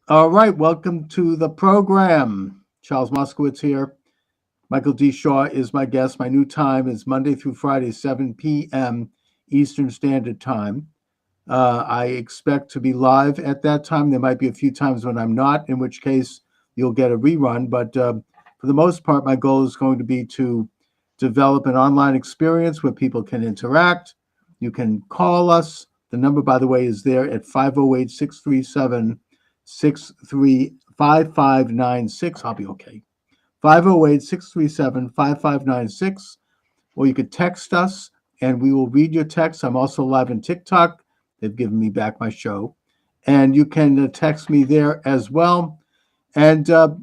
All right, welcome to the program. Charles Moscowitz here. Michael D. Shaw is my guest. My new time is Monday through Friday, 7 p.m. Eastern Standard Time. I expect to be live at that time. There might be a few times when I'm not, in which case you'll get a rerun. But for the most part, my goal is going to be to develop an online experience where people can interact. You can call us. The number, by the way, is there at 508 637 5596. I'll be okay. 508 637 5596. Or you could text us and we will read your text. I'm also live on TikTok. They've given me back my show. And you can text me there as well. And the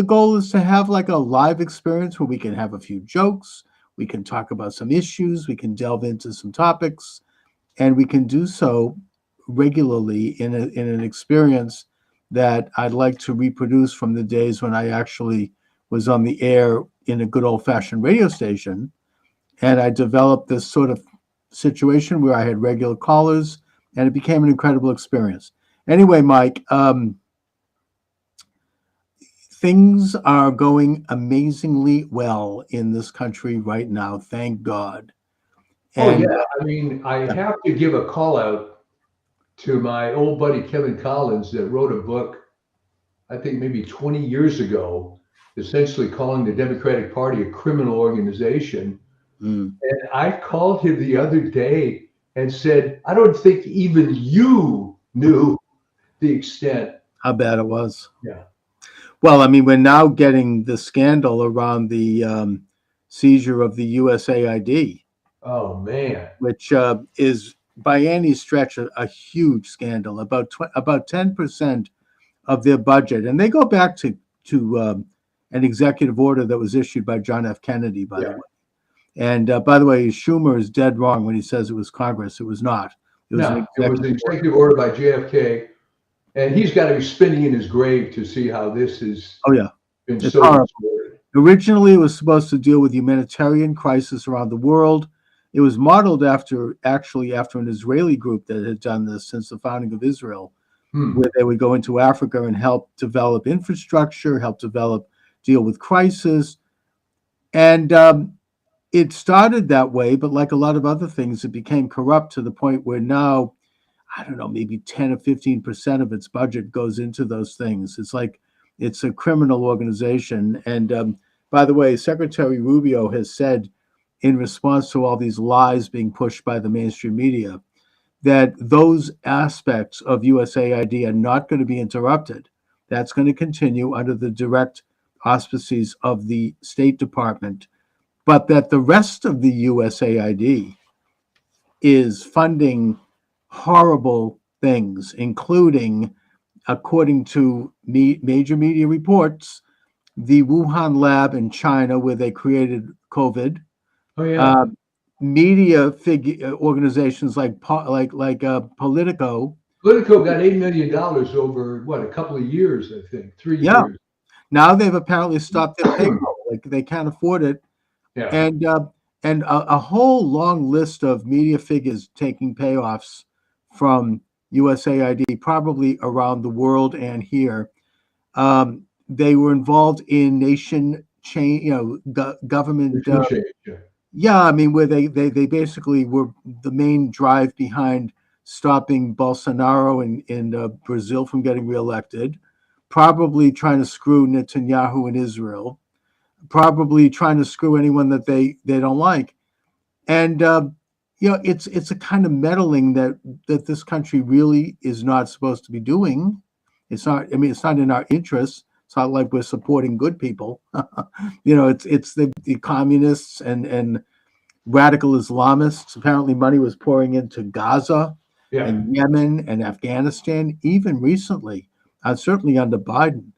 goal is to have like a live experience where we can have a few jokes. We can talk about some issues. We can delve into some topics. And we can do so regularly in an experience that I'd like to reproduce from the days when I actually was on the air in a good old fashioned radio station. And I developed this sort of situation where I had regular callers, and it became an incredible experience. Anyway, Mike, things are going amazingly well in this country right now, thank God. Oh And yeah, I mean, I have to give a call out to my old buddy Kevin Collins that wrote a book, I think maybe 20 years ago, essentially calling the Democratic Party a criminal organization. mm, And I called him the other day and said, I don't think even you knew the extent. how bad it was. Yeah. Well, I mean, we're now getting the scandal around the seizure of the USAID, Oh man. which is by any stretch a huge scandal. About 10% of their budget, and they go back to an executive order that was issued by John F. Kennedy, by the Yeah. way. And by the way, Schumer is dead wrong when he says it was Congress. It was not. It was an No, it was an executive order. executive order by JFK, and he's got to be spinning in his grave to see how this has Oh yeah, been it's so horrible. distorted. Originally, it was supposed to deal with humanitarian crisis around the world. It was modeled after an Israeli group that had done this since the founding of Israel, Hmm. where they would go into Africa and help develop infrastructure, deal with crisis. And it started that way, but like a lot of other things, it became corrupt to the point where now, I don't know, maybe 10 or 15% of its budget goes into those things. It's like it's a criminal organization. And by the way, Secretary Rubio has said in response to all these lies being pushed by the mainstream media that those aspects of USAID are not going to be interrupted. That's going to continue under the direct auspices of the State Department, but that the rest of the USAID is funding horrible things, including, according to major media reports, the Wuhan lab in China where they created COVID. Oh yeah. Uh, Media figure organizations like Politico. Politico got $8 million over what, a couple of years, I think, three Yeah, years. now they've apparently stopped their payroll. Like they can't afford it, Yeah. and a whole long list of media figures taking payoffs from USAID, probably around the world and here. They were involved in nation change, government. Regime change. Yeah. Yeah, I mean, where they basically were the main drive behind stopping Bolsonaro in Brazil from getting reelected, probably trying to screw Netanyahu in Israel, probably trying to screw anyone that they don't like. And it's a kind of meddling that this country really is not supposed to be doing. It's not. I mean, it's not in our interests. It's not like we're supporting good people. It's the communists and radical Islamists. Apparently, money was pouring into Gaza Yeah. and Yemen and Afghanistan, even recently, certainly under Biden.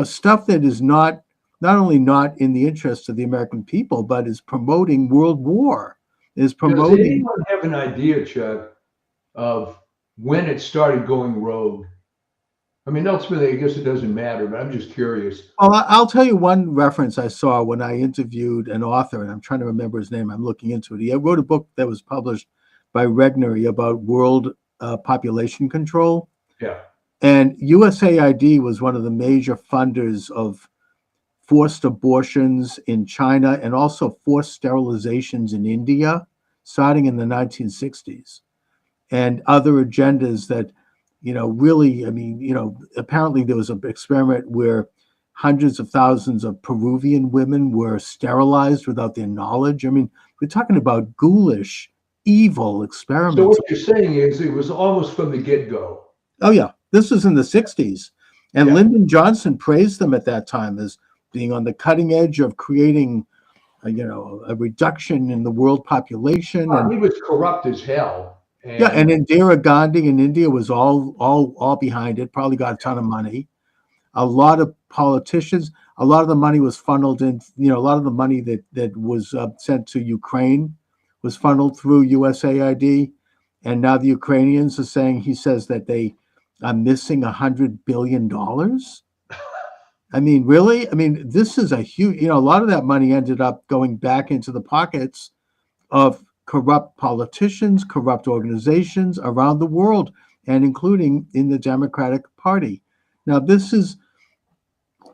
Stuff that is not only not in the interest of the American people, but is promoting world war, is Does promoting. anyone have an idea, Chuck, of when it started going rogue? I mean, ultimately, I guess it doesn't matter, but I'm just curious. Well, I'll tell you one reference I saw when I interviewed an author, and I'm trying to remember his name. I'm looking into it. He wrote a book that was published by Regnery about world population control. Yeah. And USAID was one of the major funders of forced abortions in China and also forced sterilizations in India, starting in the 1960s, and other agendas that, really, I mean, apparently there was an experiment where hundreds of thousands of Peruvian women were sterilized without their knowledge. I mean, we're talking about ghoulish, evil So what experiments. you're saying is it was almost from the get-go. Oh, yeah. This was in the 60s. And Yeah. Lyndon Johnson praised them at that time as being on the cutting edge of creating, a reduction in the world population. He And was corrupt as hell. yeah, and And Indira Gandhi in India was all behind it, probably got a ton of money. A lot of politicians, a lot of the money was funneled in, a lot of the money that was sent to Ukraine was funneled through USAID. And now the Ukrainians are saying, he says that they are missing $100 billion. I mean, really? I mean, this is a huge, a lot of that money ended up going back into the pockets of corrupt politicians, corrupt organizations around the world, and including in the Democratic Party. Now, this is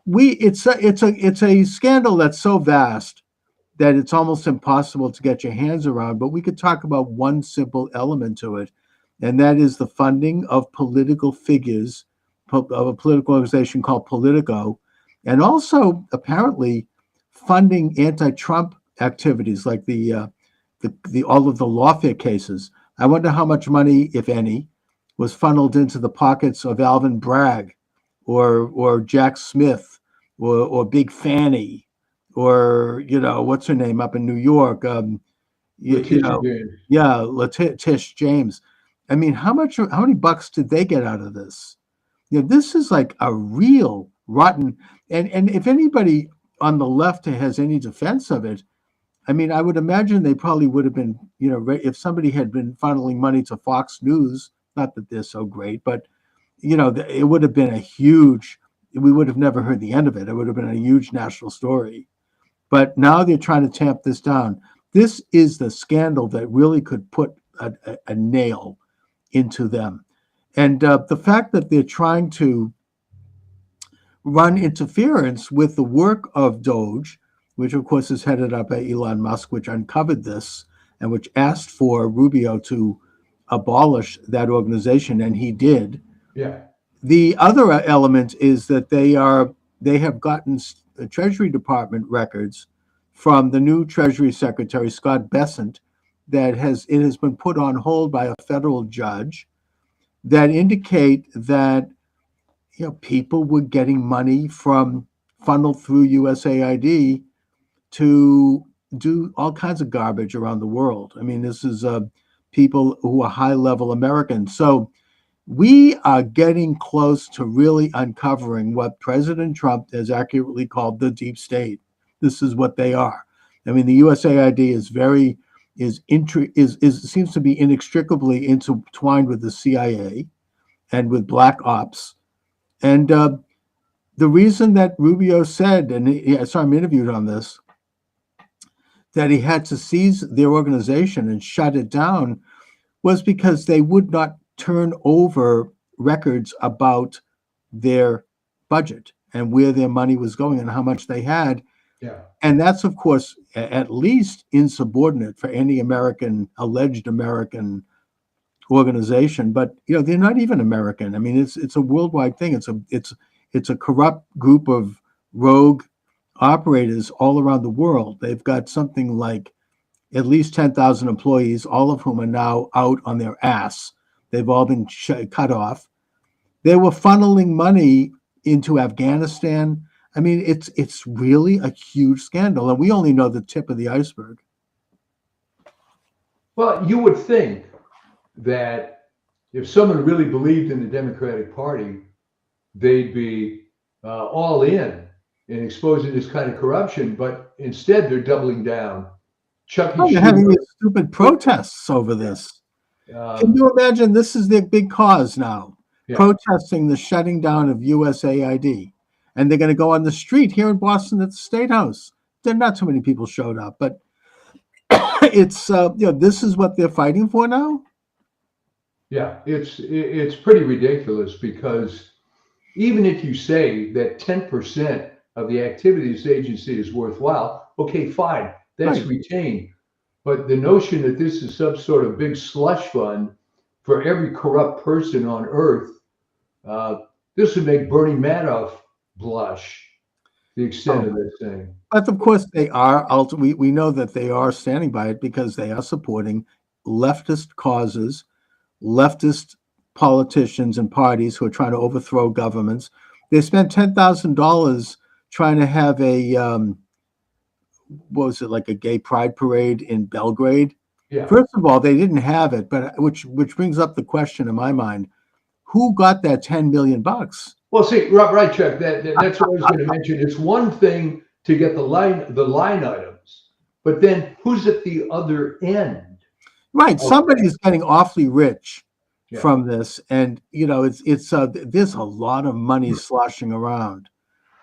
it's a scandal that's so vast that it's almost impossible to get your hands around. But we could talk about one simple element to it, and that is the funding of political figures of a political organization called Politico, and also apparently funding anti-Trump activities like the all of the lawfare cases. I wonder how much money, if any, was funneled into the pockets of Alvin Bragg, or Jack Smith, or Big Fanny, or what's her name up in New York, you, you Letitia know, James. yeah, Tish James. I mean, how many bucks did they get out of this? This is like a real rotten. And if anybody on the left has any defense of it, I mean, I would imagine they probably would have been, if somebody had been funneling money to Fox News, not that they're so great, but, it would have been we would have never heard the end of it. It would have been a huge national story. But now they're trying to tamp this down. This is the scandal that really could put a nail into them. And the fact that they're trying to run interference with the work of Doge, which of course is headed up by Elon Musk, which uncovered this and which asked for Rubio to abolish that organization, and he did. Yeah. The other element is that they have gotten the Treasury Department records from the new Treasury Secretary Scott Bessent it has been put on hold by a federal judge that indicate that people were getting money funneled through USAID to do all kinds of garbage around the world. I mean, this is people who are high-level Americans. So we are getting close to really uncovering what President Trump has accurately called the deep state. This is what they are. I mean, the USAID seems to be inextricably intertwined with the CIA and with black ops. And the reason that Rubio said, and I saw him interviewed on this, that he had to seize their organization and shut it down was because they would not turn over records about their budget and where their money was going and how much they had. Yeah. And that's, of course, at least insubordinate for any alleged American organization. But they're not even American. I mean, it's a worldwide thing. It's a corrupt group of rogue operators all around the world. They've got something like at least 10,000 employees, all of whom are now out on their ass. They've all been cut off. They were funneling money into Afghanistan. I mean, it's really a huge scandal, and we only know the tip of the iceberg. Well, you would think that if someone really believed in the Democratic Party, they'd be all in exposing this kind of corruption, but instead they're doubling down. They're having these stupid protests over this. Can you imagine? This is their big cause now, protesting the shutting down of USAID. And they're going to go on the street here in Boston at the State House. There are not too many people showed up, but it's this is what they're fighting for now. Yeah, it's pretty ridiculous because even if you say that 10% of the activities agency is worthwhile, okay, fine, that's Right. retained. But the notion that this is some sort of big slush fund for every corrupt person on earth, uh, this would make Bernie Madoff blush, the extent Oh, of this thing. but of course they are. We know that they are standing by it because they are supporting leftist causes, leftist politicians and parties who are trying to overthrow governments. They spent $10,000 trying to have a what was it, like a gay pride parade in Belgrade. Yeah. First of all, they didn't have it, but which brings up the question in my mind: who got that 10 million bucks? Well, see, right, Chuck. That's what I was going to mention. It's one thing to get the line items, but then who's at the other end? Right, Okay. somebody's getting awfully rich Yeah. from this, and it's there's a lot of money sloshing around,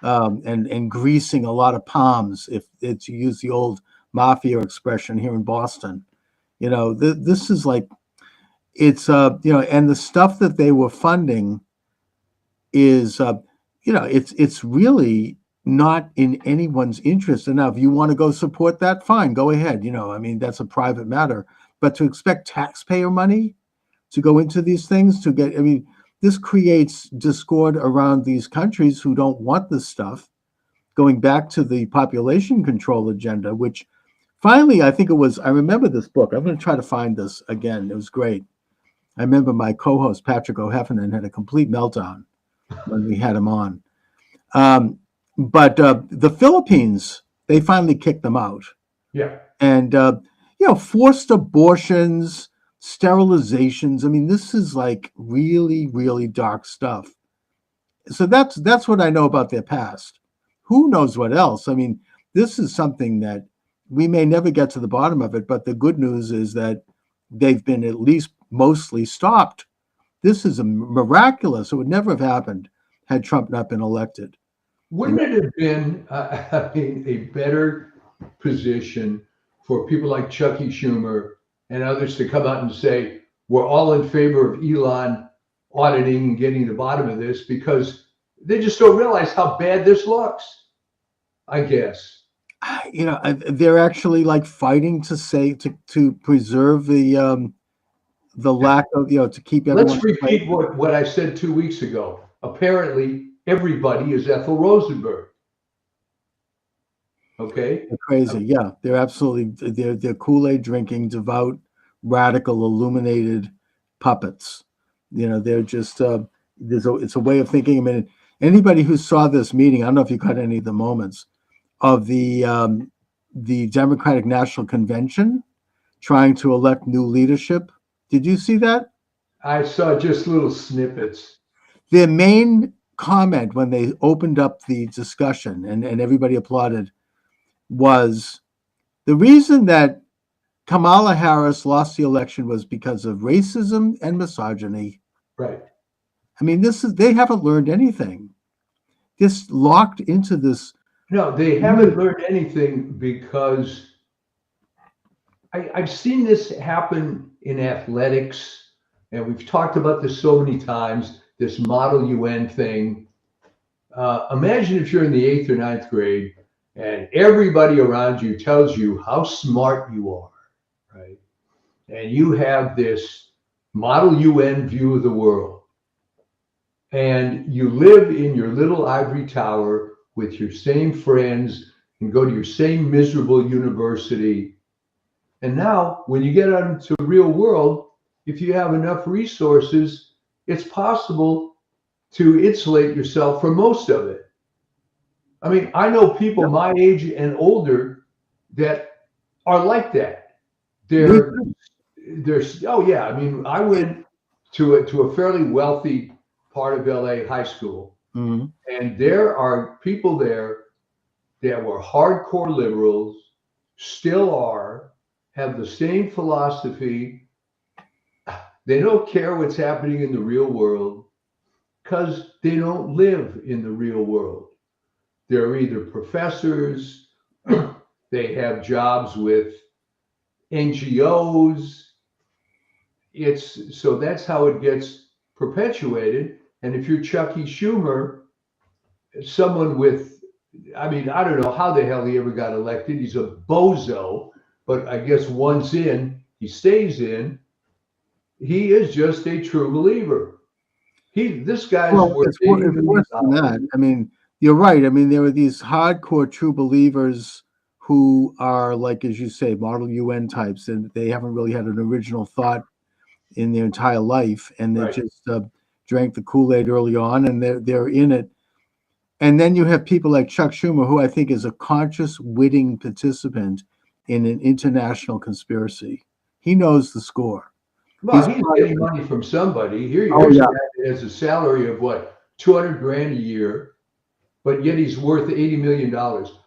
and greasing a lot of palms, if to use the old mafia expression here in Boston. This is like it's and the stuff that they were funding is it's really not in anyone's interest. And now if you want to go support that, fine, go ahead. I mean, that's a private matter. But to expect taxpayer money to go into these things, I mean, this creates discord around these countries who don't want this stuff, going back to the population control agenda, which finally, I remember this book. I'm going to try to find this again. It was great. I remember my co-host Patrick O'Heffernan had a complete meltdown when we had him on. Um, but the Philippines, they finally kicked them out, Yeah. and forced abortions, sterilizations. I mean, this is like really, really dark stuff. So that's what I know about their past. Who knows what else? I mean, this is something that we may never get to the bottom of it. But the good news is that they've been at least mostly stopped. This is a miraculous. It would never have happened had Trump not been elected. You Wouldn't know, it have been, I mean, a better position for people like Chucky Schumer and others to come out and say, we're all in favor of Elon auditing and getting to the bottom of this because they just don't realize how bad this looks, I guess. they're actually like fighting to say to preserve the lack of to keep everyone Let's repeat inflated. what I said 2 weeks ago. Apparently, everybody is Ethel Rosenberg. Okay. They're crazy. Yeah, they're absolutely they're Kool-Aid drinking, devout, radical, illuminated puppets. They're just it's a way of thinking. I mean, anybody who saw this meeting, I don't know if you caught any of the moments of the Democratic National Convention trying to elect new leadership. Did you see that? I saw just little snippets. Their main comment when they opened up the discussion and everybody applauded was the reason that Kamala Harris lost the election was because of racism and misogyny. Right. I mean, they haven't learned anything. Just locked into this. No, they haven't learned anything because I've seen this happen in athletics, and we've talked about this so many times, this Model UN thing. Imagine if you're in the eighth or ninth grade and everybody around you tells you how smart you are, right? And you have this Model UN view of the world. And you live in your little ivory tower with your same friends and go to your same miserable university. And now, when you get out into the real world, if you have enough resources, it's possible to insulate yourself from most of it. I mean, I know people Yep. my age and older that are like that. Me They're too. oh yeah. I mean, I went to a fairly wealthy part of LA high school, Mhm. and there are people there that were hardcore liberals, still are, have the same philosophy. They don't care what's happening in the real world because they don't live in the real world. They're either professors, they have jobs with NGOs, it's so that's how it gets perpetuated. And if you're Chucky Schumer, someone with, I mean, I don't know how the hell he ever got elected. He's a bozo, but I guess once in, he stays in. He is just a true believer. This guy's Well, worth $80 it's million. worse than that. I mean, you're right. I mean, there are these hardcore true believers who are, like, as you say, model UN types, and they haven't really had an original thought in their entire life, and they Right. just drank the Kool-Aid early on, and they're in it. And then you have people like Chuck Schumer, who I think is a conscious, witting participant in an international conspiracy. He knows the score. Well, He's he's part of getting it. money from somebody. Oh Here's a yeah. guy that has a salary of what, 200 grand a year, but yet he's worth $80 million.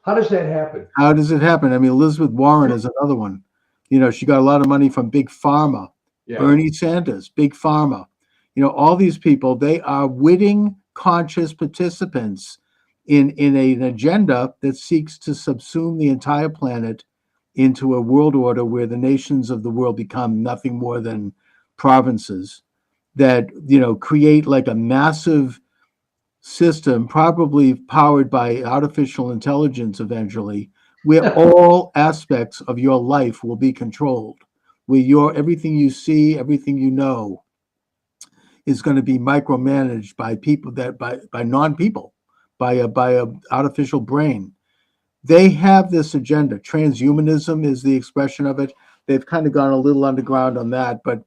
How does that happen? How does it happen? I mean, Elizabeth Warren is another one. You know, she got a lot of money from Big Pharma. Yeah. Bernie Sanders, Big Pharma. You know, all these people, they are witting, conscious participants in an agenda that seeks to subsume the entire planet into a world order where the nations of the world become nothing more than provinces that, you know, create like a massive system, probably powered by artificial intelligence eventually, where all aspects of your life will be controlled, where everything you see, everything you know is going to be micromanaged by people that by non-people, by a artificial brain. They have this agenda. Transhumanism is the expression of it. They've kind of gone a little underground on that, but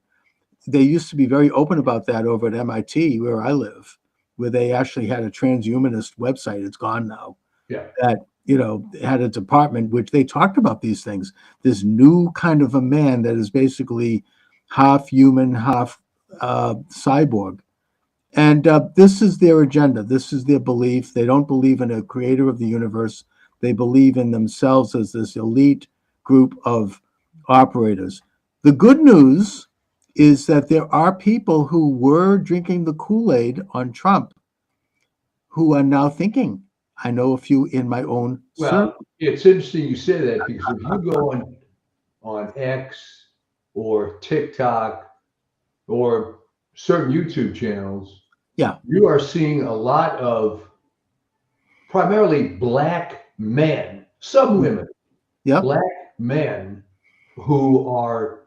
they used to be very open about that over at MIT, where I live, where they actually had a transhumanist website. It's gone now. Yeah. That, you know, had a department which they talked about these things. This new kind of a man that is basically half human, half cyborg. And this is their agenda. This is their belief. They don't believe in a creator of the universe. They believe in themselves as this elite group of operators. The good news is that there are people who were drinking the Kool-Aid on Trump who are now thinking. I know a few in my own Well, circle. it's interesting you say that because if you go on X or TikTok or certain YouTube channels, Yeah. you are seeing a lot of primarily black men, some women, Yep. black men who are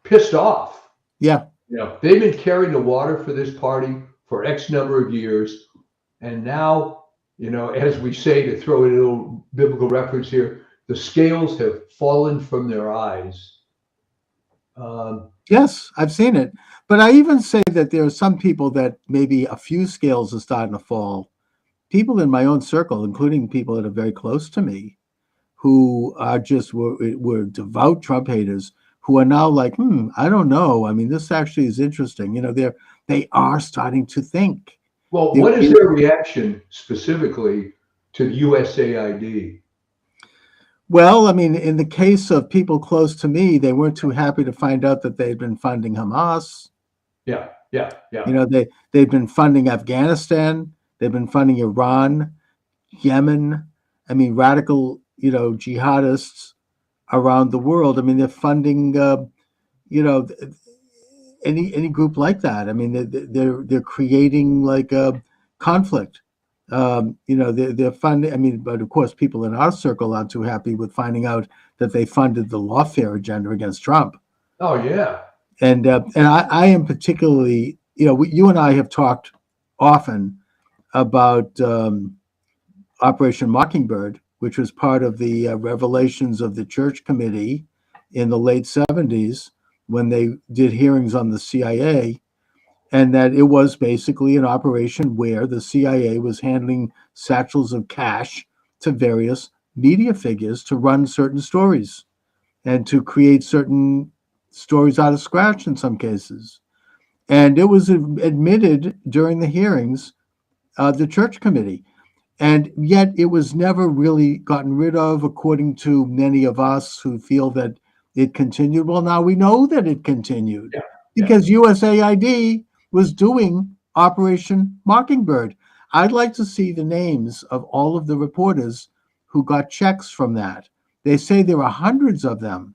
pissed off. Yeah. You know, they've been carrying the water for this party for X number of years. And now, you know, as we say, to throw in a little biblical reference here, the scales have fallen from their eyes. Yes, I've seen it. But I even say that there are some people that maybe a few scales are starting to fall. People in my own circle, including people that are very close to me, who are just were devout Trump haters, who are now like, I don't know. I mean, this actually is interesting. You know, they are starting to think. Well, There what is is- their reaction specifically to the USAID? Well, I mean, in the case of people close to me, they weren't too happy to find out that they'd been funding Hamas. Yeah, yeah, yeah. You know, they've been funding Afghanistan, they've been funding Iran, Yemen. I mean, radical, you know, jihadists around the world. I mean, they're funding, you know, any group like that. I mean, they're creating like a conflict. You know, they're funding. I mean, but of course, people in our circle aren't too happy with finding out that they funded the lawfare agenda against Trump. Oh, yeah. And I am particularly, you know, you and I have talked often about Operation Mockingbird, which was part of the revelations of the Church Committee in the late 70s when they did hearings on the CIA, and that it was basically an operation where the CIA was handing satchels of cash to various media figures to run certain stories and to create certain stories out of scratch in some cases. And it was admitted during the hearings, the Church Committee. And yet it was never really gotten rid of, according to many of us who feel that it continued. Well, now we know that it continued Yeah, yeah. because USAID was doing Operation Mockingbird. I'd like to see the names of all of the reporters who got checks from that. They say there are hundreds of them.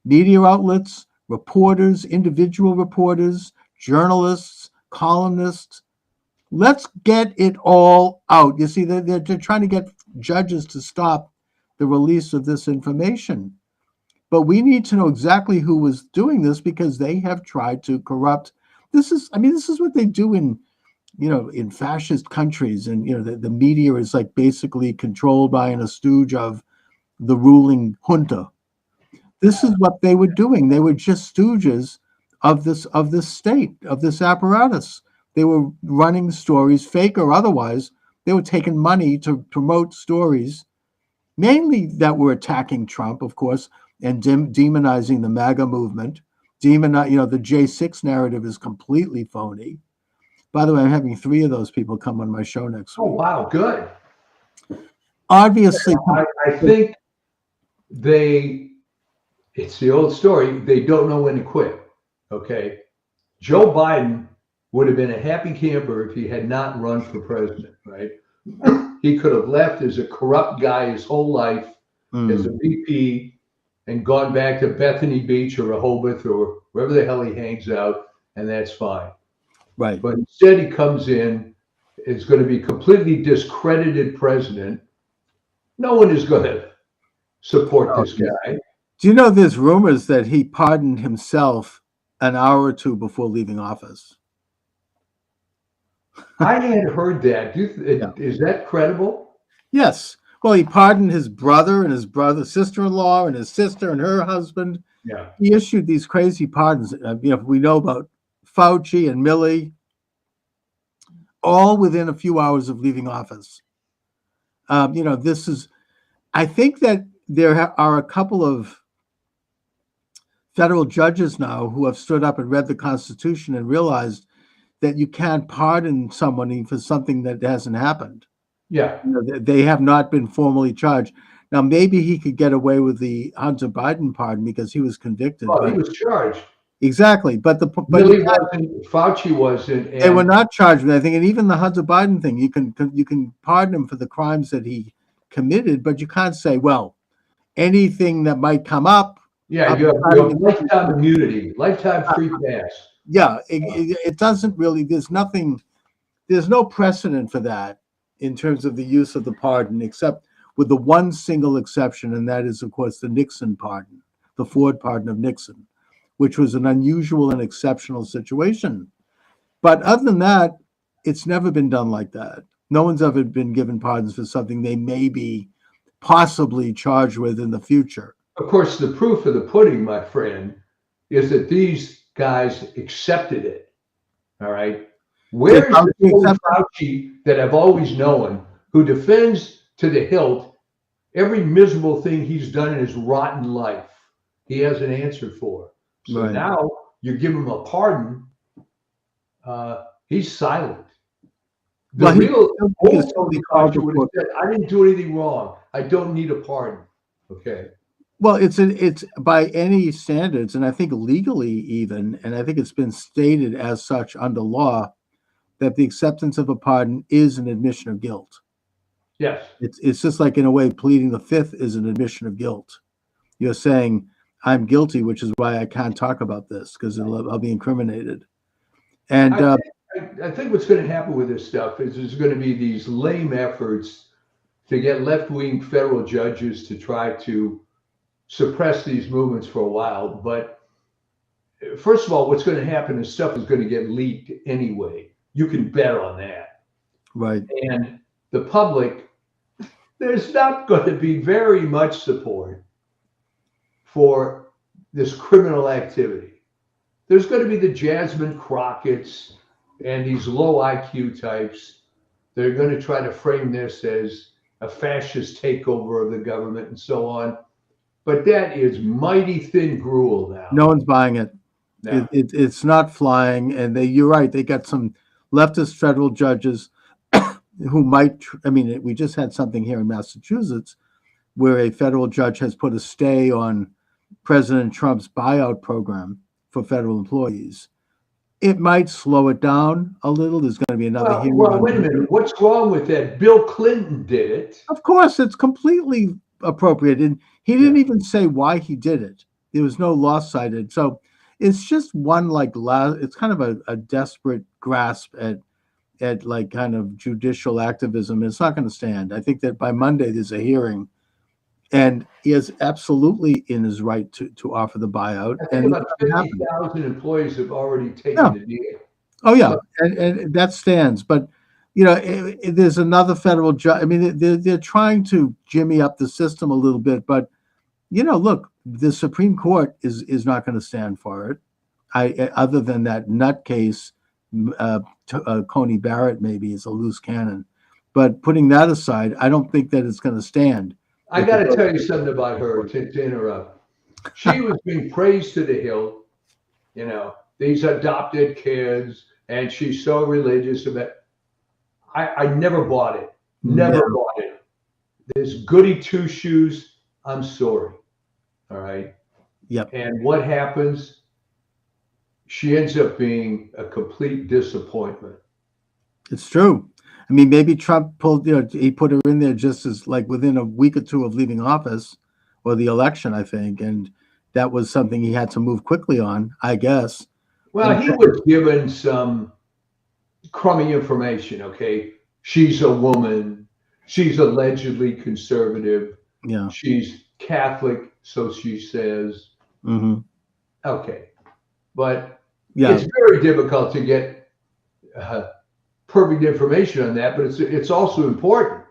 Media outlets, reporters, individual reporters, journalists, columnists. Let's get it all out. You see, they're trying to get judges to stop the release of this information. But we need to know exactly who was doing this because they have tried to corrupt. This is what they do in fascist countries. And, the media is like basically controlled by and a stooge of the ruling junta. This is what they were doing. They were just stooges of this state, of this apparatus. They were running stories, fake or otherwise. They were taking money to promote stories, mainly that were attacking Trump, of course, and demonizing the MAGA movement. The J6 narrative is completely phony. By the way, I'm having 3 of those people come on my show next week. Oh, wow, good. Obviously, I think it's the old story, they don't know when to quit, okay? Joe Biden would have been a happy camper if he had not run for president, right? He could have left as a corrupt guy his whole life as a VP and gone back to Bethany Beach or Rehoboth or wherever the hell he hangs out, and that's fine. Right. But instead he comes in, is going to be completely discredited president. No one is going to support this guy. Do you know there's rumors that he pardoned himself an hour or 2 before leaving office? I had heard that. Is that credible? Yes. Well, he pardoned his brother and his brother's sister-in-law and his sister and her husband. Yeah. He issued these crazy pardons. We know about Fauci and Milley, all within a few hours of leaving office. This is, I think that there are a couple of federal judges now who have stood up and read the Constitution and realized that you can't pardon someone for something that hasn't happened. Yeah. They have not been formally charged. Now, maybe he could get away with the Hunter Biden pardon because he was convicted. Well, he was charged. Exactly. Fauci wasn't. They were not charged with anything. And even the Hunter Biden thing, you can pardon him for the crimes that he committed, but you can't say, well, anything that might come up. Yeah, you have lifetime immunity, lifetime free pass. Yeah, it doesn't really, there's no precedent for that in terms of the use of the pardon, except with the one single exception, and that is, of course, the Nixon pardon, the Ford pardon of Nixon, which was an unusual and exceptional situation. But other than that, it's never been done like that. No one's ever been given pardons for something they may be possibly charged with in the future. Of course, the proof of the pudding, my friend, is that these guys accepted it. All right. Where's the Fauci that I've always known who defends to the hilt every miserable thing he's done in his rotten life? He has an answer for. So now you give him a pardon. He's silent. The real Fauci would have said, I didn't do anything wrong. I don't need a pardon. Okay. Well, it's by any standards, and I think legally even, and I think it's been stated as such under law, that the acceptance of a pardon is an admission of guilt. Yes. It's just like, in a way, pleading the fifth is an admission of guilt. You're saying, I'm guilty, which is why I can't talk about this, because I'll be incriminated. And I think what's going to happen with this stuff is there's going to be these lame efforts to get left-wing federal judges to try to suppress these movements for a while. But first of all, what's going to happen is stuff is going to get leaked anyway. You can bet on that. Right. And the public, there's not going to be very much support for this criminal activity. There's going to be the Jasmine Crockett's and these low IQ types. They're going to try to frame this as a fascist takeover of the government and so on. But that is mighty thin gruel now. No one's buying it. No. It's not flying. And you're right. They got some leftist federal judges who might, we just had something here in Massachusetts where a federal judge has put a stay on President Trump's buyout program for federal employees. It might slow it down a little. There's going to be another hearing. Well, wait a minute. What's wrong with that? Bill Clinton did it. Of course, it's completely appropriate. And he didn't even say why he did it. There was no law cited. So it's just one it's kind of a desperate grasp at like kind of judicial activism. It's not going to stand. I think that by Monday there's a hearing, and he is absolutely in his right to offer the buyout, I think and about it's going to happen. 50,000 employees have already taken Yeah. the deal. Oh yeah, So and that stands. But there's another federal judge. I mean, they're trying to jimmy up the system a little bit, but look, the Supreme Court is not going to stand for it. Other than that nutcase, Coney Barrett maybe is a loose cannon, but putting that aside, I don't think that it's going to stand. I got to tell you something about her to interrupt. She was being praised to the hill, these adopted kids, and she's so religious about. I never bought it. Never Yeah. bought it. This goody two shoes. I'm sorry. All right. Yep. And what happens? She ends up being a complete disappointment. It's true. I mean, maybe Trump he put her in there just as like within a week or two of leaving office or the election, I think. And that was something he had to move quickly on, I guess. Well, he was given some crummy information. Okay. She's a woman. She's allegedly conservative. Yeah. She's Catholic, so she says. Mm-hmm. Okay. But yeah, it's very difficult to get perfect information on that, but it's also important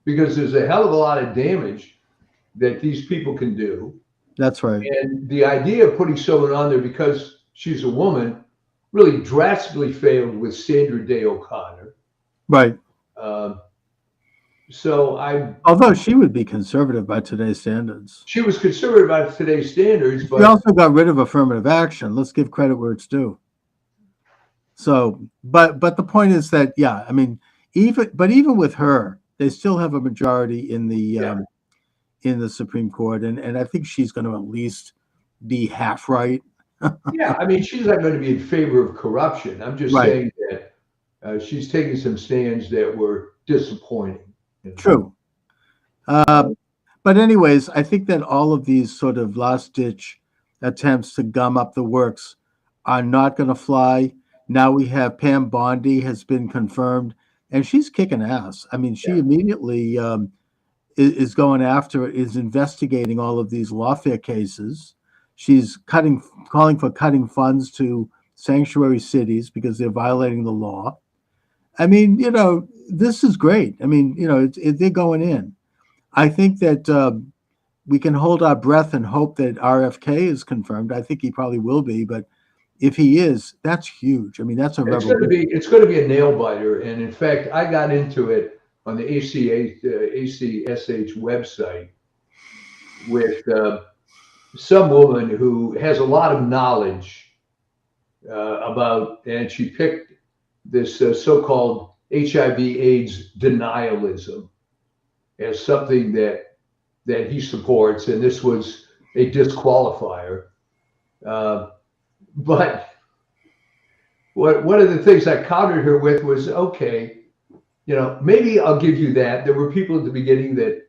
because there's a hell of a lot of damage that these people can do. That's right. And the idea of putting someone on there because she's a woman really drastically failed with Sandra Day O'Connor. Right. Although she would be conservative by today's standards. She was conservative by today's standards, but she also got rid of affirmative action. Let's give credit where it's due. So, but the point is that, I mean, even with her, they still have a majority in the Supreme Court, and I think she's going to at least be half right. Yeah, I mean, she's not going to be in favor of corruption. I'm just saying that she's taking some stands that were disappointing. True. But anyways, I think that all of these sort of last-ditch attempts to gum up the works are not going to fly. Now we have Pam Bondi has been confirmed, and she's kicking ass. I mean, she immediately is investigating all of these lawfare cases. She's calling for cutting funds to sanctuary cities because they're violating the law. I mean, this is great. I mean, they're going in. I think that we can hold our breath and hope that RFK is confirmed. I think he probably will be, but if he is, that's huge. I mean, that's a revolution. It's going to be a nail biter. And in fact, I got into it on the ACSH website with some woman who has a lot of knowledge and she picked this so-called HIV/AIDS denialism as something that he supports, and this was a disqualifier. But one of the things I countered her with was, okay, maybe I'll give you that. There were people at the beginning that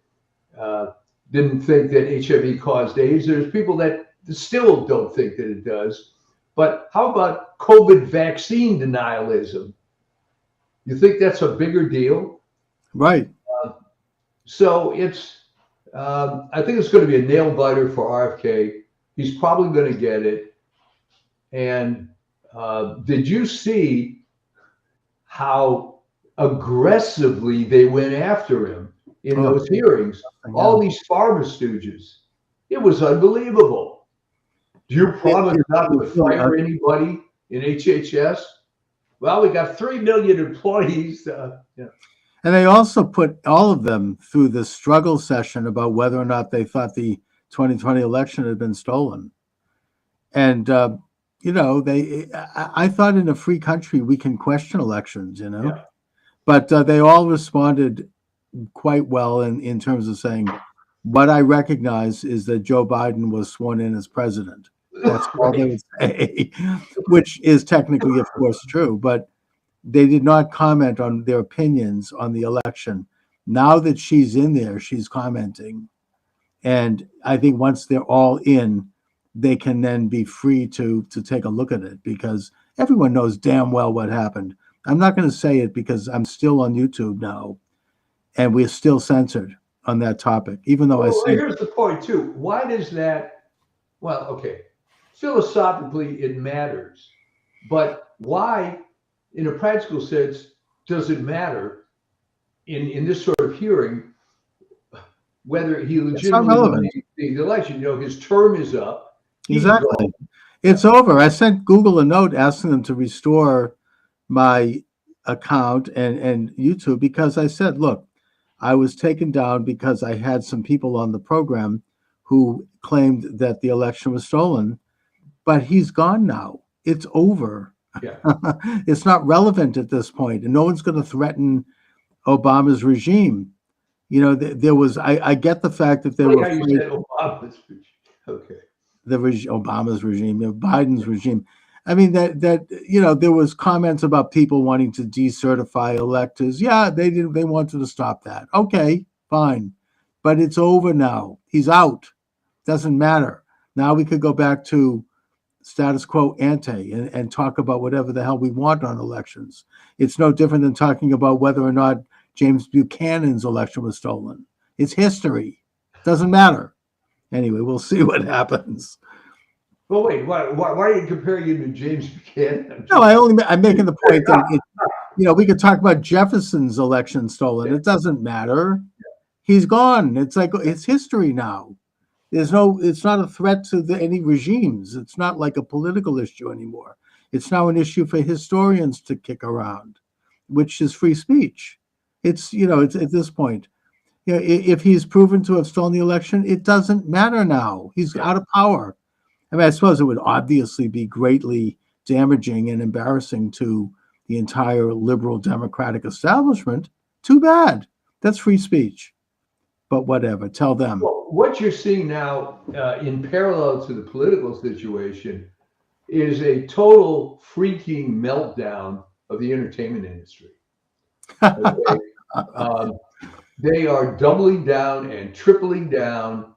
didn't think that HIV caused AIDS. There's people that still don't think that it does. But how about COVID vaccine denialism? You think that's a bigger deal? Right. So I think it's going to be a nail biter for RFK. He's probably going to get it. And did you see how aggressively they went after him in those hearings? All these pharma stooges. It was unbelievable. Do you promise not to fire anybody in HHS? Well, we got 3 million employees. And they also put all of them through the struggle session about whether or not they thought the 2020 election had been stolen. And, I thought in a free country we can question elections, but they all responded quite well in terms of saying, what I recognize is that Joe Biden was sworn in as president. That's all they would say, which is technically, of course, true. But they did not comment on their opinions on the election. Now that she's in there, she's commenting. And I think once they're all in, they can then be free to take a look at it, because everyone knows damn well what happened. I'm not going to say it because I'm still on YouTube now, and we're still censored on that topic, even though I Well, say here's the point too. Why does that? Well, okay, philosophically it matters, but why, in a practical sense, does it matter in this sort of hearing whether he it's not legitimately won relevant. the election? His term is up. He's gone. Exactly. It's over. I sent Google a note asking them to restore my account and YouTube, because I said, look, I was taken down because I had some people on the program who claimed that the election was stolen, but he's gone now. It's over. Yeah. It's not relevant at this point, and no one's going to threaten Obama's regime. There was. I get the fact that they Like were how you afraid. said Obama's speech. Okay. Obama's regime, Biden's regime. I mean that there was comments about people wanting to decertify electors. Yeah, they did. They wanted to stop that. Okay, fine, but it's over now. He's out. Doesn't matter. Now we could go back to status quo ante and talk about whatever the hell we want on elections. It's no different than talking about whether or not James Buchanan's election was stolen. It's history. Doesn't matter. Anyway, we'll see what happens. Well, wait. Why are you comparing him to James Buchanan? No, I'm making the point that we could talk about Jefferson's election stolen. It doesn't matter. He's gone. It's like it's history now. It's not a threat to any regimes. It's not like a political issue anymore. It's now an issue for historians to kick around, which is free speech. It's at this point. If he's proven to have stolen the election, it doesn't matter now. He's out of power. I mean, I suppose it would obviously be greatly damaging and embarrassing to the entire liberal democratic establishment. Too bad. That's free speech. But whatever, tell them. Well, what you're seeing now, in parallel to the political situation, is a total freaking meltdown of the entertainment industry. Okay? They are doubling down and tripling down,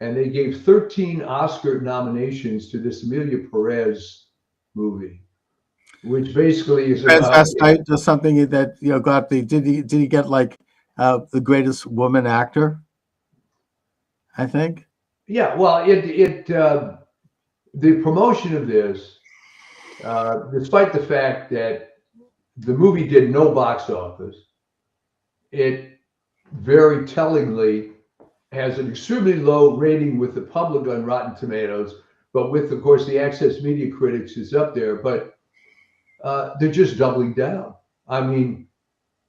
and they gave 13 Oscar nominations to this Emilia Perez movie, which basically is about just something that got the did he get like the greatest woman actor? I think. Yeah, well, the promotion of this, despite the fact that the movie did no box office, it very tellingly has an extremely low rating with the public on Rotten Tomatoes, but with, of course, the Access Media Critics is up there. But they're just doubling down. I mean,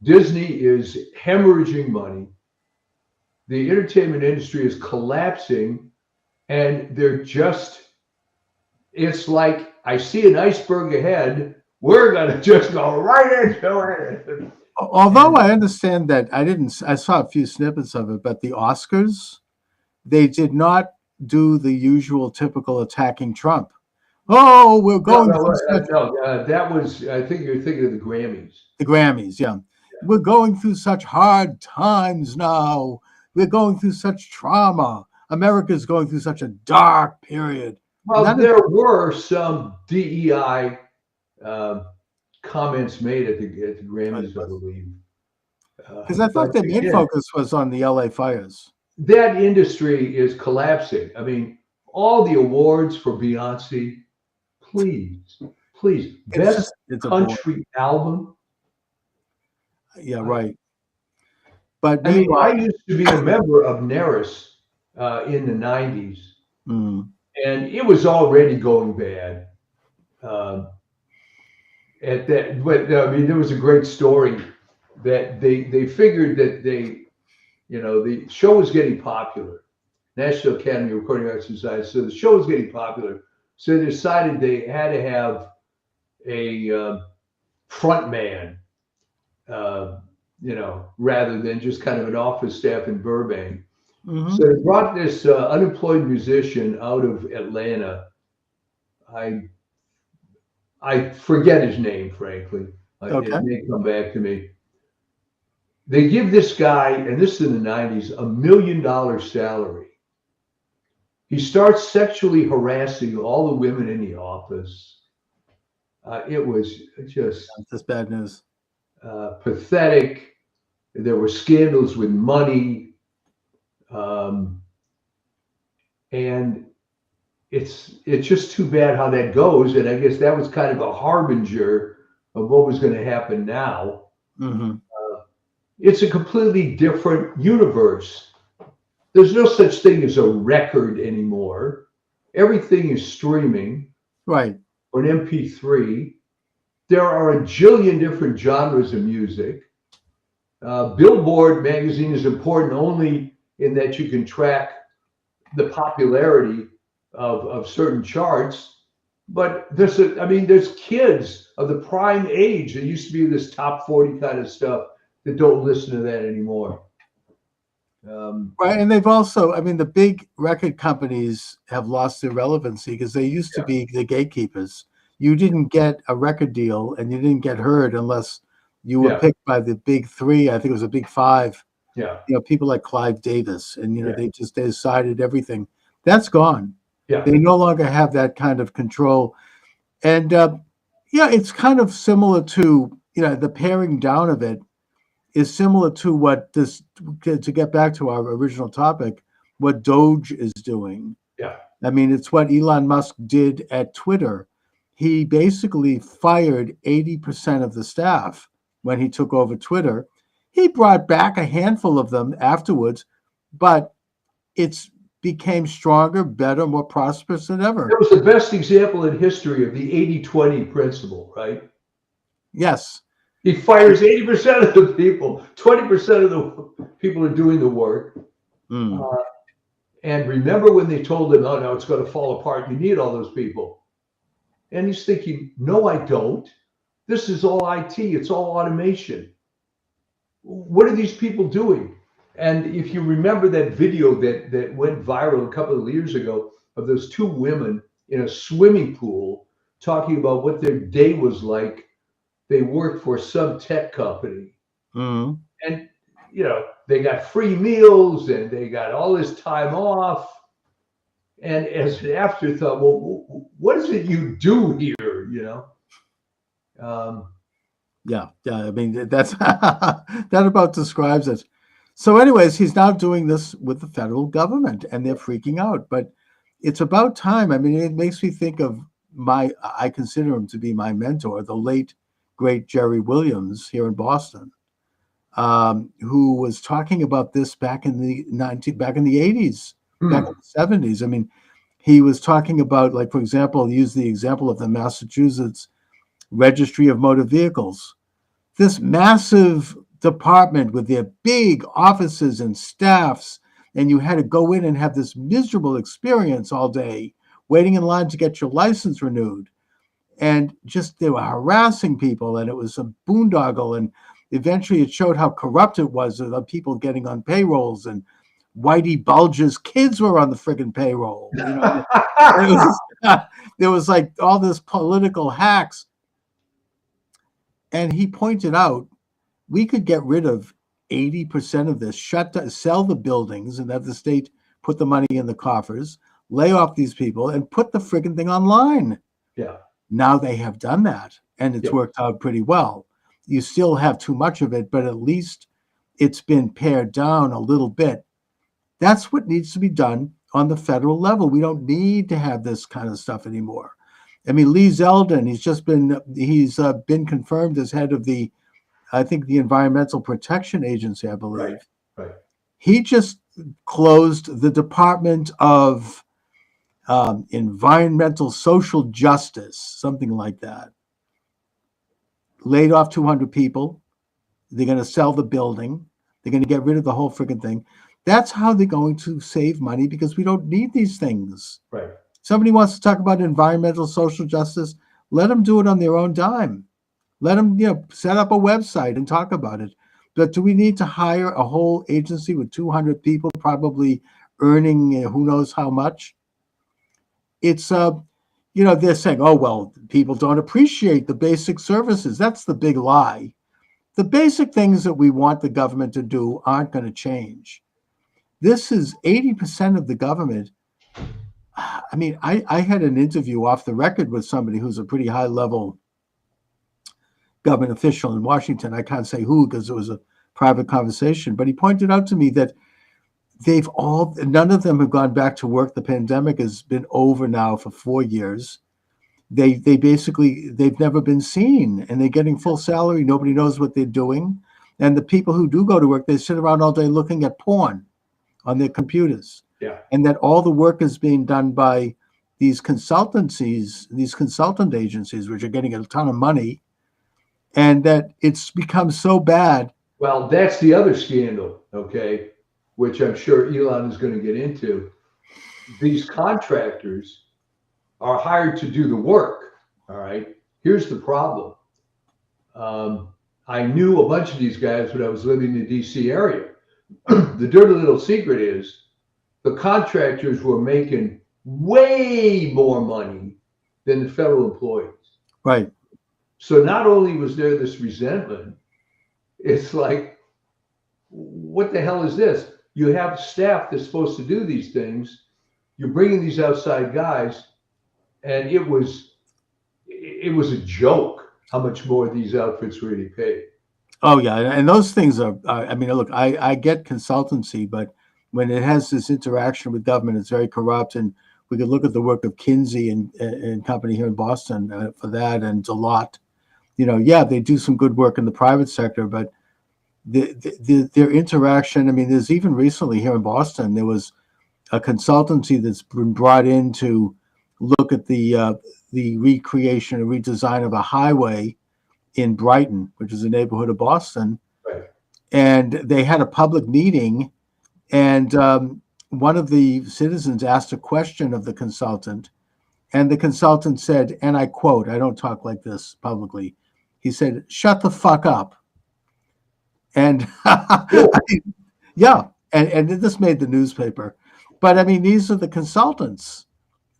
Disney is hemorrhaging money. The entertainment industry is collapsing, and it's like, I see an iceberg ahead. We're going to just go right into it. Although I understand that I saw a few snippets of it, but the Oscars, they did not do the usual typical attacking Trump. Oh, we're going that was, I think you're thinking of the Grammys. The Grammys, yeah. We're going through such hard times now. We're going through such trauma. America's going through such a dark period. Well, there were some DEI comments made at the Grammys, I believe. Because I thought the main focus was on the LA fires. That industry is collapsing. I mean, all the awards for Beyonce, please, best country album. Yeah, right. But I mean, I used to be a member of NARIS in the 90s, and it was already going bad. At that, but I mean, there was a great story that they figured that the show was getting popular, National Academy of Recording Arts and Science. So the show was getting popular, so they decided they had to have a front man, rather than just kind of an office staff in Burbank. So they brought this unemployed musician out of Atlanta. I forget his name, frankly. Okay. It may come back to me. They give this guy, and this is in the 90s, $1 million salary. He starts sexually harassing all the women in the office. It was just That's bad news. pathetic. There were scandals with money, um, and it's just too bad how that goes. And I guess that was kind of a harbinger of what was going to happen now. Hmm. It's a completely different universe. There's no such thing as a record anymore. Everything is streaming Right. or an MP3. There are a jillion different genres of music. Billboard magazine is important only in that you can track the popularity of certain charts. But there's kids of the prime age that used to be this top 40 kind of stuff that don't listen to that anymore. Right. And they've also, I mean, the big record companies have lost their relevancy because they used to Yeah, be the gatekeepers. You didn't get a record deal and you didn't get heard unless you were yeah, picked by the big three. I think it was a big five, yeah, people like Clive Davis. And, yeah, they decided everything. That's gone. yeah. They no longer have that kind of control. And yeah, it's kind of similar to, the paring down of it is similar to what to get back to our original topic, what Doge is doing. Yeah. I mean, it's what Elon Musk did at Twitter. He basically fired 80% of the staff when he took over Twitter. He brought back a handful of them afterwards, but it's became stronger, better, more prosperous than ever. That was the best example in history of the 80-20 principle, right? Yes. He fires 80% of the people, 20% of the people are doing the work. Mm. Uh, and remember when they told him, oh, no, it's going to fall apart. You need all those people. And he's thinking, no, I don't. This is all IT. It's all automation. What are these people doing? And if you remember that video that went viral a couple of years ago of those two women in a swimming pool talking about what their day was like, they worked for some tech company. Mm. And, they got free meals and they got all this time off. And as an afterthought, well, what is it you do here? Um, Yeah. I mean, that's that about describes it. So, anyways, he's now doing this with the federal government, and they're freaking out. But it's about time. I mean, it makes me think of I consider him to be my mentor, the late great Jerry Williams here in Boston, who was talking about this back in the 80s, back in the 70s. I mean, he was talking about, like, for example, use the example of the Massachusetts Registry of Motor Vehicles, this massive department with their big offices and staffs, and you had to go in and have this miserable experience all day waiting in line to get your license renewed. And just they were harassing people, and it was a boondoggle. And eventually it showed how corrupt it was, the people getting on payrolls, and Whitey Bulger's kids were on the friggin' payroll. And it was, there was like all this political hacks. And he pointed out we could get rid of 80% of this, sell the buildings and have the state put the money in the coffers, lay off these people, and put the friggin' thing online. yeah. Now they have done that, and it's Yeah. worked out pretty well. You still have too much of it, but at least it's been pared down a little bit. That's what needs to be done on the federal level. We don't need to have this kind of stuff anymore. I mean, Lee Zeldin, he's been confirmed as head of I think the Environmental Protection Agency, I believe. Right. He just closed the Department of Environmental Social Justice, something like that. Laid off 200 people. They're going to sell the building. They're going to get rid of the whole freaking thing. That's how they're going to save money, because we don't need these things. Right. Somebody wants to talk about environmental social justice, let them do it on their own dime. Let them, set up a website and talk about it. But do we need to hire a whole agency with 200 people, probably earning who knows how much? It's, they're saying, oh, well, people don't appreciate the basic services. That's the big lie. The basic things that we want the government to do aren't going to change. This is 80% of the government I mean, I had an interview off the record with somebody who's a pretty high level government official in Washington. I can't say who because it was a private conversation, but he pointed out to me that none of them have gone back to work. The pandemic has been over now for 4 years. They basically, they've never been seen, and they're getting full salary. Nobody knows what they're doing. And the people who do go to work, they sit around all day looking at porn on their computers. Yeah. And that all the work is being done by these consultancies, these consultant agencies, which are getting a ton of money, and that it's become so bad. Well, that's the other scandal, okay, which I'm sure Elon is going to get into. These contractors are hired to do the work. All right. Here's the problem. I knew a bunch of these guys when I was living in the DC area. The dirty little secret is the contractors were making way more money than the federal employees. Right. So not only was there this resentment, it's like, what the hell is this? You have staff that's supposed to do these things. You're bringing these outside guys, and it was a joke how much more these outfits really pay. Oh yeah, and those things are. I mean, look, I get consultancy, but when it has this interaction with government, it's very corrupt. And we could look at the work of Kinsey and company here in Boston for that, and Deloitte. Yeah, they do some good work in the private sector, but their interaction. I mean, there's even recently here in Boston, there was a consultancy that's been brought in to look at the recreation and redesign of a highway in Brighton, which is a neighborhood of Boston. Right. And they had a public meeting, and one of the citizens asked a question of the consultant, and the consultant said, and I quote, I don't talk like this publicly, he said, "Shut the fuck up." And yeah, and this made the newspaper. But I mean, these are the consultants.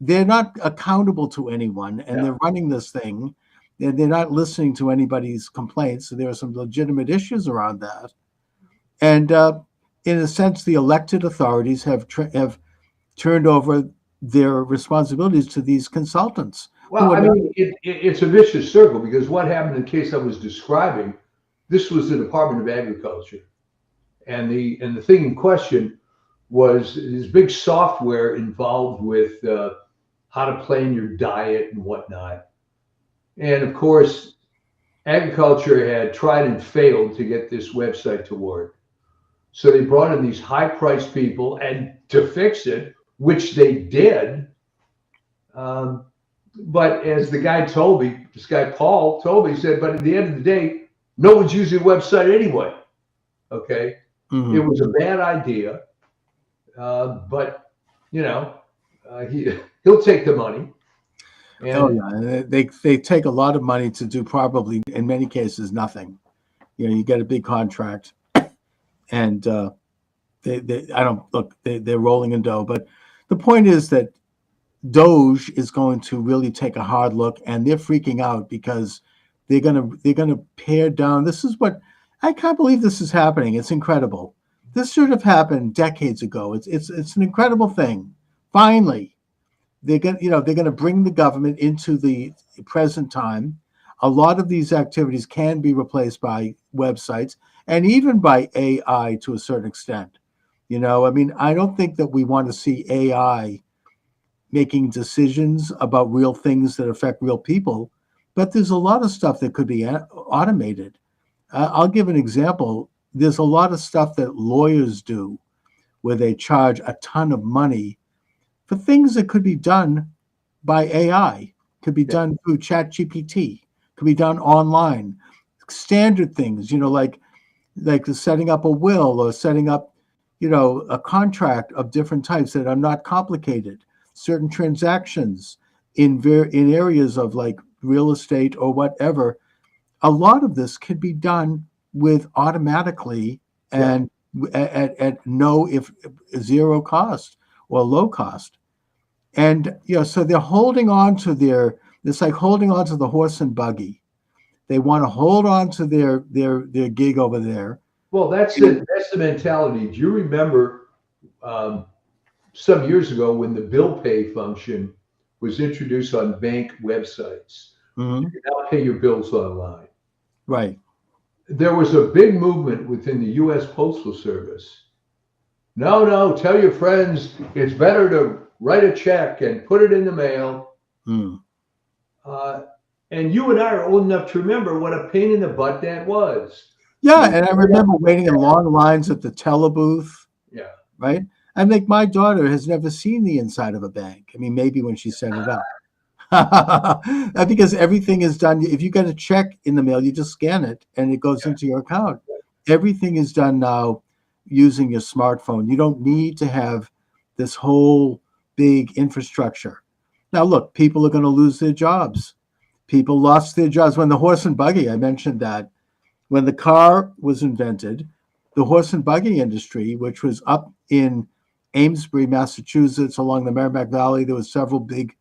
They're not accountable to anyone, and Yeah. they're running this thing. They're not listening to anybody's complaints. So there are some legitimate issues around that. And in a sense, the elected authorities have turned over their responsibilities to these consultants. Well, I mean, it's a vicious circle because what happened in the case I was describing, this was the Department of Agriculture, and the thing in question was this big software involved with how to plan your diet and whatnot. And of course, agriculture had tried and failed to get this website to work. So they brought in these high-priced people and to fix it, which they did. But as the guy told me, this guy Paul told me, he said, but at the end of the day, no one's using the website anyway. Okay. Mm-hmm. It was a bad idea. But he'll take the money. And they take a lot of money to do probably in many cases nothing. You get a big contract, and they're rolling in dough. But the point is that Doge is going to really take a hard look, and they're freaking out because they're gonna pare down. This is what I can't believe this is happening. It's incredible. This should have happened decades ago. It's an incredible thing. Finally, they're going to bring the government into the present time. A lot of these activities can be replaced by websites and even by AI to a certain extent. I mean, I don't think that we want to see AI making decisions about real things that affect real people, but there's a lot of stuff that could be automated. I'll give an example. There's a lot of stuff that lawyers do where they charge a ton of money for things that could be done by AI, could be done through ChatGPT, could be done online. Standard things, like setting up a will or setting up, a contract of different types that are not complicated. Certain transactions in areas of like real estate or whatever. A lot of this can be done with automatically and at no, if zero cost or low cost. And so they're holding on to it's like holding on to the horse and buggy. They want to hold on to their gig over there. Well, that's it. That's the mentality. Do you remember some years ago when the bill pay function was introduced on bank websites. You Hmm. can now pay your bills online. Right. There was a big movement within the U.S. Postal Service. No, no, tell your friends it's better to write a check and put it in the mail. Mm. Uh, and you and I are old enough to remember what a pain in the butt that was. Yeah, You and I remember waiting in long lines at the telebooth, Yeah, right? I think my daughter has never seen the inside of a bank. I mean, maybe when she set it up. Because everything is done. If you get a check in the mail, you just scan it and it goes yeah, into your account. Everything is done now using your smartphone. You don't need to have this whole big infrastructure. Now, look, people are going to lose their jobs. People lost their jobs when the horse and buggy, I mentioned that, when the car was invented, the horse and buggy industry, which was up in Amesbury, Massachusetts, along the Merrimack Valley, there were several big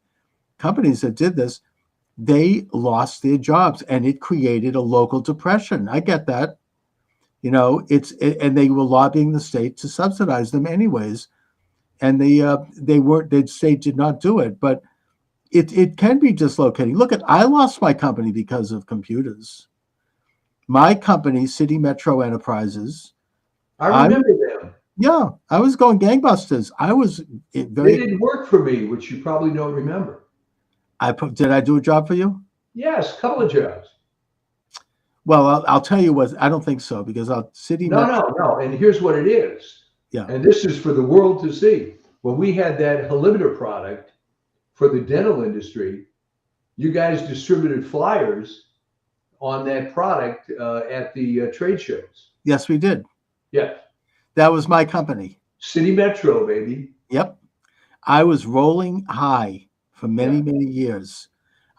companies that did this. They lost their jobs, and it created a local depression. I get that. And they were lobbying the state to subsidize them anyways, and the state did not do it, but it can be dislocating. Look at I lost my company because of computers. My company, City Metro Enterprises, I I remember them. yeah, I was going gangbusters. I was They very. didn't work for me, which you probably don't remember. Did I do a job for you? Yes, a couple of jobs. Well, I'll tell you what. I don't think so because City No, Metro. no, no. And here's what it is. Yeah. And this is for the world to see. When we had that limiter product for the dental industry, you guys distributed flyers on that product at the trade shows. Yes, we did. Yes. That was my company. City Metro, baby. Yep. I was rolling high for Yeah. many, many years.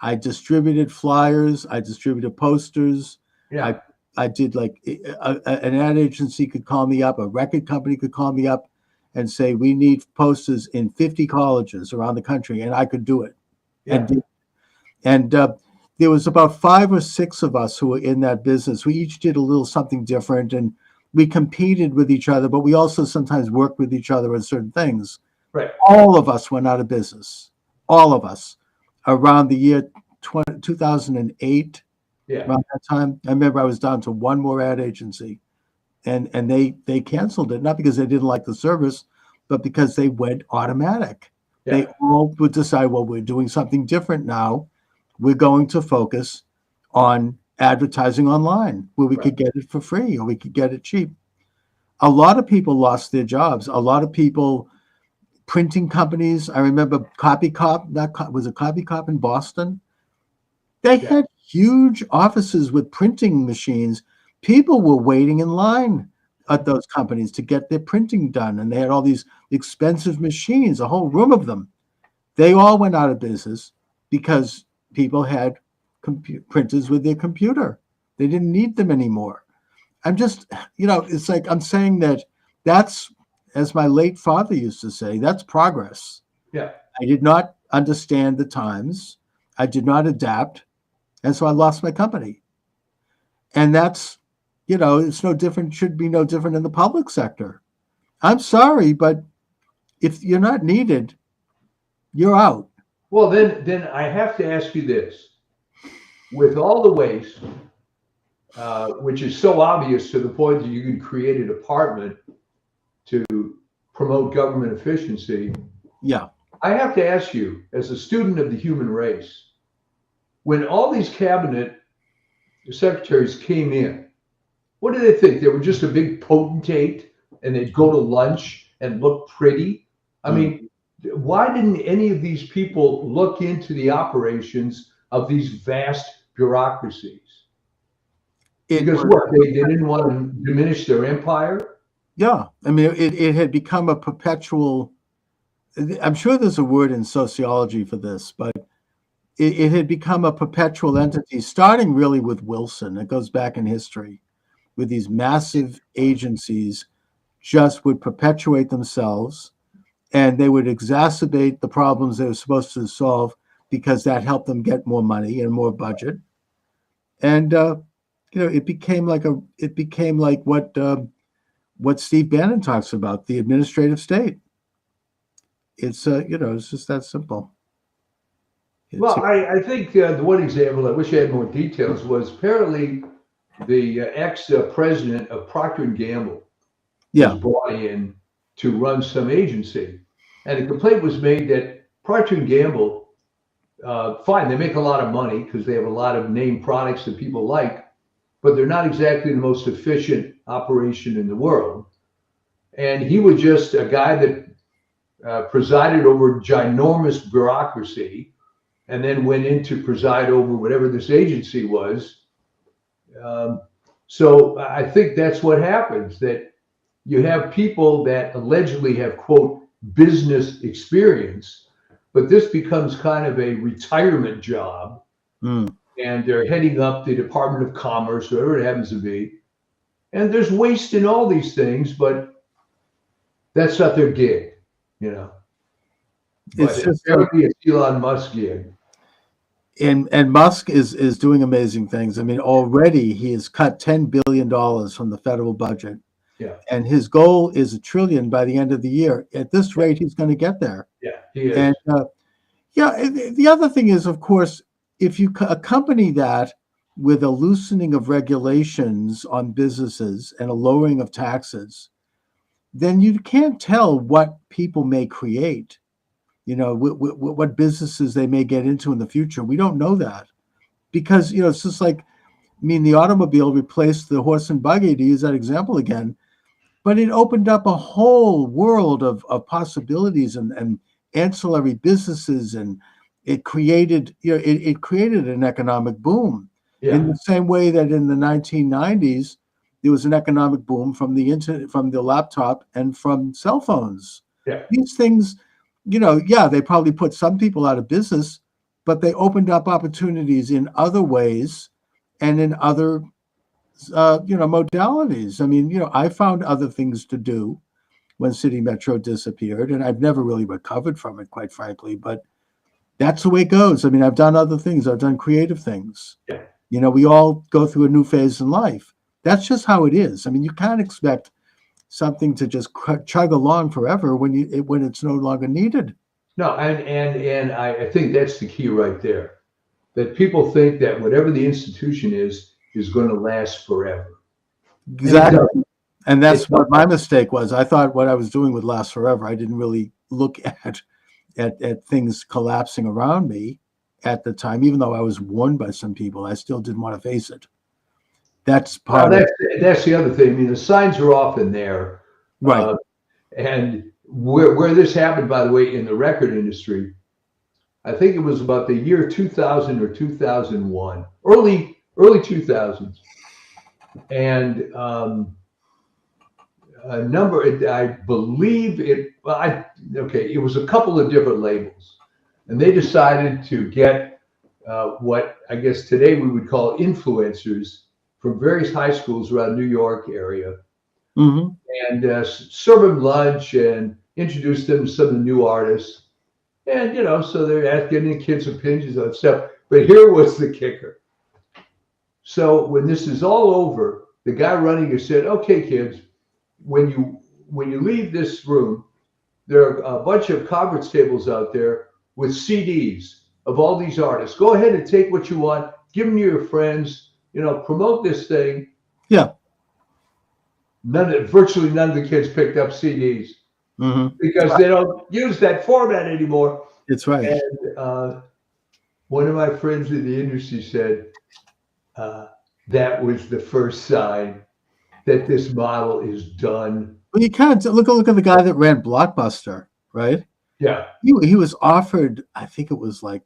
I distributed flyers. I distributed posters. I Yeah. I did like an ad agency could call me up, a record company could call me up and say we need posters in 50 colleges around the country, and I could do it. Yeah. And and there was about 5 or 6 of us who were in that business. We each did a little something different, and we competed with each other, but we also sometimes worked with each other on certain things. Right. All of us went out of business. All of us around the year 2008. Yeah. Around that time, I remember I was down to one more ad agency, and they canceled it, not because they didn't like the service, but because they went automatic. They Yeah. all would decide, well, we're doing something different now. We're going to focus on advertising online where we Right. could get it for free or we could get it cheap. A lot of people lost their jobs. A lot of people, printing companies. I remember Copy Cop, was it Copy Cop in Boston? They Yeah. had huge offices with printing machines. People were waiting in line at those companies to get their printing done, and they had all these expensive machines, a whole room of them. They all went out of business because people had printers with their computer. They didn't need them anymore. I'm just, it's like I'm saying that's, as my late father used to say, that's progress. Yeah. I did not understand the times. I did not adapt. And so I lost my company. And that's, it's no different, should be no different in the public sector. I'm sorry, but if you're not needed, you're out. Well, then I have to ask you this: with all the waste, which is so obvious to the point that you can create a department to promote government efficiency, Yeah. I have to ask you, as a student of the human race, when all these cabinet secretaries came in, what did they think? They were just a big potentate and they'd go to lunch and look pretty? I Mm. mean, why didn't any of these people look into the operations of these vast bureaucracies? It Because was, what, they didn't want to diminish their empire? yeah. I mean, it had become a perpetual, I'm sure there's a word in sociology for this, but it had become a perpetual entity, starting really with Wilson. It goes back in history with these massive agencies just would perpetuate themselves and they would exacerbate the problems they were supposed to solve because that helped them get more money and more budget. And it became like what Steve Bannon talks about, the administrative state. It's it's just that simple. It's Well, I think the one example, I wish I had more details, was apparently the ex-president of Procter and Gamble was yeah. brought in to run some agency, and a complaint was made that Procter and Gamble, fine, they make a lot of money because they have a lot of name products that people like, but they're not exactly the most efficient operation in the world. And he was just a guy that presided over ginormous bureaucracy, and then went in to preside over whatever this agency was. Um, so I think that's what happens, that you have people that allegedly have, quote, business experience, but this becomes kind of a retirement job, Mm. and they're heading up the Department of Commerce, whatever it happens to be. And there's waste in all these things, but that's not their gig, you know. But It's just apparently it's Elon Musk gig. and Musk is doing amazing things. I mean, already he has cut $10 billion from the federal budget, Yeah, and his goal is $1 trillion by the end of the year. At this rate, he's going to get there. yeah, he And is. yeah, the other thing is, of course, if you accompany that with a loosening of regulations on businesses and a lowering of taxes, then you can't tell what people may create. What businesses they may get into in the future. We don't know that because it's just like, I mean, the automobile replaced the horse and buggy, to use that example again, but it opened up a whole world of possibilities and ancillary businesses, and it created it created an economic boom in Yeah, the same way that in the 1990s there was an economic boom from the internet, from the laptop, and from cell phones. yeah. These things, yeah, they probably put some people out of business, but they opened up opportunities in other ways and in other modalities. I mean, I found other things to do when City Metro disappeared, and I've never really recovered from it, quite frankly. But that's the way it goes. I mean, I've done other things. I've done creative things. Yeah. We all go through a new phase in life. That's just how it is. I mean, you can't expect something to just chug along forever when it's no longer needed. No, and I think that's the key right there. That people think that whatever the institution is going to last forever. And it Exactly. doesn't. And It that's what doesn't. my mistake was. I thought what I was doing would last forever. I didn't really look at things collapsing around me at the time, even though I was warned by some people. I still didn't want to face it. That's Well, part of that's the other thing. I mean, the signs are often there. right. And where this happened, by the way, in the record industry, I think it was about the year 2000 or 2001, early 2000s. And a number, I believe it was a couple of different labels. And they decided to get what I guess today we would call influencers from various high schools around New York area, Hmm. and serve them lunch and introduce them to some of the new artists. And, so they're getting the kids' opinions on stuff. But here was the kicker. So when this is all over, the guy running it said, "Okay, kids, when you leave this room, there are a bunch of conference tables out there with CDs of all these artists. Go ahead and take what you want, give them to your friends, promote this thing." Yeah. Virtually none of the kids picked up CDs Hmm. because they don't use that format anymore. It's right. And one of my friends in the industry said that was the first sign that this model is done. Well, you can't look at the guy that ran Blockbuster, right? Yeah, He was offered, I think it was like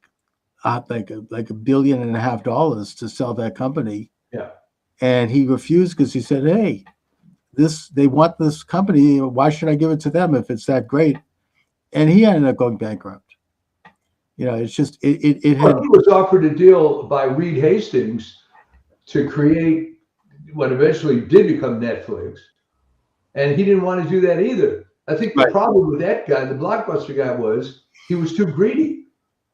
$1.5 billion to sell that company, yeah. and he refused because he said, "Hey, they want this company. Why should I give it to them if it's that great?" And he ended up going bankrupt. It's just it Well, had he was offered a deal by Reed Hastings to create what eventually did become Netflix, and he didn't want to do that either. I think the right. problem with that guy, the Blockbuster guy, was he was too greedy.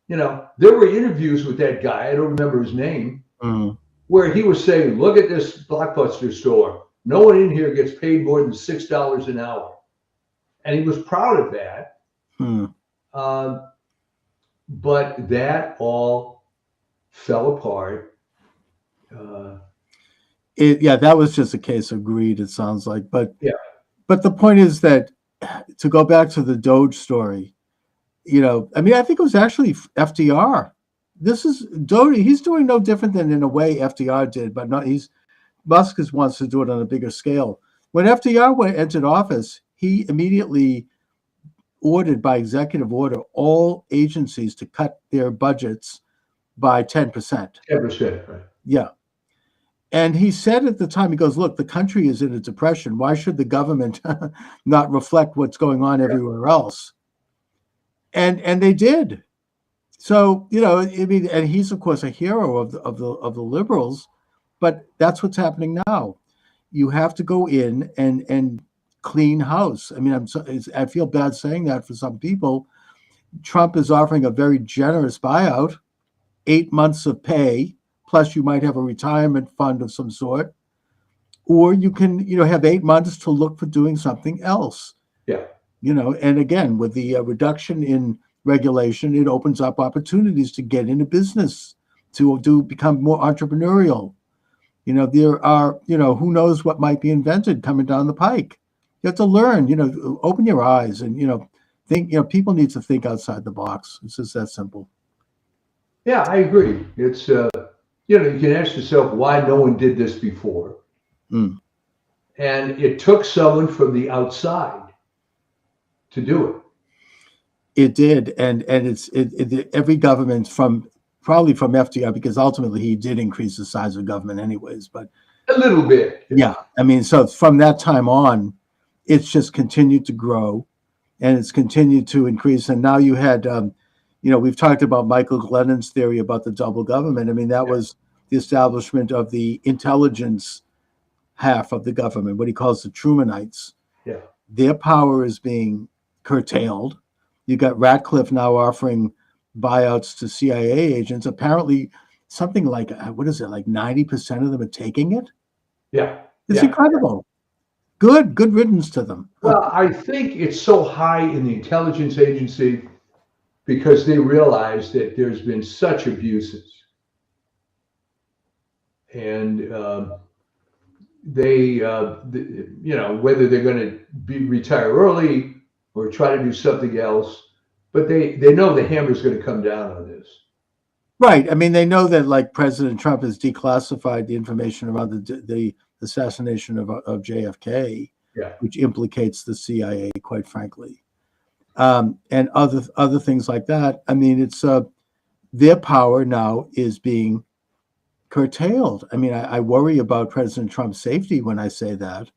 There were interviews with that guy, I don't remember his name, Mhm. where he was saying, "Look at this Blockbuster store. No one in here gets paid more than $6 an hour." And he was proud of that. Hmm. Um, but that all fell apart. Uh, Yeah, that was just a case of greed, it sounds like. yeah, But the point is that, to go back to the Doge story, I mean, I think it was actually FDR. This is Doge. He's doing no different than in a way FDR did, but not. Musk wants to do it on a bigger scale. When FDR entered office, he immediately ordered by executive order all agencies to cut their budgets by 10%. 10%, right? Yeah. And he said at the time, he goes, look, the country is in a depression. Why should the government not reflect what's going on Yeah, everywhere else? And they did. So, I mean, and he's of course a hero of the liberals, but that's what's happening now. You have to go in and clean house. I mean, I feel bad saying that for some people. Trump is offering a very generous buyout, 8 months of pay, plus you might have a retirement fund of some sort, or you can, have 8 months to look for doing something else. yeah, And again, with the reduction in regulation, it opens up opportunities to get into business, to become more entrepreneurial. There are, who knows what might be invented coming down the pike. You have to learn, open your eyes and, think, people need to think outside the box. It's just that simple. yeah. I agree. It's you can ask yourself why no one did this before, Mm. and it took someone from the outside to do it. It did. And every government probably from FDR, because ultimately he did increase the size of government anyways, but A little bit. yeah, I mean, so from that time on, it's just continued to grow and it's continued to increase. And now you had, we've talked about Michael Glennon's theory about the double government. I mean, that was the establishment of the intelligence half of the government, what he calls the Trumanites. Yeah, Their power is being curtailed. You got Ratcliffe now offering buyouts to CIA agents. Apparently, something like, what is it, like 90% of them are taking it? yeah, It's yeah. incredible. Good riddance to them. Well, I think it's so high in the intelligence agency because they realize that there's been such abuses, and whether they're going to be retire early or try to do something else, but they know the hammer's going to come down on this. Right. I mean, they know that like President Trump has declassified the information around the assassination of JFK, Yeah, which implicates the CIA, quite frankly, and other things like that. I mean, it's their power now is being curtailed. I mean, I worry about President Trump's safety when I say that,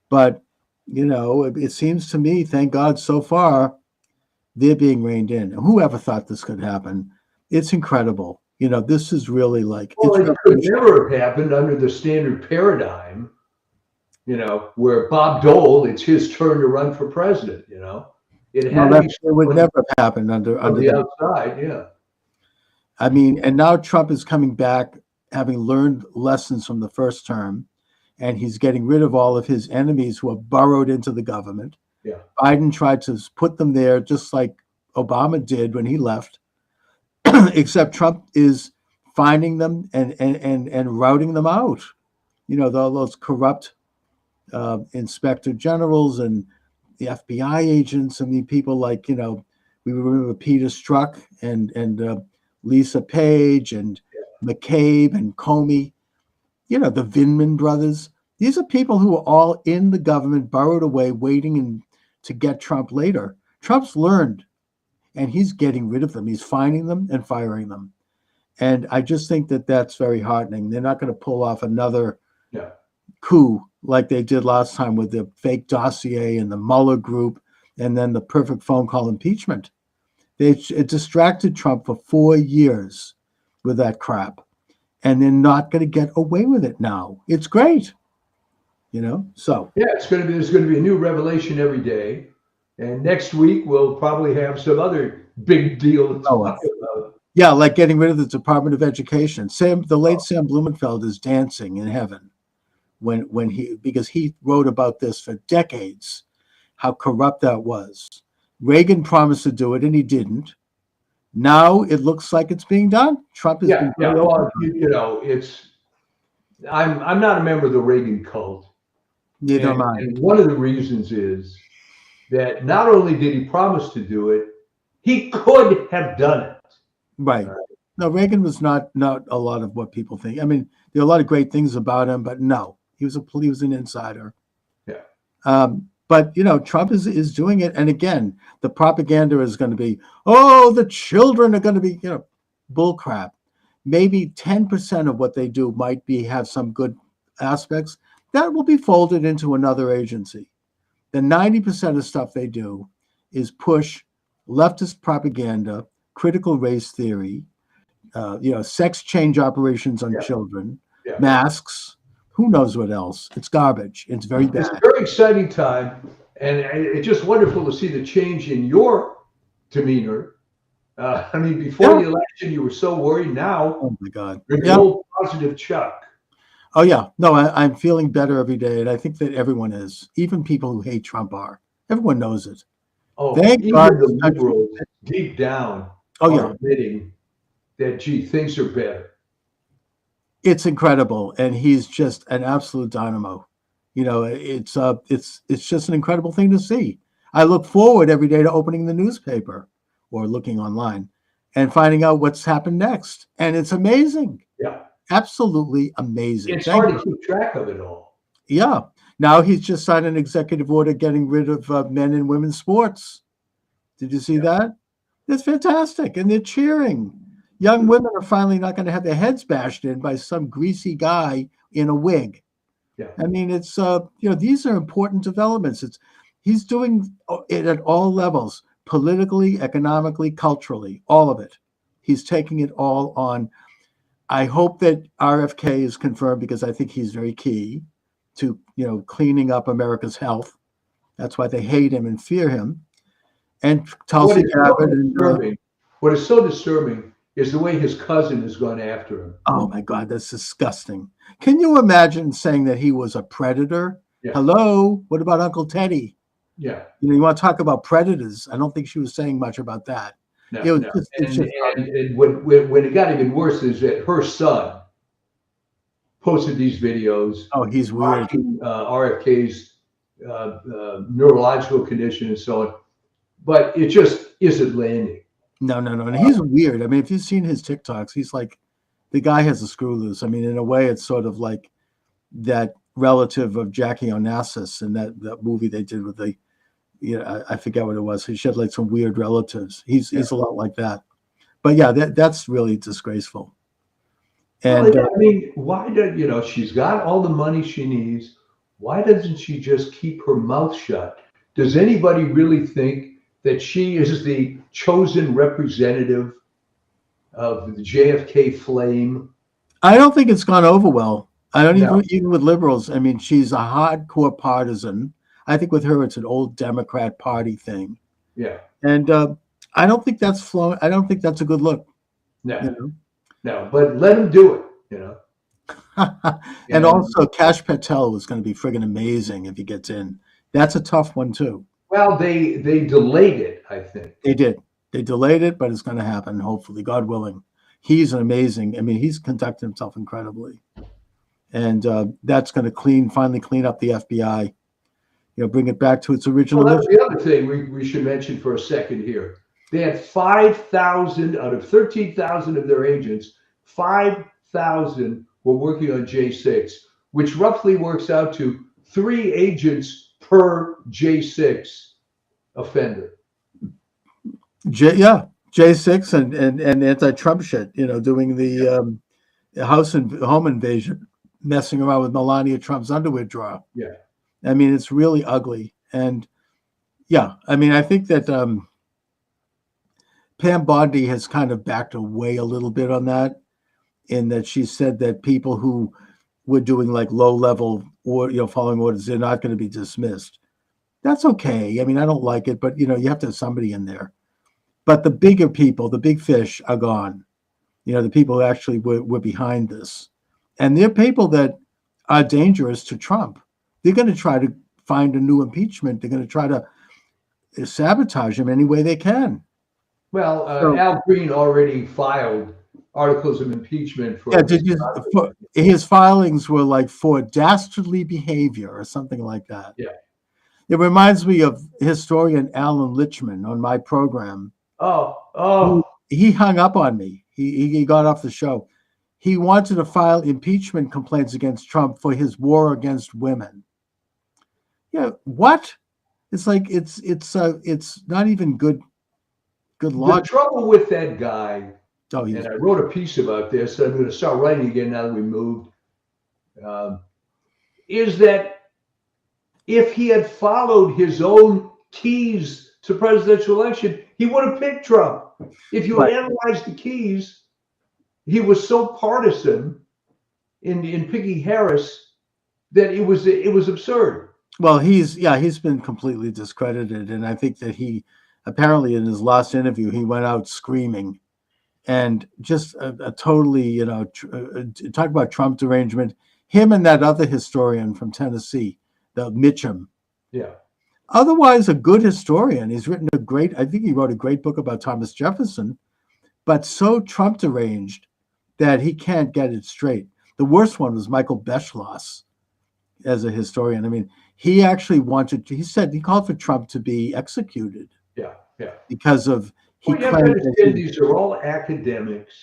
but it seems to me, thank God, so far they're being reined in. Whoever thought this could happen? It's incredible. This is really like well, it's it could never have happened under the standard paradigm. Where Bob Dole, it's his turn to run for president. It well, had to be it would someone never have happened under from the that. outside. Yeah, I mean, and now Trump is coming back, having learned lessons from the first term, and he's getting rid of all of his enemies who have burrowed into the government. yeah, Biden tried to put them there, just like Obama did when he left, except Trump is finding them and routing them out. Those corrupt inspector generals and the FBI agents. I mean, people like, we remember Peter Strzok and Lisa Page and McCabe and Comey, the Vindman brothers. These are people who are all in the government, burrowed away, waiting to get Trump later. Trump's learned, and he's getting rid of them. He's finding them and firing them. And I just think that that's very heartening. They're not going to pull off another yeah. coup like they did last time with the fake dossier and the Mueller group and then the perfect phone call impeachment. It distracted Trump for 4 years with that crap. And they're not going to get away with it now. It's great. So. Yeah, there's going to be a new revelation every day. And next week, we'll probably have some other big deal to talk about. Yeah, like getting rid of the Department of Education. The late Sam Blumenfeld is dancing in heaven because he wrote about this for decades, how corrupt that was. Reagan promised to do it, and he didn't. Now it looks like it's being done. Trump has Yeah, been yeah. very open Well, about it. it's I'm not a member of the Reagan cult, Neither am and I. one of the reasons is that not only did he promise to do it, he could have done it. Right. All right. No, Reagan was not a lot of what people think. I mean, there are a lot of great things about him, but no, he was an insider. Yeah. But Trump is doing it, and again, the propaganda is going to be, oh, the children are going to be, bull crap. Maybe 10% of what they do might have some good aspects that will be folded into another agency. The 90% of stuff they do is push leftist propaganda, critical race theory, sex change operations on Yeah. children, Yeah. masks. Who knows what else? It's garbage. It's very It's a bad. very exciting time, and it's just wonderful to see the change in your demeanor. I mean, before Yeah. the election, you were so worried. Now Oh my God. you're the Yeah. old positive Chuck. Oh yeah. No, I'm feeling better every day, and I think that everyone is. Even people who hate Trump are. Everyone knows it. Oh, Thank even God this the country. liberals deep down Oh are yeah. admitting that, gee, things are better. It's incredible, and he's just an absolute dynamo. It's just an incredible thing to see. I look forward every day to opening the newspaper or looking online and finding out what's happened next. And it's amazing. Yeah. Absolutely amazing. It's Thank hard you. to keep track of it all. Yeah. Now he's just signed an executive order getting rid of men and women's sports. Did you see Yeah. that? That's fantastic. And they're cheering. Young women are finally not going to have their heads bashed in by some greasy guy in a wig. Yeah. I mean, it's these are important developments. He's doing it at all levels, politically, economically, culturally, all of it. He's taking it all on. I hope that RFK is confirmed because I think he's very key to cleaning up America's health. That's why they hate him and fear him. And What Tulsi is so Gabbard and disturbing, what is so disturbing is the way his cousin has gone after him. oh my God, that's disgusting. Can you imagine saying that he was a predator? Yeah. Hello, what about Uncle Teddy? Yeah. You want to talk about predators? I don't think she was saying much about that. No, It was no. just, it's just And when it got even worse is that her son posted these videos oh, he's weird. watching RFK's neurological condition and so on, but it just isn't landing. No. And he's weird. I mean, if you've seen his TikToks, he's like the guy has a screw loose. I mean, in a way, it's sort of like that relative of Jackie Onassis in that movie they did with the I forget what it was. He had like some weird relatives. He's a lot like that. But yeah, that's really disgraceful. And Well, I mean, why does she's got all the money she needs? Why doesn't she just keep her mouth shut? Does anybody really think that she is the chosen representative of the JFK flame? I don't think it's gone over well. I don't No. even with liberals. I mean, she's a hardcore partisan. I think with her, it's an old Democrat Party thing. Yeah. And I don't think that's flown. I don't think that's a good look. No. No, but let him do it, And also, Kash Patel was going to be friggin' amazing if he gets in. That's a tough one too. Well, they delayed it, I think. They did. They delayed it, but it's going to happen. Hopefully, God willing. He's an amazing. I mean, he's conducted himself incredibly, and that's going to finally clean up the FBI. Bring it back to its original. Well, that's the other thing we should mention for a second here. They had 5,000 out of 13,000 of their agents. 5,000 were working on J6, which roughly works out to 3 agents per J6 offender. J6 and anti-Trump shit. Doing the house and home invasion, messing around with Melania Trump's underwear drawer. Yeah. I mean, it's really ugly. And yeah, I mean, I think that Pam Bondi has kind of backed away a little bit on that, in that she said that people who were doing like low level or following orders, they're not going to be dismissed. That's okay. I mean, I don't like it, but you have to have somebody in there. But the bigger people, the big fish, are gone. The people who actually were behind this, and they're people that are dangerous to Trump. They're going to try to find a new impeachment. They're going to try to sabotage him any way they can. Well, So Al Green already filed articles of impeachment yeah, for his filings were like for dastardly behavior or something like that. yeah. It reminds me of historian Alan Lichman on my program. Oh, He hung up on me. He got off the show. He wanted to file impeachment complaints against Trump for his war against women. Yeah, what? It's like it's not even good the logic. trouble with that guy, Oh, he's and I wrote a piece about this. I'm going to start writing again now that we moved. Um, is that if he had followed his own keys to presidential election, he would have picked Trump. If you right. analyze the keys, he was so partisan in picking Harris that it was absurd. Well, he's been completely discredited, and I think that he apparently in his last interview he went out screaming and just a totally talk about Trump derangement. Him and that other historian from Tennessee, the Mitchum. Yeah. Otherwise, a good historian. He's written I think he wrote a great book about Thomas Jefferson, but so Trump deranged that he can't get it straight. The worst one was Michael Beschloss as a historian. I mean, he actually he called for Trump to be executed Yeah. Yeah. because of he Well, you have to claimed that understand these are all academics.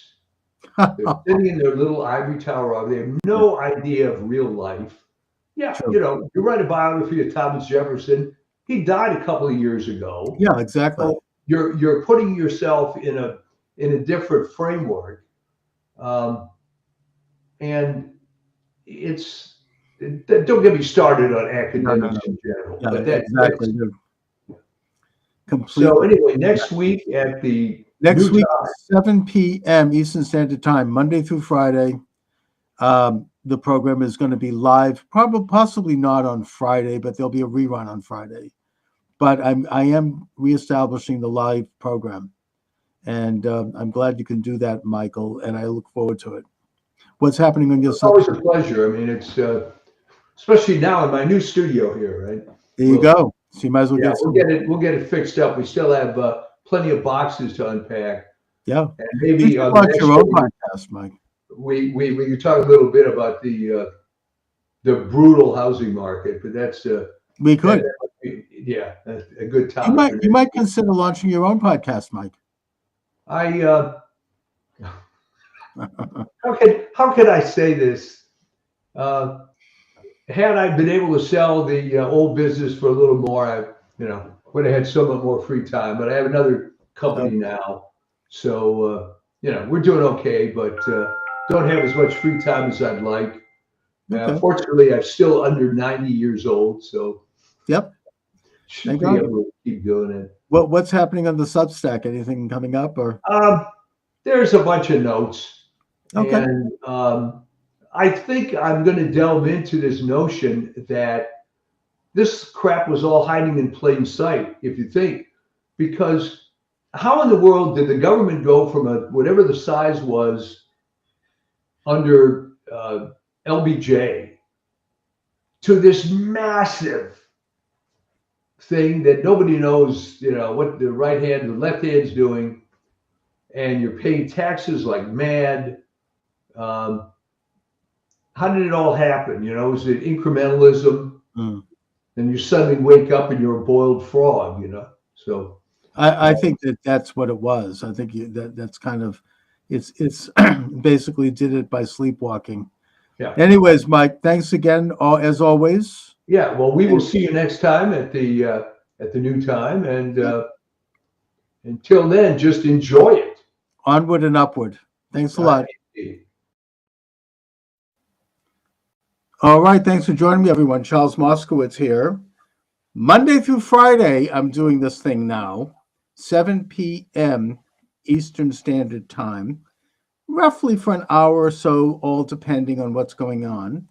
They're he, sitting in their little ivory tower. They have no idea of real life. Yeah, True. you write a biography of Thomas Jefferson. He died a couple of years ago. Yeah, exactly. So you're putting yourself in a different framework, and don't get me started on academics in general. Yeah, But exactly. Complete. so anyway, next week at the Next new week, time, 7 p.m. Eastern Standard Time, Monday through Friday. The program is going to be live, probably possibly not on Friday, but there'll be a rerun on Friday. But I am reestablishing the live program, and I'm glad you can do that, Michael. And I look forward to it. What's happening on your it's always side? a pleasure. I mean, it's especially now in my new studio here, right? There you go. So you might as well Yeah, get some. we'll get it fixed up. We still have plenty of boxes to unpack, Yeah. and You maybe should on the launch next your own one, podcast, Mike. we can talk a little bit about the brutal housing market, but that's We could. that might be, yeah, a good You topic. might you might consider launching your own podcast, Mike. I how can I say this? Had I been able to sell the old business for a little more, I would have had somewhat more free time. But I have another company now, so we're doing okay, but don't have as much free time as I'd like. Okay. Fortunately, I'm still under 90 years old, so Yep. should be able to keep doing it. What's happening on the Substack? Anything coming up or? There's a bunch of notes, Okay. and I think I'm going to delve into this notion that this crap was all hiding in plain sight, if you think, because how in the world did the government go from whatever the size was under LBJ to this massive thing that nobody knows, what the right hand and the left hand's doing, and you're paying taxes like mad. How did it all happen? Was it incrementalism? Mm. And you suddenly wake up and you're a boiled frog, So I think that's what it was. I think that's kind of it's basically did it by sleepwalking. yeah. Anyways, Mike, thanks again, as always. Yeah. Well, we will see you next time at the new time, and until then, just enjoy it. Onward and upward. Thanks a lot. All right. Thanks for joining me, everyone. Charles Moscowitz here. Monday through Friday, I'm doing this thing now, 7 p.m. Eastern Standard Time, roughly for an hour or so, all depending on what's going on.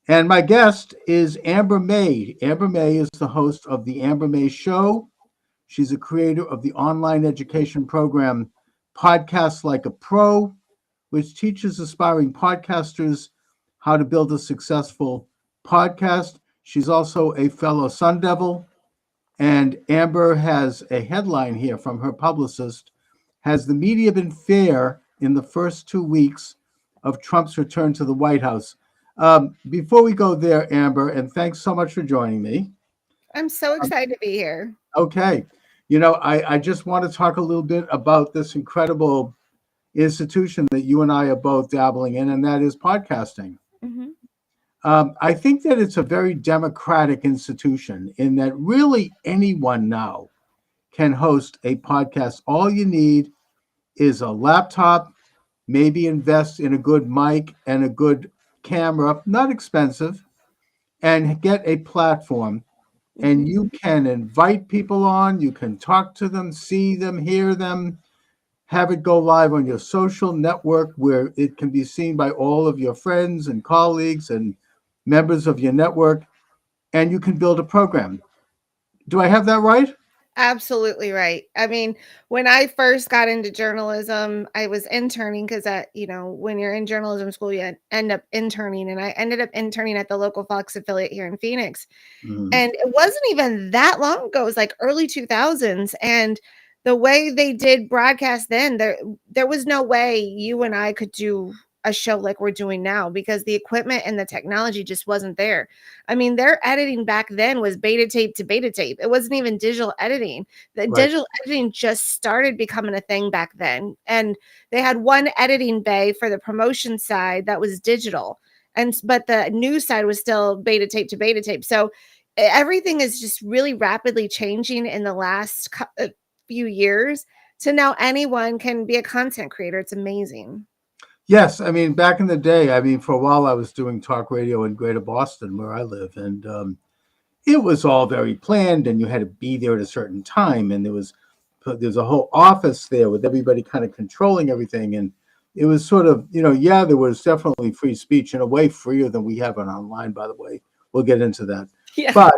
And my guest is Amber May. Amber May is the host of The Amber May Show. She's a creator of the online education program Podcasts Like a Pro, which teaches aspiring podcasters how to build a successful podcast. She's also a fellow Sun Devil, And Amber has a headline here from her publicist. Has the media been fair in the first 2 weeks of Trump's return to the White House? Before we go there, Amber, and thanks so much for joining me. I'm so Um, excited to be here. okay. I just want to talk a little bit about this incredible institution that you and I are both dabbling in, and that is podcasting. Hmm. I think that it's a very democratic institution in that really anyone now can host a podcast. All you need is a laptop, maybe invest in a good mic and a good camera, not expensive, and get a platform. And Hmm. you can invite people on, you can talk to them, see them, hear them, have it go live on your social network where it can be seen by all of your friends and colleagues and members of your network, and you can build a program. Do I have that right? Absolutely right. I mean, when I first got into journalism, I was interning because when you're in journalism school, you end up interning. And I ended up interning at the local Fox affiliate here in Phoenix. Mhm. And it wasn't even that long ago. It was like early 2000s. And the way they did broadcast then, there was no way you and I could do a show like we're doing now because the equipment and the technology just wasn't there. I mean, their editing back then was beta tape to beta tape. It wasn't even digital editing. The Right. digital editing just started becoming a thing back then. And they had one editing bay for the promotion side that was digital. But the news side was still beta tape to beta tape. So everything is just really rapidly changing in the last few years. So now anyone can be a content creator. It's amazing. Yes, I mean, back in the day, I mean, for a while I was doing talk radio in Greater Boston, where I live, and it was all very planned, and you had to be there at a certain time, and there's a whole office there with everybody kind of controlling everything, and it was sort of, yeah, there was definitely free speech in a way freer than we have it online. By the way, we'll get into that, Yeah. but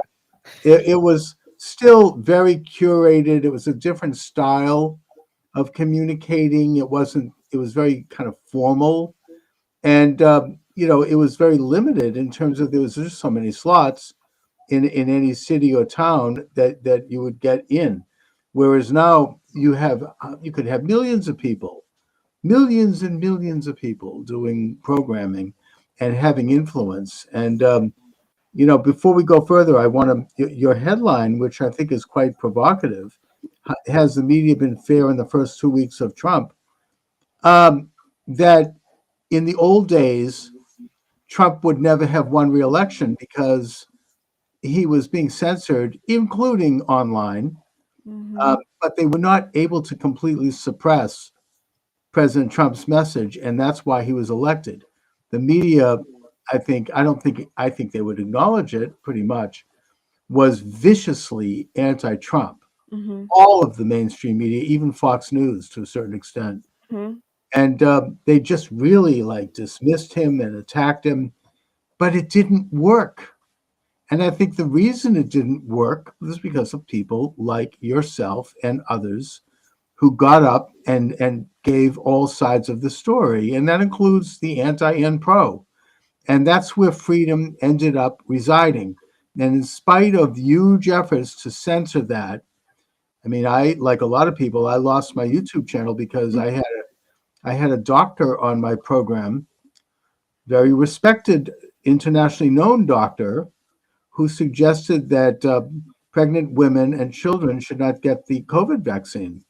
it was still very curated. It was a different style of communicating. It wasn't. It was very kind of formal, and it was very limited in terms of there was just so many slots in any city or town that you would get in. Whereas now you could have millions of people, millions and millions of people doing programming and having influence. And before we go further, I want to your headline, which I think is quite provocative. Has the media been fair in the first 2 weeks of Trump? That in the old days, Trump would never have won re-election because he was being censored, including online, Hmm. but they were not able to completely suppress President Trump's message, and that's why he was elected. The media, I think they would acknowledge it pretty much, was viciously anti-Trump. Hmm. All of the mainstream media, even Fox News to a certain extent, Hmm. and they just really like dismissed him and attacked him, but it didn't work. And I think the reason it didn't work was because of people like yourself and others who got up and gave all sides of the story. And that includes the anti and pro. And that's where freedom ended up residing. And in spite of huge efforts to censor that, I mean, like a lot of people, I lost my YouTube channel because I had a doctor on my program, very respected, internationally known doctor, who suggested that pregnant women and children should not get the COVID vaccine.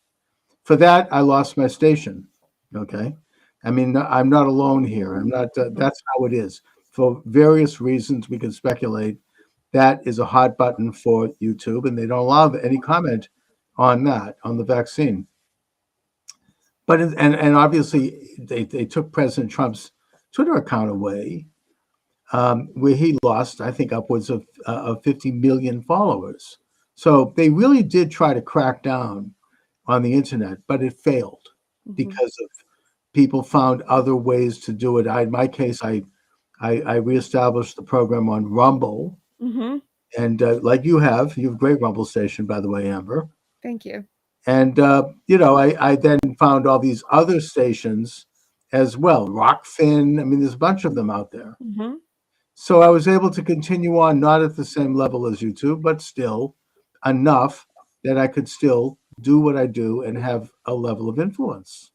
For that, I lost my station. Okay. I mean, I'm not alone here. I'm not, that's how it is. For various reasons, we can speculate that is a hot button for YouTube, and they don't allow any comment on that, on the vaccine. But, and obviously, they took President Trump's Twitter account away, where he lost, I think, upwards of 50 million followers. So they really did try to crack down on the internet, but it failed Hmm. because of people found other ways to do it. In my case, I reestablished the program on Rumble, Hmm. and like you have a great Rumble station, by the way, Amber. Thank you. And I then found all these other stations as well, Rockfin. I mean, there's a bunch of them out there. Hmm. So I was able to continue on, not at the same level as YouTube, but still enough that I could still do what I do and have a level of influence.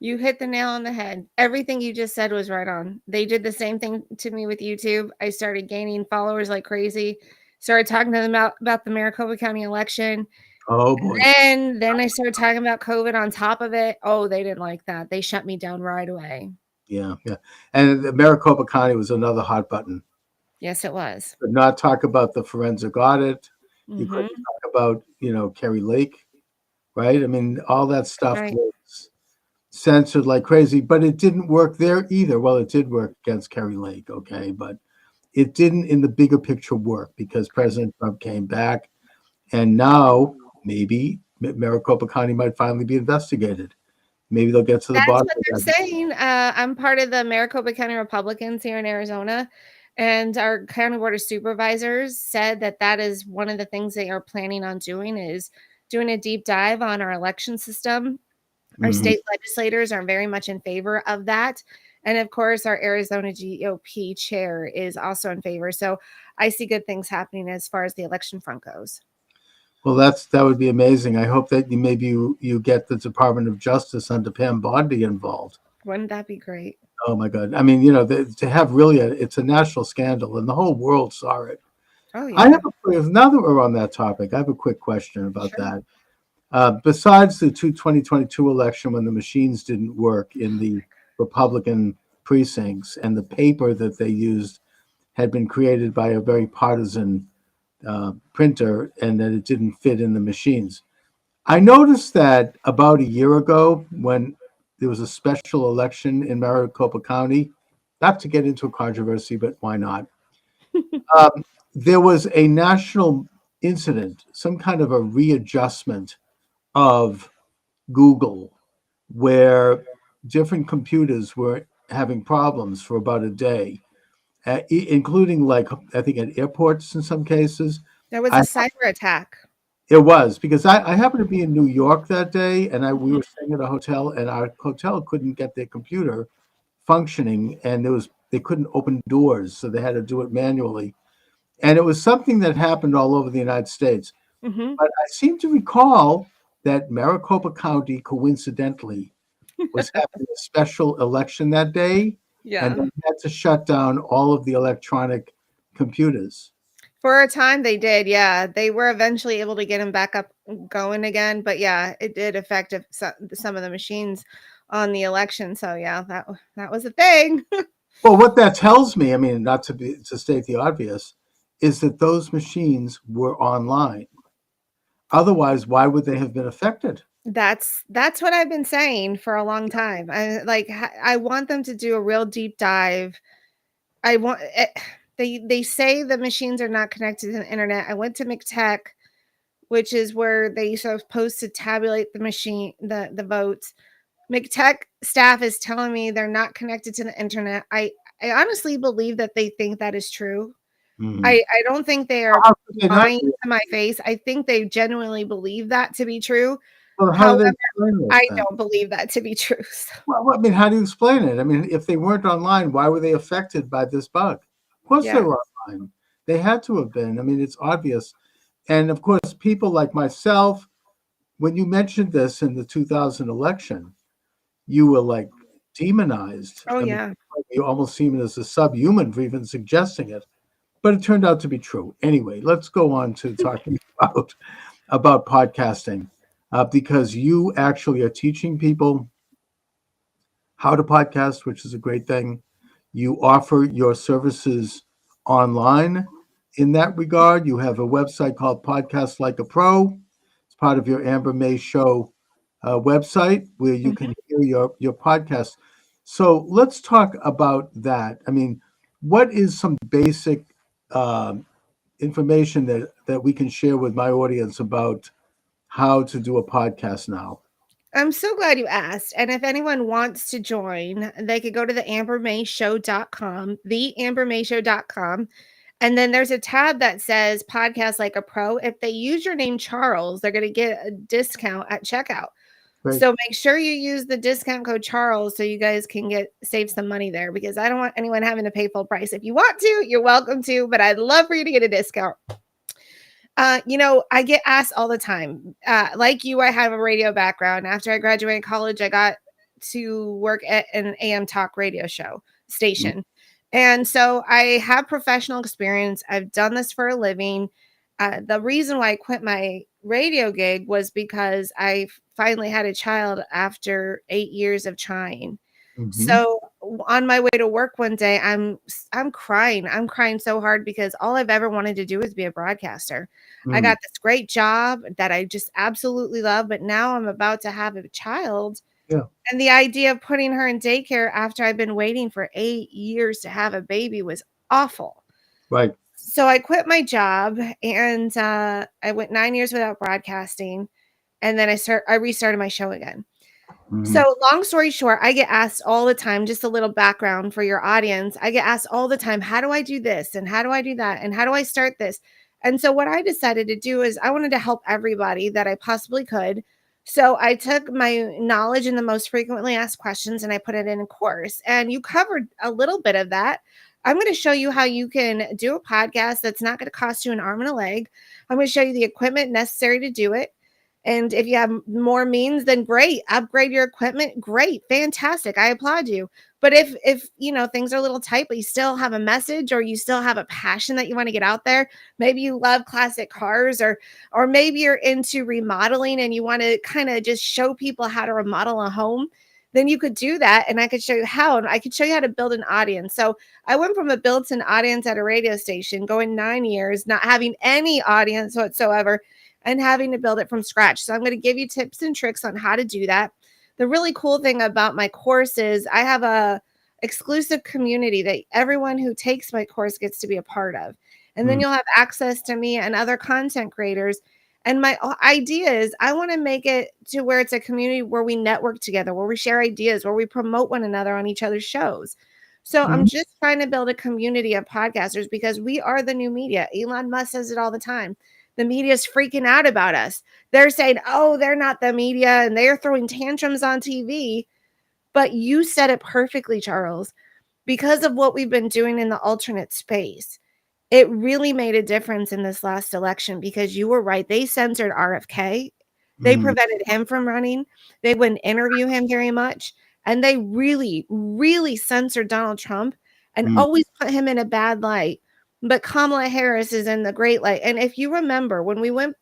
You hit the nail on the head. Everything you just said was right on. They did the same thing to me with YouTube. I started gaining followers like crazy. Started talking to them about the Maricopa County election. Oh boy. And then I started talking about COVID on top of it. Oh, they didn't like that. They shut me down right away. Yeah, yeah. And the Maricopa County was another hot button. Yes, it was. Could not talk about the forensic audit. You Mm-hmm. couldn't talk about, Kerry Lake, right? I mean, all that stuff Right. was censored like crazy, but it didn't work there either. Well, it did work against Kerry Lake, okay, but it didn't in the bigger picture work because President Trump came back, and now maybe Maricopa County might finally be investigated. Maybe they'll get to the That's bottom what of they're that. saying. I'm part of the Maricopa County Republicans here in Arizona, and our county board of supervisors said that is one of the things they are planning on doing is doing a deep dive on our election system. Our Mhm. state legislators are very much in favor of that. And of course, our Arizona GOP chair is also in favor. So I see good things happening as far as the election front goes. Well, that would be amazing. I hope that you get the Department of Justice under Pam Bondi involved. Wouldn't that be great? Oh my God! I mean, to have really it's a national scandal, and the whole world saw it. Oh, I yeah. have now that we're on that topic, I have a quick question about Sure. that. Besides the 2022 election, when the machines didn't work in the Republican precincts, and the paper that they used had been created by a very partisan printer, and that it didn't fit in the machines. I noticed that about a year ago, when there was a special election in Maricopa County, not to get into a controversy, but why not? There was a national incident, some kind of a readjustment of Google, where different computers were having problems for about a day, including, like, I think at airports in some cases. There was a I cyber attack. It was because I happened to be in New York that day, and we Mhm. were staying at a hotel, and our hotel couldn't get their computer functioning, and they couldn't open doors, so they had to do it manually. And it was something that happened all over the United States. Mhm. But I seem to recall that Maricopa County, coincidentally, was having a special election that day, and Yeah. they had to shut down all of the electronic computers. For a time they did, yeah. They were eventually able to get them back up going again, but yeah, it did affect some of the machines on the election. So yeah, that was a thing. Well, what that tells me, I mean, not to state the obvious, is that those machines were online. Otherwise, why would they have been affected? That's what I've been saying for a long time. I want them to do a real deep dive. I want they say the machines are not connected to the internet. I went to McTech, which is where they supposed to tabulate the votes. McTech staff is telling me they're not connected to the internet. I honestly believe that they think that is true. Hmm. I don't think they are How could they not lying be? to my face. I think they genuinely believe that to be true. Well, how do they However, explain this I then? don't believe that to be true. So, Well, I mean, how do you explain it? I mean, if they weren't online, why were they affected by this bug? Of course they yeah. were online. They had to have been. I mean, it's obvious. And of course, people like myself, when you mentioned this in the 2000 election, you were like demonized. Oh I mean, yeah. you almost seemed as a subhuman for even suggesting it. But it turned out to be true. Anyway, let's go on to talking about podcasting, because you actually are teaching people how to podcast, which is a great thing. You offer your services online in that regard. You have a website called Podcast Like a Pro. It's part of your Amber May Show website where you Mhm. can hear your podcast. So let's talk about that. I mean, what is some basic information that we can share with my audience about how to do a podcast now? I'm so glad you asked. And if anyone wants to join, they could go to the ambermayshow.com, theambermayshow.com. And then there's a tab that says podcast like a pro. If they use your name Charles, they're going to get a discount at checkout. Great. So make sure you use the discount code Charles so you guys can save some money there, because I don't want anyone having to pay full price. If you want to, you're welcome to, but I'd love for you to get a discount. I get asked all the time. Like you, I have a radio background. After I graduated college, I got to work at an AM talk radio show Mm, station. And so I have professional experience. I've done this for a living. The reason why I quit my radio gig was because I finally had a child after 8 years of trying. mhm, So on my way to work one day, I'm crying. I'm crying so hard because all I've ever wanted to do is be a broadcaster. I mm, got this great job that I just absolutely love, but now I'm about to have a child. yeah, And the idea of putting her in daycare after I've been waiting for 8 years to have a baby was awful. right. So I quit my job and I went 9 years without broadcasting. And then I restarted my show again. Mhm, So, long story short, I get asked all the time, just a little background for your audience. I get asked all the time, how do I do this? And how do I do that? And how do I start this? And so, what I decided to do is I wanted to help everybody that I possibly could. So, I took my knowledge in the most frequently asked questions and I put it in a course. And you covered a little bit of that. I'm going to show you how you can do a podcast that's not going to cost you an arm and a leg. I'm going to show you the equipment necessary to do it. And if you have more means, then great. Upgrade your equipment. Great. Fantastic. I applaud you. But if things are a little tight, but you still have a message or you still have a passion that you want to get out there, maybe you love classic cars or maybe you're into remodeling and you want to kind of just show people how to remodel a home, then you could do that and I could show you how and I could show you how to build an audience. So I went from a built-in audience at a radio station going 9 years, not having any audience whatsoever and having to build it from scratch. So I'm going to give you tips and tricks on how to do that. The really cool thing about my course is I have a exclusive community that everyone who takes my course gets to be a part of. And then mm, you'll have access to me and other content creators. And my idea is I want to make it to where it's a community where we network together, where we share ideas, where we promote one another on each other's shows. So I'm mhm. just trying to build a community of podcasters because we are the new media. Elon Musk says it all the time. The media is freaking out about us. They're saying, oh, they're not the media and they're throwing tantrums on TV. But you said it perfectly, Charles. Because of what we've been doing in the alternate space, it really made a difference in this last election because you were right. They censored RFK. They Mm, prevented him from running. They wouldn't interview him very much. And they really, really censored Donald Trump and mm, always put him in a bad light. But Kamala Harris is in the great light. And if you remember when we were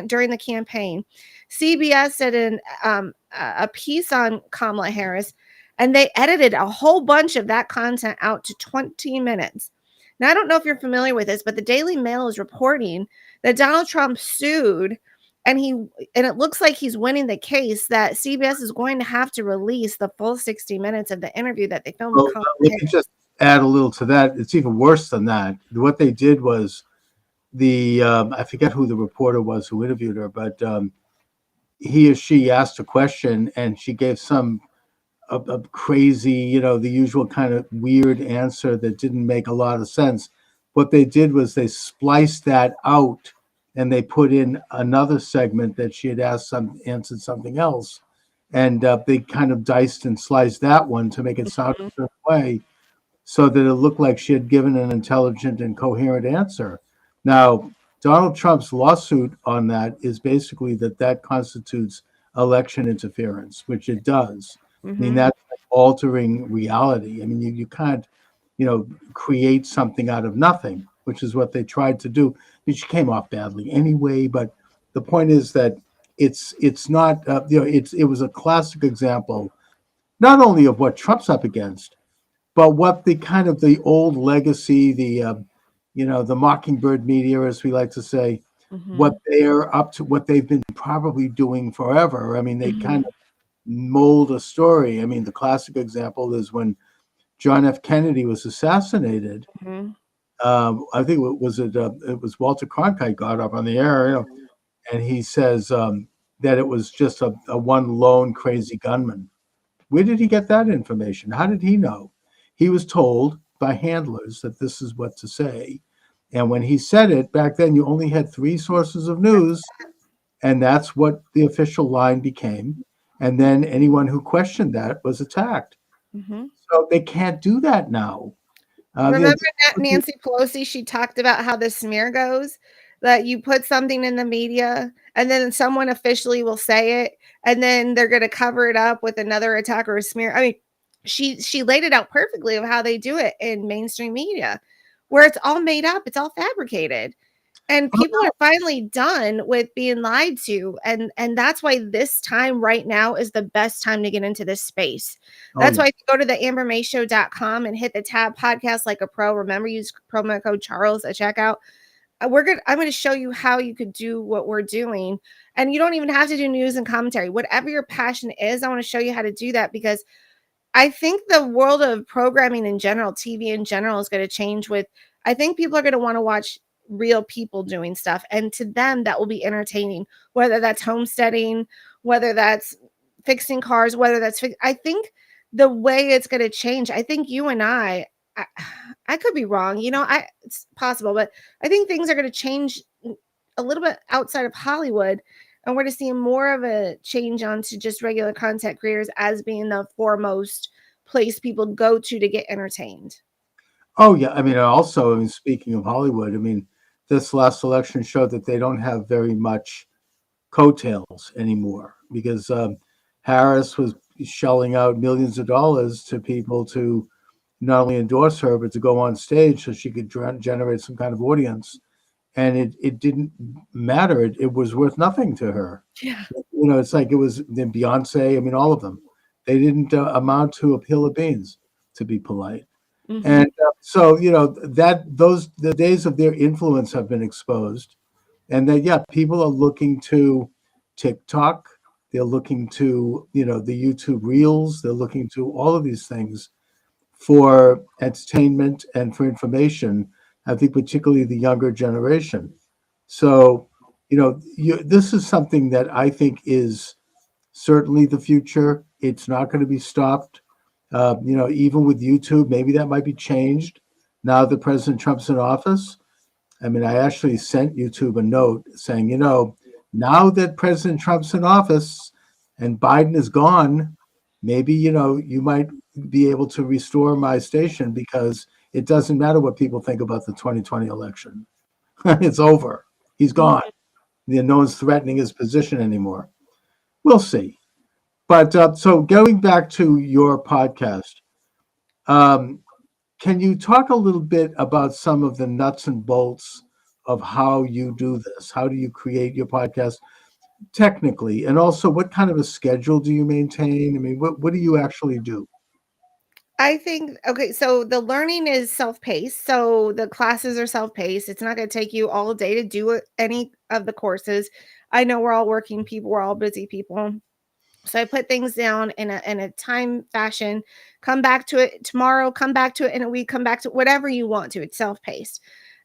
during the campaign, CBS did a piece on Kamala Harris and they edited a whole bunch of that content out to 20 minutes. Now, I don't know if you're familiar with this, but the Daily Mail is reporting that Donald Trump sued and it looks like he's winning the case that CBS is going to have to release the full 60 minutes of the interview that they filmed with well, Kamala let me Harris. just add a little to that. It's even worse than that. What they did was I forget who the reporter was who interviewed her, but he or she asked a question and she gave some a crazy, the usual kind of weird answer that didn't make a lot of sense. What they did was they spliced that out and they put in another segment that she had answered something else, and they kind of diced and sliced that one to make it sound a certain way, so that it looked like she had given an intelligent and coherent answer. Now, Donald Trump's lawsuit on that is basically that constitutes election interference, which it does. I mean, Mhm. that's like altering reality. I mean, you can't, create something out of nothing, which is what they tried to do, which came off badly anyway. But the point is that it's not, it was a classic example, not only of what Trump's up against, but what the kind of the old legacy, the mockingbird media, as we like to say, what Mhm. they're up to, what they've been probably doing forever. I mean, they kind Mhm. of mold a story. I mean, the classic example is when John F. Kennedy was assassinated. Mhm. I think it was Walter Cronkite got up on the air, and he says that it was just a one lone crazy gunman. Where did he get that information? How did he know? He was told by handlers that this is what to say. And when he said it, back then you only had three sources of news, and that's what the official line became. And then anyone who questioned that was attacked. Mhm. So they can't do that now. Remember that Nancy Pelosi, she talked about how the smear goes? that you put something in the media and then someone officially will say it and then they're going to cover it up with another attack or a smear. I mean, she laid it out perfectly of how they do it in mainstream media, where it's all made up, it's all fabricated. And people are finally done with being lied to, and that's why this time right now is the best time to get into this space. Oh, That's yeah. why if you go to the ambermayshow.com and hit the tab podcast like a pro. Remember, use promo code Charles at checkout. I'm gonna show you how you could do what we're doing. And you don't even have to do news and commentary. Whatever your passion is, I want to show you how to do that, because I think the world of programming in general, TV in general, is going to change with, I think people are going to want to watch real people doing stuff. And to them, that will be entertaining, whether that's homesteading, whether that's fixing cars, whether that's, I think the way it's going to change, I think you and I, I could be wrong, it's possible, but I think things are going to change a little bit outside of Hollywood, and we're going to see more of a change onto just regular content creators as being the foremost place people go to get entertained. Oh, yeah. I mean, also, I mean, speaking of Hollywood, I mean, this last election showed that they don't have very much coattails anymore, because Harris was shelling out millions of dollars to people to not only endorse her, but to go on stage so she could generate some kind of audience. And it didn't matter. It was worth nothing to her. Yeah. It's like it was then Beyonce. I mean, all of them. They didn't amount to a hill of beans, to be polite. Mm-hmm. And so, that the days of their influence have been exposed, and that, yeah, people are looking to TikTok. They're looking to, the YouTube Reels. They're looking to all of these things for entertainment and for information. I think particularly the younger generation. So, this is something that I think is certainly the future. It's not going to be stopped. Even with YouTube, maybe that might be changed now that President Trump's in office. I mean, I actually sent YouTube a note saying, now that President Trump's in office and Biden is gone, maybe, you might be able to restore my station, because it doesn't matter what people think about the 2020 election. It's over. He's gone. No one's threatening his position anymore. We'll see. But so going back to your podcast, can you talk a little bit about some of the nuts and bolts of how you do this? How do you create your podcast technically? And also, what kind of a schedule do you maintain? I mean, what do you actually do? I think, okay, so the learning is self-paced. So the classes are self-paced. It's not going to take you all day to do any of the courses. I know we're all working people, we're all busy people. So I put things down in a time fashion, come back to it tomorrow, come back to it in a week, come back to whatever you want to. It's self-paced.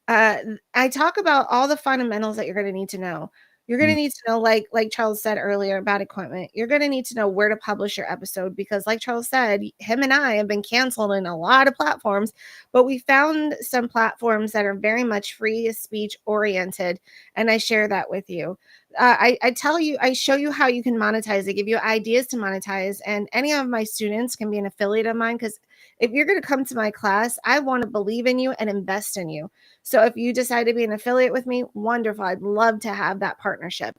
I talk about all the fundamentals that you're going to need to know. You're going to Mm. need to know, like Charles said earlier about equipment. You're going to need to know where to publish your episode, because, like Charles said, him and I have been canceled in a lot of platforms, but we found some platforms that are very much free speech oriented, and I share that with you. I tell you, I show you how you can monetize. I give you ideas to monetize, and any of my students can be an affiliate of mine, because if you're going to come to my class, I want to believe in you and invest in you. So if you decide to be an affiliate with me, wonderful. I'd love to have that partnership.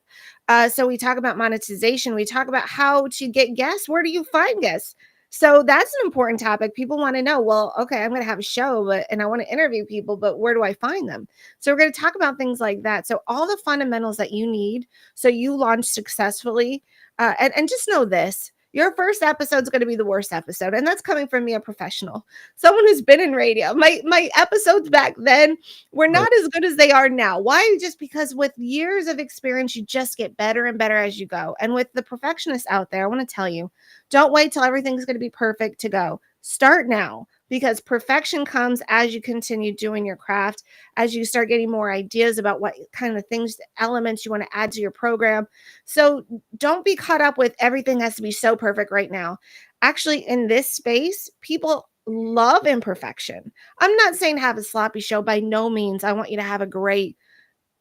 So we talk about monetization. We talk about how to get guests. Where do you find guests? So that's an important topic. People want to know, well, okay, I'm going to have a show, and I want to interview people, but where do I find them? So we're going to talk about things like that. So all the fundamentals that you need so you launch successfully. And just know this. Your first episode is going to be the worst episode. And that's coming from me, a professional, someone who's been in radio. My episodes back then were not as good as they are now. Why? Just because with years of experience, you just get better and better as you go. And with the perfectionists out there, I want to tell you, don't wait till everything's going to be perfect to go. Start now, because perfection comes as you continue doing your craft, as you start getting more ideas about what kind of things, elements you want to add to your program. So don't be caught up with everything has to be so perfect right now. Actually, in this space, people love imperfection. I'm not saying have a sloppy show. By no means. I want you to have a great,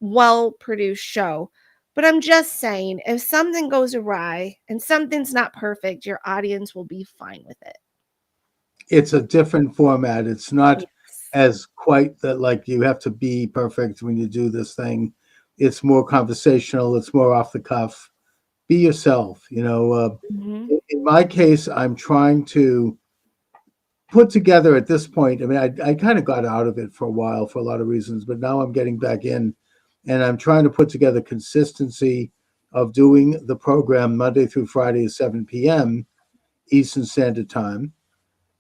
well-produced show. But I'm just saying, if something goes awry and something's not perfect, your audience will be fine with it. It's a different format. It's not Yes. as quite that, like, you have to be perfect when you do this thing. It's more conversational. It's more off the cuff. Be yourself. Mhm. In my case, I'm trying to put together at this point. I mean, I kind of got out of it for a while for a lot of reasons, but now I'm getting back in, and I'm trying to put together consistency of doing the program Monday through Friday at 7 p.m. Eastern Standard Time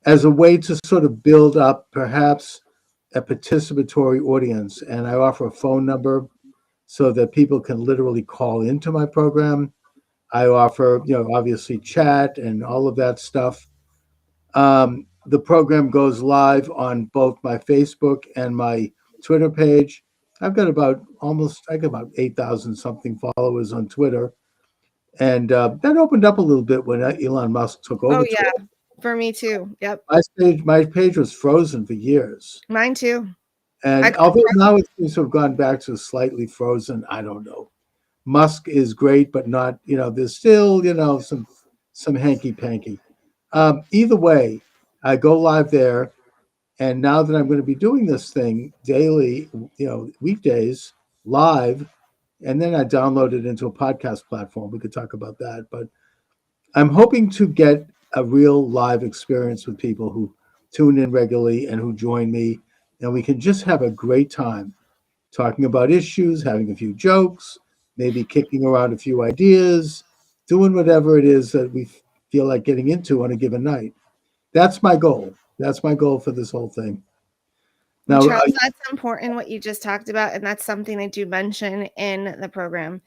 as a way to sort of build up perhaps a participatory audience. And I offer a phone number so that people can literally call into my program. I offer, obviously chat and all of that stuff. The program goes live on both my Facebook and my Twitter page. I got about 8,000 something followers on Twitter. And that opened up a little bit when Elon Musk took Oh over yeah, Twitter. for me too. Yep, My page was frozen for years. mine too. I And got although now it's sort of gone back to slightly frozen, I don't know. Musk is great, but not, there's still, some hanky panky. Either way, I go live there. And now that I'm going to be doing this thing daily, weekdays live, and then I download it into a podcast platform. We could talk about that. But I'm hoping to get a real live experience with people who tune in regularly and who join me. And we can just have a great time talking about issues, having a few jokes, maybe kicking around a few ideas, doing whatever it is that we feel like getting into on a given night. That's my goal. That's my goal for this whole thing. Well, Now, Charles, that's important what you just talked about, and that's something I do mention in the program.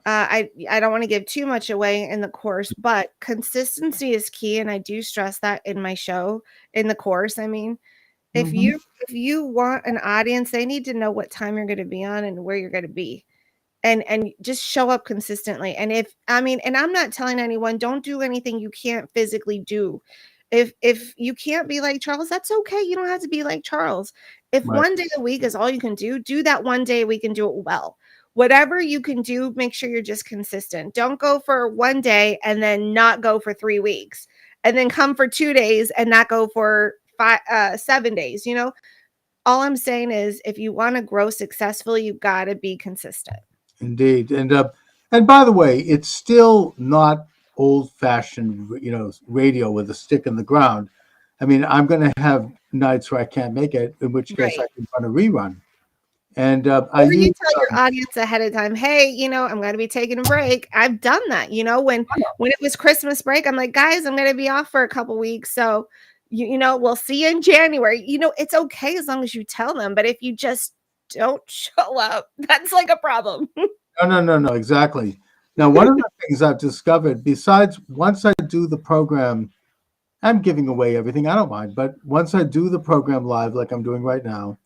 I don't want to give too much away in the course, but consistency is key, and I do stress that in my show, in the course. I mean, if mhm, you want an audience, they need to know what time you're going to be on and where you're going to be. And just show up consistently. And if I mean, and I'm not telling anyone don't do anything you can't physically do. If you can't be like Charles, that's okay. You don't have to be like Charles. If right. one day a week is all you can do that one day a week and do it well. Whatever you can do, make sure you're just consistent. Don't go for one day and then not go for 3 weeks, and then come for 2 days and not go for 7 days. All I'm saying is, if you want to grow successfully, you got to be consistent. Indeed. And by the way, it's still not old-fashioned, radio with a stick in the ground. I mean, I'm going to have nights where I can't make it, in which case Right. I can run a rerun. And I Or you use, tell your audience ahead of time, "Hey, I'm gonna be taking a break." I've done that, when it was Christmas break, I'm like, "Guys, I'm gonna be off for a couple weeks, so we'll see you in January." It's okay as long as you tell them, but if you just don't show up, that's like a problem. no, no, no, no, exactly. Now, one of the things I've discovered, besides once I do the program, I'm giving away everything. I don't mind, but once I do the program live, like I'm doing right now,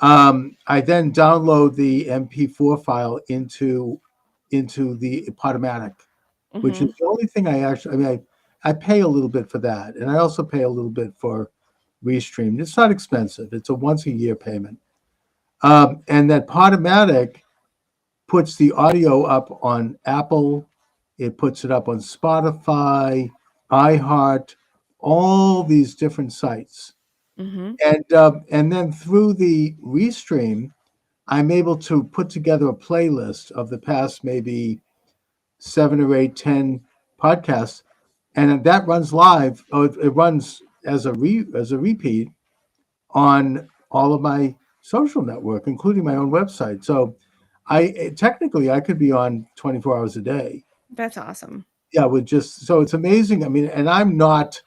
I then download the MP4 file into the Podomatic, which is Mhm. the only thing I mean, I pay a little bit for that, and I also pay a little bit for Restream. It's not expensive. It's a once a year payment. And that Podomatic puts the audio up on Apple, it puts it up on Spotify, iHeart, all these different sites. Mhm. And then through the Restream, I'm able to put together a playlist of the past maybe 7 or 8, 10 podcasts, and that runs live. Oh, it runs as a repeat on all of my social network, including my own website. So technically I could be on 24 hours a day. That's awesome. Yeah, with just so it's amazing. I mean, and I'm not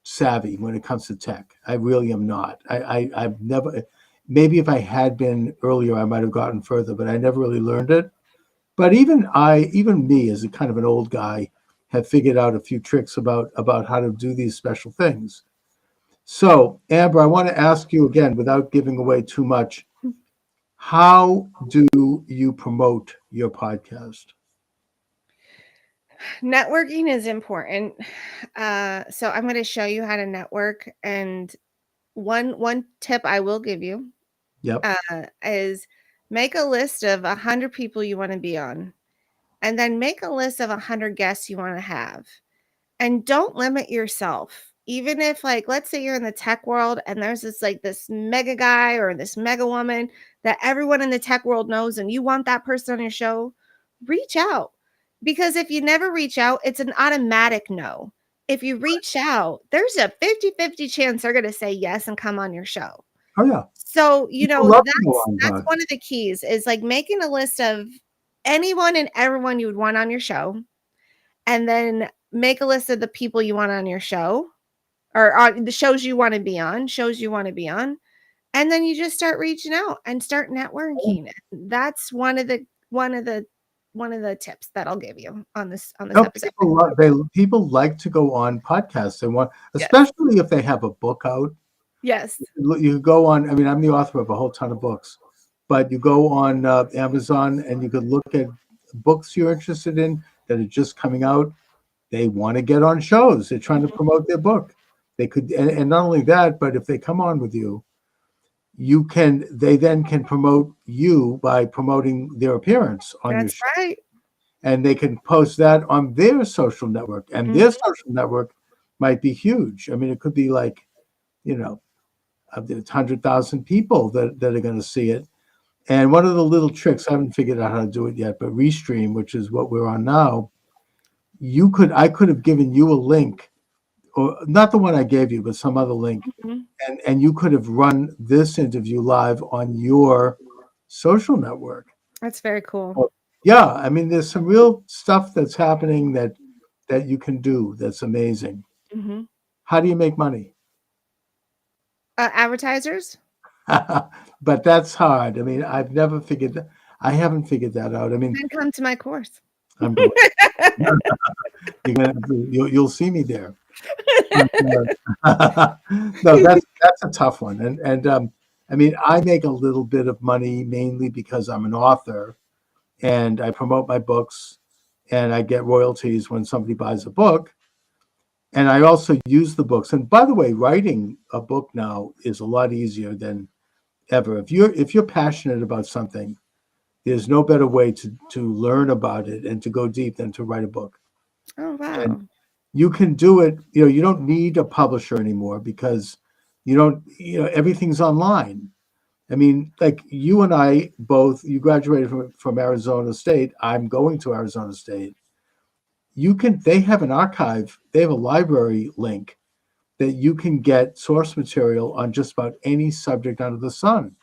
savvy when it comes to tech. I really am not. I've never. Maybe if I had been earlier, I might have gotten further, but I never really learned it. But even me, as a kind of an old guy, have figured out a few tricks about how to do these special things. So, Amber, I want to ask you again, without giving away too much, how do you promote your podcast? Networking is important. So I'm gonna show you how to network, and one tip I will give you Yep. is make a list of 100 people you want to be on, and then make a list of 100 guests you want to have. And don't limit yourself. even if, like, let's say you're in the tech world and there's this mega guy or this mega woman that everyone in the tech world knows and you want that person on your show, reach out. Because if you never reach out, it's an automatic no. If you reach out, there's a 50-50 chance they're going to say yes and come on your show. Oh yeah. So, People love to go on that's God. one of the keys is like making a list of anyone and everyone you would want on your show, and then make a list of the people you want on your show or on the shows you want to be on, and then you just start reaching out and start networking. That's one of the tips that I'll give you on this No, episode. people like to go on podcasts. They want, Yes. especially if they have a book out. Yes. You go on. I mean, I'm the author of a whole ton of books, but you go on Amazon and you could look at books you're interested in that are just coming out. They want to get on shows. They're trying to promote their book. They could, and not only that, but if they come on with you, they then can promote you by promoting their appearance on your That's show. right. And they can post that on their social network, and their social network might be huge. I mean, it could be like, there's 100,000 people that are going to see it. And one of the little tricks, I haven't figured out how to do it yet, but Restream, which is what we're on now, I could have given you a link, or not the one I gave you, but some other link, and you could have run this interview live on your social network. That's very cool. Yeah, I mean, there's some real stuff that's happening that you can do that's amazing. How do you make money? Advertisers? But that's hard. I mean, I haven't figured that out. I mean, Then come to my course. I'm going. You'll see me there. No, that's a tough one. And I mean, I make a little bit of money mainly because I'm an author and I promote my books and I get royalties when somebody buys a book. And I also use the books. And by the way, writing a book now is a lot easier than ever. If you're passionate about something, there's no better way to learn about it and to go deep than to write a book. Oh, wow. And you can do it. You don't need a publisher anymore because everything's online. I mean, like you and I both, you graduated from Arizona State. I'm going to Arizona State. They have an archive, they have a library link that you can get source material on just about any subject under the sun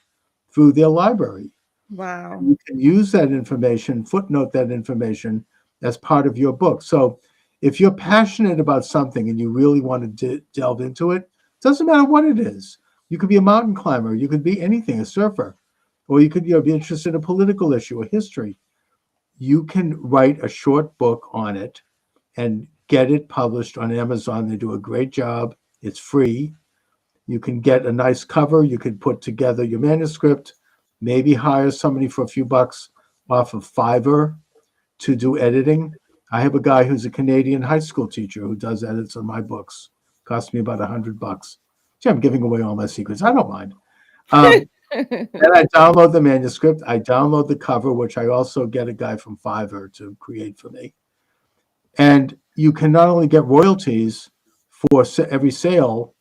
through their library. Wow. And you can use that information, footnote that information as part of your book. So if you're passionate about something and you really want to delve into it, doesn't matter what it is. You could be a mountain climber, you could be anything, a surfer, or you could be interested in a political issue or history. You can write a short book on it and get it published on Amazon. They do a great job. It's free. You can get a nice cover. You can put together your manuscript, maybe hire somebody for a few bucks off of Fiverr to do editing. I have a guy who's a Canadian high school teacher who does edits on my books. Cost me about $100. Gee, I'm giving away all my secrets. I don't mind. Then I download the manuscript. I download the cover, which I also get a guy from Fiverr to create for me. And you can not only get royalties for every sale,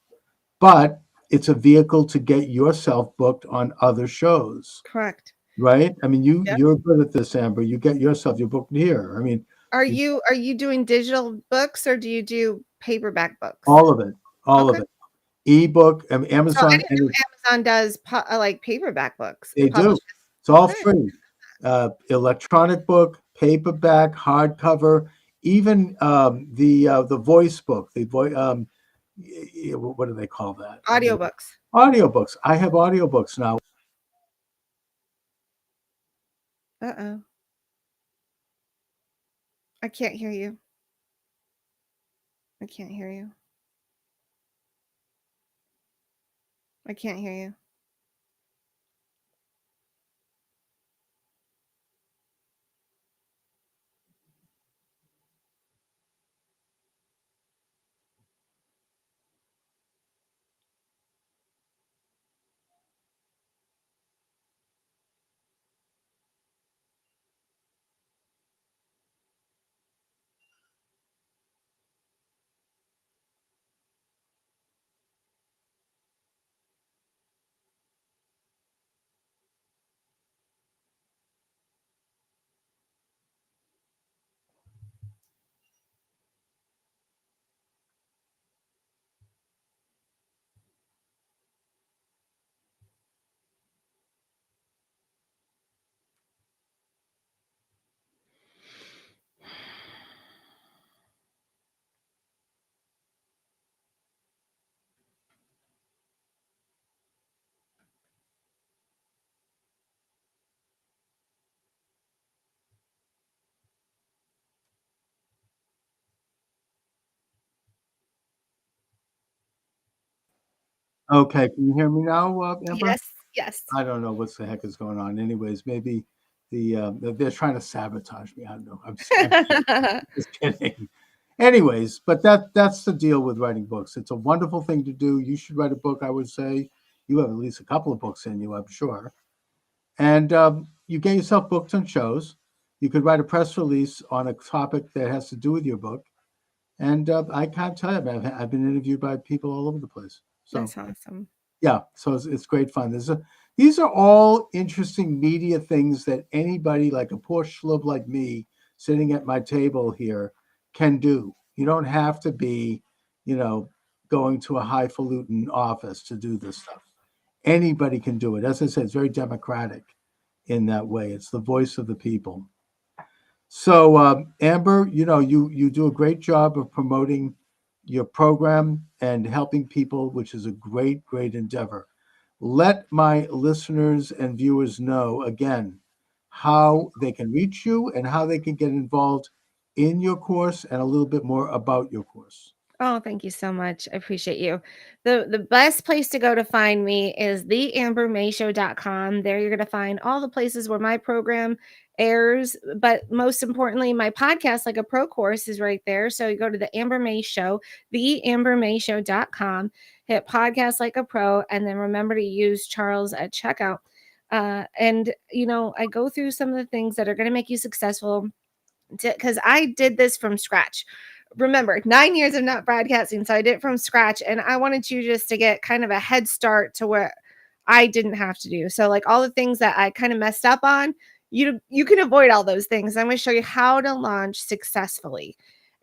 but it's a vehicle to get yourself booked on other shows. Correct. Right? I mean, Yep. you're good at this, Amber. You get yourself, you're booked here. I mean, Are you doing digital books or do you do paperback books? all of it. All of Okay. it. Ebook, So I Amazon. didn't know Amazon does like paperback books. They do. publishes. It's all Okay. free. Electronic book, paperback, hardcover, even the voice book. What do they call that? Audiobooks. Audiobooks. I have audiobooks now. Uh-oh. I can't hear you. I can't hear you. I can't hear you. Okay, can you hear me now, Amber? Yes, yes. I don't know what the heck is going on. Anyways, maybe they're trying to sabotage me. I don't know. I'm just kidding. Anyways, but that's the deal with writing books. It's a wonderful thing to do. You should write a book, I would say. You have at least a couple of books in you, I'm sure. And you get yourself booked on shows. You could write a press release on a topic that has to do with your book. And I can't tell you, man, I've been interviewed by people all over the place. So That's awesome. yeah, so it's great fun. These are all interesting media things that anybody like a poor schlub like me sitting at my table here can do. You don't have to be, you know, going to a highfalutin office to do this stuff. Anybody can do it. As I said, it's very democratic in that way. It's the voice of the people. So, Amber, you do a great job of promoting your program and helping people, which is a great, great endeavor. Let my listeners and viewers know again how they can reach you and how they can get involved in your course and a little bit more about your course. Oh, thank you so much. I appreciate you. The best place to go to find me is theambermayshow.com. There you're going to find all the places where my program airs, but most importantly, my podcast like a pro course is right there. So you go to the Amber May Show, theambermayshow.com, hit podcast like a pro, and then remember to use Charles at checkout. And I go through some of the things that are going to make you successful because I did this from scratch. Remember, 9 years of not broadcasting, so I did it from scratch, and I wanted you just to get kind of a head start to where I didn't have to do. So, like all the things that I kind of messed up on, you can avoid all those things. I'm going to show you how to launch successfully.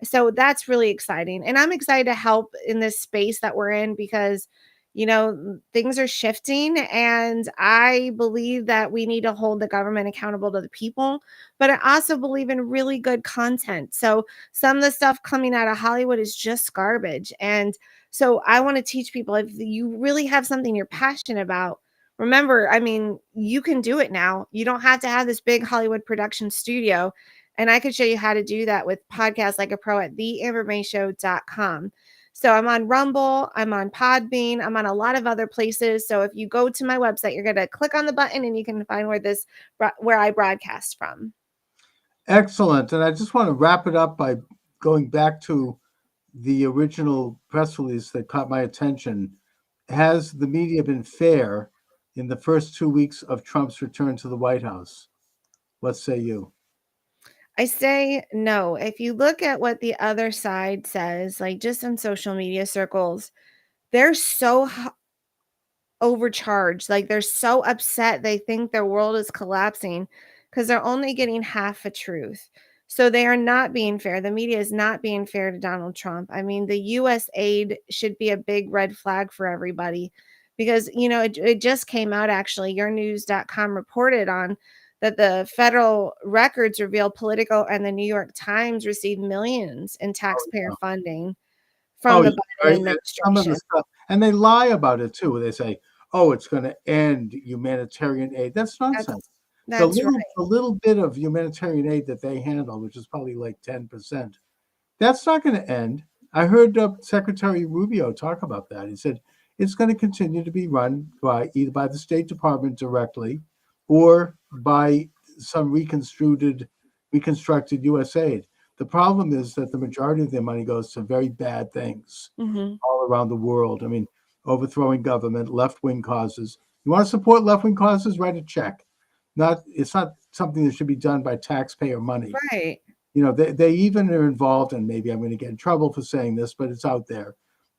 So that's really exciting, and I'm excited to help in this space that we're in because things are shifting, and I believe that we need to hold the government accountable to the people, but I also believe in really good content. So some of the stuff coming out of Hollywood is just garbage. And so I want to teach people if you really have something you're passionate about, remember, I mean, you can do it now. You don't have to have this big Hollywood production studio. And I could show you how to do that with podcasts like a pro at theambermayshow.com. So I'm on Rumble, I'm on Podbean, I'm on a lot of other places. So if you go to my website, you're going to click on the button and you can find where I broadcast from. Excellent. And I just want to wrap it up by going back to the original press release that caught my attention. Has the media been fair in the first 2 weeks of Trump's return to the White House? What say you? I say no. If you look at what the other side says, like just in social media circles, they're so overcharged. Like they're so upset. They think their world is collapsing because they're only getting half a truth. So they are not being fair. The media is not being fair to Donald Trump. I mean, the US aid should be a big red flag for everybody because, it just came out actually. Yournews.com reported on that the federal records reveal Politico and the New York Times received millions in Oh, taxpayer yeah. funding Oh, from the yeah, Biden right. And some of the administration. stuff, and they lie about it too. They say, "Oh, it's going to end humanitarian aid." That's nonsense. That's The that's little, right. the little bit of humanitarian aid that they handle, which is probably like 10%, that's not going to end. I heard Secretary Rubio talk about that. He said it's going to continue to be run by either by the State Department directly or by some reconstructed U.S. aid. The problem is that the majority of their money goes to very bad things Mhm. all around the world. I mean, overthrowing government, left-wing causes. You want to support left-wing causes? Write a check. It's not something that should be done by taxpayer money. Right. They even are involved, and maybe I'm going to get in trouble for saying this, but it's out there,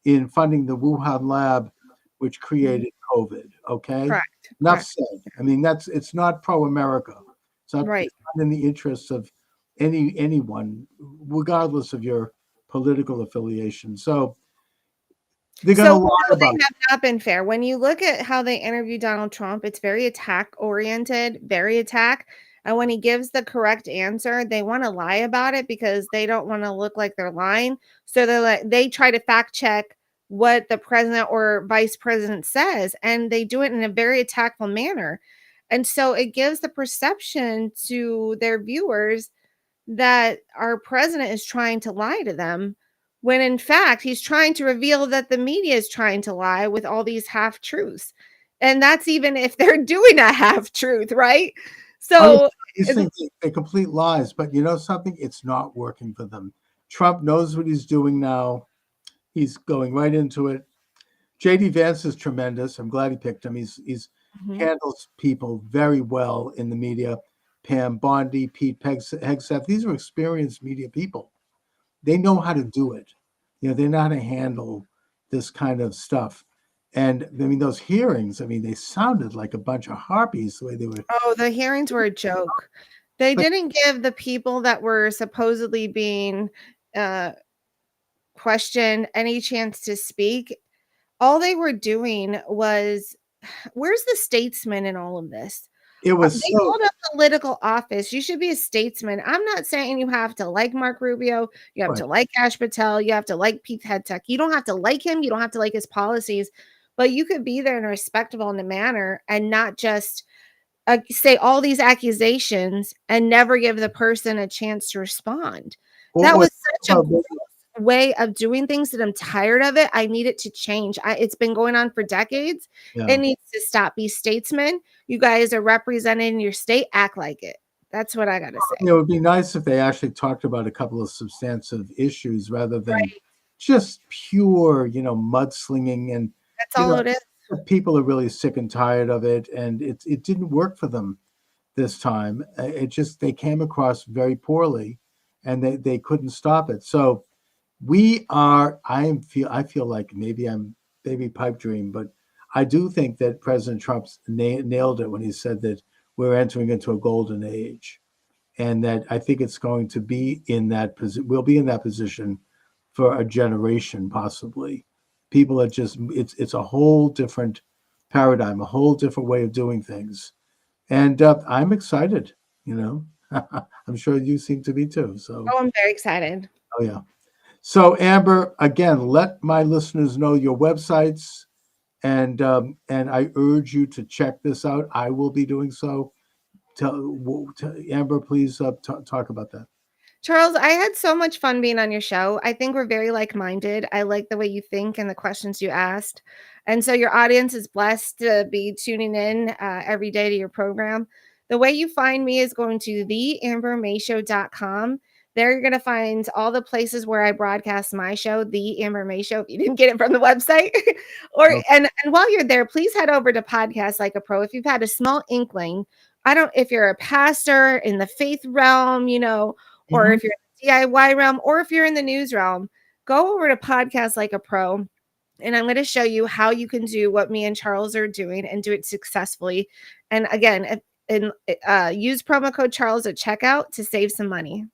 in funding the Wuhan lab, which Mhm. created COVID. Okay, Correct, enough correct. said. I mean, it's not pro-America. Right. It's not in the interests of anyone, regardless of your political affiliation. So they're going So, to no, lie they about it. have not been fair. When you look at how they interview Donald Trump, it's very attack oriented, very attack. And when he gives the correct answer, they want to lie about it because they don't want to look like they're lying. So they try to fact check what the president or vice president says, and they do it in a very attackful manner. And so it gives the perception to their viewers that our president is trying to lie to them when in fact he's trying to reveal that the media is trying to lie with all these half truths. And that's even if they're doing a half truth, right? Oh, yeah, So these things, they're complete lies, but you know something? It's not working for them. Trump knows what he's doing now. He's going right into it. JD Vance is tremendous. I'm glad he picked him. He's Mhm. handles people very well in the media. Pam Bondi, Pete Hegseth, these are experienced media people. They know how to do it. You know, they know how to handle this kind of stuff. And I mean, those hearings, I mean, they sounded like a bunch of harpies the way they were. Oh, the hearings were a joke. They But didn't give the people that were supposedly being uh, questioned any chance to speak. All they were doing was, where's the statesman in all of this? it was They so, hold a political office. You should be a statesman. I'm not saying you have to like Mark Rubio. You have right. to like Kash Patel. You have to like Pete Hegseth. You don't have to like him. You don't have to like his policies, but you could be there in a respectable manner and not just say all these accusations and never give the person a chance to respond. That Or was such a gross way of doing things that I'm tired of it. I need it to change. It's been going on for decades. yeah. It needs to stop. Be statesmen. You guys are representing your state. Act like it. That's what I got to say. It would be nice if they actually talked about a couple of substantive issues rather than Right. just pure, mudslinging. And, That's you all know, it is. people are really sick and tired of it. And it didn't work for them this time. It just, they came across very poorly and they couldn't stop it. So I feel like maybe I'm baby pipe dream, but I do think that President Trump's nailed it when he said that we're entering into a golden age, and that I think it's going to be in that position. We'll be in that position for a generation, possibly. People are just it's a whole different paradigm, a whole different way of doing things, and I'm excited. You know, I'm sure you seem to be too. So, Oh, I'm very excited. oh yeah. So Amber, again, let my listeners know your websites, and I urge you to check this out. I will be doing so. Amber, please talk about that. Charles, I had so much fun being on your show. I think we're very like-minded. I like the way you think and the questions you asked. And so your audience is blessed to be tuning in every day to your program. The way you find me is going to theambermayshow.com. There you're going to find all the places where I broadcast my show, The Amber May Show, if you didn't get it from the website. or Okay. and while you're there, please head over to Podcast Like a Pro. If you've had a small inkling, if you're a pastor in the faith realm, or Mhm. if you're in the DIY realm, or if you're in the news realm, go over to Podcast Like a Pro. And I'm going to show you how you can do what me and Charles are doing and do it successfully. And again, use promo code Charles at checkout to save some money.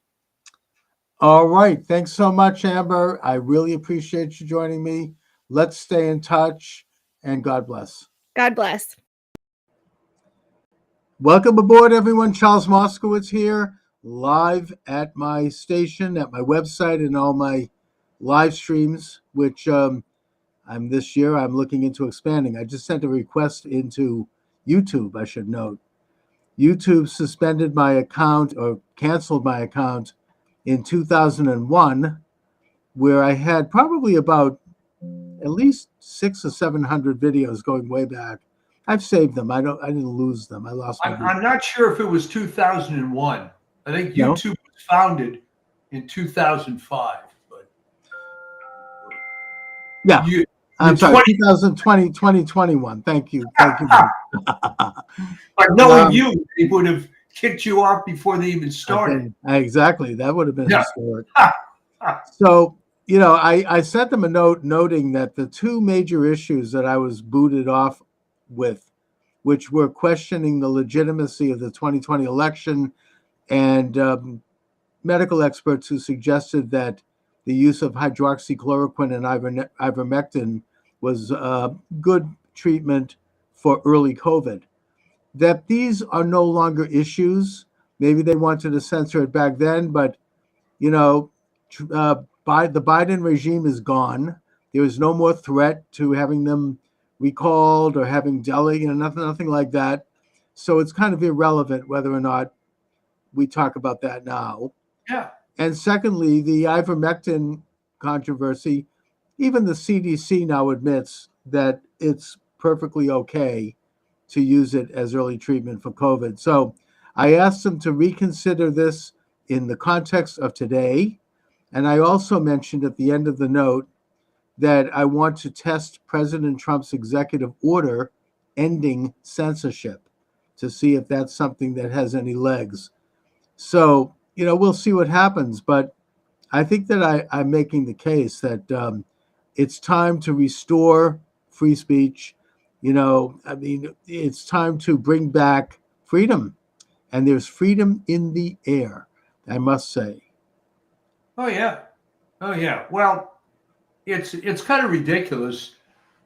All right. Thanks so much, Amber. I really appreciate you joining me. Let's stay in touch, and God bless. God bless. Welcome aboard, everyone. Charles Moscowitz here, live at my station, at my website, and all my live streams, which I'm looking into expanding. I just sent a request into YouTube, I should note. YouTube suspended my account or canceled my account in 2001, where I had probably about at least 600 or 700 videos going way back. I've saved them. I didn't lose them. I lost my I'm not sure if it was 2001. I think No? YouTube was founded in 2005. But Yeah. you, I'm the sorry, 20, 2020, 2021. Thank you. Thank you. but knowing you, they would have kicked you off before they even started. Exactly. That would have been Yeah. historic. So, I sent them a note noting that the two major issues that I was booted off with, which were questioning the legitimacy of the 2020 election and medical experts who suggested that the use of hydroxychloroquine and ivermectin was good treatment for early COVID, that these are no longer issues. Maybe they wanted to censor it back then, but you know, the Biden regime is gone. There is no more threat to having them recalled or having nothing like that. So it's kind of irrelevant whether or not we talk about that now. Yeah. And secondly, the ivermectin controversy. Even the CDC now admits that it's perfectly okay to use it as early treatment for COVID. So I asked them to reconsider this in the context of today. And I also mentioned at the end of the note that I want to test President Trump's executive order ending censorship to see if that's something that has any legs. So, we'll see what happens. But I think that I'm making the case that it's time to restore free speech. It's time to bring back freedom. And there's freedom in the air, I must say. Oh yeah. Oh yeah. Well, it's kind of ridiculous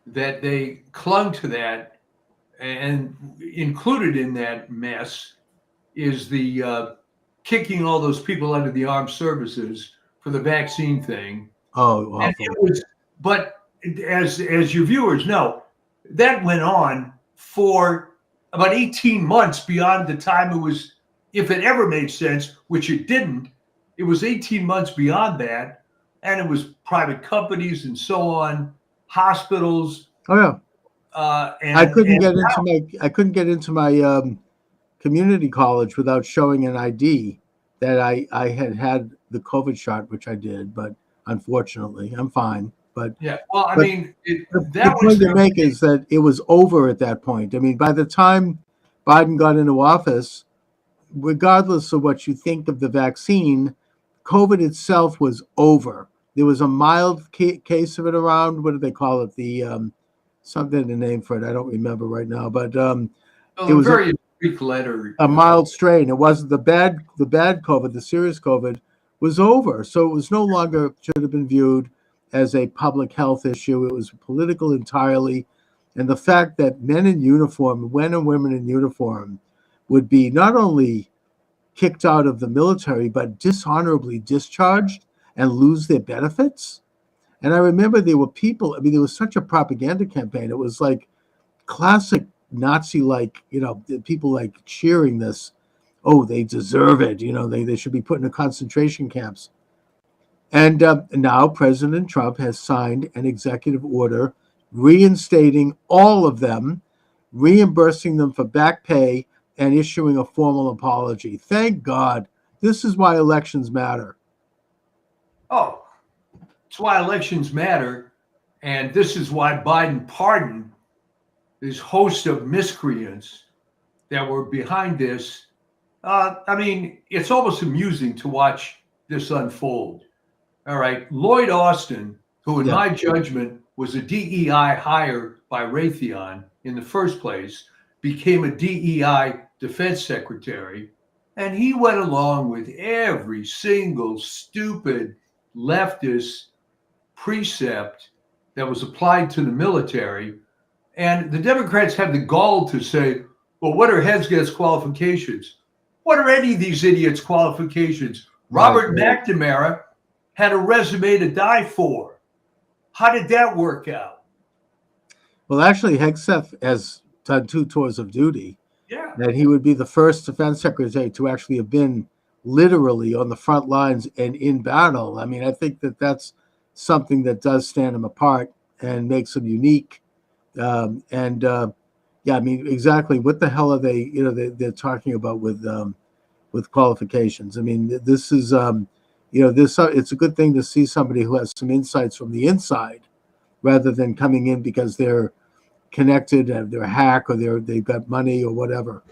that they clung to that, and included in that mess is the kicking all those people out of the armed services for the vaccine thing. Oh, And awful. but as your viewers know, that went on for about 18 months beyond the time it was, if it ever made sense, which it didn't. It was 18 months beyond that, and it was private companies and so on, hospitals. Oh yeah. And I couldn't get into my community college without showing an ID that I had the COVID shot, which I did, but unfortunately, I'm fine. But yeah, well, I but mean, the point to make is that it was over at that point. I mean, by the time Biden got into office, regardless of what you think of the vaccine, COVID itself was over. There was a mild case of it around. What do they call it? The something the name for it. I don't remember right now, but it was very Greek letter. A mild strain. It wasn't the bad COVID. The serious COVID was over. So it was no longer, should have been viewed as a public health issue. It was political entirely. And the fact that men in uniform, men and women in uniform, would be not only kicked out of the military, but dishonorably discharged and lose their benefits. And I remember there were people, there was such a propaganda campaign. It was like classic Nazi-like, people like cheering this. Oh, they deserve it. They should be put in concentration camps. And now President Trump has signed an executive order reinstating all of them, reimbursing them for back pay, and issuing a formal apology. Thank God. This is why elections matter. Oh, it's why elections matter. And this is why Biden pardoned this host of miscreants that were behind this. It's almost amusing to watch this unfold. All right. Lloyd Austin, who in my judgment was a DEI hire by Raytheon in the first place, became a DEI defense secretary. And he went along with every single stupid leftist precept that was applied to the military. And the Democrats have the gall to say, well, what are Hesget's qualifications? What are any of these idiots' qualifications? Robert McNamara had a resume to die for. How did that work out? Well, actually, Hegseth has done 2 tours of duty. Yeah. That he would be the first defense secretary to actually have been literally on the front lines and in battle. I think that that's something that does stand him apart and makes him unique. Exactly. What the hell are they? They're talking about with qualifications. This is it's a good thing to see somebody who has some insights from the inside, rather than coming in because they're connected, they're a hack, or they've got money or whatever.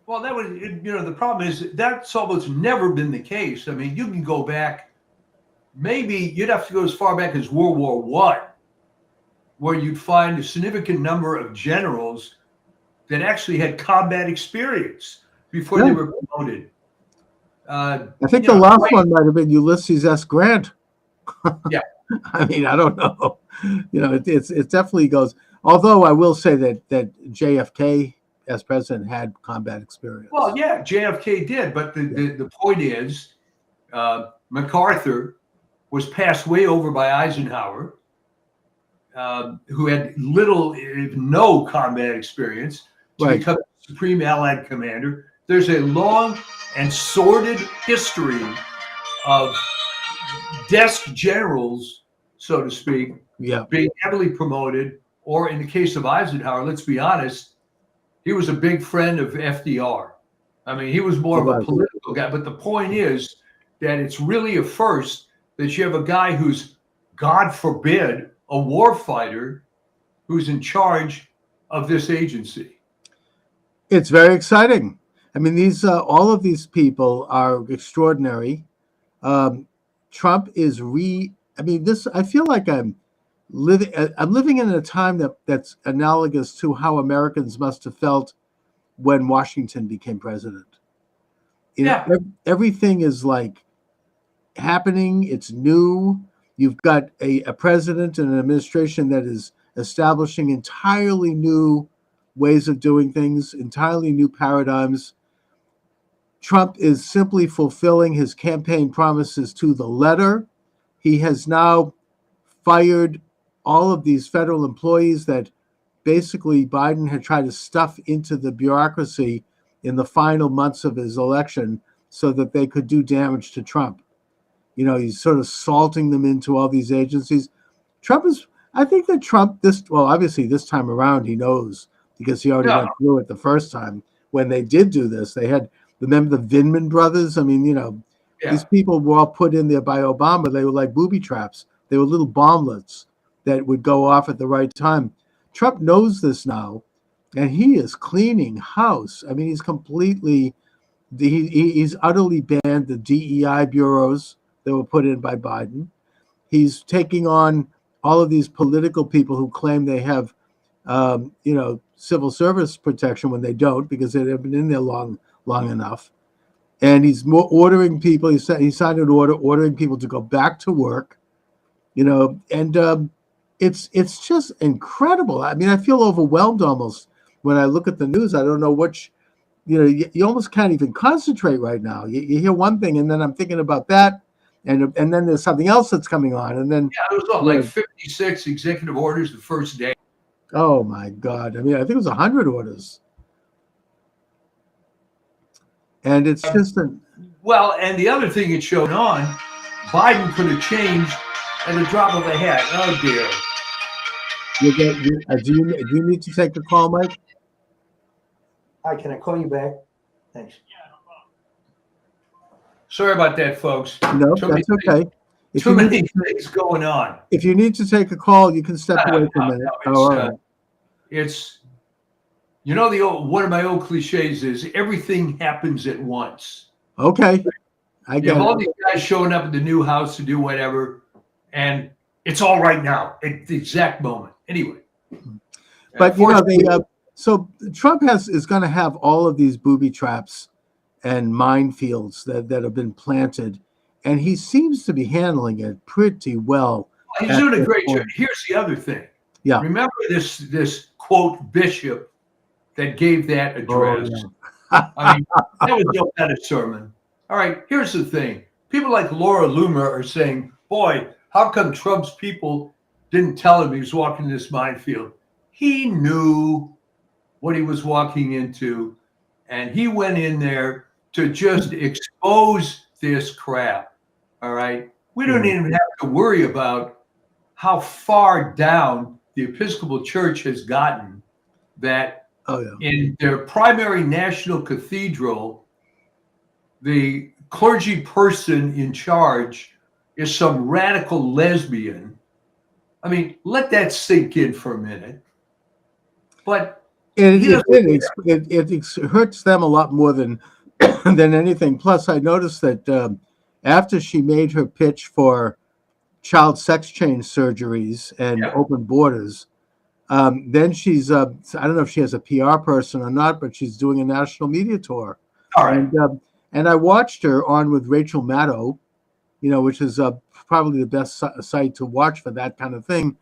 Well, that was the problem is that's almost never been the case. You can go back. Maybe you'd have to go as far back as World War I, where you'd find a significant number of generals that actually had combat experience before they were promoted. I think the last one might have been Ulysses S. Grant. Yeah. I don't know. It definitely goes. Although I will say that JFK as president had combat experience. Well, yeah, JFK did, but the point is, MacArthur was passed way over by Eisenhower, who had little, if no, combat experience to become Supreme Allied Commander. There's a long and sordid history of desk generals so to speak, Yeah. being heavily promoted, or in the case of Eisenhower, let's be honest, he was a big friend of FDR. I mean, he was more of a political guy. But the point is that it's really a first that you have a guy who's, God forbid, a war fighter who's in charge of this agency. It's very exciting. I mean, these all of these people are extraordinary. Trump is I mean, this. I feel like I'm living. I'm living in a time that's analogous to how Americans must have felt when Washington became president. You know, everything is like happening. It's new. You've got a president and an administration that is establishing entirely new ways of doing things, entirely new paradigms. Trump is simply fulfilling his campaign promises to the letter. He has now fired all of these federal employees that basically Biden had tried to stuff into the bureaucracy in the final months of his election so that they could do damage to Trump. You know, he's sort of salting them into all these agencies. I think that Trump, obviously this time around, he knows because he already went through it the first time when they did do this. Remember the Vindman brothers? I mean, these people were all put in there by Obama. They were like booby traps. They were little bomblets that would go off at the right time. Trump knows this now, and he is cleaning house. I mean, he's utterly banned the DEI bureaus that were put in by Biden. He's taking on all of these political people who claim they have, civil service protection when they don't because they've been in there long enough. And he's ordering people. He signed an order ordering people to go back to work. And it's just incredible. I mean, I feel overwhelmed almost when I look at the news. I don't know which. You almost can't even concentrate right now. You hear one thing, and then I'm thinking about that. And then there's something else that's coming on, and then it was like 56 executive orders the first day. Oh my God! I mean, I think it was 100 orders, and it's just and the other thing it showed on, Biden could have changed at the drop of a hat. Oh dear! Do you need to take the call, Mike? Hi, can I call you back? Thanks. Sorry about that, folks. No, that's okay. Too many things going on. If you need to take a call, you can step away for a minute. All right. It's, one of my old cliches is everything happens at once. Okay. I get it. All these guys showing up at the new house to do whatever, and it's all right now at the exact moment. Anyway. But, so Trump is going to have all of these booby traps and minefields that have been planted, and he seems to be handling it pretty well. He's doing a great job. Here's the other thing. Yeah. Remember this quote bishop that gave that address? Oh, yeah. I mean, that was no kind of sermon. All right, here's the thing. People like Laura Loomer are saying, boy, how come Trump's people didn't tell him he was walking this minefield? He knew what he was walking into, and he went in there to just expose this crap. All right. We don't even have to worry about how far down the Episcopal Church has gotten that in their primary national cathedral, the clergy person in charge is some radical lesbian. I mean, let that sink in for a minute. But it hurts them a lot more than anything. Plus, I noticed that after she made her pitch for child sex change surgeries and open borders, then she's I don't know if she has a PR person or not, but she's doing a national media tour. All right. And I watched her on with Rachel Maddow, which is probably the best site to watch for that kind of thing.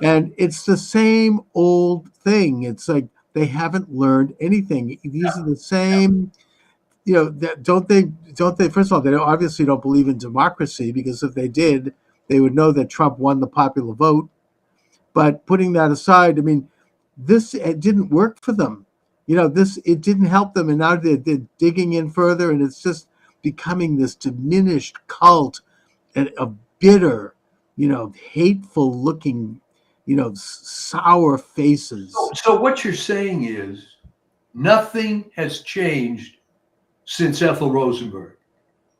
And it's the same old thing. It's like they haven't learned anything. These are the same, don't they? First of all, they obviously don't believe in democracy, because if they did, they would know that Trump won the popular vote. But putting that aside, I mean, it didn't work for them. It didn't help them. And now they're digging in further, and it's just becoming this diminished cult of bitter, hateful looking, sour faces. So what you're saying is nothing has changed since Ethel Rosenberg,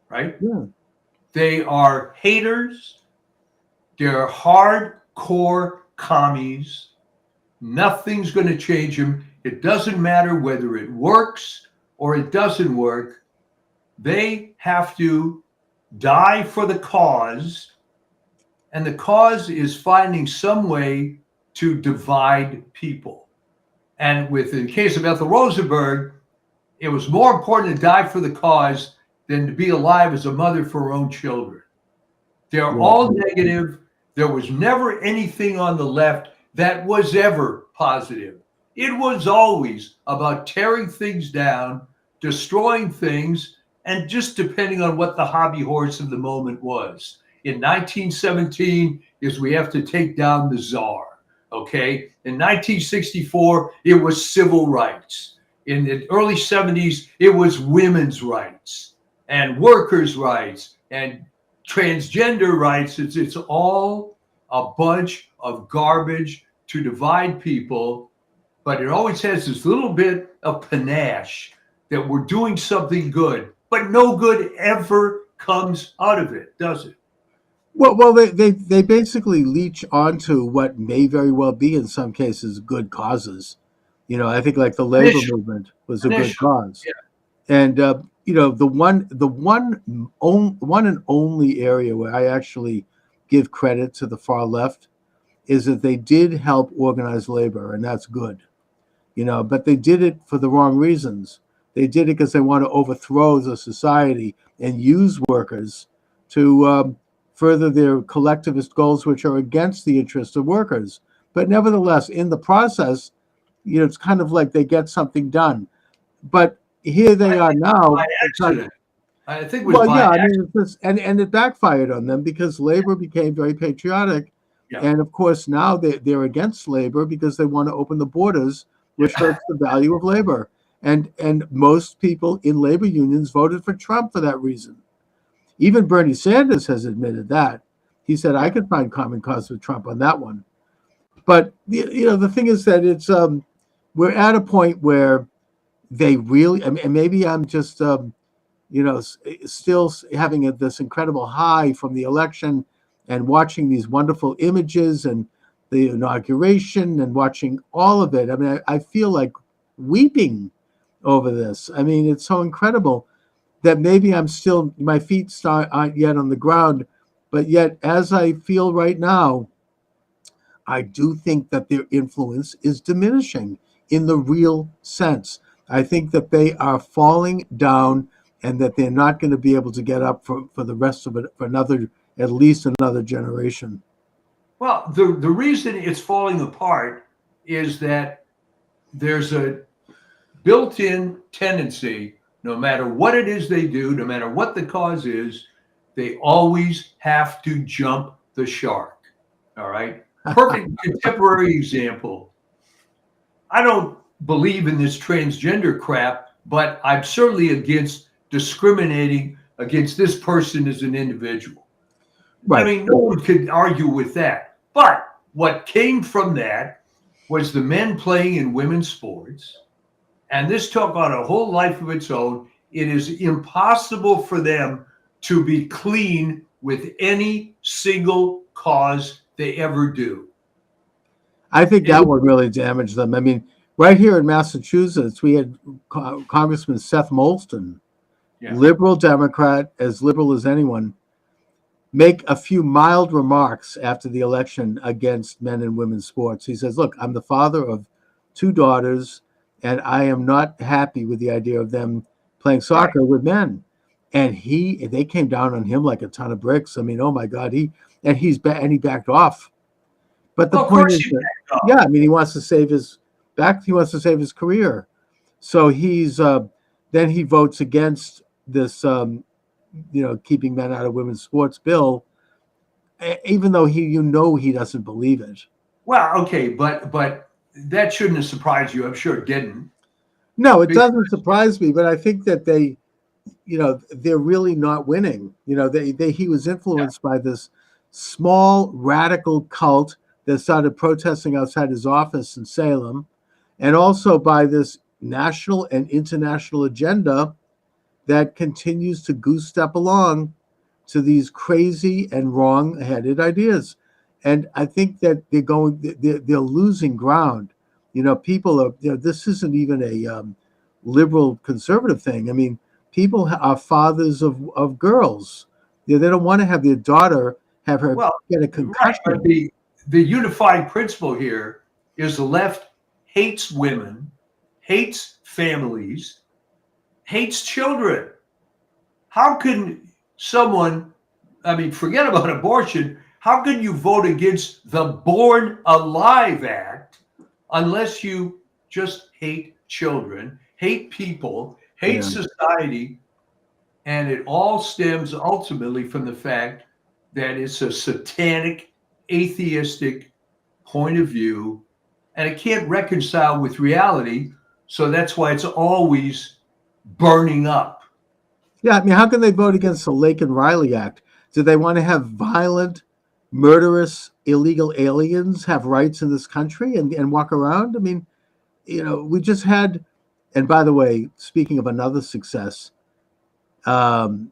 right? Yeah. They are haters. They're hardcore commies. Nothing's going to change them. It doesn't matter whether it works or it doesn't work. They have to die for the cause, and the cause is finding some way to divide people. And in the case of Ethel Rosenberg, it was more important to die for the cause than to be alive as a mother for her own children. They're all negative. There was never anything on the left that was ever positive. It was always about tearing things down, destroying things, and just depending on what the hobby horse of the moment was. In 1917 is we have to take down the czar, okay? In 1964, it was civil rights. In the early 70s, it was women's rights and workers' rights and transgender rights. It's all a bunch of garbage to divide people, but it always has this little bit of panache that we're doing something good, but no good ever comes out of it, does it? Well, they basically leech onto what may very well be in some cases good causes. I think like the labor movement was a good cause, and the one and only area where I actually give credit to the far left is that they did help organize labor, and that's good. But they did it for the wrong reasons. They did it because they want to overthrow the society and use workers to further their collectivist goals, which are against the interests of workers. But nevertheless, in the process, it's kind of like they get something done. But here they are now. By accident. I think it was and it backfired on them because labor became very patriotic. Yeah. And of course, now they're against labor because they want to open the borders, which hurts the value of labor. And most people in labor unions voted for Trump for that reason. Even Bernie Sanders has admitted that. He said, I could find common cause with Trump on that one. But, the thing is that it's we're at a point where they really, and maybe I'm just, still having this incredible high from the election and watching these wonderful images and the inauguration and watching all of it. I mean, I feel like weeping over this. I mean, it's so incredible that maybe my feet aren't yet on the ground, but yet as I feel right now, I do think that their influence is diminishing in the real sense. I think that they are falling down and that they're not going to be able to get up for the rest of it, for at least another generation. Well, the reason it's falling apart is that there's a built-in tendency, no matter what it is they do, no matter what the cause is, they always have to jump the shark. All right? Perfect contemporary example. I don't believe in this transgender crap, but I'm certainly against discriminating against this person as an individual. Right. I mean, no one could argue with that. But what came from that was the men playing in women's sports. And this took on a whole life of its own. It is impossible for them to be clean with any single cause they ever do. I think that would really damage them. I mean, right here in Massachusetts, we had Congressman Seth Moulton, liberal Democrat, as liberal as anyone, make a few mild remarks after the election against men and women's sports. He says, look, I'm the father of 2 daughters, and I am not happy with the idea of them playing soccer with men. And they came down on him like a ton of bricks. I mean, oh my God, he backed off. But the point is that, I mean, he wants to save his career. So then he votes against this, keeping men out of women's sports bill, even though he doesn't believe it. Well, okay, but that shouldn't have surprised you. I'm sure it didn't. No, it doesn't surprise me, but I think that they're really not winning. He was influenced by this small radical cult that started protesting outside his office in Salem, and also by this national and international agenda that continues to goose step along to these crazy and wrong-headed ideas. And I think that they're losing ground. People are, this isn't even a liberal conservative thing. I mean, people are fathers of girls. They don't want to have their daughter have her get a concussion. Right, but the unifying principle here is the left hates women, hates families, hates children. How can someone, I mean, forget about abortion, how can you vote against the Born Alive Act unless you just hate children, hate people, hate society? And it all stems ultimately from the fact that it's a satanic, atheistic point of view, and it can't reconcile with reality. So that's why it's always burning up. Yeah, I mean, how can they vote against the Lake and Riley Act? Do they want to have violent, murderous, illegal aliens have rights in this country and walk around? I mean, we just had, and by the way, speaking of another success, Tom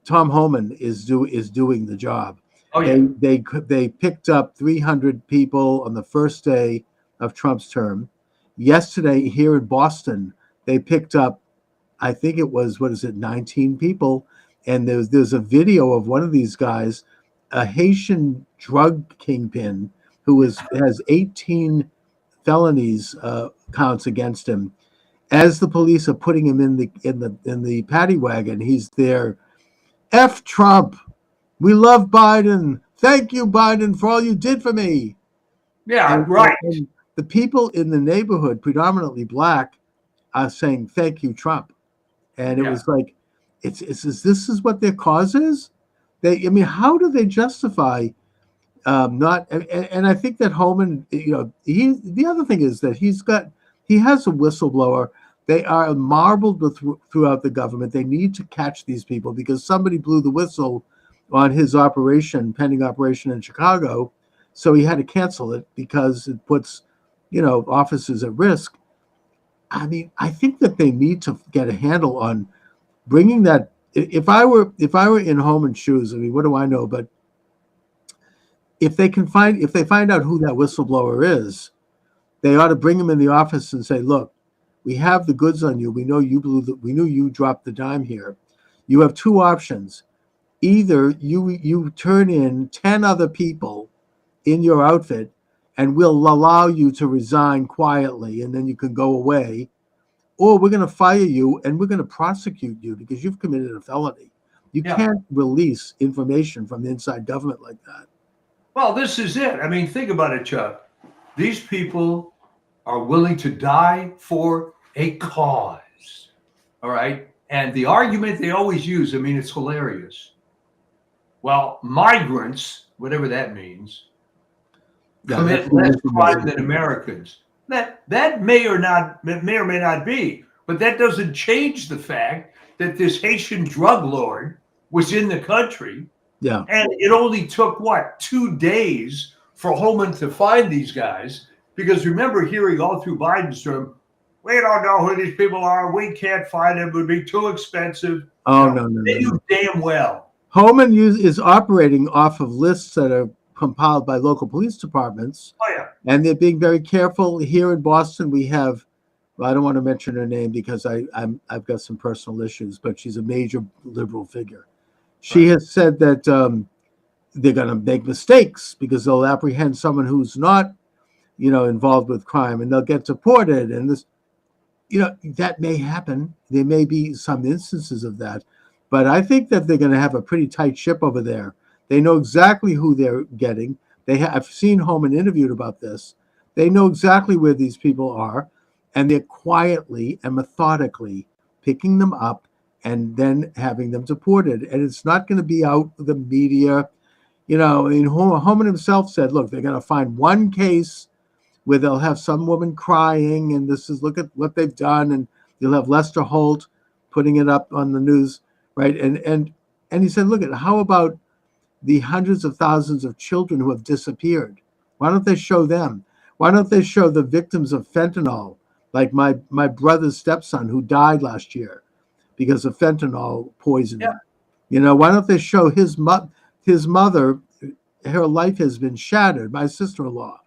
Homan is doing the job. Oh, yeah. They picked up 300 people on the first day of Trump's term. Yesterday here in Boston, they picked up, I think it was, 19 people. And there's a video of one of these guys, a Haitian drug kingpin who has 18 felonies counts against him. As the police are putting him in the paddy wagon, he's there. F Trump. We love Biden. Thank you, Biden, for all you did for me. Yeah, right. And the people in the neighborhood, predominantly black, are saying, thank you, Trump. And it was like, this is what their cause is? How do they justify not? And I think that Homan, the other thing is that he has a whistleblower. They are marbled throughout the government. They need to catch these people because somebody blew the whistle on his pending operation in Chicago. So he had to cancel it because it puts, officers at risk. I mean, I think that they need to get a handle on bringing that. If I were in Homan's shoes, I mean, what do I know? But if they find out who that whistleblower is, they ought to bring him in the office and say, look, we have the goods on you. We know we knew you dropped the dime here. You have two options. Either you turn in 10 other people in your outfit and we'll allow you to resign quietly and then you can go away, or we're going to fire you and we're going to prosecute you because you've committed a felony. You can't release information from the inside government like that. Well, this is it. I mean, think about it, Chuck. These people are willing to die for a cause. All right. And the argument they always use, I mean, it's hilarious. Well, migrants, whatever that means, commit less crime than Americans. That may or may not be, but that doesn't change the fact that this Haitian drug lord was in the country. Yeah. And it only took 2 days for Homan to find these guys, because remember hearing all through Biden's term, we don't know who these people are. We can't find them. It would be too expensive. Oh, no. They knew damn well. Homan is operating off of lists that are compiled by local police departments. Oh, yeah. And they're being very careful. Here in Boston, we have, I don't want to mention her name because I've got some personal issues, but she's a major liberal figure. She has said that they're going to make mistakes because they'll apprehend someone who's not, involved with crime, and they'll get deported. And this, that may happen. There may be some instances of that. But I think that they're going to have a pretty tight ship over there. They know exactly who they're getting. I've seen Homan interviewed about this. They know exactly where these people are, and they're quietly and methodically picking them up and then having them deported. And it's not going to be out the media. Homan himself said, look, they're going to find one case where they'll have some woman crying, and this is, look at what they've done, and you'll have Lester Holt putting it up on the news, right? And he said, look, how about the hundreds of thousands of children who have disappeared? Why don't they show them? Why don't they show the victims of fentanyl, like my brother's stepson who died last year because of fentanyl poisoning? Yeah. Why don't they show his mother? Her life has been shattered. My sister-in-law.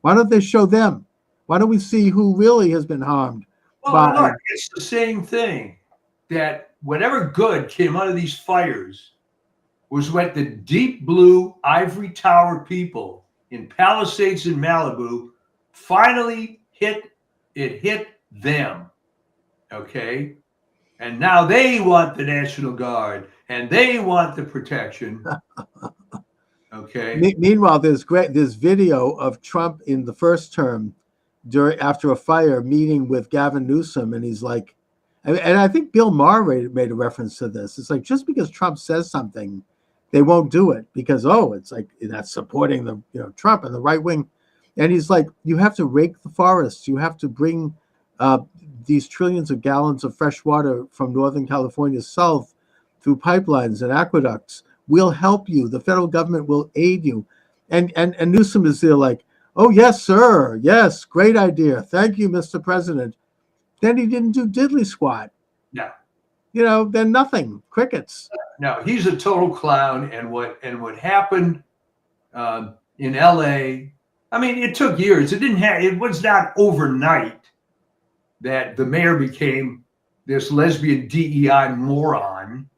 Why don't they show them? Why don't we see who really has been harmed? Well, look, it's the same thing. That whatever good came out of these fires was what the deep blue ivory tower people in Palisades and Malibu finally hit them. Okay. And now they want the National Guard and they want the protection. Okay. Meanwhile, there's video of Trump in the first term after a fire meeting with Gavin Newsom, and he's like, and I think Bill Maher made a reference to this. It's like, just because Trump says something, they won't do it because, it's like that's supporting the Trump and the right wing. And he's like, you have to rake the forests. You have to bring these trillions of gallons of fresh water from Northern California south through pipelines and aqueducts. We'll help you. The federal government will aid you. And Newsom is there like, oh, yes, sir. Yes, great idea. Thank you, Mr. President. Then he didn't do diddly squat. No. Then nothing. Crickets. No, he's a total clown. And what happened in LA, I mean, it took years. It was not overnight that the mayor became this lesbian DEI moron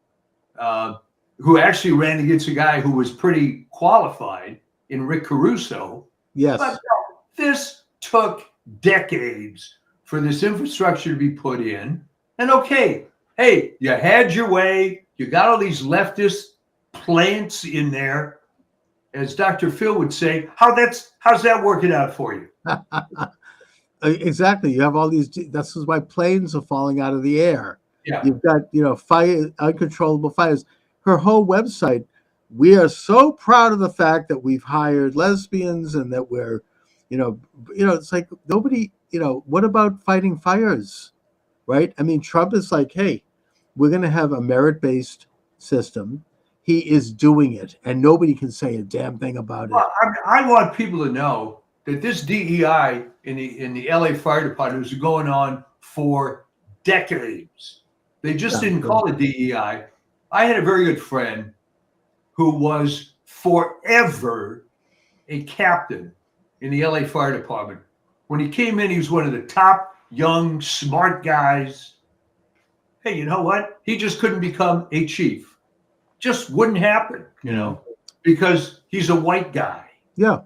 who actually ran against a guy who was pretty qualified in Rick Caruso. Yes. But no, this took decades for this infrastructure to be put in. And okay, hey, you had your way. You got all these leftist plants in there. As Dr. Phil would say, how's that working out for you? Exactly. You have all these. This is why planes are falling out of the air. Yeah. You've got fire, uncontrollable fires. Her whole website. We are so proud of the fact that we've hired lesbians and that we're, it's like nobody. What about fighting fires, right? I mean, Trump is like, hey, we're going to have a merit-based system. He is doing it, and nobody can say a damn thing about it. Well, I want people to know that this DEI in the LA Fire Department was going on for decades. They just didn't call it DEI. I had a very good friend who was forever a captain in the LA Fire Department. When he came in, he was one of the top young, smart guys. Hey, you know what? He just couldn't become a chief. Just wouldn't happen, because he's a white guy. Yeah.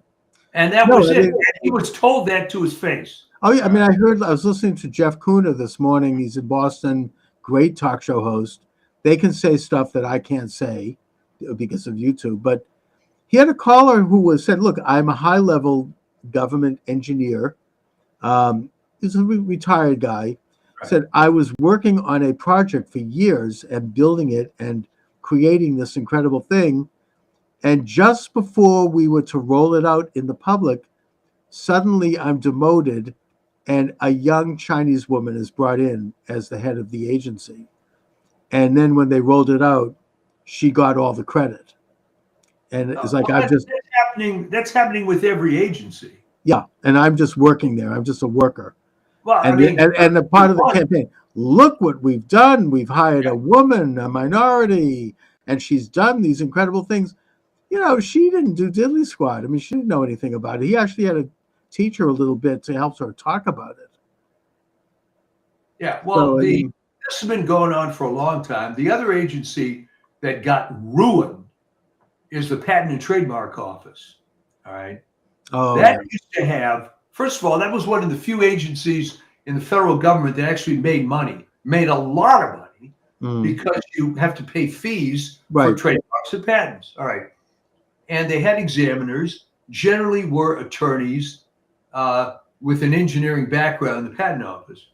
And that was it. And he was told that to his face. Oh, yeah. I mean, I was listening to Jeff Kuhner this morning. He's in Boston, great talk show host. They can say stuff that I can't say because of YouTube. But he had a caller who said, look, I'm a high-level government engineer. He's a retired guy. Right. Said, I was working on a project for years and building it and creating this incredible thing. And just before we were to roll it out in the public, suddenly I'm demoted and a young Chinese woman is brought in as the head of the agency. And then when they rolled it out, she got all the credit. And it's like, that's happening with every agency. Yeah. And I'm just working there. I'm just a worker. Well, and the part of the campaign, look what we've done. We've hired a woman, a minority, and she's done these incredible things. She didn't do diddly squat. I mean, she didn't know anything about it. He actually had to teach her a little bit to help her talk about it. Yeah, well, this has been going on for a long time. The other agency that got ruined is the Patent and Trademark Office. All right. Oh. That used to have, first of all, that was one of the few agencies in the federal government that actually made a lot of money, because you have to pay fees for trademarks and patents. All right. And they had examiners, generally were attorneys with an engineering background in the patent office.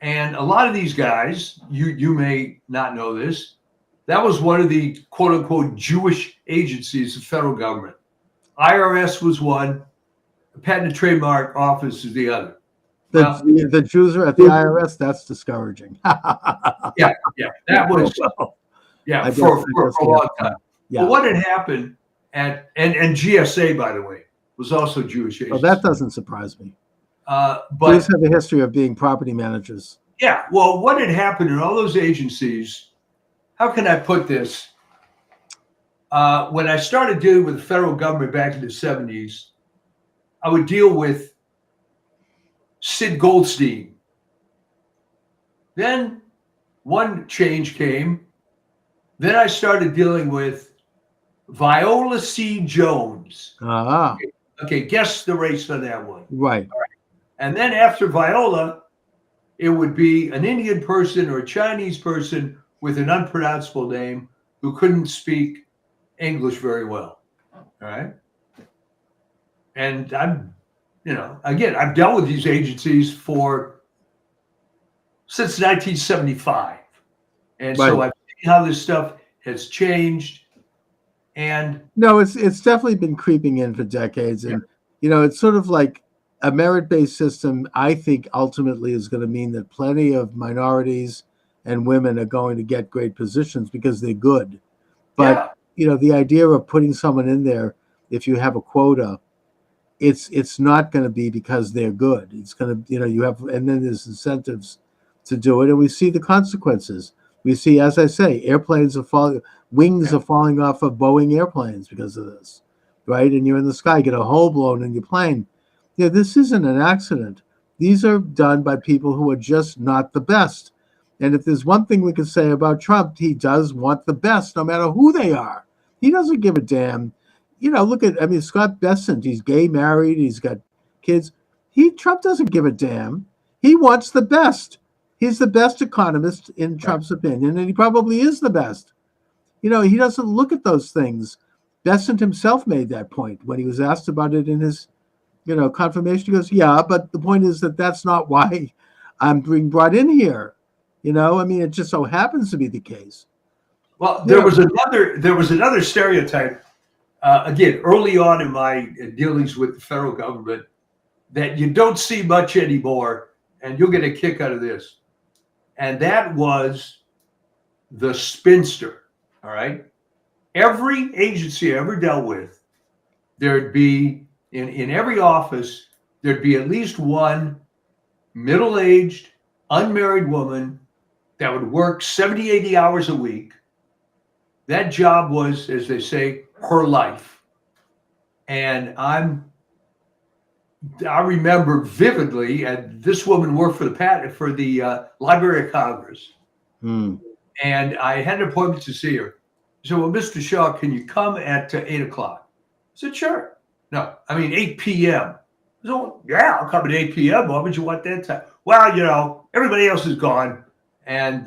And a lot of these guys, you may not know this, that was one of the quote unquote Jewish agencies of federal government. IRS was one, the Patent and Trademark Office is the other. The Jews are at the IRS. That's discouraging. Yeah, that was for a long time. Yeah. Well, what had happened and GSA, by the way, was also Jewish Well, agency. that doesn't surprise me. But Jews have a history of being property managers. yeah, well, what had happened in all those agencies? How can I put this? When I started dealing with the federal government back in the 70s, I would deal with Sid Goldstein. Then one change came. Then I started dealing with Viola C. Jones. Ah, Okay, guess the race on that one. right. And then after Viola, it would be an Indian person or a Chinese person with an unpronounceable name who couldn't speak English very well. All right. And I'm, again, I've dealt with these agencies since 1975. And so Right. I've seen how this stuff has changed. And No, it's definitely been creeping in for decades, and it's sort of like a merit-based system. I think ultimately is going to mean that plenty of minorities and women are going to get great positions because they're good. But the idea of putting someone in there, if you have a quota, it's not going to be because they're good. It's going to, you have, and then there's incentives to do it, and we see the consequences. We see, as I say, airplanes are falling, wings are falling off of Boeing airplanes because of this, right? And you're in the sky, get a hole blown in your plane. This isn't an accident. These are done by people who are just not the best. And if there's one thing we can say about Trump, he does want the best, no matter who they are. He doesn't give a damn. Look at, Scott Bessent. He's gay, married. He's got kids. Trump doesn't give a damn. He wants the best. He's the best economist in Trump's opinion, and he probably is the best. He doesn't look at those things. Bessent himself made that point when he was asked about it in his, confirmation. He goes, yeah, but the point is that that's not why I'm being brought in here. It just so happens to be the case. Well, there was another stereotype, again, early on in my dealings with the federal government that you don't see much anymore, and you'll get a kick out of this. And that was the spinster, all right? Every agency I ever dealt with, there'd be, in every office, there'd be at least one middle-aged, unmarried woman that would work 70, 80 hours a week. That job was, as they say, her life. And I remember vividly, and this woman worked for the Library of Congress. And I had an appointment to see her. She said, well, Mr. Shaw, can you come at 8 o'clock? I said, sure. No, 8 p.m. I said, well, yeah, I'll come at 8 p.m. Why would you want that time? Well, everybody else is gone. And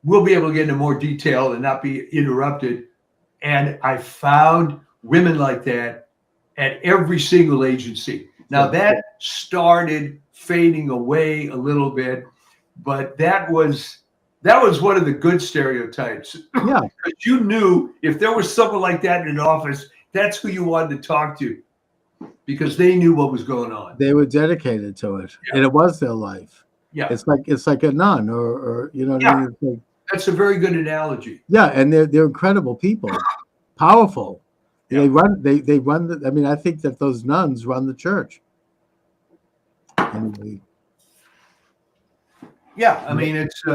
we'll be able to get into more detail and not be interrupted. And I found women like that at every single agency. Now that started fading away a little bit, but that was one of the good stereotypes. Yeah. Because you knew if there was someone like that in an office, that's who you wanted to talk to because they knew what was going on. They were dedicated to it, and it was their life. Yeah. It's like a nun or what I mean? Like, that's a very good analogy. Yeah, and they're incredible people, powerful. Yeah. They run the, I think that those nuns run the church. Anyway. Yeah, it's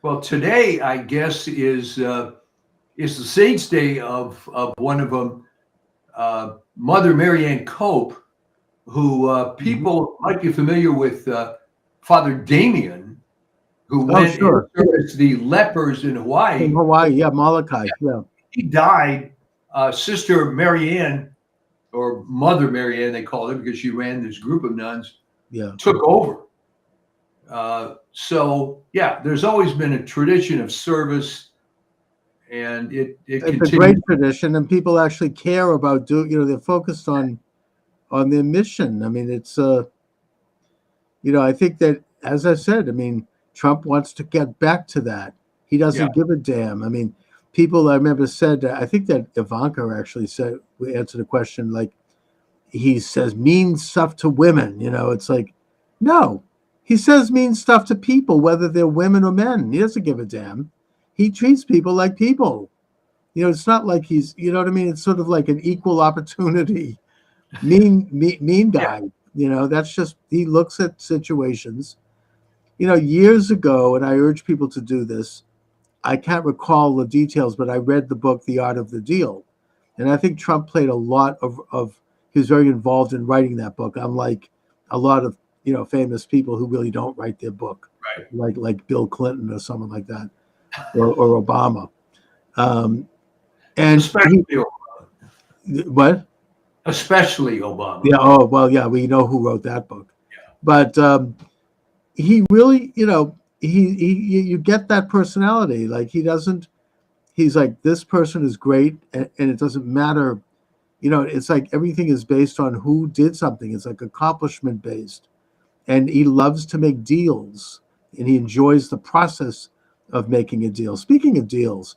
well, today I guess is the saint's day of one of them, Mother Mary Ann Cope, who people might be familiar with, Father Damien, who went and serviced the lepers in Hawaii. In Hawaii, yeah, Molokai, yeah. He died. Sister Mary Ann, or Mother Mary Ann, they called her because she ran this group of nuns. Yeah, took over. So yeah, there's always been a tradition of service, and it it's continues. a great tradition, and people actually care about they're focused on their mission. It's I think that, as I said, Trump wants to get back to that. He doesn't give a damn. People, I remember, said, I think that Ivanka actually said, we answered a question like, he says mean stuff to women. It's like, no, he says mean stuff to people, whether they're women or men. He doesn't give a damn. he treats people like people. It's not like he's, you know what I mean? It's sort of like an equal opportunity, mean guy. That's just, he looks at situations. Years ago, and I urge people to do this, I can't recall the details, but I read the book, The Art of the Deal. And I think Trump played a lot he was very involved in writing that book, unlike a lot of, famous people who really don't write their book, Right. like Bill Clinton or someone like that, or Obama. And Especially what? Especially Obama. Yeah. Oh, well, yeah. We know who wrote that book, but he really, you get that personality. Like he's like, this person is great, and it doesn't matter. It's like everything is based on who did something. It's like accomplishment based, and he loves to make deals, and he enjoys the process of making a deal. Speaking of deals,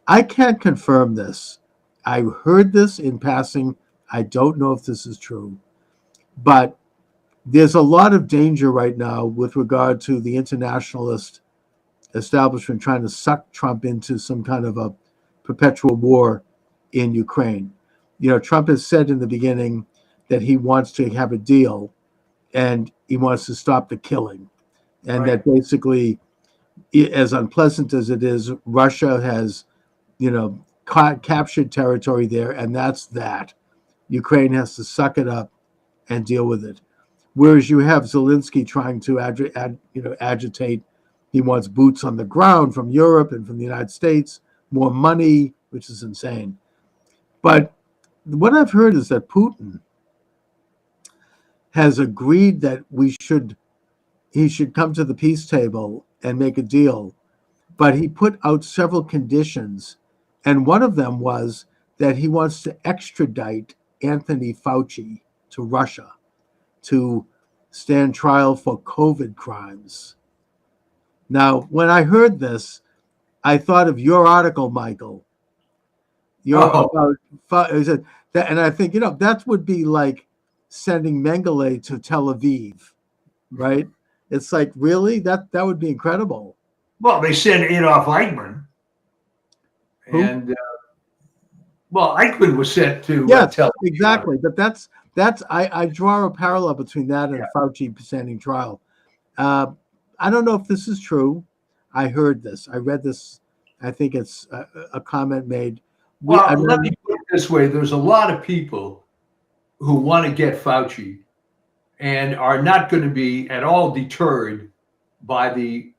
I can't confirm this. I heard this in passing. I don't know if this is true, but there's a lot of danger right now with regard to the internationalist establishment trying to suck Trump into some kind of a perpetual war in Ukraine. Trump has said in the beginning that he wants to have a deal and he wants to stop the killing. And that basically, as unpleasant as it is, Russia has, captured territory there, and that's that. Ukraine has to suck it up and deal with it. Whereas you have Zelensky trying to agitate. He wants boots on the ground from Europe and from the United States, more money, which is insane. But what I've heard is that Putin has agreed that he should come to the peace table and make a deal. But he put out several conditions, and one of them was that he wants to extradite Anthony Fauci to Russia to stand trial for COVID crimes. Now, when I heard this, I thought of your article, Michael. About that, and I think that would be like sending Mengele to Tel Aviv, right? It's like, really, that would be incredible. Well, they sent Adolf Eichmann, and Eichmann was sent to yes, Tel Aviv. Exactly. But that's I draw a parallel between that and Fauci standing trial. I don't know if this is true. I heard this. I read this. I think it's a comment made. Well, let me put it this way. There's a lot of people who want to get Fauci and are not going to be at all deterred by the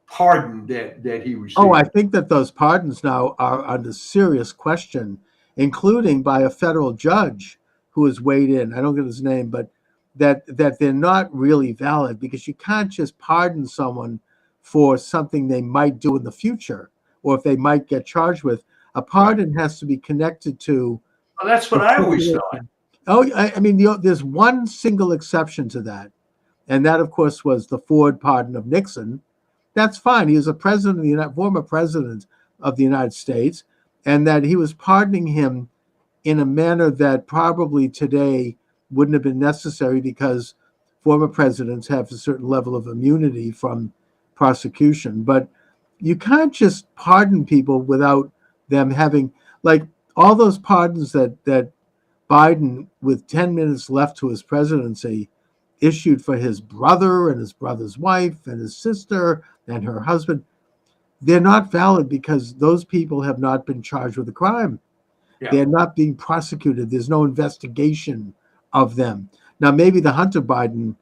pardon that he received. Oh, I think that those pardons now are under serious question, including by a federal judge who has weighed in. I don't get his name, but that they're not really valid, because you can't just pardon someone for something they might do in the future, or if they might get charged with. A pardon has to be connected to. Well, that's what I always thought. Oh, I mean, there's one single exception to that, and that, of course, was the Ford pardon of Nixon. That's fine. He was a former president of the United States, and that he was pardoning him in a manner that probably today wouldn't have been necessary, because former presidents have a certain level of immunity from prosecution. But you can't just pardon people without them having, like, all those pardons that Biden, with 10 minutes left to his presidency, issued for his brother and his brother's wife and his sister and her husband. They're not valid because those people have not been charged with a crime. Yeah. They're not being prosecuted. There's no investigation of them. Now, maybe the Hunter Biden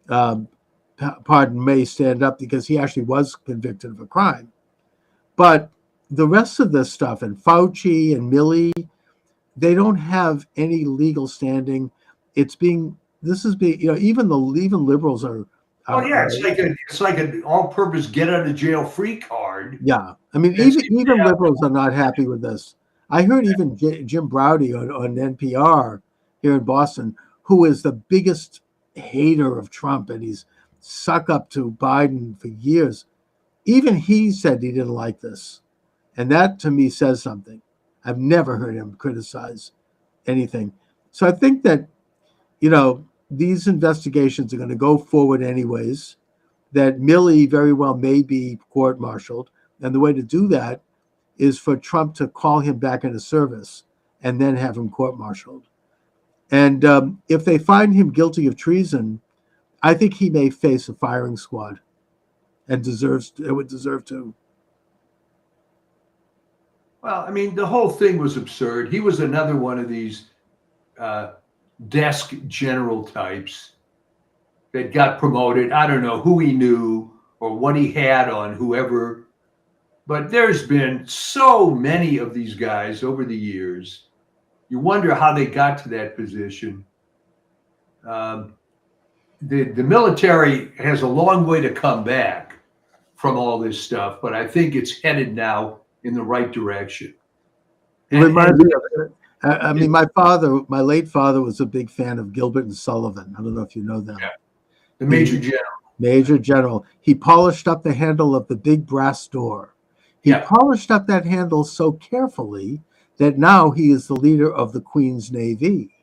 pardon may stand up because he actually was convicted of a crime. But the rest of this stuff, and Fauci and Milley, they don't have any legal standing. Even liberals are. It's like an all-purpose get-out-of-jail-free card. Yeah, I mean, even liberals are not happy with this. I heard even Jim Braude on NPR here in Boston, who is the biggest hater of Trump, and he's sucked up to Biden for years. Even he said he didn't like this, and that to me says something. I've never heard him criticize anything. So I think that, these investigations are going to go forward anyways, that Milley very well may be court-martialed. And the way to do that is for Trump to call him back into service and then have him court-martialed. And if they find him guilty of treason, I think he may face a firing squad, and would deserve to. Well, I mean, the whole thing was absurd. He was another one of these desk general types that got promoted. I don't know who he knew or what he had on whoever, but there's been so many of these guys over the years. You wonder how they got to that position. The military has a long way to come back from all this stuff, but I think it's headed now in the right direction. It reminds me of, I mean, my late father was a big fan of Gilbert and Sullivan. I don't know if you know them. Yeah. The Major General. Major General. He polished up the handle of the big brass door. He polished up that handle so carefully that now he is the leader of the Queen's Navy.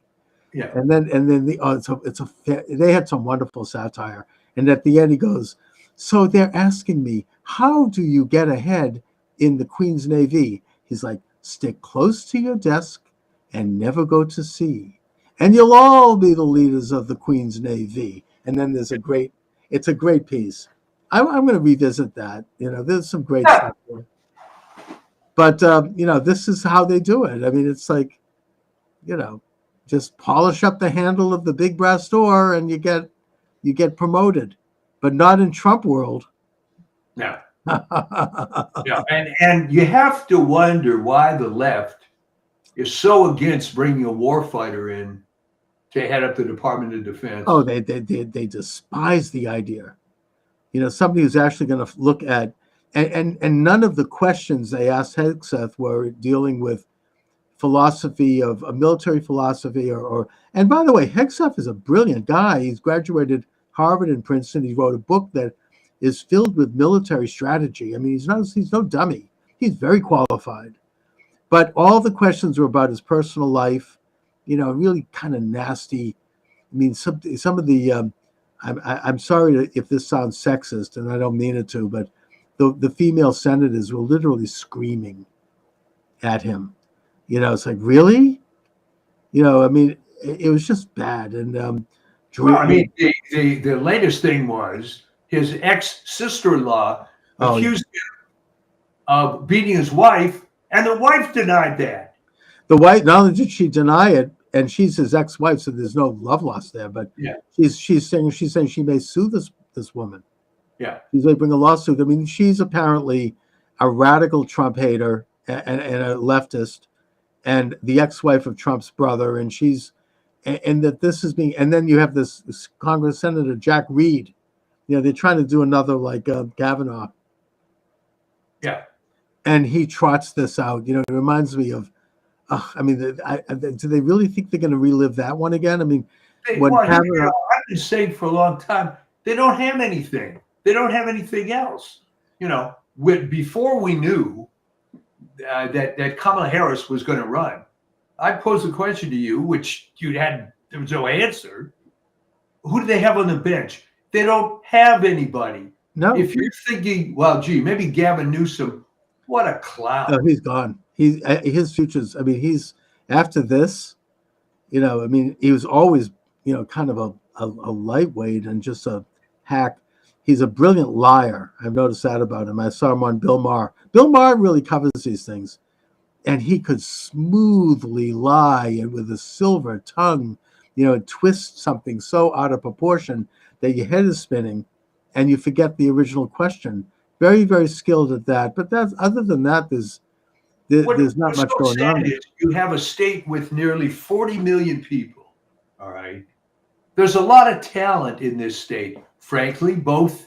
Yeah. And then they had some wonderful satire. And at the end he goes, so they're asking me, how do you get ahead in the Queen's Navy? He's like, stick close to your desk and never go to sea, and you'll all be the leaders of the Queen's Navy. And then it's a great piece. I'm going to revisit that. There's some great stuff there. But this is how they do it. I mean, it's like, just polish up the handle of the big brass door and you get promoted, but not in Trump world. No. Yeah, and you have to wonder why the left is so against bringing a warfighter in to head up the Department of Defense. Oh, they despise the idea. Somebody who's actually going to look at and none of the questions they asked Hegseth were dealing with philosophy of a military philosophy or. And by the way, Hegseth is a brilliant guy. He's graduated Harvard and Princeton. He wrote a book that is filled with military strategy. I mean, he's no dummy. He's very qualified. But all the questions were about his personal life, really kind of nasty. I mean, some of the, I'm sorry if this sounds sexist, and I don't mean it to, but the female senators were literally screaming at him. It's like, really? I mean, it was just bad. And well, I mean, the latest thing was his ex-sister-in-law accused him of beating his wife, and the wife denied that. The wife, not only did she deny it, and she's his ex-wife, so there's no love lost there, but she's saying she may sue this woman. Yeah. She's going to bring a lawsuit. I mean, she's apparently a radical Trump hater and a leftist, and the ex-wife of Trump's brother, and that this is being, and then you have this Congress Senator Jack Reed. They're trying to do another like Kavanaugh. Yeah. And he trots this out. It reminds me of, I mean, do they really think they're going to relive that one again? I mean, Kavanaugh, I've been saying for a long time, they don't have anything. They don't have anything else. Before we knew that Kamala Harris was going to run, I posed a question to you, which there was no answer. Who do they have on the bench? They don't have anybody. No. If you're thinking, well, gee, maybe Gavin Newsom, what a clown. No, he's gone. His future's, I mean, he's, after this, I mean, he was always, kind of a lightweight and just a hack. He's a brilliant liar. I've noticed that about him. I saw him on Bill Maher. Bill Maher really covers these things. And he could smoothly lie and with a silver tongue, twist something so out of proportion that your head is spinning and you forget the original question. Very, very skilled at that. But other than that, there's not much going on. You have a state with nearly 40 million people. All right. There's a lot of talent in this state, frankly, both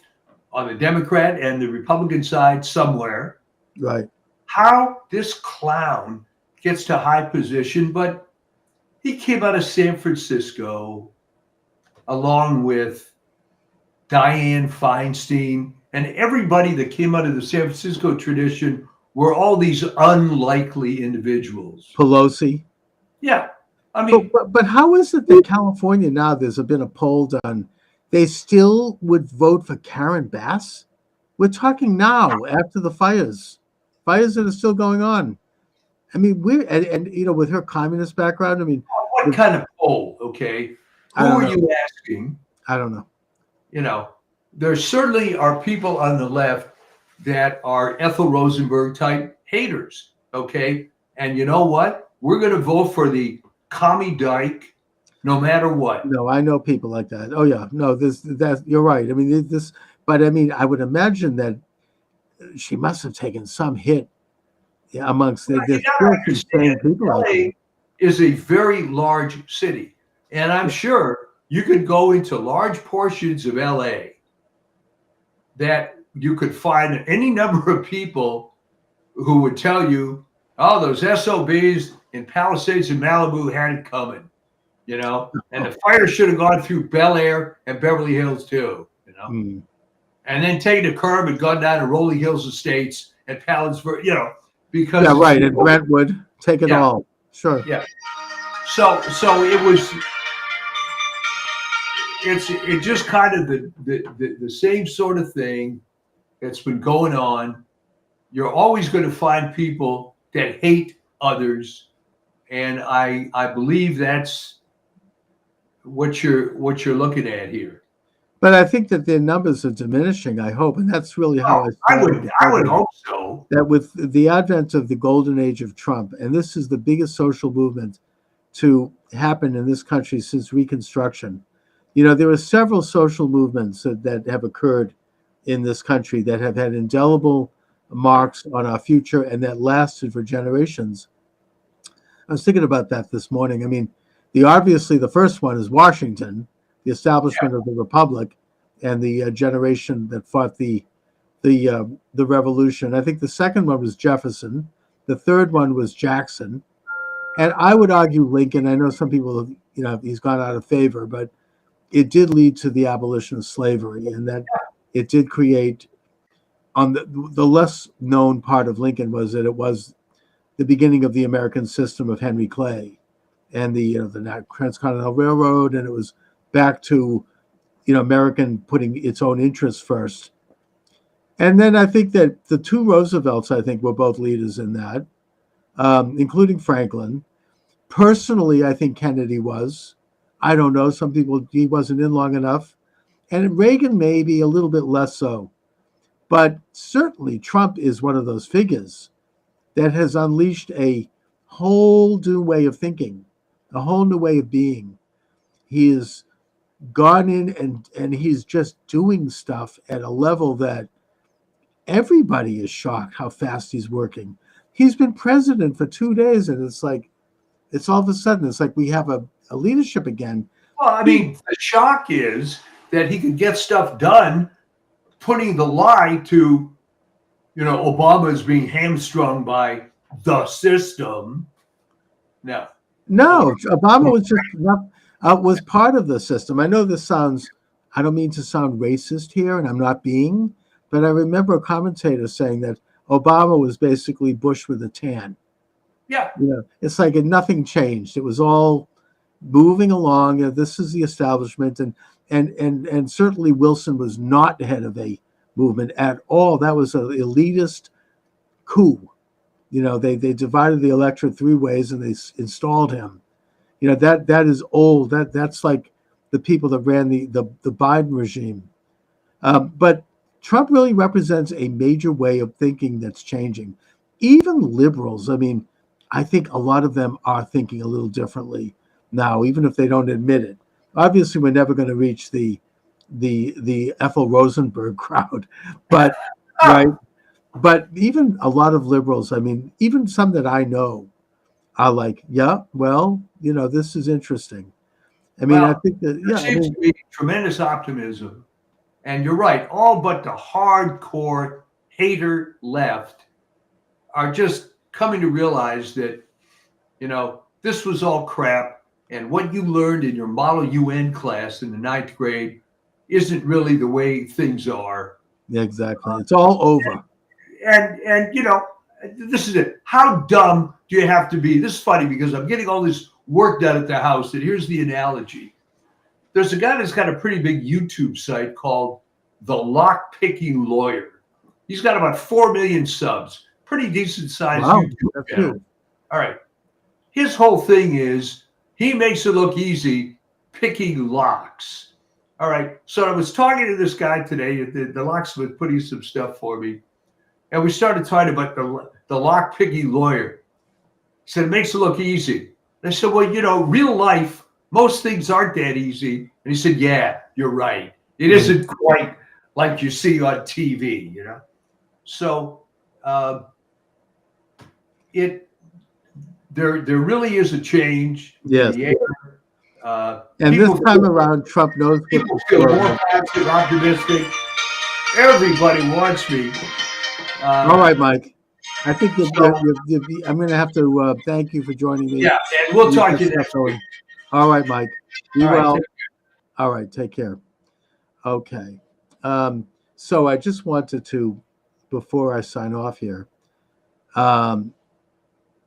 on the Democrat and the Republican side somewhere. Right. How this clown gets to high position, but he came out of San Francisco along with Dianne Feinstein, and everybody that came out of the San Francisco tradition were all these unlikely individuals. Pelosi. Yeah. I mean, but how is it that California now, there's been a poll done, they still would vote for Karen Bass? We're talking now after the fires that are still going on. I mean, and you know, with her communist background, I mean, What kind of poll? Okay, I who don't are know. you asking? I don't know. You know, there certainly are people on the left that are Ethel Rosenberg type haters. Okay, and you know what? We're going to vote for the commie dyke, no matter what. No, I know people like that. Oh yeah, no, that you're right. I mean, this, but I mean, I would imagine that she must have taken some hit amongst You there's got still to some sane understand, people out there. LA is a very large city, and I'm sure you could go into large portions of LA that you could find any number of people who would tell you, "Oh, those SOBs in Palisades and Malibu had it coming," you know, and the fire should have gone through Bel Air and Beverly Hills too, you know, Mm. and then taken a curb and gone down to Rolling Hills Estates and Palandsburg, you know, because Yeah, it's right. And Brentwood, take it Yeah. all. Sure. yeah. So it's just kind of the same sort of thing that's been going on. You're always going to find people that hate others, and I believe that's what you're looking at here. But I think that their numbers are diminishing, I hope. And that's really how I started the I would program. hope so. That with the advent of the golden age of Trump, and this is the biggest social movement to happen in this country since Reconstruction. You know, there are several social movements that have occurred in this country that have had indelible marks on our future and that lasted for generations. I was thinking about that this morning. I mean, obviously the first one is Washington, the establishment of the republic, and the generation that fought the revolution. I think the second one was Jefferson. The third one was Jackson, and I would argue Lincoln. I know some people have, you know, he's gone out of favor, but it did lead to the abolition of slavery, and that it did create. On the less known part of Lincoln was that it was the beginning of the American system of Henry Clay, and the Transcontinental Railroad, and it was back to, you know, American putting its own interests first. And then I think that the two Roosevelts, I think, were both leaders in that, including Franklin. Personally, I think Kennedy was. I don't know. Some people, he wasn't in long enough. And Reagan, maybe a little bit less so. But certainly Trump is one of those figures that has unleashed a whole new way of thinking, a whole new way of being. He has gone in and he's just doing stuff at a level that everybody is shocked how fast he's working. He's been president for 2 days, and it's like, it's all of a sudden, it's like we have a leadership again. Well, I mean, the shock is that he could get stuff done, putting the lie to, you know, Obama is being hamstrung by the system. No, Obama was just was part of the system. I know this sounds, I don't mean to sound racist here, and I'm not being, but I remember a commentator saying that Obama was basically Bush with a tan. yeah, You know, it's like nothing changed. It was all moving along. This is the establishment, and certainly Wilson was not the head of a movement at all. That was an elitist coup. You know, they divided the electorate three ways, and they installed him. You know, that is old. That's like the people that ran the Biden regime. But Trump really represents a major way of thinking that's changing. Even liberals, I mean, I think a lot of them are thinking a little differently now, even if they don't admit it. Obviously, we're never going to reach the Ethel Rosenberg crowd, but right. But even a lot of liberals, I mean, even some that I know, are like, yeah, well, you know, this is interesting. I mean, I think that, there seems to be tremendous optimism. And you're right, all but the hardcore hater left are just coming to realize that, you know, this was all crap. And what you learned in your Model UN class in the 9th grade isn't really the way things are. Yeah, exactly. It's all over. And you know, this is it. How dumb do you have to be? This is funny because I'm getting all this work done at the house. And here's the analogy. There's a guy that's got a pretty big YouTube site called The Lock Picking Lawyer. He's got about 4 million subs. Pretty decent size Wow, YouTube that's channel. good. All right. His whole thing is he makes it look easy picking locks. All right. So I was talking to this guy today, the locksmith, putting some stuff for me. And we started talking about the lock picking lawyer. He said, it makes it look easy. And I said, well, real life, most things aren't that easy. And he said, yeah, you're right. It isn't quite like you see on TV, So there really is a change Yes. in the air. And this time around, Trump knows what people the feel story more is. positive, optimistic. Everybody wants me. All right, Mike. I think I'm going to have to thank you for joining me. Yeah, and we'll talk to you Get next stuff week. going. All right, Mike. Be All right, well. take All right, take care. Okay. So I just wanted to, before I sign off here, I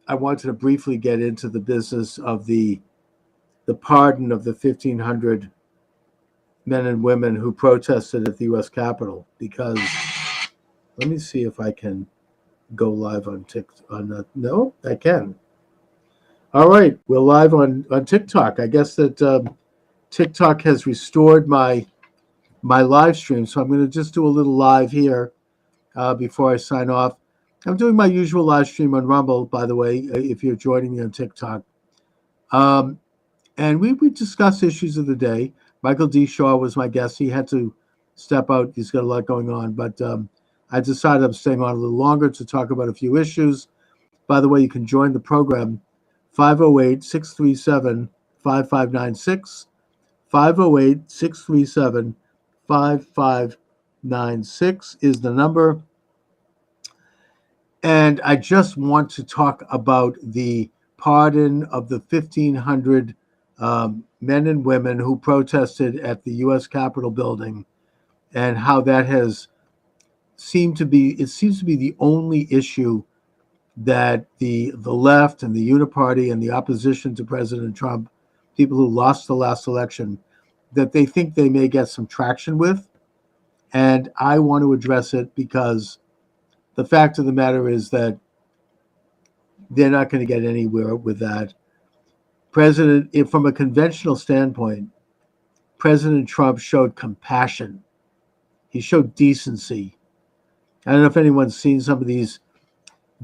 wanted to briefly get into the business of the pardon of the 1,500 men and women who protested at the U.S. Capitol, because let me see if I can go live on TikTok. No, I can. All right, we're live on TikTok. I guess that TikTok has restored my live stream, so I'm going to just do a little live here before I sign off. I'm doing my usual live stream on Rumble, by the way, if you're joining me on TikTok. And we discuss issues of the day. Michael D. Shaw was my guest. He had to step out. He's got a lot going on. But I decided I'm staying on a little longer to talk about a few issues. By the way, you can join the program. 508-637-5596. 508-637-5596 is the number. And I just want to talk about the pardon of the 1,500 men and women who protested at the U.S. Capitol building, and how that seems to be the only issue that the left and the Uniparty and the opposition to President Trump, people who lost the last election, that they think they may get some traction with. And I want to address it because the fact of the matter is that they're not going to get anywhere with that. From a conventional standpoint, President Trump showed compassion. He showed decency. I don't know if anyone's seen some of these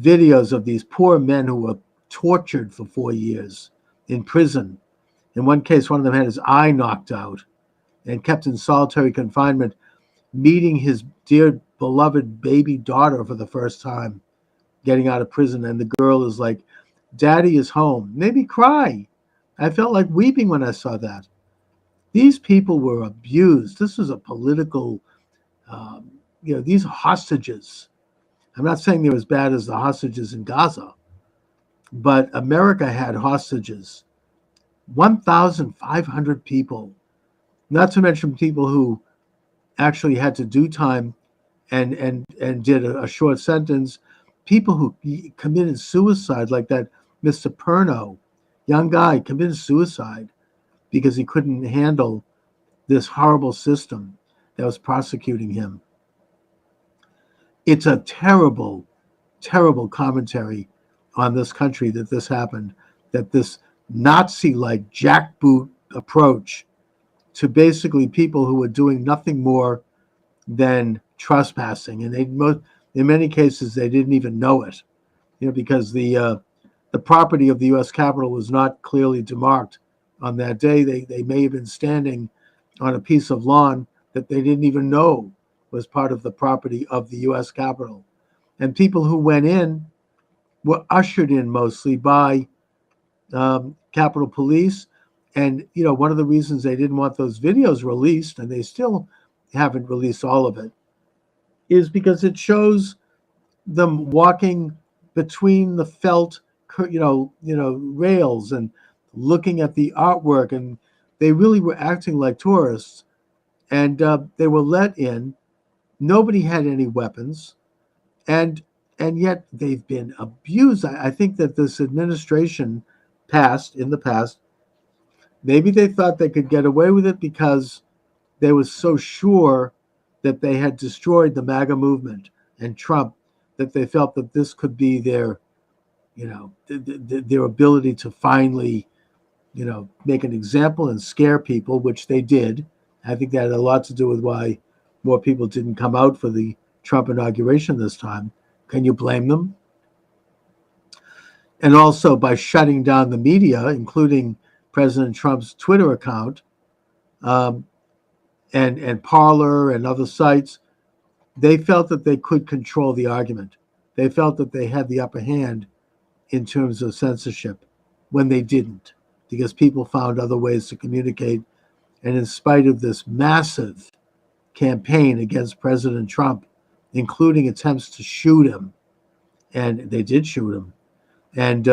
videos of these poor men who were tortured for 4 years in prison. In one case, one of them had his eye knocked out and kept in solitary confinement, meeting his dear beloved baby daughter for the first time, getting out of prison. And the girl is like, Daddy is home. Made me cry. I felt like weeping when I saw that. These people were abused. This was a political, these hostages. I'm not saying they're as bad as the hostages in Gaza, but America had hostages. 1,500 people, not to mention people who actually had to do time and did a short sentence, people who committed suicide, like that Mr. Perno, young guy, committed suicide because he couldn't handle this horrible system that was prosecuting him. It's a terrible, terrible commentary on this country that this happened, that this Nazi-like jackboot approach to basically people who were doing nothing more than trespassing, and in many cases they didn't even know it, because the property of the U.S. Capitol was not clearly demarked on that day. They may have been standing on a piece of lawn that they didn't even know was part of the property of the U.S. Capitol. And people who went in were ushered in mostly by Capitol Police. And, one of the reasons they didn't want those videos released, and they still haven't released all of it, is because it shows them walking between the felt, rails and looking at the artwork. And they really were acting like tourists. And they were let in. Nobody had any weapons. And yet they've been abused. I think that this administration in the past, maybe they thought they could get away with it because they were so sure that they had destroyed the MAGA movement and Trump, that they felt that this could be their, their ability to finally, make an example and scare people, which they did. I think that had a lot to do with why more people didn't come out for the Trump inauguration this time. Can you blame them? And also by shutting down the media, including President Trump's Twitter account, and Parler and other sites, they felt that they could control the argument. They felt that they had the upper hand in terms of censorship when they didn't, because people found other ways to communicate. And in spite of this massive campaign against President Trump, including attempts to shoot him, and they did shoot him, and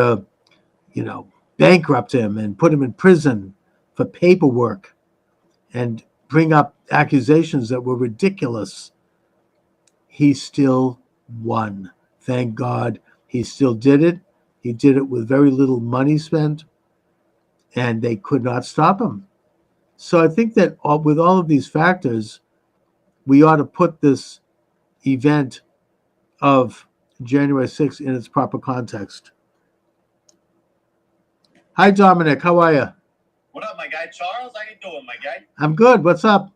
bankrupt him and put him in prison for paperwork and bring up accusations that were ridiculous, he still won. Thank God he still did it. He did it with very little money spent, and they could not stop him. So I think that with all of these factors, we ought to put this event of January 6th in its proper context. Hi, Dominic. How are you? What up, my guy? Charles, how you doing, my guy? I'm good. What's up?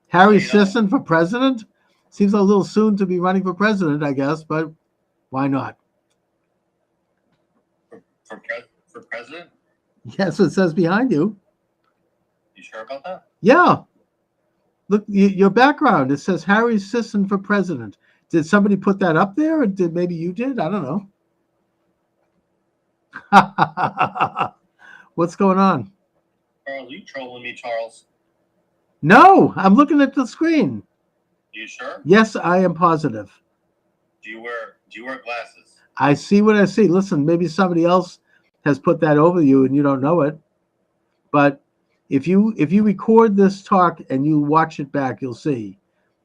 Harry Sisson for president? Seems a little soon to be running for president, I guess, but why not? For president? Yes, it says behind you. You sure about that? Yeah. Look, your background, it says Harry Sisson for president. Did somebody put that up there, or maybe you did? I don't know. What's going on? Charles, you trolling me, Charles? No, I'm looking at the screen. You sure? Yes, I am positive. Do you wear glasses? I see what I see. Listen, maybe somebody else has put that over you and you don't know it. But if you record this talk and you watch it back, you'll see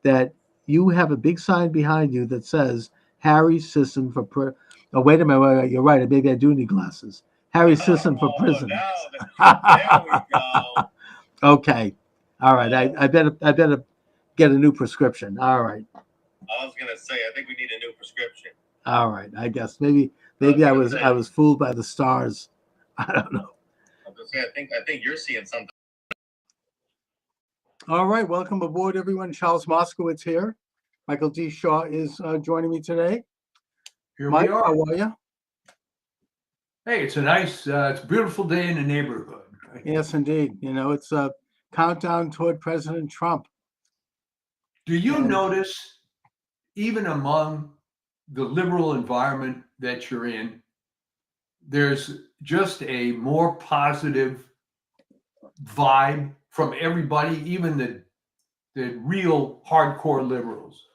that you have a big sign behind you that says Harry Sisson for oh, wait a minute, you're right. Maybe I do need glasses. Harry Sisson for president. There we go. Okay. All right. I better get a new prescription. All right. I was gonna say, I think we need a new prescription. All right. I guess maybe I was fooled by the stars. I don't know. I was gonna say, I think you're seeing something. All right. Welcome aboard, everyone. Charles Moscowitz here. Michael D. Shaw is joining me today. Here Mike, we are. how are you? Hey, it's a nice, it's a beautiful day in the neighborhood. Right? Yes, indeed. It's a countdown toward President Trump. Do you notice, even among the liberal environment that you're in, there's just a more positive vibe from everybody, even the real hardcore liberals?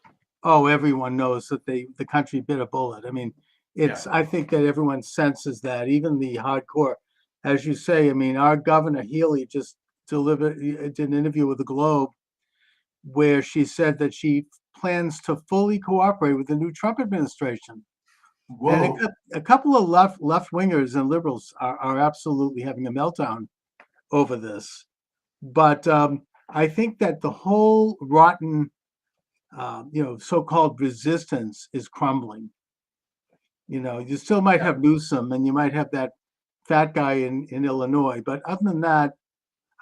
Oh, everyone knows that the country bit a bullet. I mean, I think that everyone senses that, even the hardcore. As you say, I mean, our Governor Healy just did an interview with the Globe where she said that she plans to fully cooperate with the new Trump administration. Whoa. And a couple of left wingers and liberals are absolutely having a meltdown over this. But I think that the whole rotten, so-called resistance is crumbling. You still might have Newsom and you might have that fat guy in Illinois, but other than that,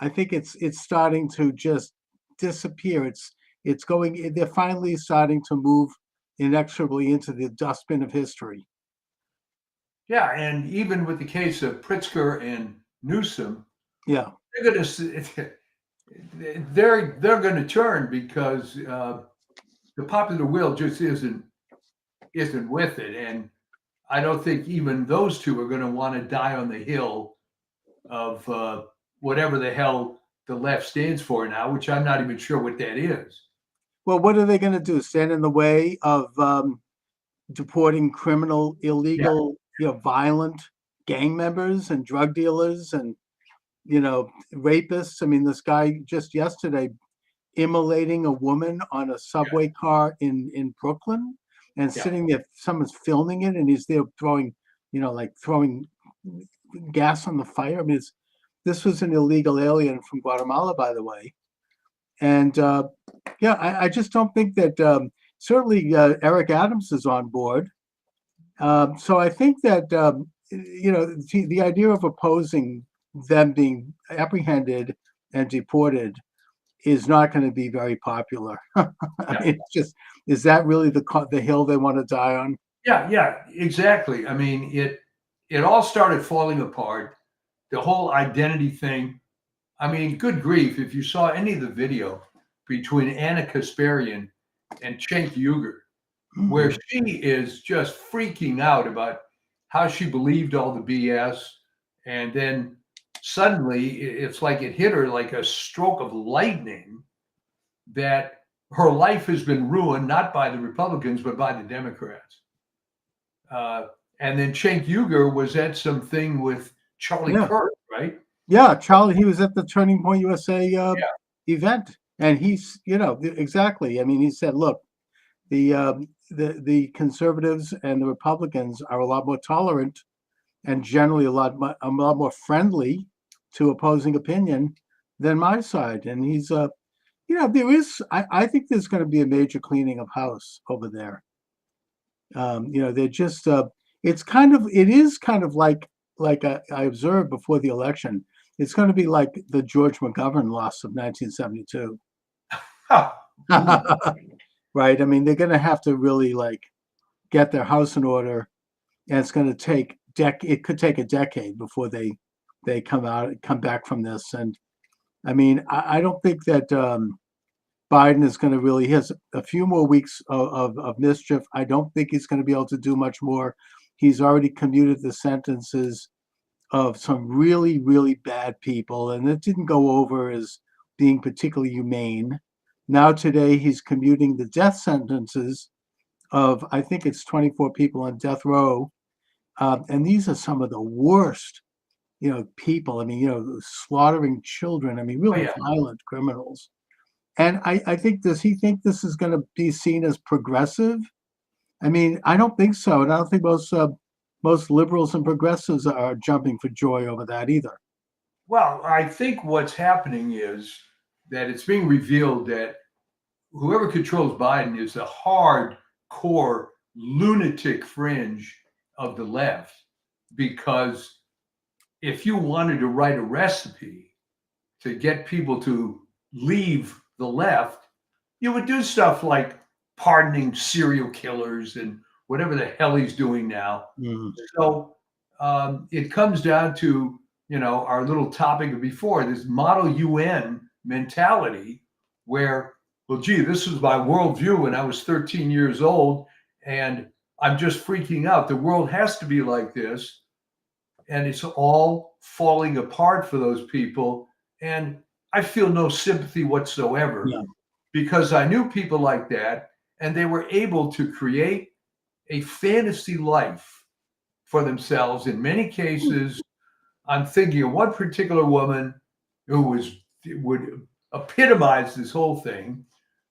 I think it's starting to just disappear. They're finally starting to move inexorably into the dustbin of history. Yeah, and even with the case of Pritzker and Newsom, yeah, they're going to turn because the popular will just isn't with it, and I don't think even those two are going to want to die on the hill of whatever the hell the left stands for now, which I'm not even sure what that is. Well, what are they going to do? Stand in the way of deporting criminal, illegal, violent gang members and drug dealers and, rapists? I mean, this guy just yesterday immolating a woman on a subway car in Brooklyn and sitting there, someone's filming it and he's there throwing gas on the fire. I mean, this was an illegal alien from Guatemala, by the way. And I just don't think that certainly Eric Adams is on board. So I think that the idea of opposing them being apprehended and deported is not going to be very popular. I mean, it's just, is that really the hill they want to die on? Yeah, exactly. I mean, it all started falling apart. The whole identity thing. I mean, good grief, if you saw any of the video between Anna Kasparian and Cenk Uygur, where she is just freaking out about how she believed all the BS. And then suddenly it's like it hit her like a stroke of lightning that her life has been ruined, not by the Republicans, but by the Democrats. And then Cenk Uygur was at something with Charlie Kirk, right? Yeah, Charlie, he was at the Turning Point USA event. And he's, exactly. I mean, he said, look, the conservatives and the Republicans are a lot more tolerant and generally a lot more friendly to opposing opinion than my side. And he's, there is, I think there's going to be a major cleaning of house over there. They're just, it is kind of like I observed before the election. It's going to be like the George McGovern loss of 1972. Right. I mean, they're going to have to really get their house in order, and it's going to take it could take a decade before they come back from this. And I mean, I don't think that Biden is going to really, he has a few more weeks of mischief. I don't think he's going to be able to do much more. He's already commuted the sentences of some really, really bad people, and it didn't go over as being particularly humane. Now today he's commuting the death sentences of, I think it's 24 people on death row. And these are some of the worst, people. I mean, slaughtering children. I mean, really violent criminals. And I think, does he think this is going to be seen as progressive? I mean, I don't think so. And I don't think most liberals and progressives are jumping for joy over that either. Well, I think what's happening is that it's being revealed that whoever controls Biden is the hardcore lunatic fringe of the left. Because if you wanted to write a recipe to get people to leave the left, you would do stuff like pardoning serial killers and whatever the hell he's doing now. So it comes down to, our little topic of before, this model UN mentality where, well, gee, this was my worldview when I was 13 years old, and I'm just freaking out. The world has to be like this. And it's all falling apart for those people. And I feel no sympathy whatsoever because I knew people like that, and they were able to create a fantasy life for themselves. In many cases, I'm thinking of one particular woman who would epitomize this whole thing.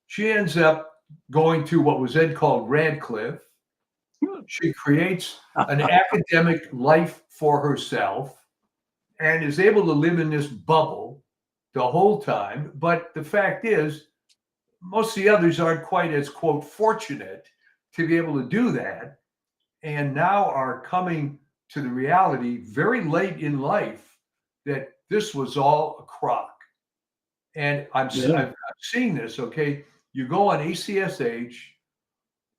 She ends up going to what was then called Radcliffe. She creates an academic life for herself and is able to live in this bubble the whole time. But the fact is, most of the others aren't quite as, quote, fortunate to be able to do that, and now are coming to the reality very late in life that this was all a crock. And I'm seeing this, okay? You go on ACSH,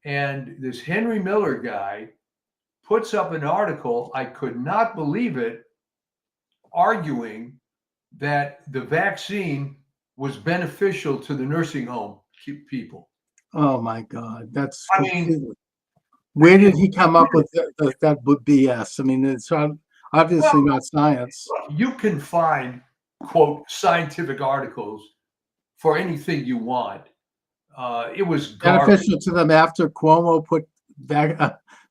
and this Henry Miller guy puts up an article, I could not believe it, arguing that the vaccine was beneficial to the nursing home people. Oh my God, that's where did he come up with that BS? I mean, it's obviously not science. You can find, quote, scientific articles for anything you want. It was beneficial to them after Cuomo put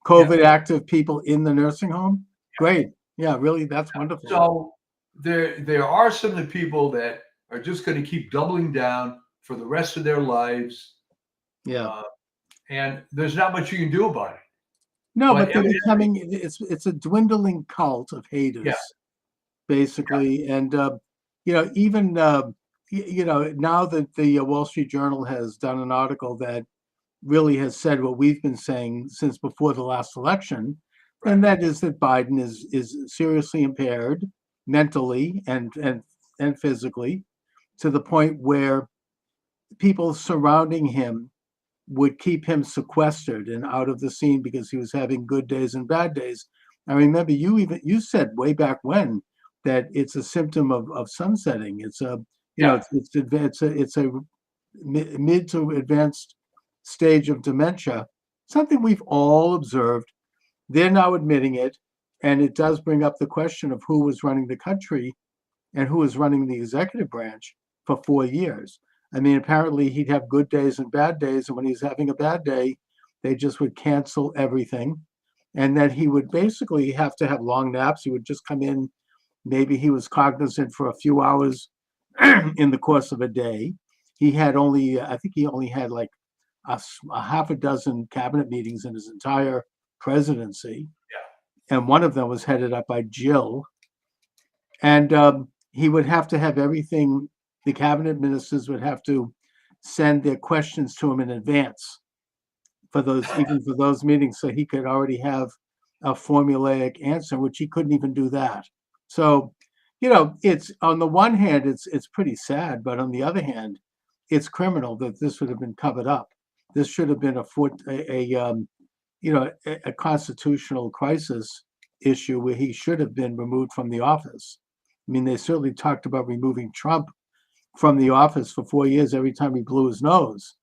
COVID active people in the nursing home. Great, really, that's wonderful. So there are some of the people that are just going to keep doubling down for the rest of their lives. And there's not much you can do about it. No, but they're becoming, it's a dwindling cult of haters, basically. And, even, now that the Wall Street Journal has done an article that, really has said what we've been saying since before the last election, and that is that Biden is seriously impaired mentally and physically, to the point where people surrounding him would keep him sequestered and out of the scene because he was having good days and bad days. I remember you said way back when that it's a symptom of sunsetting. It's a Yeah. it's a mid to advanced stage of dementia, something we've all observed. They're now admitting it, and it does bring up the question of who was running the country and who was running the executive branch for 4 years. I mean, apparently he'd have good days and bad days, and when he's having a bad day, they just would cancel everything, and that he would basically have to have long naps. He would just come in. Maybe he was cognizant for a few hours in the course of a day. He had only, I think he only had like a half a dozen cabinet meetings in his entire presidency. Yeah. And one of them was headed up by Jill. And he would have to have everything, the cabinet ministers would have to send their questions to him in advance for those, even for those meetings, so he could already have a formulaic answer, which he couldn't even do that. So, it's on the one hand, it's pretty sad, but on the other hand, it's criminal that this would have been covered up. This should have been a constitutional crisis issue where he should have been removed from the office. I mean, they certainly talked about removing Trump from the office for 4 years every time he blew his nose.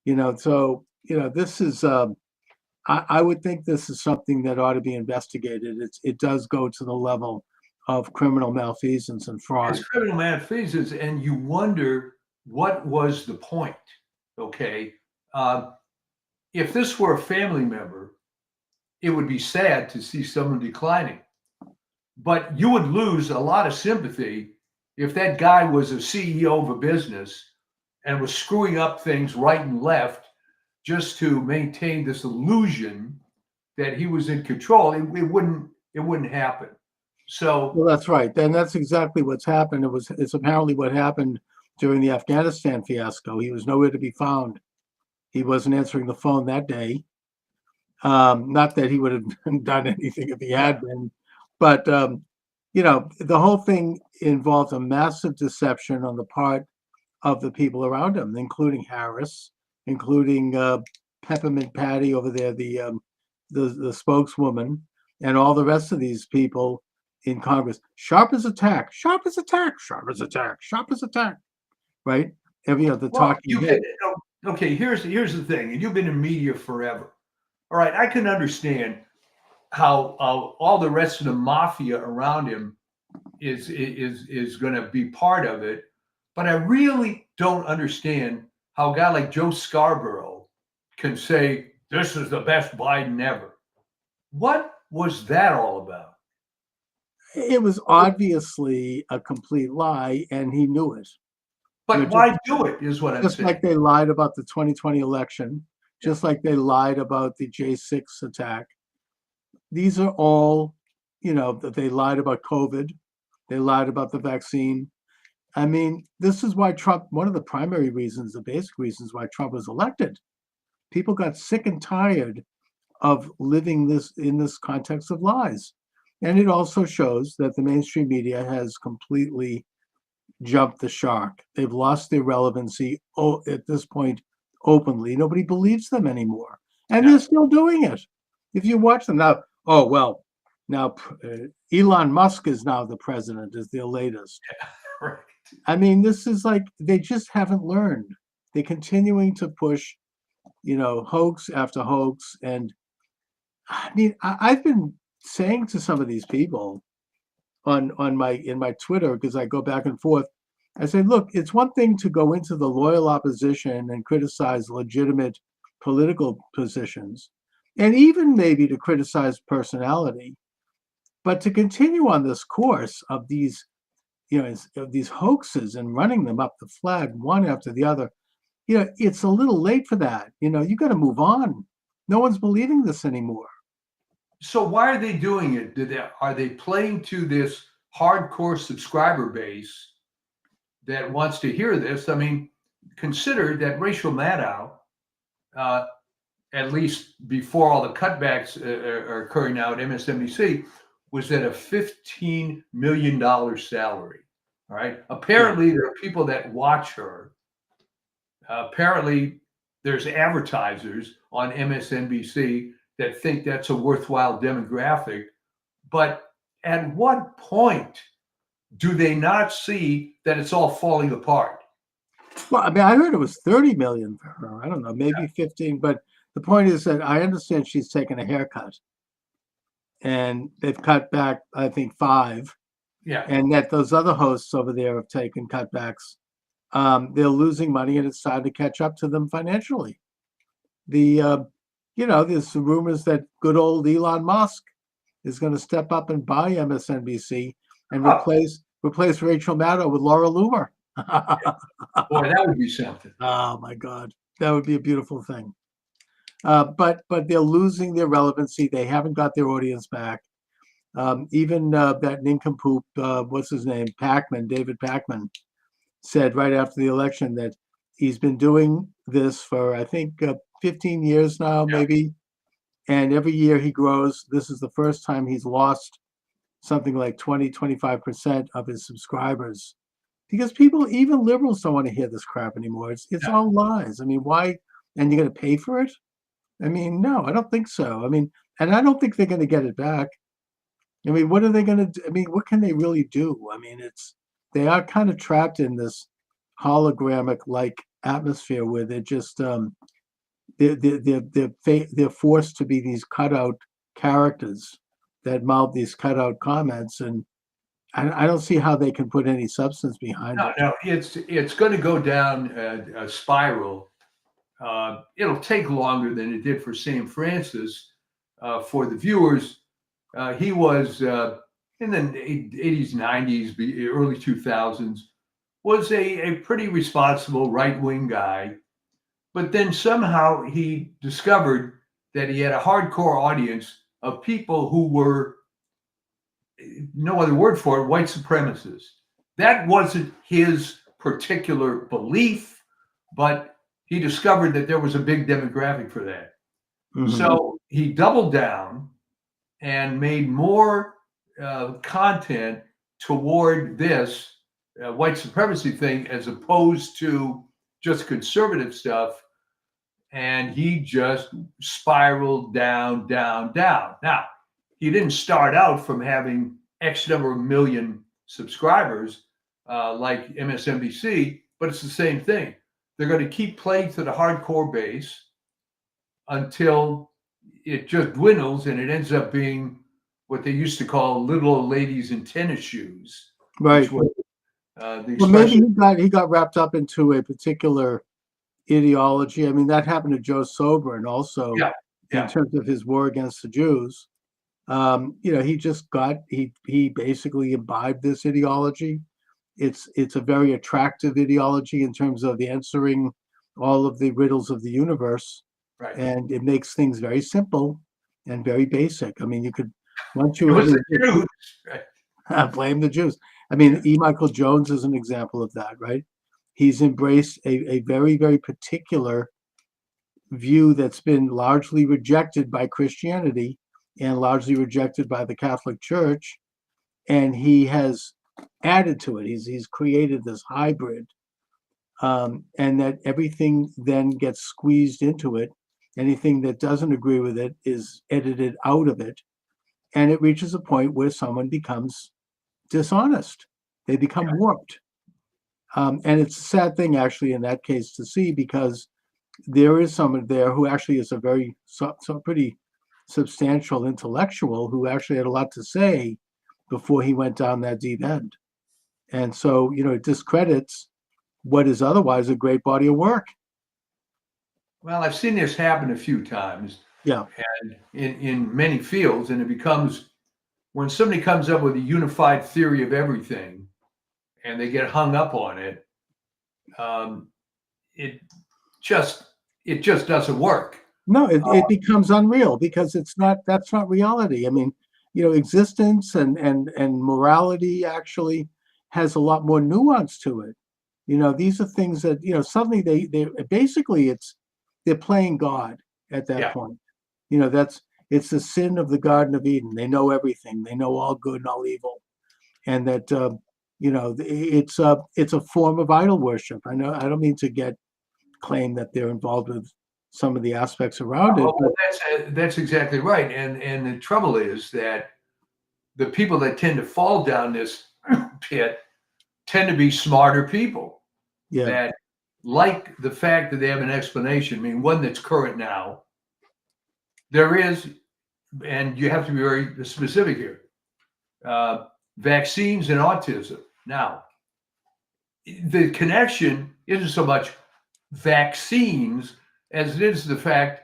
This is I would think this is something that ought to be investigated. It does go to the level of criminal malfeasance and fraud. It's criminal malfeasance, and you wonder what was the point. Okay, if this were a family member, it would be sad to see someone declining, but you would lose a lot of sympathy if that guy was a CEO of a business and was screwing up things right and left just to maintain this illusion that he was in control. It wouldn't happen. So, well, that's right. And that's exactly what's happened. It's apparently what happened during the Afghanistan fiasco. He was nowhere to be found. He wasn't answering the phone that day. Not that he would have done anything if he had been, but the whole thing involved a massive deception on the part of the people around him, including Harris, including Peppermint Patty over there, the spokeswoman, and all the rest of these people in Congress. Sharp as attack, sharp as attack, sharp as attack, sharp as attack. Right? The talking head. Okay, here's the thing, and you've been in media forever. All right, I can understand how all the rest of the mafia around him is going to be part of it, but I really don't understand how a guy like Joe Scarborough can say this is the best Biden ever. What was that all about? It was obviously a complete lie, and he knew it. But why do it is what I'm saying. Just like they lied about the 2020 election, just like they lied about the J6 attack. These are all, that they lied about COVID. They lied about the vaccine. I mean, this is why Trump, one of the primary reasons, the basic reasons why Trump was elected. People got sick and tired of living in this context of lies. And it also shows that the mainstream media has completely jumped the shark. They've lost their relevancy at this point openly. Nobody believes them anymore. And they're still doing it. If you watch them now, now Elon Musk is now the president, is the latest. Right. I mean, this is like, they just haven't learned. They're continuing to push, hoax after hoax. And I mean, I've been saying to some of these people in my Twitter, because I go back and forth, I say, look, it's one thing to go into the loyal opposition and criticize legitimate political positions, and even maybe to criticize personality, but to continue on this course of these, of these hoaxes and running them up the flag one after the other, it's a little late for that. You got to move on. No one's believing this anymore. So why are they doing it? Are they playing to this hardcore subscriber base that wants to hear this? I mean, consider that Rachel Maddow at least before all the cutbacks are occurring now at MSNBC, was at a $15 million salary. All right. Apparently, there are people that watch her. Apparently, there's advertisers on MSNBC that think that's a worthwhile demographic. But at what point do they not see that it's all falling apart? Well, I mean, I heard it was 30 million for her. I don't know, maybe 15. But the point is that I understand she's taken a haircut, and they've cut back, I think, 5. Yeah. And that those other hosts over there have taken cutbacks. They're losing money, and it's time to catch up to them financially. There's rumors that good old Elon Musk is going to step up and buy MSNBC and replace Rachel Maddow with Laura Loomer. Boy, that would be something. Oh my God, that would be a beautiful thing. But they're losing their relevancy. They haven't got their audience back. Even that nincompoop, what's his name, David Pacman, said right after the election that he's been doing this for, I think, 15 years now, maybe. And every year he grows. This is the first time he's lost something like 25% of his subscribers. Because people, even liberals, don't want to hear this crap anymore. It's all lies. I mean, why? And you're going to pay for it? I mean, no, I don't think so. I mean, and I don't think they're going to get it back. I mean, what are they going to do? I mean, what can they really do? I mean, they are kind of trapped in this hologramic-like atmosphere where they're just they're forced to be these cutout characters that mouth these cutout comments, and I don't see how they can put any substance behind it. No, it's going to go down a spiral. It'll take longer than it did for St. Francis. For the viewers, he was in the 80s, 90s, early 2000s, was a pretty responsible right-wing guy. But then somehow he discovered that he had a hardcore audience of people who were, no other word for it, white supremacists. That wasn't his particular belief, but he discovered that there was a big demographic for that. Mm-hmm. So he doubled down and made more content toward this white supremacy thing as opposed to just conservative stuff. And he just spiraled down, down, down. Now, he didn't start out from having X number of million subscribers like MSNBC, but it's the same thing. They're going to keep playing to the hardcore base until it just dwindles and it ends up being what they used to call little old ladies in tennis shoes. Right. Was, well, maybe he got wrapped up into a particular ideology. I mean, that happened to Joe Sobran also in terms of his war against the Jews. He just he basically imbibed this ideology. It's a very attractive ideology in terms of answering all of the riddles of the universe. Right. And it makes things very simple and very basic. I mean, you could, once you blame the Jews. I mean, E. Michael Jones is an example of that, right? He's embraced a very, very particular view that's been largely rejected by Christianity and largely rejected by the Catholic Church. And he has added to it. He's created this hybrid, and that everything then gets squeezed into it. Anything that doesn't agree with it is edited out of it. And it reaches a point where someone becomes dishonest. They become warped. And it's a sad thing, actually, in that case to see, because there is someone there who actually is a very pretty substantial intellectual who actually had a lot to say before he went down that deep end. And so, it discredits what is otherwise a great body of work. Well, I've seen this happen a few times. Yeah. And in many fields, and it becomes, when somebody comes up with a unified theory of everything and they get hung up on it, it just doesn't work. No, it becomes unreal because that's not reality. I mean, existence and morality actually has a lot more nuance to it. These are things that, suddenly they basically they're playing God. at that Yeah. point. It's the sin of the Garden of Eden. They know everything. They know all good and all evil, and that it's a form of idol worship. I know I don't mean to claim that they're involved with some of the aspects around it, but That's exactly right. And the trouble is that the people that tend to fall down this pit tend to be smarter people yeah, that like the fact that they have an explanation. I mean, one that's current now. There is, and you have to be very specific here. Vaccines and autism. Now, the connection isn't so much vaccines as it is the fact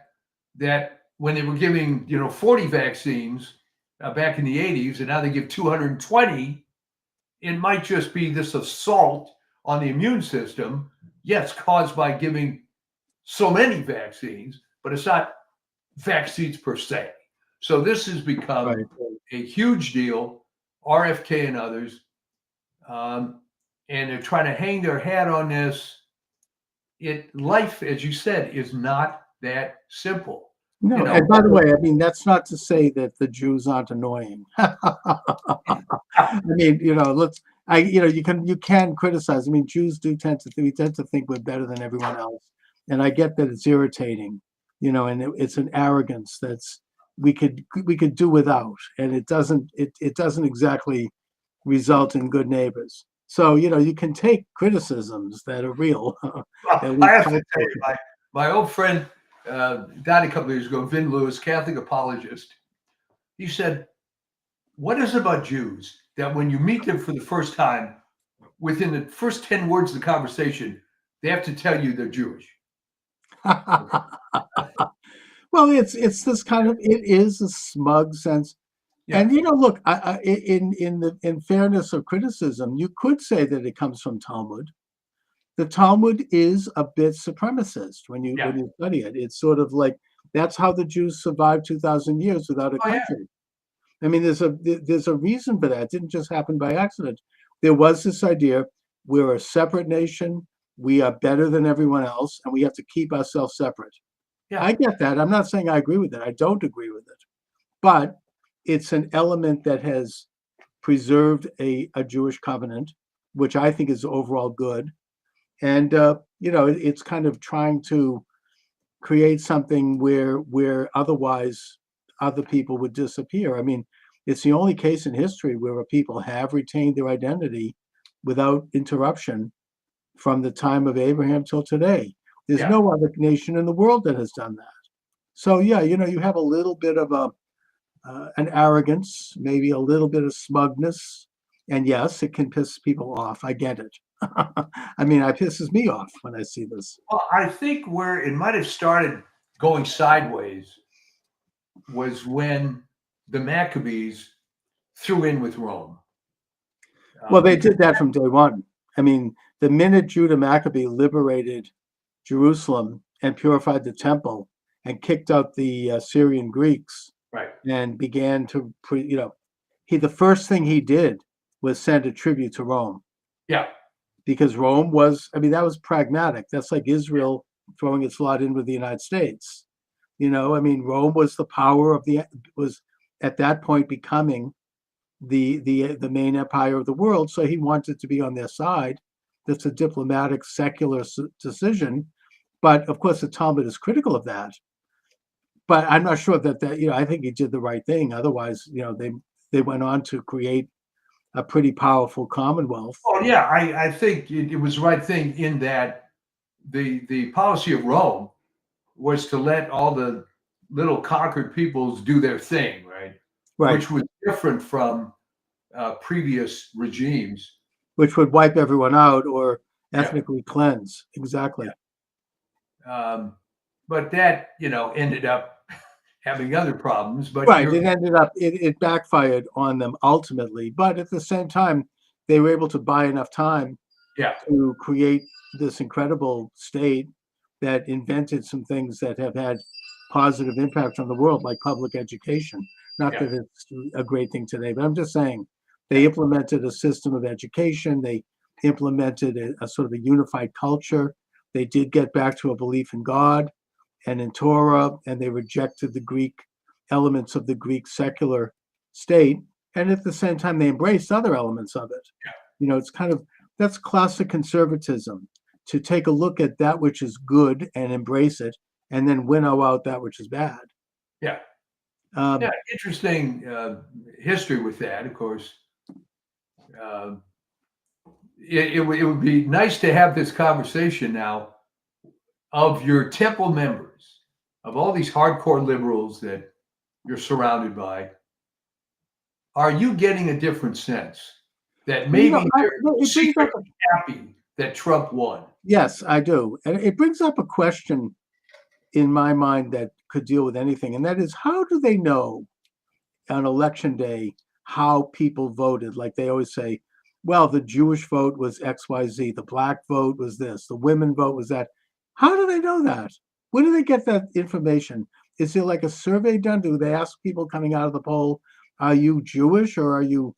that when they were giving 40 vaccines back in the 80s, and now they give 220, it might just be this assault on the immune system, yes, caused by giving so many vaccines, but it's not vaccines per se. So this has become right. a huge deal, RFK and others, and they're trying to hang their hat on this. Life, as you said, is not that simple. No, and by the way, I mean, that's not to say that the Jews aren't annoying. I mean, you can criticize. I mean, Jews we tend to think we're better than everyone else, and I get that it's irritating, and it's an arrogance that's we could do without, and it doesn't exactly result in good neighbors. So you can take criticisms that are real. Well, I have to tell you, my old friend died a couple of years ago, Vin Lewis, Catholic apologist. He said, "What is it about Jews that when you meet them for the first time, within the first 10 words of the conversation, they have to tell you they're Jewish?" Well, it's this kind of it is a smug sense. Yeah. And look, in fairness of criticism, you could say that it comes from Talmud. The Talmud is a bit supremacist when you study it. It's sort of like that's how the Jews survived 2,000 years without a country. I mean, there's a reason for that. It didn't just happen by accident. There was this idea: we're a separate nation, we are better than everyone else, and we have to keep ourselves separate. Yeah. I get that. I'm not saying I agree with it. I don't agree with it, but it's an element that has preserved a Jewish covenant, which I think is overall good. And it's kind of trying to create something where otherwise other people would disappear. I mean, it's the only case in history where people have retained their identity without interruption from the time of Abraham till today. There's no other nation in the world that has done that. So you have a little bit of an arrogance, maybe a little bit of smugness, and yes, it can piss people off. I get it. I mean, it pisses me off when I see this. Well, I think where it might have started going sideways was when the Maccabees threw in with Rome. Well, they did that from day one. I mean, the minute Judah Maccabee liberated Jerusalem and purified the temple and kicked out the Syrian Greeks, right, and began to, the first thing he did was send a tribute to Rome. Yeah. Because Rome was, I mean, that was pragmatic. That's like Israel throwing its lot in with the United States. I mean, Rome was the power was at that point becoming the main empire of the world. So he wanted to be on their side. That's a diplomatic, secular decision. But of course, the Talmud is critical of that. But I'm not sure that I think he did the right thing. Otherwise, they went on to create a pretty powerful commonwealth. Oh yeah, I think it was the right thing in that the policy of Rome was to let all the little conquered peoples do their thing, right? Which was different from previous regimes. Which would wipe everyone out or ethnically cleanse. Exactly. Yeah. But that, ended up having other problems. But it ended up, it backfired on them ultimately. But at the same time, they were able to buy enough time to create this incredible state that invented some things that have had positive impact on the world, like public education. Not that it's a great thing today, but I'm just saying they implemented a system of education. They implemented a sort of a unified culture. They did get back to a belief in God. and in Torah, and they rejected the Greek elements of the Greek secular state, and at the same time they embraced other elements of it. It's kind of, that's classic conservatism, to take a look at that which is good and embrace it, and then winnow out that which is bad. Yeah. Um, Yeah, interesting history with that, of course. It would be nice to have this conversation now of your temple members, of all these hardcore liberals that you're surrounded by. Are you getting a different sense that maybe they're it brings up secretly happy that Trump won? Yes, I do. And it brings up a question in my mind that could deal with anything. And that is, how do they know on election day how people voted? Like they always say, well, the Jewish vote was XYZ, the black vote was this, the women vote was that. How do they know that? Where do they get that information? Is there like a survey done? Do they ask people coming out of the poll, are you Jewish, or are you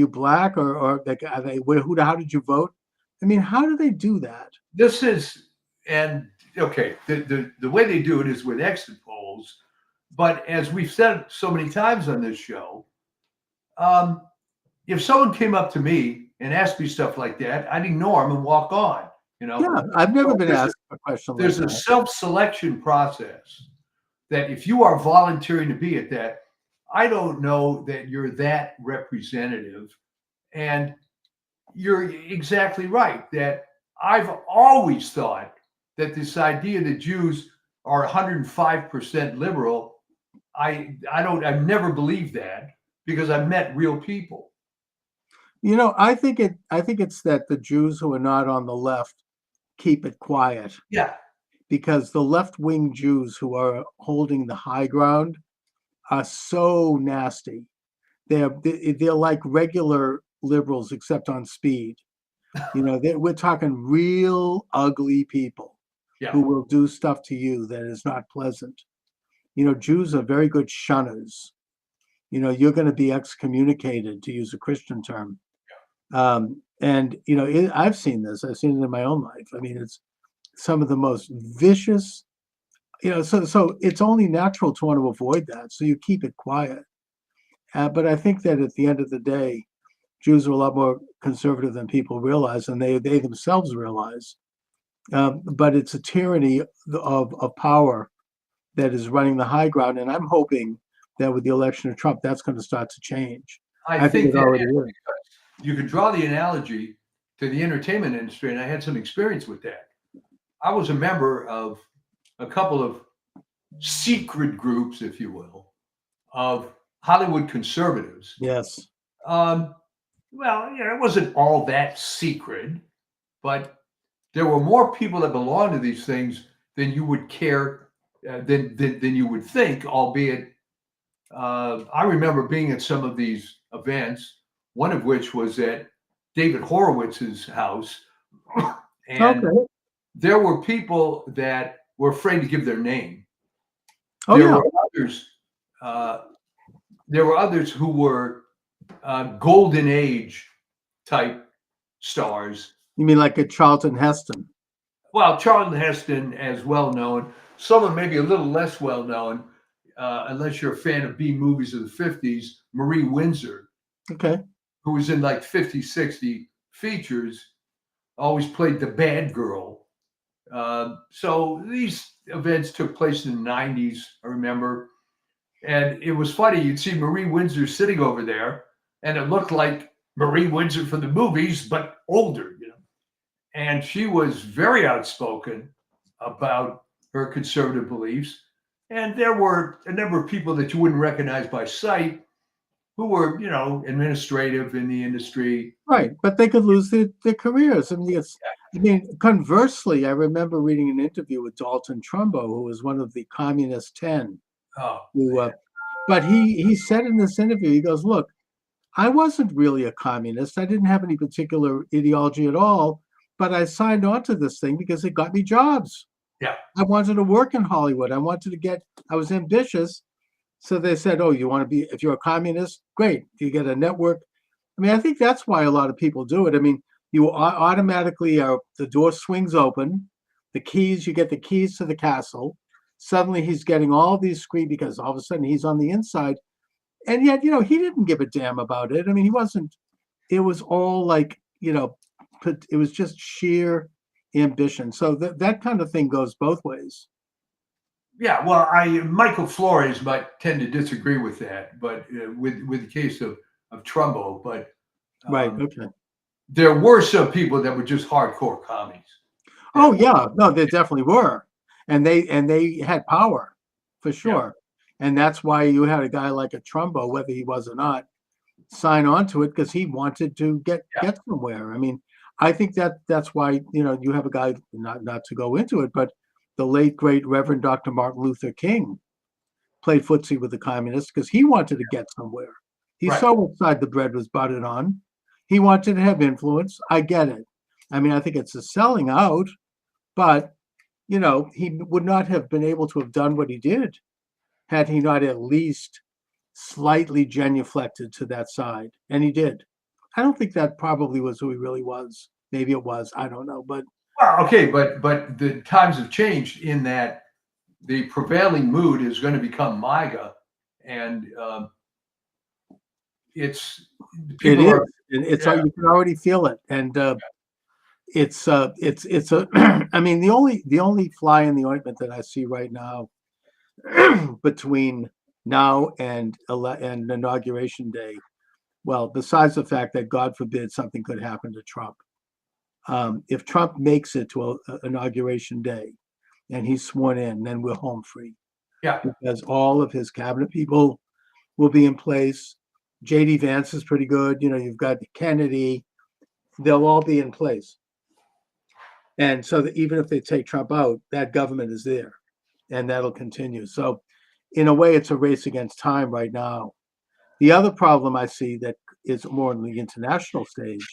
black, or like, how did you vote? I mean, how do they do that? This is, and okay, the way they do it is with exit polls. But as we've said so many times on this show, if someone came up to me and asked me stuff like that, I'd ignore them and walk on. Yeah, I've never been asked a question like There's that. a self-selection process that if you are volunteering to be at that, I don't know that you're that representative. And you're exactly right that I've always thought that this idea that Jews are 105% liberal, I've never believed that, because I've met real people. I think it's that the Jews who are not on the left keep it quiet. Yeah. Because the left-wing Jews who are holding the high ground are so nasty. They're like regular liberals, except on speed. We're talking real ugly people who will do stuff to you that is not pleasant. Jews are very good shunners. You're going to be excommunicated, to use a Christian term. And I've seen this. I've seen it in my own life. I mean, it's some of the most vicious. So it's only natural to want to avoid that. So you keep it quiet. But I think that at the end of the day, Jews are a lot more conservative than people realize, and they themselves realize. But it's a tyranny of power that is running the high ground, and I'm hoping that with the election of Trump, that's going to start to change. I think it already is. You could draw the analogy to the entertainment industry, and I had some experience with that. I was a member of a couple of secret groups, if you will, of Hollywood conservatives. Yes. Well, it wasn't all that secret, but there were more people that belonged to these things than you would care, than you would think, albeit I remember being at some of these events, one of which was at David Horowitz's house. And there were people that were afraid to give their name. There were others who were golden age type stars. You mean like a Charlton Heston? Well, Charlton Heston, as well known. Some of them maybe a little less well known, unless you're a fan of B movies of the 50s. Marie Windsor, who was in like 50, 60 features, always played the bad girl. So these events took place in the 90s, I remember. And it was funny. You'd see Marie Windsor sitting over there, and it looked like Marie Windsor from the movies, but older, And she was very outspoken about her conservative beliefs. And there were a number of people that you wouldn't recognize by sight who were, administrative in the industry. Right, but they could lose their careers. I mean, conversely, I remember reading an interview with Dalton Trumbo, who was one of the Communist 10. But he said in this interview, he goes, look, I wasn't really a communist. I didn't have any particular ideology at all, but I signed on to this thing because it got me jobs. Yeah. I wanted to work in Hollywood. I was ambitious. So they said, oh, you want to be, if you're a communist, great. You get a network. I mean, I think that's why a lot of people do it. I mean, you automatically the door swings open. the keys. You get the keys to the castle. Suddenly he's getting all these screens because all of a sudden he's on the inside. And yet, he didn't give a damn about it. I mean, he wasn't, it was all like, it was just sheer ambition. So that kind of thing goes both ways. Yeah, well, Michael Flores might tend to disagree with that, but with the case of Trumbo, but Right. Okay. there were some people that were just hardcore commies. Oh yeah, no, they definitely were, and they had power for sure, and that's why you had a guy like a Trumbo, whether he was or not, sign on to it because he wanted to get somewhere. I mean, I think that's why you have a guy, not to go into it, but the late great Reverend Dr. Martin Luther King played footsie with the communists because he wanted to get somewhere. He saw what side the bread was buttered on. He wanted to have influence. I get it. I mean, I think it's a selling out, but he would not have been able to have done what he did had he not at least slightly genuflected to that side. And he did. I don't think that probably was who he really was. Maybe it was. I don't know. But okay, but the times have changed in that the prevailing mood is going to become MAGA, and it's you can already feel it, and it's a I mean, the only fly in the ointment that I see right now between now and inauguration day, well, besides the fact that God forbid something could happen to Trump, if Trump makes it to inauguration day and he's sworn in, then we're home free. Yeah, because all of his cabinet people will be in place. JD Vance is pretty good. You've got Kennedy. They'll all be in place. And so that even if they take Trump out, that government is there and that'll continue. So in a way, it's a race against time right now. The other problem I see that is more on the international stage,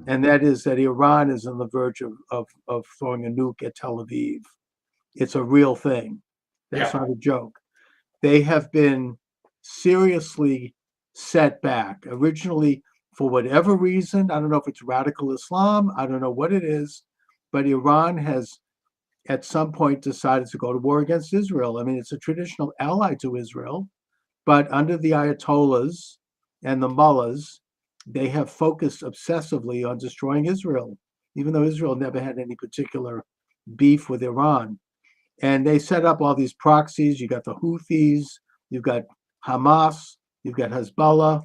and that is that Iran is on the verge of throwing a nuke at Tel Aviv. It's a real thing. That's not a joke. They have been seriously set back. Originally, for whatever reason, I don't know if it's radical Islam, I don't know what it is, but Iran has at some point decided to go to war against Israel. I mean, it's a traditional ally to Israel, but under the Ayatollahs and the mullahs, they have focused obsessively on destroying Israel, even though Israel never had any particular beef with Iran. And they set up all these proxies. You got the Houthis, you've got Hamas, you've got Hezbollah,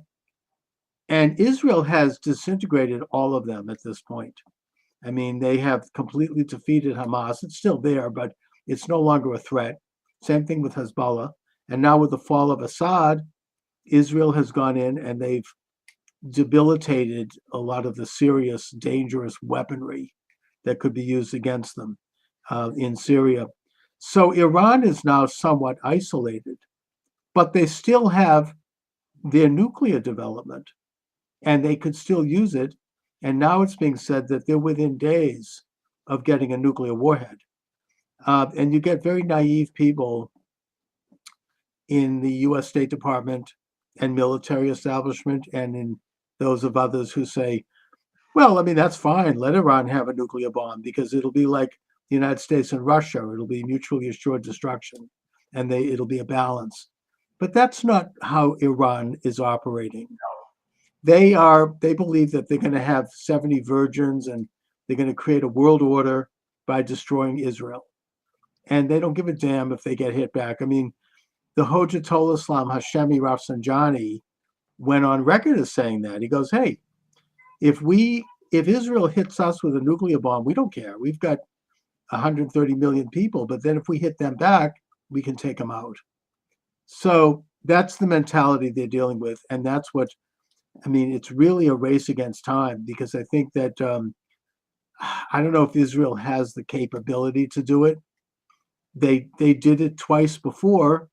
and Israel has disintegrated all of them at this point. I mean, they have completely defeated Hamas. It's still there, but it's no longer a threat. Same thing with Hezbollah. And now with the fall of Assad, Israel has gone in and they've debilitated a lot of the serious, dangerous weaponry that could be used against them in Syria. So Iran is now somewhat isolated, but they still have their nuclear development and they could still use it. And now it's being said that they're within days of getting a nuclear warhead. And you get very naive people in the US State Department and military establishment and in those of others who say, well, I mean, that's fine. Let Iran have a nuclear bomb because it'll be like the United States and Russia. It'll be mutually assured destruction and it'll be a balance. But that's not how Iran is operating. They believe that they're going to have 70 virgins and they're going to create a world order by destroying Israel. And they don't give a damn if they get hit back. I mean, the Hojatollah Islam Hashemi Rafsanjani went on record as saying that. He goes, hey, if Israel hits us with a nuclear bomb, we don't care. We've got 130 million people, but then if we hit them back, we can take them out. So that's the mentality they're dealing with. And that's what, I mean, it's really a race against time because I think that, I don't know if Israel has the capability to do it. They did it twice before.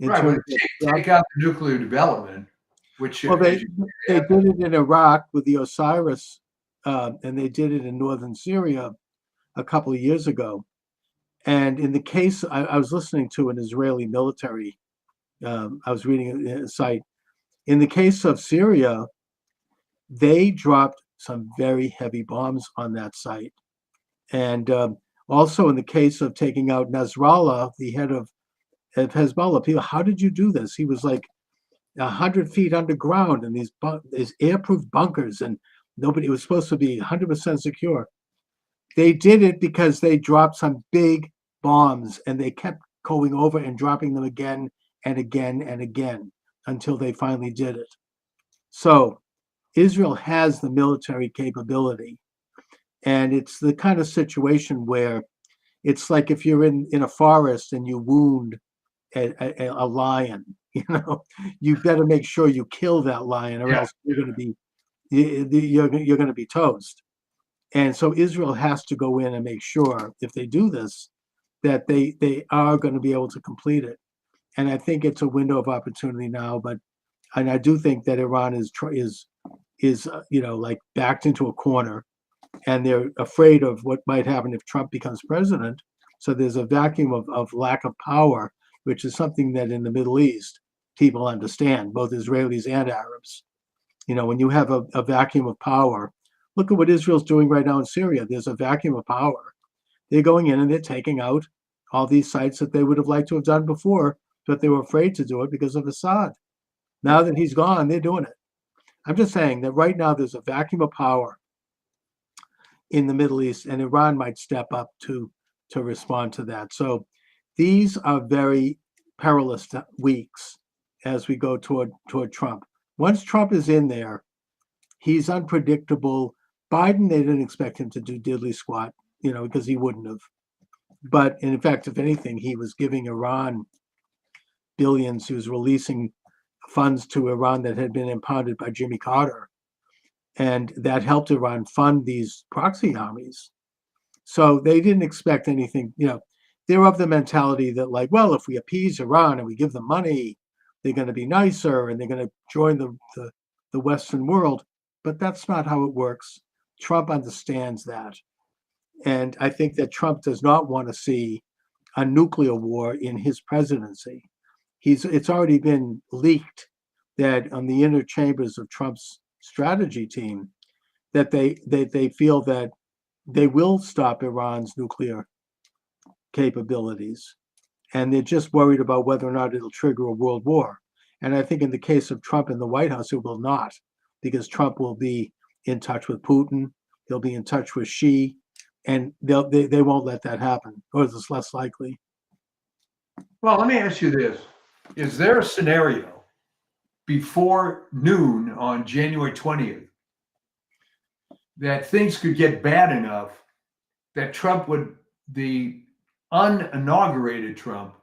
Right, take out the nuclear development, which they did it in Iraq with the Osiris, and they did it in northern Syria a couple of years ago. And in the case, I was listening to an Israeli military, I was reading a site. In the case of Syria, they dropped some very heavy bombs on that site. And Also, in the case of taking out Nasrallah, the head of Hezbollah, people, how did you do this? He was like 100 feet underground in these airproof bunkers, and nobody, it was supposed to be 100% secure. They did it because they dropped some big bombs, and they kept going over and dropping them again and again and again until they finally did it. So Israel has the military capability, and it's the kind of situation where it's like if you're in a forest and you wound a lion, you better make sure you kill that lion, or else you're going to be toast. And so Israel has to go in and make sure, if they do this, that they are going to be able to complete it. And I think it's a window of opportunity now. And I do think that Iran is like backed into a corner, and they're afraid of what might happen if Trump becomes president. So there's a vacuum of lack of power, which is something that in the Middle East people understand, both Israelis and Arabs. When you have a vacuum of power, look at what Israel's doing right now in Syria. There's a vacuum of power. They're going in and they're taking out all these sites that they would have liked to have done before, but they were afraid to do it because of Assad. Now that he's gone, they're doing it. I'm just saying that right now there's a vacuum of power in the Middle East, and Iran might step up to respond to that. So these are very perilous weeks as we go toward Trump. Once Trump is in there, he's unpredictable. Biden, they didn't expect him to do diddly squat, because he wouldn't have. But in fact, if anything, he was giving Iran billions. He was releasing funds to Iran that had been impounded by Jimmy Carter. And that helped Iran fund these proxy armies. So they didn't expect anything. They're of the mentality that, like, well, if we appease Iran and we give them money, they're going to be nicer and they're going to join the Western world. But that's not how it works. Trump understands that. And I think that Trump does not want to see a nuclear war in his presidency. It's already been leaked that on the inner chambers of Trump's strategy team, that they feel that they will stop Iran's nuclear capabilities. And they're just worried about whether or not it'll trigger a world war. And I think in the case of Trump in the White House, it will not, because Trump will be in touch with Putin. He'll be in touch with Xi, and they won't let that happen, or it's less likely. Well, let me ask you this. Is there a scenario before noon on January 20th that things could get bad enough that the uninaugurated Trump,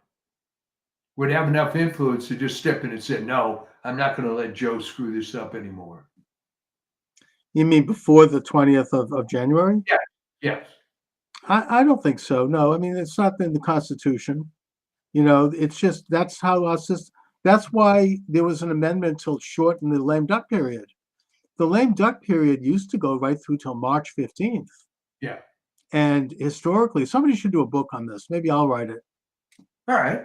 would have enough influence to just step in and say, no, I'm not going to let Joe screw this up anymore? You mean before the 20th of January? Yeah. Yes. I don't think so. No, I mean, it's not in the Constitution. It's just, that's why there was an amendment to shorten the lame duck period. The lame duck period used to go right through till March 15th. Yeah. And historically, somebody should do a book on this. Maybe I'll write it. All right.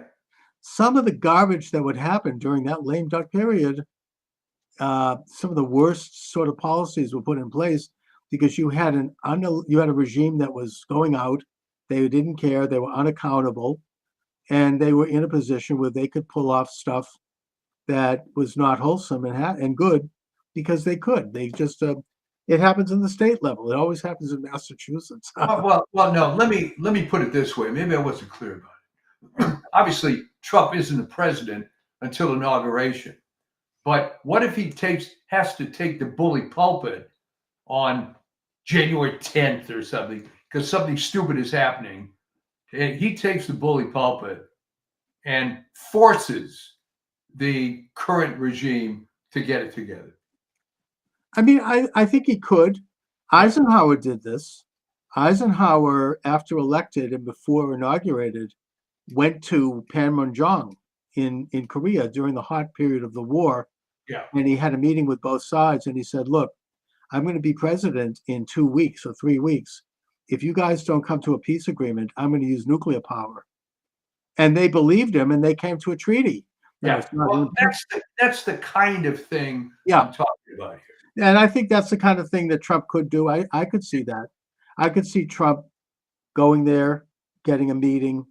Some of the garbage that would happen during that lame duck period, some of the worst sort of policies were put in place because you had a regime that was going out. They didn't care. They were unaccountable. And they were in a position where they could pull off stuff that was not wholesome and good because they could. They just it happens in the state level. It always happens in Massachusetts. well, no. Let me put it this way. Maybe I wasn't clear about it. Obviously, Trump isn't the president until inauguration. But what if he has to take the bully pulpit on January 10th or something because something stupid is happening? And he takes the bully pulpit and forces the current regime to get it together. I mean, I think he could. Eisenhower did this. Eisenhower, after elected and before inaugurated, went to Panmunjom in Korea during the hot period of the war. Yeah. And he had a meeting with both sides, and he said, look, I'm going to be president in 2 weeks or 3 weeks. If you guys don't come to a peace agreement, I'm going to use nuclear power. And they believed him, and they came to a treaty. Yeah, that's the kind of thing I'm talking about here. And I think that's the kind of thing that Trump could do. I could see that. I could see Trump going there, getting a meeting,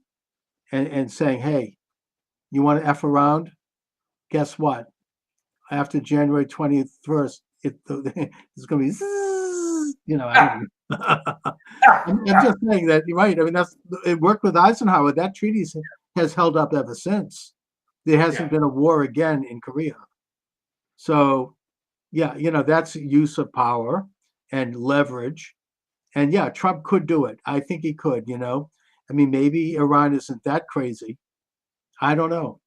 and saying, "Hey, you want to f around? Guess what? After January 21st, it's going to be, zzz, I don't know." I'm just saying that you're right. I mean, it worked with Eisenhower. That treaty has held up ever since. There hasn't been a war again in Korea. So, yeah, that's use of power and leverage. And yeah, Trump could do it. I think he could, I mean, maybe Iran isn't that crazy. I don't know.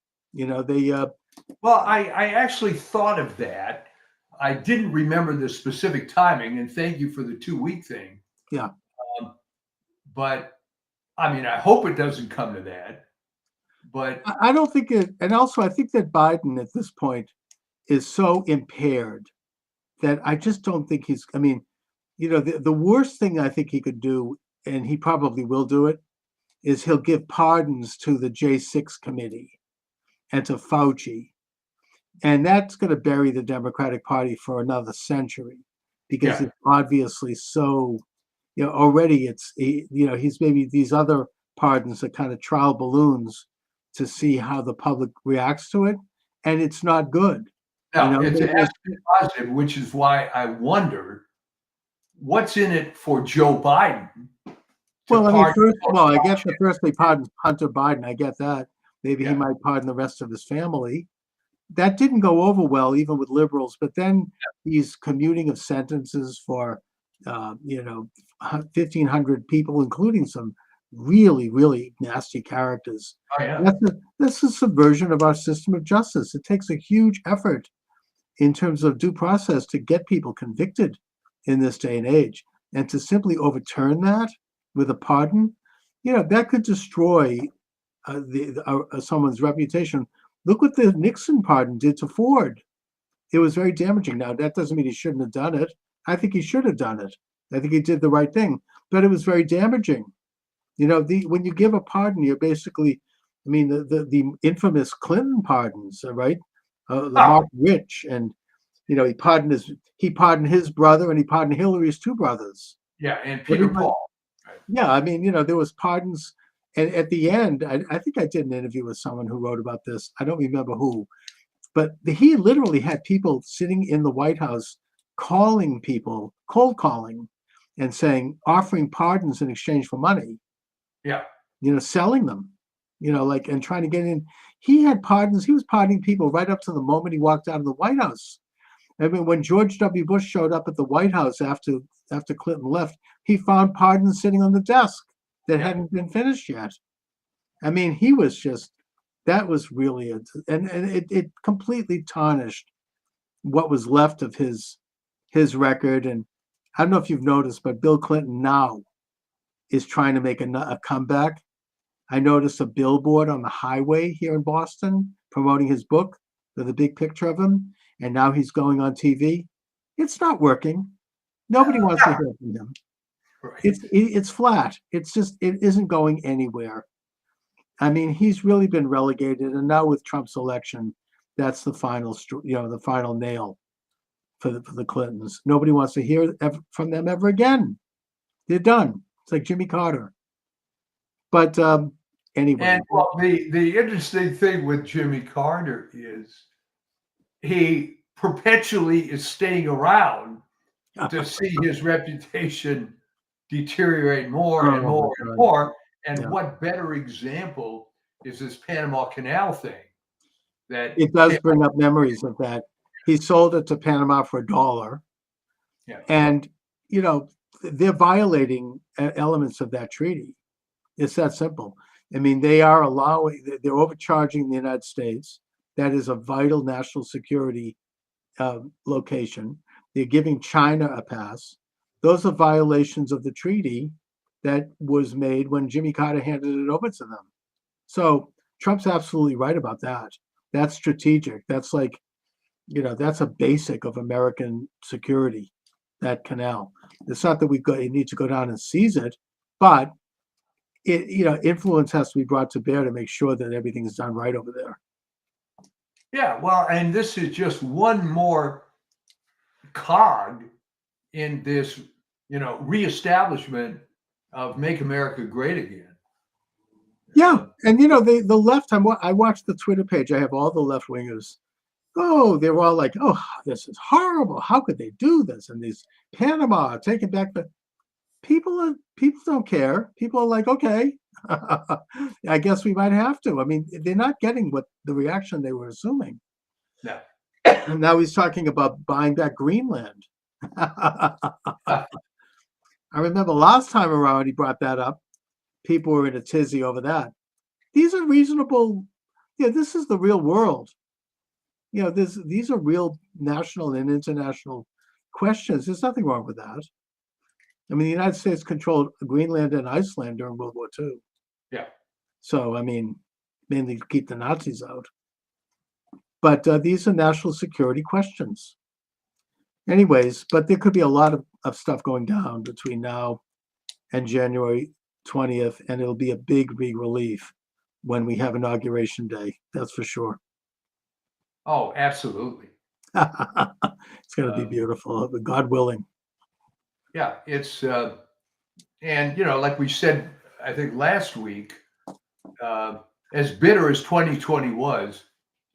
Well, I actually thought of that. I didn't remember the specific timing, and thank you for the 2-week thing. Yeah. But I mean, I hope it doesn't come to that. But I don't think it, and also I think that Biden at this point is so impaired that I just don't think he's, I mean, the worst thing I think he could do, and he probably will do it, is he'll give pardons to the J6 committee and to Fauci. And that's going to bury the Democratic Party for another century because it's obviously so, already he's maybe these other pardons are kind of trial balloons to see how the public reacts to it. And it's not good. no, it has to be positive, which is why I wonder what's in it for Joe Biden. Well, I mean, I guess the first they pardoned Hunter Biden. I get that. Maybe he might pardon the rest of his family. That didn't go over well, even with liberals. But then he's commuting of sentences for, 1,500 people, including some really, really nasty characters. Oh, yeah. That's a subversion of our system of justice. It takes a huge effort in terms of due process to get people convicted in this day and age. And to simply overturn that with a pardon, that could destroy someone's reputation. Look what the Nixon pardon did to Ford. It was very damaging. Now, that doesn't mean he shouldn't have done it. I think he should have done it. I think he did the right thing, but it was very damaging. When you give a pardon, you're basically, I mean, the infamous Clinton pardons, right? Mark Rich, and he pardoned his brother, and he pardoned Hillary's two brothers. Yeah, and Peter Paul. Right. Yeah, I mean, there was pardons. And at the end, I think I did an interview with someone who wrote about this. I don't remember who, but he literally had people sitting in the White House calling people, cold calling, and offering pardons in exchange for money. Yeah. Selling them, and trying to get in. He had pardons. He was pardoning people right up to the moment he walked out of the White House. I mean, when George W. Bush showed up at the White House after Clinton left, he found pardons sitting on the desk that hadn't been finished yet. I mean, he was that was really and it completely tarnished what was left of his record. And I don't know if you've noticed, but Bill Clinton now is trying to make a comeback. I noticed a billboard on the highway here in Boston promoting his book with a big picture of him, and now he's going on TV. It's not working. Nobody wants to hear from him. Right. It's flat. It isn't going anywhere. I mean, he's really been relegated, and now with Trump's election, that's the final, the final nail for the Clintons. Nobody wants to hear from them ever again. They're done. It's like Jimmy Carter. But anyway. And the interesting thing with Jimmy Carter is he perpetually is staying around to see his reputation deteriorate more and more and more. And what better example is this Panama Canal thing? That it does bring up memories of that. He sold it to Panama for $1. Yeah. And, they're violating elements of that treaty. It's that simple. I mean, they're overcharging the United States. That is a vital national security location. They're giving China a pass. Those are violations of the treaty that was made when Jimmy Carter handed it over to them. So Trump's absolutely right about that. That's strategic. That's like, that's a basic of American security, that canal. It's not that you need to go down and seize it, but influence has to be brought to bear to make sure that everything is done right over there. Yeah, well, and this is just one more cog in this, reestablishment of Make America Great Again. Yeah, and the left. I watched the Twitter page. I have all the left wingers. Oh, they were all like, "Oh, this is horrible. How could they do this?" And these Panama taking back the people don't care. People are like, "Okay, I guess we might have to." I mean, they're not getting what the reaction they were assuming. No. And now he's talking about buying back Greenland. I remember last time around he brought that up. People were in a tizzy over that. These are reasonable. Yeah, this is the real world. These are real national and international questions. There's nothing wrong with that. I mean, the United States controlled Greenland and Iceland during World War II. Yeah. So, I mean, mainly to keep the Nazis out. But these are national security questions. Anyways, but there could be a lot of stuff going down between now and January 20th, and it'll be a big, big relief when we have Inauguration Day. That's for sure. Oh, absolutely. It's going to be beautiful, God willing. Yeah, it's and like we said, I think last week, as bitter as 2020 was,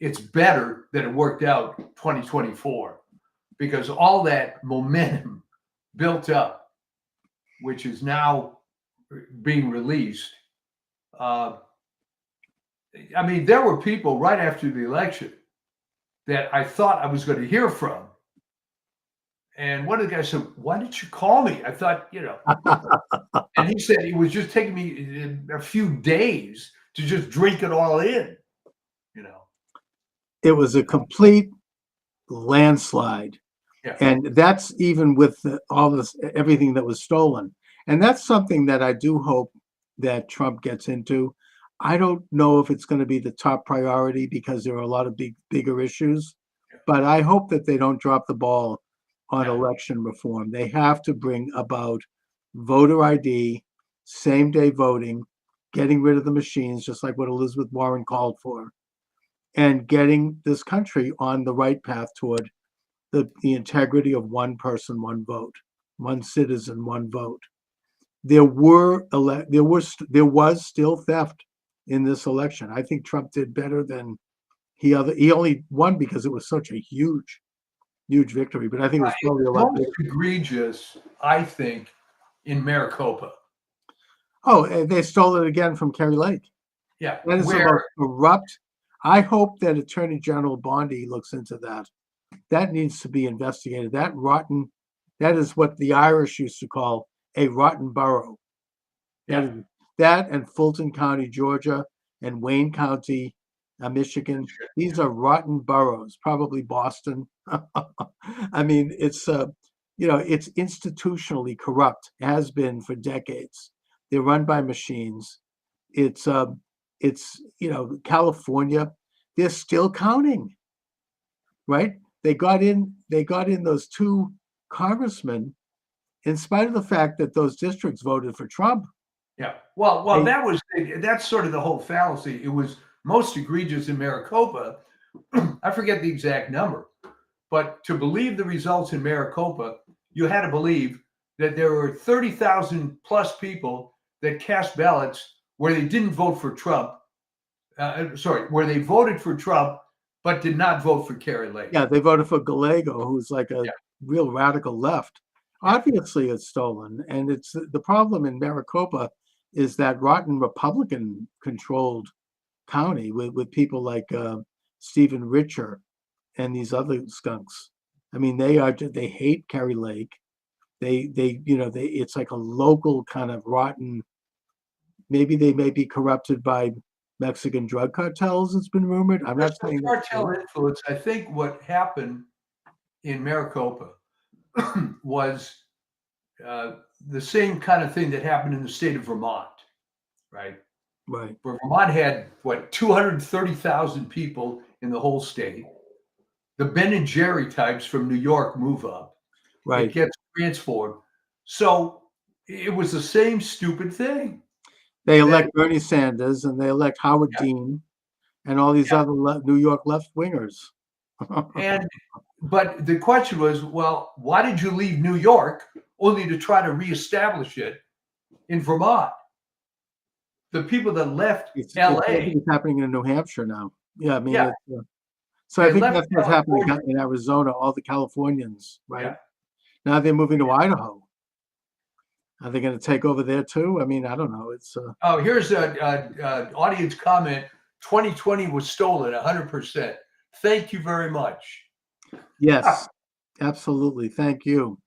it's better that it worked out 2024 because all that momentum built up, which is now being released. I mean, there were people right after the election that I thought I was going to hear from. And one of the guys said, "Why didn't you call me?" I thought, and he said it was just taking me a few days to just drink it all in, It was a complete landslide. Yeah. And that's even with all this, everything that was stolen. And that's something that I do hope that Trump gets into. I don't know if it's going to be the top priority because there are a lot of bigger issues, but I hope that they don't drop the ball on election reform. They have to bring about voter ID, same day voting, getting rid of the machines, just like what Elizabeth Warren called for, and getting this country on the right path toward the integrity of one person, one vote, one citizen, one vote. There was still theft in this election. I think Trump did better than he only won because it was such a huge victory. But I think it was probably a lot bigger. Most egregious, I think, in Maricopa. Oh, and they stole it again from Kerry Lake. Yeah, that is the most corrupt. I hope that Attorney General Bondi looks into that. That needs to be investigated. That is what the Irish used to call a rotten borough. Yeah. That and Fulton County, Georgia, and Wayne County, Michigan. These are rotten boroughs, probably Boston. I mean, it's it's institutionally corrupt, has been for decades. They're run by machines. It's California, they're still counting, right? They got in those two congressmen in spite of the fact that those districts voted for Trump. Yeah. Well, that's sort of the whole fallacy. It was most egregious in Maricopa. I forget the exact number, but to believe the results in Maricopa, you had to believe that there were 30,000 plus people that cast ballots where they didn't vote for Trump. Where they voted for Trump, but did not vote for Kerry Lake. Yeah, they voted for Gallego, who's like a real radical left. Obviously, it's stolen. And it's the problem in Maricopa is that rotten Republican-controlled county with people like Stephen Richer and these other skunks. I mean, they hate Kerry Lake. It's like a local kind of rotten. Maybe they may be corrupted by Mexican drug cartels. It's been rumored. I'm not saying cartel influence. I think what happened in Maricopa was the same kind of thing that happened in the state of Vermont, right? Right. Where Vermont had 230,000 people in the whole state. The Ben and Jerry types from New York move up. Right. It gets transformed. So it was the same stupid thing. They elect Bernie Sanders and they elect Howard Dean and all these other New York left wingers. But the question was, well, why did you leave New York only to try to reestablish it in Vermont. The people that left It's LA, it's happening in New Hampshire now. Yeah, I mean, yeah, so I they think left that's what's happening California. in Arizona. All the Californians, right? Yeah. Now they're moving to Idaho. Are they going to take over there too? I mean, I don't know. It's Oh, here's a audience comment. 2020 was stolen 100%. Thank you very much. yes, absolutely. Thank you.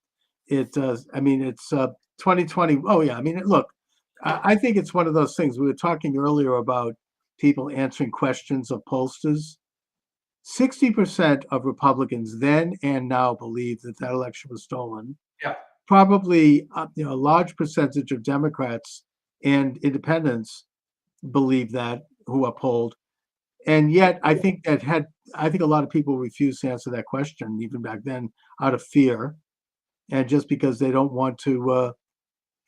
It does. I mean, it's 2020. Oh yeah. I mean, look, I think it's one of those things. We were talking earlier about people answering questions of pollsters. 60% of Republicans then and now believe that that election was stolen. Yeah. Probably, a large percentage of Democrats and independents believe that, who are polled. And yet, I think a lot of people refuse to answer that question, even back then, out of fear, and just because they don't want to,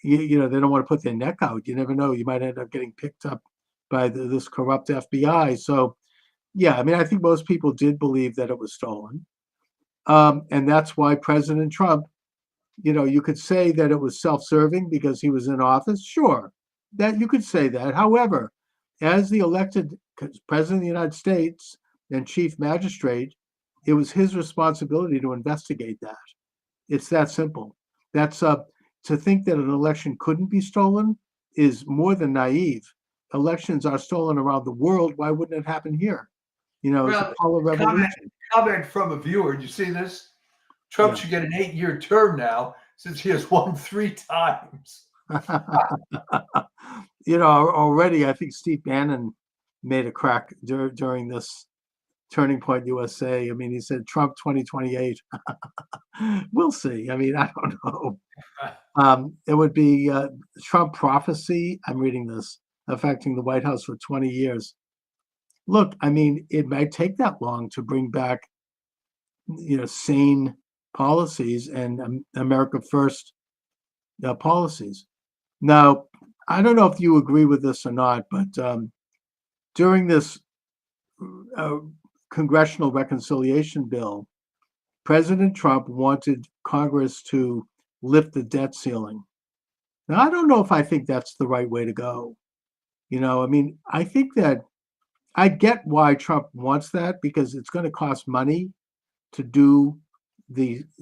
they don't want to put their neck out. You never know; you might end up getting picked up by this corrupt FBI. So, yeah, I mean, I think most people did believe that it was stolen, and that's why President Trump, you could say that it was self-serving because he was in office. Sure, that you could say that. However, as the elected president of the United States and chief magistrate, it was his responsibility to investigate that. It's that simple. That's to think that an election couldn't be stolen is more than naive. Elections are stolen around the world. Why wouldn't it happen here? It's a Well, color revolution. comment from a viewer. Do you see this? Trump Yeah. should get an 8-year term now since he has won 3 times. Already I think Steve Bannon made a crack during this Turning Point USA. I mean, he said Trump 2028. We'll see. I mean, I don't know. It would be Trump prophecy. I'm reading this affecting the White House for 20 years. Look, I mean, it might take that long to bring back, sane policies and America First policies. Now, I don't know if you agree with this or not, but during this congressional reconciliation bill, President Trump wanted Congress to lift the debt ceiling. Now, I don't know if I think that's the right way to go. I mean, I think that I get why Trump wants that because it's going to cost money to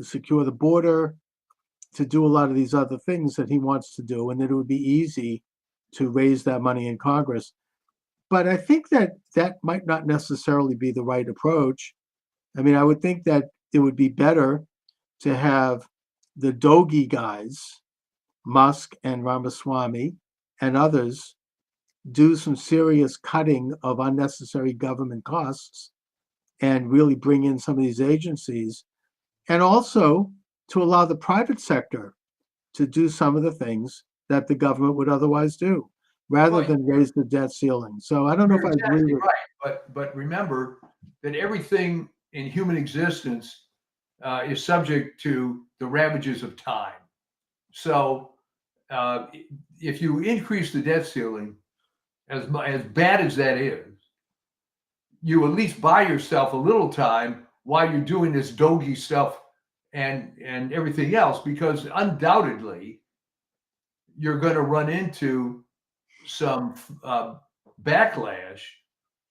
secure the border, to do a lot of these other things that he wants to do, and that it would be easy to raise that money in Congress. But I think that might not necessarily be the right approach. I mean, I would think that it would be better to have the Doge guys, Musk and Ramaswamy and others, do some serious cutting of unnecessary government costs and really bring in some of these agencies, and also to allow the private sector to do some of the things that the government would otherwise do, rather than raise the debt ceiling. So I don't know if I agree with. Right, but remember that everything in human existence is subject to the ravages of time. So if you increase the debt ceiling, as bad as that is, you at least buy yourself a little time while you're doing this Doge stuff and everything else, because undoubtedly you're going to run into some backlash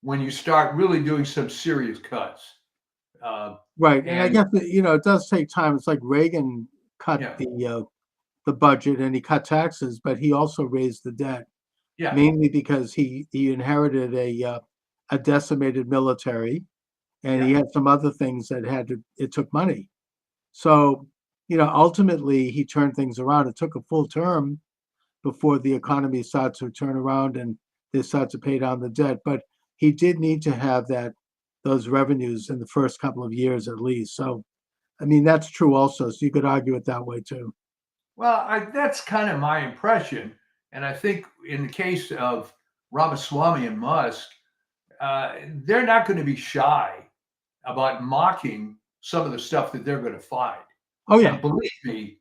when you start really doing some serious cuts. Right, and I guess it does take time. It's like Reagan cut the budget and he cut taxes, but he also raised the debt, mainly because he inherited a decimated military, and he had some other things that it took money. So ultimately he turned things around. It took a full term before the economy started to turn around and they started to pay down the debt. But he did need to have those revenues in the first couple of years at least. So, I mean, that's true also. So you could argue it that way too. Well, that's kind of my impression. And I think in the case of Ramaswamy and Musk, they're not going to be shy about mocking some of the stuff that they're going to find. Oh, yeah. And believe me,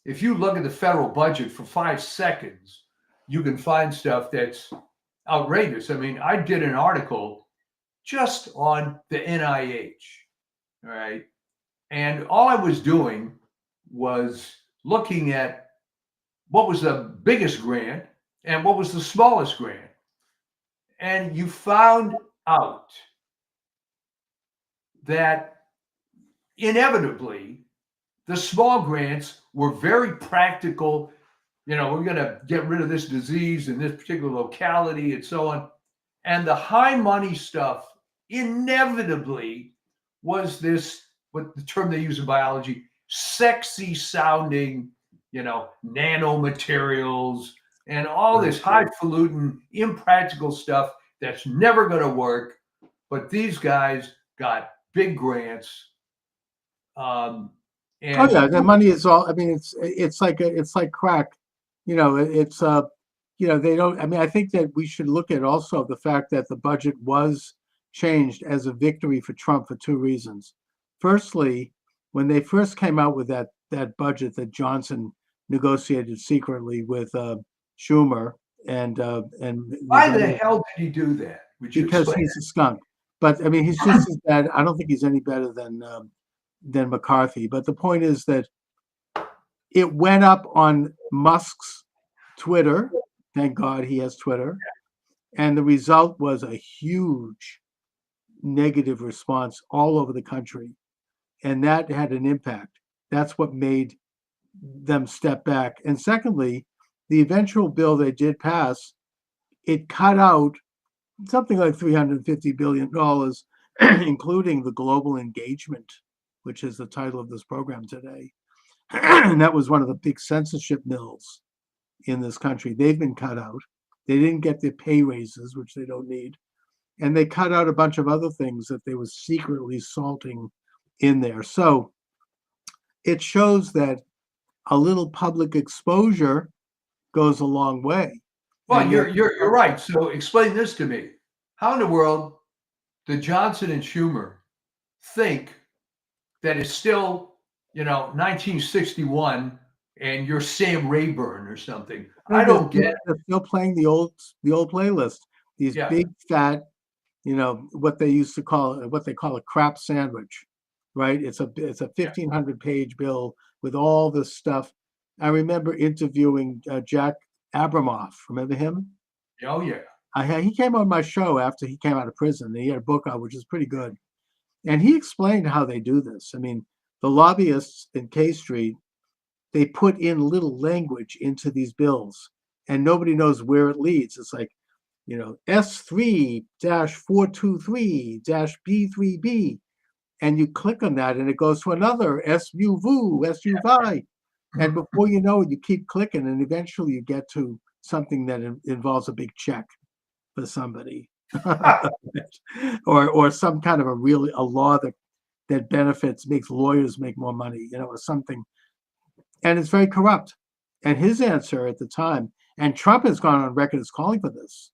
if you look at the federal budget for 5 seconds, you can find stuff that's outrageous. I mean, I did an article just on the NIH, all right? And all I was doing was looking at what was the biggest grant and what was the smallest grant. And you found out that inevitably the small grants were very practical. We're going to get rid of this disease in this particular locality and so on. And the high money stuff inevitably was this, what the term they use in biology, sexy sounding, nanomaterials and all this highfalutin, impractical stuff that's never going to work. But these guys got big grants. Oh yeah, the money is all. I mean, it's like crack. They don't. I mean, I think that we should look at also the fact that the budget was changed as a victory for Trump for two reasons. Firstly, when they first came out with that budget that Johnson negotiated secretly with Schumer and why the hell did he do that? Because he's a skunk. But I mean, he's just as bad. I don't think he's any better than McCarthy. But the point is that it went up on Musk's Twitter. Thank God he has Twitter. And the result was a huge negative response all over the country. And that had an impact. That's what made them step back. And secondly, the eventual bill they did pass, it cut out something like $350 billion, including the global engagement, which is the title of this program today. And that was one of the big censorship mills in this country. They've been cut out. They didn't get their pay raises, which they don't need. And they cut out a bunch of other things that they were secretly salting in there. So it shows that a little public exposure goes a long way. Well, you're right. So explain this to me. How in the world did Johnson and Schumer think that it's still, 1961 and you're Sam Rayburn or something? I don't get it. They're still playing the old playlist. These big fat, what they call a crap sandwich, right? It's a 1,500-page bill with all this stuff. I remember interviewing Jack Abramoff. Remember him? Oh yeah. He came on my show after he came out of prison. He had a book out, which is pretty good. And he explained how they do this. I mean, the lobbyists in K Street, they put in little language into these bills, and nobody knows where it leads. It's like, S3-423-B3B. And you click on that, and it goes to another SUV. And before you know it, you keep clicking, and eventually you get to something that involves a big check for somebody, or some kind of a law that makes lawyers make more money, or something. And it's very corrupt. And his answer at the time, and Trump has gone on record as calling for this,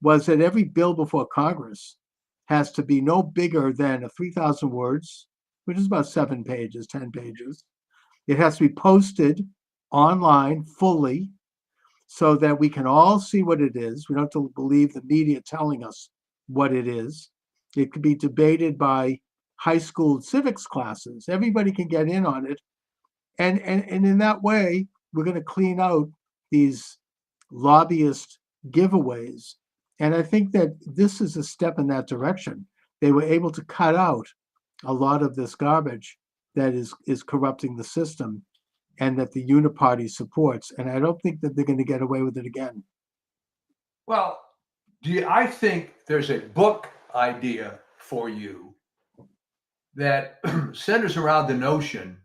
was that every bill before Congress has to be no bigger than 3,000 words, which is about 7 pages, 10 pages. It has to be posted online fully so that we can all see what it is. We don't have to believe the media telling us what it is. It could be debated by high school civics classes. Everybody can get in on it. And in that way, we're going to clean out these lobbyist giveaways. And I think that this is a step in that direction. They were able to cut out a lot of this garbage that is corrupting the system and that the uniparty supports. And I don't think that they're going to get away with it again. Well, I think there's a book idea for you that centers around the notion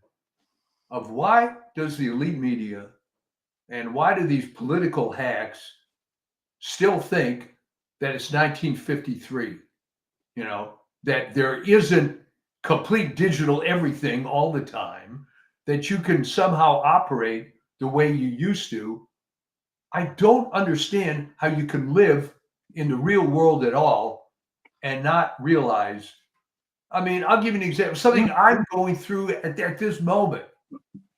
of why does the elite media and why do these political hacks still think that it's 1953, that there isn't complete digital everything all the time, that you can somehow operate the way you used to. I don't understand how you can live in the real world at all and not realize. I mean, I'll give you an example, something I'm going through at this moment.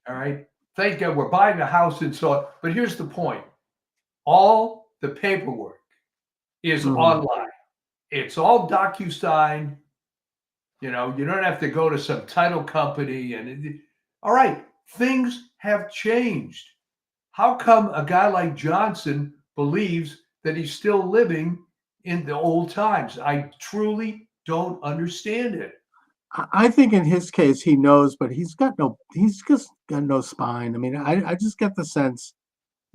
All right. Thank God we're buying a house and so on. But here's the point. All the paperwork is online. It's all DocuSign. You don't have to go to some title company. All right. Things have changed. How come a guy like Johnson believes that he's still living in the old times? I truly don't understand it. I think in his case he knows, but he's just got no spine. I mean, I just get the sense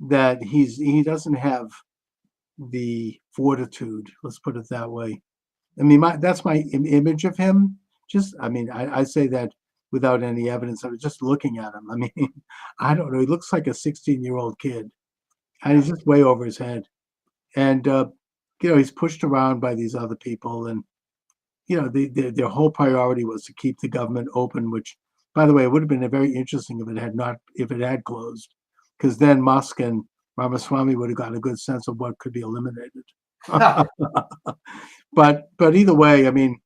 that he doesn't have the fortitude. Let's put it that way. I mean, that's my image of him. Just, I mean, I say that without any evidence. I was just looking at him. I mean, I don't know. He looks like a 16-year-old kid, and he's just way over his head. And he's pushed around by these other people, and their whole priority was to keep the government open. Which, by the way, it would have been very interesting if it had closed, because then Musk and Ramaswamy would have got a good sense of what could be eliminated. But either way, I mean,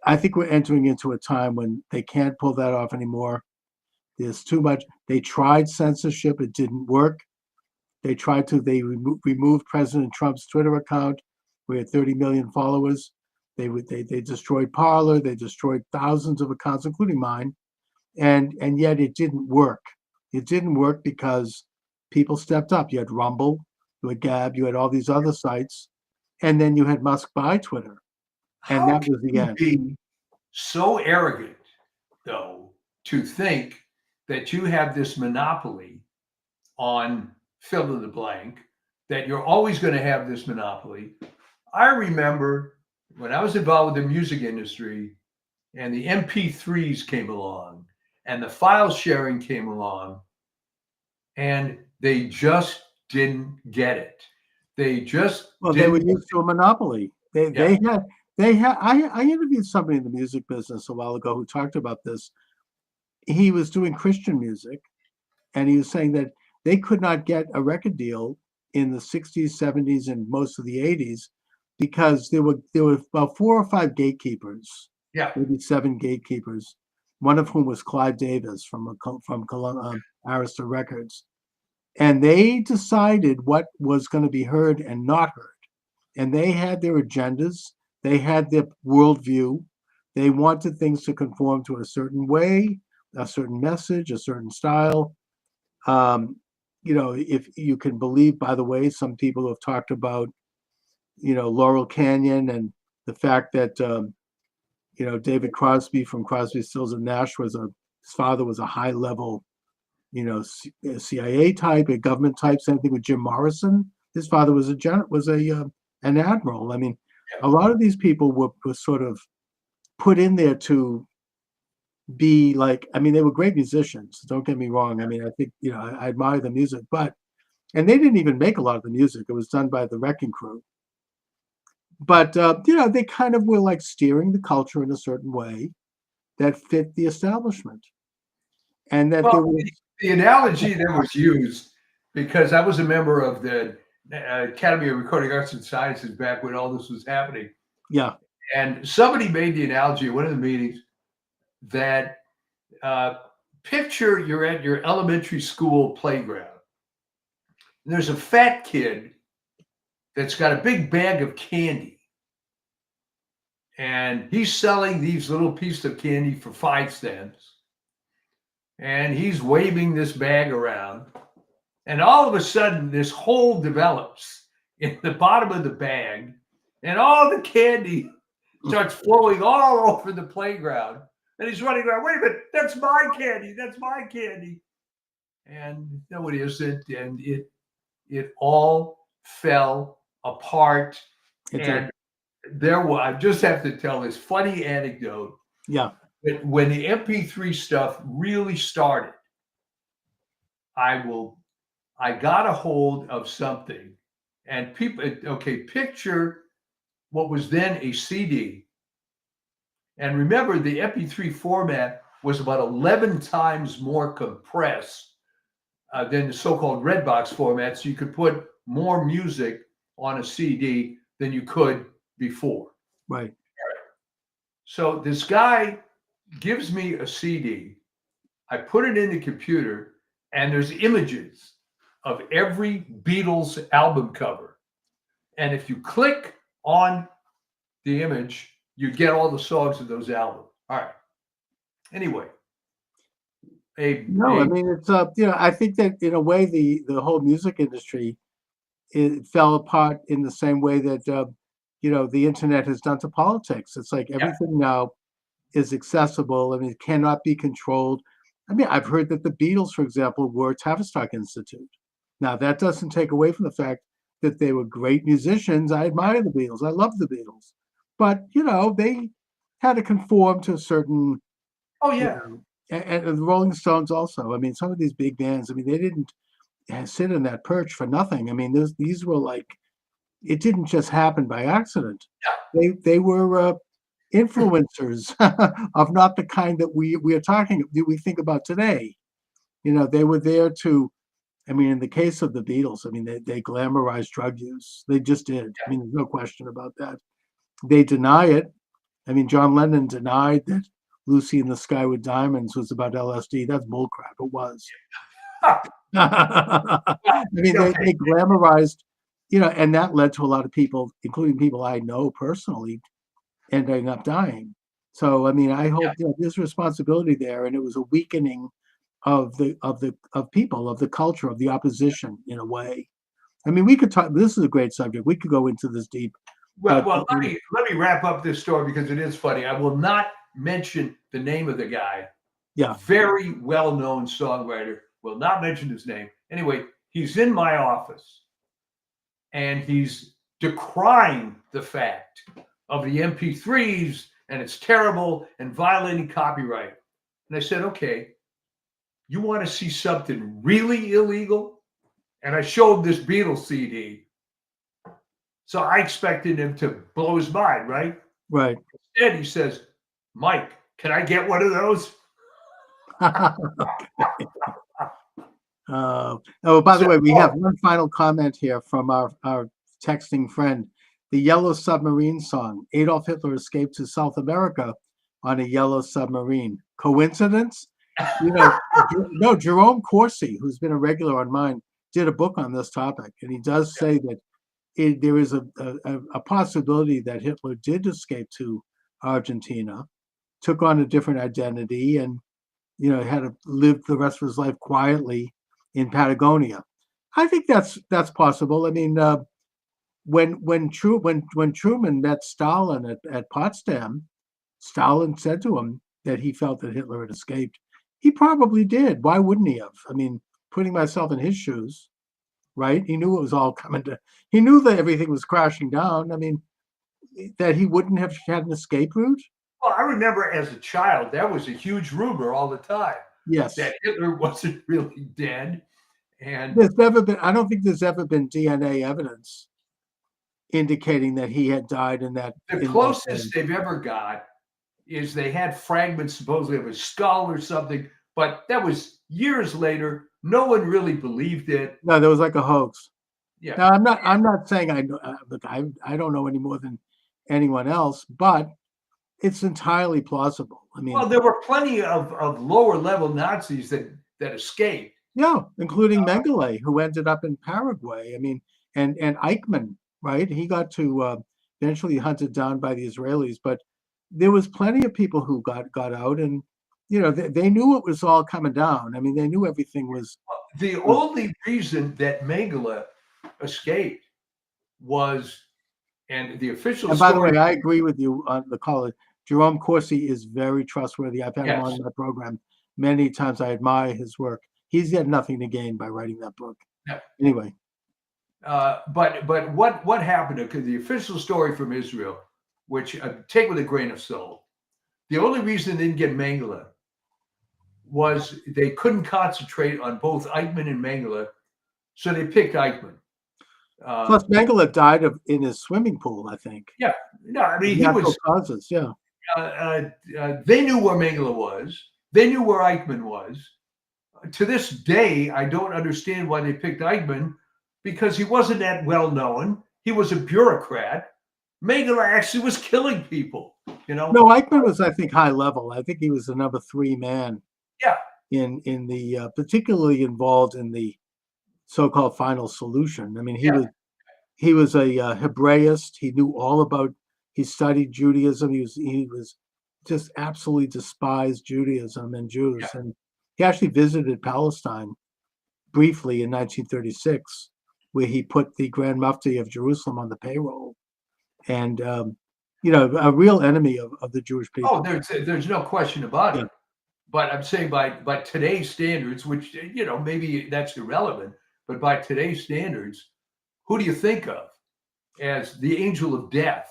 I think we're entering into a time when they can't pull that off anymore. There's too much. They tried censorship; it didn't work. They removed President Trump's Twitter account. We had 30 million followers. They destroyed Parler. They destroyed thousands of accounts, including mine, and yet it didn't work. It didn't work because people stepped up. You had Rumble, you had Gab, you had all these other sites, and then you had Musk buy Twitter, and How that was the can end. you be so arrogant, though, to think that you have this monopoly on fill in the blank, that you're always going to have this monopoly? I remember when I was involved with the music industry and the MP3s came along and the file sharing came along, and they just didn't get it. They just They were didn't. used to a monopoly. Yeah. They had. I interviewed somebody in the music business a while ago who talked about this. He was doing Christian music, and he was saying that they could not get a record deal in the 60s, 70s, and most of the 80s because there were about 4 or 5 gatekeepers, Yeah. maybe 7 gatekeepers, one of whom was Clive Davis from Arista Records. And they decided what was going to be heard and not heard. And they had their agendas. They had their worldview. They wanted things to conform to a certain way, a certain message, a certain style. If you can believe, by the way, some people have talked about, Laurel Canyon and the fact that, David Crosby from Crosby, Stills and Nash his father was a high level, CIA type, a government type. Same thing with Jim Morrison. His father was an admiral. I mean, a lot of these people were sort of put in there to be like, I mean, they were great musicians. Don't get me wrong. I mean, I think, I admire the music, and they didn't even make a lot of the music. It was done by the Wrecking Crew. But, they kind of were like steering the culture in a certain way that fit the establishment. And that there was the analogy that was used, because I was a member of the Academy of Recording Arts and Sciences back when all this was happening. Yeah. And somebody made the analogy at one of the meetings that picture you're at your elementary school playground. And there's a fat kid that's got a big bag of candy. And he's selling these little pieces of candy for 5 cents. And he's waving this bag around. And all of a sudden, this hole develops in the bottom of the bag. And all the candy starts flowing all over the playground. And he's running around, wait a minute, that's my candy, that's my candy. And no, it isn't. And it all fell apart. And I just have to tell this funny anecdote. Yeah. When the MP3 stuff really started, I got a hold of something, and picture what was then a CD. And remember, the MP3 format was about 11 times more compressed than the so-called red box format. So you could put more music on a CD than you could before. Right. So this guy gives me a CD. I put it in the computer, and there's images of every Beatles album cover. And if you click on the image, you get all the songs of those albums. All right. Anyway, No, I a mean it's I think that in a way the whole music industry it fell apart in the same way that the internet has done to politics. It's like yeah. everything now is accessible. I mean, it cannot be controlled. I mean, I've heard that the Beatles, for example, were Tavistock Institute. Now, that doesn't take away from the fact that they were great musicians. I admire the Beatles. I love the Beatles. But, they had to conform to a certain, Oh you yeah. know, and the Rolling Stones also. I mean, some of these big bands, I mean, they didn't sit in that perch for nothing. I mean, these were like, it didn't just happen by accident. They were influencers of not the kind that we think about today. They were there to. I mean, in the case of the Beatles, I mean, they glamorized drug use. They just did. I mean, there's no question about that. They deny it. I mean, John Lennon denied that Lucy in the Sky with Diamonds was about LSD. That's bullcrap. It was. I mean, Okay. they glamorized, and that led to a lot of people, including people I know personally, ending up dying. So, I mean, I hope there's responsibility there, and it was a weakening of people, of the culture, of the opposition in a way. I mean, we could talk. This is a great subject. We could go into this deep. Well, But let me wrap up this story because it is funny. I will not mention the name of the guy. yeah, Very well-known songwriter. Will not mention his name. Anyway, he's in my office and he's decrying the fact of the MP3s and it's terrible and violating copyright. And I said, okay, you want to see something really illegal? And I showed this Beatles CD. So I expected him to blow his mind, right? right. Instead, he says, Mike, can I get one of those? Oh, by the So- way, we have one final comment here from our texting friend. The Yellow Submarine song. Adolf Hitler escaped to South America on a yellow submarine. Coincidence? No, Jerome Corsi, who's been a regular on mine, did a book on this topic. And he does say that there is a possibility that Hitler did escape to Argentina, took on a different identity, and had to live the rest of his life quietly in Patagonia. I think that's possible. I mean, when Truman met Stalin at Potsdam, Stalin said to him that he felt that Hitler had escaped. He probably did. Why wouldn't he have? I mean, putting myself in his shoes, right? He knew it was all coming to. He knew that everything was crashing down. I mean, that he wouldn't have had an escape route. Well, I remember as a child, that was a huge rumor all the time Yes. that Hitler wasn't really dead. And I don't think there's ever been DNA evidence indicating that he had died in that. the closest they've ever got is they had fragments supposedly of his skull or something, but that was years later. No one really believed it. No, there was like a hoax. Yeah. Now, I'm not saying I know. Look, I don't know any more than anyone else, but it's entirely plausible. I mean, Well, there were plenty of lower level Nazis that escaped. yeah, including Mengele, who ended up in Paraguay. I mean, and Eichmann, right? He got to eventually hunted down by the Israelis, but there was plenty of people who got out, and they knew it was all coming down. I mean, they knew everything was. The only reason that Mengele escaped was, and the official And by the story. way, I agree with you on the call. Jerome Corsi is very trustworthy. I've had him Yes. on my program many times. I admire his work. He's had nothing to gain by writing that book. Yeah. Anyway, But what happened? Because the official story from Israel, which take with a grain of salt, the only reason they didn't get Mengele was they couldn't concentrate on both Eichmann and Mengele, so they picked Eichmann. plus Mengele died in his swimming pool, I think. Yeah, no, I mean he Natural was. causes. Yeah. They knew where Mengele was. They knew where Eichmann was. To this day, I don't understand why they picked Eichmann, because he wasn't that well known. He was a bureaucrat. Mengele actually was killing people. No, Eichmann was, I think, high level. I think he was the number 3 man. Yeah. In the particularly involved in the so-called final solution. I mean, he was a Hebraist. He knew all about. He studied Judaism. He was just absolutely despised Judaism and Jews. Yeah. And He actually visited Palestine briefly in 1936, where he put the Grand Mufti of Jerusalem on the payroll, and a real enemy of the Jewish people. Oh, there's no question about Yeah. it. But I'm saying by today's standards, which maybe that's irrelevant, but by today's standards, who do you think of as the angel of death?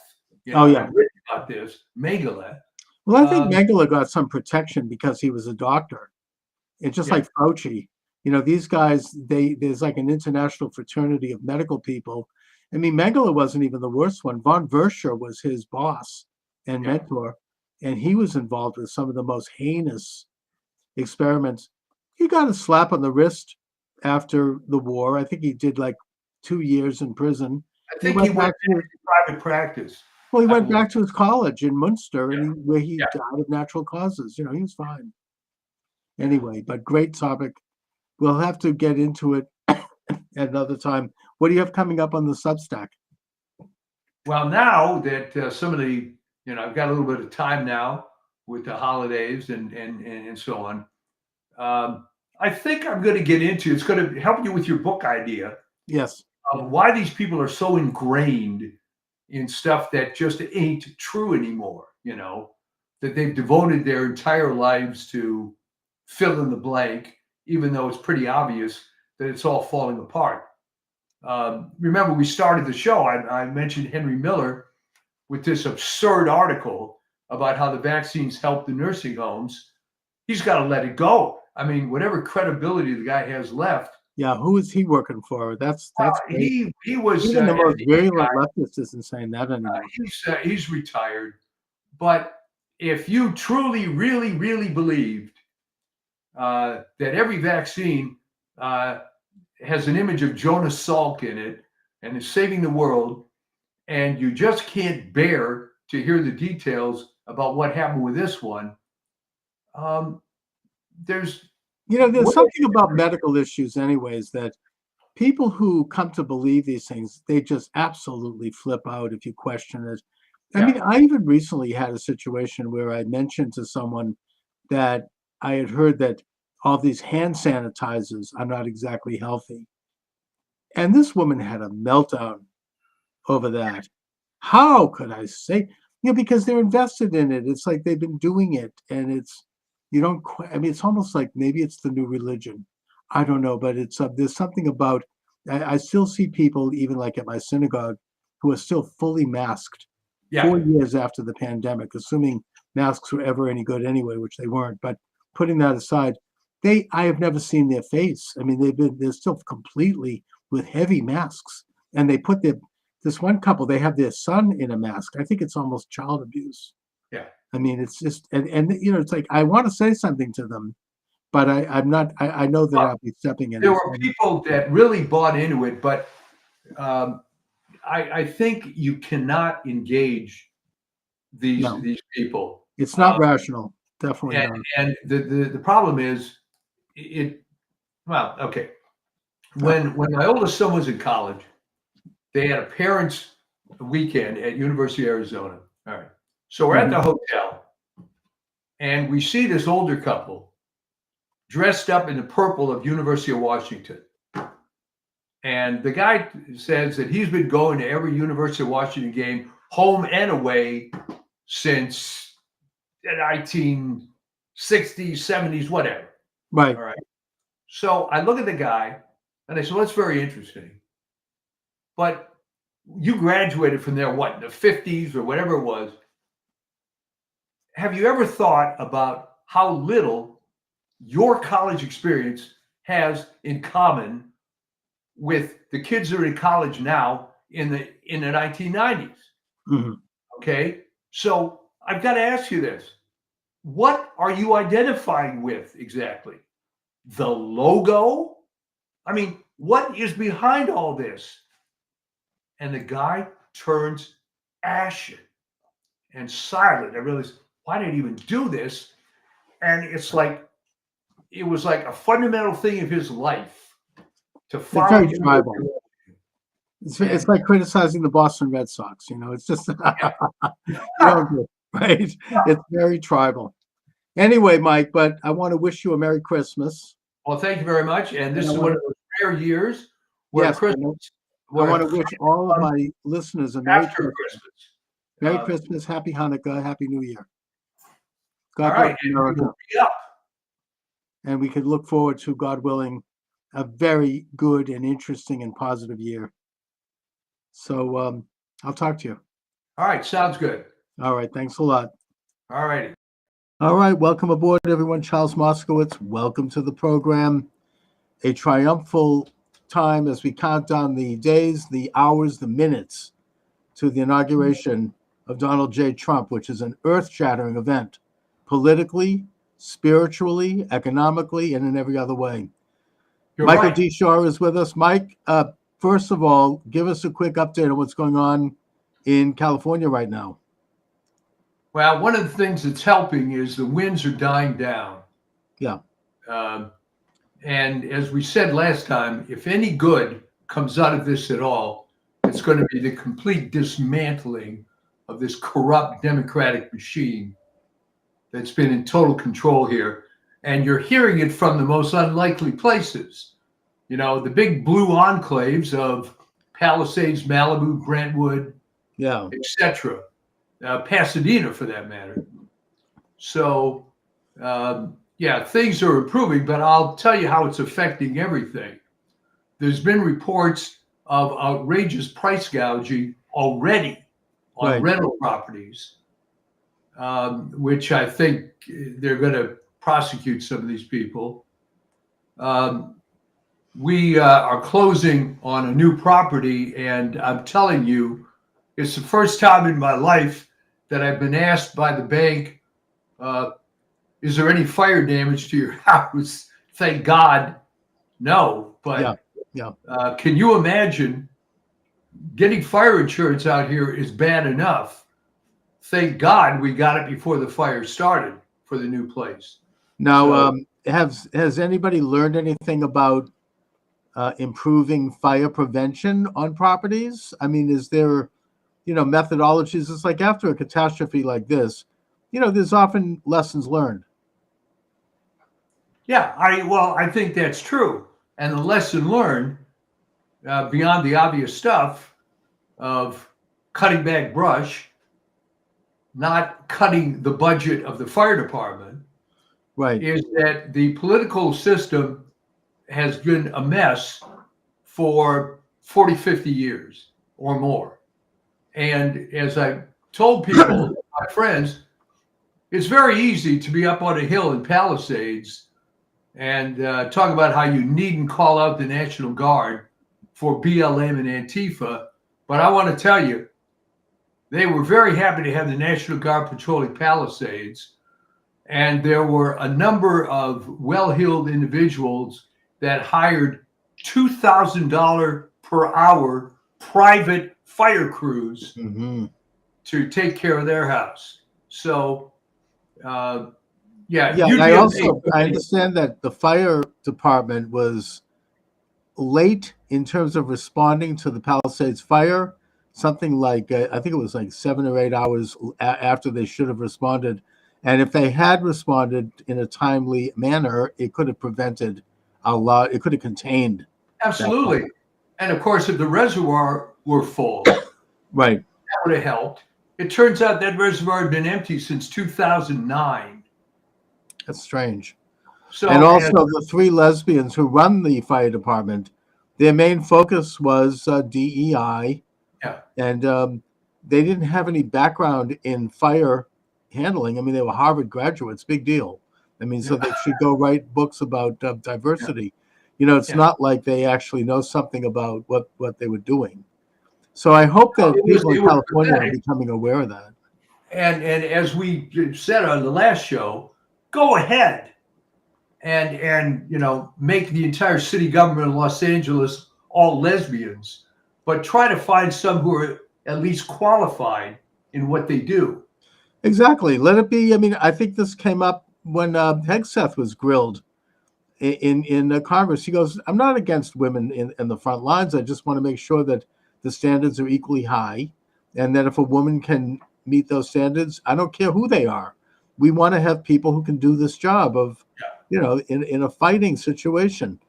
Oh, yeah. I've written about this, Mengele. Well, I think Mengele got some protection because he was a doctor. It's just Yeah. like Fauci. These guys, there's like an international fraternity of medical people. I mean, Mengele wasn't even the worst one. Von Verscher was his boss and Yeah. mentor, and he was involved with some of the most heinous experiments. He got a slap on the wrist after the war. I think he did like 2 years in prison. I think he went into private practice. Well, he went back to his college in Munster, Yeah. where he Yeah. died of natural causes. He was fine. Anyway, but great topic. We'll have to get into it at another time. What do you have coming up on the Substack? Well, now that some of the, I've got a little bit of time now with the holidays and so on. I think I'm going to get into, it's going to help you with your book idea. Yes. Of why these people are so ingrained in stuff that just ain't true anymore, that they've devoted their entire lives to fill in the blank, even though it's pretty obvious that it's all falling apart. Remember, we started the show, I mentioned Henry Miller with this absurd article about how the vaccines help the nursing homes. He's got to let it go. I mean, whatever credibility the guy has left. Yeah, who is he working for? That's he was even the most virulent leftist isn't saying that anymore. He's retired. But if you truly, really, really believed that every vaccine has an image of Jonas Salk in it and is saving the world, and you just can't bear to hear the details about what happened with this one, there's something about medical issues anyways, that people who come to believe these things, they just absolutely flip out if you question it. I mean, I even recently had a situation where I mentioned to someone that I had heard that all these hand sanitizers are not exactly healthy. And this woman had a meltdown over that. How could I say? Because they're invested in it. It's like they've been doing it, and it's it's almost like maybe it's the new religion. I don't know, but it's there's something about. I still see people, even like at my synagogue, who are still fully masked 4 years after the pandemic, assuming masks were ever any good anyway, which they weren't. But putting that aside, I have never seen their face. I mean, they're still completely with heavy masks, and they put this one couple, they have their son in a mask. I think it's almost child abuse. Yeah. I mean, it's just, and it's like, I want to say something to them, but I'm not, I know that I'll be stepping in. There were people that really bought into it, but I think you cannot engage these people. It's not rational. Definitely not. And the problem is okay. When my oldest son was in college, they had a parents' weekend at University of Arizona. All right. So we're at the hotel, and we see this older couple dressed up in the purple of University of Washington. And the guy says that he's been going to every University of Washington game, home and away, since the 1960s, 70s, whatever. Right. All right. So I look at the guy, and I said, well, that's very interesting. But you graduated from there, what, in the 50s or whatever it was. Have you ever thought about how little your college experience has in common with the kids that are in college now in the 1990s? Mm-hmm. Okay. So I've got to ask you this. What are you identifying with exactly? The logo? I mean, what is behind all this? And the guy turns ashen and silent. I realized, why did I even do this? And it was like a fundamental thing of his life to follow. It's very tribal. It's like criticizing the Boston Red Sox. It's just right. It's very tribal. Anyway, Mike, but I want to wish you a Merry Christmas. Well, thank you very much. And this And I is wanna- one of those rare years where Yes, Christmas, I want to where wish all of my listeners a Merry after Christmas. Christmas. Merry Uh, Christmas, Happy Hanukkah, Happy New Year. All God right. bless And we America. will be up. And we can look forward to, God willing, a very good and interesting and positive year. So I'll talk to you. All right. Sounds good. All right. Thanks a lot. All righty. All right. Welcome aboard, everyone. Charles Moscowitz. Welcome to the program. A triumphal time as we count down the days, the hours, the minutes to the inauguration of Donald J. Trump, which is an earth-shattering event, politically, spiritually, economically, and in every other way. You're Michael right. D. Shaw is with us. Mike, first of all, give us a quick update on what's going on in California right now. Well, one of the things that's helping is the winds are dying down. Yeah. And as we said last time, if any good comes out of this at all, it's going to be the complete dismantling of this corrupt Democratic machine that's been in total control here. And you're hearing it from the most unlikely places. You know, the big blue enclaves of Palisades, Malibu, Brentwood, Yeah. etc. Pasadena, for that matter. So, yeah, things are improving, but I'll tell you how it's affecting everything. There's been reports of outrageous price gouging already on Right. rental properties, which I think they're going to prosecute some of these people. We are closing on a new property, and I'm telling you, it's the first time in my life that I've been asked by the bank, is there any fire damage to your house? Thank God, no. But Yeah. can you imagine getting fire insurance out here is bad enough. Thank God we got it before the fire started for the new place. Now, has anybody learned anything about improving fire prevention on properties? I mean, is there, methodologies? It's like after a catastrophe like this, there's often lessons learned. Yeah, I think that's true. And the lesson learned, beyond the obvious stuff of cutting back brush, not cutting the budget of the fire department, Right. is that the political system has been a mess for 40, 50 years or more. And as I told people, my friends, it's very easy to be up on a hill in Palisades and talk about how you needn't call out the National Guard for BLM and Antifa. But I want to tell you, they were very happy to have the National Guard patrolling Palisades. And there were a number of well-heeled individuals that hired $2,000 per hour private fire crews Mm-hmm. to take care of their house. So, yeah. Yeah, and I understand that the fire department was late in terms of responding to the Palisades fire. Something like I think it was like 7 or 8 hours after they should have responded. And if they had responded in a timely manner, it could have prevented a lot. It could have contained. Absolutely. And of course, if the reservoir were full, right, that would have helped. It turns out that reservoir had been empty since 2009. That's strange. So, and also the 3 lesbians who run the fire department, their main focus was DEI. Yeah. And they didn't have any background in fire handling. I mean, they were Harvard graduates, big deal. I mean, so they should go write books about diversity. It's not like they actually know something about what they were doing. So I hope that people in California are becoming aware of that. And as we said on the last show, go ahead and make the entire city government of Los Angeles all lesbians, but try to find some who are at least qualified in what they do. Exactly. Let it be. I mean, I think this came up when Hegseth was grilled in Congress. He goes, I'm not against women in the front lines. I just want to make sure that the standards are equally high. And that if a woman can meet those standards, I don't care who they are. we want to have people who can do this job of, in a fighting situation.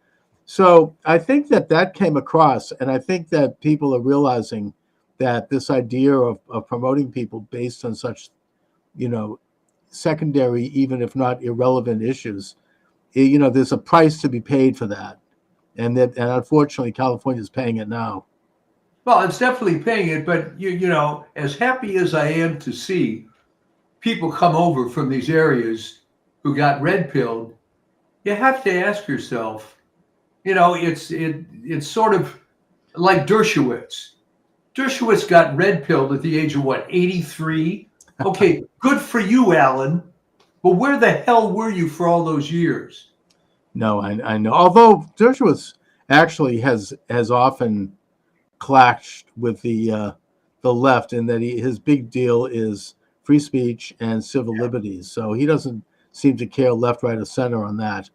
So I think that came across, and I think that people are realizing that this idea of promoting people based on such, secondary, even if not irrelevant issues, there's a price to be paid for that. And unfortunately, California is paying it now. Well, it's definitely paying it, but as happy as I am to see people come over from these areas who got red pilled, you have to ask yourself, it's sort of like Dershowitz. Dershowitz got red pilled at the age of 83? Okay, good for you, Alan. But where the hell were you for all those years? No, I know. Although Dershowitz actually has often clashed with the left in that his big deal is free speech and civil liberties. So he doesn't seem to care left, right, or center on that.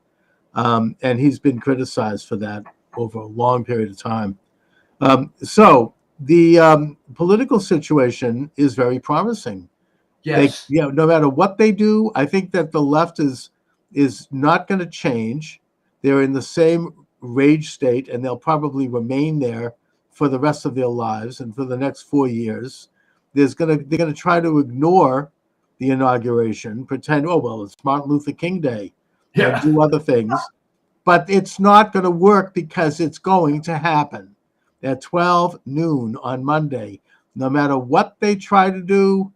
And he's been criticized for that over a long period of time. So the political situation is very promising. Yes. No matter what they do, I think that the left is not going to change. They're in the same rage state, and they'll probably remain there for the rest of their lives and for the next 4 years. They're going to try to ignore the inauguration, pretend, oh well, it's Martin Luther King Day, and do other things. But it's not going to work because it's going to happen at 12 noon on Monday. No matter what they try to do,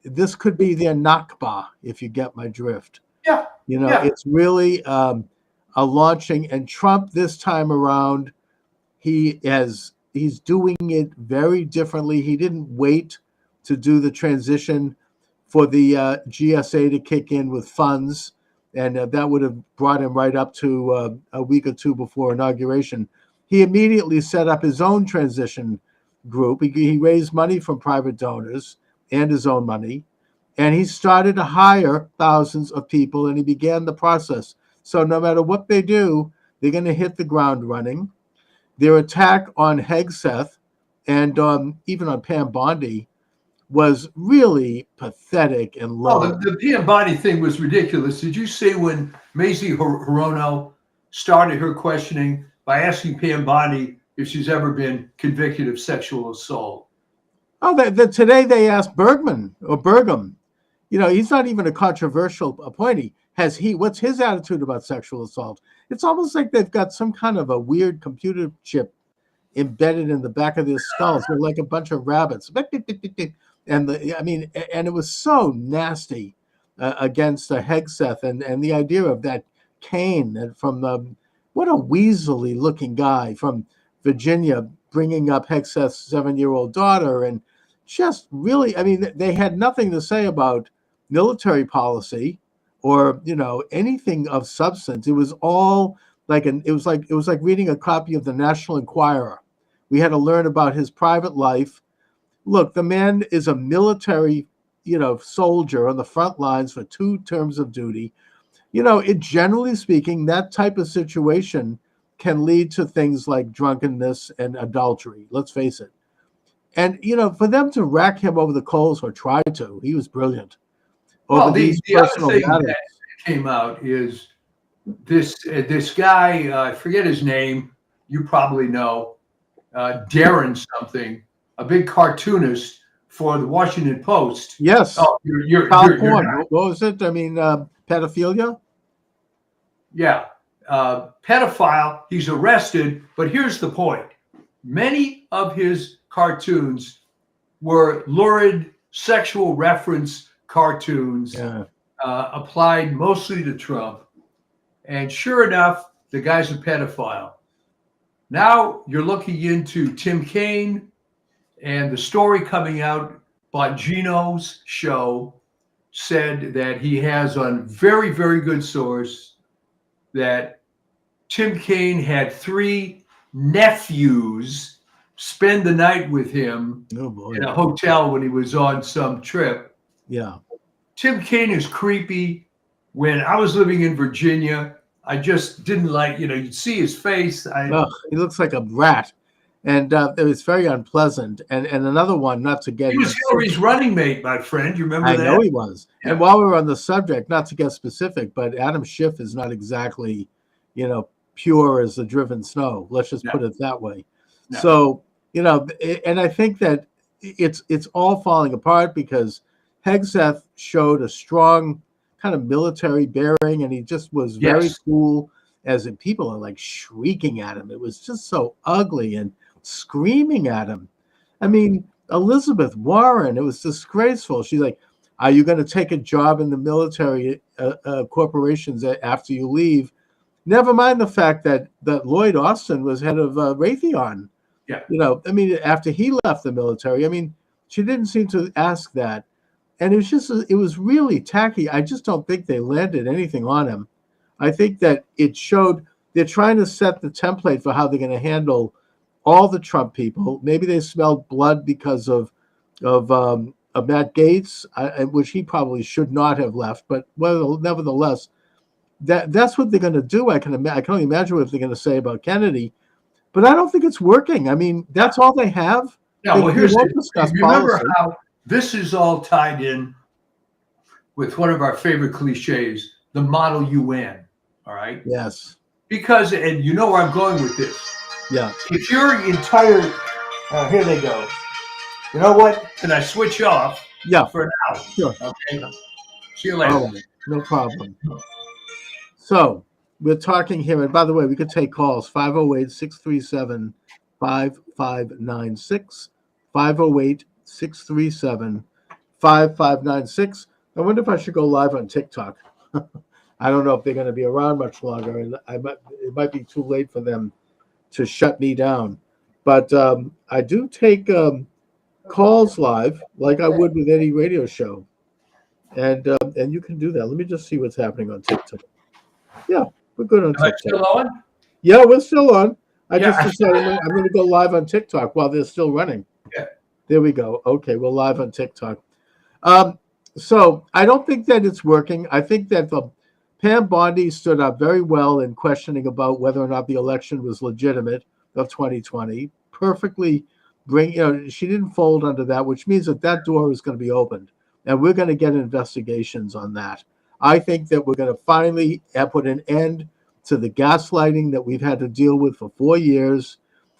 this could be their Nakba, if you get my drift. Yeah. It's really a launching. And Trump this time around, he's doing it very differently. He didn't wait to do the transition for the GSA to kick in with funds. And that would have brought him right up to a week or two before inauguration. He immediately set up his own transition group. He raised money from private donors and his own money. And he started to hire thousands of people, and he began the process. So no matter what they do, they're going to hit the ground running. Their attack on Hegseth and even on Pam Bondi was really pathetic and low. Oh, the Pam Bondi thing was ridiculous. Did you see when Mazie Hirono started her questioning by asking Pam Bondi if she's ever been convicted of sexual assault? Oh, today they asked Burgum. He's not even a controversial appointee. What's his attitude about sexual assault? It's almost like they've got some kind of a weird computer chip embedded in the back of their skulls. They're like a bunch of rabbits. And it was so nasty against Hegseth and the idea of that Kane from what a weaselly looking guy from Virginia bringing up Hegseth's 7-year-old daughter, and just really, they had nothing to say about military policy or anything of substance. It was all it was like reading a copy of the National Enquirer. We had to learn about his private life. Look, the man is a military, soldier on the front lines for 2 terms of duty. Generally speaking, that type of situation can lead to things like drunkenness and adultery. Let's face it. And, for them to rack him over the coals, or try to, he was brilliant. Well, the other thing that came out is this guy, I forget his name, you probably know, Darren something, a big cartoonist for the Washington Post. Yes. Oh, you're what was it? Pedophilia? Yeah. Pedophile. He's arrested. But here's the point. Many of his cartoons were lurid sexual reference cartoons applied mostly to Trump. And sure enough, the guy's a pedophile. Now you're looking into Tim Kaine, and the story coming out, Bongino's show said that he has on very, very good source that Tim Kaine had 3 nephews spend the night with him in a hotel when he was on some trip. Yeah. Tim Kaine is creepy. When I was living in Virginia, I just didn't like, you'd see his face. He looks like a rat. And it was very unpleasant. And another one, not to get He was Hillary's running mate, my friend. You remember I that? know he was. Yeah. And while we were on the subject, not to get specific, but Adam Schiff is not exactly, pure as the driven snow. Let's just put it that way. No. So, and I think that it's all falling apart because Hegseth showed a strong kind of military bearing, and he just was very cool. As in, people are like shrieking at him. It was just so ugly and screaming at him. I mean, Elizabeth Warren, it was disgraceful. She's like, are you going to take a job in the military corporations after you leave? Never mind the fact that Lloyd Austin was head of Raytheon. Yeah. After he left the military, she didn't seem to ask that. And it was really tacky. I just don't think they landed anything on him. I think that it showed they're trying to set the template for how they're going to handle all the Trump people. Maybe they smelled blood because of Matt Gaetz, which he probably should not have left. But nevertheless, that's what they're going to do. I can only imagine what they're going to say about Kennedy, but I don't think it's working. That's all they have. No, well, here's remember policy. how this is all tied in with one of our favorite cliches, the model UN. All right. Yes. Because, and you know where I'm going with this. Yeah. If your entire, here they go. You know what? can I switch off? Yeah. For now. Sure. Okay. See you later. Oh, no problem. So we're talking here, and by the way, we could take calls 508-637-5596, 508-637-5596. I wonder if I should go live on TikTok. I don't know if they're going to be around much longer, and it might be too late for them to shut me down. But I do take calls live like I would with any radio show, and you can do that. Let me just see what's happening on TikTok. Yeah, we're good on Am I TikTok. still on? Yeah, we're still on. I Yeah. just decided I'm going to go live on TikTok while they're still running. Yeah. There we go. Okay, we're live on TikTok. So I don't think that it's working. I think that Pam Bondi stood up very well in questioning about whether or not the election was legitimate of 2020. Perfectly she didn't fold under that, which means that door is going to be opened, and we're going to get investigations on that. I think that we're going to finally put an end to the gaslighting that we've had to deal with for 4 years.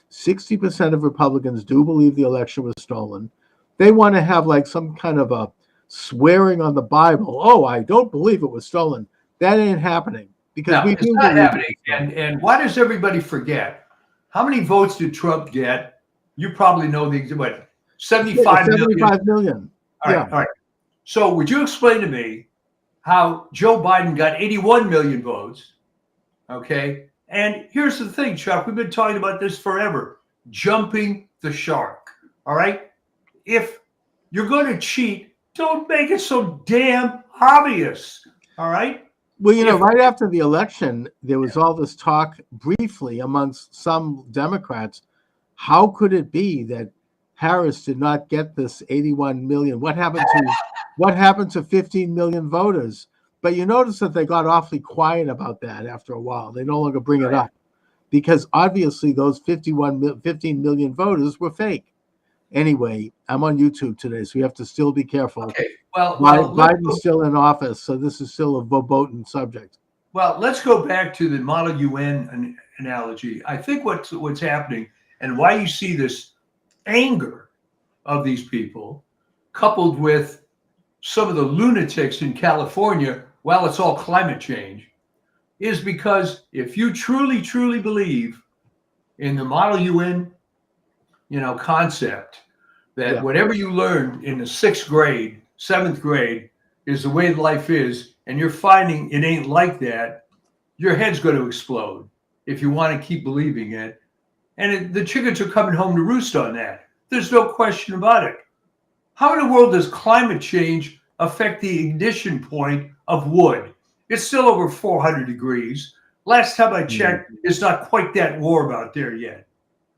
60% of Republicans do believe the election was stolen. They want to have like some kind of a swearing on the Bible. Oh, I don't believe it was stolen. That ain't happening because No, it's not happening. And why does everybody forget? How many votes did Trump get? You probably know what, 75 million. All right. So would you explain to me how Joe Biden got 81 million votes? Okay. And here's the thing, Chuck, we've been talking about this forever. Jumping the shark. All right. If you're going to cheat, don't make it so damn obvious. All right. Well, right after the election, there was all this talk briefly amongst some Democrats. How could it be that Harris did not get this 81 million? What happened to 15 million voters? But you notice that they got awfully quiet about that after a while. They no longer bring it up because obviously those 15 million voters were fake. Anyway, I'm on YouTube today, so we have to still be careful. Okay. Well, Biden's still in office, so this is still a verboten subject. Well, let's go back to the Model UN analogy. I think what's happening and why you see this anger of these people coupled with some of the lunatics in California, while it's all climate change, is because if you truly, truly believe in the Model UN, concept that whatever you learned in the 6th grade, 7th grade is the way life is, and you're finding it ain't like that, your head's going to explode if you want to keep believing it. And the chickens are coming home to roost on that. There's no question about it. How in the world does climate change affect the ignition point of wood? It's still over 400 degrees. Last time I checked, it's not quite that warm out there yet.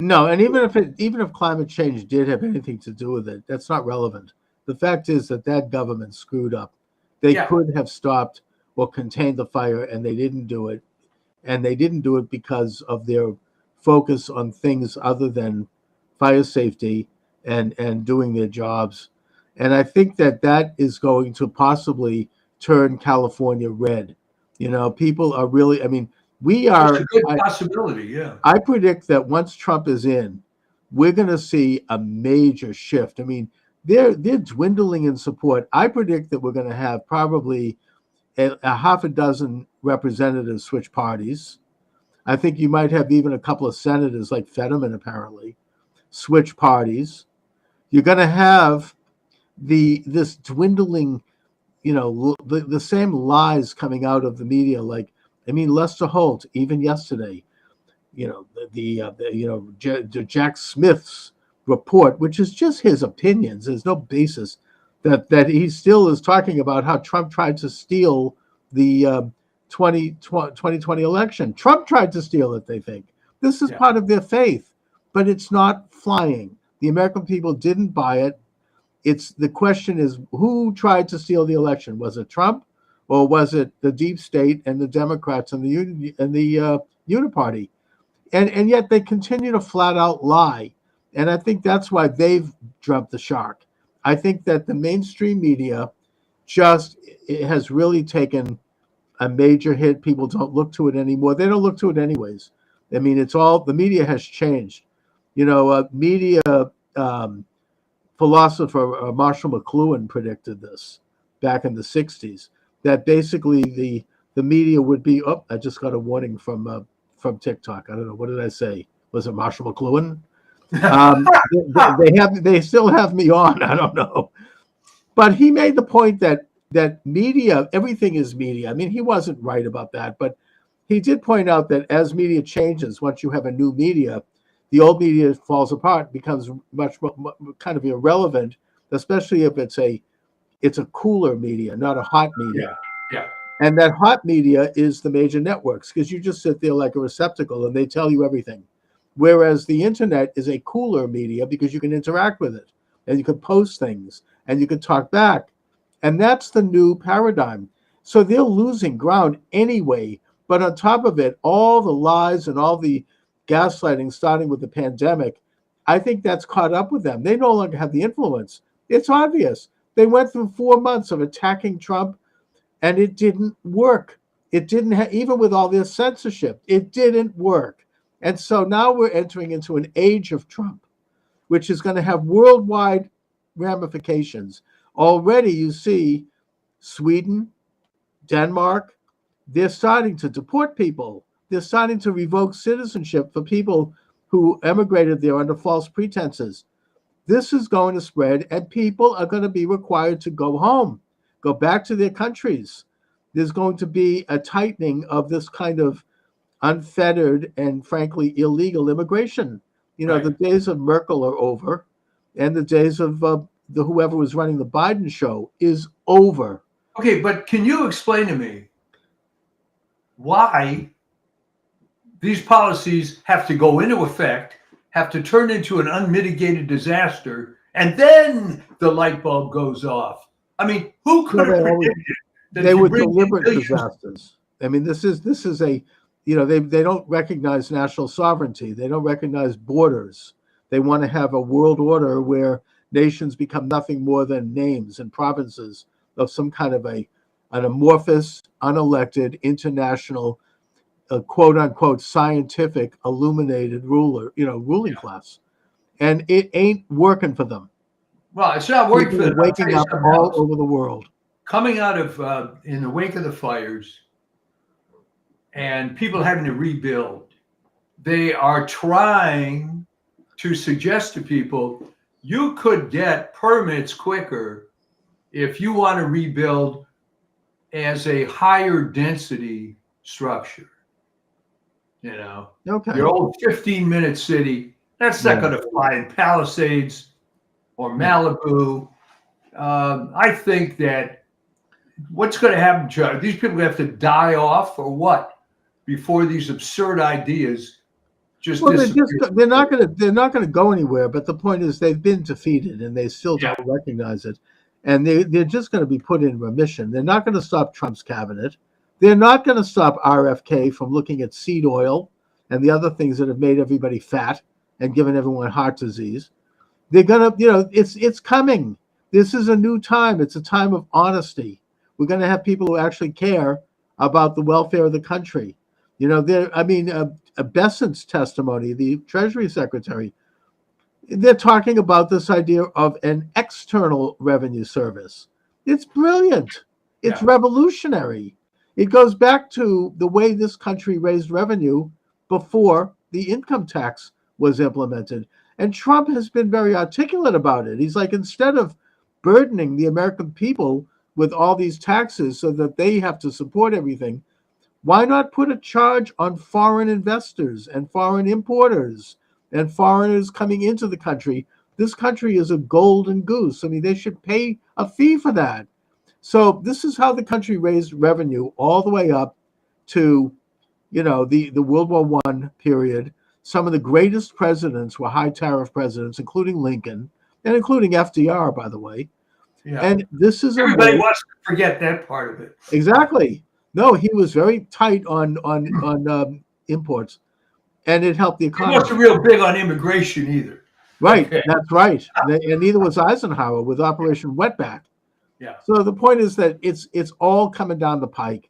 No, and even if climate change did have anything to do with it, that's not relevant. The fact is that government screwed up. They could have stopped or contained the fire, and they didn't do it. And they didn't do it because of their focus on things other than fire safety and doing their jobs. And I think that that is going to possibly turn California red. You know, people are really, I mean, we It's are, a good possibility, yeah. I predict that once Trump is in, we're going to see a major shift. I mean, they're dwindling in support. I predict that we're going to have probably a half a dozen representatives switch parties. I think you might have even a couple of senators like Fetterman apparently switch parties. You're going to have this dwindling, you know, the same lies coming out of the media. Like, I mean, Lester Holt, even yesterday, you know, the Jack Smith's report, which is just his opinions. There's no basis that he still is talking about how Trump tried to steal the 2020 election. Trump tried to steal it, they think. This is part of their faith, but it's not flying. The American people didn't buy it. The question is, who tried to steal the election? Was it Trump, or was it the deep state and the Democrats and the Uniparty? And yet they continue to flat out lie. And I think that's why they've jumped the shark. I think that the mainstream media it has really taken a major hit. People don't look to it anymore. They don't look to it anyways. I mean, the media has changed. You know, media philosopher Marshall McLuhan predicted this back in the 60s, that basically the media would be, oh, I just got a warning from TikTok. I don't know. What did I say? Was it Marshall McLuhan? They still have me on. I don't know. But he made the point that media, everything is media. I mean, he wasn't right about that, but he did point out that as media changes, once you have a new media, the old media falls apart, becomes much kind of irrelevant, especially if it's a cooler media, not a hot media. Yeah. And that hot media is the major networks, because you just sit there like a receptacle and they tell you everything. Whereas the internet is a cooler media because you can interact with it and you can post things and you can talk back. And that's the new paradigm. So they're losing ground anyway. But on top of it, all the lies and all the gaslighting, starting with the pandemic, I think that's caught up with them. They no longer have the influence. It's obvious. They went through 4 months of attacking Trump, and it didn't work. It didn't even with all this censorship, it didn't work. And so now we're entering into an age of Trump, which is going to have worldwide ramifications. Already you see Sweden, Denmark, they're starting to deport people. They're starting to revoke citizenship for people who emigrated there under false pretenses. This is going to spread, and people are going to be required to go home, go back to their countries. There's going to be a tightening of this kind of unfettered and frankly illegal immigration. You know, the days of Merkel are over, and the days of whoever was running the Biden show is over. Okay, but can you explain to me why these policies have to go into effect, have to turn into an unmitigated disaster, and then the light bulb goes off? I mean, who could have predicted that they were deliberate disasters? I mean, this is a, you know, they don't recognize national sovereignty. They don't recognize borders. They want to have a world order where nations become nothing more than names and provinces of some kind of an amorphous, unelected, international, quote unquote, scientific, illuminated ruling class. And it ain't working for them. Well, it's not working for them. Waking up all over the world. Coming out of, in the wake of the fires, and people having to rebuild, they are trying to suggest to people, you could get permits quicker if you want to rebuild as a higher density structure. You know, your old 15-minute city, that's not going to fly in Palisades or Malibu. I think that what's going to happen, Chuck? These people have to die off or what before these absurd ideas just disappear? They're not going to go anywhere. But the point is, they've been defeated, and they still don't recognize it. And they're just going to be put in remission. They're not going to stop Trump's cabinet. They're not going to stop RFK from looking at seed oil and the other things that have made everybody fat and given everyone heart disease. They're gonna, it's coming. This is a new time. It's a time of honesty. We're gonna have people who actually care about the welfare of the country. Bessent's testimony, the Treasury Secretary, they're talking about this idea of an external revenue service. It's brilliant. It's revolutionary. It goes back to the way this country raised revenue before the income tax was implemented. And Trump has been very articulate about it. He's like, instead of burdening the American people with all these taxes so that they have to support everything, why not put a charge on foreign investors and foreign importers and foreigners coming into the country? This country is a golden goose. I mean, they should pay a fee for that. So this is how the country raised revenue all the way up to, the World War I period. Some of the greatest presidents were high tariff presidents, including Lincoln and including FDR, by the way. Yeah. And this is everybody wants to forget that part of it. Exactly. No, he was very tight on imports, and it helped the He economy. wasn't real big on immigration either. Right, Okay. that's right. And neither was Eisenhower with Operation Wetback. Yeah. So the point is that it's all coming down the pike,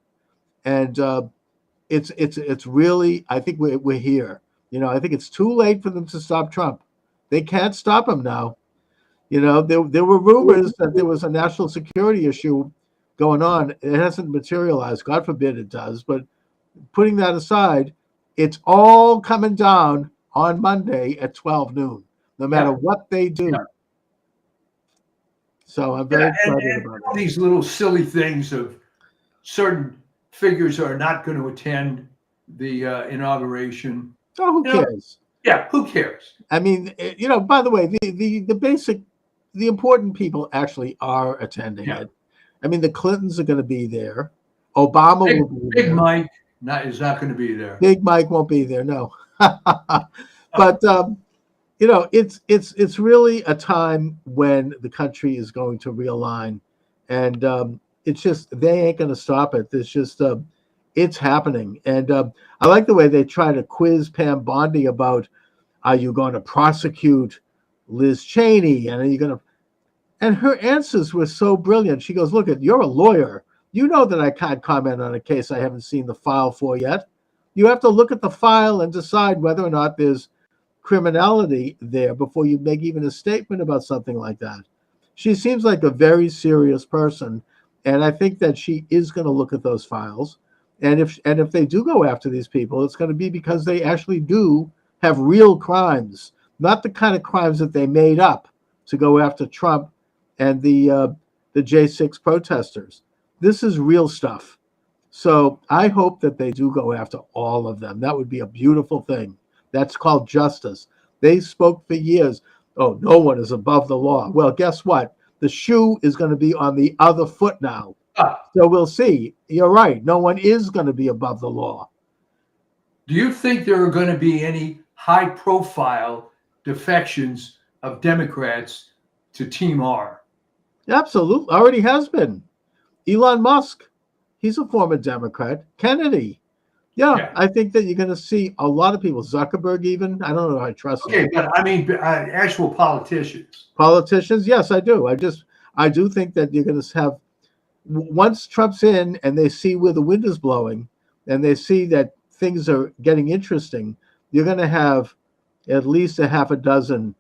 and it's really, I think we're here. I think it's too late for them to stop Trump. They can't stop him now. There were rumors that there was a national security issue going on. It hasn't materialized. God forbid it does. But putting that aside, it's all coming down on Monday at 12 noon, no matter what they do. Yeah. So I'm very excited about all these little silly things of certain figures are not going to attend the inauguration. Oh, who cares? Yeah, who cares? I mean, by the way, the important people actually are attending it. I mean, the Clintons are going to be there. Obama will be there. Big Mike is not going to be there. Big Mike won't be there, no. But it's really a time when the country is going to realign, and it's just they ain't going to stop it. It's just it's happening, and I like the way they try to quiz Pam Bondi about, are you going to prosecute Liz Cheney, and are you going to? And her answers were so brilliant. She goes, look, you're a lawyer. You know that I can't comment on a case I haven't seen the file for yet. You have to look at the file and decide whether or not there's criminality there before you make even a statement about something like that. She seems like a very serious person, and I think that she is going to look at those files. And if they do go after these people, it's going to be because they actually do have real crimes, not the kind of crimes that they made up to go after Trump and the J6 protesters. This is real stuff. So I hope that they do go after all of them. That would be a beautiful thing. That's called justice. They spoke for years. Oh, no one is above the law. Well, guess what? The shoe is going to be on the other foot now. So we'll see. You're right. No one is going to be above the law. Do you think there are going to be any high-profile defections of Democrats to Team R? Absolutely. Already has been. Elon Musk, he's a former Democrat. Kennedy. Yeah, I think that you're going to see a lot of people. Zuckerberg even. I don't know if I trust him. Okay, but I mean actual politicians. Politicians, yes, I do. I do think that you're going to have, once Trump's in and they see where the wind is blowing and they see that things are getting interesting, you're going to have at least a half a dozen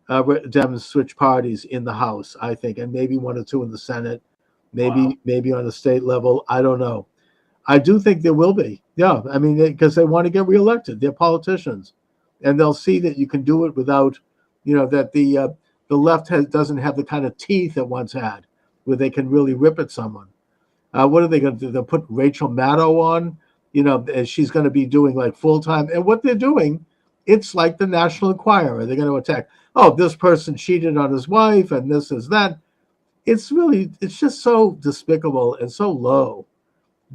Dems switch parties in the House, I think, and maybe one or two in the Senate, maybe on the state level. I don't know. I do think there will be. Yeah, I mean, because they want to get reelected. They're politicians, and they'll see that you can do it without, that the left doesn't have the kind of teeth it once had, where they can really rip at someone. What are they going to do? They'll put Rachel Maddow on, and she's going to be doing like full time. And what they're doing, it's like the National Enquirer. They're going to attack. Oh, this person cheated on his wife, and this is that. It's just so despicable and so low.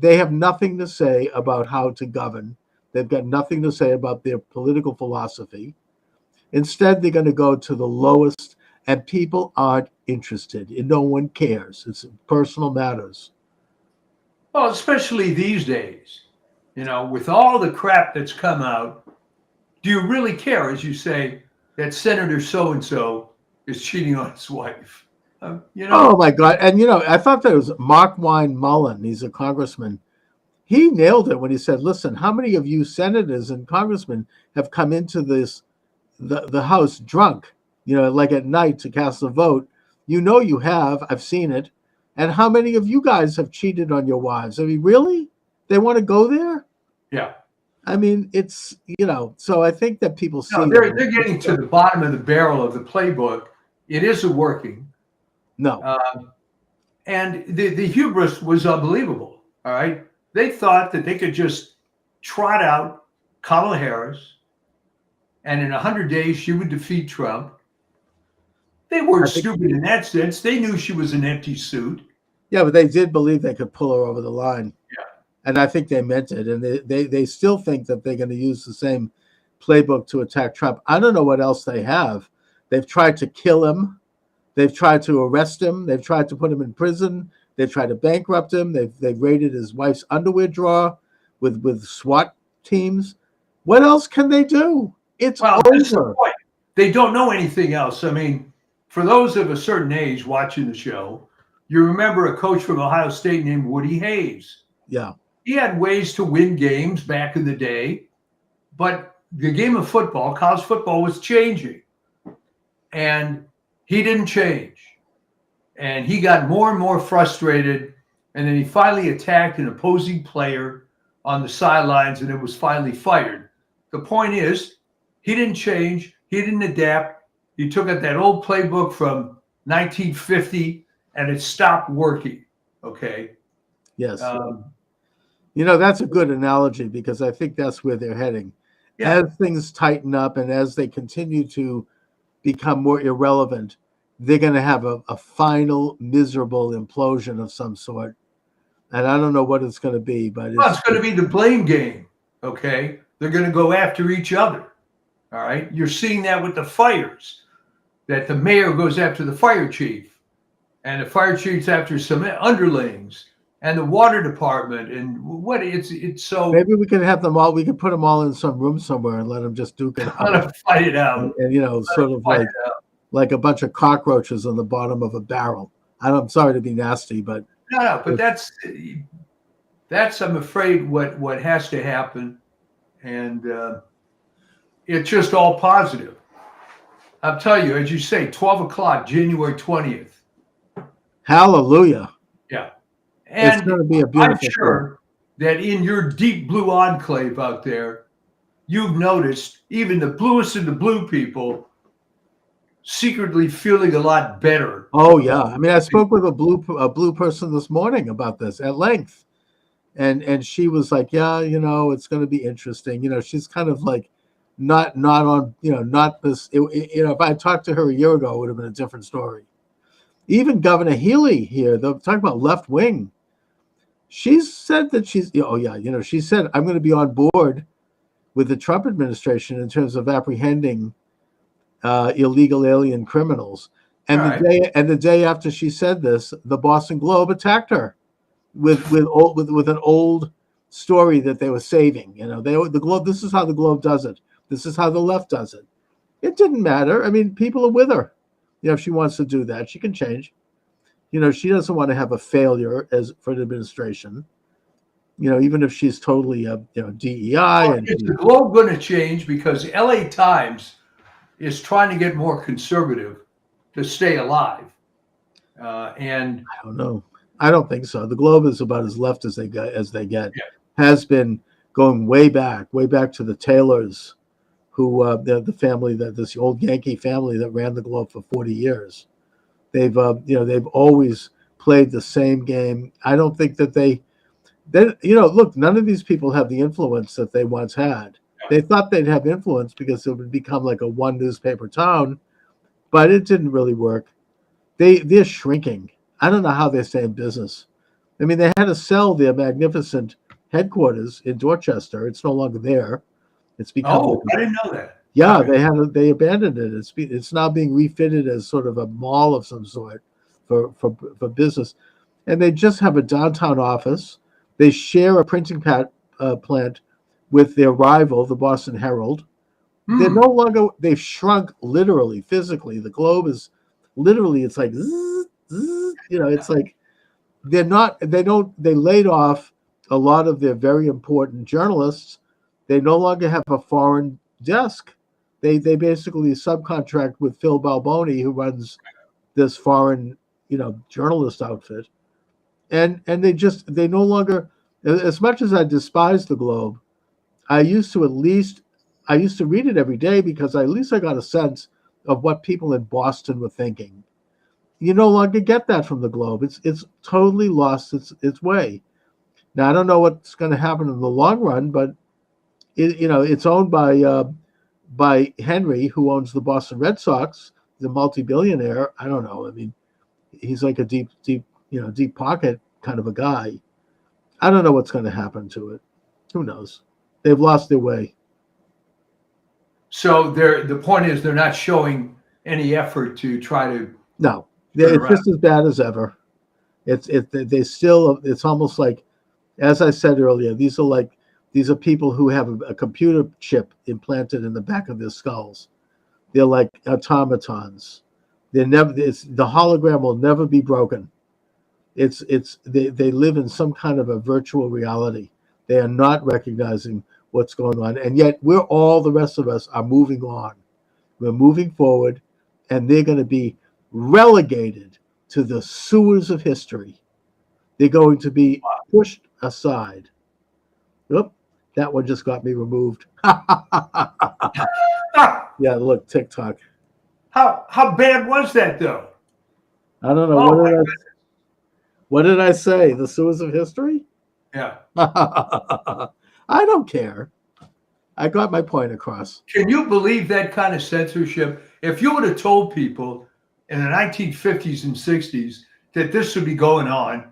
They have nothing to say about how to govern. They've got nothing to say about their political philosophy. Instead, they're going to go to the lowest, and people aren't interested. And no one cares. It's personal matters. Well, especially these days. You know, with all the crap that's come out, do you really care, as you say, that Senator so-and-so is cheating on his wife? You know? Oh my God! And I thought that was Mark Wine Mullen. He's a congressman. He nailed it when he said, "Listen, how many of you senators and congressmen have come into the House drunk? Like at night to cast a vote. You have. I've seen it. And how many of you guys have cheated on your wives? I mean, really? They want to go there? Yeah. I mean, it's So I think that people see. No, they're getting to the bottom of the barrel of the playbook. It isn't working. No. And the hubris was unbelievable. All right. They thought that they could just trot out Kamala Harris, and in 100 days she would defeat Trump. They weren't stupid in that sense. They knew she was an empty suit. Yeah, but they did believe they could pull her over the line. Yeah. And I think they meant it. And they still think that they're going to use the same playbook to attack Trump. I don't know what else they have. They've tried to kill him. They've tried to arrest him. They've tried to put him in prison. They've tried to bankrupt him. They've raided his wife's underwear drawer with SWAT teams. What else can they do? It's over. They don't know anything else. I mean, for those of a certain age watching the show, you remember a coach from Ohio State named Woody Hayes. Yeah. He had ways to win games back in the day, but the game of football, college football, was changing. And he didn't change. And he got more and more frustrated. And then he finally attacked an opposing player on the sidelines, and it was finally fired. The point is, he didn't change. He didn't adapt. He took up that old playbook from 1950, and it stopped working. Okay. Yes. That's a good analogy, because I think that's where they're heading. Yeah. As things tighten up and as they continue to become more irrelevant, they're going to have a final miserable implosion of some sort. And I don't know what it's going to be, but it's going to be the blame game. Okay. They're going to go after each other. All right. You're seeing that with the fires, that the mayor goes after the fire chief, and the fire chief's after some underlings, and the water department, and what it's so. Maybe we can have them all. We can put them all in some room somewhere and let them just duke it out. Fight it out. And sort of like a bunch of cockroaches on the bottom of a barrel. I'm sorry to be nasty, but no, but that's I'm afraid what has to happen, and it's just all positive. I'll tell you, as you say, 12 o'clock, January 20th. Hallelujah. Yeah. And it's going to be a beautiful I'm sure that in your deep blue enclave out there, you've noticed even the bluest of the blue people secretly feeling a lot better. Oh, yeah. I mean, I spoke with a blue person this morning about this at length. And she was like, yeah, it's going to be interesting. She's kind of like not on, not this, if I talked to her a year ago, it would have been a different story. Even Governor Healy here, they're talking about left wing. She said that she said, I'm going to be on board with the Trump administration in terms of apprehending illegal alien criminals. And the day after she said this, the Boston Globe attacked her with an old story that they were saving. The Globe. This is how the Globe does it. This is how the left does it. It didn't matter. I mean, people are with her. If she wants to do that, she can change. She doesn't want to have a failure for an administration. Even if she's totally DEI. Is the Globe going to change because LA Times is trying to get more conservative to stay alive? And I don't know. I don't think so. The Globe is about as left as they get. Yeah. Has been going way back to the Taylors, who the family this old Yankee family that ran the Globe for 40 years. They've always played the same game. I don't think that they look, none of these people have the influence that they once had. They thought they'd have influence because it would become like a one newspaper town, but it didn't really work. They're shrinking. I don't know how they stay in business. I mean, they had to sell their magnificent headquarters in Dorchester. It's no longer there. It's become. I didn't know that. Yeah, they abandoned it. It's now being refitted as sort of a mall of some sort for business, and they just have a downtown office. They share a printing plant with their rival, the Boston Herald. They're no longer, they've shrunk literally, physically. The Globe is literally, it's like, zzz, zzz, it's like they laid off a lot of their very important journalists. They no longer have a foreign desk. They basically subcontract with Phil Balboni, who runs this foreign, journalist outfit. And they no longer, as much as I despise the Globe, I used to read it every day because at least I got a sense of what people in Boston were thinking. You no longer get that from the Globe. It's totally lost its way. Now I don't know what's going to happen in the long run, but it's owned by Henry, who owns the Boston Red Sox, the multi-billionaire. I don't know. I mean, he's like a deep pocket kind of a guy. I don't know what's going to happen to it. Who knows? They've lost their way. So the point is they're not showing any effort to try to. No, it's just as bad as ever. It's almost like, as I said earlier, these are people who have a computer chip implanted in the back of their skulls. They're like automatons. The hologram will never be broken. They live in some kind of a virtual reality. They are not recognizing what's going on, and yet the rest of us are moving on. We're moving forward, and they're going to be relegated to the sewers of history. They're going to be pushed aside. Oop, that one just got me removed. Yeah, look, TikTok. How bad was that though? I don't know. What did I say? The sewers of history? Yeah. I don't care. I got my point across. Can you believe that kind of censorship? If you would have told people in the 1950s and 60s that this would be going on,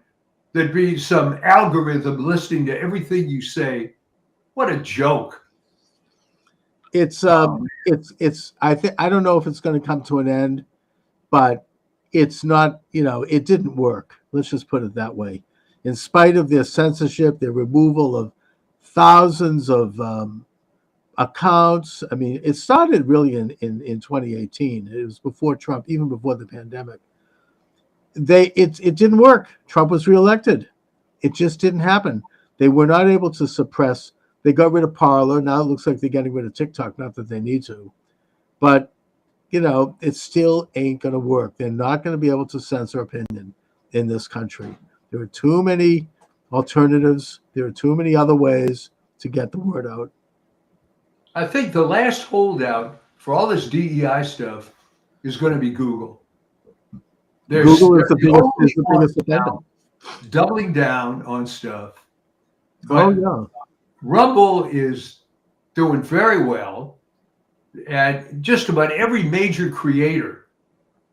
there'd be some algorithm listening to everything you say. What a joke. I don't know if it's going to come to an end, but it's not, it didn't work. Let's just put it that way. In spite of their censorship, their removal of thousands of accounts. I mean, it started really in 2018. It was before Trump, even before the pandemic. It didn't work. Trump was reelected. It just didn't happen. They were not able to suppress. They got rid of Parler. Now it looks like they're getting rid of TikTok. Not that they need to, but it still ain't going to work. They're not going to be able to censor opinion in this country. There are too many alternatives. There are too many other ways to get the word out. I think the last holdout for all this DEI stuff is going to be Google. Google is the biggest offender. Doubling down on stuff. Oh, yeah. Rumble is doing very well. And just about every major creator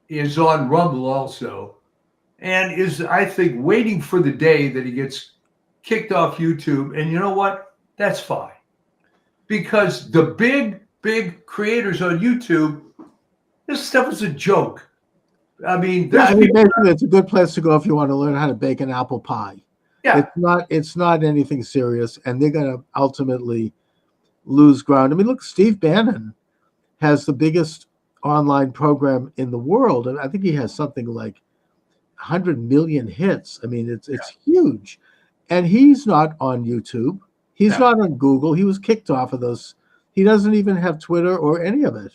is on Rumble also. And is, I think, waiting for the day that he gets kicked off YouTube. And you know what? That's fine. Because the big creators on YouTube, this stuff is a joke. I mean, basically, it's a good place to go if you want to learn how to bake an apple pie. Yeah. It's not anything serious, and they're going to ultimately lose ground. I mean, look, Steve Bannon has the biggest online program in the world, and I think he has something like 100 million hits. I mean, it's huge, and he's not on YouTube. He's not on Google. He was kicked off of those. He doesn't even have Twitter or any of it.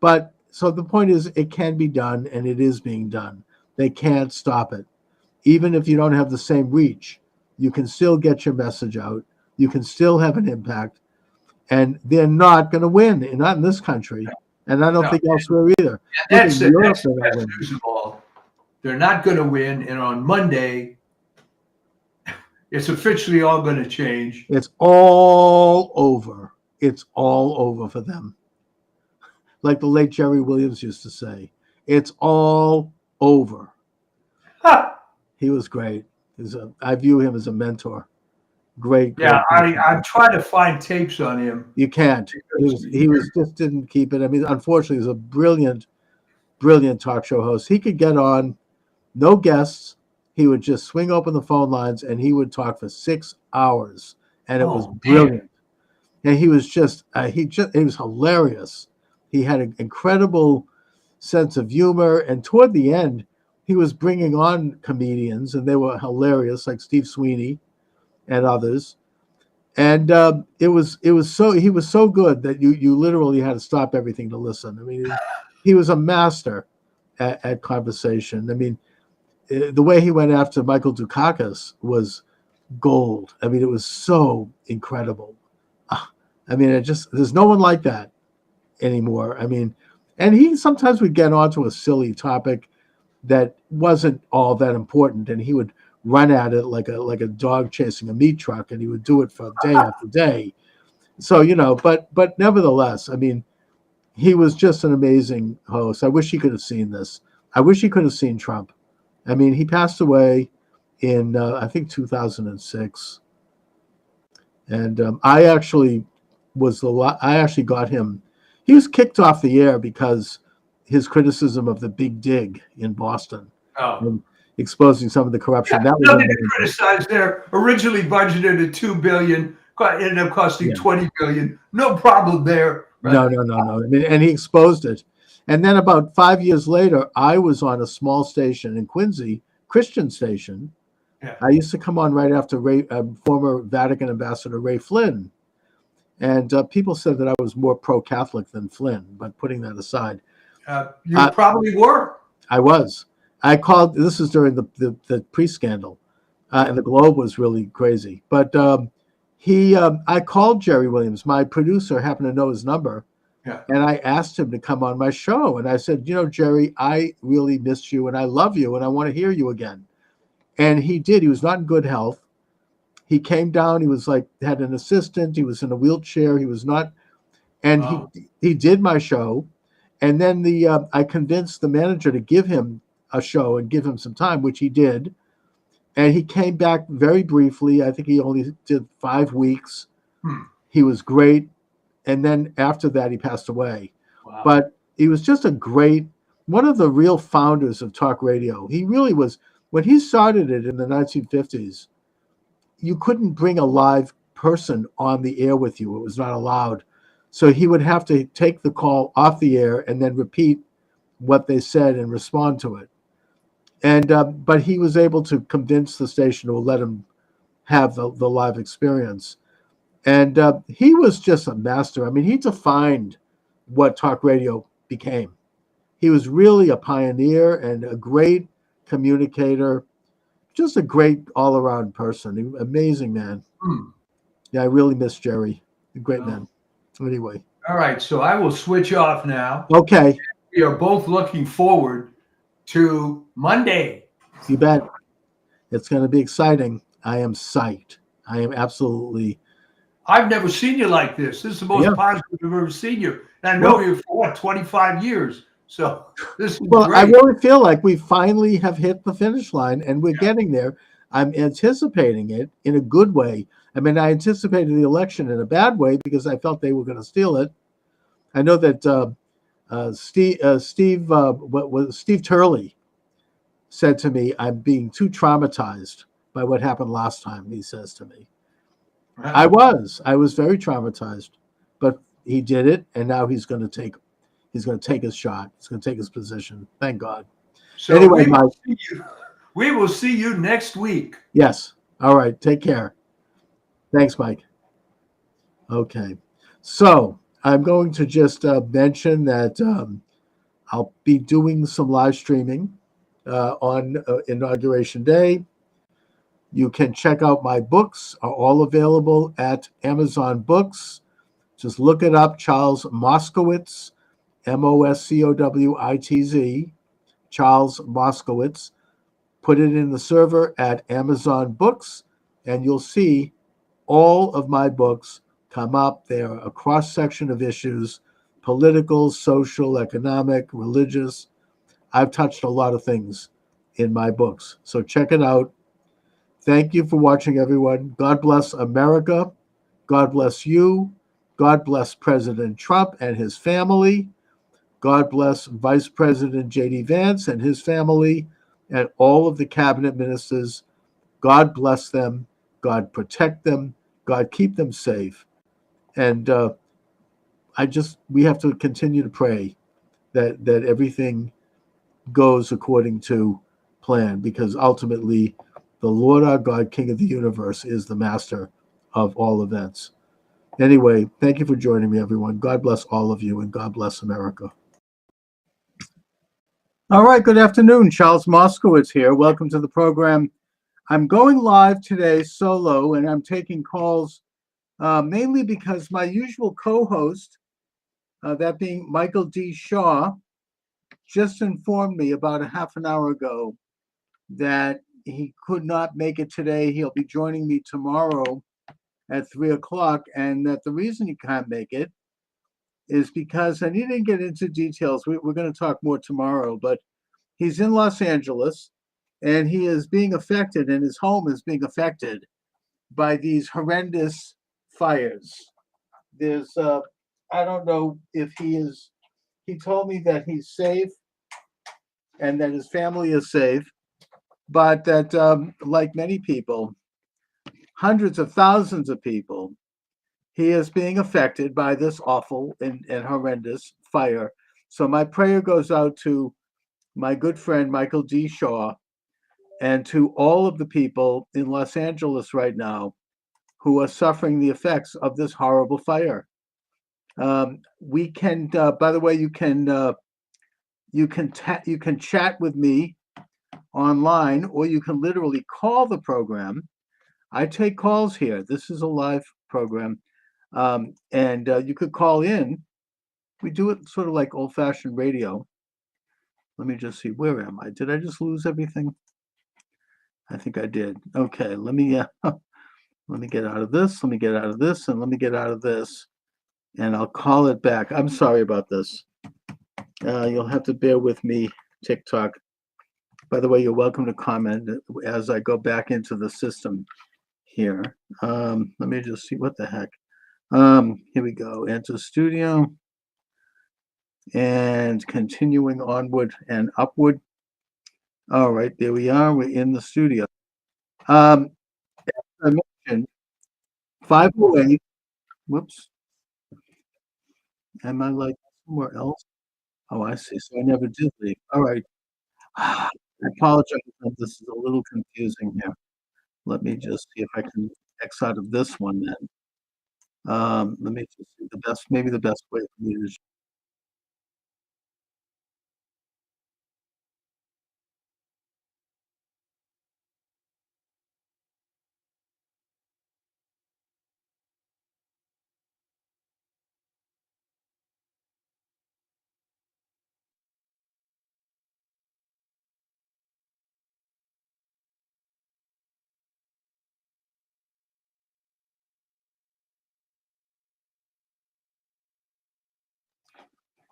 But so the point is, it can be done, and it is being done. They can't stop it. Even if you don't have the same reach, you can still get your message out. You can still have an impact. And they're not going to win, not in this country. And I don't think elsewhere either. That's the best news of all. They're not going to win. And on Monday, it's officially all going to change. It's all over. It's all over for them. Like the late Jerry Williams used to say, it's all over. He was great. I view him as a mentor. Great. Yeah, I'm trying to find tapes on him. You can't. He was just didn't keep it. I mean, unfortunately, he's a brilliant talk show host. He could get on, no guests. He would just swing open the phone lines and he would talk for 6 hours and it was Oh, man. brilliant. And he was he was hilarious. He had an incredible sense of humor, and toward the end, he was bringing on comedians, and they were hilarious, like Steve Sweeney and others. And it was so he was so good that you literally had to stop everything to listen. I mean, he was a master at conversation. I mean, the way he went after Michael Dukakis was gold. I mean, it was so incredible. I mean, there's no one like that anymore. I mean, and he sometimes would get onto a silly topic that wasn't all that important, and he would run at it like a dog chasing a meat truck, and he would do it for day after day. So, but nevertheless, I mean, he was just an amazing host. I wish he could have seen this. I wish he could have seen Trump. I mean, he passed away in I think 2006, and I actually got him. He was kicked off the air because his criticism of the Big Dig in Boston, and exposing some of the corruption. Yeah, that was nothing to criticize there. Originally budgeted at $2 billion, ended up costing $20 billion. No problem there. Right? No. I mean, and he exposed it. And then about 5 years later, I was on a small station in Quincy, Christian station. Yeah. I used to come on right after former Vatican ambassador Ray Flynn. And people said that I was more pro-Catholic than Flynn, but putting that aside. You probably were. I was. I called, this is during the pre-scandal, and the Globe was really crazy. But I called Jerry Williams. My producer happened to know his number. Yeah. And I asked him to come on my show. And I said, Jerry, I really missed you and I love you and I want to hear you again. And he did. He was not in good health. He came down. He was had an assistant. He was in a wheelchair. He was not. And he did my show. And then I convinced the manager to give him a show and give him some time, which he did. And he came back very briefly. I think he only did 5 weeks. He was great. And then after that, he passed away. Wow. But he was just one of the real founders of talk radio. He really was. When he started it in the 1950s, you couldn't bring a live person on the air with you. It was not allowed. So he would have to take the call off the air and then repeat what they said and respond to it. And but he was able to convince the station to let him have the live experience. And he was just a master. I mean, he defined what talk radio became. He was really a pioneer and a great communicator, just a great all-around person. Amazing man. Yeah, I really miss Jerry. A great man. Anyway. All right, so I will switch off now. Okay. We are both looking forward to Monday. You bet. It's going to be exciting. I am psyched. I am absolutely. I've never seen you like this. This is the most positive I've ever seen you. And I know you for 25 years. So this is great. I really feel like we finally have hit the finish line and we're getting there. I'm anticipating it in a good way. I mean, I anticipated the election in a bad way because I felt they were going to steal it. I know that Steve Turley said to me, "I'm being too traumatized by what happened last time." He says to me, Wow. I was very traumatized, but he did it, and now he's going to take his shot. He's going to take his position. Thank God. So anyway, we will see you next week. Yes. All right. Take care. Thanks, Mike. Okay. So I'm going to just mention that I'll be doing some live streaming on Inauguration Day. You can check out my books, are all available at Amazon Books. Just look it up, Charles Moscowitz, Moscowitz, Charles Moscowitz. Put it in the server at Amazon Books, and you'll see all of my books come up. They're a cross-section of issues, political, social, economic, religious. I've touched a lot of things in my books, so check it out. Thank you for watching, everyone. God bless America. God bless you. God bless President Trump and his family. God bless Vice President J.D. Vance and his family and all of the cabinet ministers. God bless them. God protect them. God, keep them safe. And we have to continue to pray that everything goes according to plan, because ultimately the Lord our God, King of the universe, is the master of all events. Anyway, thank you for joining me, everyone. God bless all of you, and God bless America. All right, good afternoon. Charles Moscowitz here. Welcome to the program. I'm going live today solo, and I'm taking calls mainly because my usual co-host, that being Michael D. Shaw, just informed me about a half an hour ago that he could not make it today. He'll be joining me tomorrow at 3:00, and that the reason he can't make it is because, and he didn't get into details, we're going to talk more tomorrow, but he's in Los Angeles, and he is being affected, and his home is being affected by these horrendous fires. There's, I don't know if he told me that he's safe and that his family is safe, but that, like many people, hundreds of thousands of people, he is being affected by this awful and horrendous fire. So my prayer goes out to my good friend Michael D. Shaw and to all of the people in Los Angeles right now who are suffering the effects of this horrible fire. We can, by the way, you can chat with me online, or you can literally call the program. I take calls here. This is a live program, and you could call in. We do it sort of like old-fashioned radio. Let me just see. Where am I? Did I just lose everything? I think I did. Okay, let me get out of this. Let me get out of this, and let me get out of this, and I'll call it back. I'm sorry about this. You'll have to bear with me, TikTok. By the way, you're welcome to comment as I go back into the system here. Let me just see what the heck. Here we go. Enter studio. And continuing onward and upward. All right, there we are. We're in the studio. As I mentioned, 508. Whoops. Am I like somewhere else? Oh, I see. So I never did leave. All right. I apologize if this is a little confusing here. Let me just see if I can X out of this one then. Let me just see maybe the best way for me to.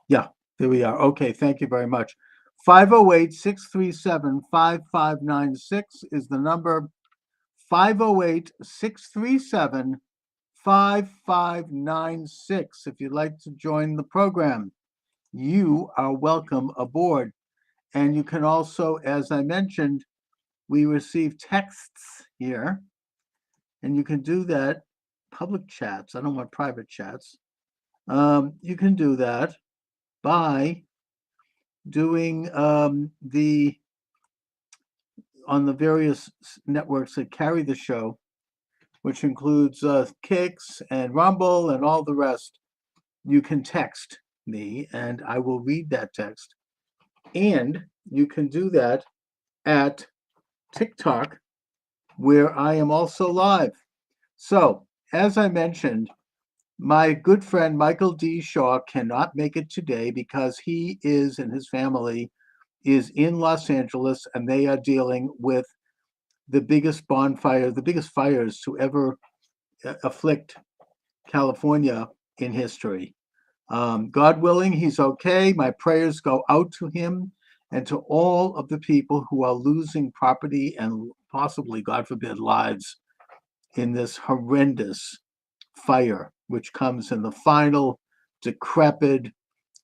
Yeah, there we are. Okay, thank you very much. 508-637-5596 is the number. 508-637-5596. If you'd like to join the program, you are welcome aboard. And you can also, as I mentioned, we receive texts here, and you can do that. Public chats. I don't want private chats. You can do that by doing on the various networks that carry the show, which includes Kicks and Rumble and all the rest. You can text me, and I will read that text. And you can do that at TikTok, where I am also live. So, as I mentioned, my good friend Michael D. Shaw cannot make it today because he is, and his family is in Los Angeles, and they are dealing with the biggest fires to ever afflict California in history. God willing, he's okay. My prayers go out to him and to all of the people who are losing property and possibly, God forbid, lives in this horrendous fire, which comes in the final, decrepit,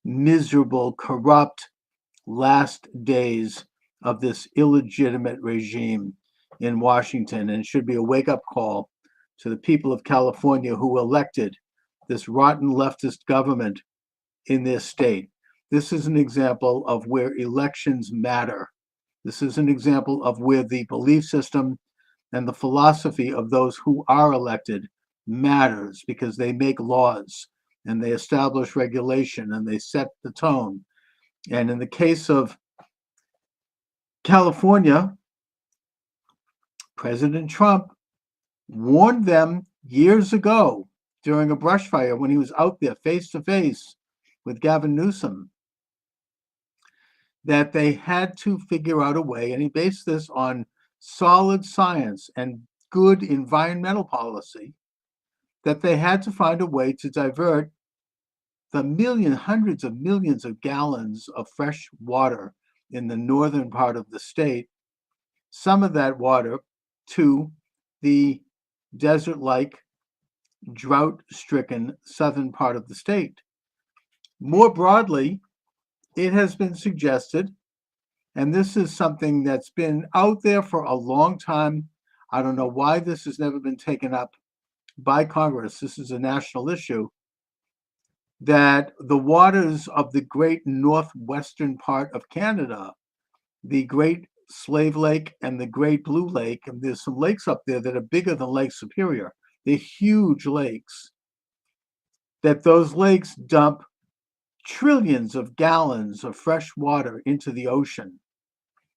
miserable, corrupt last days of this illegitimate regime in Washington, and should be a wake-up call to the people of California who elected this rotten leftist government in their state. This is an example of where elections matter. This is an example of where the belief system and the philosophy of those who are elected matters, because they make laws and they establish regulation and they set the tone. And in the case of California, President Trump warned them years ago during a brush fire when he was out there face to face with Gavin Newsom that they had to figure out a way, and he based this on solid science and good environmental policy, that they had to find a way to divert the hundreds of millions of gallons of fresh water in the northern part of the state, some of that water to the desert-like, drought-stricken southern part of the state. More broadly, it has been suggested, and this is something that's been out there for a long time. I don't know why this has never been taken up by Congress. This is a national issue, that the waters of the great northwestern part of Canada, the Great Slave Lake and the Great Blue Lake, and there's some lakes up there that are bigger than Lake Superior. They're huge lakes, that those lakes dump trillions of gallons of fresh water into the ocean,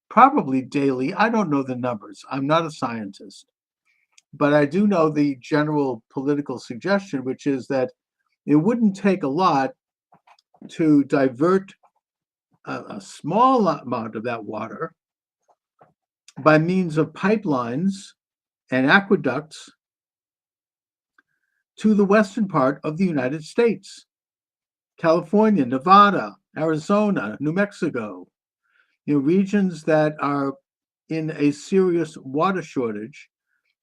probably daily. I don't know the numbers. I'm not a scientist. But I do know the general political suggestion, which is that it wouldn't take a lot to divert a small amount of that water by means of pipelines and aqueducts to the western part of the United States. California, Nevada, Arizona, New Mexico, regions that are in a serious water shortage,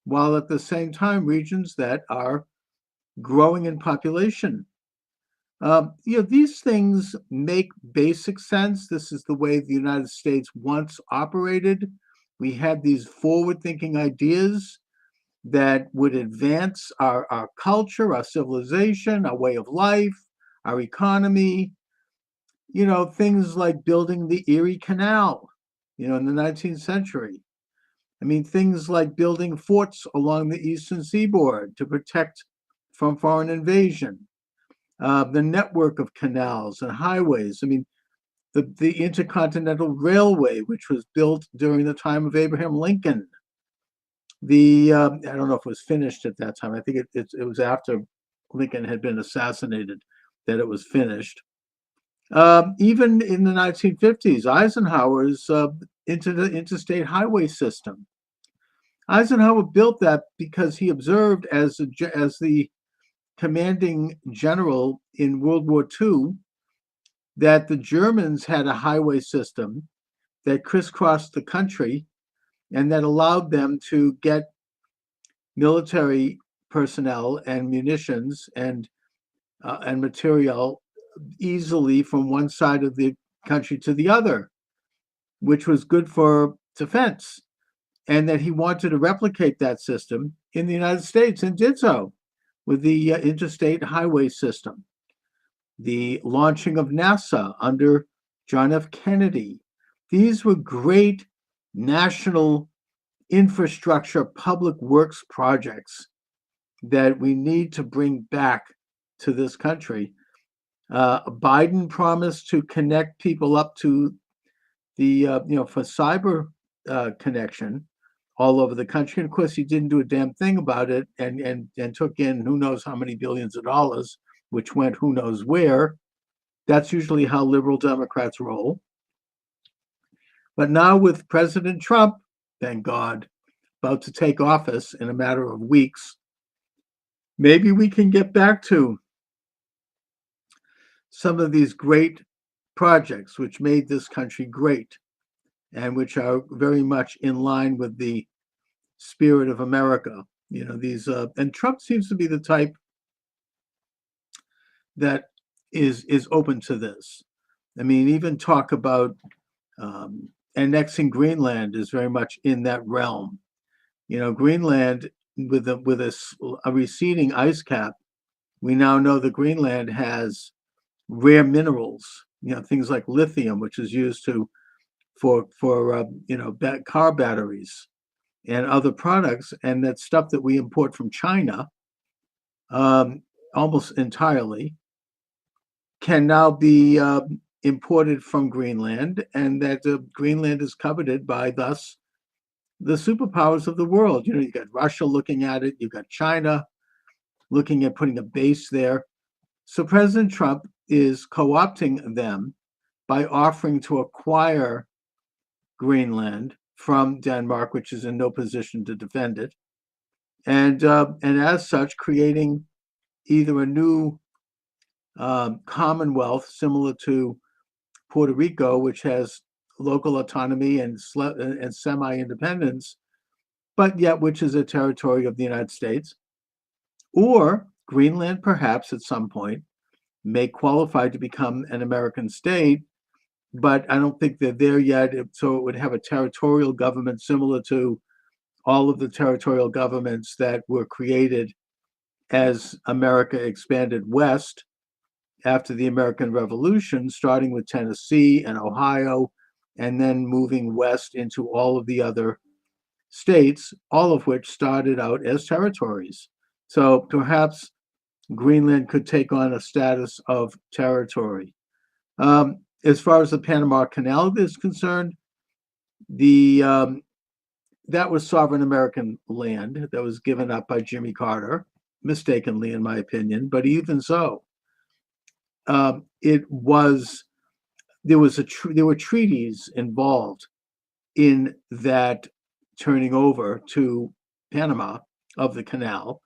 while at the same time regions that are growing in population. These things make basic sense. This is the way the United States once operated. We had these forward-thinking ideas that would advance our culture, our civilization, our way of life, our economy. Things like building the Erie Canal, in the 19th century. I mean, things like building forts along the eastern seaboard to protect from foreign invasion. The network of canals and highways. I mean, the Intercontinental Railway, which was built during the time of Abraham Lincoln. I don't know if it was finished at that time. I think it was after Lincoln had been assassinated that it was finished. Even in the 1950s, Eisenhower's interstate highway system. Eisenhower built that because he observed as the commanding general in World War II that the Germans had a highway system that crisscrossed the country and that allowed them to get military personnel and munitions and material easily from one side of the country to the other, which was good for defense, and that he wanted to replicate that system in the United States and did so with the interstate highway system. The launching of NASA under John F. Kennedy. These were great national infrastructure, public works projects that we need to bring back to this country. Biden promised to connect people up to the, for cyber connection all over the country. And of course, he didn't do a damn thing about it and took in who knows how many billions of dollars, which went who knows where. That's usually how liberal Democrats roll. But now with President Trump, thank God, about to take office in a matter of weeks, maybe we can get back to some of these great projects which made this country great and which are very much in line with the spirit of America. And Trump seems to be the type that is open to this. I mean, even talk about annexing Greenland is very much in that realm. Greenland with a receding ice cap, we now know that Greenland has rare minerals, things like lithium, which is used for car batteries and other products, and that stuff that we import from China, almost entirely, can now be imported from Greenland, and that Greenland is coveted by thus the superpowers of the world. You got Russia looking at it, you've got China looking at putting a base there. So President Trump is co-opting them by offering to acquire Greenland from Denmark, which is in no position to defend it, and as such, creating either a new commonwealth similar to Puerto Rico, which has local autonomy and semi-independence, but yet which is a territory of the United States, or Greenland perhaps at some point may qualify to become an American state, but I don't think they're there yet. So it would have a territorial government similar to all of the territorial governments that were created as America expanded west after the American Revolution, starting with Tennessee and Ohio, and then moving west into all of the other states, all of which started out as territories. So perhaps Greenland could take on a status of territory. As far as the Panama Canal is concerned, that was sovereign American land that was given up by Jimmy Carter, mistakenly, in my opinion. But even so, there were treaties involved in that turning over to Panama of the canal,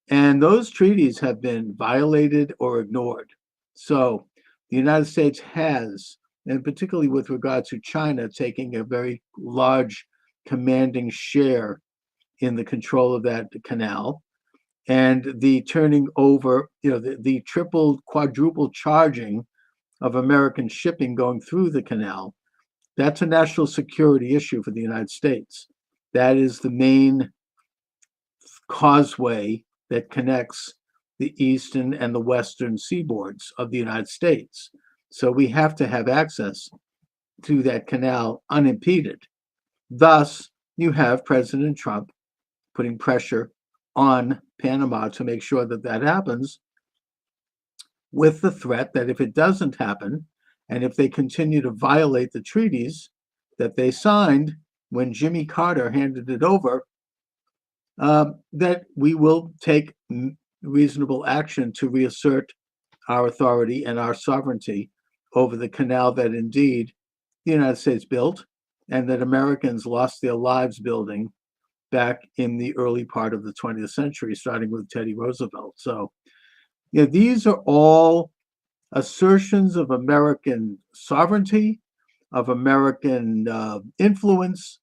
and those treaties have been violated or ignored. So the United States has, and particularly with regard to China, taking a very large commanding share in the control of that canal, and the turning over, the triple, quadruple charging of American shipping going through the canal. That's a national security issue for the United States. That is the main causeway that connects the eastern and the western seaboards of the United States. So we have to have access to that canal unimpeded. Thus, you have President Trump putting pressure on Panama to make sure that that happens, with the threat that if it doesn't happen, and if they continue to violate the treaties that they signed when Jimmy Carter handed it over, that we will take reasonable action to reassert our authority and our sovereignty over the canal that indeed the United States built and that Americans lost their lives building back in the early part of the 20th century, starting with Teddy Roosevelt. So, these are all assertions of American sovereignty, of American influence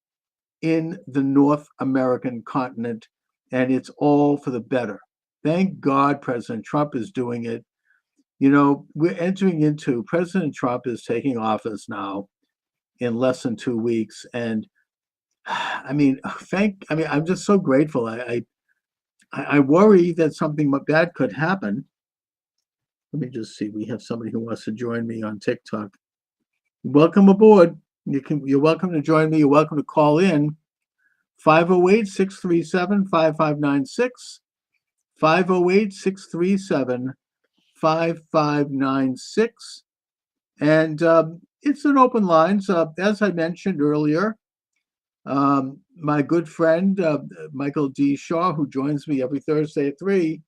in the North American continent, and it's all for the better. Thank God President Trump is doing it. President Trump is taking office now in less than 2 weeks. And I'm just so grateful. I worry that something bad could happen. Let me just see. We have somebody who wants to join me on TikTok. Welcome aboard. You're welcome to join me. You're welcome to call in. 508-637-5596. 508-637-5596. And it's an open line. So as I mentioned earlier, my good friend, Michael D. Shaw, who joins me every Thursday at 3,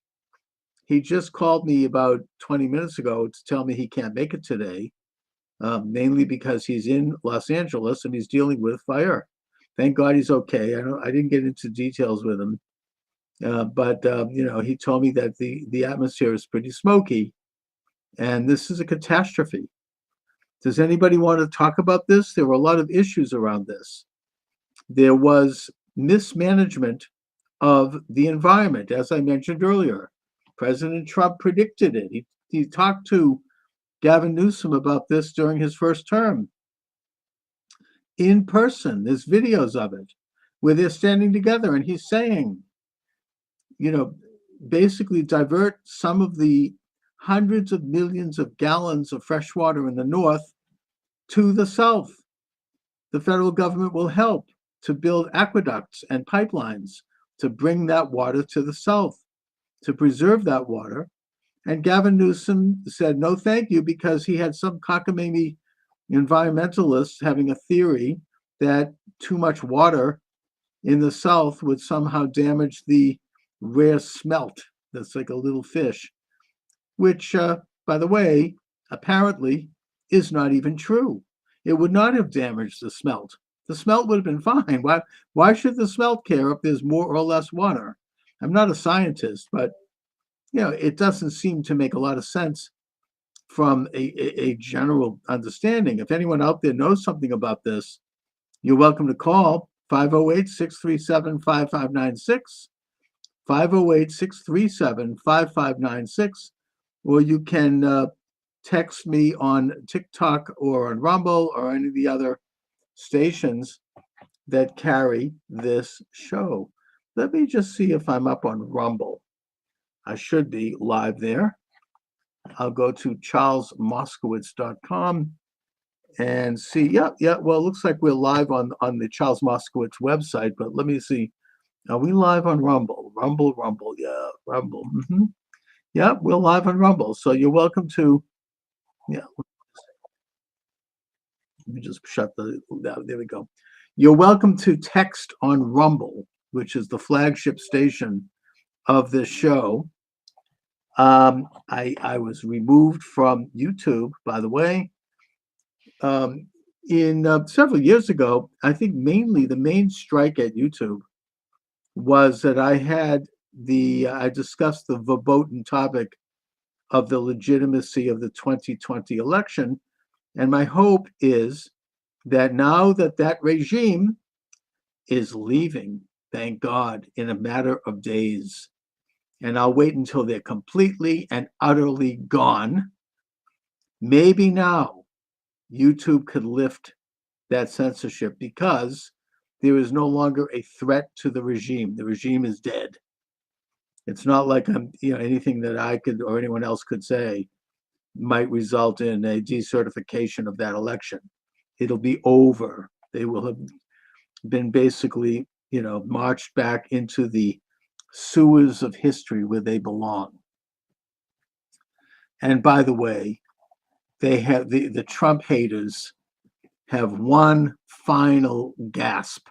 he just called me about 20 minutes ago to tell me he can't make it today, mainly because he's in Los Angeles and he's dealing with fire. Thank God he's okay. I didn't get into details with him, but he told me that the atmosphere is pretty smoky, and this is a catastrophe. Does anybody want to talk about this? There were a lot of issues around this. There was mismanagement of the environment, as I mentioned earlier. President Trump predicted it. He talked to Gavin Newsom about this during his first term. In person, there's videos of it where they're standing together and he's saying, basically divert some of the hundreds of millions of gallons of fresh water in the north to the south. The federal government will help to build aqueducts and pipelines to bring that water to the south, to preserve that water. And Gavin Newsom said no thank you, because he had some cockamamie environmentalists having a theory that too much water in the south would somehow damage the rare smelt that's like a little fish, which, by the way, apparently is not even true. It would not have damaged the smelt. The smelt would have been fine. Why should the smelt care if there's more or less water? I'm not a scientist, but it doesn't seem to make a lot of sense from a general understanding. If anyone out there knows something about this, you're welcome to call 508-637-5596, 508-637-5596, or you can text me on TikTok or on Rumble or any of the other stations that carry this show. Let me just see if I'm up on Rumble. I should be live there. I'll go to charlesmoscowitz.com and see. Yeah. Well, it looks like we're live on the Charles Moscowitz website, but let me see. Are we live on Rumble? Rumble. Yeah, Rumble. Yeah, we're live on Rumble. So you're welcome to. Yeah. Let me just shut there we go. You're welcome to text on Rumble, which is the flagship station of this show. I was removed from YouTube, by the way, in several years ago. I think mainly the main strike at YouTube was that I discussed the verboten topic of the legitimacy of the 2020 election. And my hope is that now that regime is leaving, thank God, in a matter of days, and I'll wait until they're completely and utterly gone, maybe now YouTube could lift that censorship, because there is no longer a threat to the regime. The regime is dead. It's not like anything that I could or anyone else could say might result in a decertification of that election. It'll be over. They will have been basically, marched back into the sewers of history where they belong. And by the way, they have the Trump haters have one final gasp,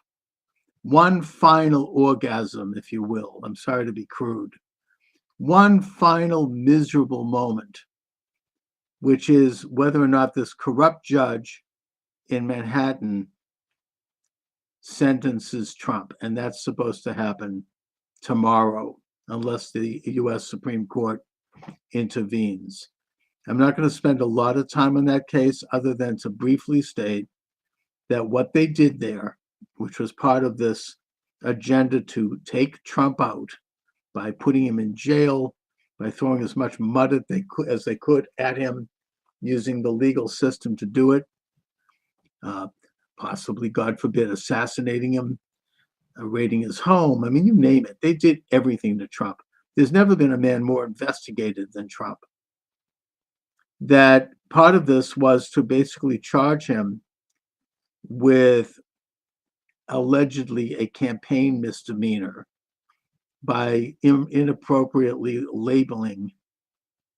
one final orgasm, if you will. I'm sorry to be crude. One final miserable moment, which is whether or not this corrupt judge in Manhattan sentences Trump. And that's supposed to happen tomorrow, unless the U.S. Supreme Court intervenes. I'm not going to spend a lot of time on that case, other than to briefly state that what they did there, which was part of this agenda to take Trump out by putting him in jail, by throwing as much mud as they could at him, using the legal system to do it, possibly, God forbid, assassinating him, raiding his home. I mean, you name it. They did everything to Trump. There's never been a man more investigated than Trump. That part of this was to basically charge him with allegedly a campaign misdemeanor by inappropriately labeling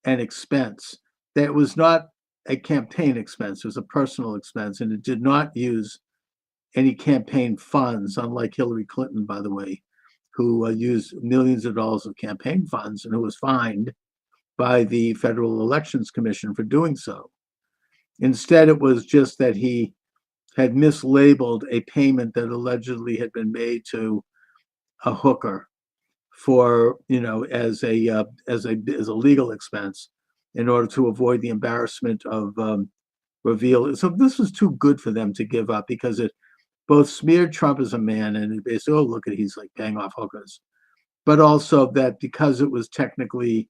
an expense that was not a campaign expense. It was a personal expense, and it did not use any campaign funds, unlike Hillary Clinton, by the way, who used millions of dollars of campaign funds and who was fined by the Federal Elections Commission for doing so. Instead, it was just that he had mislabeled a payment that allegedly had been made to a hooker for, as a legal expense, in order to avoid the embarrassment of reveal. So this was too good for them to give up, because it both smeared Trump as a man, and it basically, look at, he's like paying off hookers, but also that because it was technically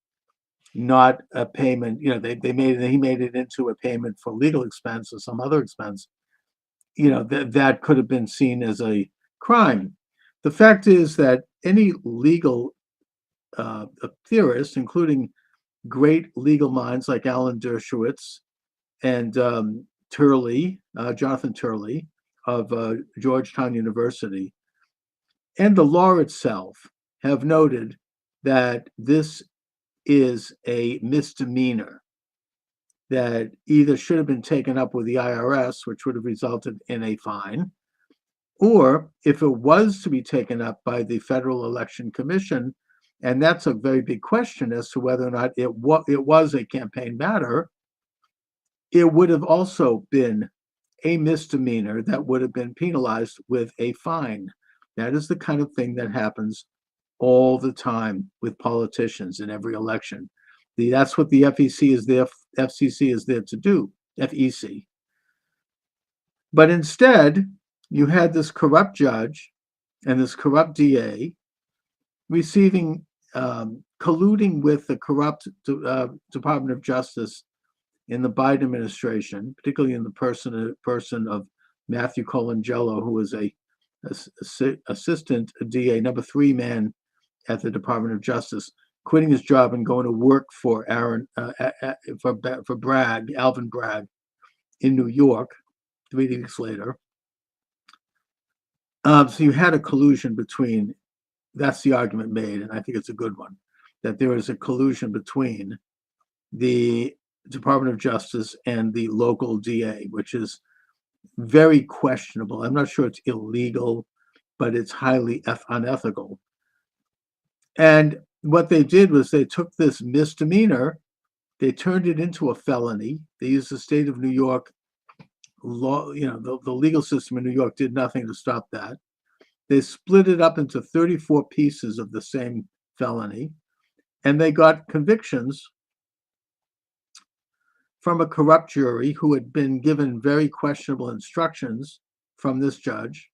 not a payment, he made it into a payment for legal expense or some other expense, that could have been seen as a crime. The fact is that any legal theorists, including great legal minds like Alan Dershowitz and Jonathan Turley of Georgetown University, and the law itself have noted that this is a misdemeanor that either should have been taken up with the IRS, which would have resulted in a fine, or if it was to be taken up by the Federal Election Commission, and that's a very big question as to whether or not it was a campaign matter, it would have also been a misdemeanor that would have been penalized with a fine. That is the kind of thing that happens all the time with politicians in every election. That's what the FCC is there to do, FEC. But instead, you had this corrupt judge and this corrupt DA receiving, colluding with the corrupt Department of Justice in the Biden administration, particularly in the person of Matthew Colangelo, who was a assistant DA, number 3 man at the Department of Justice, quitting his job and going to work for Alvin Bragg in New York 3 weeks later. So you had a collusion between, that's the argument made, and I think it's a good one, that there is a collusion between the Department of Justice and the local DA, which is very questionable. I'm not sure it's illegal, but it's highly unethical. And what they did was they took this misdemeanor, they turned it into a felony. They used the state of New York law, the legal system in New York did nothing to stop that. They split it up into 34 pieces of the same felony, and they got convictions from a corrupt jury who had been given very questionable instructions from this judge.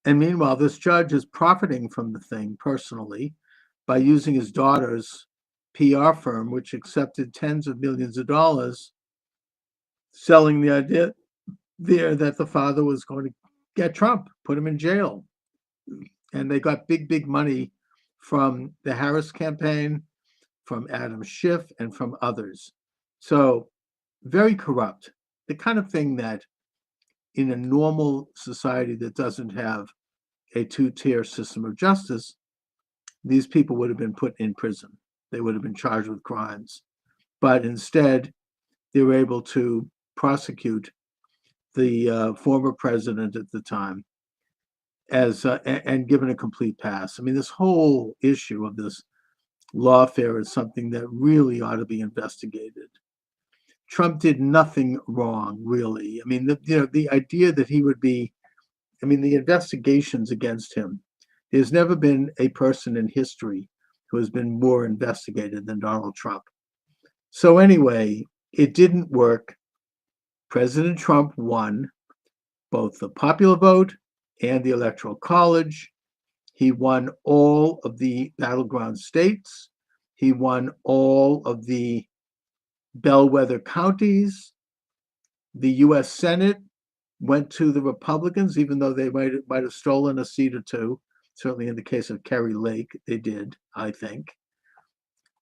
And meanwhile, this judge is profiting from the thing personally by using his daughter's PR firm, which accepted tens of millions of dollars, selling the idea there that the father was going to get Trump, put him in jail. And they got big money from the Harris campaign, from Adam Schiff, and from others. So very corrupt. The kind of thing that in a normal society that doesn't have a 2-tier system of justice, these people would have been put in prison. They would have been charged with crimes. But instead, they were able to prosecute the former president at the time as and given a complete pass. I mean, this whole issue of this lawfare is something that really ought to be investigated. Trump did nothing wrong, really. I mean, the idea that he would be, the investigations against him, there's never been a person in history who has been more investigated than Donald Trump. So anyway, it didn't work. President Trump won both the popular vote and the Electoral College. He won all of the battleground states. He won all of the bellwether counties. The U.S. Senate went to the Republicans, even though they might have stolen a seat or two. Certainly in the case of Kerry Lake, they did, I think.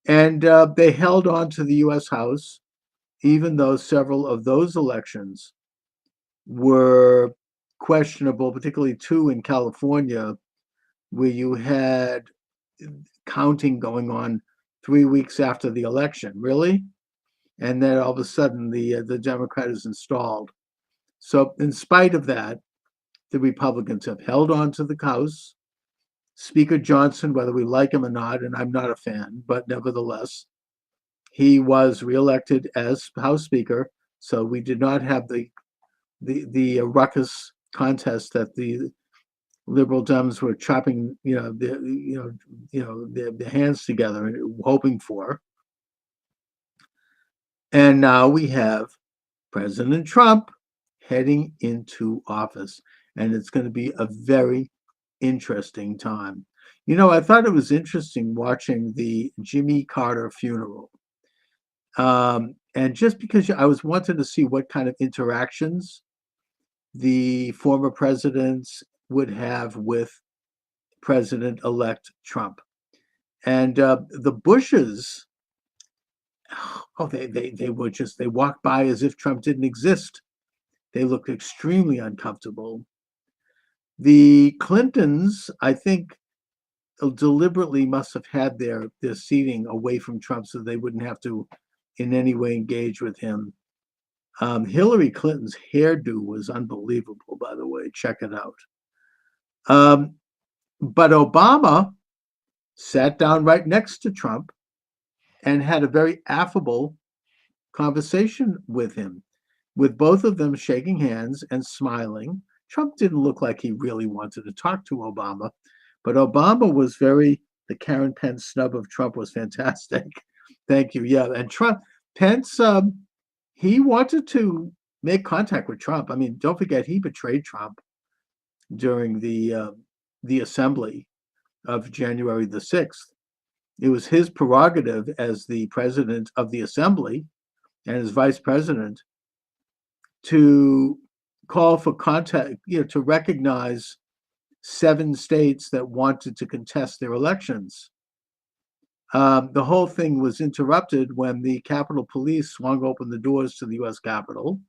And they held on to the U.S. House, even though several of those elections were questionable, particularly 2 in California, where you had counting going on 3 weeks after the election. Really? And then all of a sudden the Democrat is installed. So in spite of that, the Republicans have held on to the House. Speaker Johnson, whether we like him or not, and I'm not a fan, but nevertheless, he was reelected as House Speaker. So we did not have the ruckus contest that the liberal Dems were chopping, their hands together and hoping for. And now we have President Trump heading into office, and it's going to be a very interesting time. I thought it was interesting watching the Jimmy Carter funeral. And just because I was wanting to see what kind of interactions the former presidents would have with President-elect Trump. And the Bushes, oh, they were just, they walked by as if Trump didn't exist. They looked extremely uncomfortable. The Clintons, I think, deliberately must have had their seating away from Trump so they wouldn't have to in any way engage with him. Hillary Clinton's hairdo was unbelievable, by the way. Check it out. But Obama sat down right next to Trump and had a very affable conversation with him, with both of them shaking hands and smiling. Trump didn't look like he really wanted to talk to Obama, but Obama was the Karen Pence snub of Trump was fantastic. Thank you. Yeah. And Pence, he wanted to make contact with Trump. I mean, don't forget, he betrayed Trump during the assembly of January the 6th. It was his prerogative as the president of the assembly and as vice president to call for contact, to recognize 7 states that wanted to contest their elections. The whole thing was interrupted when the Capitol Police swung open the doors to the U.S. Capitol,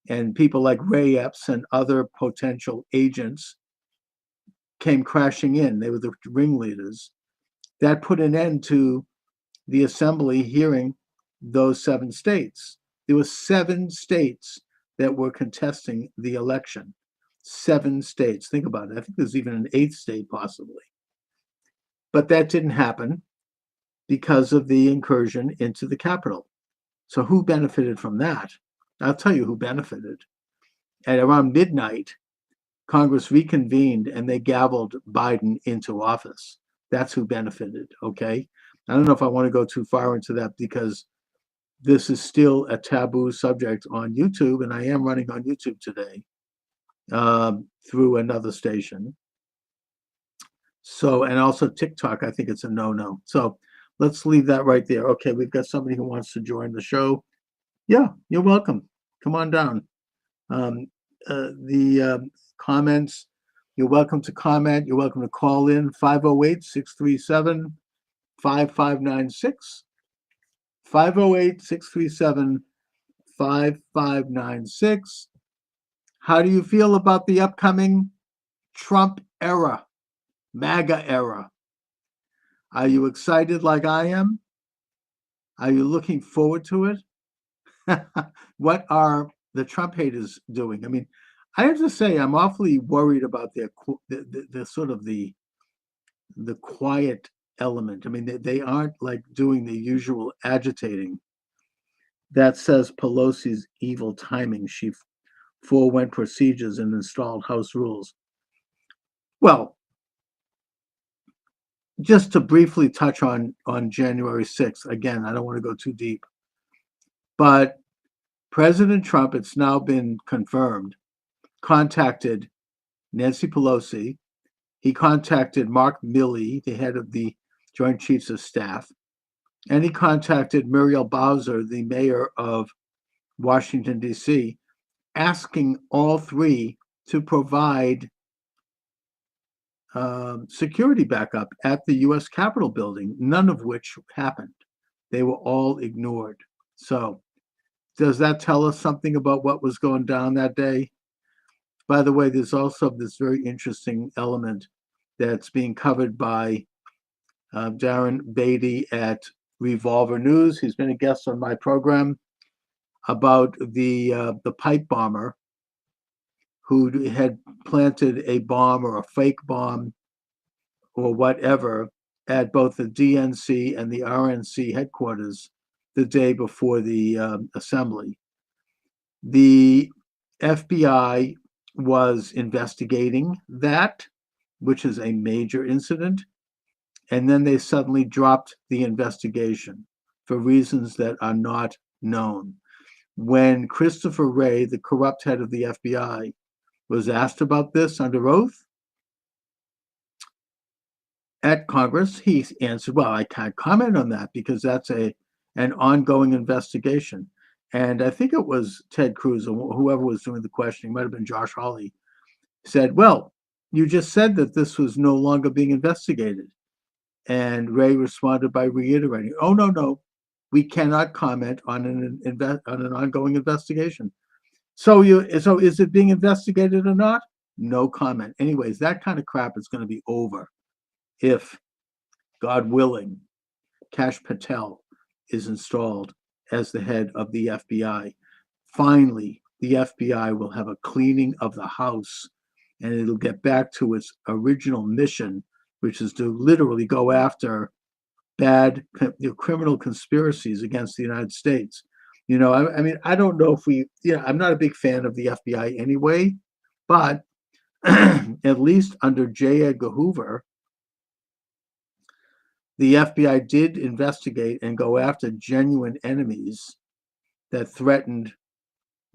and people like Ray Epps and other potential agents came crashing in. They were the ringleaders. That put an end to the assembly hearing those 7 states. There were 7 states that were contesting the election. 7 states. Think about it. I think there's even an 8th state possibly. But that didn't happen because of the incursion into the Capitol. So who benefited from that? I'll tell you who benefited. At around midnight, Congress reconvened and they gavelled Biden into office. That's who benefited, okay? I don't know if I want to go too far into that because this is still a taboo subject on YouTube, and I am running on YouTube today through another station. So, and also TikTok, I think it's a no-no. So let's leave that right there. Okay, we've got somebody who wants to join the show. Yeah, you're welcome. Come on down. The comments, you're welcome to comment. You're welcome to call in 508-637-5596. 508-637-5596. How do you feel about the upcoming Trump era, MAGA era? Are you excited like I am? Are you looking forward to it? What are the Trump haters doing? I mean, I have to say, I'm awfully worried about the sort of the quiet element. I mean, they aren't like doing the usual agitating. That says Pelosi's evil timing. She forewent procedures and installed House rules. Well, just to briefly touch on January 6th, again, I don't want to go too deep, but President Trump, it's now been confirmed, contacted Nancy Pelosi. He contacted Mark Milley, the head of the Joint Chiefs of Staff, and he contacted Muriel Bowser, the mayor of Washington, D.C., asking all 3 to provide security backup at the U.S. Capitol building, none of which happened. They were all ignored. So does that tell us something about what was going down that day? By the way, there's also this very interesting element that's being covered by Darren Beatty at Revolver News. He's been a guest on my program about the pipe bomber who had planted a bomb or a fake bomb or whatever at both the DNC and the RNC headquarters the day before the assembly. The FBI was investigating that, which is a major incident, and then they suddenly dropped the investigation for reasons that are not known. When Christopher Wray, the corrupt head of the FBI, was asked about this under oath at Congress, he answered, well, I can't comment on that because that's an ongoing investigation. And I think it was Ted Cruz or whoever was doing the questioning, might have been Josh Hawley, said, well, you just said that this was no longer being investigated. And Ray responded by reiterating, oh, no, we cannot comment on an ongoing investigation. So is it being investigated or not? No comment. Anyways, that kind of crap is going to be over if, God willing, Kash Patel is installed as the head of the FBI. Finally, the FBI will have a cleaning of the house, and it'll get back to its original mission, which is to literally go after bad criminal conspiracies against the United States. I mean, I don't know if I'm not a big fan of the FBI anyway, but at least under J. Edgar Hoover, the FBI did investigate and go after genuine enemies that threatened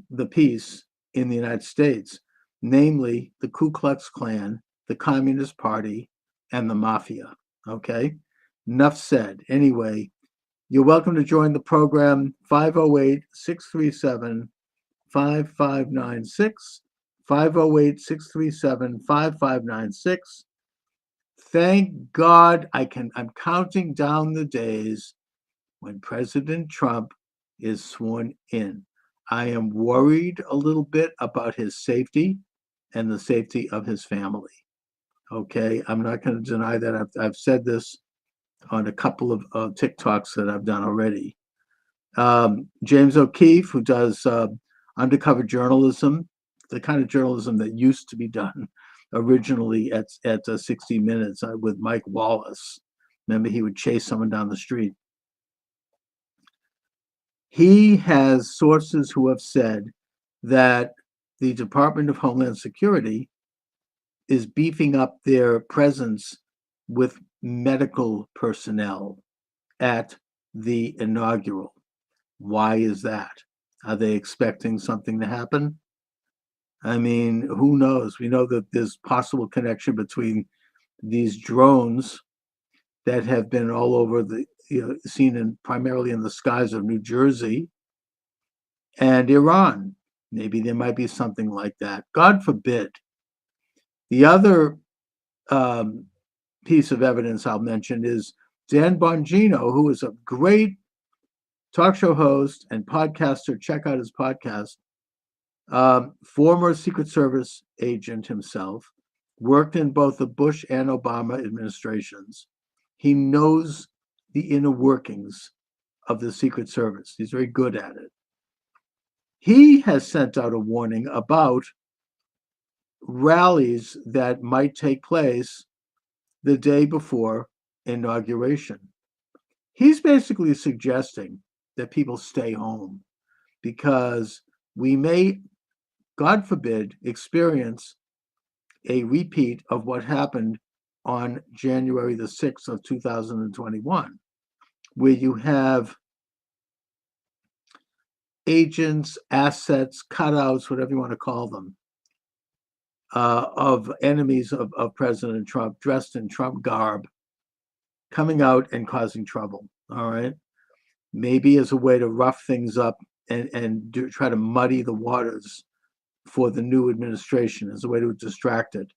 the peace in the United States, namely the Ku Klux Klan, the Communist Party, and the Mafia. Okay? Enough said. Anyway, you're welcome to join the program, 508-637-5596, 508-637-5596. Thank God I'm counting down the days when President Trump is sworn in. I am worried a little bit about his safety and the safety of his family. Okay, I'm not going to deny that. I've said this on a couple of TikToks that I've done already. James O'Keefe, who does undercover journalism, the kind of journalism that used to be done originally at 60 Minutes with Mike Wallace. Remember, he would chase someone down the street. He has sources who have said that the Department of Homeland Security is beefing up their presence with medical personnel at the inaugural. Why is that? Are they expecting something to happen? I mean, who knows? We know that there's possible connection between these drones that have been all over seen primarily in the skies of New Jersey and Iran. Maybe there might be something like that. God forbid. The other piece of evidence I'll mention is Dan Bongino, who is a great talk show host and podcaster. Check out his podcast. Former Secret Service agent himself, worked in both the Bush and Obama administrations. He knows the inner workings of the Secret Service. He's very good at it. He has sent out a warning about rallies that might take place the day before inauguration. He's basically suggesting that people stay home because we may, God forbid, experience a repeat of what happened on January the 6th of 2021, where you have agents, assets, cutouts, whatever you want to call them, of enemies of President Trump dressed in Trump garb coming out and causing trouble. All right. Maybe as a way to rough things up and try to muddy the waters for the new administration, as a way to distract it.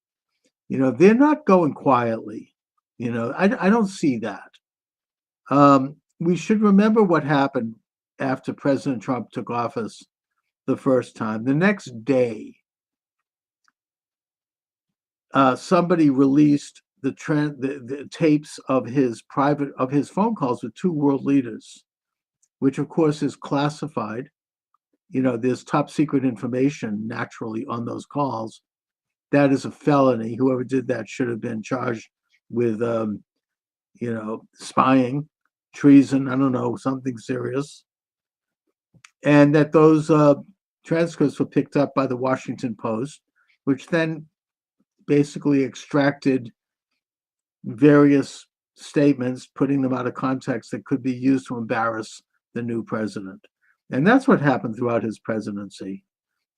They're not going quietly. I don't see that. We should remember what happened after President Trump took office the first time. The next day, somebody released the tapes of his phone calls with two world leaders, which of course is classified. There's top secret information naturally on those calls. That is a felony. Whoever did that should have been charged with, spying, treason, I don't know, something serious. And that those transcripts were picked up by the Washington Post, which then basically extracted various statements, putting them out of context that could be used to embarrass the new president. And that's what happened throughout his presidency.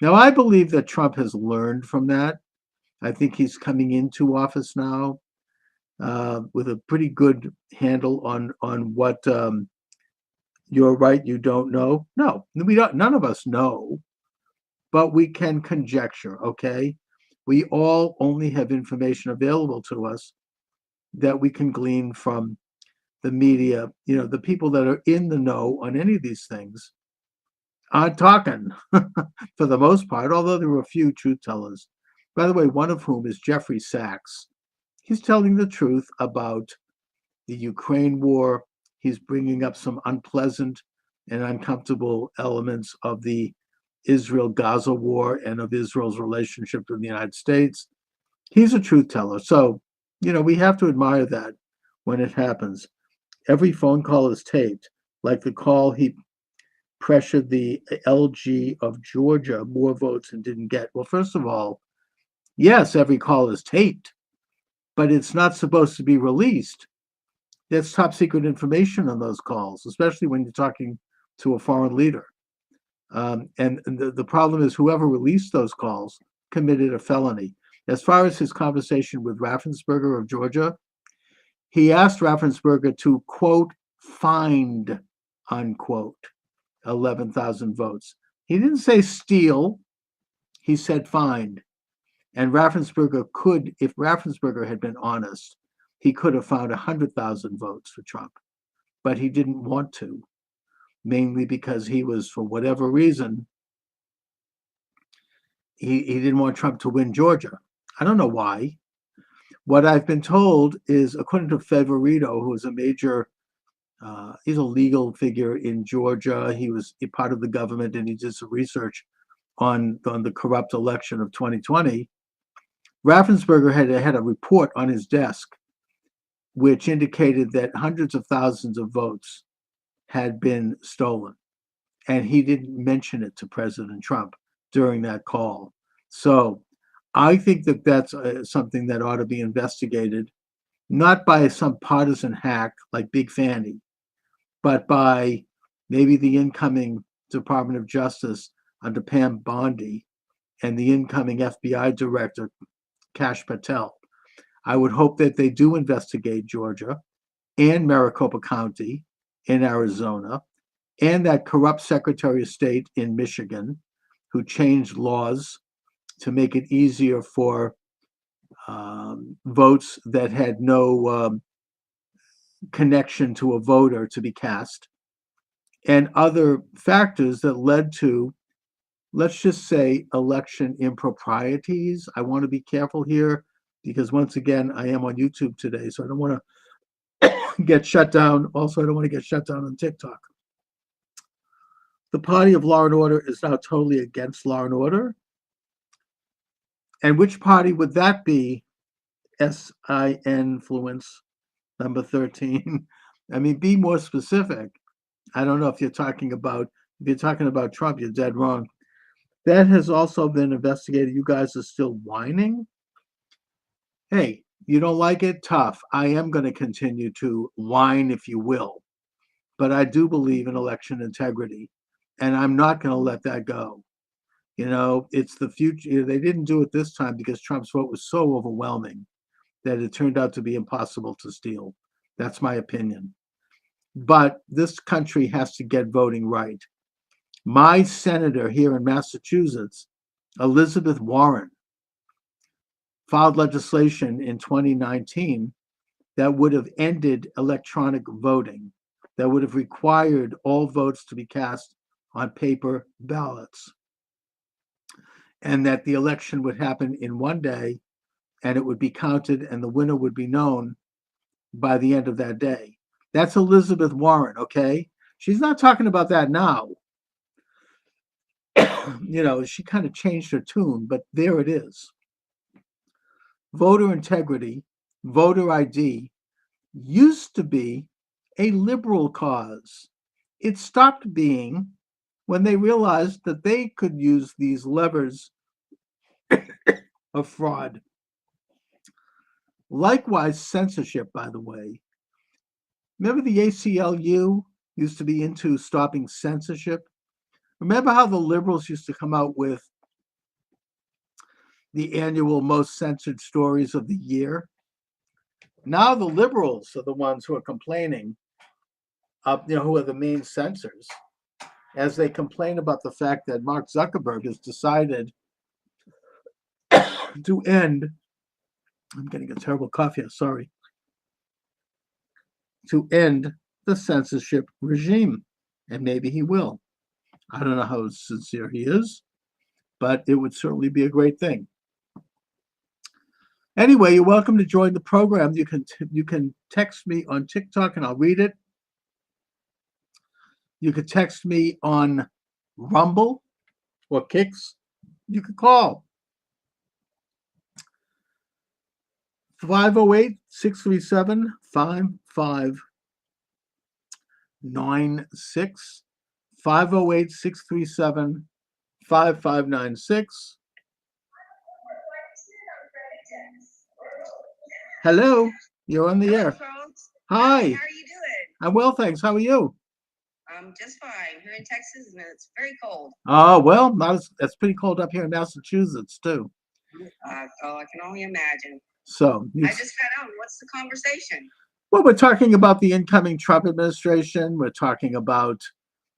Now, I believe that Trump has learned from that. I think he's coming into office now with a pretty good handle on what you're right, you don't know. No, we don't. None of us know, but we can conjecture. Okay, We all only have information available to us that we can glean from the media. You know, the people that are in the know on any of these things aren't talking for the most part, although there were a few truth tellers. By the way, one of whom is Jeffrey Sachs. He's telling the truth about the Ukraine war. He's bringing up some unpleasant and uncomfortable elements of the Israel-Gaza war and of Israel's relationship with the United States. He's a truth teller. So, you know, we have to admire that when it happens. Every phone call is taped, like the call he pressured the LG of Georgia more votes and didn't get. Well, first of all, yes, every call is taped, but it's not supposed to be released. That's top secret information on those calls, especially when you're talking to a foreign leader. And the problem is whoever released those calls committed a felony. As far as his conversation with Raffensperger of Georgia, he asked Raffensperger to, quote, find, unquote, 11,000 votes. He didn't say steal. He said find. And Raffensperger could, if Raffensperger had been honest, he could have found 100,000 votes for Trump. But he didn't want to, mainly because he was, for whatever reason, he didn't want Trump to win Georgia. I don't know why. What I've been told is, according to Favorito, who is a major, he's a legal figure in Georgia. He was a part of the government, and he did some research on the corrupt election of 2020. Raffensperger had a report on his desk which indicated that hundreds of thousands of votes had been stolen. And he didn't mention it to President Trump during that call. So I think that that's something that ought to be investigated, not by some partisan hack like Big Fanny, but by maybe the incoming Department of Justice under Pam Bondi and the incoming FBI director, Kash Patel. I would hope that they do investigate Georgia and Maricopa County in Arizona and that corrupt Secretary of State in Michigan who changed laws to make it easier for votes that had no connection to a voter to be cast, and other factors that led to, let's just say, election improprieties. I want to be careful here because, once again, I am on YouTube today, so I don't want to get shut down. Also, I don't want to get shut down on TikTok. The party of law and order is now totally against law and order. And which party would that be? SIN influence number 13. I mean, be more specific. I don't know if you're talking about Trump, you're dead wrong. That has also been investigated. You guys are still whining. Hey, you don't like it? Tough. I am going to continue to whine, if you will. But I do believe in election integrity, and I'm not going to let that go. You know, it's the future. They didn't do it this time because Trump's vote was so overwhelming that it turned out to be impossible to steal. That's my opinion. But this country has to get voting right. My senator here in Massachusetts, Elizabeth Warren, filed legislation in 2019 that would have ended electronic voting, that would have required all votes to be cast on paper ballots, and that the election would happen in one day and it would be counted and the winner would be known by the end of that day. That's Elizabeth Warren, okay? She's not talking about that now. You know, she kind of changed her tune, but there it is. Voter integrity, voter ID, used to be a liberal cause. It stopped being when they realized that they could use these levers of fraud. Likewise, censorship, by the way. Remember the ACLU used to be into stopping censorship? Remember how the liberals used to come out with the annual most censored stories of the year? Now the liberals are the ones who are complaining, who are the main censors, as they complain about the fact that Mark Zuckerberg has decided to end. I'm getting a terrible cough here. Sorry. To end the censorship regime, and maybe he will. I don't know how sincere he is, but it would certainly be a great thing. Anyway, you're welcome to join the program. You can text me on TikTok and I'll read it. You could text me on Rumble or Kicks. You could call 508-637-5596. 508-637-5596. Hello, you're on the Hello, air. Charles. Hi. How are you doing? I'm well, thanks. How are you? I'm just fine. Here in Texas, and it's very cold. Oh, well, it's pretty cold up here in Massachusetts, too. I can only imagine. So, I just got on. What's the conversation? well, we're talking about the incoming Trump administration. We're talking about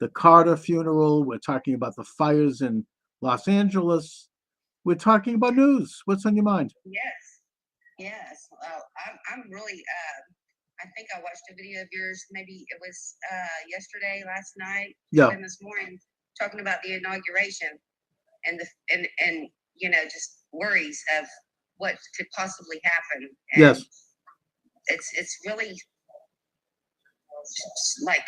the Carter funeral. We're talking about the fires in Los Angeles. We're talking about news. What's on your mind? Yes. Well, I'm really. I think I watched a video of yours. Maybe it was yesterday, last night, Yeah. and this morning, talking about the inauguration and just worries of what could possibly happen. And Yes. It's really like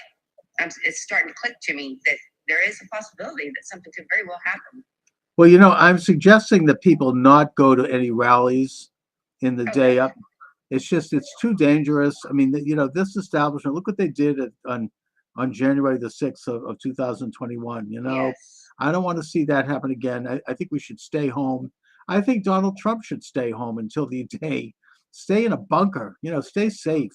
it's starting to click to me that there is a possibility that something could very well happen. Well, I'm suggesting that people not go to any rallies in the day up. It's too dangerous. I mean, this establishment, look what they did on January the 6th of 2021. Yes. I don't want to see that happen again. I think we should stay home. I think Donald Trump should stay home until the day. Stay in a bunker, stay safe.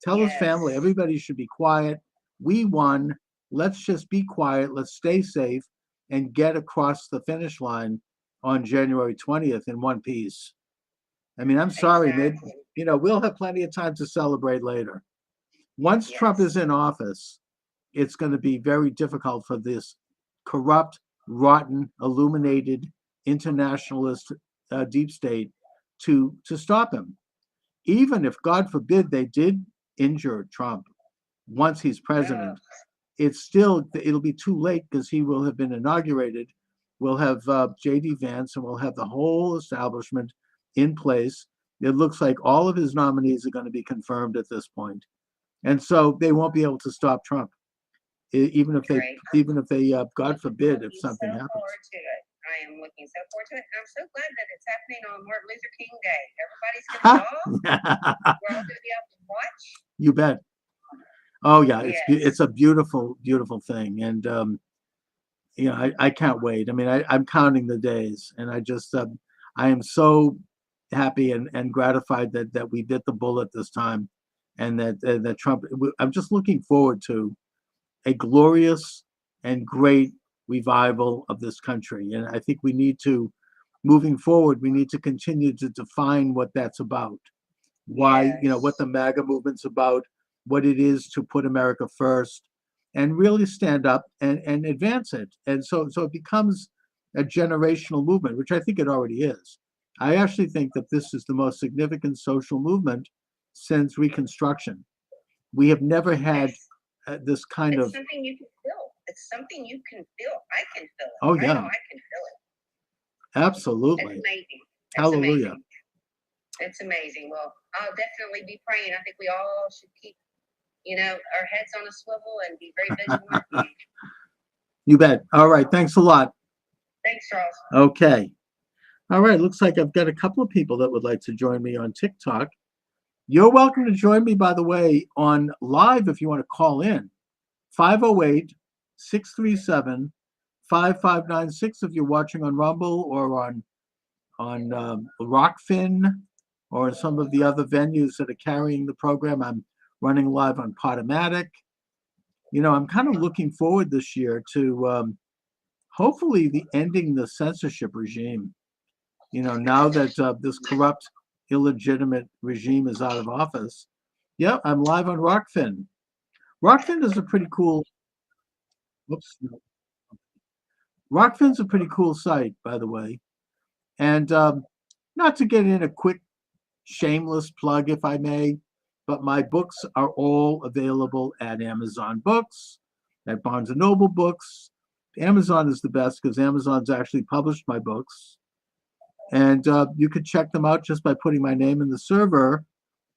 Tell his family, everybody should be quiet. We won. Let's just be quiet. Let's stay safe and get across the finish line on January 20th in one piece. I mean, I'm sorry, maybe, we'll have plenty of time to celebrate later. Once Trump is in office, it's going to be very difficult for this corrupt, rotten, illuminated, internationalist deep state to stop him. Even if, God forbid, they did injure Trump once he's president, it'll be too late because he will have been inaugurated. We'll have J.D. Vance and we'll have the whole establishment in place. It looks like all of his nominees are going to be confirmed at this point. And so they won't be able to stop Trump, even if they, God forbid, if something happens. Forward to it. I am looking so forward to it. And I'm so glad that it's happening on Martin Luther King Day. Everybody's going to go. We're all going to be able to watch. You bet. Oh yeah, it's a beautiful, beautiful thing, and I can't wait. I mean, I'm counting the days, and I am so happy and gratified that we bit the bullet this time, and that Trump. I'm just looking forward to a glorious and great revival of this country, and I think we need to, moving forward, we need to continue to define what that's about. Why, what the MAGA movement's about, what it is to put America first, and really stand up and advance it. And so it becomes a generational movement, which I think it already is. I actually think that this is the most significant social movement since Reconstruction. We have never had this kind of. It's something you can feel. It's something you can feel. I can feel it. Oh, yeah. I know I can feel it. Absolutely. It's amazing. Hallelujah. Amazing. It's amazing. Well, I'll definitely be praying. I think we all should keep, our heads on a swivel and be very vigilant. You bet. All right. Thanks a lot. Thanks, Charles. Okay. All right. Looks like I've got a couple of people that would like to join me on TikTok. You're welcome to join me, by the way, on live if you want to call in. 508-637-5596 if you're watching on Rumble or on Rockfin or some of the other venues that are carrying the program. I'm running live on Podomatic. I'm kind of looking forward this year to hopefully ending the censorship regime. Now that this corrupt, illegitimate regime is out of office. Yeah, I'm live on Rockfin. Rockfin is a pretty cool. Rockfin's a pretty cool site, by the way. And not to get in a quick, shameless plug, if I may, but my books are all available at Amazon Books, at Barnes and Noble Books. Amazon is the best because Amazon's actually published my books. And you could check them out just by putting my name in the server,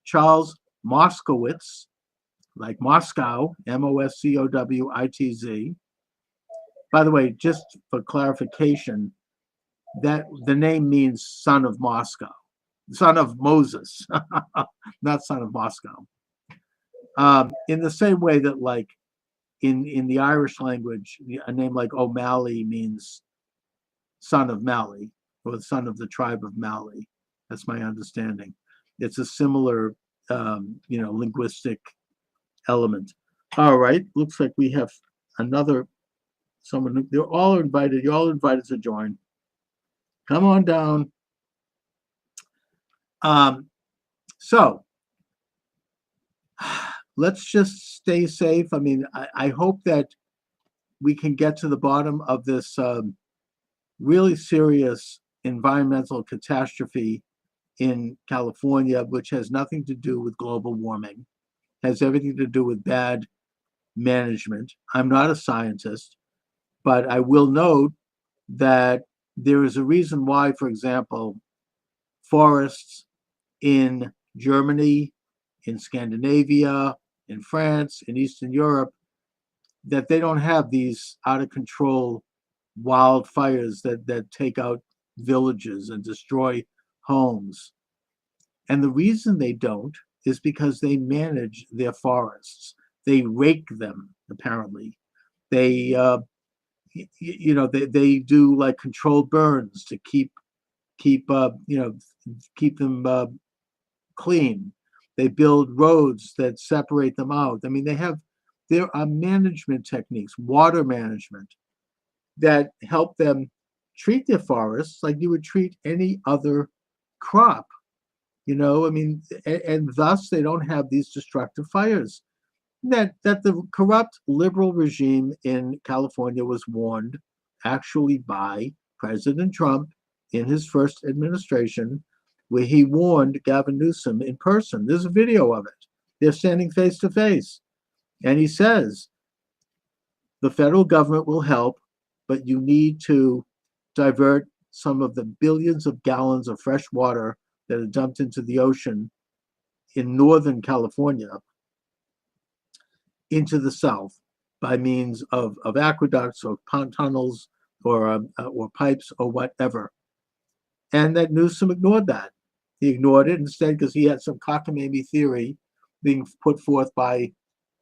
Charles Moscowitz, like Moscow, Moscowitz. By the way, just for clarification, that the name means son of Moscow, son of Moses, not son of Moscow. In the same way that, like, in the Irish language, a name like O'Malley means son of Mali, or the son of the tribe of Mali. That's my understanding. It's a similar, linguistic element. All right, looks like we have another someone. They're all invited. You're all invited to join. Come on down. So let's just stay safe. I mean, I hope that we can get to the bottom of this really serious environmental catastrophe in California, which has nothing to do with global warming, has everything to do with bad management. I'm not a scientist, but I will note that there is a reason why, for example, forests in Germany, in Scandinavia, in France, in Eastern Europe, that they don't have these out of control wildfires that take out villages and destroy homes. And the reason they don't is because they manage their forests. They rake them, apparently. They they do like controlled burns to keep them clean. They build roads that separate them out. I mean, there are management techniques, water management, that help them treat their forests like you would treat any other crop. I mean, and thus they don't have these destructive fires. That the corrupt liberal regime in California was warned actually by President Trump in his first administration, where he warned Gavin Newsom in person. There's a video of it. They're standing face to face. And he says, the federal government will help, but you need to divert some of the billions of gallons of fresh water that are dumped into the ocean in Northern California into the south by means of aqueducts or pond tunnels or pipes or whatever. And that Newsom ignored that. He ignored it instead because he had some cockamamie theory being put forth by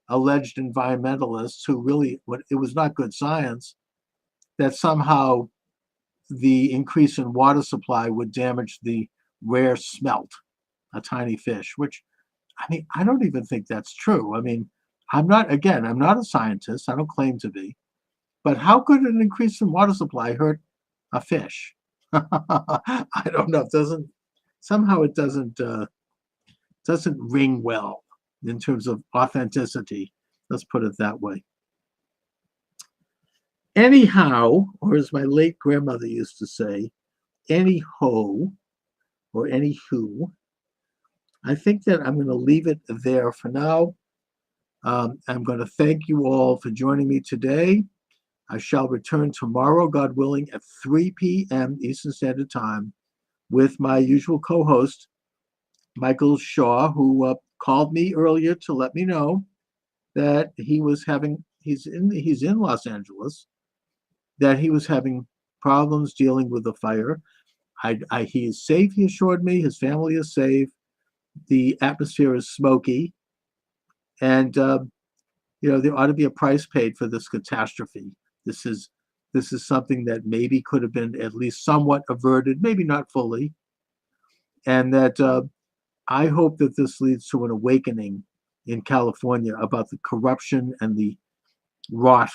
alleged environmentalists who really, it was not good science, that somehow the increase in water supply would damage the rare smelt, a tiny fish, which, I mean, I don't even think that's true. I mean, I'm not a scientist. I don't claim to be. But how could an increase in water supply hurt a fish? I don't know. It doesn't ring well in terms of authenticity. Let's put it that way. Anyhow, or as my late grandmother used to say, anyhow, or anywho, I think that I'm going to leave it there for now. I'm going to thank you all for joining me today. I shall return tomorrow, God willing, at 3 p.m. Eastern Standard Time with my usual co-host, Michael Shaw, who called me earlier to let me know that he's in Los Angeles, that he was having problems dealing with the fire. He is safe, he assured me. His family is safe. The atmosphere is smoky. And, there ought to be a price paid for this catastrophe. This is something that maybe could have been at least somewhat averted, maybe not fully. And that I hope that this leads to an awakening in California about the corruption and the rot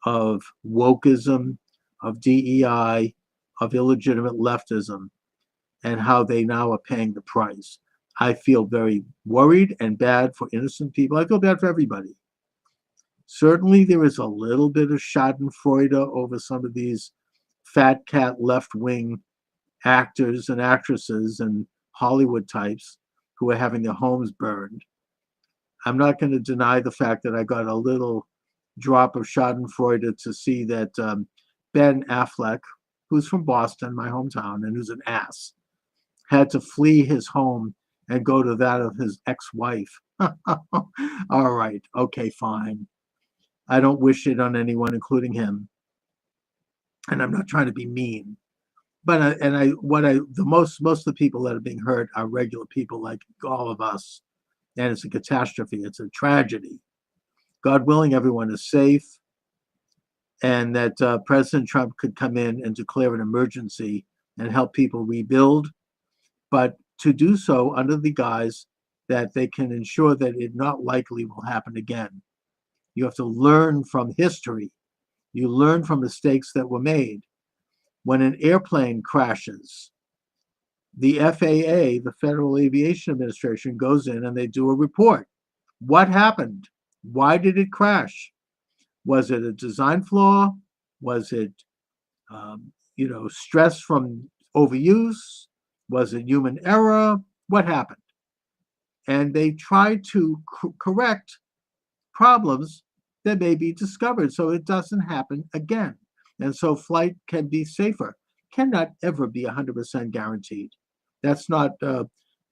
of wokeism, of DEI, of illegitimate leftism, and how they now are paying the price. I feel very worried and bad for innocent people. I feel bad for everybody. Certainly, there is a little bit of schadenfreude over some of these fat cat left-wing actors and actresses and Hollywood types who are having their homes burned. I'm not going to deny the fact that I got a little drop of Schadenfreude to see that Ben Affleck, who's from Boston, my hometown, and who's an ass, had to flee his home and go to that of his ex-wife. All right, okay, fine. I don't wish it on anyone, including him. And I'm not trying to be mean. But most of the people that are being hurt are regular people like all of us. And it's a catastrophe. It's a tragedy. God willing, everyone is safe, and that President Trump could come in and declare an emergency and help people rebuild, but to do so under the guise that they can ensure that it not likely will happen again. You have to learn from history. You learn from mistakes that were made. When an airplane crashes, the FAA, the Federal Aviation Administration, goes in and they do a report. What happened? Why did it crash? Was it a design flaw? Was it, stress from overuse? Was it human error? What happened? And they try to correct problems that may be discovered so it doesn't happen again. And so flight can be safer. Cannot ever be 100% guaranteed. That's not,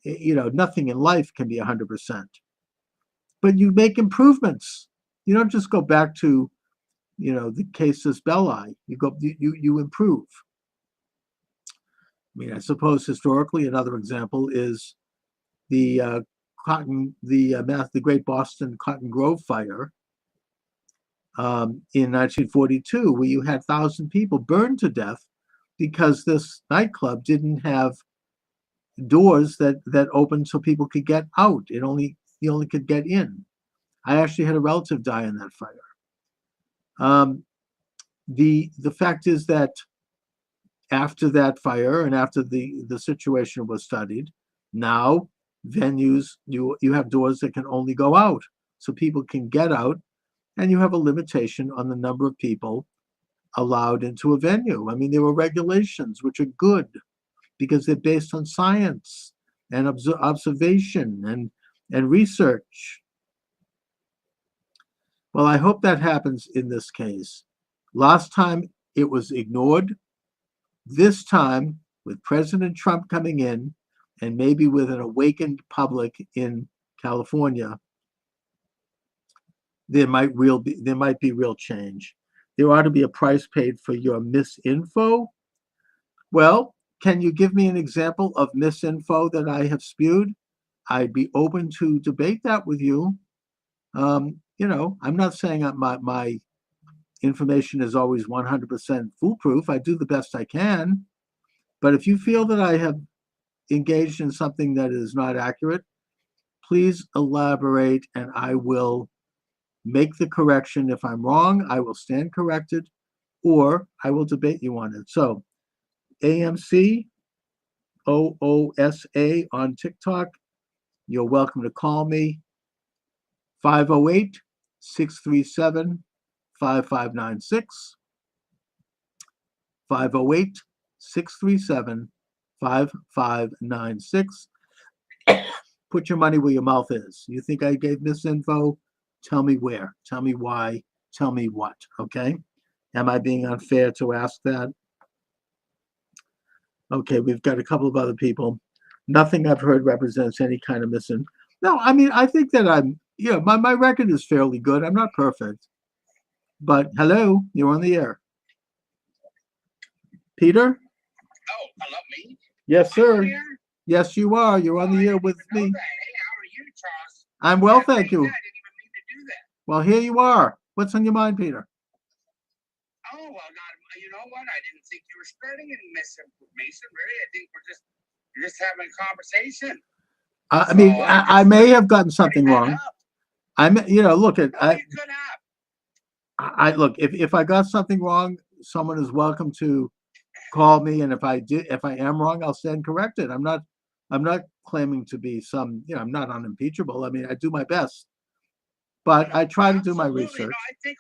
nothing in life can be 100%. But you make improvements. You don't just go back to, the casus belli. You improve. I mean, I suppose historically another example is the Great Boston Cotton Grove fire in 1942, where you had 1,000 people burned to death because this nightclub didn't have doors that opened so people could get out. You only could get in. I actually had a relative die in that fire. The fact is that after that fire and after the situation was studied, now venues, you have doors that can only go out so people can get out, and you have a limitation on the number of people allowed into a venue. I mean, there were regulations which are good because they're based on science and observation and research. Well, I hope that happens in this case. Last time it was ignored. This time, with President Trump coming in and maybe with an awakened public in California, there might be real change. There ought to be a price paid for your misinfo. Well, can you give me an example of misinfo that I have spewed? I'd be open to debate that with you. I'm not saying my information is always 100% foolproof. I do the best I can. But if you feel that I have engaged in something that is not accurate, please elaborate and I will make the correction. If I'm wrong, I will stand corrected or I will debate you on it. So AMC OOSA on TikTok. You're welcome to call me 508-637-5596. 508-637-5596. Put your money where your mouth is. You think I gave misinfo? Tell me where. Tell me why. Tell me what. Okay? Am I being unfair to ask that? Okay, we've got a couple of other people. Nothing I've heard represents any kind of misinfo. No, I mean, I think that my record is fairly good. I'm not perfect. But hello, you're on the air. Peter? Oh, hello, me? Yes, sir. Here? Yes, you are. You're on the air with me. Hey, how are you, Charles? I'm well, thank you. I didn't even mean to do that. Well, here you are. What's on your mind, Peter? Oh, well, you know what? I didn't think you were spreading any misinformation, really. I think you're just having a conversation. I mean, I may have gotten something wrong. Look at look, if I got something wrong, someone is welcome to call me, and if I am wrong, I'll stand corrected. I'm not claiming to be I'm not unimpeachable. I mean, I do my best, but I try to do my research. No, I think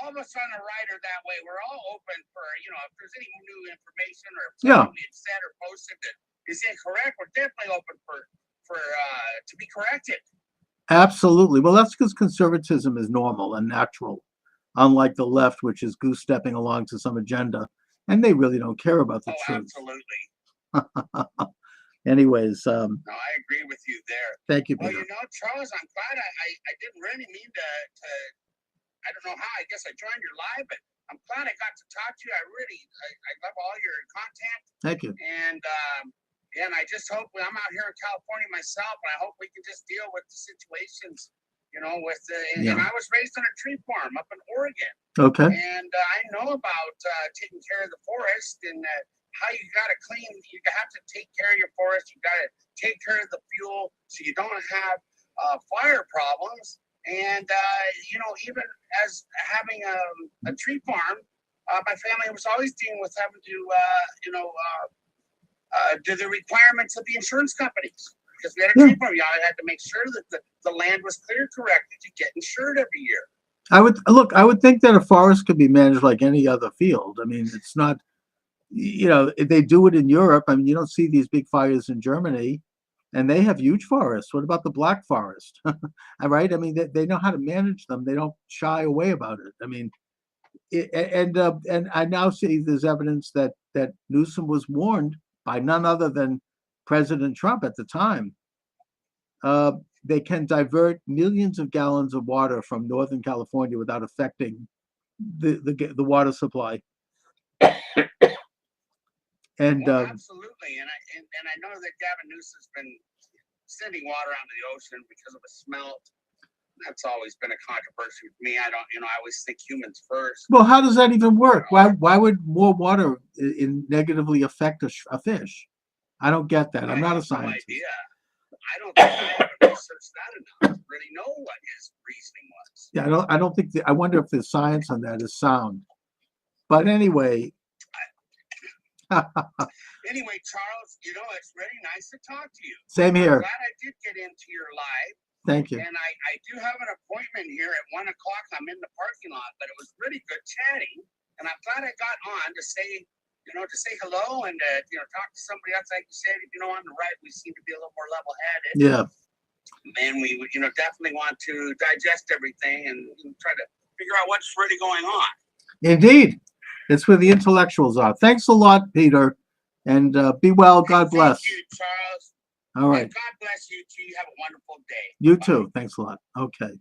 all of of us on the right are that way. We're all open for, if there's any new information or if Yeah. something we've said or posted that is incorrect, we're definitely open for to be corrected. Absolutely. Well, that's because conservatism is normal and natural, unlike the left, which is goose stepping along to some agenda, and they really don't care about the truth. Absolutely. Anyways, No, I agree with you there. thank you, Well, Peter. Charles, I'm glad I didn't really mean to I don't know how. I guess I joined your live, but I'm glad I got to talk to you. I love all your content. Thank you. And I just hope I'm out here in California myself, and I hope we can just deal with the situations, with and I was raised on a tree farm up in Oregon. Okay. And I know about taking care of the forest and how you got to clean. You have to take care of your forest. You got to take care of the fuel so you don't have fire problems. And, even as having a tree farm, my family was always dealing with having to, do the requirements of the insurance companies. Because we had a tree farm, you had to make sure that the land was cleared correctly to get insured every year. I would think that a forest could be managed like any other field. I mean, it's not, if they do it in Europe. I mean, you don't see these big fires in Germany, and they have huge forests. What about the Black Forest? All right. I mean, they know how to manage them. They don't shy away about it. I mean, and I now see there's evidence that Newsom was warned by none other than President Trump at the time. They can divert millions of gallons of water from Northern California without affecting the water supply. And absolutely, and I know that Gavin Newsom's been sending water out to the ocean because of a smelt. That's always been a controversy with me. I always think humans first. Well, how does that even work? Why would more water negatively affect a fish? I don't get that. I'm not a scientist. No idea. I don't think I haven't researched that enough to really know what his reasoning was. Yeah, I don't think I wonder if the science on that is sound. But anyway. Anyway, Charles, it's really nice to talk to you. Same here. I'm glad I did get into your live. Thank you. And I do have an appointment here at 1:00. I'm in the parking lot, but it was really good chatting. And I'm glad I got on to say hello and talk to somebody else. Like you said, on the right, we seem to be a little more level-headed. Yeah. And we would, definitely want to digest everything and try to figure out what's really going on. Indeed. It's where the intellectuals are. Thanks a lot, Peter. And be well. God bless. Thank you, Charles. All right. And God bless you, too. You have a wonderful day. You too. Thanks a lot. Okay.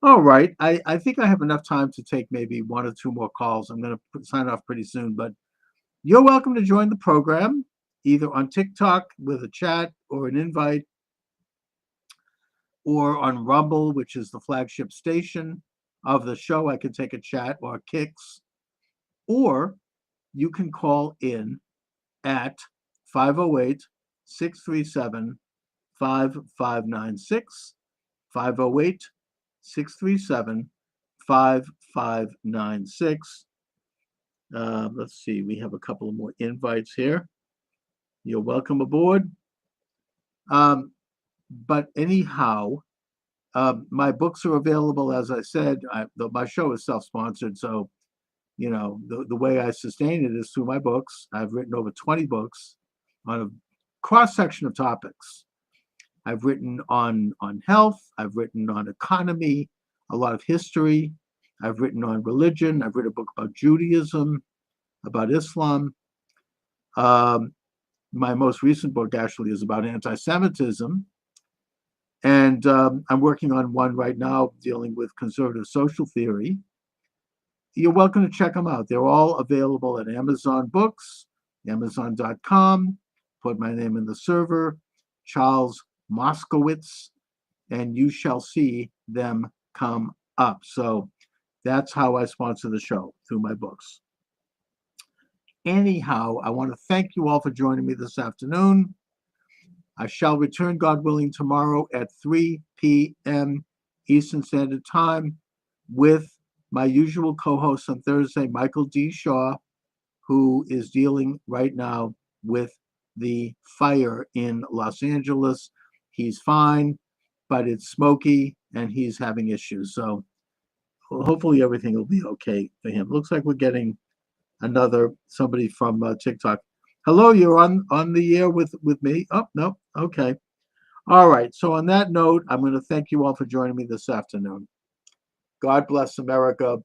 All right. I think I have enough time to take maybe one or two more calls. I'm going to sign off pretty soon, but you're welcome to join the program either on TikTok with a chat or an invite, or on Rumble, which is the flagship station of the show. I can take a chat or Kicks, or you can call in at 508-637-5596, 508-637-5596. Let's see, we have a couple of more invites here. You're welcome aboard. But anyhow, my books are available. As I said, my show is self-sponsored, so the way I sustain it is through my books. I've written over 20 books on a cross-section of topics. I've written on health. I've written on economy, a lot of history. I've written on religion. I've written a book about Judaism, about Islam. My most recent book actually is about anti-Semitism. And I'm working on one right now dealing with conservative social theory. You're welcome to check them out. They're all available at Amazon Books, Amazon.com. Put my name in the server, Charles Moscowitz, and you shall see them come up. So that's how I sponsor the show, through my books. Anyhow, I want to thank you all for joining me this afternoon. I shall return, God willing, tomorrow at 3 p.m. Eastern Standard Time with my usual co-host on Thursday, Michael D. Shaw, who is dealing right now with the fire in Los Angeles. He's fine, but it's smoky and he's having issues. So hopefully everything will be okay for him. Looks like we're getting somebody from TikTok. Hello, you're on the air with me. Oh no, okay, all right. So on that note, I'm going to thank you all for joining me this afternoon. God bless America.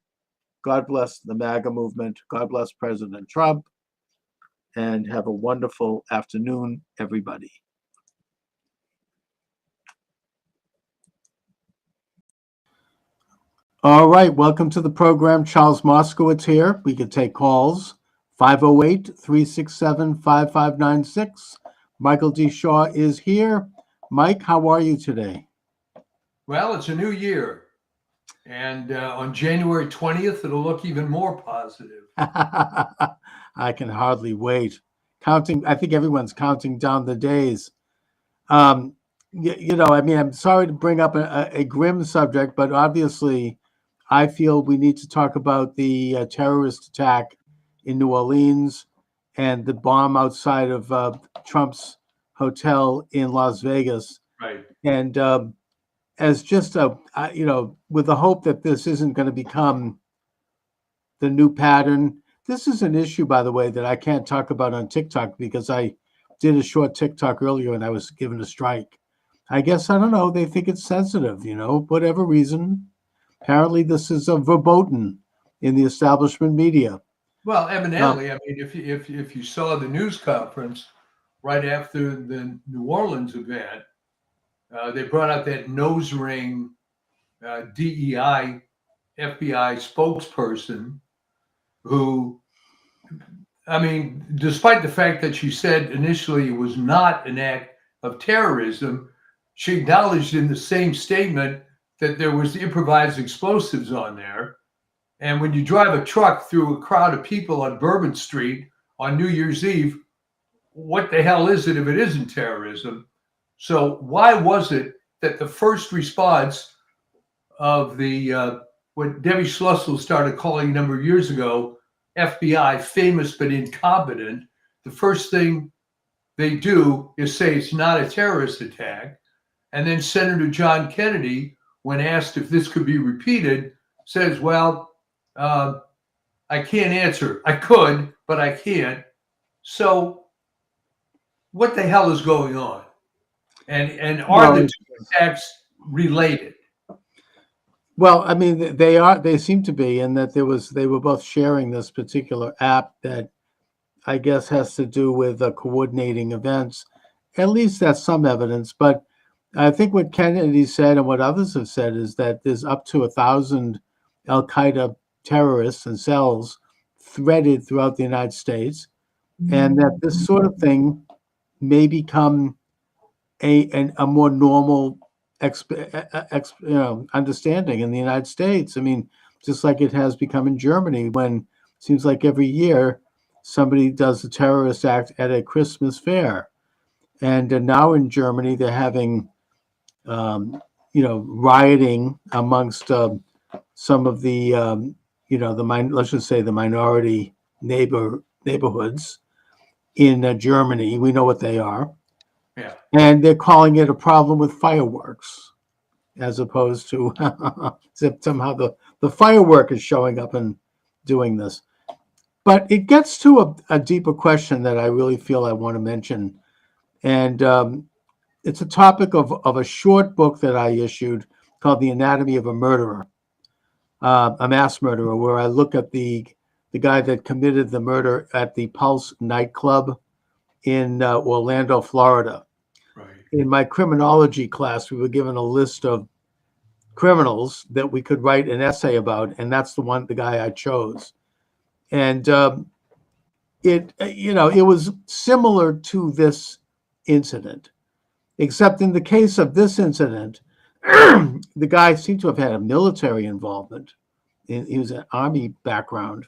God bless the MAGA movement. God bless President Trump. And have a wonderful afternoon, everybody. All right, welcome to the program. Charles Moscowitz here. We can take calls. 508-367-5596. Michael D. Shaw is here. Mike, how are you today? Well, it's a new year. And on January 20th, it'll look even more positive. I can hardly wait. I think everyone's counting down the days. I'm sorry to bring up a grim subject, but obviously I feel we need to talk about the terrorist attack in New Orleans and the bomb outside of Trump's hotel in Las Vegas. Right. And as just with the hope that this isn't going to become the new pattern. This is an issue, by the way, that I can't talk about on TikTok because I did a short TikTok earlier and I was given a strike. I guess, I don't know, they think it's sensitive, whatever reason. Apparently this is verboten in the establishment media. Well, evidently, I mean, if you saw the news conference right after the New Orleans event, they brought out that nose ring DEI FBI spokesperson who, I mean, despite the fact that she said initially it was not an act of terrorism, she acknowledged in the same statement that there was improvised explosives on there. And when you drive a truck through a crowd of people on Bourbon Street on New Year's Eve, what the hell is it if it isn't terrorism? So why was it that the first response of the what Debbie Schlussel started calling a number of years ago, FBI, famous but incompetent, the first thing they do is say it's not a terrorist attack. And then Senator John Kennedy, when asked if this could be repeated, says, well, I can't answer. I could, but I can't. So what the hell is going on? And are the two attacks related? Well, I mean, they seem to be, and that they were both sharing this particular app that I guess has to do with coordinating events. At least that's some evidence. But I think what Kennedy said and what others have said is that there's up to 1,000 Al-Qaeda terrorists and cells threaded throughout the United States, and that this sort of thing may become a more normal understanding in the United States. I mean, just like it has become in Germany, when it seems like every year somebody does a terrorist act at a Christmas fair. And now in Germany, they're having, rioting amongst some of the, let's just say the minority neighborhoods in Germany. We know what they are. Yeah. And they're calling it a problem with fireworks, as opposed to somehow the firework is showing up and doing this. But it gets to a deeper question that I really feel I want to mention. And it's a topic of a short book that I issued called The Anatomy of a Murderer, a mass murderer, where I look at the guy that committed the murder at the Pulse nightclub in Orlando, Florida. Right. In my criminology class, we were given a list of criminals that we could write an essay about, and that's the guy I chose. And it was similar to this incident, except in the case of this incident, the guy seemed to have had a military involvement. He was an army background.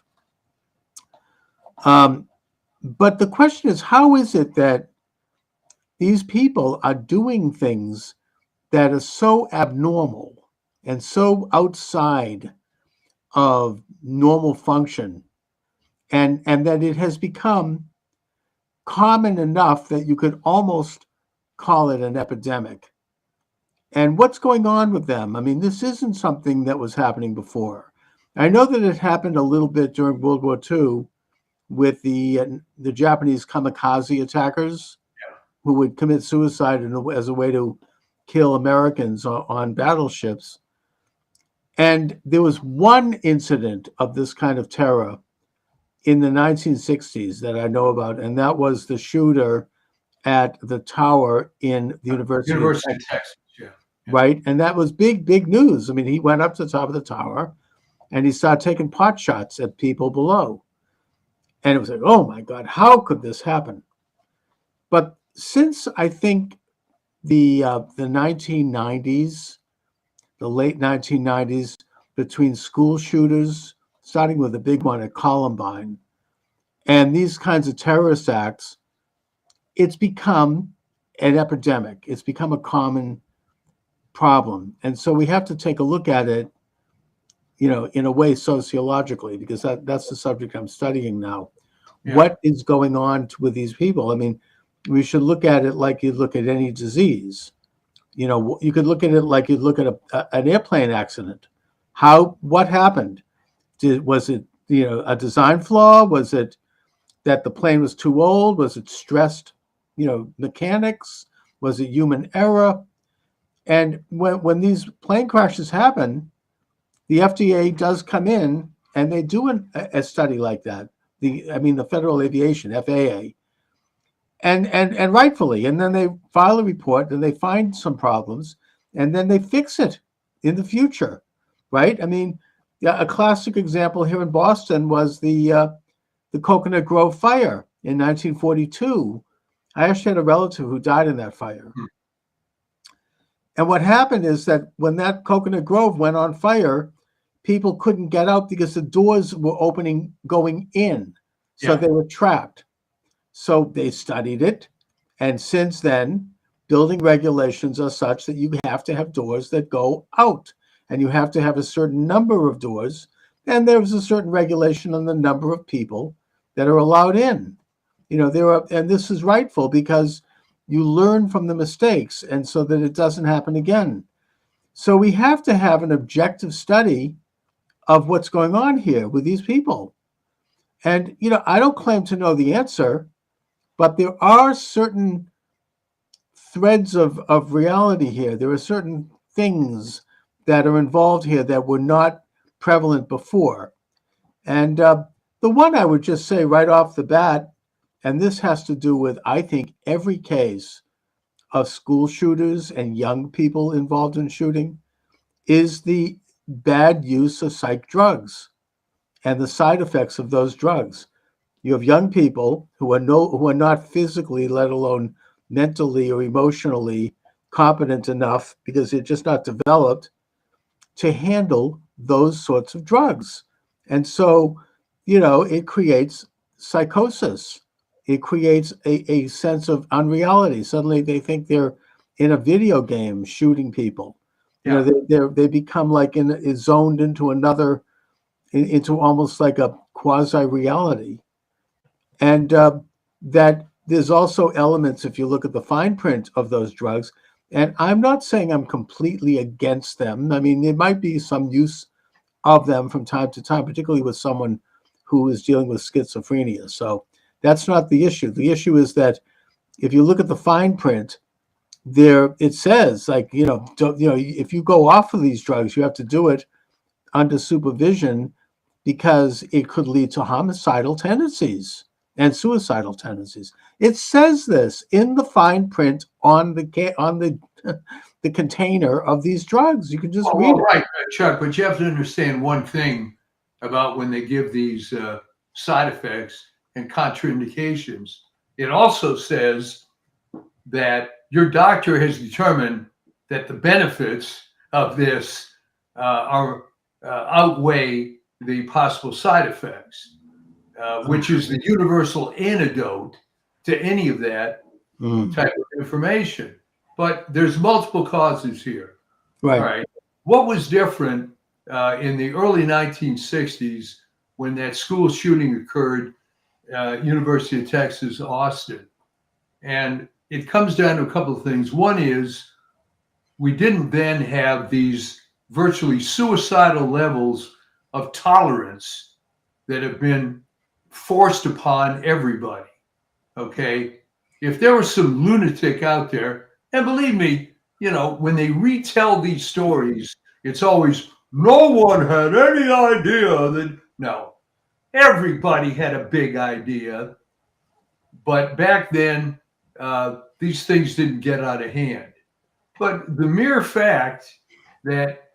But the question is, how is it that these people are doing things that are so abnormal and so outside of normal function, and that it has become common enough that you could almost call it an epidemic? And what's going on with them? I mean, this isn't something that was happening before. I know that it happened a little bit during World War II with the Japanese kamikaze attackers who would commit suicide as a way to kill Americans on battleships. And there was one incident of this kind of terror in the 1960s that I know about, and that was the shooter at the tower in the University of University of Texas, Texas. Yeah. right? And that was big, big news. I mean, he went up to the top of the tower and he started taking pot shots at people below. And it was like, oh my God, how could this happen? But since I think the 1990s, the late 1990s, between school shooters, starting with a big one at Columbine, and these kinds of terrorist acts, it's become an epidemic. It's become a common problem. And so we have to take a look at it, in a way sociologically, because that's the subject I'm studying now. Yeah. What is going on with these people? I mean, we should look at it like you look at any disease. You could look at it like you'd look at an airplane accident. What happened? Was it, a design flaw? Was it that the plane was too old? Was it stressed, mechanics? Was it human error? And when these plane crashes happen, the FDA does come in and they do a study like that. The Federal Aviation, FAA, and rightfully, and then they file a report and they find some problems and then they fix it in the future, right? I mean, a classic example here in Boston was the Coconut Grove fire in 1942. I actually had a relative who died in that fire. And what happened is that when that Coconut Grove went on fire, people couldn't get out because the doors were opening going in. So they were trapped. So they studied it. And since then, building regulations are such that you have to have doors that go out. And you have to have a certain number of doors. And there's a certain regulation on the number of people that are allowed in. And this is rightful because you learn from the mistakes and so that it doesn't happen again. So we have to have an objective study of what's going on here with these people. And, I don't claim to know the answer, but there are certain threads of reality here. There are certain things that are involved here that were not prevalent before. And the one I would just say right off the bat, and this has to do with, I think, every case of school shooters and young people involved in shooting, is the bad use of psych drugs and the side effects of those drugs. You have young people who are not physically, let alone mentally or emotionally competent enough, because they're just not developed to handle those sorts of drugs. And so, it creates psychosis. It creates a sense of unreality. Suddenly they think they're in a video game shooting people. Yeah. They become like zoned into into almost like a quasi-reality. And that there's also elements, if you look at the fine print of those drugs, and I'm not saying I'm completely against them. I mean, there might be some use of them from time to time, particularly with someone who is dealing with schizophrenia. So that's not the issue. The issue is that if you look at the fine print, there it says, like, if you go off of these drugs, you have to do it under supervision because it could lead to homicidal tendencies and suicidal tendencies. It says this in the fine print on the container of these drugs. You can just read it. Right, Chuck, but you have to understand one thing about when they give these side effects and contraindications. It also says that your doctor has determined that the benefits of this outweigh the possible side effects, which is the universal antidote to any of that type of information. But there's multiple causes here. Right. All right. What was different in the early 1960s when that school shooting occurred, University of Texas, Austin? And it comes down to a couple of things. One is we didn't then have these virtually suicidal levels of tolerance that have been forced upon everybody. Okay. If there was some lunatic out there, and believe me, when they retell these stories, it's always no one had any idea that. No, everybody had a big idea. But back then, these things didn't get out of hand. But the mere fact that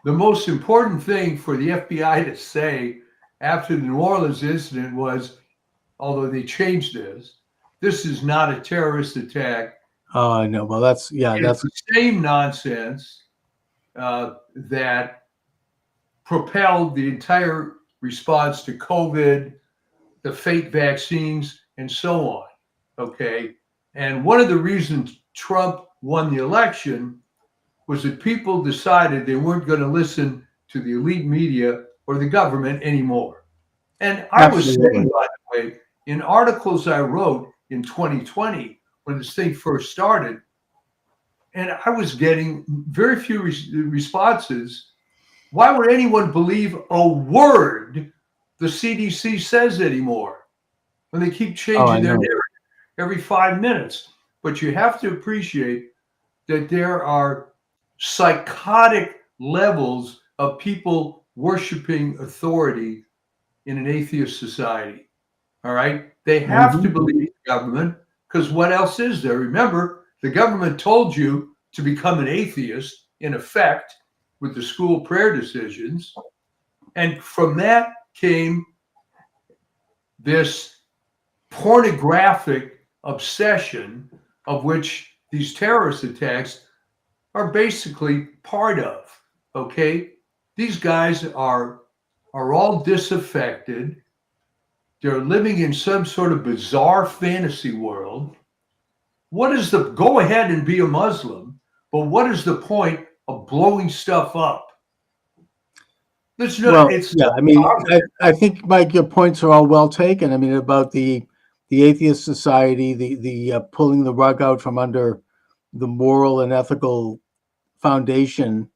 the most important thing for the FBI to say after the New Orleans incident was, although they changed this is not a terrorist attack. Oh, I know. Well, that's the same nonsense that propelled the entire response to COVID, the fake vaccines, and so on. Okay. And one of the reasons Trump won the election was that people decided they weren't going to listen to the elite media or the government anymore. And I was saying, by the way, in articles I wrote in 2020, when this thing first started, and I was getting very few responses. Why would anyone believe a word the CDC says anymore when they keep changing their narrative every 5 minutes? But you have to appreciate that there are psychotic levels of people worshiping authority in an atheist society. All right. They have to believe the government, because what else is there? Remember, the government told you to become an atheist, in effect, with the school prayer decisions. And from that came this pornographic obsession, of which these terrorist attacks are basically part of. Okay? These guys are all disaffected. They're living in some sort of bizarre fantasy world. What is go ahead and be a Muslim, but what is the point of blowing stuff up? There's no, I think, Mike, your points are all well taken. I mean, about the atheist society, the pulling the rug out from under the moral and ethical foundation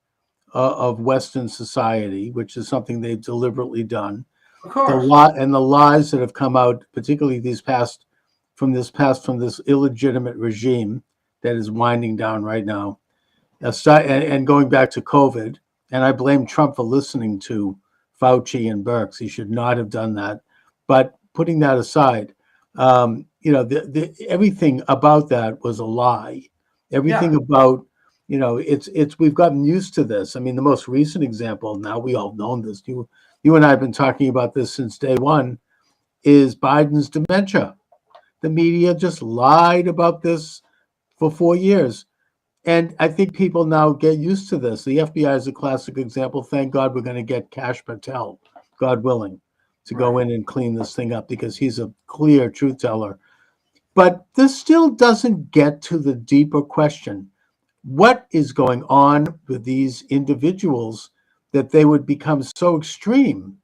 of Western society, which is something they've deliberately done. Of course. The lies that have come out, particularly from this illegitimate regime that is winding down right now, and going back to COVID. And I blame Trump for listening to Fauci and Birx. He should not have done that. But putting that aside, everything about that was a lie. Everything about, we've gotten used to this. I mean, the most recent example, now we all know this, you and I have been talking about this since day one, is Biden's dementia. The media just lied about this for 4 years. And I think people now get used to this. The FBI is a classic example. Thank God we're going to get Kash Patel, God willing, to go in and clean this thing up, because he's a clear truth teller. But this still doesn't get to the deeper question. What is going on with these individuals that they would become so extreme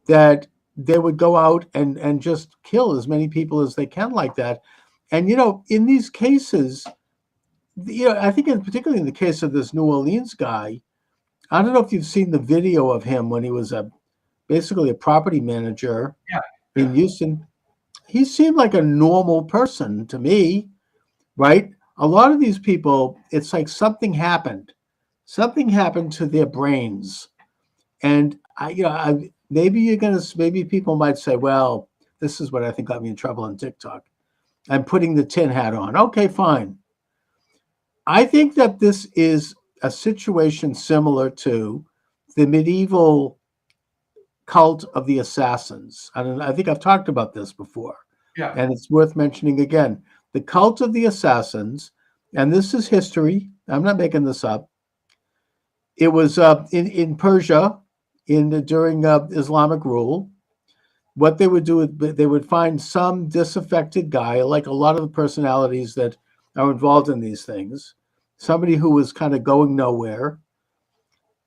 that they would go out and just kill as many people as they can like that? And, in these cases, I think particularly in the case of this New Orleans guy, I don't know if you've seen the video of him when he was basically a property manager in Houston. He seemed like a normal person to me, right? A lot of these people, it's like something happened to their brains. And maybe people might say, well, this is what I think got me in trouble on TikTok. I'm putting the tin hat on. Okay, fine. I think that this is a situation similar to the medieval cult of the assassins. I think I've talked about this before. Yeah. And it's worth mentioning again. The cult of the assassins, and this is history. I'm not making this up. It was in Persia during Islamic rule. What they would do is they would find some disaffected guy, like a lot of the personalities that are involved in these things, somebody who was kind of going nowhere,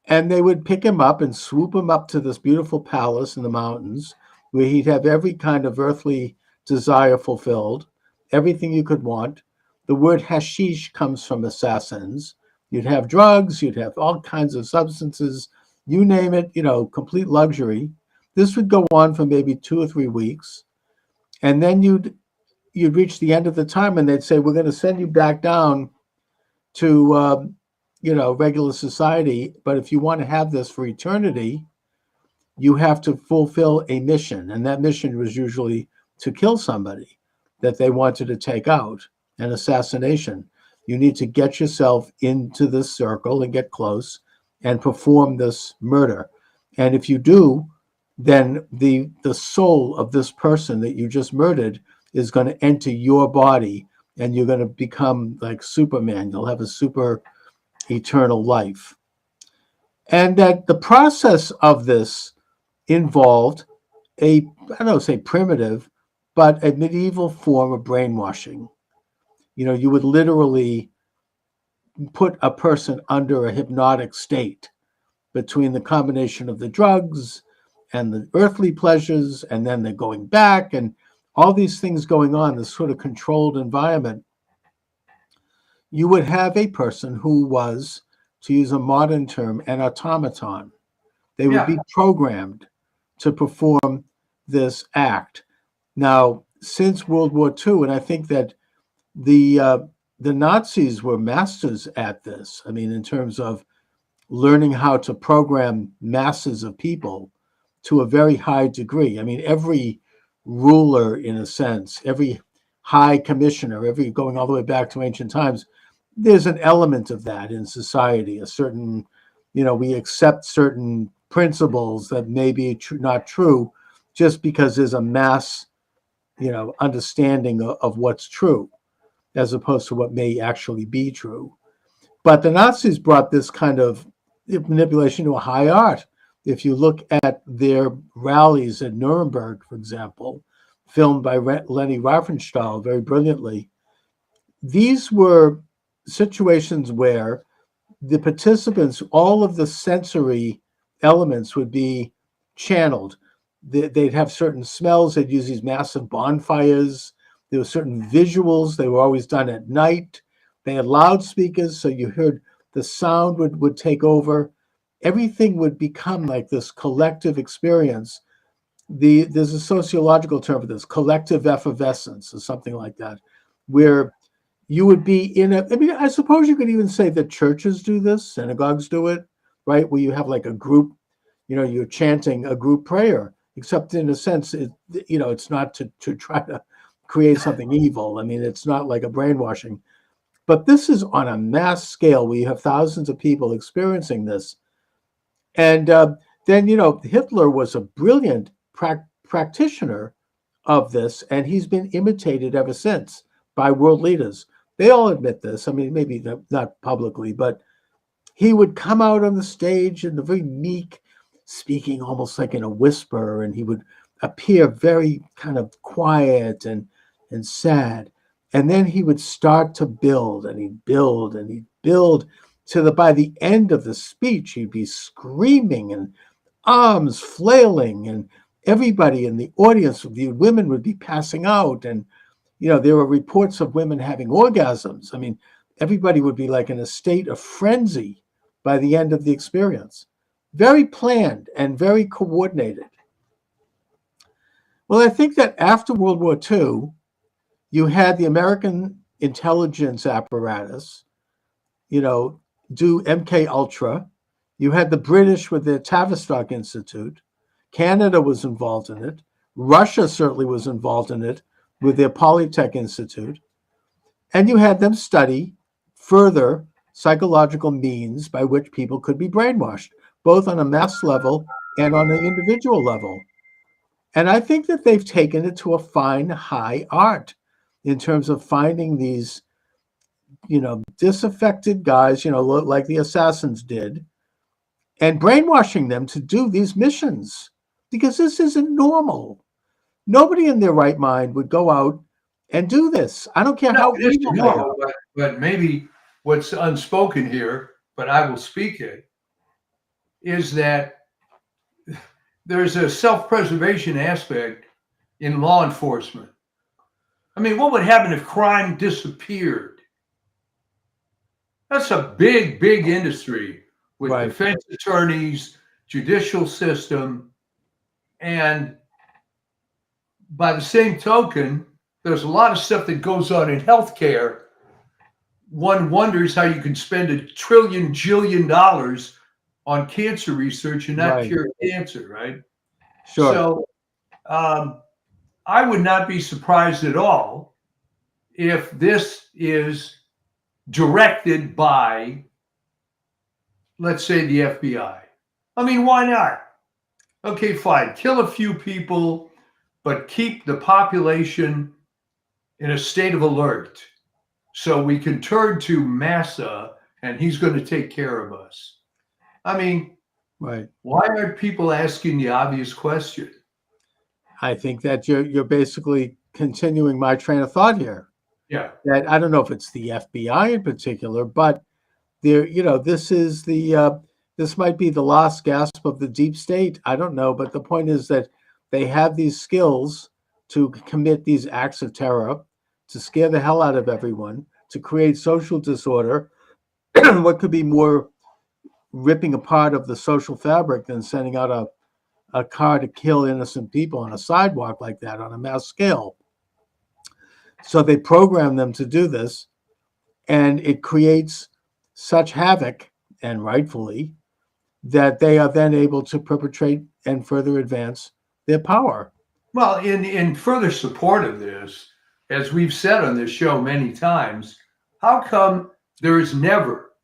and they would pick him up and swoop him up to this beautiful palace in the mountains where he'd have every kind of earthly desire fulfilled, everything you could want. The word hashish comes from assassins. You'd have drugs, you'd have all kinds of substances, you name it, complete luxury. This would go on for maybe 2 or 3 weeks, and then you'd reach the end of the time, and they'd say, "We're going to send you back down to regular society, but if you want to have this for eternity, you have to fulfill a mission." And that mission was usually to kill somebody that they wanted to take out, an assassination. You need to get yourself into this circle and get close and perform this murder. And if you do, then the soul of this person that you just murdered is going to enter your body, and you're going to become like Superman. You'll have a super eternal life. And that the process of this involved I don't say primitive, but a medieval form of brainwashing. You would literally put a person under a hypnotic state between the combination of the drugs and the earthly pleasures, and then they're going back, and all these things going on, this sort of controlled environment. You would have a person who was, to use a modern term, an automaton. They would be programmed to perform this act. Now, since World War II, and I think that the Nazis were masters at this. I mean, in terms of learning how to program masses of people to a very high degree. I mean, every ruler, in a sense, every high commissioner, every going all the way back to ancient times, there's an element of that in society. A certain, we accept certain principles that may be not true, just because there's a mass, understanding of what's true, as opposed to what may actually be true. But the Nazis brought this kind of manipulation to a high art. If you look at their rallies at Nuremberg, for example, filmed by Leni Riefenstahl very brilliantly, these were situations where the participants, all of the sensory elements would be channeled. They'd have certain smells. They'd use these massive bonfires. There were certain visuals. They were always done at night. They had loudspeakers, so you heard the sound would take over. Everything would become like this collective experience. There's a sociological term for this, collective effervescence or something like that, where you would be I suppose you could even say that churches do this, synagogues do it, right? Where you have like a group, you're chanting a group prayer, except in a sense, it's not to try to create something evil. I mean, it's not like a brainwashing. But this is on a mass scale. We have thousands of people experiencing this. And then, Hitler was a brilliant practitioner of this, and he's been imitated ever since by world leaders. They all admit this. I mean, maybe not publicly, but he would come out on the stage in a very meek, speaking almost like in a whisper, and he would appear very kind of quiet and sad. And then he would start to build, and he'd build, and he'd build, by the end of the speech, he'd be screaming and arms flailing, and everybody in the audience, the women would be passing out. And, there were reports of women having orgasms. I mean, everybody would be like in a state of frenzy by the end of the experience. Very planned and very coordinated. Well, I think that after World War II, you had the American intelligence apparatus, do MK Ultra. You had the British with their Tavistock Institute. Canada was involved in it. Russia certainly was involved in it with their Polytech Institute. And you had them study further psychological means by which people could be brainwashed, both on a mass level and on an individual level. And I think that they've taken it to a fine, high art in terms of finding these, disaffected guys, like the assassins did, and brainwashing them to do these missions, because this isn't normal. Nobody in their right mind would go out and do this. I don't care how evil they are. But maybe what's unspoken here, but I will speak it, is that there's a self-preservation aspect in law enforcement. I mean, what would happen if crime disappeared? That's a big, big industry with defense attorneys judicial system, and by the same token, there's a lot of stuff that goes on in healthcare. One wonders how you can spend $1 trillion on cancer research and not Right. cure cancer, right? Sure. So I would not be surprised at all if this is directed by, let's say, the FBI. I mean, why not? Okay, fine. Kill a few people, but keep the population in a state of alert so we can turn to Massa and he's going to take care of us. I mean, Right. why aren't people asking the obvious question? I think that you're basically continuing my train of thought here. Yeah. That I don't know if it's the FBI in particular, but there, this is this might be the last gasp of the deep state. I don't know, but the point is that they have these skills to commit these acts of terror, to scare the hell out of everyone, to create social disorder. What could be more ripping apart of the social fabric than sending out a car to kill innocent people on a sidewalk like that on a mass scale? So they program them to do this, and it creates such havoc, and rightfully, that they are then able to perpetrate and further advance their power. Well, in further support of this, as we've said on this show many times, how come there is never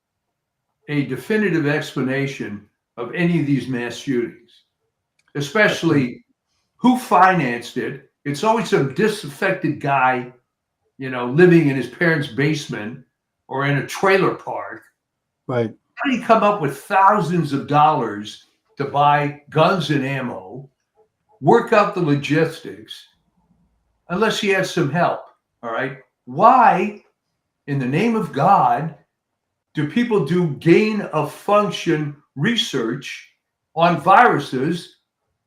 a definitive explanation of any of these mass shootings, especially who financed it? It's always some disaffected guy, living in his parents' basement or in a trailer park. Right. How do you come up with thousands of dollars to buy guns and ammo, work out the logistics, unless he has some help? All right. Why, in the name of God, do people do gain of function research on viruses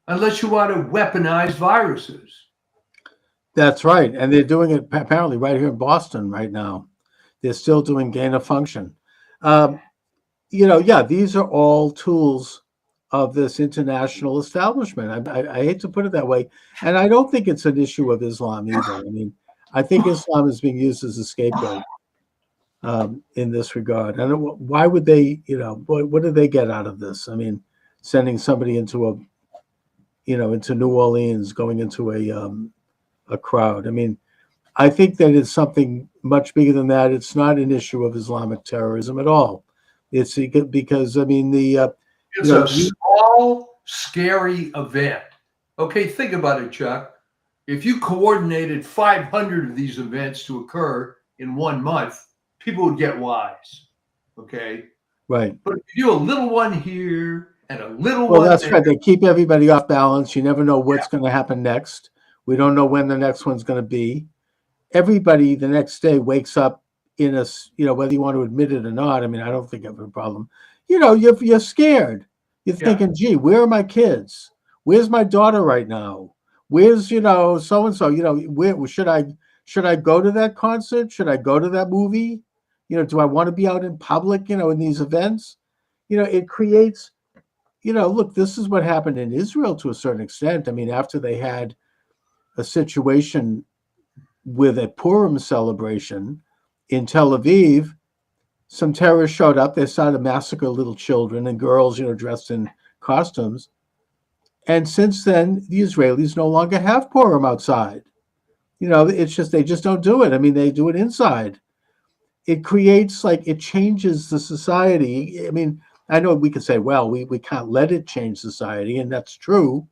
unless you want to weaponize viruses? That's right. And they're doing it apparently right here in Boston right now. They're still doing gain of function. These are all tools of this international establishment. I hate to put it that way. And I don't think it's an issue of Islam either. I mean, I think Islam is being used as a scapegoat in this regard. And why would they, what do they get out of this? I mean, sending somebody into into New Orleans, going into a crowd. I mean, I think that it's something much bigger than that. It's not an issue of Islamic terrorism at all. It's because, I mean, it's a small, scary event. Okay, think about it, Chuck. If you coordinated 500 of these events to occur in 1 month, people would get wise. Okay? Right. But if you do a little one here and a little well, one that's there, right. They keep everybody off balance. You never know what's going to happen next. We don't know when the next one's going to be. Everybody the next day wakes up in a, whether you want to admit it or not. I mean, I don't think I have a problem. You're scared. You're thinking, gee, where are my kids? Where's my daughter right now? Where's, so-and-so, where should I go to that concert? Should I go to that movie? Do I want to be out in public, in these events? It creates, look, this is what happened in Israel to a certain extent. I mean, after they had a situation with a Purim celebration in Tel Aviv, some terrorists showed up. They started to massacre little children and girls, dressed in costumes. And since then, the Israelis no longer have Purim outside. It's just, they just don't do it. I mean, they do it inside. It creates, it changes the society. I mean, I know we could say, well, we can't let it change society, and that's true.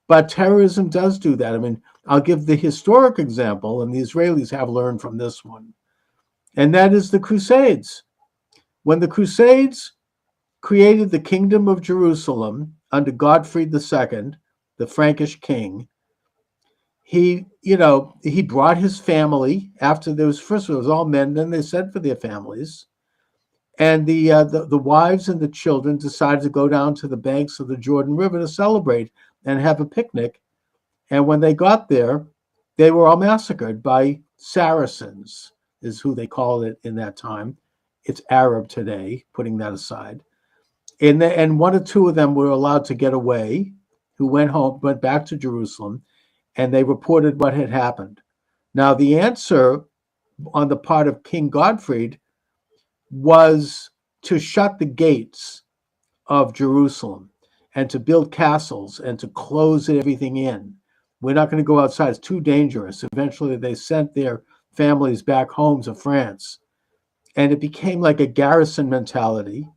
But terrorism does do that. I mean, I'll give the historic example, and the Israelis have learned from this one, and that is the Crusades. When the Crusades created the Kingdom of Jerusalem under Godfrey II, the Frankish king, he brought his family after there was, first it was all men, then they sent for their families. And the wives and the children decided to go down to the banks of the Jordan River to celebrate and have a picnic. And when they got there, they were all massacred by Saracens, is who they called it in that time. It's Arab today, putting that aside. And one or two of them were allowed to get away, who went back to Jerusalem, and they reported what had happened. Now, the answer on the part of King Godfrey was to shut the gates of Jerusalem and to build castles and to close everything in. We're not going to go outside. It's too dangerous. Eventually, they sent their families back home to France. And it became like a garrison mentality.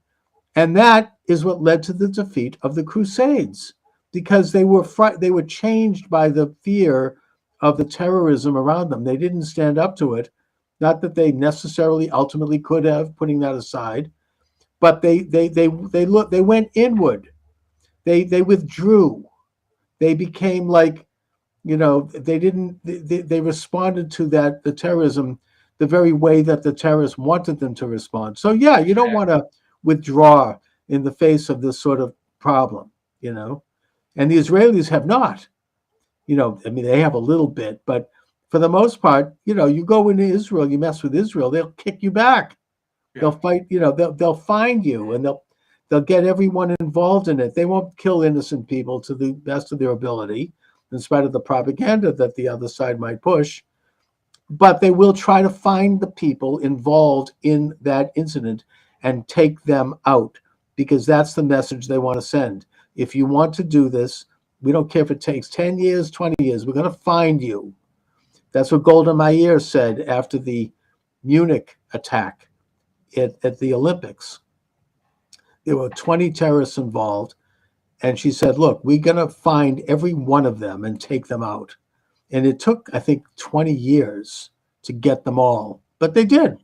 And that is what led to the defeat of the Crusades, because they were changed by the fear of the terrorism around them. They didn't stand up to it. Not that they necessarily ultimately could have, putting that aside, but they went inward. They withdrew. They became like, they responded to the terrorism the very way that the terrorists wanted them to respond. So yeah, you don't want to withdraw in the face of this sort of problem, and the Israelis have not. I mean, they have a little bit, but for the most part, you go into Israel, you mess with Israel, they'll kick you back. Yeah. They'll fight, they'll find you, and they'll get everyone involved in it. They won't kill innocent people to the best of their ability, in spite of the propaganda that the other side might push. But they will try to find the people involved in that incident and take them out, because that's the message they want to send. If you want to do this, we don't care if it takes 10 years, 20 years, we're going to find you. That's what Golda Meir said after the Munich attack at the Olympics. There were 20 terrorists involved, and she said, look, we're going to find every one of them and take them out. And it took, I think, 20 years to get them all, but they did,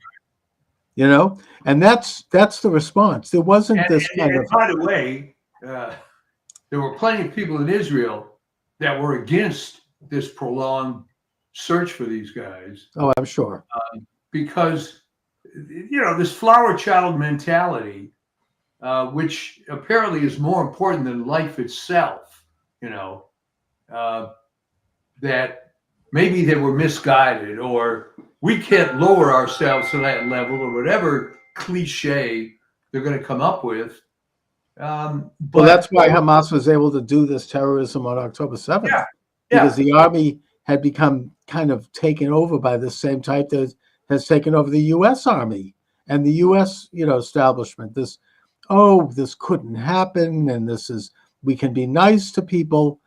and that's the response. There wasn't and by the way, there were plenty of people in Israel that were against this prolonged search for these guys. Oh, I'm sure. Because, this flower child mentality, which apparently is more important than life itself, that maybe they were misguided, or we can't lower ourselves to that level, or whatever cliche they're going to come up with. Well, that's why Hamas was able to do this terrorism on October 7th, because the army had become kind of taken over by the same type that has taken over the U.S. Army and the U.S. establishment. This couldn't happen, and we can be nice to people.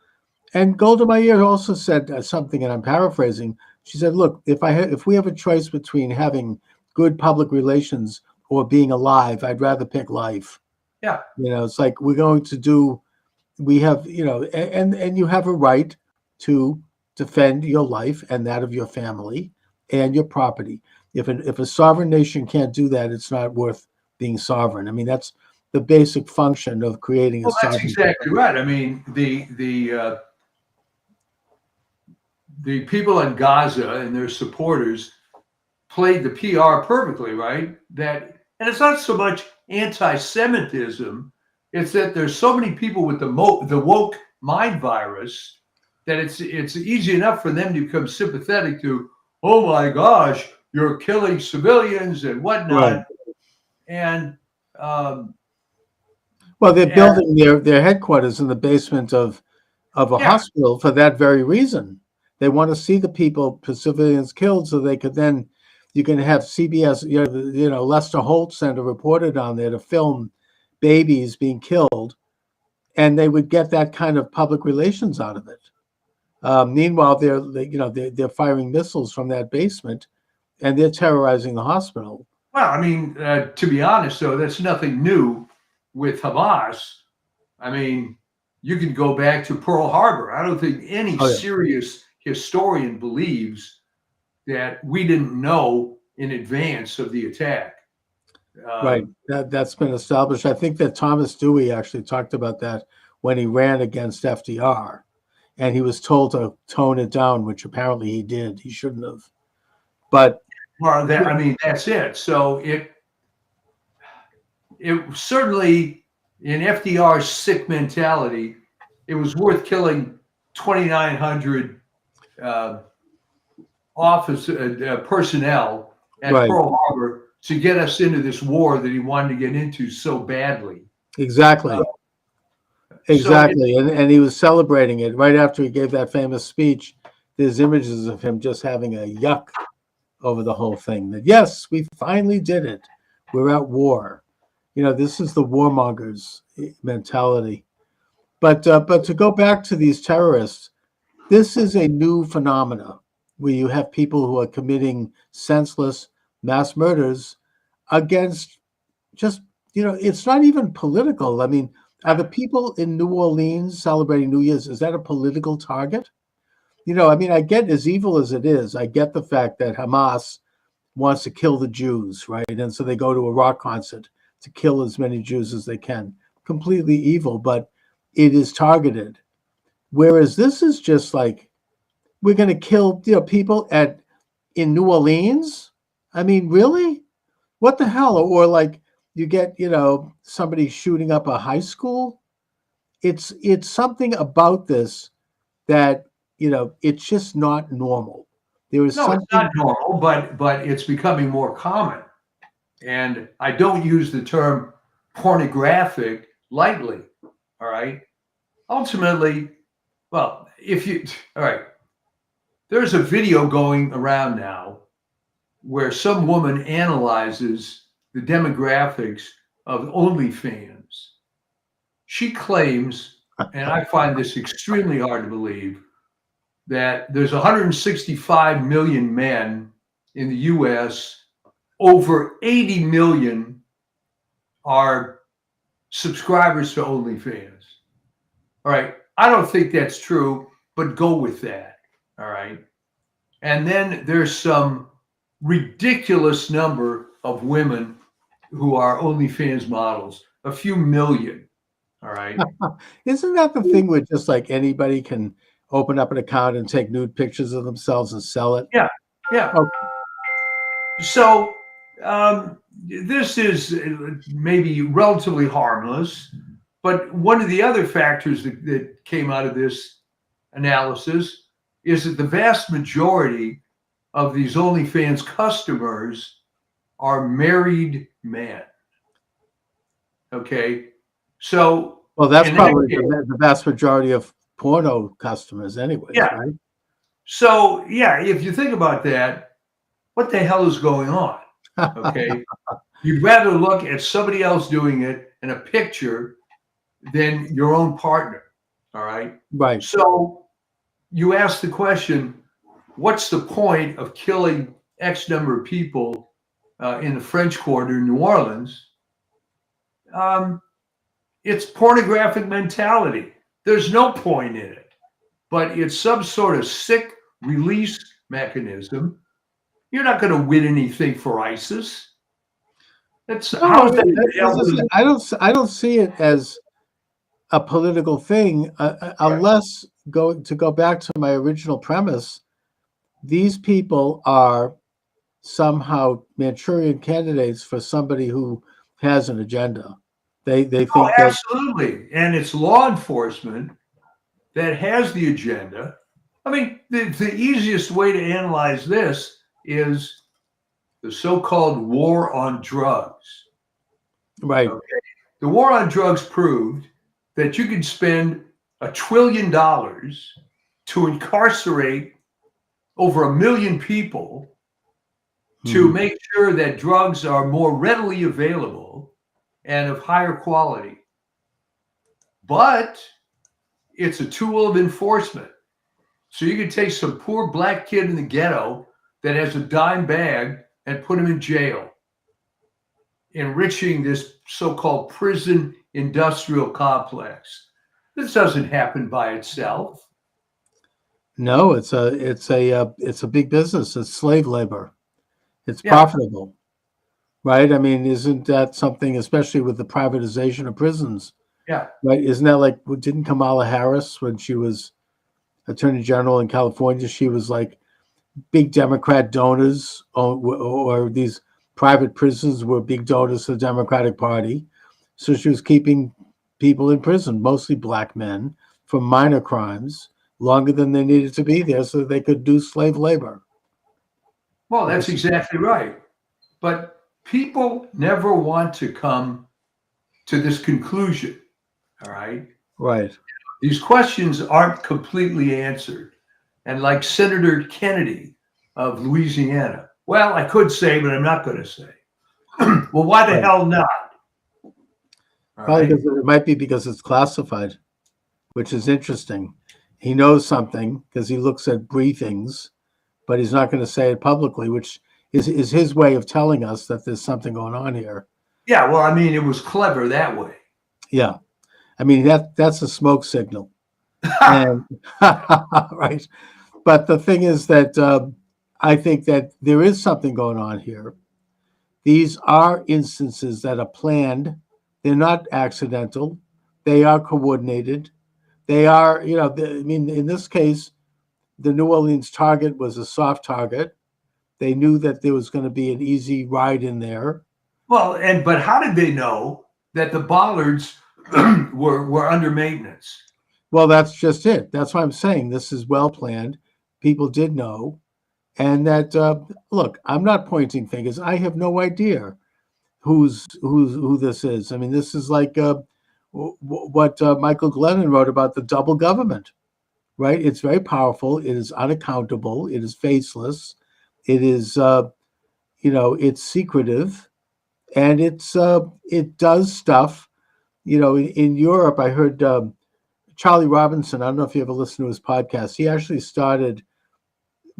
And Golda Meir also said something, and I'm paraphrasing. She said, "Look, if we have a choice between having good public relations or being alive, I'd rather pick life." Yeah. It's like we have, and you have a right to defend your life and that of your family and your property. If a sovereign nation can't do that, it's not worth being sovereign. I mean, that's the basic function of creating a sovereign. That's exactly right. I mean, the people in Gaza and their supporters played the PR perfectly, right? And it's not so much anti-Semitism, it's that there's so many people with the woke mind virus that it's easy enough for them to become sympathetic to, oh my gosh, you're killing civilians and whatnot. Right. And they're building their headquarters in the basement of a hospital for that very reason. They want to see the civilians killed, so they could then, you can have CBS, Lester Holt Center reported on there to film babies being killed, and they would get that kind of public relations out of it. Meanwhile, they're firing missiles from that basement, and they're terrorizing the hospital. Well, I mean, to be honest, though, that's nothing new with Hamas. I mean, you can go back to Pearl Harbor. I don't think any serious historian believes that we didn't know in advance of the attack. Right. That's been established. I think that Thomas Dewey actually talked about that when he ran against FDR, and he was told to tone it down, which apparently he did. He shouldn't have. But that's it. So it certainly, in FDR's sick mentality, it was worth killing 2,900 personnel at Pearl Harbor to get us into this war that he wanted to get into so badly. Exactly. So Exactly. And he was celebrating it right after he gave that famous speech. There's images of him just having a yuck over the whole thing. That yes, we finally did it. We're at war. This is the warmongers mentality. But to go back to these terrorists, this is a new phenomena where you have people who are committing senseless mass murders against just, it's not even political. I mean, are the people in New Orleans celebrating New Year's, is that a political target? I mean, I get, as evil as it is, I get the fact that Hamas wants to kill the Jews, right? And so they go to a rock concert to kill as many Jews as they can. Completely evil, but it is targeted. Whereas this is just like, we're going to kill, people in New Orleans. I mean, really? What the hell? Or like you get, somebody shooting up a high school. It's something about this that, it's just not normal. There is no, it's something. not normal, but it's becoming more common. And I don't use the term pornographic lightly. All right. Ultimately, well, all right, there's a video going around now where some woman analyzes the demographics of OnlyFans. She claims, and I find this extremely hard to believe, that there's 165 million men in the US, over 80 million are subscribers to OnlyFans. All right. I don't think that's true, but go with that. All right. And then there's some ridiculous number of women who are OnlyFans models, a few million. All right. Isn't that the thing where just like anybody can open up an account and take nude pictures of themselves and sell it? Yeah. Yeah. Okay. So this is maybe relatively harmless, but one of the other factors that came out of this analysis is that the vast majority of these OnlyFans customers are married men. Okay. So, Well, that's in that probably case, the vast majority of porno customers anyways, yeah. right? So, yeah, if you think about that, what the hell is going on? Okay. You'd rather look at somebody else doing it in a picture than your own partner. All right. Right. So you ask the question, what's the point of killing X number of people in the French Quarter in New Orleans? It's pornographic mentality. There's no point in it, but it's some sort of sick release mechanism. You're not going to win anything for ISIS. That's No, how's that? I don't see it as a political thing unless to go back to my original premise. These people are somehow Manchurian candidates for somebody who has an agenda. They think Oh, that absolutely. And it's law enforcement that has the agenda. I mean, the easiest way to analyze this is the so-called war on drugs. right. Okay. The war on drugs proved that you can spend $1 trillion to incarcerate over 1 million people to make sure that drugs are more readily available and of higher quality. But it's a tool of enforcement. So you can take some poor black kid in the ghetto that has a dime bag and put him in jail, enriching this so-called prison industrial complex. This doesn't happen by itself. No, it's a big business. It's slave labor. It's Yeah. profitable, right? I mean, isn't that something, especially with the privatization of prisons, Yeah. right? Isn't that like, didn't Kamala Harris, when she was Attorney General in California, she was like, big Democrat donors, or these private prisons were big donors to the Democratic Party. So she was keeping people in prison, mostly black men, for minor crimes, longer than they needed to be there so they could do slave labor. Well, that's exactly right. But people never want to come to this conclusion. All right. Right. These questions aren't completely answered. And like Senator Kennedy of Louisiana, well, I could say, but I'm not going to say. Well, why the Right. hell not? All Probably right. because it might be because it's classified, which is interesting. He knows something because he looks at briefings, but he's not going to say it publicly, which is his way of telling us that there's something going on here. Yeah, well, I mean, it was clever that way. Yeah. I mean, that's a smoke signal. And right. But the thing is that I think that there is something going on here. These are instances that are planned. They're not accidental. They are coordinated. They are, I mean, in this case, the New Orleans target was a soft target. They knew that there was going to be an easy ride in there. Well, but how did they know that the bollards were under maintenance? Well, that's just it. That's why I'm saying this is well planned. People did know. And that, look, I'm not pointing fingers. I have no idea who this is. I mean, this is like what Michael Glennon wrote about the double government, right? It's very powerful. It is unaccountable. It is faceless. It is, it's secretive, and it does stuff. In Europe, I heard Charlie Robinson. I don't know if you ever listened to his podcast. He actually started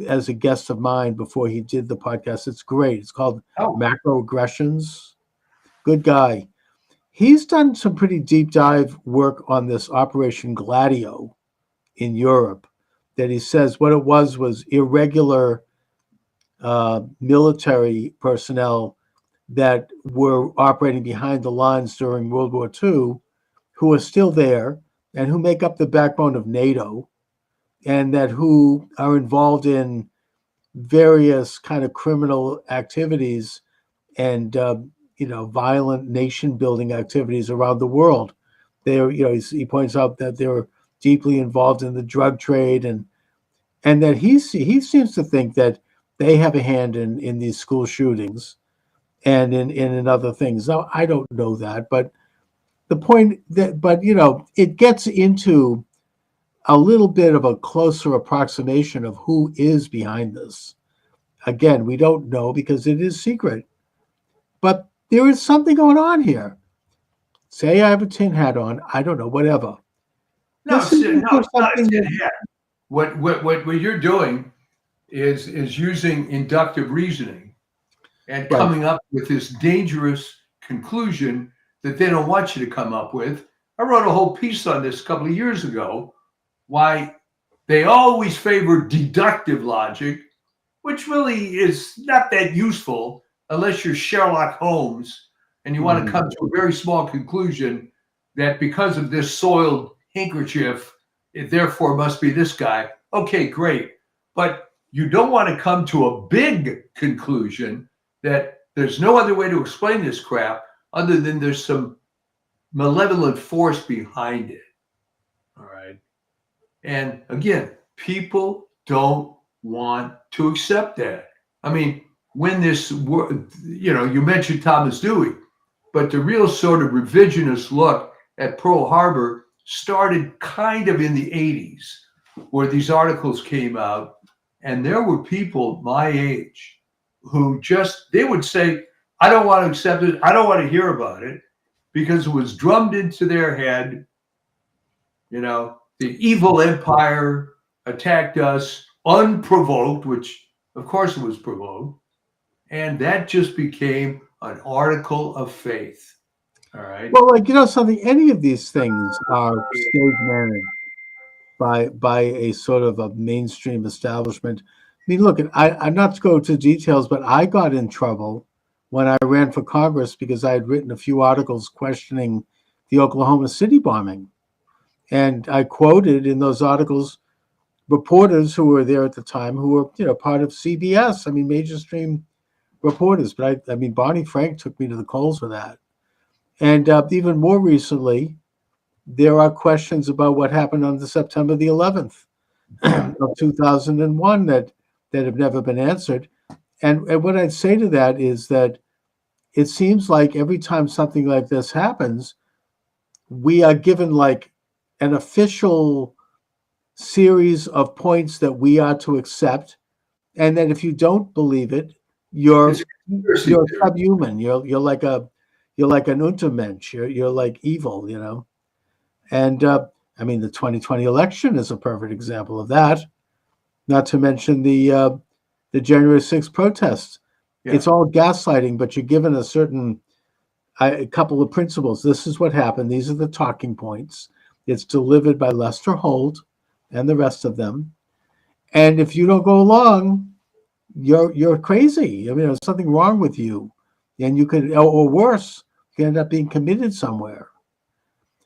as a guest of mine before he did the podcast. It's great. It's called Macroaggressions. Good guy. He's done some pretty deep dive work on this Operation Gladio in Europe, that he says what it was irregular military personnel that were operating behind the lines during World War II, who are still there and who make up the backbone of NATO, and that who are involved in various kind of criminal activities and violent nation building activities around the world. He points out that they were deeply involved in the drug trade, and that he seems to think that they have a hand in these school shootings and in other things. Now, I don't know that, but the point it gets into a little bit of a closer approximation of who is behind this. Again, we don't know because it is secret, but there is something going on here. Say I have a tin hat on, I don't know, whatever. No, This it's is not a something tin hat. What you're doing is using inductive reasoning and Right. coming up with this dangerous conclusion that they don't want you to come up with. I wrote a whole piece on this a couple of years ago, why they always favor deductive logic, which really is not that useful unless you're Sherlock Holmes and you want to come to a very small conclusion that because of this soiled handkerchief, it therefore must be this guy. Okay, great. But you don't want to come to a big conclusion that there's no other way to explain this crap other than there's some malevolent force behind it. All right. And again, people don't want to accept that. I mean, when this, you mentioned Thomas Dewey, but the real sort of revisionist look at Pearl Harbor started kind of in the 80s, where these articles came out, and there were people my age who they would say, I don't want to accept it. I don't want to hear about it, because it was drummed into their head, the evil empire attacked us unprovoked, which of course it was provoked. And that just became an article of faith. All right. Well, something, any of these things are stage managed by a sort of a mainstream establishment. I mean, look, I'm not to go to details, but I got in trouble when I ran for Congress because I had written a few articles questioning the Oklahoma City bombing. And I quoted in those articles reporters who were there at the time who were, part of CBS. I mean, major stream reporters. But I mean, Barney Frank took me to the coals for that. And even more recently, there are questions about what happened on the September the 11th of 2001 that have never been answered. And what I'd say to that is that it seems like every time something like this happens, we are given like an official series of points that we are to accept, and that if you don't believe it, you're It's a conspiracy you're theory. subhuman. You're like an Untermensch. You're like evil, you know. And I mean, the 2020 election is a perfect example of that. Not to mention the January 6th protests. Yeah. It's all gaslighting, but you're given a couple of principles. This is what happened. These are the talking points. It's delivered by Lester Holt and the rest of them. And if you don't go along, you're crazy. I mean, there's something wrong with you, and you could, or worse, you end up being committed somewhere.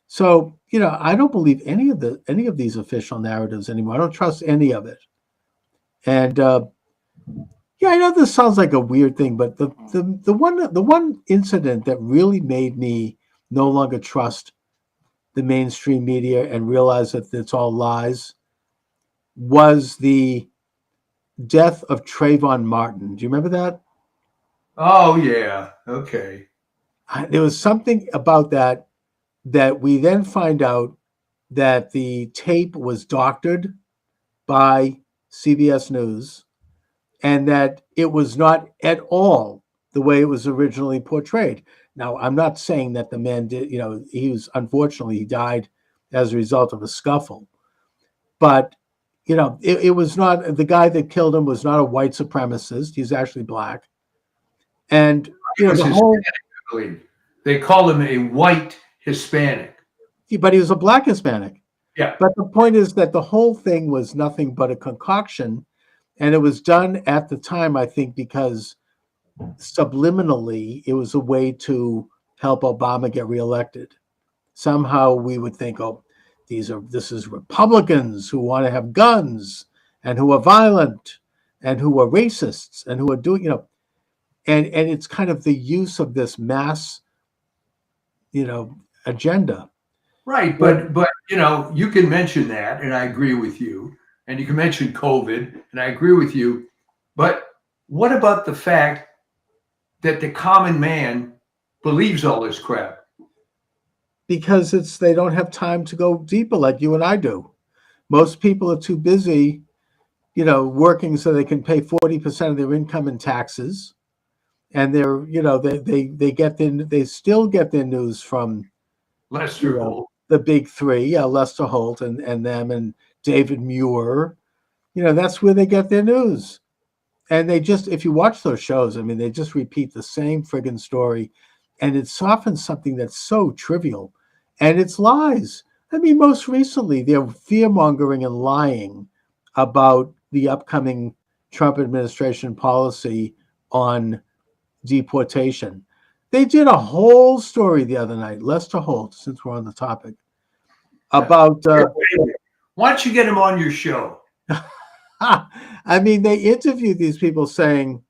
So, you know, I don't believe any of these official narratives anymore. I don't trust any of it. And yeah, I know this sounds like a weird thing, but the one incident that really made me no longer trust the mainstream media and realize that it's all lies was the death of Trayvon Martin. Do you remember that? Oh yeah. Okay. There was something about that we then find out that the tape was doctored by CBS News and that it was not at all the way it was originally portrayed. Now, I'm not saying that the man did, you know, unfortunately, he died as a result of a scuffle. But, you know, it was not, the guy that killed him was not a white supremacist. He's actually black. And, you know, He was Hispanic, I believe. They called him a white Hispanic. but he was a black Hispanic. Yeah. But the point is that the whole thing was nothing but a concoction. And it was done at the time, I think, because subliminally, it was a way to help Obama get reelected. Somehow we would think, oh, this is Republicans who want to have guns and who are violent and who are racists and who are doing, you know, and it's kind of the use of this mass, you know, agenda. Right, but you know, you can mention that, and I agree with you, and you can mention COVID, and I agree with you, but what about the fact that the common man believes all this crap? Because they don't have time to go deeper like you and I do. Most people are too busy, you know, working so they can pay 40% of their income in taxes. And they're, you know, they still get their news from Lester Holt. The big three, yeah, Lester Holt and them and David Muir. You know, that's where they get their news. And they just, if you watch those shows, I mean, they just repeat the same friggin' story. And it's often something that's so trivial. And it's lies. I mean, most recently, they're fear-mongering and lying about the upcoming Trump administration policy on deportation. They did a whole story the other night, Lester Holt, since we're on the topic, about... Why don't you get him on your show? I mean, they interviewed these people saying,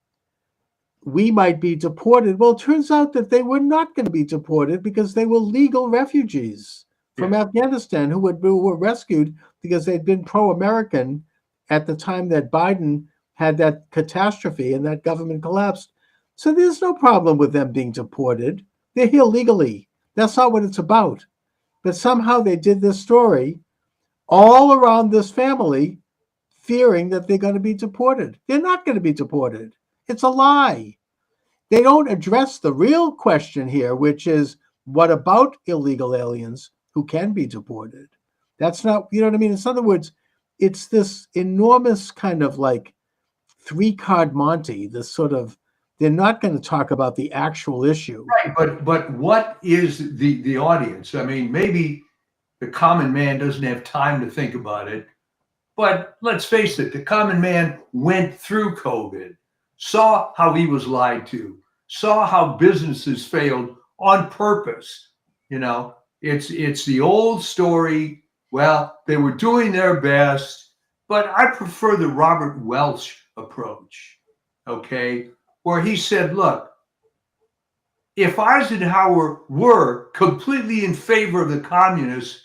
we might be deported. Well, it turns out that they were not going to be deported because they were legal refugees from Afghanistan who were rescued because they'd been pro-American at the time that Biden had that catastrophe and that government collapsed. So there's no problem with them being deported. They're here legally. That's not what it's about. But somehow they did this story all around this family fearing that they're going to be deported. They're not going to be deported. It's a lie. They don't address the real question here, which is, what about illegal aliens who can be deported? That's not, you know what I mean? In other words, it's this enormous kind of like three-card Monte, this sort of, they're not going to talk about the actual issue. Right, but what is the audience? I mean, maybe the common man doesn't have time to think about it, but let's face it, the common man went through COVID, saw how he was lied to, saw how businesses failed on purpose. You know, it's the old story. Well, they were doing their best, but I prefer the Robert Welch approach, okay, where he said, look, if Eisenhower were completely in favor of the communists,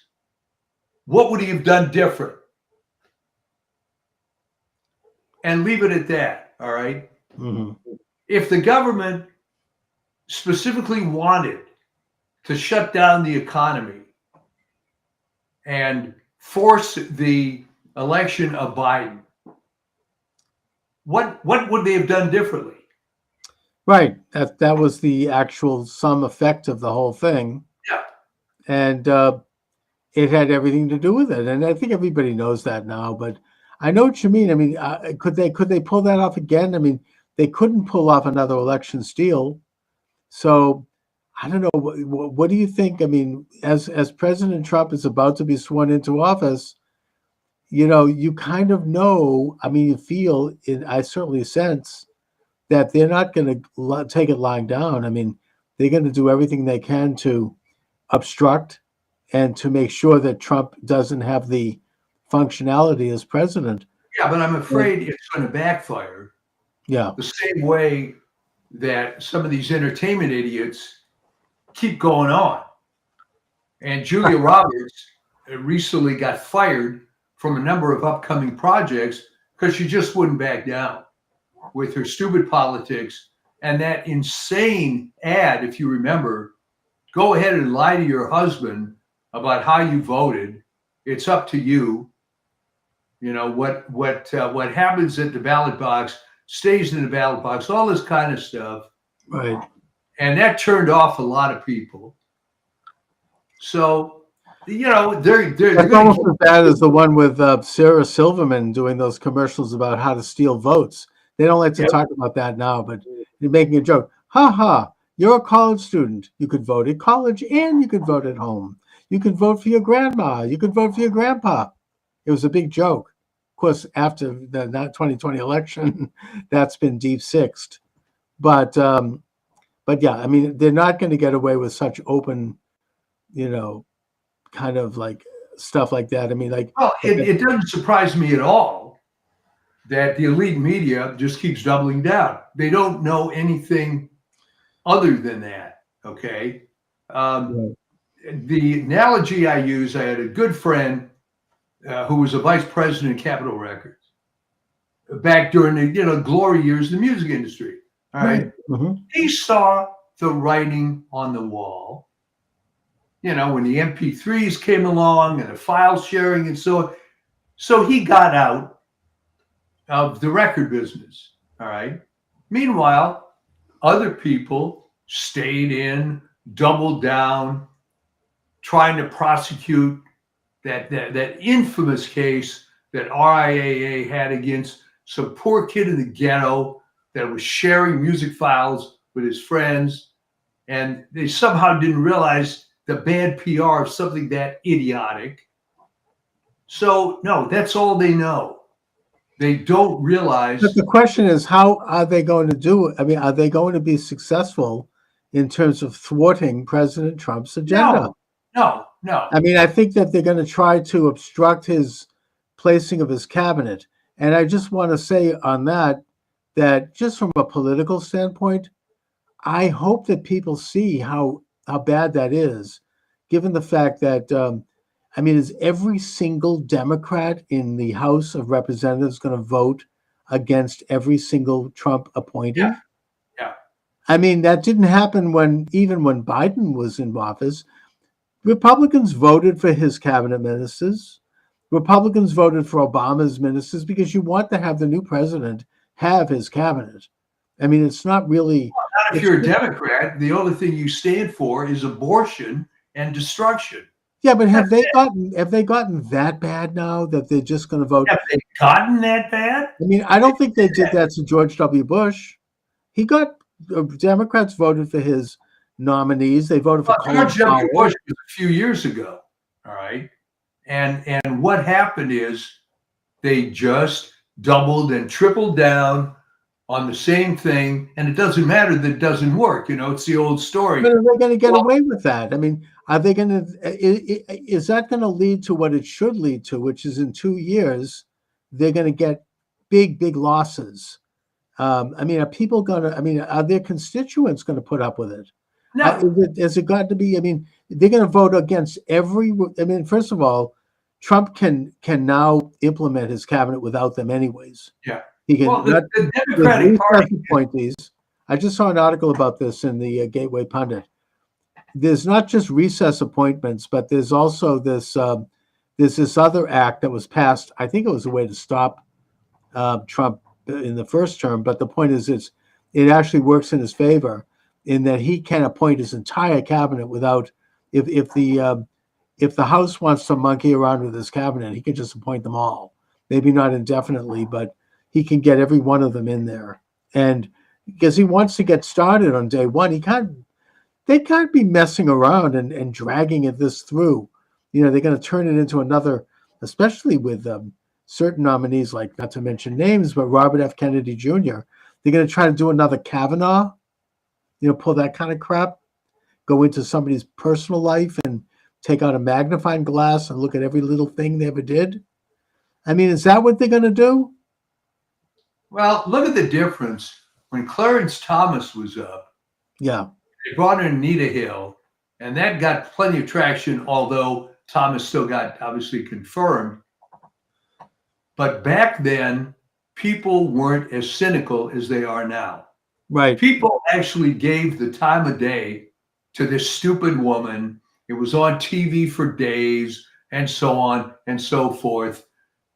what would he have done different? And leave it at that, all right? Mm-hmm. If the government specifically wanted to shut down the economy and force the election of Biden, what would they have done differently? Right. That was the actual sum effect of the whole thing. Yeah. And it had everything to do with it. And I think everybody knows that now. But I know what you mean. I mean, could they pull that off again? I mean, they couldn't pull off another election steal. So I don't know. What do you think? I mean, as President Trump is about to be sworn into office, you kind of know. I mean, you feel it. I certainly sense that they're not going to take it lying down. I mean, they're going to do everything they can to obstruct and to make sure that Trump doesn't have the functionality as president. Yeah, but I'm afraid it's going to backfire. Yeah. The same way that some of these entertainment idiots keep going on. And Julia Roberts recently got fired from a number of upcoming projects because she just wouldn't back down with her stupid politics and that insane ad. If you remember, go ahead and lie to your husband about how you voted. It's up to you. What happens at the ballot box stays in the ballot box, all this kind of stuff. Right. And that turned off a lot of people. So, they're That's almost as bad as the one with Sarah Silverman doing those commercials about how to steal votes. They don't like to talk about that now, but you're making a joke. Ha ha, you're a college student. You could vote at college and you could vote at home. You could vote for your grandma. You could vote for your grandpa. It was a big joke. Of course, after the 2020 election, that's been deep-sixed. But yeah, I mean, they're not going to get away with such open, kind of like stuff like that. I mean, like, well, it doesn't surprise me at all that the elite media just keeps doubling down. They don't know anything other than that. Okay. Right. The analogy I use, I had a good friend who was a vice president of Capitol Records back during the glory years of the music industry. All right. Mm-hmm. He saw the writing on the wall, when the MP3s came along and the file sharing and so he got out of the record business. All right. Meanwhile, other people stayed in, doubled down, trying to prosecute that infamous case that RIAA had against some poor kid in the ghetto that was sharing music files with his friends. And they somehow didn't realize the bad PR of something that idiotic. So, no, that's all they know. They don't realize. But the question is, how are they going to do it? I mean, are they going to be successful in terms of thwarting President Trump's agenda? No. I mean, I think that they're going to try to obstruct his placing of his cabinet. And I just want to say on that just from a political standpoint, I hope that people see how bad that is, given the fact that, is every single Democrat in the House of Representatives going to vote against every single Trump appointee? Yeah. I mean, that didn't happen even when Biden was in office. Republicans voted for his cabinet ministers. Republicans voted for Obama's ministers because you want to have the new president have his cabinet. I mean, it's not really. Well, not if you're a Democrat. The only thing you stand for is abortion and destruction. Yeah, but have they gotten that bad now that they're just going to vote? Have they gotten that bad? I mean, I don't think they did that to George W. Bush. Democrats voted for his nominees. They voted for George W. Bush was a few years ago. All right. And what happened is they just doubled and tripled down on the same thing, and it doesn't matter that it doesn't work. It's the old story. But are they going to get away with that? I mean, are they going to? Is that going to lead to what it should lead to, which is in 2 years they're going to get big losses? Are people going to? I mean, are their constituents going to put up with it? No. Is it got to be? I mean, they're going to vote against every. I mean, first of all, Trump can now implement his cabinet without them, anyways. Yeah. He can. Well, the Democratic Party appointees. I just saw an article about this in the Gateway Pundit. There's not just recess appointments, but there's also this there's this other act that was passed. I think it was a way to stop Trump in the first term, but the point is, it actually works in his favor in that he can appoint his entire cabinet without, if the House wants to monkey around with his cabinet, he can just appoint them all. Maybe not indefinitely, but he can get every one of them in there. And because he wants to get started on day one, they can't be messing around and dragging this through. They're going to turn it into another, especially with certain nominees, like, not to mention names, but Robert F. Kennedy Jr. They're going to try to do another Kavanaugh, pull that kind of crap, go into somebody's personal life and take out a magnifying glass and look at every little thing they ever did. I mean, is that what they're going to do? Well, look at the difference. When Clarence Thomas was up, Yeah. they brought in Anita Hill, and that got plenty of traction, although Thomas still got obviously confirmed. But back then, people weren't as cynical as they are now. Right. People actually gave the time of day to this stupid woman. It was on TV for days and so on and so forth.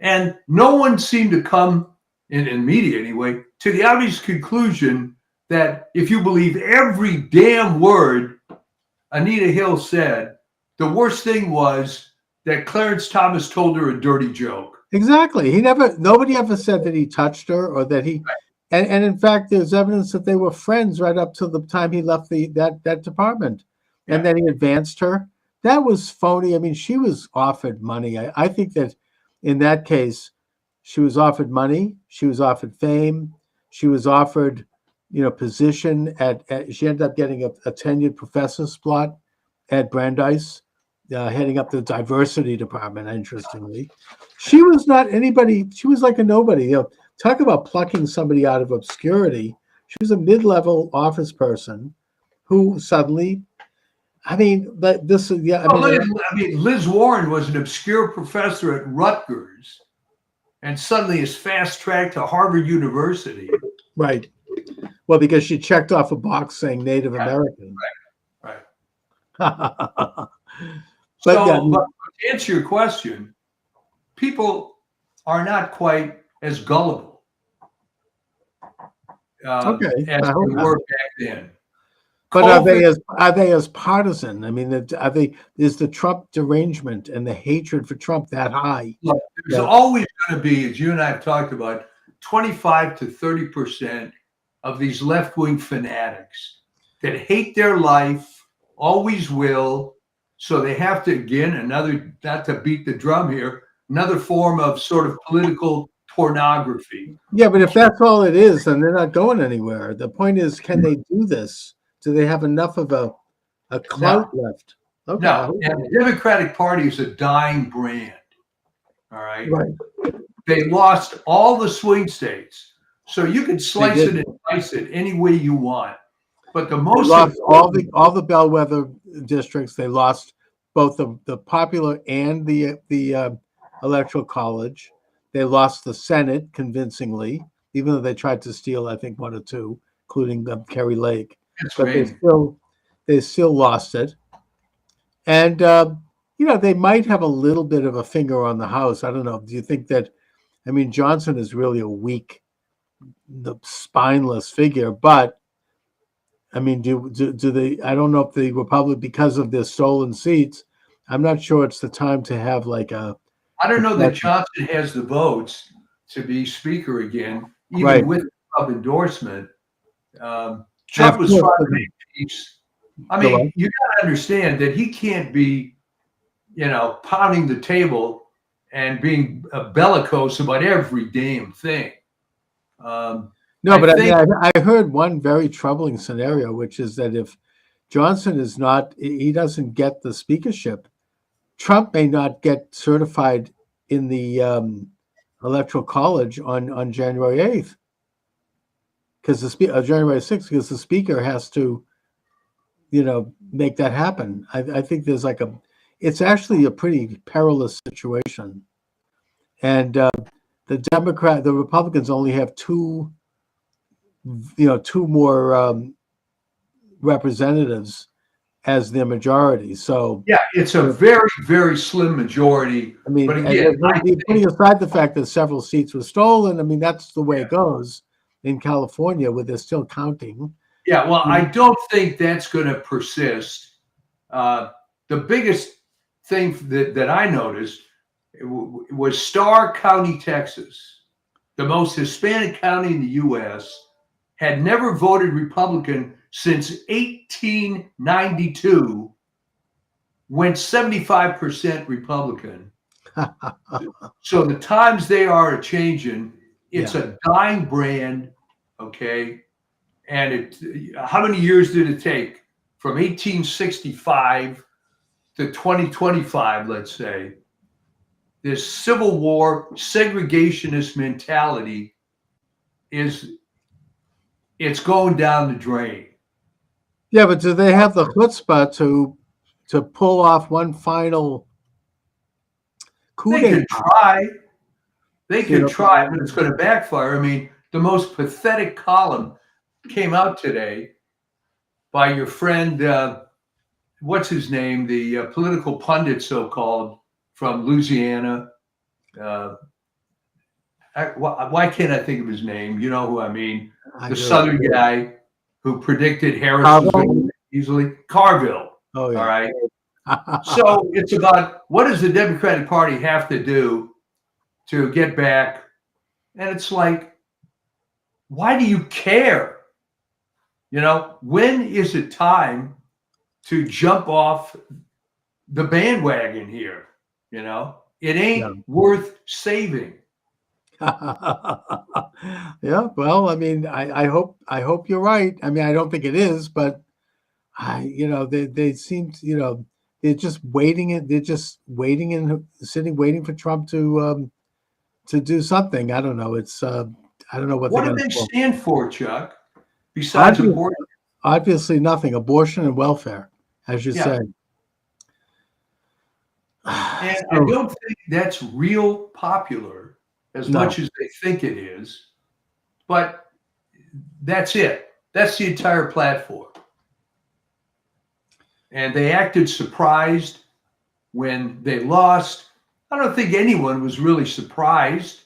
And no one seemed to come, in media anyway, to the obvious conclusion that if you believe every damn word Anita Hill said, the worst thing was that Clarence Thomas told her a dirty joke. Exactly. Nobody ever said that he touched her or that he, and in fact, there's evidence that they were friends right up to the time he left that department. And then he advanced her. That was phony. I mean, she was offered money. I think that in that case, she was offered money. She was offered fame. She was offered, position she ended up getting a tenured professor spot at Brandeis, heading up the diversity department, interestingly. She was not anybody. She was like a nobody. Talk about plucking somebody out of obscurity. She was a mid-level office person who suddenly, I mean, but this is, yeah. I mean, Liz Warren was an obscure professor at Rutgers and suddenly is fast-tracked to Harvard University. Right. Well, because she checked off a box saying Native American. Right. But to answer your question, people are not quite as gullible as they were back then. But are they as partisan? I mean, is the Trump derangement and the hatred for Trump that high? Look, there's always going to be, as you and I have talked about, 25 to 30% of these left-wing fanatics that hate their life, always will. So they have to, again, not to beat the drum here, another form of sort of political pornography. Yeah, but if that's all it is, then they're not going anywhere. The point is, can they do this? Do they have enough of a clout left? Okay. No, and the Democratic Party is a dying brand. All right. Right. They lost all the swing states. So you can slice it and dice it any way you want. But the most lost all the bellwether districts. They lost both the popular and the electoral college. They lost the Senate convincingly, even though they tried to steal, I think, one or two, including Kerry Lake. But they still lost it. And they might have a little bit of a finger on the House. I don't know. Do you think that? I mean, Johnson is really a weak, spineless figure, but I mean, do they? I don't know if the Republic, because of their stolen seats, I'm not sure it's the time to have like a. I don't know that Johnson has the votes to be speaker again, even with Trump endorsement. Trump was trying to make peace. I mean, you got to understand that he can't be, pounding the table and being bellicose about every damn thing. No, but I heard one very troubling scenario, which is that if Johnson he doesn't get the speakership, Trump may not get certified in the electoral college on January 8th, because January 6th, because the speaker has to, make that happen. I think there's it's actually a pretty perilous situation, and the Republicans only have two more representatives as their majority. So Yeah, it's a very, very slim majority. I mean, But and again, I putting aside the fact that several seats were stolen, I mean, that's the way Yeah. it goes in California, where they're still counting. Yeah, well, I don't think that's going to persist. The biggest thing that I noticed was Starr County, Texas, the most Hispanic county in the U.S., had never voted Republican since 1892, went 75% Republican. So the times they are a changing. It's a dying brand, okay? And how many years did it take from 1865 to 2025, let's say? This Civil War segregationist mentality it's going down the drain. Yeah, but do they have the chutzpah to pull off one final coup They could d'etat? try. They You know, could try, but it's going to backfire. I mean, the most pathetic column came out today by your friend, what's his name, the political pundit, so-called, from Louisiana. Why can't I think of his name? You know who I mean? The Southern guy who predicted Harris was going to win easily. Carville. Oh, yeah. All right. So it's about what does the Democratic Party have to do to get back? And it's like, why do you care? You know, when is it time to jump off the bandwagon here? You know, it ain't worth saving. Yeah, well, I mean, I hope you're right. I mean, I don't think it is, but they seem to, they're just waiting. They're just waiting and sitting, waiting for Trump to do something. I don't know. It's I don't know What do they stand for, Chuck? Besides abortion, obviously nothing. Abortion and welfare, as you say. And I don't think that's real popular as much as they think it is. But that's it. That's the entire platform. And they acted surprised when they lost. I don't think anyone was really surprised.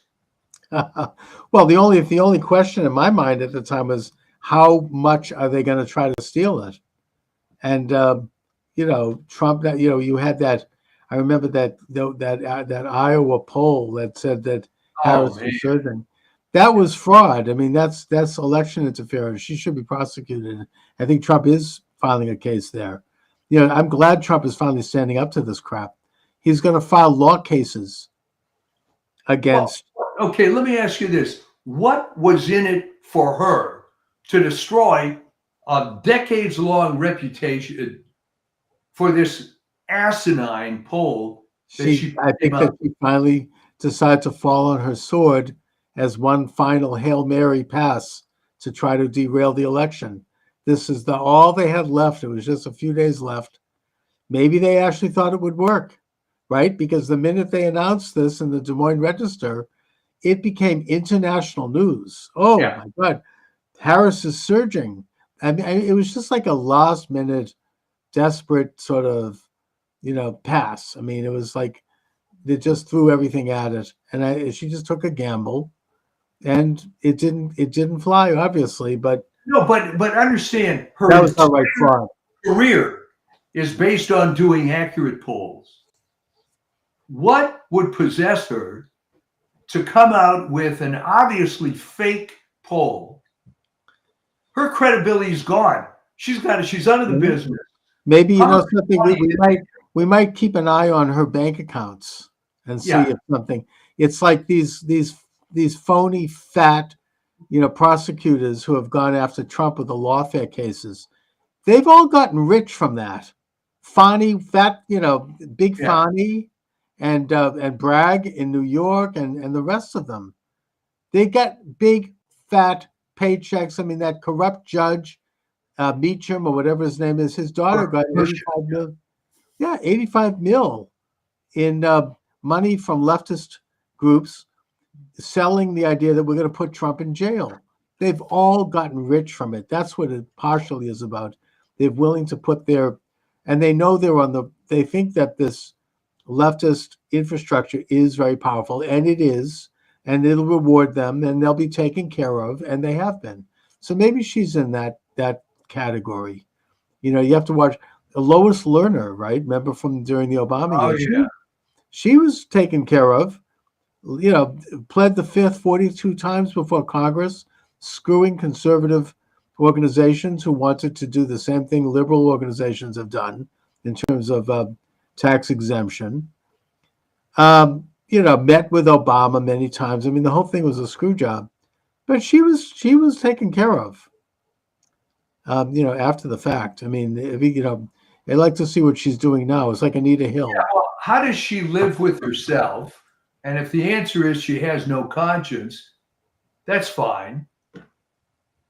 Well, the only question in my mind at the time was how much are they going to try to steal it? And Trump. That you had that. I remember that Iowa poll that said that Harris was surging. That was fraud. I mean, that's election interference. She should be prosecuted. I think Trump is filing a case there. I'm glad Trump is finally standing up to this crap. He's going to file law cases against. Well, okay, let me ask you this. What was in it for her to destroy a decades-long reputation for this asinine poll? I think that she finally decided to fall on her sword as one final Hail Mary pass to try to derail the election. This is all they had left. It was just a few days left. Maybe they actually thought it would work, right? Because the minute they announced this in the Des Moines Register, it became international news. Oh, my God. Harris is surging. I mean, it was just like a last-minute, desperate sort of, pass. I mean, it was like they just threw everything at it, and she just took a gamble, and it didn't fly, obviously. But understand her that was not right fraud. Career is based on doing accurate polls. What would possess her to come out with an obviously fake poll? Her credibility is gone. She's out of the business. Maybe something. We might keep an eye on her bank accounts and see if something. It's like these phony fat, prosecutors who have gone after Trump with the lawfare cases. They've all gotten rich from that. Fani, fat, big Fani, and Bragg in New York, and the rest of them. They get big fat paychecks. I mean, that corrupt judge, Meacham or whatever his name is, his daughter got 85 mil. Yeah, 85 mil in money from leftist groups selling the idea that we're going to put Trump in jail. They've all gotten rich from it. That's what it partially is about. They're willing to put their and they know they think that this leftist infrastructure is very powerful, and it is, and it'll reward them, and they'll be taken care of, and they have been. So maybe she's in that category. You know, you have to watch Lois Lerner, right? Remember from during the Obama Oh, years? yeah. She was taken care of. You know, pled the fifth 42 times before Congress, screwing conservative organizations who wanted to do the same thing liberal organizations have done in terms of tax exemption. You know, met with Obama many times. I mean, the whole thing was a screw job, but she was taken care of. You know, after the fact. I mean, you know, I'd like to see what she's doing now. It's like Anita Hill. Yeah, well, how does she live with herself? And if the answer is she has no conscience, that's fine.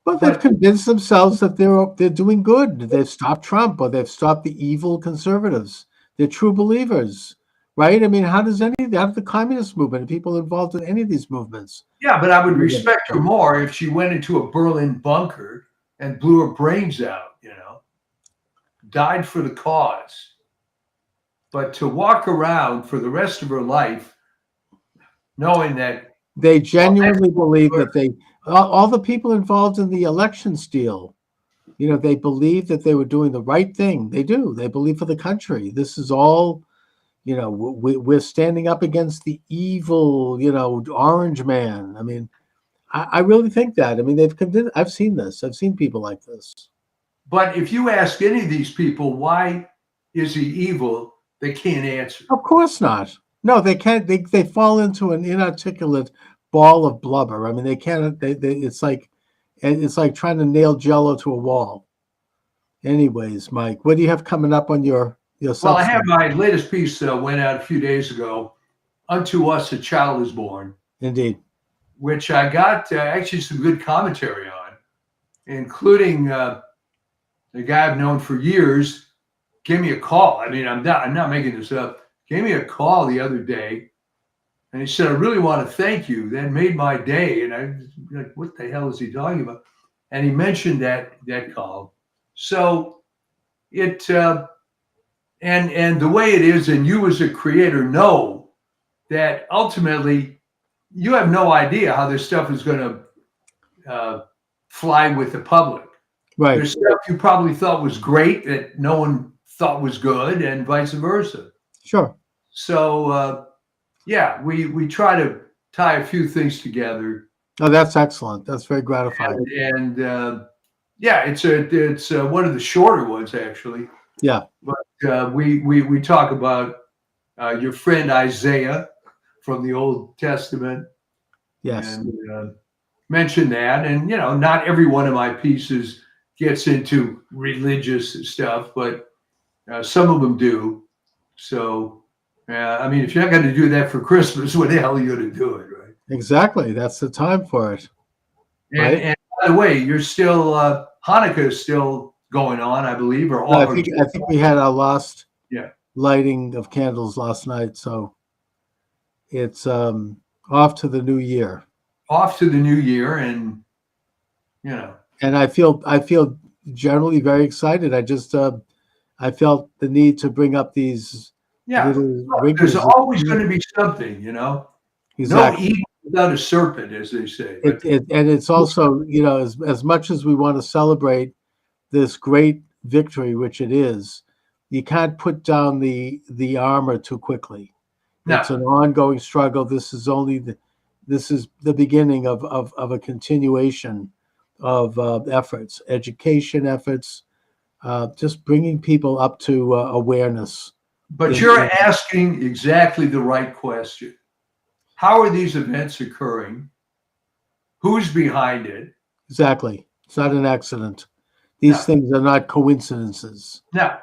But they've convinced themselves that they're doing good. They've stopped Trump, or they've stopped the evil conservatives. They're true believers, right? I mean, how does the communist movement and people involved in any of these movements? Yeah, but I would respect her more if she went into a Berlin bunker and blew her brains out, you know, died for the cause. But to walk around for the rest of her life knowing that they genuinely believe that all the people involved in the election steal, you know, they believe that they were doing the right thing. They do. They believe for the country. This is all, you know, we're standing up against the evil, you know, orange man. I mean, I really think that. I mean, they've convinced. I've seen this. I've seen people like this. But if you ask any of these people, why is he evil? They can't answer. Of course not. No, they can't. They fall into an inarticulate ball of blubber. I mean, they can't. It's like trying to nail Jello to a wall. Anyways, Mike, what do you have coming up on your Well, I have my latest piece went out a few days ago. Unto us a child is born. Indeed. Which I got actually some good commentary on, including the guy I've known for years gave me a call. I mean, I'm not making this up. Gave me a call the other day, and he said, "I really want to thank you. That made my day." And I was like, "What the hell is he talking about?" And he mentioned that call. So it and the way it is, and you as a creator know that ultimately you have no idea how this stuff is going to fly with the public. Right. There's stuff you probably thought was great that no one thought was good, and vice versa. Sure. So yeah, we try to tie a few things together. Oh, that's excellent. That's very gratifying. And yeah, it's one of the shorter ones actually. Yeah. But we talk about your friend Isaiah from the Old Testament. Yes. And mention that. And, you know, not every one of my pieces gets into religious stuff, but some of them do. So, I mean, if you're not going to do that for Christmas, what the hell are you going to do it, right? Exactly. That's the time for it. Right? And by the way, you're still, Hanukkah is still going on, I believe. Or I think we had our last lighting of candles last night. So it's off to the new year. Off to the new year, and you know. And I feel generally very excited. I just I felt the need to bring up these. Yeah, there's always going to be something, you know. Exactly. No evil without a serpent, as they say. And it's also, you know, as much as we want to celebrate this great victory, which it is, you can't put down the armor too quickly. No. It's an ongoing struggle. This is the beginning of a continuation of efforts, education efforts, just bringing people up to awareness. But you're asking exactly the right question. How are these events occurring? Who's behind it? Exactly. It's not an accident. These things are not coincidences. No.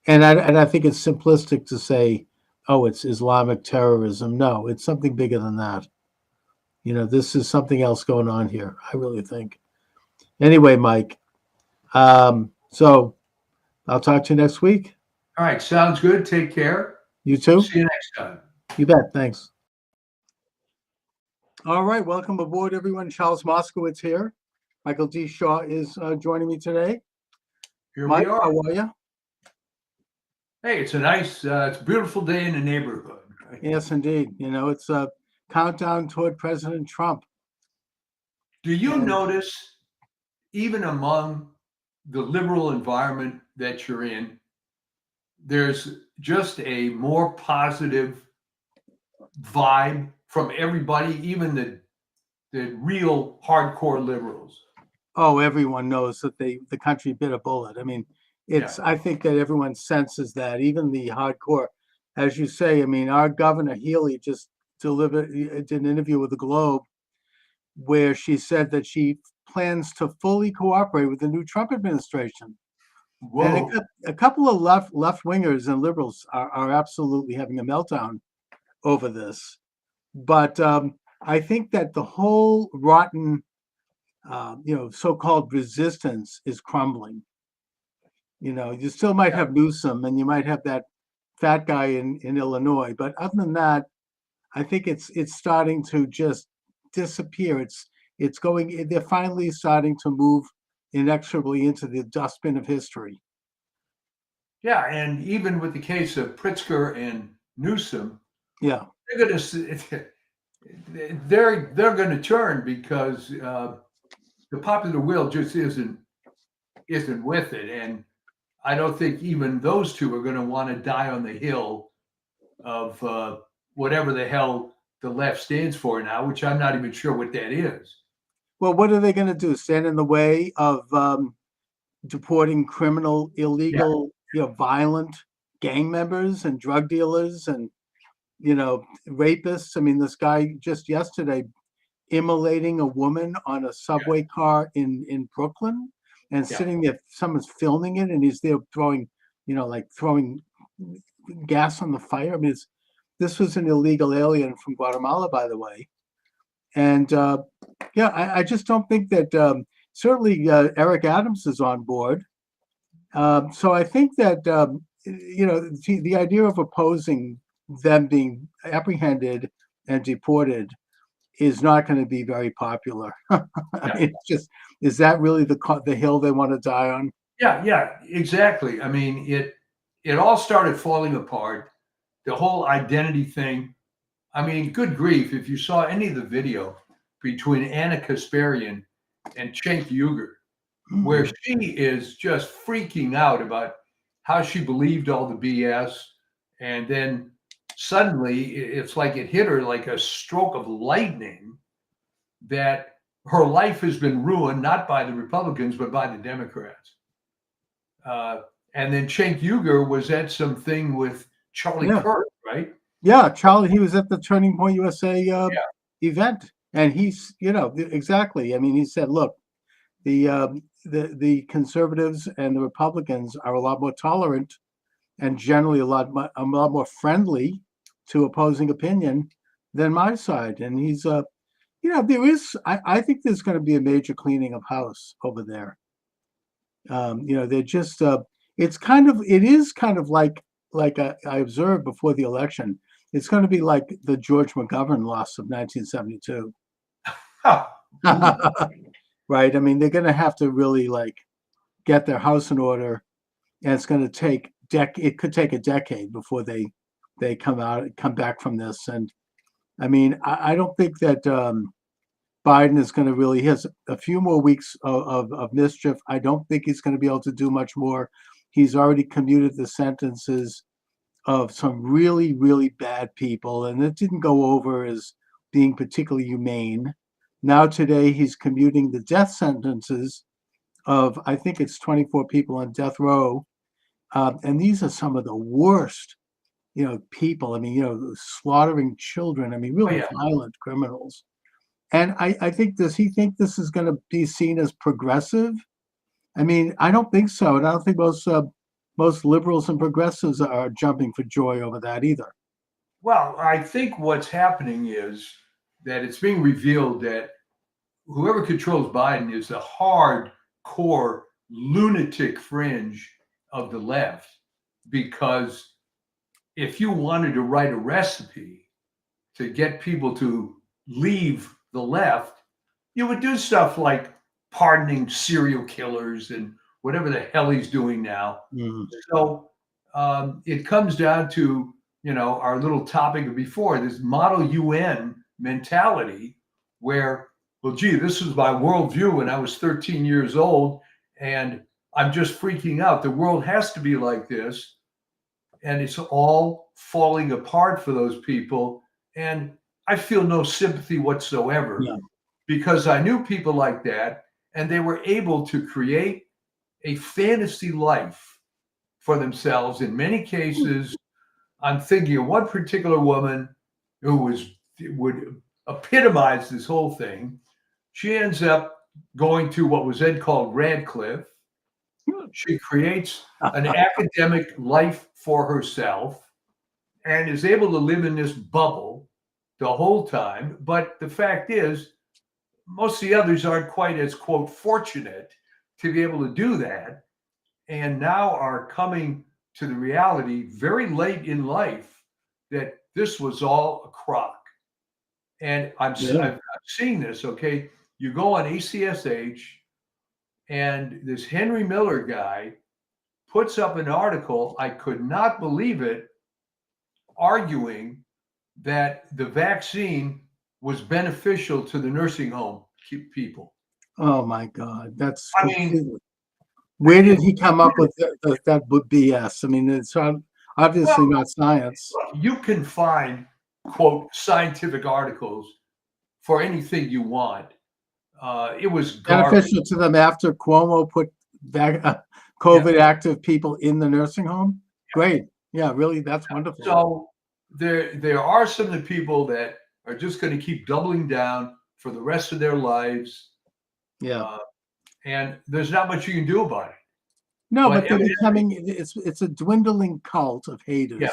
And I think it's simplistic to say, oh, it's Islamic terrorism. No, it's something bigger than that. You know, this is something else going on here, I really think. Anyway, Mike, so I'll talk to you next week. All right, sounds good. Take care. You too. See you next time. You bet. Thanks. All right, welcome aboard, everyone. Charles Moscowitz here. Michael D. Shaw is joining me today. Here Mike, we are. how are you? Hey, it's it's a beautiful day in the neighborhood. Right? Yes, indeed. It's a countdown toward President Trump. Do you And notice, even among the liberal environment that you're in, there's just a more positive vibe from everybody, even the real hardcore liberals? oh, everyone knows that the country bit a bullet. I mean, Yeah. I think that everyone senses that, even the hardcore. As you say, I mean, our Governor Healy just did an interview with the Globe where she said that she plans to fully cooperate with the new Trump administration. And Whoa. a couple of left wingers and liberals are absolutely having a meltdown over this. But I think that the whole rotten, so-called resistance is crumbling. You still might have Newsom, and you might have that fat guy in Illinois, but other than that, I think it's starting to just disappear. It's going. They're finally starting to move inexorably into the dustbin of history. Yeah, and even with the case of Pritzker and Newsom, Yeah. they're going to they're going to turn because the popular will just isn't with it, and I don't think even those two are going to want to die on the hill of whatever the hell the left stands for now, which I'm not even sure what that is. Well, what are they going to do? Stand in the way of deporting criminal, illegal, violent gang members and drug dealers and rapists? I mean, this guy just yesterday immolating a woman on a subway car in Brooklyn and sitting there, someone's filming it, and he's there throwing gas on the fire. I mean, this was an illegal alien from Guatemala, by the way. And I just don't think that certainly Eric Adams is on board. So I think that the idea of opposing them being apprehended and deported is not going to be very popular. I mean, it's just, is that really the hill they want to die on? Yeah, exactly. I mean, it all started falling apart. The whole identity thing. I mean, good grief! If you saw any of the video between Anna Kasparian and Cenk Uygur, where she is just freaking out about how she believed all the BS, and then suddenly it's like it hit her like a stroke of lightning that her life has been ruined, not by the Republicans, but by the Democrats. And then Cenk Uygur was at something with Charlie Kirk, right? Yeah, Charlie, he was at the Turning Point USA event, and he's, exactly. I mean, he said, look, the conservatives and the Republicans are a lot more tolerant and generally a lot more friendly to opposing opinion than my side. And he's, there is, I think there's going to be a major cleaning of house over there. They're just, it is kind of like I observed before the election. It's going to be like the George McGovern loss of 1972. Right. I mean, they're going to have to really get their house in order, and it's going to take it could take a decade before they come back from this. And I mean, I don't think that Biden is going to really, he has a few more weeks of mischief. I don't think he's going to be able to do much more. He's already commuted the sentences of some really, really bad people, and it didn't go over as being particularly humane. Now today he's commuting the death sentences of, I think it's 24 people on death row. And these are some of the worst, people. I mean, slaughtering children. I mean, really violent criminals. And I think, does he think this is going to be seen as progressive? I mean, I don't think so. And I don't think most liberals and progressives are jumping for joy over that either. Well, I think what's happening is that it's being revealed that whoever controls Biden is the hardcore lunatic fringe of the left. Because if you wanted to write a recipe to get people to leave the left, you would do stuff like pardoning serial killers and whatever the hell he's doing now. Mm. So it comes down to, our little topic before, this model UN mentality where, well, gee, this was my worldview when I was 13 years old, and I'm just freaking out. The world has to be like this. And it's all falling apart for those people. And I feel no sympathy whatsoever Yeah. because I knew people like that, and they were able to create a fantasy life for themselves. In many cases, I'm thinking of one particular woman who would epitomize this whole thing. She ends up going to what was then called Radcliffe. She creates an academic life for herself and is able to live in this bubble the whole time. But the fact is, most of the others aren't quite as, quote, fortunate to be able to do that, and now are coming to the reality very late in life that this was all a crock. And I'm seeing this, okay? You go on ACSH, and this Henry Miller guy puts up an article, I could not believe it, arguing that the vaccine was beneficial to the nursing home people. Oh my God, that's I mean, completely. Where did he come up with that BS? I mean, it's obviously not science. You can find, quote, scientific articles for anything you want. It was garbage. Beneficial to them after Cuomo put COVID active people in the nursing home. Great, yeah, really, that's wonderful. So there are some of the people that are just going to keep doubling down for the rest of their lives. Yeah. And there's not much you can do about it. No, but they're becoming, it's a dwindling cult of haters,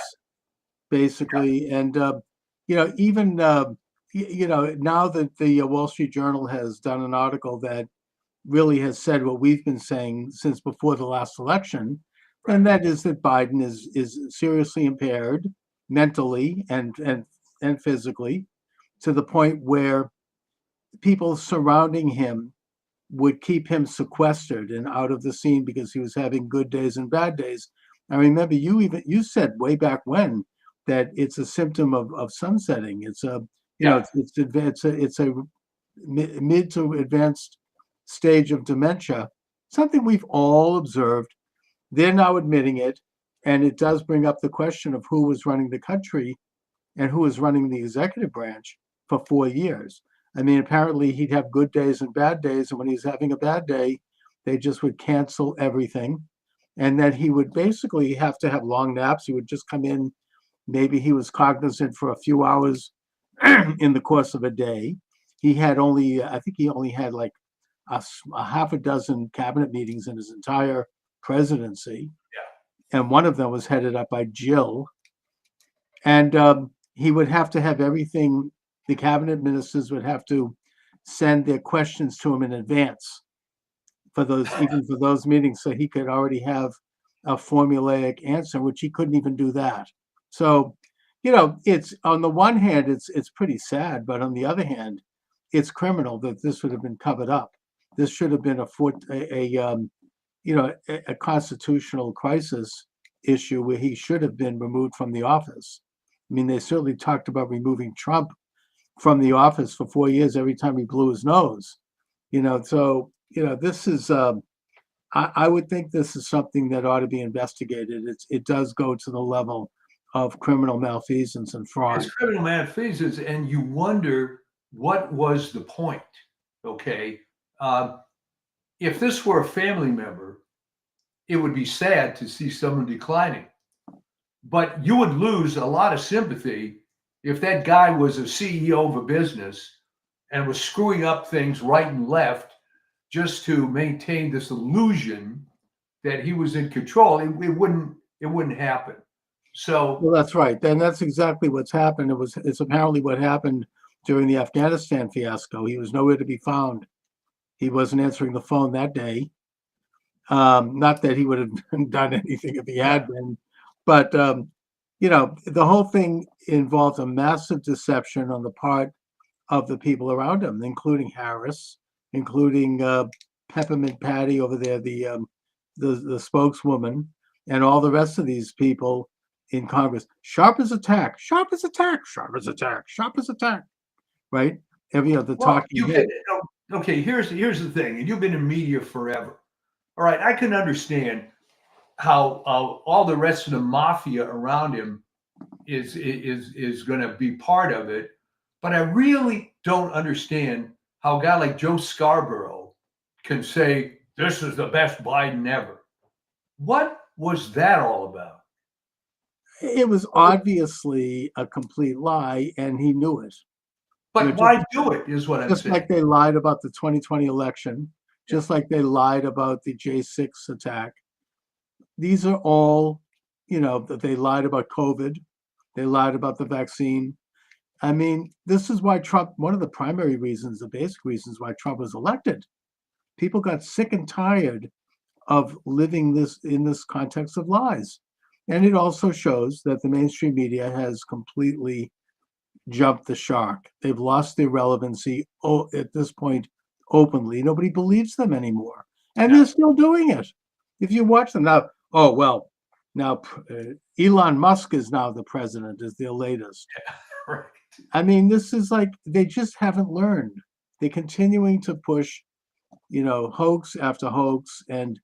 basically. And, even, now that the Wall Street Journal has done an article that really has said what we've been saying since before the last election, and that is that Biden is seriously impaired mentally and physically, to the point where people surrounding him would keep him sequestered and out of the scene because he was having good days and bad days. I remember you said way back when that it's a symptom of sunsetting. It's a it's a mid to advanced stage of dementia, something we've all observed. They're now admitting it, and it does bring up the question of who was running the country and who was running the executive branch for 4 years. I mean, apparently he'd have good days and bad days, and when he's having a bad day, they just would cancel everything. And then he would basically have to have long naps. He would just come in, maybe he was cognizant for a few hours in the course of a day. He had I think he only had like a half a dozen cabinet meetings in his entire presidency. Yeah. And one of them was headed up by Jill. And he would have to have everything. The cabinet ministers would have to send their questions to him in advance for those meetings, so he could already have a formulaic answer, which he couldn't even do that. So, it's on the one hand, it's pretty sad, but on the other hand, it's criminal that this would have been covered up. This should have been a constitutional crisis issue where he should have been removed from the office. I mean, they certainly talked about removing Trump from the office for 4 years every time he blew his nose. This is I would think this is something that ought to be investigated. It does go to the level of criminal malfeasance and fraud. It's criminal malfeasance, and you wonder what was the point. Okay, if this were a family member, it would be sad to see someone declining, but you would lose a lot of sympathy if that guy was a CEO of a business and was screwing up things right and left just to maintain this illusion that he was in control. It wouldn't happen. So, well, that's right. And that's exactly what's happened. It's apparently what happened during the Afghanistan fiasco. He was nowhere to be found. He wasn't answering the phone that day. Not that he would have done anything if he had been, but the whole thing involved a massive deception on the part of the people around him, including Harris, including Peppermint Patty over there, the spokeswoman. and all the rest of these people in Congress. Sharp as attack, sharp as attack, sharp as attack, sharp as attack, right? Every other Well, talking head. okay, here's the thing, and you've been in media forever. All right, I can understand how all the rest of the mafia around him is going to be part of it, but I really don't understand how a guy like Joe Scarborough can say this is the best Biden ever. What was that all about? It was obviously a complete lie, and he knew it. But why do it is what I'm Just saying. like they lied about the 2020 election, just like they lied about the J6 attack. These are all, that they lied about COVID. They lied about the vaccine. I mean, this is why Trump, one of the primary reasons, the basic reasons why Trump was elected. People got sick and tired of living in this context of lies. And it also shows that the mainstream media has completely jumped the shark. They've lost their relevancy at this point openly. Nobody believes them anymore. And they're still doing it. If you watch them now, now Elon Musk is now the president, is their latest. Right. I mean, this is like, they just haven't learned. They're continuing to push, hoax after hoax. And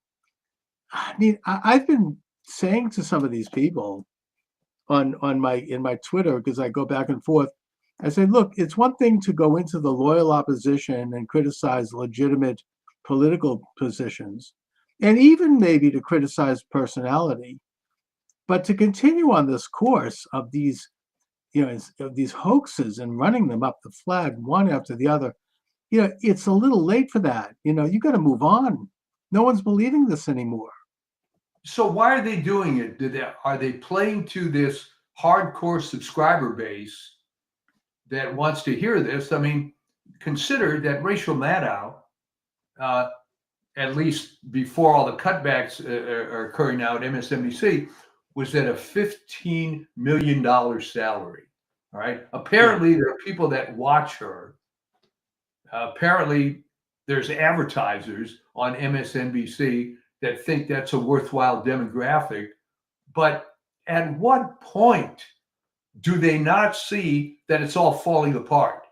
I mean, I've been saying to some of these people in my Twitter, because I go back and forth, I say, look, it's one thing to go into the loyal opposition and criticize legitimate political positions, and even maybe to criticize personality, but to continue on this course of these, of these hoaxes and running them up the flag one after the other, it's a little late for that. You got to move on. No one's believing this anymore. So why are they doing it? Are they playing to this hardcore subscriber base that wants to hear this? I mean, consider that Rachel Maddow, at least before all the cutbacks are occurring now at MSNBC, was at a $15 million salary. All right. Apparently, there are people that watch her. Apparently, there's advertisers on MSNBC that think that's a worthwhile demographic. But at what point do they not see that it's all falling apart?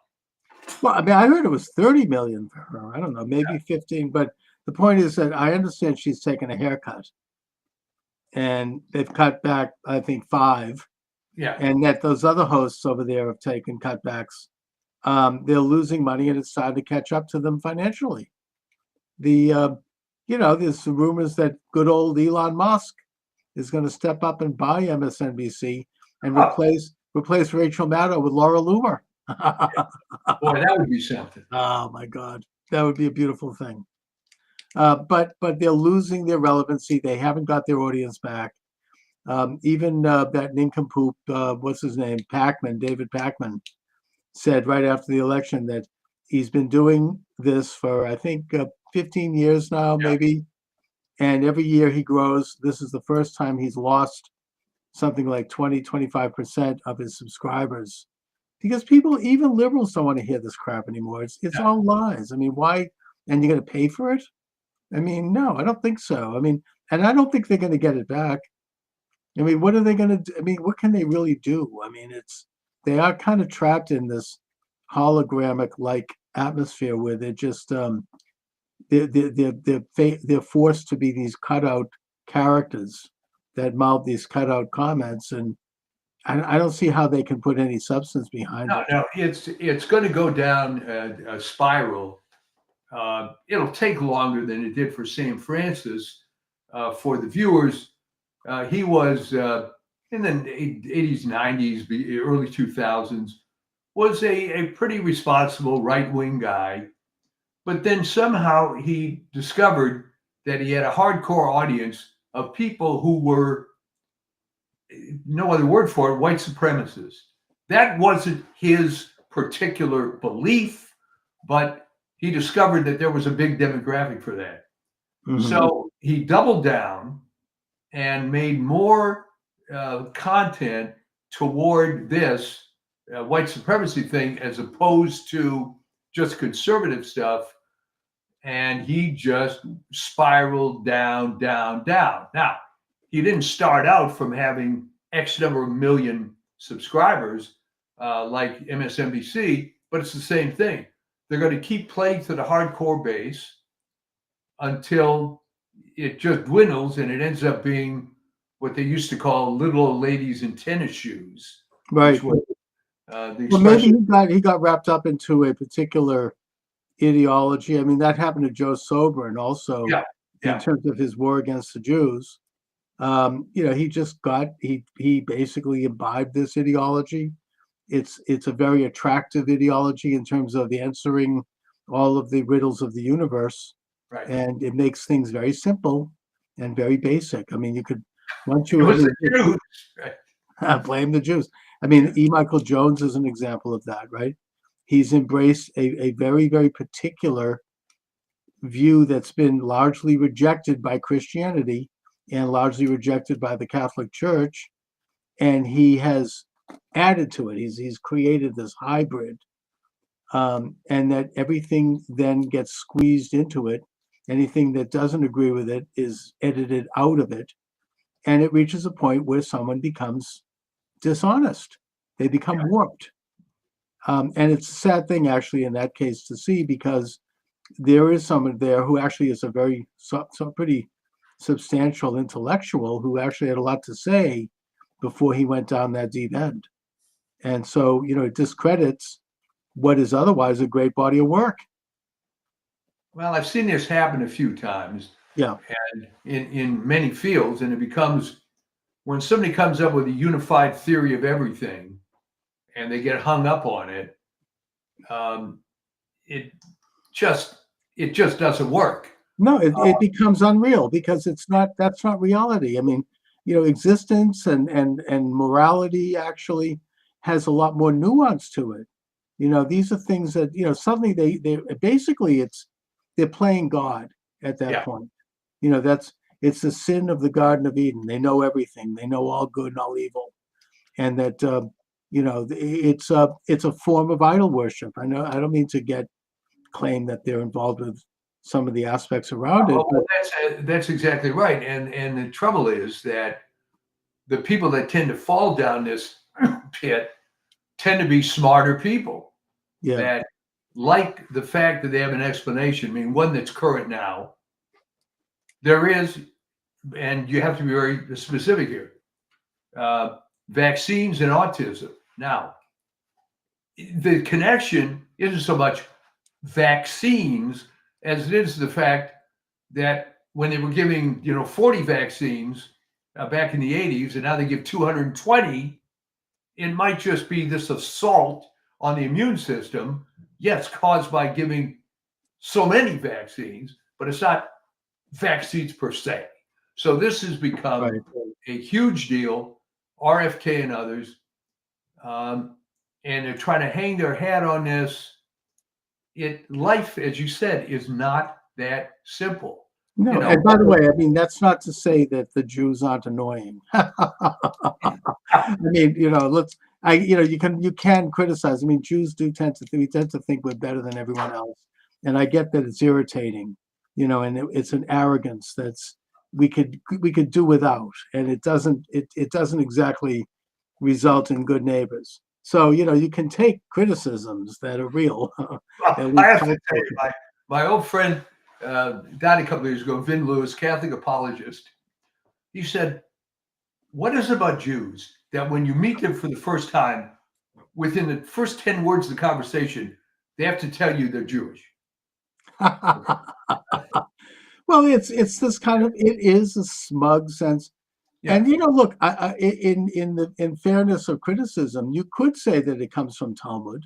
Well, I mean, I heard it was 30 million for her. I don't know, maybe 15. But the point is that I understand she's taken a haircut. And they've cut back, I think, 5. Yeah. And that those other hosts over there have taken cutbacks. They're losing money, and it's time to catch up to them financially. There's some rumors that good old Elon Musk is going to step up and buy MSNBC and replace Rachel Maddow with Laura Loomer. Boy, that would be something. Oh my God, that would be a beautiful thing. But they're losing their relevancy. They haven't got their audience back. Even that nincompoop, what's his name, David Pacman, said right after the election that he's been doing this for, I think, 15 years now, maybe. And every year he grows. This is the first time he's lost something like 20-25% of his subscribers, because people, even liberals, don't want to hear this crap anymore. It's all lies. I mean, why? And you're going to pay for it? I mean, no, I don't think so. I mean, and I don't think they're going to get it back. I mean, what are they going to do? I mean, what can they really do? I mean, they are kind of trapped in this hologramic like atmosphere where they're just they're forced to be these cutout characters that mouth these cutout comments, and I don't see how they can put any substance behind it. No, it's going to go down a spiral. It'll take longer than it did for St. Francis. For the viewers, he was in the 80s, 90s, early 2000s, was a pretty responsible right-wing guy. But then somehow he discovered that he had a hardcore audience of people who were, no other word for it, white supremacists. That wasn't his particular belief, but he discovered that there was a big demographic for that. Mm-hmm. So he doubled down and made more content toward this white supremacy thing as opposed to just conservative stuff. And he just spiraled down, down, down. Now, he didn't start out from having X number of million subscribers like MSNBC, but it's the same thing. They're going to keep playing to the hardcore base until it just dwindles and it ends up being what they used to call little old ladies in tennis shoes. Right. Was, the Well, maybe expression. he got wrapped up into a particular ideology. I mean, that happened to Joe Soberin also Yeah, in yeah. terms of his war against the Jews. He just he basically imbibed this ideology. It's a very attractive ideology in terms of answering all of the riddles of the universe, Right. and it makes things very simple and very basic. I mean, you could once It you was the Jews. Right. blame the Jews. I mean, E. Michael Jones is an example of that, right? He's embraced a very, very particular view that's been largely rejected by Christianity and largely rejected by the Catholic Church, and he has added to it. He's created this hybrid, and that everything then gets squeezed into it. Anything that doesn't agree with it is edited out of it, and it reaches a point where someone becomes dishonest. They become warped. And it's a sad thing, actually, in that case to see, because there is someone there who actually is a very pretty substantial intellectual who actually had a lot to say before he went down that deep end. And so, it discredits what is otherwise a great body of work. Well, I've seen this happen a few times. Yeah. And in many fields, and it becomes when somebody comes up with a unified theory of everything and they get hung up on it, it just doesn't work. No, it becomes unreal because that's not reality. I mean, existence and morality actually has a lot more nuance to it. These are things that, suddenly they basically they're playing God at that point. It's the sin of the Garden of Eden. They know everything. They know all good and all evil. And that, it's a form of idol worship. I know, I don't mean to claim that they're involved with some of the aspects around it. Well, that's exactly right. And the trouble is that the people that tend to fall down this pit tend to be smarter people that like the fact that they have an explanation. I mean, one that's current now. There is, and you have to be very specific here, vaccines and autism. Now, the connection isn't so much vaccines as it is the fact that when they were giving 40 vaccines back in the 80s and now they give 220, it might just be this assault on the immune system, yes, caused by giving so many vaccines, but it's not vaccines per se. So this has become a huge deal, RFK and others, and they're trying to hang their hat on this. Life, as you said, is not that simple. No, and by the way, I mean, that's not to say that the Jews aren't annoying. I mean, you can criticize. I mean, Jews tend to think we're better than everyone else, and I get that it's irritating, and it's an arrogance that's we could do without, and it doesn't exactly result in good neighbors. So you can take criticisms that are real. I have to tell you, my old friend died a couple of years ago, Vin Lewis, Catholic apologist. He said, "What is it about Jews that when you meet them for the first time, within the first 10 words of the conversation, they have to tell you they're Jewish?" Well, it's this kind of, it is a smug sense. Yeah. And look, in fairness of criticism, you could say that it comes from Talmud.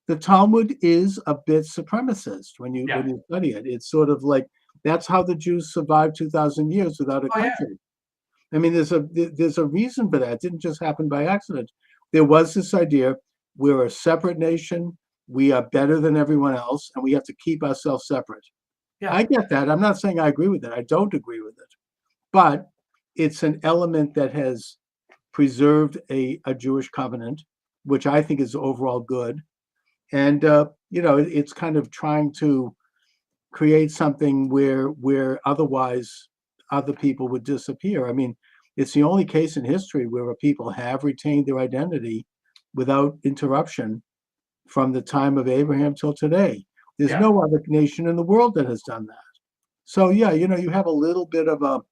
The Talmud is a bit supremacist when you study it. It's sort of like that's how the Jews survived 2,000 years without a country. I mean, there's a reason for that. It didn't just happen by accident. There was this idea: we're a separate nation, we are better than everyone else, and we have to keep ourselves separate. Yeah. I get that. I'm not saying I agree with it. I don't agree with it, but it's an element that has preserved a Jewish covenant, which I think is overall good. And it's kind of trying to create something where otherwise other people would disappear. I mean, it's the only case in history where a people have retained their identity without interruption from the time of Abraham till today. There's Yeah. no other nation in the world that has done that. So yeah, you have a little bit of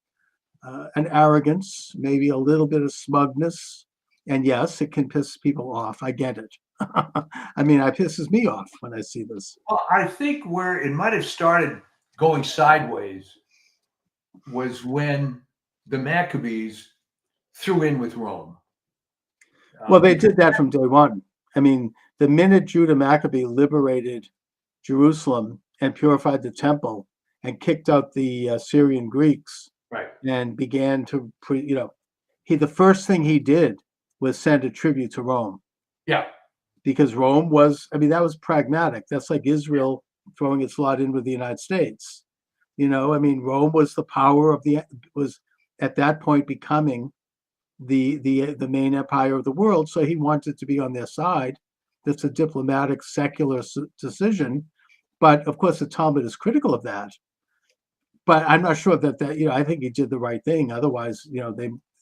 an arrogance, maybe a little bit of smugness, and yes, it can piss people off. I get it. I mean, it pisses me off when I see this. Well, I think where it might have started going sideways was when the Maccabees threw in with Rome. Well, they did that from day one. I mean, the minute Judah Maccabee liberated Jerusalem and purified the temple and kicked out the Syrian Greeks, Right. and began to, the first thing he did was send a tribute to Rome. Yeah. Because Rome was, I mean, that was pragmatic. That's like Israel throwing its lot in with the United States. I mean, Rome was the power was at that point becoming the main empire of the world. So he wanted to be on their side. That's a diplomatic, secular decision. But of course, the Talmud is critical of that. But I'm not sure that I think he did the right thing. Otherwise,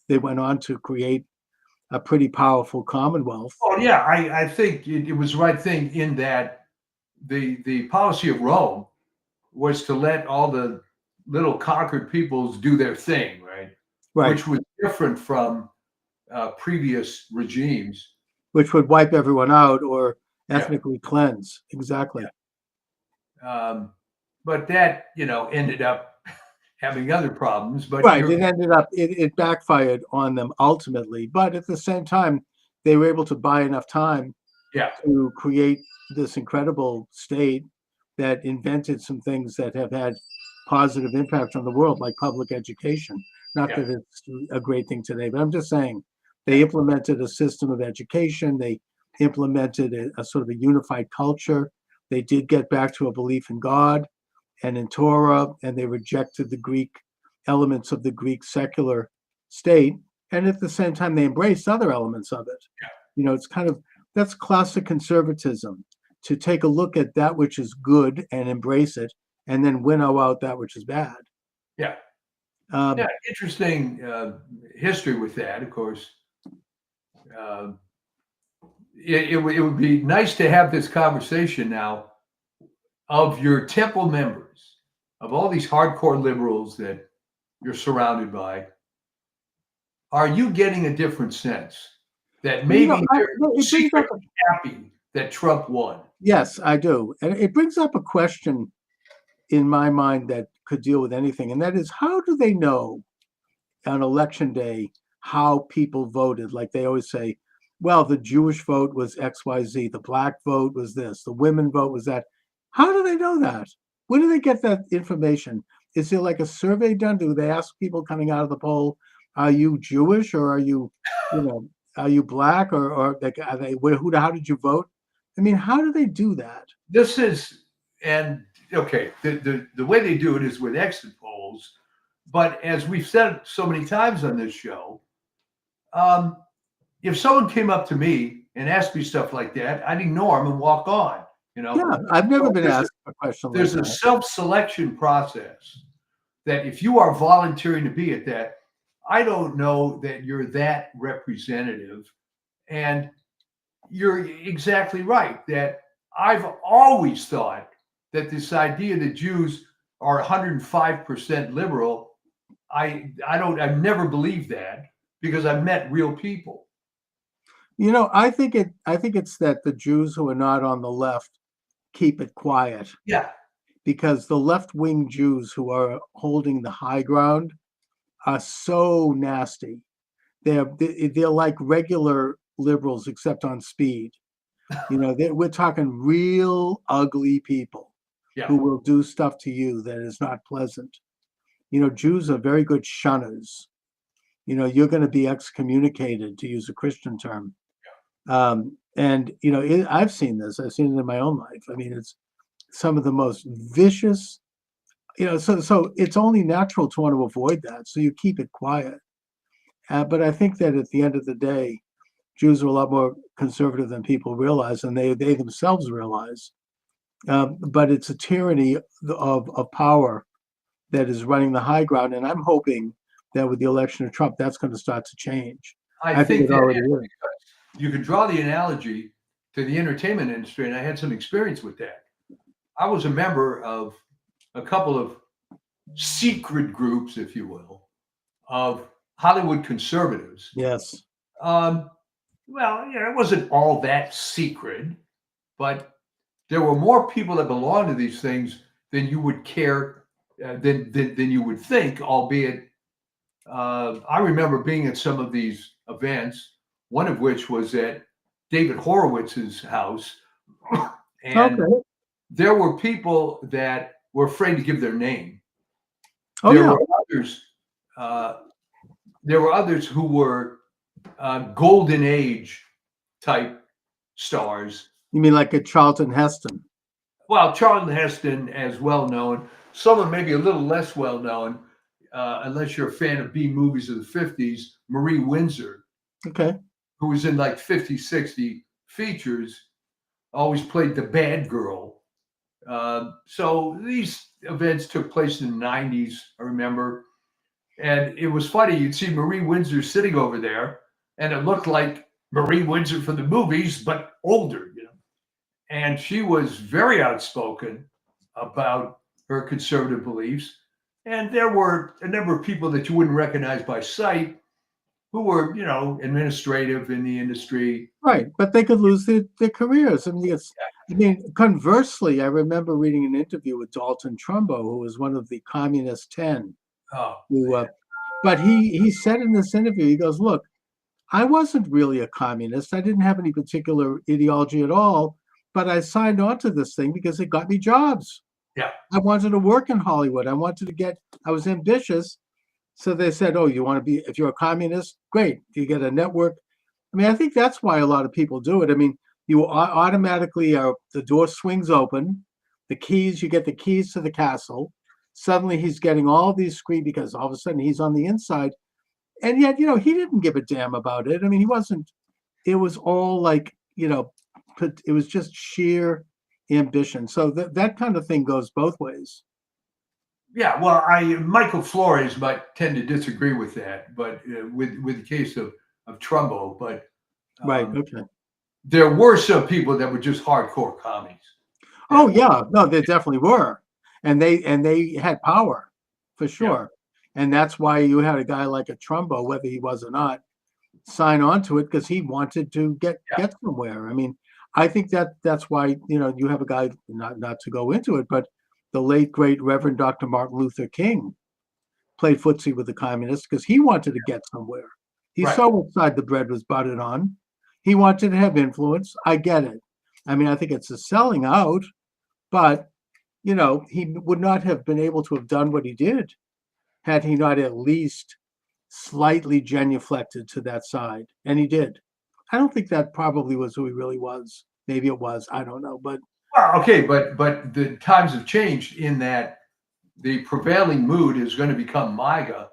they went on to create a pretty powerful commonwealth. Oh yeah, I think it was the right thing in that the policy of Rome was to let all the little conquered peoples do their thing, right? Right. Which was different from previous regimes. Which would wipe everyone out or ethnically cleanse. Exactly. But that, ended up having other problems. But right, it ended up, it backfired on them ultimately. But at the same time, they were able to buy enough time to create this incredible state that invented some things that have had positive impact on the world, like public education. Not that it's a great thing today, but I'm just saying they implemented a system of education. They implemented a sort of a unified culture. They did get back to a belief in God and in Torah, and they rejected the Greek elements of the Greek secular state. And at the same time, they embraced other elements of it. It's kind of, that's classic conservatism, to take a look at that which is good and embrace it, and then winnow out that which is bad. Interesting history with that, of course. It would be nice to have this conversation now of your temple members, of all these hardcore liberals that you're surrounded by. Are you getting a different sense that maybe they're secretly happy that Trump won? Yes, I do. And it brings up a question in my mind that could deal with anything. And that is, how do they know on election day how people voted? Like they always say, well, the Jewish vote was XYZ, the black vote was this, the women vote was that. How do they know that? Where do they get that information? Is there like a survey done? Do they ask people coming out of the poll, are you Jewish or are you, are you black or like, how did you vote? I mean, how do they do that? This is, and okay, the way they do it is with exit polls. But as we've said so many times on this show, if someone came up to me and asked me stuff like that, I'd ignore them and walk on. Yeah, I've never been asked a question like that. There's a self-selection process that if you are volunteering to be at that, I don't know that you're that representative. And you're exactly right that I've always thought that this idea that Jews are 105% liberal, I've never believed that because I've met real people. I think it's that the Jews who are not on the left keep it quiet. Yeah. Because the left-wing Jews who are holding the high ground are so nasty. They're like regular liberals except on speed. We're talking real ugly people who will do stuff to you that is not pleasant. Jews are very good shunners. You're going to be excommunicated, to use a Christian term. And I've seen this. I've seen it in my own life. I mean, it's some of the most vicious. So it's only natural to want to avoid that. So you keep it quiet. But I think that at the end of the day, Jews are a lot more conservative than people realize, and they themselves realize. But it's a tyranny of power that is running the high ground. And I'm hoping that with the election of Trump, that's going to start to change. I think it that already is is. because you could draw the analogy to the entertainment industry, and I had some experience with that. I was a member of a couple of secret groups, if you will, of Hollywood conservatives. Yes. Well, it wasn't all that secret, but there were more people that belonged to these things than you would care, than you would think. Albeit, I remember being at some of these events. One of which was at David Horowitz's house, and Okay. there were people that were afraid to give their name. Oh, There yeah. were others. There were others who were golden age type stars. You mean like a Charlton Heston? Well, Charlton Heston, as well known. Someone maybe a little less well known, unless you're a fan of B movies of the 50s, Marie Windsor, Okay. who was in like 50, 60 features, always played the bad girl. So these events took place in the 90s, I remember. And it was funny. You'd see Marie Windsor sitting over there, and it looked like Marie Windsor from the movies, but older, you know. And she was very outspoken about her conservative beliefs. And there were a number of people that you wouldn't recognize by sight who were, administrative in the industry. Right. But they could lose their careers. I mean, conversely, I remember reading an interview with Dalton Trumbo, who was one of the Communist 10. Oh, But he said in this interview, he goes, look, I wasn't really a communist. I didn't have any particular ideology at all, but I signed on to this thing because it got me jobs. yeah. I wanted to work in Hollywood. I was ambitious. So they said, oh, you want to be, if you're a communist, great. You get a network. I mean, I think that's why a lot of people do it. I mean, you automatically the door swings open, you get the keys to the castle. Suddenly he's getting all these screens because all of a sudden he's on the inside. And yet, he didn't give a damn about it. I mean, it was all like, it was just sheer ambition. So that kind of thing goes both ways. Yeah, well, Michael Flores might tend to disagree with that, but with the case of Trumbo, but Right. Okay. there were some people that were just hardcore commies. Oh yeah, no, they definitely were, and they had power for sure, and that's why you had a guy like a Trumbo, whether he was or not, sign on to it because he wanted to get somewhere. I mean, I think that's why you have a guy, not to go into it, but the late great Reverend Dr. Martin Luther King played footsie with the communists because he wanted to get somewhere. He saw what side the bread was buttered on. He wanted to have influence. I get it. I mean, I think it's a selling out, but he would not have been able to have done what he did had he not at least slightly genuflected to that side. And he did. I don't think that probably was who he really was. Maybe it was. I don't know. But Okay, but the times have changed in that the prevailing mood is going to become MAGA,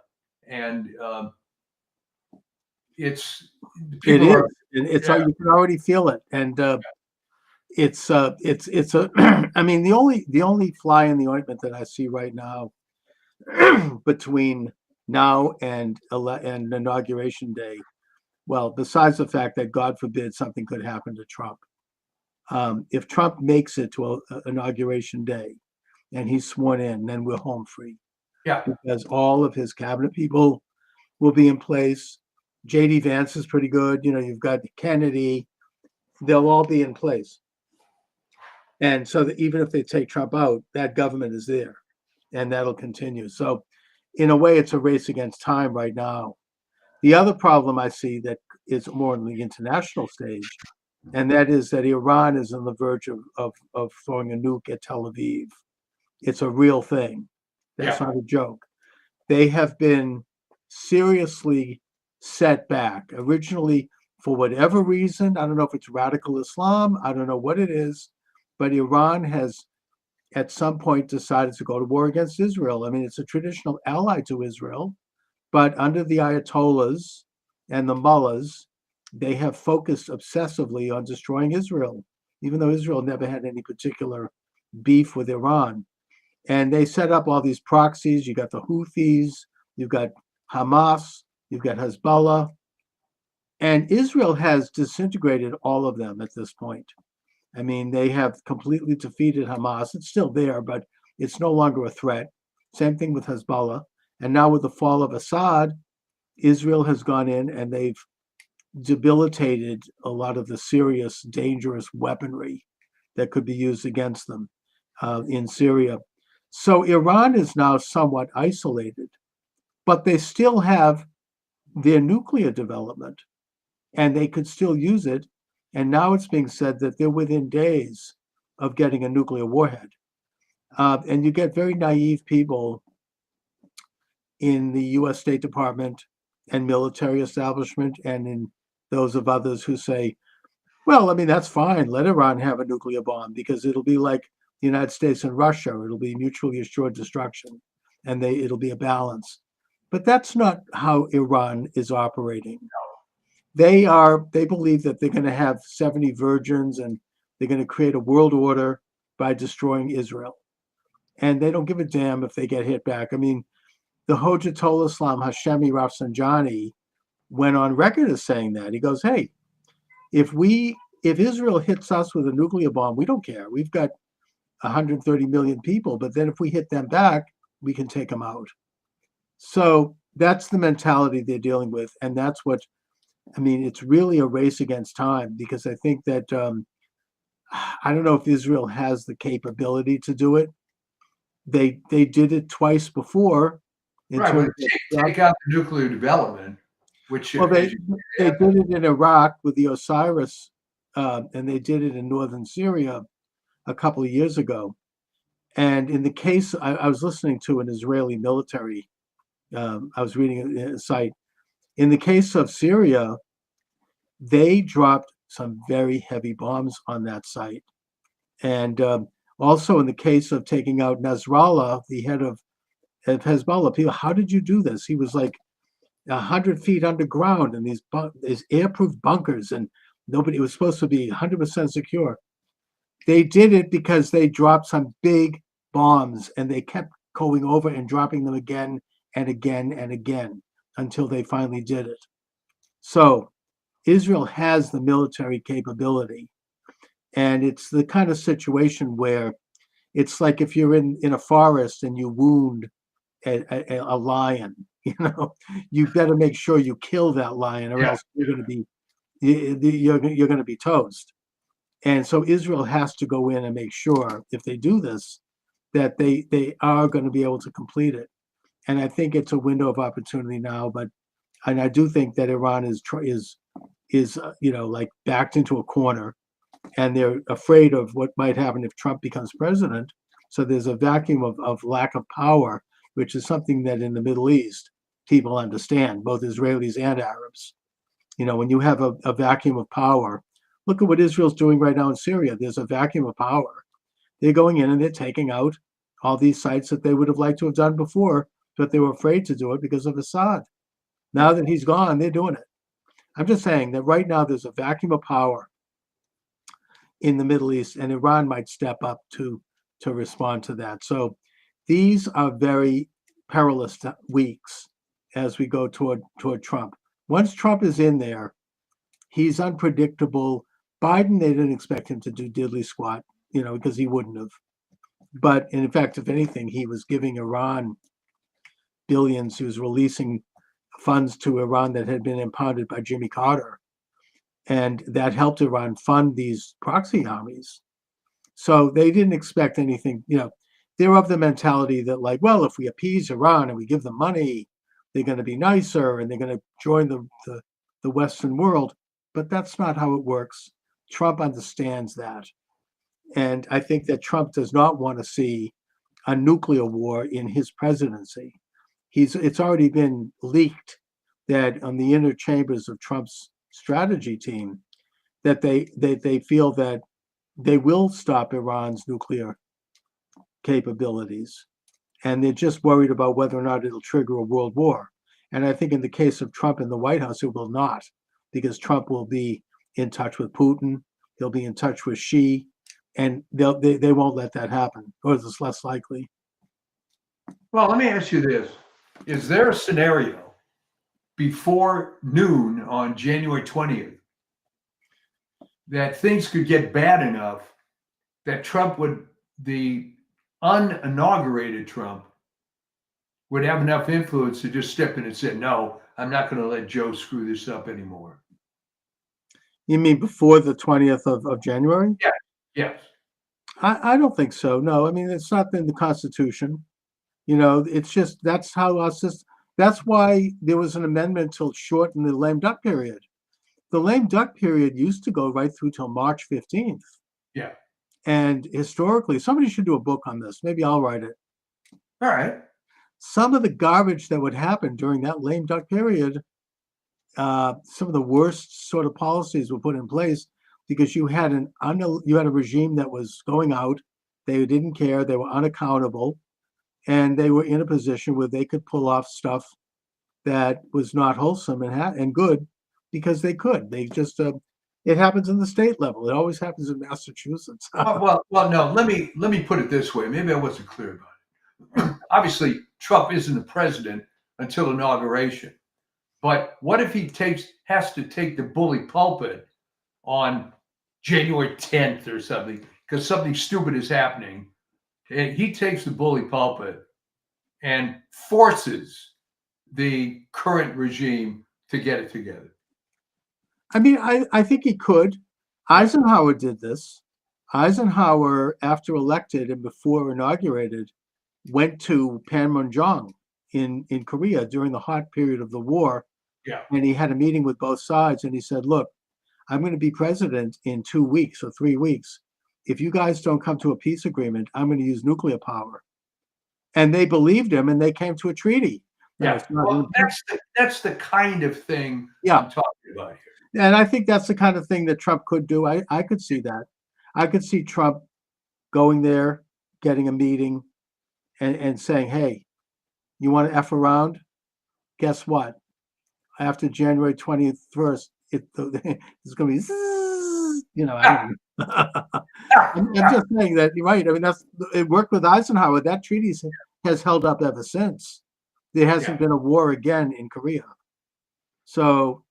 and it's people it is. are, It's you can already feel it, and it's a. I mean, the only fly in the ointment that I see right now between now and inauguration day, well, besides the fact that God forbid something could happen to Trump. If Trump makes it to inauguration day and he's sworn in, then we're home free. Yeah. Because all of his cabinet people will be in place. J.D. Vance is pretty good. You've got Kennedy. They'll all be in place. And so that even if they take Trump out, that government is there and that'll continue. So in a way, it's a race against time right now. The other problem I see that is more on the international stage, and that is that Iran is on the verge of throwing a nuke at Tel Aviv. It's a real thing. That's not a joke. They have been seriously set back. Originally, for whatever reason, I don't know if it's radical Islam, I don't know what it is, but Iran has at some point decided to go to war against Israel. I mean, it's a traditional ally to Israel, but under the Ayatollahs and the mullahs, they have focused obsessively on destroying Israel, even though Israel never had any particular beef with Iran. And they set up all these proxies. You got the Houthis, you've got Hamas, you've got Hezbollah, and Israel has disintegrated all of them at this point. I mean, they have completely defeated Hamas. It's still there, but it's no longer a threat. Same thing with Hezbollah. And now with the fall of Assad, Israel has gone in and they've debilitated a lot of the serious, dangerous weaponry that could be used against them in Syria. So Iran is now somewhat isolated, but they still have their nuclear development and they could still use it. And now it's being said that they're within days of getting a nuclear warhead. And you get very naive people in the US State Department and military establishment and in those of others who say, well, I mean, that's fine. Let Iran have a nuclear bomb because it'll be like the United States and Russia. It'll be mutually assured destruction and it'll be a balance. But that's not how Iran is operating. They believe that they're going to have 70 virgins and they're going to create a world order by destroying Israel. And they don't give a damn if they get hit back. I mean, the Hojatollah Islam Hashemi Rafsanjani went on record as saying that. He goes, hey, if Israel hits us with a nuclear bomb, we don't care. We've got 130 million people, but then if we hit them back, we can take them out. So that's the mentality they're dealing with. And that's what, I mean, it's really a race against time because I think that, I don't know if Israel has the capability to do it. They did it twice before. Right, but take out the nuclear development, which well, they did it in Iraq with the Osiris, and they did it in northern Syria a couple of years ago. And in the case, I was listening to an Israeli military, I was reading a site. In the case of Syria, they dropped some very heavy bombs on that site. And also in the case of taking out Nasrallah, the head of Hezbollah, people, how did you do this? He was like 100 feet underground in these airproof bunkers, and nobody, it was supposed to be 100% secure. They did it because they dropped some big bombs and they kept going over and dropping them again and again and again until they finally did it. So Israel has the military capability. And it's the kind of situation where it's like if you're in a forest and you wound a lion, you know, you better make sure you kill that lion or else you're going to be toast. And so Israel has to go in and make sure if they do this, that they are going to be able to complete it. And I think it's a window of opportunity now, and I do think that Iran is like backed into a corner and they're afraid of what might happen if Trump becomes president. So there's a vacuum of lack of power, which is something that in the Middle East, people understand, both Israelis and Arabs. You know, when you have a vacuum of power, look at what Israel's doing right now in Syria. There's a vacuum of power. They're going in and they're taking out all these sites that they would have liked to have done before, but they were afraid to do it because of Assad. Now that he's gone, they're doing it. I'm just saying that right now there's a vacuum of power in the Middle East, and Iran might step up to respond to that. So these are very perilous weeks as we go toward Trump. Once Trump is in there, he's unpredictable. Biden, they didn't expect him to do diddly squat, because he wouldn't have. But in fact, if anything, he was giving Iran billions. He was releasing funds to Iran that had been impounded by Jimmy Carter. And that helped Iran fund these proxy armies. So they didn't expect anything, they're of the mentality that like, well, if we appease Iran and we give them money, they're going to be nicer and they're going to join the Western world. But that's not how it works. Trump understands that. And I think that Trump does not want to see a nuclear war in his presidency. It's already been leaked that on the inner chambers of Trump's strategy team, that they feel that they will stop Iran's nuclear capabilities. And they're just worried about whether or not it'll trigger a world war. And I think in the case of Trump in the White House, it will not, because Trump will be in touch with Putin. He'll be in touch with Xi, and they won't let that happen, or it's less likely. Well, let me ask you this. Is there a scenario before noon on January 20th that things could get bad enough that the uninaugurated Trump, would have enough influence to just step in and say, no, I'm not going to let Joe screw this up anymore? You mean before the 20th of January? Yeah. Yes. I don't think so. No, I mean, it's not in the Constitution. It's just that's how our system. That's why there was an amendment to shorten the lame duck period. The lame duck period used to go right through till March 15th. Yeah. And historically, somebody should do a book on this. Maybe I'll write it. All right. Some of the garbage that would happen during that lame duck period, some of the worst sort of policies were put in place because you had a regime that was going out. They didn't care. They were unaccountable. And they were in a position where they could pull off stuff that was not wholesome and good because they could. They just it happens in the state level. It always happens in Massachusetts. Well, no. Let me put it this way. Maybe I wasn't clear about it. Obviously, Trump isn't the president until inauguration. But what if he has to take the bully pulpit on January 10th or something because something stupid is happening? And he takes the bully pulpit and forces the current regime to get it together. I mean, I think he could. Eisenhower did this. Eisenhower, after elected and before inaugurated, went to Panmunjom in Korea during the hot period of the war. Yeah. And he had a meeting with both sides and he said, look, I'm going to be president in 2 weeks or 3 weeks. If you guys don't come to a peace agreement, I'm going to use nuclear power. And they believed him and they came to a treaty. Yeah, well, that's the kind of thing I'm talking about here. And I think that's the kind of thing that Trump could do. I could see that. I could see Trump going there, getting a meeting, and saying, hey, you want to F around? Guess what? After January 21st, it's going to be, I'm just saying that you're right. I mean, it worked with Eisenhower. That treaty has held up ever since. There hasn't been a war again in Korea. So,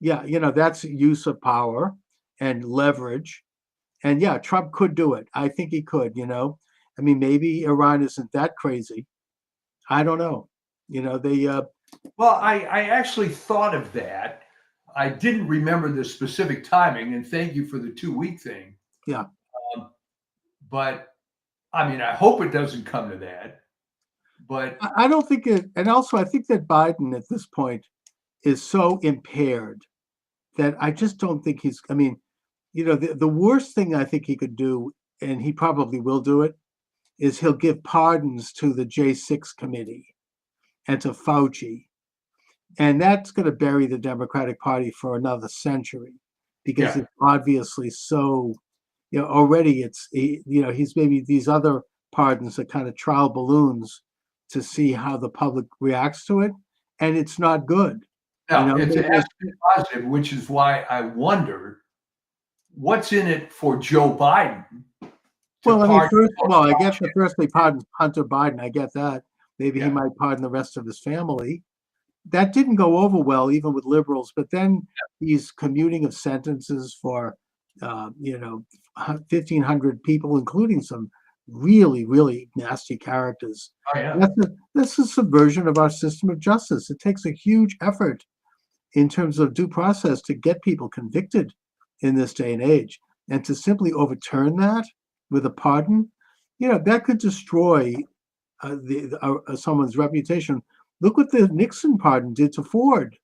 that's use of power and leverage. And Trump could do it. I think he could, I mean, maybe Iran isn't that crazy. I don't know. Well, I actually thought of that. I didn't remember the specific timing, and thank you for the 2-week thing. Yeah. But I mean, I hope it doesn't come to that. But I don't think it, and also I think that Biden at this point is so impaired that I just don't think he's, I mean, the worst thing I think he could do, and he probably will do it, is he'll give pardons to the J6 committee and to Fauci. And that's going to bury the Democratic Party for another century because it's obviously so, already he's maybe these other pardons are kind of trial balloons to see how the public reacts to it. And it's not good. No, it has to be positive, which is why I wonder what's in it for Joe Biden. Well, I mean, I guess the first they pardoned Hunter Biden. I get that. Maybe he might pardon the rest of his family. That didn't go over well, even with liberals. But then he's commuting of sentences for, 1,500 people, including some really, really nasty characters. Oh, yeah. That's a subversion of our system of justice. It takes a huge effort in terms of due process to get people convicted in this day and age. And to simply overturn that with a pardon, that could destroy someone's reputation. Look what the Nixon pardon did to Ford.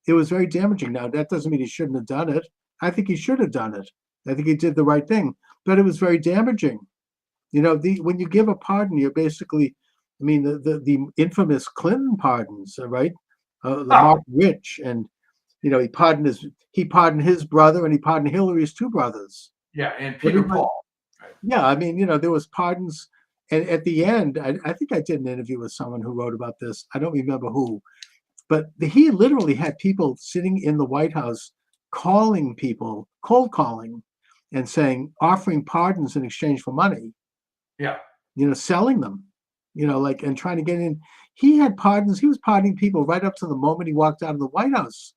It was very damaging. Now, that doesn't mean he shouldn't have done it. I think he should have done it. I think he did the right thing, but it was very damaging. When you give a pardon, you're basically, I mean, the infamous Clinton pardons, right? Mark Rich, and he pardoned his brother, and he pardoned Hillary's 2 brothers. Yeah, and Peter Paul. Right. Yeah, I mean, there was pardons, and at the end, I think I did an interview with someone who wrote about this. I don't remember who, but he literally had people sitting in the White House calling people, cold calling, and offering pardons in exchange for money. Yeah. Selling them. like, and trying to get in. He had pardons. He was pardoning people right up to the moment he walked out of the White House.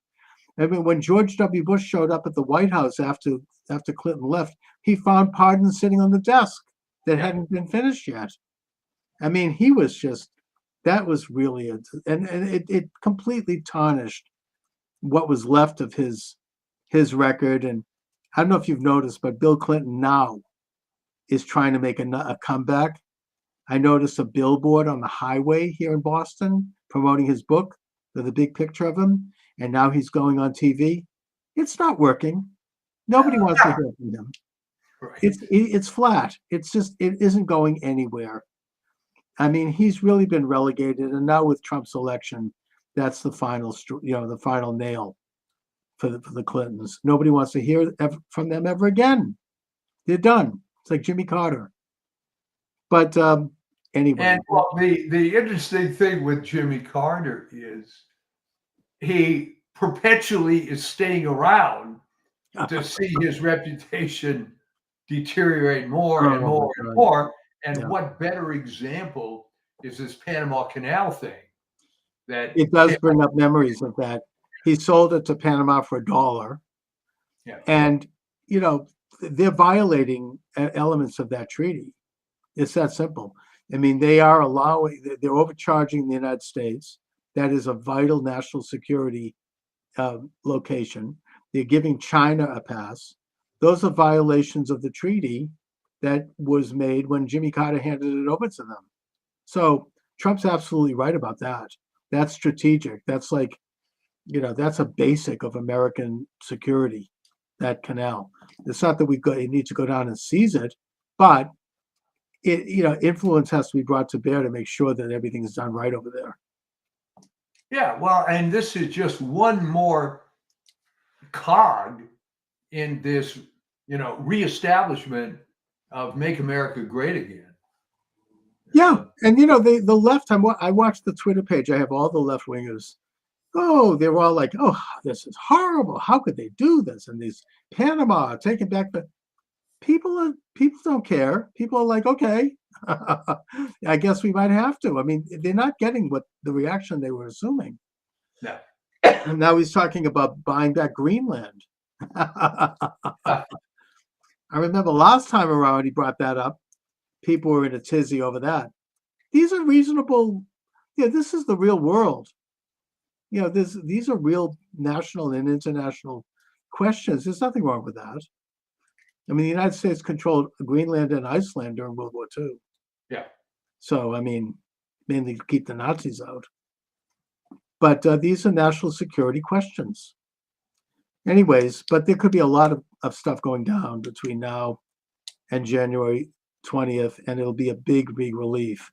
I mean, when George W. Bush showed up at the White House after Clinton left, he found pardons sitting on the desk that hadn't been finished yet. I mean, he was just, that was really, and it completely tarnished what was left of his record. And I don't know if you've noticed, but Bill Clinton now is trying to make a comeback. I noticed a billboard on the highway here in Boston promoting his book with a big picture of him. And now he's going on TV. It's not working. Nobody wants to hear from him. Right. It's flat. It's just, it isn't going anywhere. I mean, he's really been relegated. And now with Trump's election, that's the final, the final nail for the Clintons. Nobody wants to hear from them ever again. They're done. It's like Jimmy Carter. But anyway. And well, the interesting thing with Jimmy Carter is he perpetually is staying around to see his reputation deteriorate more and more and more. And what better example is this Panama Canal thing? That it does bring up memories of that. He sold it to Panama for $1. Yeah. And, they're violating elements of that treaty. It's that simple. I mean, they're overcharging the United States. That is a vital national security location. They're giving China a pass. Those are violations of the treaty that was made when Jimmy Carter handed it over to them. So Trump's absolutely right about that. That's strategic. That's like, that's a basic of American security, that canal. It's not that we need to go down and seize it, but influence has to be brought to bear to make sure that everything is done right over there. Yeah, well, and this is just one more cog in this, reestablishment of Make America Great Again. Yeah, and the left. I watched the Twitter page. I have all the left wingers. Oh, they were all like, "Oh, this is horrible. How could they do this?" And these Panama taking back the people don't care. People are like, "Okay, I guess we might have to." I mean, they're not getting the reaction they were assuming. No. And now he's talking about buying back Greenland. I remember last time around he brought that up. People were in a tizzy over that. These are reasonable. This is the real world. These are real national and international questions. There's nothing wrong with that. I mean, the United States controlled Greenland and Iceland during World War II. Yeah. So, I mean, mainly to keep the Nazis out. But these are national security questions. Anyways, but there could be a lot of stuff going down between now and January 20th, and it'll be a big, big relief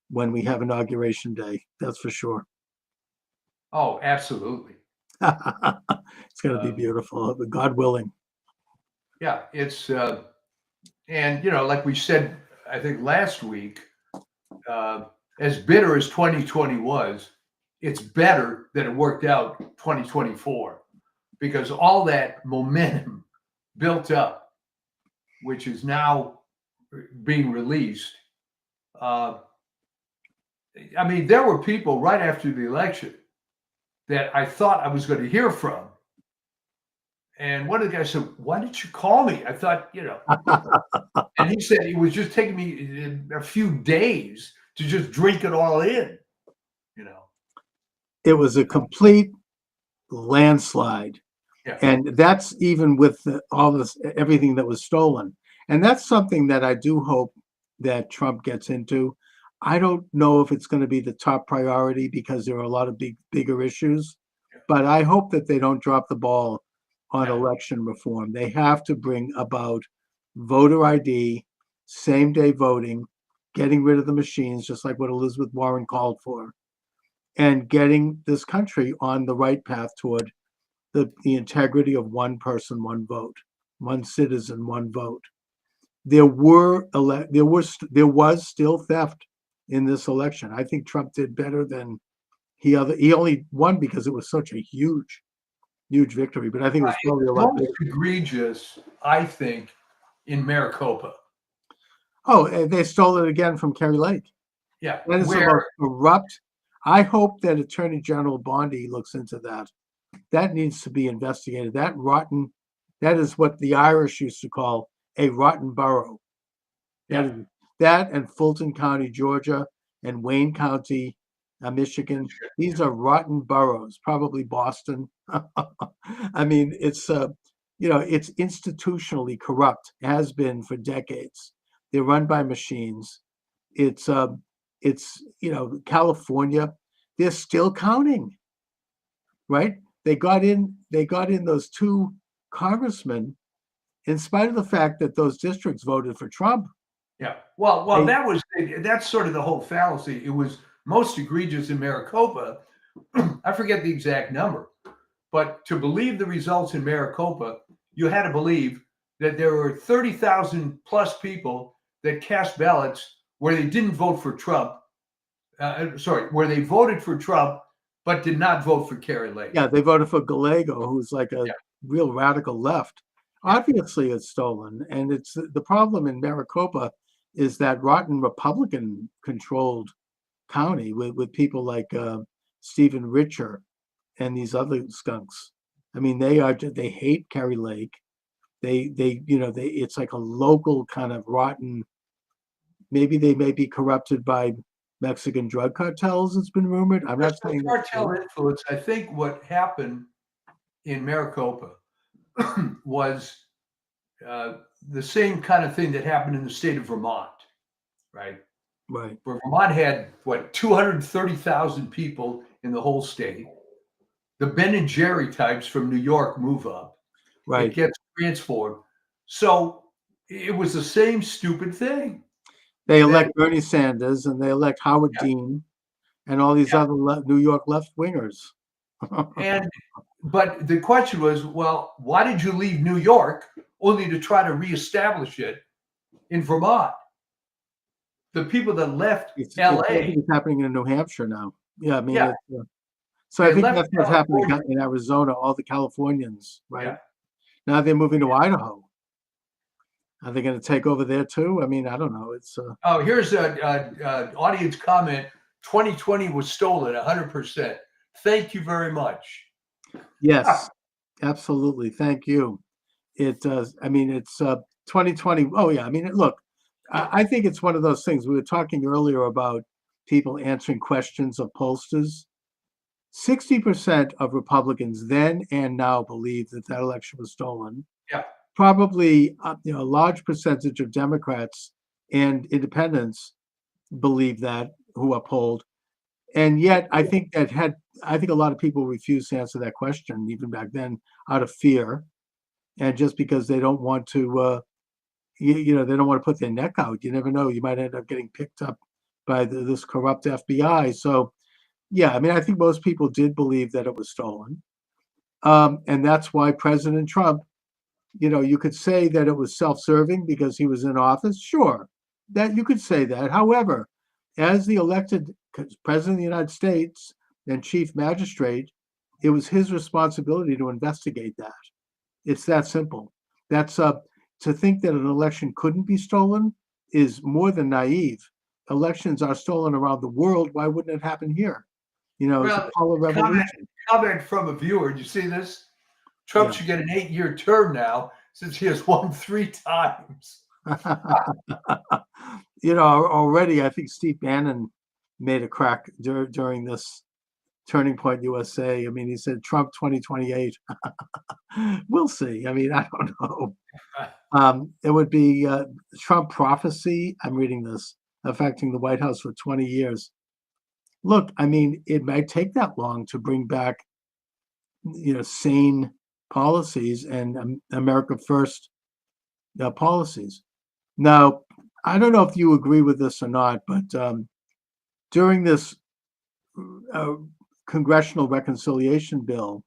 when we have Inauguration Day. That's for sure. Oh, absolutely. It's going to be beautiful, God willing. Yeah, it's and like we said, I think last week, as bitter as 2020 was, it's better that it worked out 2024, because all that momentum built up, which is now being released. I mean, there were people right after the election that I thought I was going to hear from. And one of the guys said, "Why didn't you call me?" I thought, and he said it was just taking me a few days to just drink it all in, It was a complete landslide. Yeah. And that's even with all this, everything that was stolen. And that's something that I do hope that Trump gets into. I don't know if it's going to be the top priority because there are a lot of bigger issues, but I hope that they don't drop the ball on election reform. They have to bring about voter ID, same-day voting, getting rid of the machines, just like what Elizabeth Warren called for, and getting this country on the right path toward the integrity of one person, one vote, one citizen, one vote. There was still theft in this election. I think Trump did better than he only won because it was such a huge victory. But I think it was probably a lot bigger. Egregious, I think, in Maricopa. Oh, they stole it again from Kerry Lake. Yeah. That is the most corrupt. I hope that Attorney General Bondi looks into that. That needs to be investigated. That is what the Irish used to call a rotten borough. Yeah. That and Fulton County, Georgia, and Wayne County, Michigan. These are rotten boroughs, probably Boston. I mean, it's it's institutionally corrupt, has been for decades. They're run by machines. It's California, they're still counting, right? They got in those two congressmen in spite of the fact that those districts voted for Trump. Yeah. Well, that's sort of the whole fallacy. It was most egregious in Maricopa. I forget the exact number, but to believe the results in Maricopa, you had to believe that there were 30,000 plus people that cast ballots where they didn't vote for Trump. Where they voted for Trump, but did not vote for Kari Lake. Yeah, they voted for Gallego, who's like a real radical left. Obviously, it's stolen. And it's the problem in Maricopa is that rotten Republican-controlled county with people like Stephen Richer and these other skunks. I mean, they hate Kari Lake. It's like a local kind of rotten. Maybe they may be corrupted by Mexican drug cartels. It's been rumored. I'm not saying cartel influence. I think what happened in Maricopa was the same kind of thing that happened in the state of Vermont, right? Right. Where Vermont had 230,000 people in the whole state. The Ben and Jerry types from New York move up. Right. It gets transformed. So it was the same stupid thing. They elect Bernie Sanders and they elect Howard Dean and all these other New York left wingers. But the question was, well, why did you leave New York only to try to reestablish it in Vermont? The people that left LA. It's happening in New Hampshire now. Yeah, I mean, Yeah. I think that's what's happening in Arizona, all the Californians, right? Yeah. Now they're moving to Idaho. Are they going to take over there too? I mean, I don't know. It's here's an audience comment. 2020 was stolen 100%. Thank you very much. Yes, absolutely. Thank you. It does. I mean, it's 2020. Oh yeah. I mean, look, I think it's one of those things. We were talking earlier about people answering questions of pollsters. 60% of Republicans then and now believe that election was stolen. Yeah. Probably, a large percentage of Democrats and independents believe that, who are polled. And yet, I think a lot of people refuse to answer that question, even back then, out of fear, and just because they don't want to, they don't want to put their neck out. You never know; you might end up getting picked up by this corrupt FBI. So, yeah, I mean, I think most people did believe that it was stolen, and that's why President Trump. You could say that it was self-serving because he was in office. Sure, that you could say that. However, as the elected president of the United States and chief magistrate, it was his responsibility to investigate that. It's that simple. That's to think that an election couldn't be stolen is more than naive. Elections are stolen around the world. Why wouldn't it happen here? It's a color revolution. Comment from a viewer. Did you see this? Trump should get an 8-year term now since he has won 3 times. Already I think Steve Bannon made a crack during this Turning Point USA. I mean, he said Trump 2028. We'll see. I mean, I don't know. It would be Trump prophecy. I'm reading this affecting the White House for 20 years. Look, I mean, it might take that long to bring back, sane policies and America First policies. Now, I don't know if you agree with this or not, but during this congressional reconciliation bill,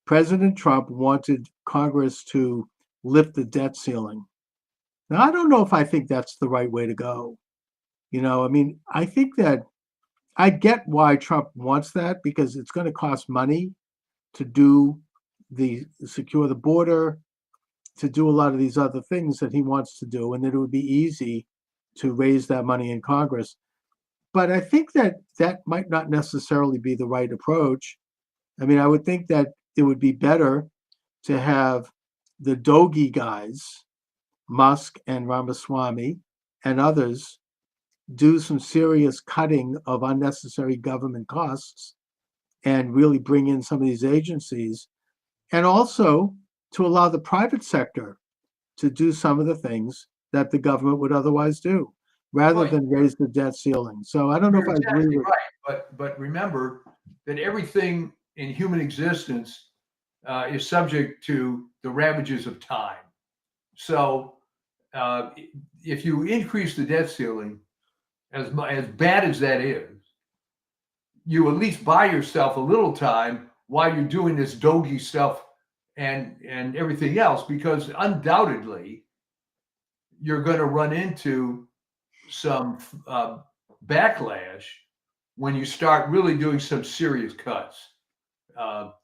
President Trump wanted Congress to lift the debt ceiling. Now, I don't know if I think that's the right way to go. I mean, I think that I get why Trump wants that because it's going to cost money to secure the border, to do a lot of these other things that he wants to do, and that it would be easy to raise that money in Congress. but I think that that might not necessarily be the right approach. I mean, I would think that it would be better to have the Dogi guys, Musk and Ramaswamy and others, do some serious cutting of unnecessary government costs and really bring in some of these agencies, and also to allow the private sector to do some of the things that the government would otherwise do, rather Right. than raise the debt ceiling. So I don't know if You're I agree exactly with. right. But remember that everything in human existence is subject to the ravages of time. So uh, if you increase the debt ceiling, as bad as that is, you at least buy yourself a little time while you're doing this doggy stuff and everything else, because undoubtedly you're going to run into some backlash when you start really doing some serious cuts.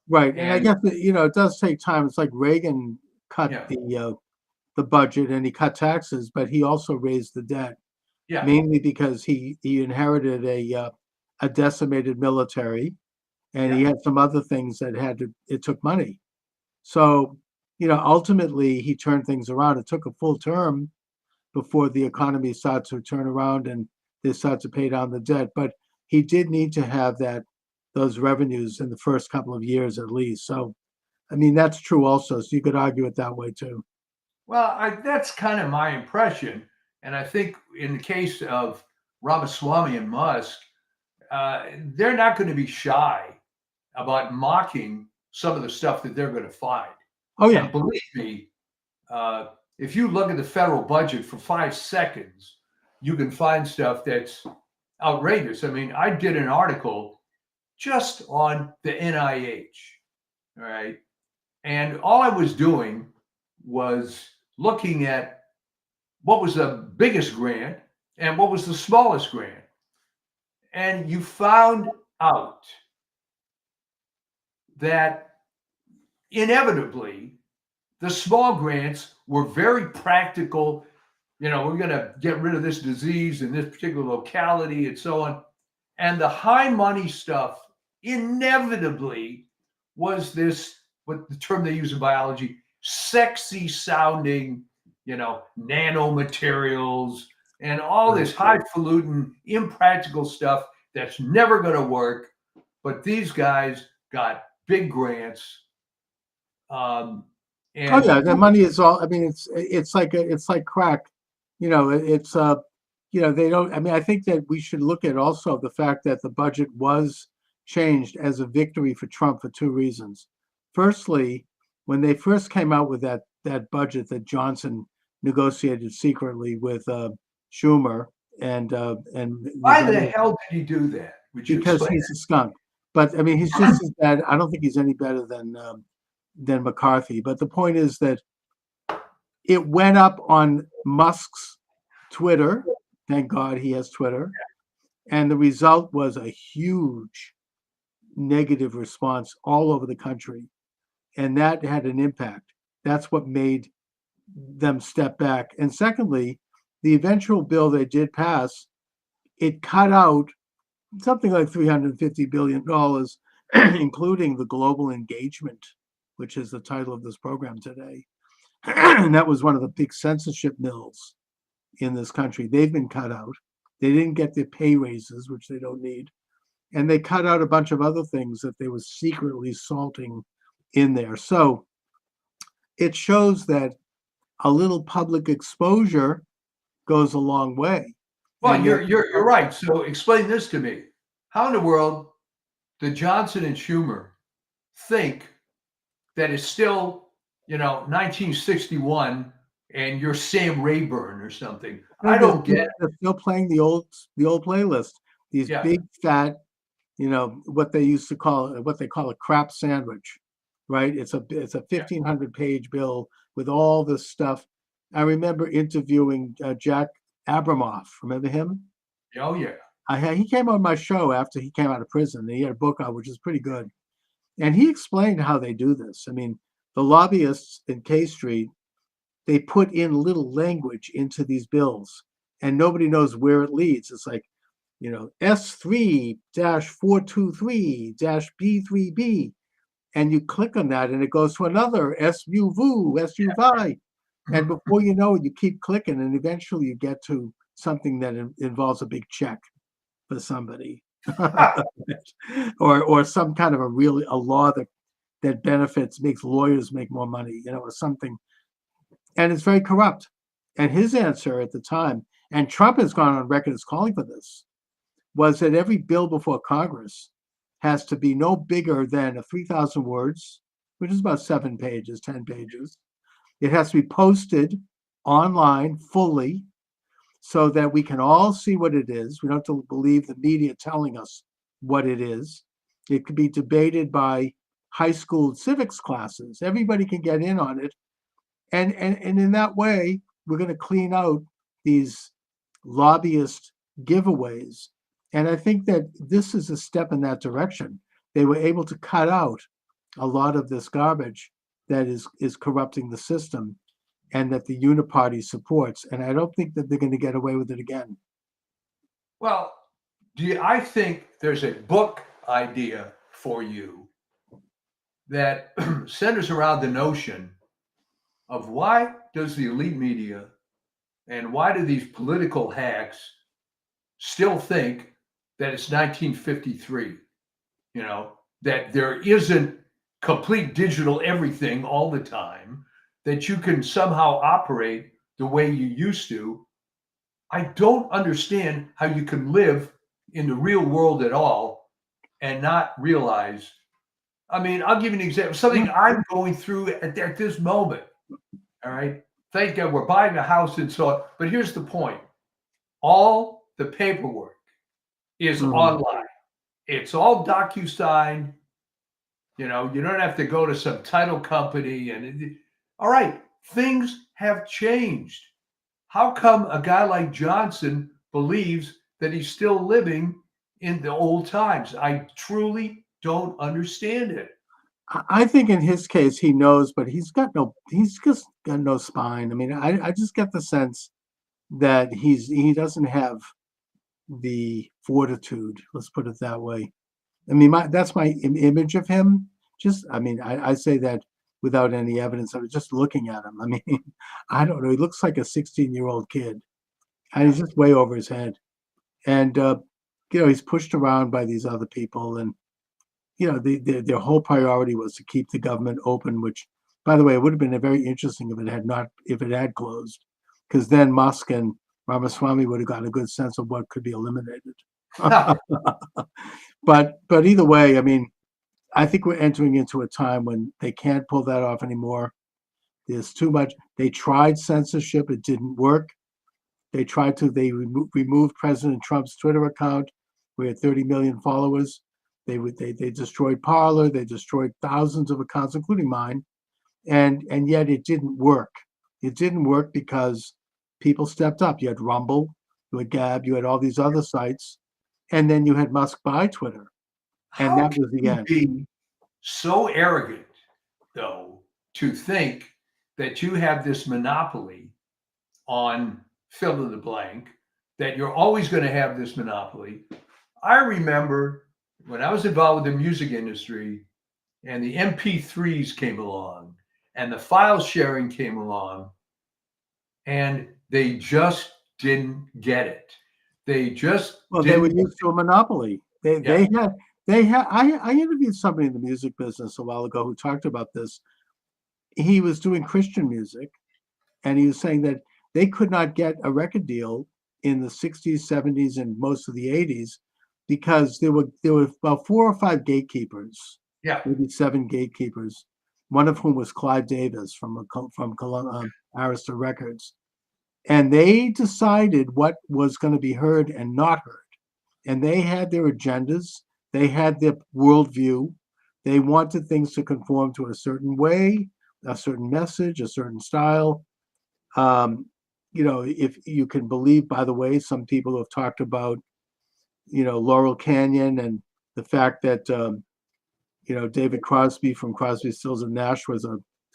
Right, and I And guess that, it does take time. It's like Reagan cut yeah, the budget and he cut taxes, but he also raised the debt, yeah, mainly because he inherited a decimated military, and he yeah. had some other things that it took money. So, ultimately he turned things around. It took a full term before the economy started to turn around and they started to pay down the debt. But he did need to have those revenues in the first couple of years at least. So, I mean, that's true also. So you could argue it that way too. Well, that's kind of my impression. And I think in the case of Ramaswamy and Musk, they're not going to be shy about mocking some of the stuff that they're going to find. Oh yeah, And believe me, uh, if you look at the federal budget for 5 seconds, you can find stuff that's outrageous. I mean, I did an article just on the NIH, all right? And all I was doing was looking at what was the biggest grant and what was the smallest grant. And you found out that inevitably the small grants were very practical. We're going to get rid of this disease in this particular locality and so on. And the high money stuff inevitably was this, what the term they use in biology, sexy sounding, nanomaterials and all this highfalutin, impractical stuff that's never going to work. But these guys got big grants. oh yeah. The money is all. I mean, it's like crack. It's they don't. I mean, I think that we should look at also the fact that the budget was changed as a victory for Trump for two reasons. Firstly, when they first came out with that budget that Johnson negotiated secretly with Schumer and why the hell did he do that? Would you because explain? he's a skunk. But I mean, he's just as bad. I don't think he's any better than McCarthy. But the point is that it went up on Musk's Twitter. Thank God he has Twitter. And the result was a huge negative response all over the country. And that had an impact. That's what made them step back. And secondly, the eventual bill they did pass, it cut out something like $350 billion, including the global engagement, which is the title of this program today. And that was one of the big censorship mills in this country. They've been cut out. They didn't get their pay raises, which they don't need. And they cut out a bunch of other things that they were secretly salting in there. So it shows that a little public exposure goes a long way. Well, you're right. So explain this to me. How in the world did Johnson and Schumer think that it's still, 1961 and you're Sam Rayburn or something? I don't get it. They're still playing the old playlist. These big fat, what they call a crap sandwich, right? It's a 1,500 page bill with all this stuff. I remember interviewing Jack Abramoff. Remember him? Oh yeah. He came on my show after he came out of prison. He had a book out, which is pretty good. And he explained how they do this. I mean, the lobbyists in K Street, they put in little language into these bills and nobody knows where it leads. It's like, S3-423-B3B, and you click on that and it goes to another SUV. And before you know it, you keep clicking and eventually you get to something that involves a big check for somebody. or some kind of a law that benefits, makes lawyers make more money, or something. And it's very corrupt. And his answer at the time, and Trump has gone on record as calling for this, was that every bill before Congress has to be no bigger than 3,000 words, which is about 7 pages, 10 pages. It has to be posted online fully so that we can all see what it is. We don't have to believe the media telling us what it is. It could be debated by high school civics classes. Everybody can get in on it. And in that way, we're going to clean out these lobbyist giveaways. And I think that this is a step in that direction. They were able to cut out a lot of this garbage that is corrupting the system and that the uniparty supports. And I don't think that they're going to get away with it again. Well, I think there's a book idea for you that centers around the notion of why does the elite media and why do these political hacks still think that it's 1953, that there isn't complete digital everything all the time, that you can somehow operate the way you used to. I don't understand how you can live in the real world at all and not realize. I mean, I'll give you an example, something I'm going through at this moment. All right. Thank God we're buying a house and so on. But here's the point. All the paperwork is online. It's all DocuSign. You don't have to go to some title company. All right. Things have changed. How come a guy like Johnson believes that he's still living in the old times? I truly don't understand it. I think in his case he knows, but he's just got no spine. I mean, I just get the sense that he doesn't have the fortitude. Let's put it that way. I mean, that's my image of him. I say that without any evidence. I was just looking at him. I mean, I don't know. He looks like a 16-year-old kid, and he's just way over his head. And he's pushed around by these other people, and their whole priority was to keep the government open. Which, by the way, it would have been very interesting if it had closed, because then Musk and Ramaswamy would have gotten a good sense of what could be eliminated. But either way, I mean, I think we're entering into a time when they can't pull that off anymore. There's too much. They tried censorship. It didn't work. They removed President Trump's Twitter account. We had 30 million followers. They destroyed Parler. They destroyed thousands of accounts, including mine. And yet it didn't work. It didn't work because people stepped up. You had Rumble, you had Gab, you had all these other sites. And then you had Musk buy Twitter. And that was the end. Be so arrogant, though, to think that you have this monopoly on fill in the blank, that you're always going to have this monopoly. I remember when I was involved with the music industry and the MP3s came along and the file sharing came along, and they just didn't get it. They were used to a monopoly. They had. I interviewed somebody in the music business a while ago who talked about this. He was doing Christian music, and he was saying that they could not get a record deal in the 60s, 70s, and most of the 80s because there were about 4 or 5 gatekeepers. Yeah, maybe 7 gatekeepers. One of whom was Clive Davis from Arista Records, and they decided what was going to be heard and not heard. And they had their agendas. They had their worldview. They wanted things to conform to a certain way, a certain message, a certain style. If you can believe, by the way, some people have talked about, Laurel Canyon and the fact that, David Crosby from Crosby, Stills and Nash his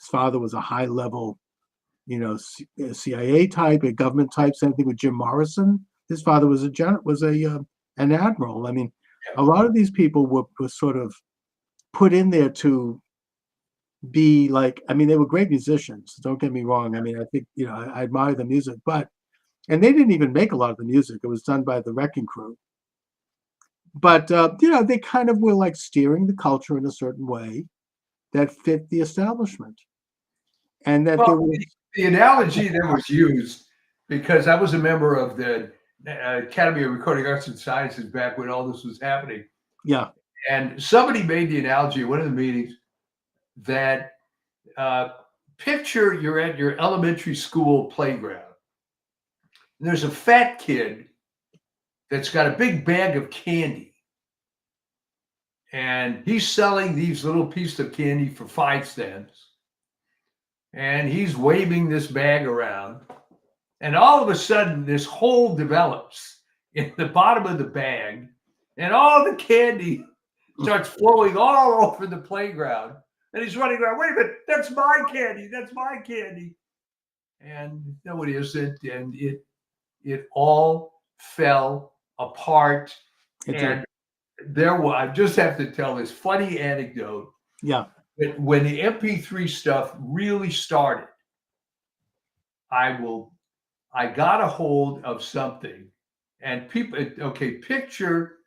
father was a high level, CIA type, a government type. Same thing with Jim Morrison. His father was a an admiral. I mean, a lot of these people were sort of put in there to be like, I mean, they were great musicians. Don't get me wrong. I mean, I think, I admire the music, and they didn't even make a lot of the music. It was done by the Wrecking Crew. But, they kind of were like steering the culture in a certain way that fit the establishment. And that there Well, was, the analogy that was used, because I was a member of the Academy of Recording Arts and Sciences back when all this was happening. yeah, And somebody made the analogy at one of the meetings that picture you're at your elementary school playground. And there's a fat kid that's got a big bag of candy. And he's selling these little pieces of candy for 5 cents. And he's waving this bag around. And all of a sudden, this hole develops in the bottom of the bag. And all the candy starts flowing all over the playground. And he's running around, wait a minute, that's my candy, that's my candy. And no, it isn't. And it all fell apart. And I just have to tell this funny anecdote. yeah, That when the MP3 stuff really started, I got a hold of something, and picture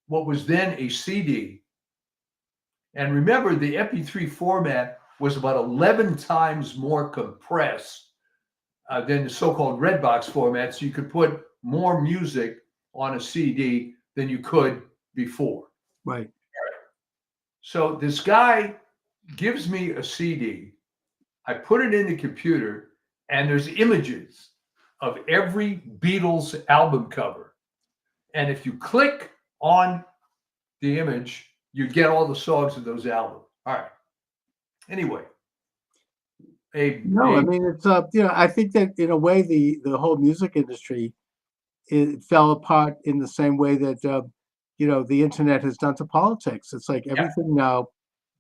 what was then a CD. And remember, the MP3 format was about 11 times more compressed than the so-called Redbox format. So you could put more music on a CD than you could before. right. So this guy gives me a CD. I put it in the computer, and there's images of every Beatles album cover. And if you click on the image, you get all the songs of those albums. All right. Anyway. I mean, it's I think that in a way the whole music industry, it fell apart in the same way that the internet has done to politics. It's like everything now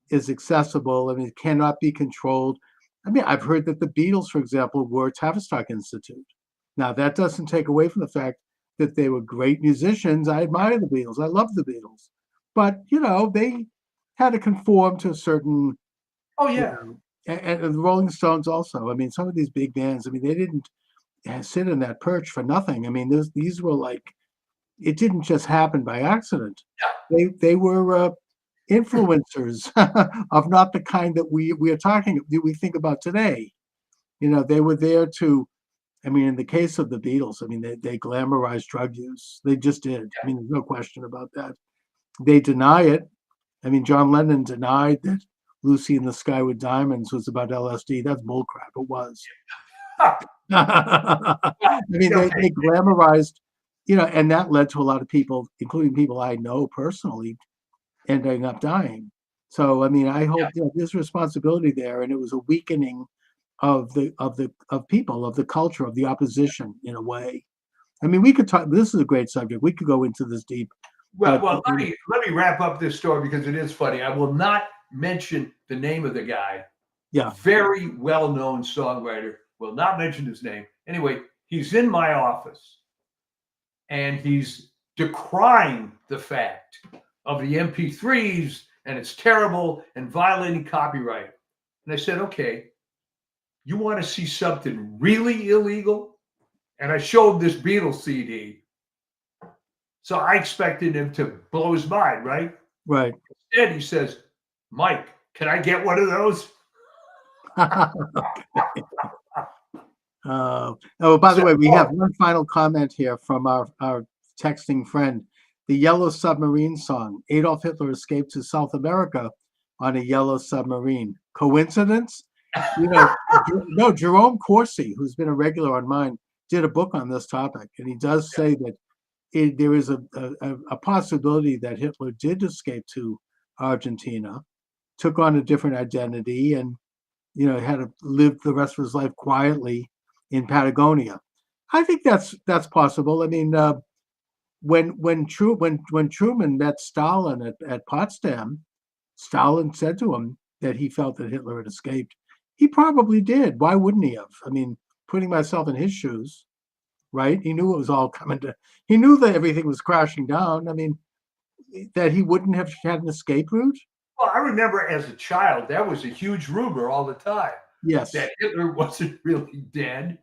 is accessible. I mean, it cannot be controlled. I mean, I've heard that the Beatles, for example, were Tavistock Institute. Now, that doesn't take away from the fact that they were great musicians. I admire the Beatles. I love the Beatles. But, they had to conform to a certain... Oh, yeah. And the Rolling Stones also. I mean, some of these big bands, I mean, they didn't sit in that perch for nothing. I mean, these were like, it didn't just happen by accident. Yeah. They were influencers of not the kind that we think about today. They were there to, I mean, in the case of the Beatles, I mean, they glamorized drug use. They just did. I mean, there's no question about that. They deny it. I mean, John Lennon denied that Lucy in the Sky with Diamonds was about LSD. That's bullcrap. It was. I mean, they glamorized, and that led to a lot of people, including people I know personally, ending up dying. So, I mean, I hope there's responsibility there, and it was a weakening of people, of the culture, of the opposition in a way. I mean, we could talk. This is a great subject. We could go into this deep. Well, let me wrap up this story because it is funny. I will not mention the name of the guy. Yeah. Very well-known songwriter. Will not mention his name. Anyway, he's in my office and he's decrying the fact of the MP3s and it's terrible and violating copyright. And I said, okay, you want to see something really illegal? And I showed him this Beatles CD. So I expected him to blow his mind, right? Right. Instead, he says, Mike, can I get one of those? By the way, we have one final comment here from our texting friend. The Yellow Submarine song. Adolf Hitler escaped to South America on a yellow submarine. Coincidence? No, Jerome Corsi, who's been a regular on mine, did a book on this topic. And he does say that there is a possibility that Hitler did escape to Argentina, took on a different identity, and had to live the rest of his life quietly in Patagonia. I think that's possible. I mean, when Truman met Stalin at Potsdam, Stalin said to him that he felt that Hitler had escaped. He probably did. Why wouldn't he have? I mean, putting myself in his shoes, right? He knew it was all coming to. He knew that everything was crashing down. I mean, that he wouldn't have had an escape route. Well, I remember as a child, that was a huge rumor all the time Yes, that Hitler wasn't really dead.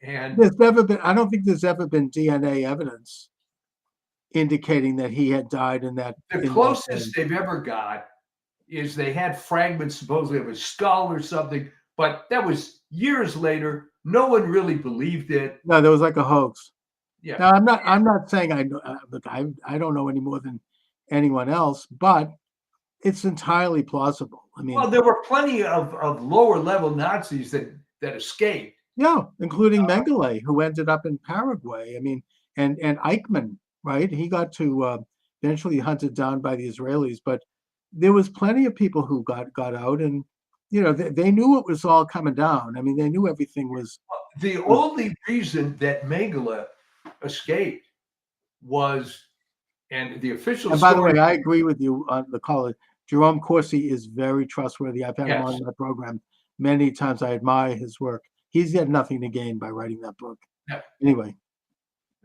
And there's never been. I don't think there's ever been DNA evidence indicating that he had died in that. the in that closest way. they've ever got is they had fragments supposedly of a skull or something, but that was years later. No one really believed it. No, there was like a hoax. Yeah. Now, I'm not saying I know. Look, I don't know any more than anyone else, but it's entirely plausible. I mean, Well, there were plenty of lower level Nazis that escaped. yeah, including Mengele, who ended up in Paraguay. I mean, and Eichmann, right? He got to eventually hunted down by the Israelis, but there was plenty of people who got out, and they knew it was all coming down. I mean, they knew everything was. The only reason that Mengele escaped was, and the official And by the story. way, I agree with you on the call. Jerome Corsi is very trustworthy. I've had him Yes. on my program many times. I admire his work. He's had nothing to gain by writing that book. Yeah. Anyway,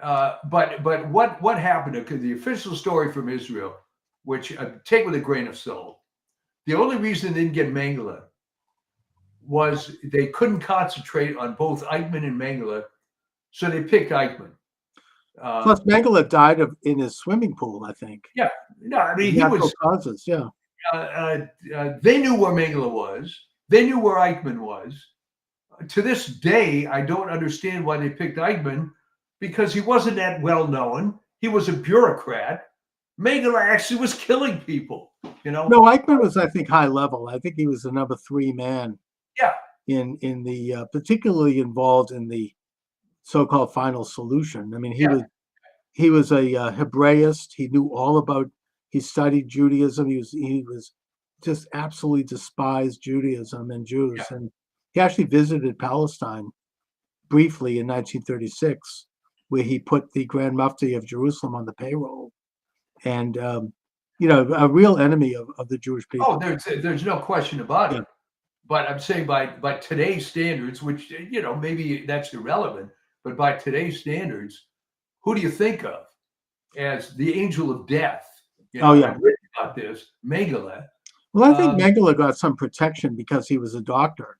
But what happened? Because the official story from Israel, which take with a grain of salt, the only reason they didn't get Mengele was they couldn't concentrate on both Eichmann and Mengele, so they picked Eichmann. plus Mengele died in his swimming pool, I think. Yeah, no, I mean he Natural was. causes. Yeah. They knew where Mengele was. They knew where Eichmann was. To this day, I don't understand why they picked Eichmann, because he wasn't that well known. He was a bureaucrat. Mengele actually was killing people. No, Eichmann was, I think, high level. I think he was the number 3 man. Yeah. In the particularly involved in the so-called final solution. I mean, he was a Hebraist. He knew all about. He studied Judaism. He was just absolutely despised Judaism and Jews, and he actually visited Palestine briefly in 1936, where he put the Grand Mufti of Jerusalem on the payroll, and a real enemy of the Jewish people. Oh, there's no question about Yeah. it. But I'm saying by today's standards, which maybe that's irrelevant, but by today's standards, who do you think of as the angel of death? Oh, yeah. I've written about this, Mengele. Well, I think Mengele got some protection because he was a doctor.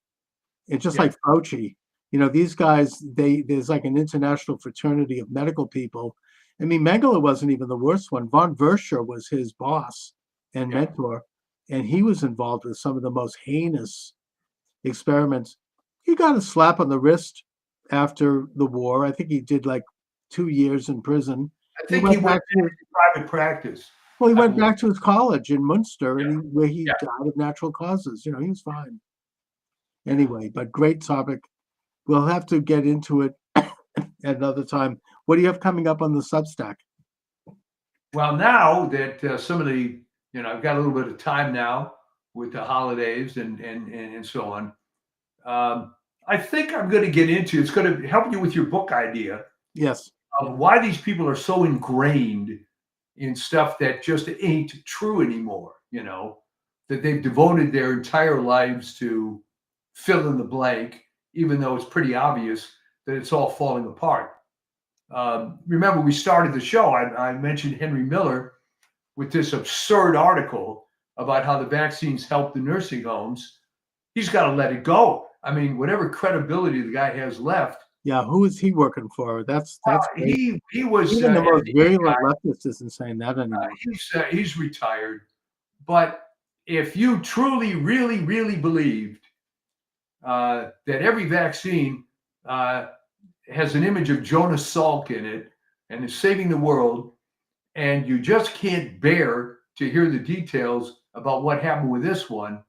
It's just Yeah. like Fauci. These guys, there's like an international fraternity of medical people. I mean, Mengele wasn't even the worst one. Von Verscher was his boss and Yeah. mentor, and he was involved with some of the most heinous experiments. He got a slap on the wrist after the war. I think he did like 2 years in prison. I think he went back to into private practice. Well, he I went believe. back to his college in Munster, where he Yeah. died of natural causes. He was fine. Anyway, but great topic. We'll have to get into it at another time. What do you have coming up on the Substack? Well, now that some of the, I've got a little bit of time now with the holidays and so on. I think I'm going to get into, it's going to help you with your book idea Yes. of why these people are so ingrained in stuff that just ain't true anymore, that they've devoted their entire lives to fill in the blank, even though it's pretty obvious that it's all falling apart. Remember, we started the show, I mentioned Henry Miller with this absurd article about how the vaccines help the nursing homes. He's got to let it go. I mean, whatever credibility the guy has left. Yeah. Who is he working for? That's great. He was Even the most FDA virulent guy. leftist isn't saying that anymore. He's retired. But if you truly, really, really believed that every vaccine has an image of Jonas Salk in it and is saving the world, and you just can't bear to hear the details about what happened with this one,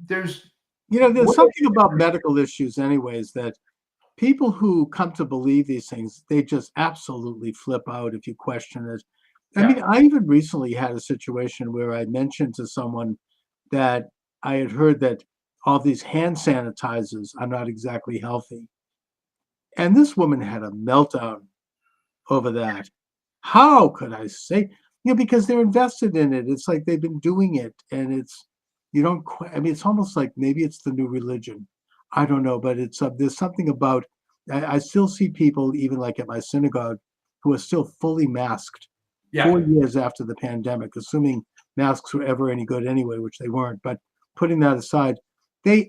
there's something about medical issues anyways, that people who come to believe these things, they just absolutely flip out if you question it. I mean, I even recently had a situation where I mentioned to someone that I had heard that all these hand sanitizers are not exactly healthy. And this woman had a meltdown over that. How could I say, because they're invested in it. It's like they've been doing it, and it's almost like maybe it's the new religion. I don't know, but it's there's something about I still see people, even like at my synagogue, who are still fully masked Yeah. 4 years after the pandemic, assuming masks were ever any good anyway, which they weren't. But putting that aside,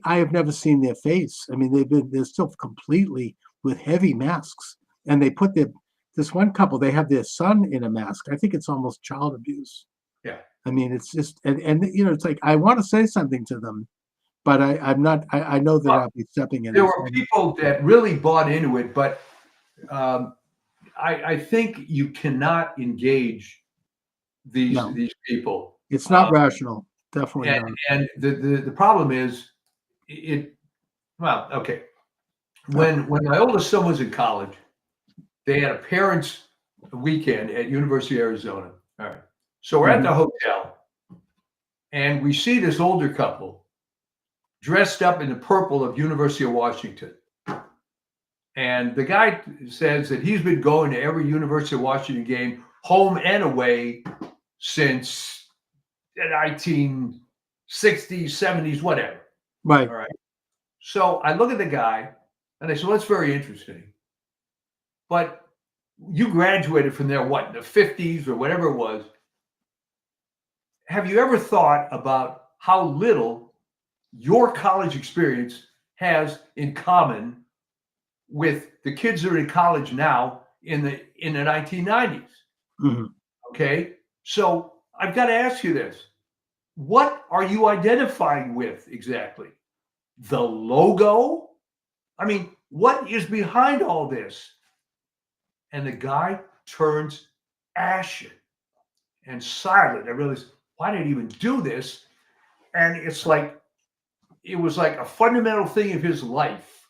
I have never seen their face. I mean, they're still completely with heavy masks, and they put this one couple, they have their son in a mask. I think it's almost child abuse. Yeah. I mean, it's just, and it's like, I want to say something to them, but I'm not, I know that I'll be stepping in. There were people that really bought into it, but I think you cannot engage these people. It's not rational. Definitely not. And the problem is well, okay. When my oldest son was in college, they had a parents' weekend at University of Arizona. All right. So we're at the hotel, and we see this older couple dressed up in the purple of University of Washington. And the guy says that he's been going to every University of Washington game, home and away, since the 1960s, 70s, whatever. Right. All right. So I look at the guy and I said, well, that's very interesting. But you graduated from there, what, in the 50s or whatever it was. Have you ever thought about how little your college experience has in common with the kids that are in college now in the 1990s? Mm-hmm. Okay. So I've got to ask you this. What are you identifying with exactly? The logo? I mean, what is behind all this? And the guy turns ashen and silent. I realized, why did he even do this? And it was like a fundamental thing of his life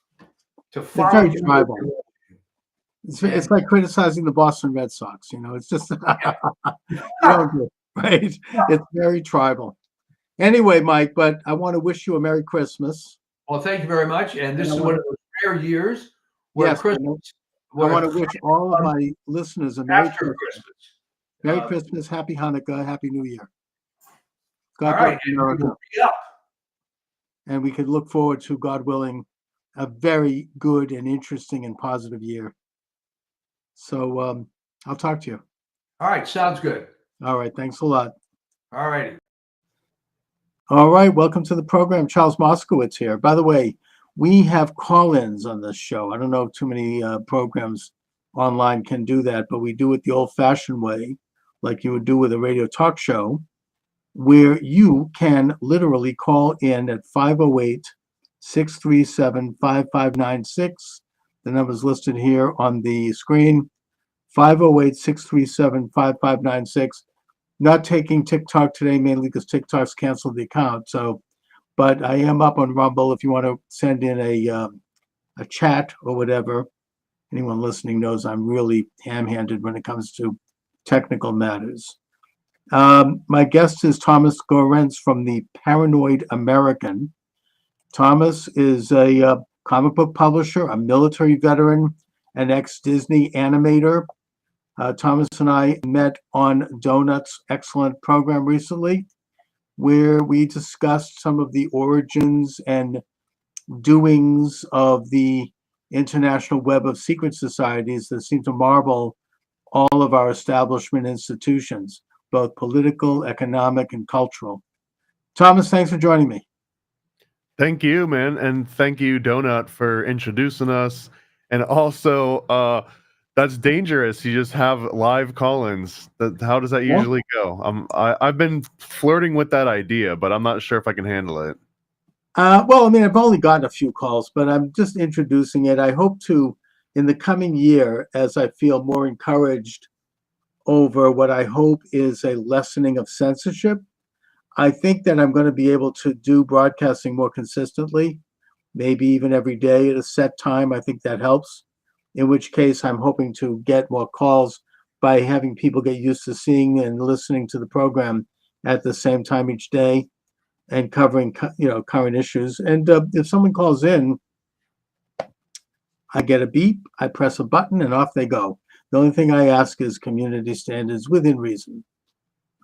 to follow. It's very tribal. It's like criticizing the Boston Red Sox. It's just right. It's very tribal. Anyway, Mike, but I want to wish you a Merry Christmas. Well, thank you very much. And this is one of those rare years where Christmas. I want to wish all of my listeners a Merry Christmas. Merry Christmas. Christmas, Happy Hanukkah, Happy New Year. God bless America. And we could look forward to, God willing, a very good and interesting and positive year. So I'll talk to you. All right. Sounds good. All right. Thanks a lot. All righty. All right. Welcome to the program. Charles Moscowitz here. By the way, we have call-ins on this show. I don't know if too many programs online can do that, but we do it the old-fashioned way, like you would do with a radio talk show, where you can literally call in at 508-637-5596. The number's listed here on the screen, 508-637-5596. Not taking TikTok today, mainly because TikTok's canceled the account. But I am up on Rumble if you want to send in a chat or whatever. Anyone listening knows I'm really ham-handed when it comes to technical matters. My guest is Thomas Gorenz from the Paranoid American. Thomas is a comic book publisher, a military veteran, an ex-Disney animator. Thomas and I met on Donut's excellent program recently, where we discussed some of the origins and doings of the international web of secret societies that seem to marvel all of our establishment institutions, both political, economic, and cultural. Thomas, thanks for joining me. Thank you, man. And thank you, Donut, for introducing us. And also, that's dangerous. You just have live call-ins. How does that usually go? I've been flirting with that idea, but I'm not sure if I can handle it. Well, I mean, I've only gotten a few calls, but I'm just introducing it. I hope to, in the coming year, as I feel more encouraged over what I hope is a lessening of censorship, I think that I'm going to be able to do broadcasting more consistently, maybe even every day at a set time. I think that helps. In which case, I'm hoping to get more calls by having people get used to seeing and listening to the program at the same time each day and covering, current issues. And if someone calls in, I get a beep, I press a button, and off they go. The only thing I ask is community standards within reason.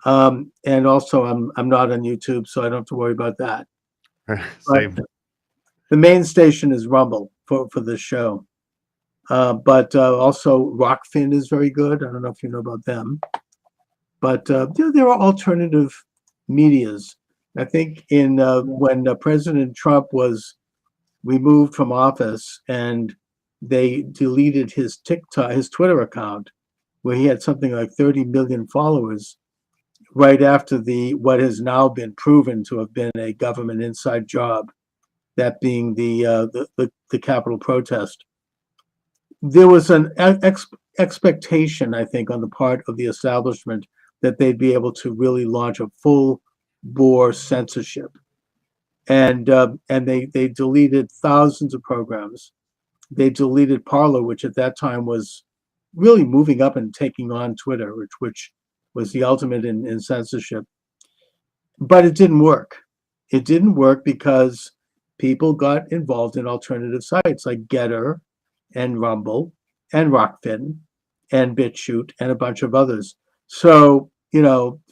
And also, I'm not on YouTube, so I don't have to worry about that. Same. But the main station is Rumble for this show. But also Rockfin is very good. I don't know if you know about them. But there are alternative medias. I think when President Trump was removed from office and they deleted his Twitter account, where he had something like 30 million followers, right after what has now been proven to have been a government inside job, that being the Capitol protest. There was an expectation, I think, on the part of the establishment that they'd be able to really launch a full bore censorship, and they deleted thousands of programs. They deleted Parler, which at that time was really moving up and taking on Twitter, which was the ultimate in censorship. But it didn't work. It didn't work because people got involved in alternative sites like Getter and Rumble and Rockfin and BitChute and a bunch of others. So,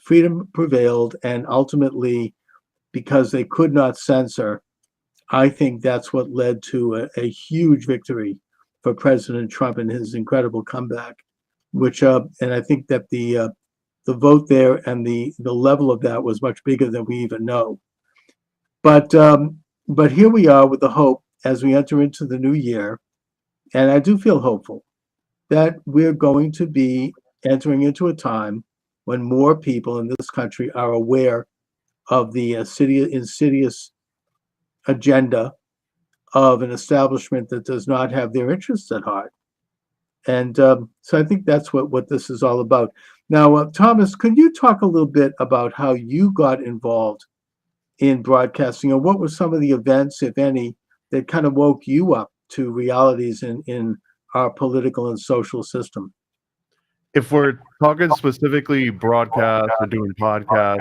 freedom prevailed, and ultimately, because they could not censor, I think that's what led to a huge victory for President Trump and his incredible comeback. And I think that the vote there and the level of that was much bigger than we even know. But here we are with the hope as we enter into the new year, and I do feel hopeful that we're going to be entering into a time when more people in this country are aware of the insidious agenda of an establishment that does not have their interests at heart. And so I think that's what this is all about. Now, Thomas, could you talk a little bit about how you got involved in broadcasting, and what were some of the events, if any, that kind of woke you up to realities in our political and social system? If we're talking specifically broadcast or doing podcasts,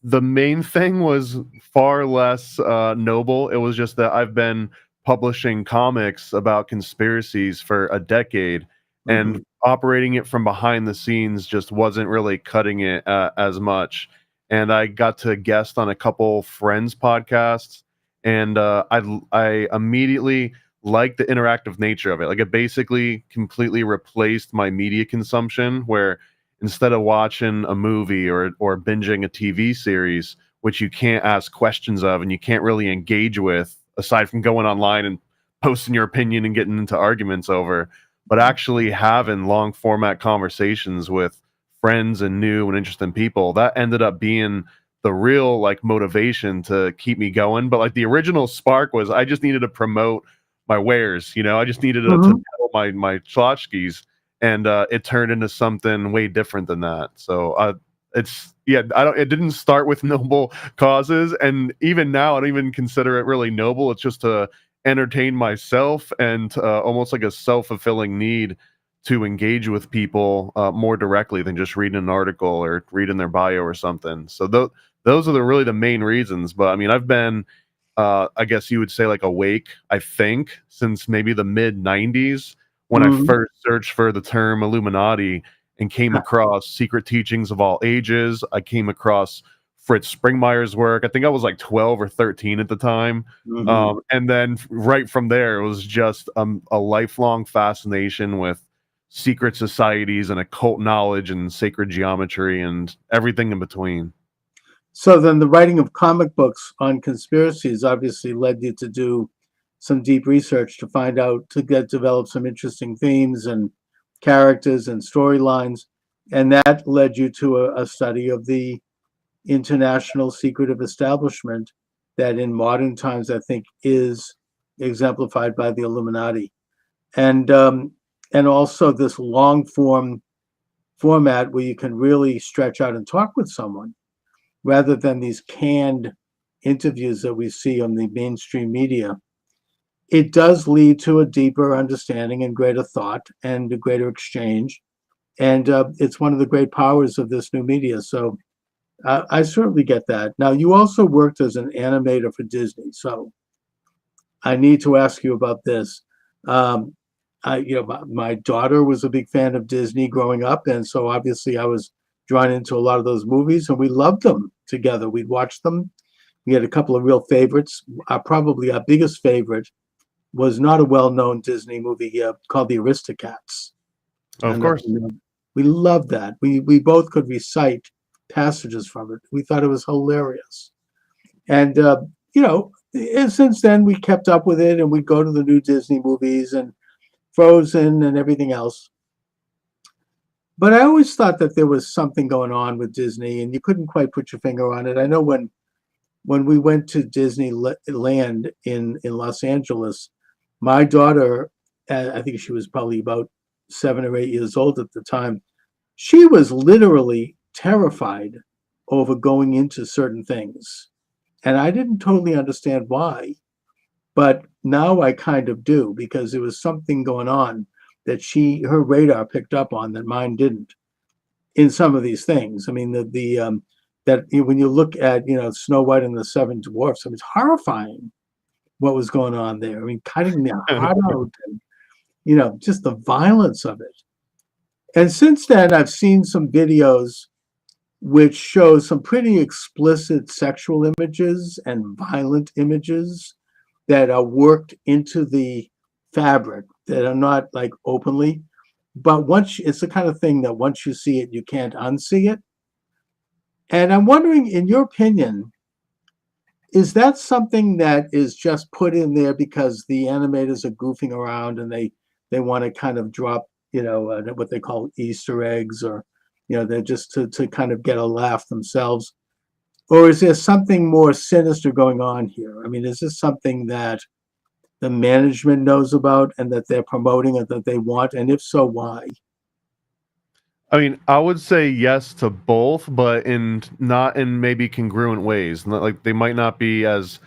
the main thing was far less noble. It was just that I've been publishing comics about conspiracies for a decade, and operating it from behind the scenes just wasn't really cutting it as much. And I got to guest on a couple friends' podcasts, and I immediately liked the interactive nature of it. Like, it basically completely replaced my media consumption, where instead of watching a movie or binging a TV series, which you can't ask questions of and you can't really engage with, aside from going online and posting your opinion and getting into arguments over, but actually having long format conversations with friends and new and interesting people, that ended up being the real motivation to keep me going. But the original spark was I just needed to promote my wares. I just needed to tell my tchotchkes, and it turned into something way different than that. So it didn't start with noble causes, and even now I don't even consider it really noble. It's just to entertain myself, and almost like a self-fulfilling need to engage with people more directly than just reading an article or reading their bio or something. So those are really the main reasons. But I mean, I've been I guess you would say awake, I think, since maybe the mid 90s, when I first searched for the term Illuminati and came across Secret Teachings of All Ages. I came across Fritz Springmeier's work. I think I was 12 or 13 at the time. And then right from there, it was just a lifelong fascination with secret societies and occult knowledge and sacred geometry and everything in between. So then the writing of comic books on conspiracies obviously led you to do some deep research to develop some interesting themes and characters and storylines. And that led you to a study of the international secretive establishment that in modern times, I think, is exemplified by the Illuminati. And also this long format where you can really stretch out and talk with someone, rather than these canned interviews that we see on the mainstream media. It does lead to a deeper understanding and greater thought and a greater exchange. And it's one of the great powers of this new media. So I certainly get that. Now, you also worked as an animator for Disney. So I need to ask you about this. My daughter was a big fan of Disney growing up. And so obviously I was drawn into a lot of those movies, and we loved them together. We'd watch them. We had a couple of real favorites. Probably our biggest favorite was not a well-known Disney movie called The Aristocats. Of And, course. we loved that. We both could recite passages from it. We thought it was hilarious. And, and since then we kept up with it, and we'd go to the new Disney movies and Frozen and everything else. But I always thought that there was something going on with Disney, and you couldn't quite put your finger on it. I know when we went to Disneyland in Los Angeles, my daughter, I think she was probably about 7 or 8 years old at the time, she was literally terrified over going into certain things. And I didn't totally understand why, but now I kind of do, because there was something going on that her radar picked up on that mine didn't in some of these things. I mean, that when you look at, Snow White and the Seven Dwarfs, I mean, it's horrifying what was going on there. I mean, cutting their heart out and, just the violence of it. And since then, I've seen some videos which show some pretty explicit sexual images and violent images that are worked into the fabric, that are not like openly. But it's the kind of thing that once you see it, you can't unsee it. And I'm wondering, in your opinion, is that something that is just put in there because the animators are goofing around and they want to kind of drop, what they call Easter eggs, or, they're just to kind of get a laugh themselves? Or is there something more sinister going on here? I mean, is this something that the management knows about and that they're promoting and that they want? And if so, why? I mean, I would say yes to both, but not in maybe congruent ways. Like they might not be as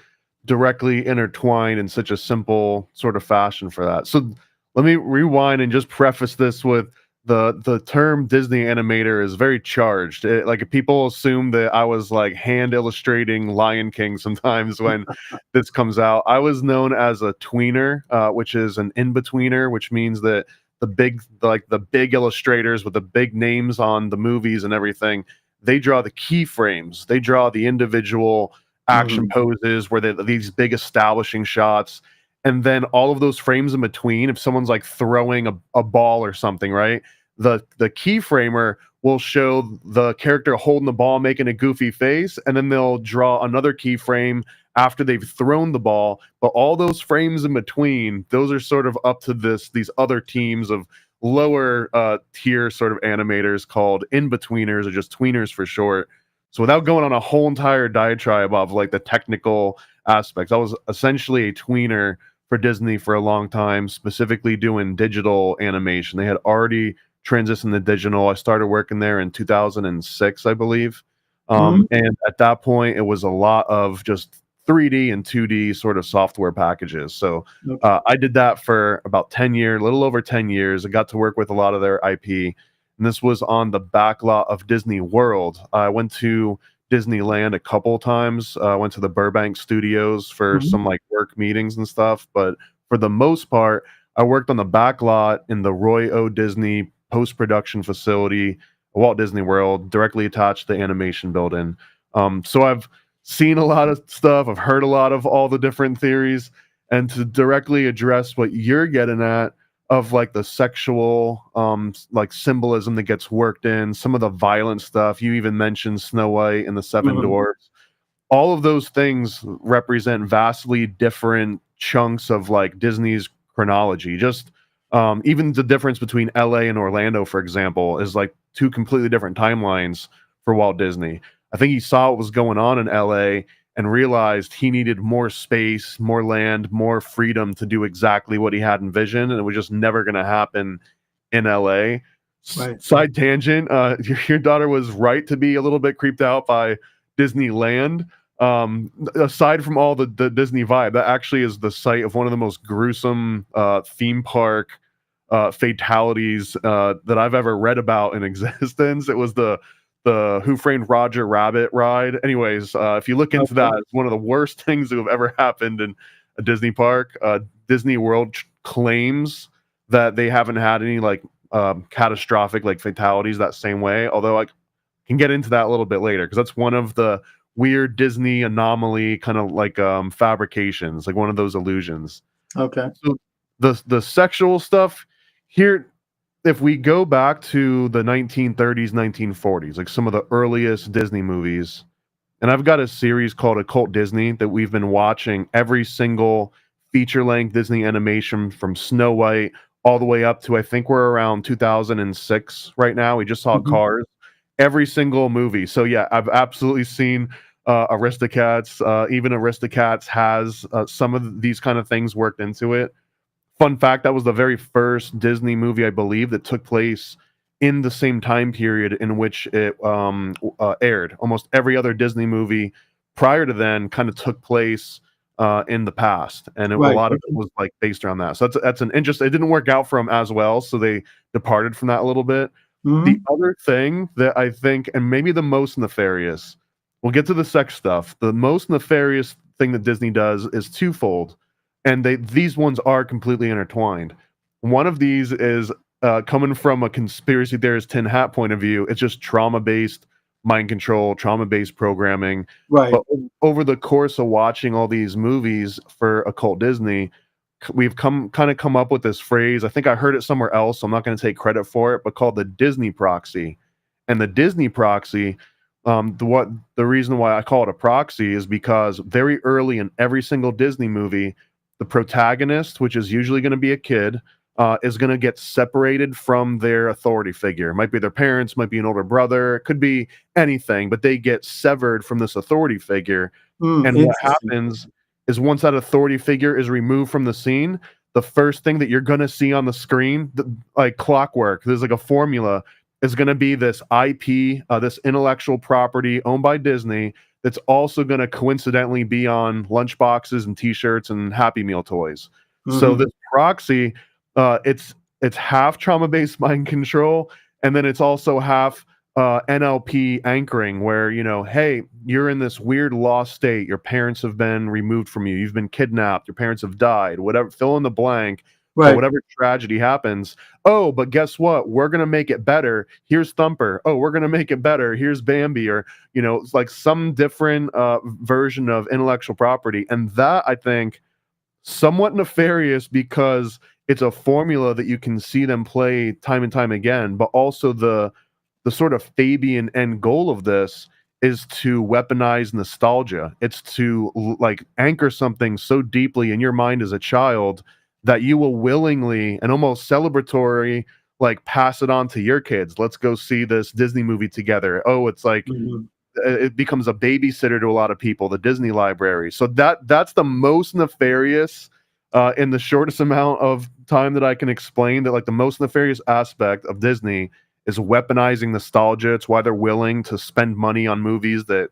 directly intertwined in such a simple sort of fashion for that. So let me rewind and just preface this with the term Disney animator is very charged. Like people assume that I was like hand illustrating Lion King sometimes when this comes out. I was known as a tweener, which is an in-betweener, which means that the big illustrators with the big names on the movies and everything, they draw the keyframes. They draw the individual action poses where these big establishing shots. And then all of those frames in between, if someone's like throwing a ball or something, right? The keyframer will show the character holding the ball, making a goofy face, and then they'll draw another keyframe after they've thrown the ball. But all those frames in between, those are sort of up to these other teams of lower tier sort of animators called in-betweeners, or just tweeners for short. So without going on a whole entire diatribe of like the technical aspects, I was essentially a tweener for Disney for a long time, specifically doing digital animation. They had already transitioned to digital. I started working there in 2006, I believe. And at that point, it was a lot of just 3D and 2D sort of software packages. So I did that for about 10 years, a little over 10 years. I got to work with a lot of their IP. And this was on the back lot of Disney World. I went to Disneyland a couple times. Went to the Burbank studios for some like work meetings and stuff. But for the most part, I worked on the back lot in the Roy O. Disney post-production facility, Walt Disney World, directly attached to the animation building. So I've seen a lot of stuff. I've heard a lot of all the different theories. And to directly address what you're getting at, of like the sexual like symbolism that gets worked in, some of the violent stuff. You even mentioned Snow White and the Seven Dwarfs. All of those things represent vastly different chunks of like Disney's chronology. Just even the difference between LA and Orlando, for example, is like two completely different timelines for Walt Disney. I think he saw what was going on in LA and realized he needed more space, more land, more freedom to do exactly what he had envisioned, and it was just never going to happen in LA. Right. Side tangent, your daughter was right to be a little bit creeped out by Disneyland. Aside from all the Disney vibe, that actually is the site of one of the most gruesome theme park fatalities that I've ever read about in existence. It was the Who Framed Roger Rabbit ride. Anyways, if you look into that, it's one of the worst things that have ever happened in a Disney park. Disney World claims that they haven't had any like catastrophic like fatalities that same way. Although I can get into that a little bit later, because that's one of the weird Disney anomaly kind of like fabrications, like one of those illusions. Okay. So the sexual stuff here, if we go back to the 1930s, 1940s, like some of the earliest Disney movies, and I've got a series called Occult Disney that we've been watching every single feature-length Disney animation from Snow White all the way up to, I think we're around 2006 right now. We just saw Mhm. Cars, every single movie. So yeah, I've absolutely seen Aristocats. Even Aristocats has some of these kind of things worked into it. Fun fact, that was the very first Disney movie, I believe, that took place in the same time period in which it aired. Almost every other Disney movie prior to then kind of took place in the past, and a Right. lot of it was like based around that. So that's an interest. It didn't work out for them as well, so they departed from that a little bit. The Mhm. other thing that I think, and maybe the most nefarious, we'll get to the sex stuff. The most nefarious thing that Disney does is twofold, and these ones are completely intertwined. One of these is coming from a conspiracy theorist tin hat point of view. It's just trauma based mind control, trauma based programming. Right. But over the course of watching all these movies for Occult Disney, we've come up with this phrase. I think I heard it somewhere else, so I'm not going to take credit for it, but called the Disney proxy. And the Disney proxy, the reason why I call it a proxy is because very early in every single Disney movie, the protagonist, which is usually going to be a kid, is going to get separated from their authority figure. It might be their parents, might be an older brother, it could be anything, but they get severed from this authority figure. And what Interesting. happens is once that authority figure is removed from the scene, the first thing that you're going to see on the screen, like clockwork, there's like a formula, is going to be this IP, this intellectual property owned by Disney that's also going to coincidentally be on lunchboxes and T-shirts and Happy Meal toys. So Mhm. this proxy, it's half trauma-based mind control, and then it's also half NLP anchoring, where hey, you're in this weird lost state. Your parents have been removed from you. You've been kidnapped. Your parents have died. Whatever, fill in the blank. But Right. whatever tragedy happens, oh, but guess what? We're gonna make it better. Here's Thumper. Oh, we're gonna make it better. Here's Bambi, or it's like some different version of intellectual property, and that I think somewhat nefarious because it's a formula that you can see them play time and time again, but also the sort of Fabian end goal of this is to weaponize nostalgia. It's to like anchor something so deeply in your mind as a child that you will willingly and almost celebratory like pass it on to your kids. Let's go see this Disney movie together. Oh, it's like Mhm. it becomes a babysitter to a lot of people, the Disney library. So that's the most nefarious in the shortest amount of time that I can explain, that like the most nefarious aspect of Disney is weaponizing nostalgia. It's why they're willing to spend money on movies that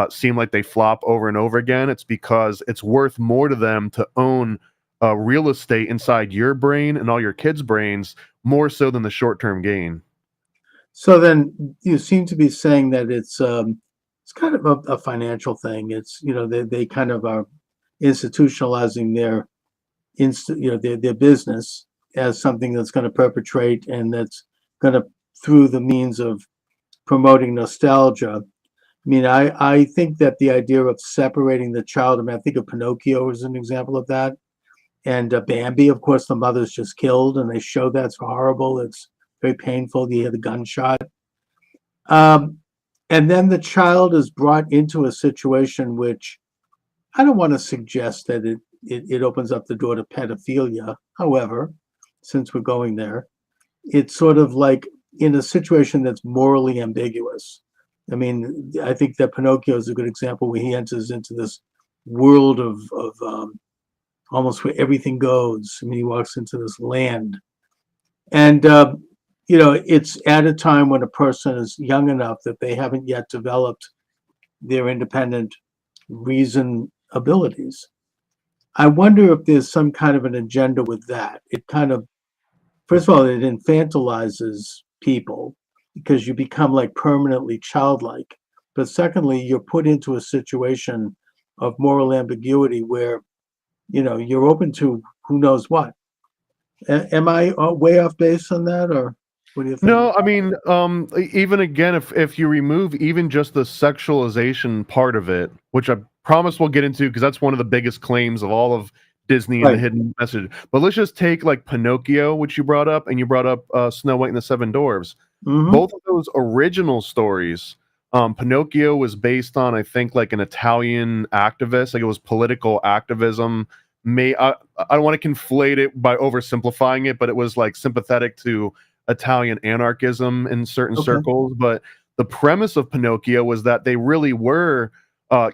seem like they flop over and over again. It's because it's worth more to them to own real estate inside your brain and all your kids' brains, more so than the short-term gain. So then you seem to be saying that it's kind of a financial thing. It's they kind of are institutionalizing their business as something that's going to perpetrate and that's going to, through the means of promoting nostalgia. I mean, I think that the idea of separating the child, I mean, I think of Pinocchio as an example of that. And Bambi, of course, the mother's just killed, and they show that's horrible. It's very painful. You hear the gunshot. Um, and then the child is brought into a situation which I don't want to suggest that it opens up the door to pedophilia. However, since we're going there, it's sort of like in a situation that's morally ambiguous. I mean, I think that Pinocchio is a good example where he enters into this world of almost where everything goes. I mean, he walks into this land, and it's at a time when a person is young enough that they haven't yet developed their independent reason abilities. I wonder if there's some kind of an agenda with that. It kind of, first of all, it infantilizes people because you become like permanently childlike. But secondly, you're put into a situation of moral ambiguity where, you're open to who knows what. Am I way off base on that, or what do you think? No, I mean, even again, if you remove even just the sexualization part of it, which I promise we'll get into because that's one of the biggest claims of all of Disney and the hidden message. But let's just take like Pinocchio, which you brought up, and you brought up Snow White and the Seven Dwarfs. Both of those original stories, Pinocchio was based on, I think, like an Italian activist, like it was political activism. I don't want to conflate it by oversimplifying it, but it was like sympathetic to Italian anarchism in certain circles. But the premise of Pinocchio was that they really were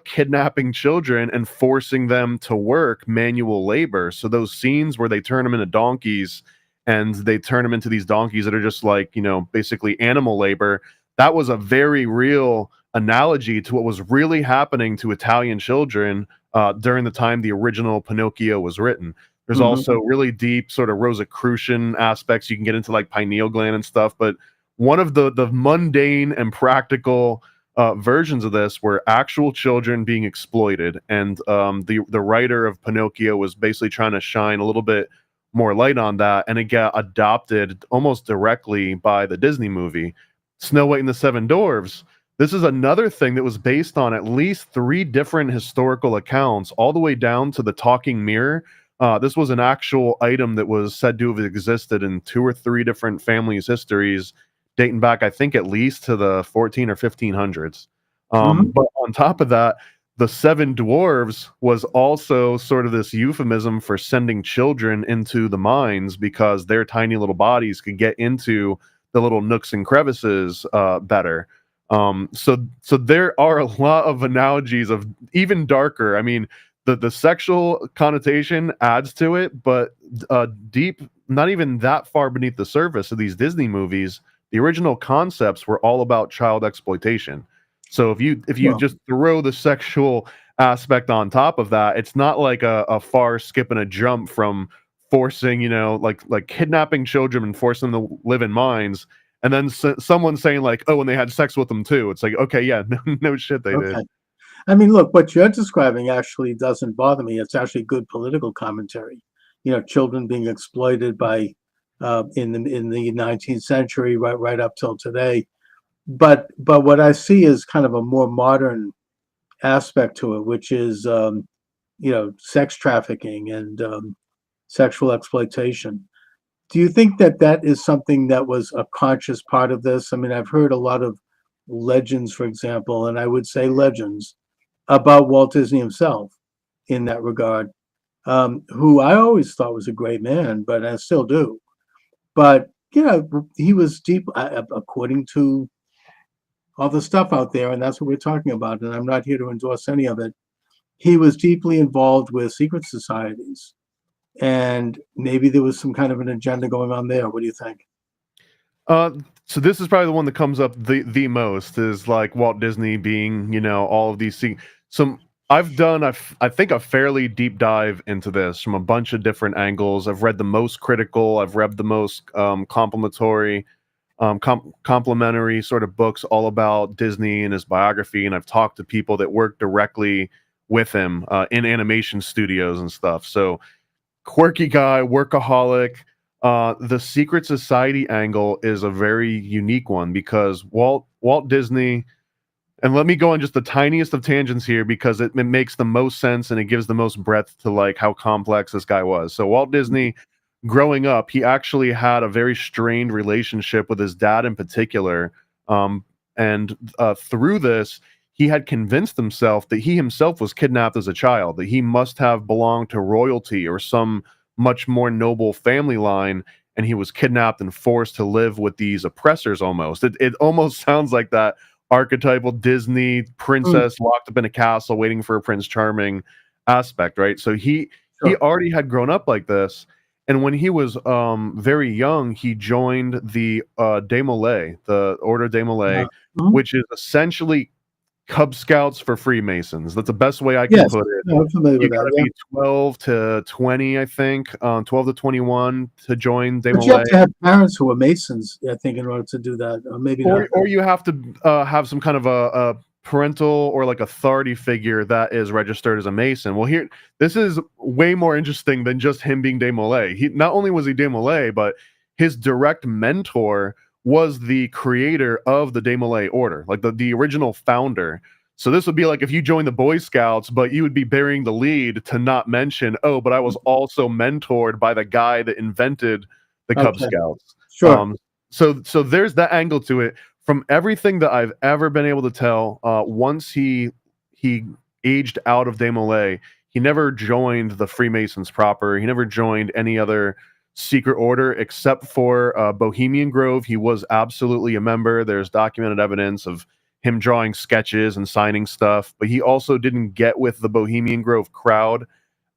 kidnapping children and forcing them to work manual labor. So those scenes where they turn them into donkeys and they turn them into these donkeys that are just like, you know, basically animal labor, that was a very real analogy to what was really happening to Italian children during the time the original Pinocchio was written. There's also really deep sort of Rosicrucian aspects. You can get into like pineal gland and stuff, but one of the mundane and practical versions of this were actual children being exploited, and the writer of Pinocchio was basically trying to shine a little bit more light on that, and it got adopted almost directly by the Disney movie Snow White and the Seven Dwarfs. This is another thing that was based on at least 3 different historical accounts, all the way down to the talking mirror. This was an actual item that was said to have existed in 2 or 3 different families' histories, dating back, I think, at least to the 14 or 1500s. But on top of that, the Seven Dwarves was also sort of this euphemism for sending children into the mines because their tiny little bodies could get into the little nooks and crevices better. So there are a lot of analogies of even darker. I mean, the sexual connotation adds to it, but deep, not even that far beneath the surface of these Disney movies, the original concepts were all about child exploitation. So if you just throw the sexual aspect on top of that, it's not like a far skip and a jump from forcing, you know, like kidnapping children and forcing them to live in mines, and then someone saying like, oh, and they had sex with them too. It's like, okay, yeah, no shit, they did. I mean, look, what you're describing actually doesn't bother me. It's actually good political commentary. You know, children being exploited by in the 19th century, right up till today. But what I see is kind of a more modern aspect to it, which is you know, sex trafficking and sexual exploitation. Do you think that that is something that was a conscious part of this? I mean, I've heard a lot of legends, for example, and I would say legends about Walt Disney himself in that regard, who I always thought was a great man, but I still do. But you know, he was deep, according to all the stuff out there, and that's what we're talking about. And I'm not here to endorse any of it. He was deeply involved with secret societies, and maybe there was some kind of an agenda going on there. What do you think? So this is probably the one that comes up the most, is like Walt Disney being, you know, all of these things. So I've done, I think, a fairly deep dive into this from a bunch of different angles. I've read the most critical, I've read the most complimentary sort of books all about Disney and his biography, and I've talked to people that work directly with him in animation studios and stuff. So quirky guy, workaholic. The secret society angle is a very unique one because Walt Disney, and let me go on just the tiniest of tangents here because it makes the most sense and it gives the most breadth to like how complex this guy was. So Walt Disney, growing up, he actually had a very strained relationship with his dad in particular, and through this, he had convinced himself that he himself was kidnapped as a child, that he must have belonged to royalty or some much more noble family line, and he was kidnapped and forced to live with these oppressors almost. It almost sounds like that archetypal Disney princess locked up in a castle waiting for a Prince Charming aspect, right? So he already had grown up like this, and when he was very young, he joined the Des Moines, the Order des Moines, which is essentially Cub Scouts for Freemasons. That's the best way I can put it. I'm familiar You with got to that. be 12 to 20, I think, 12 to 21 to join Des But you have Moines. to have parents who are Masons, I think, in order to do that. Or maybe not. Or you have to have some kind of a parental or like authority figure that is registered as a Mason. Well, here, this is way more interesting than just him being Des Moines. He not only was he Des Moines, but his direct mentor was the creator of the Des Moines Order, like the original founder. So this would be like if you joined the Boy Scouts, but you would be bearing the lead to not mention, oh, but I was also mentored by the guy that invented the Cub Okay. Scouts. Sure. So there's that angle to it. From everything that I've ever been able to tell, once he aged out of Desmoulins, he never joined the Freemasons proper. He never joined any other secret order except for Bohemian Grove. He was absolutely a member. There's documented evidence of him drawing sketches and signing stuff, but he also didn't get with the Bohemian Grove crowd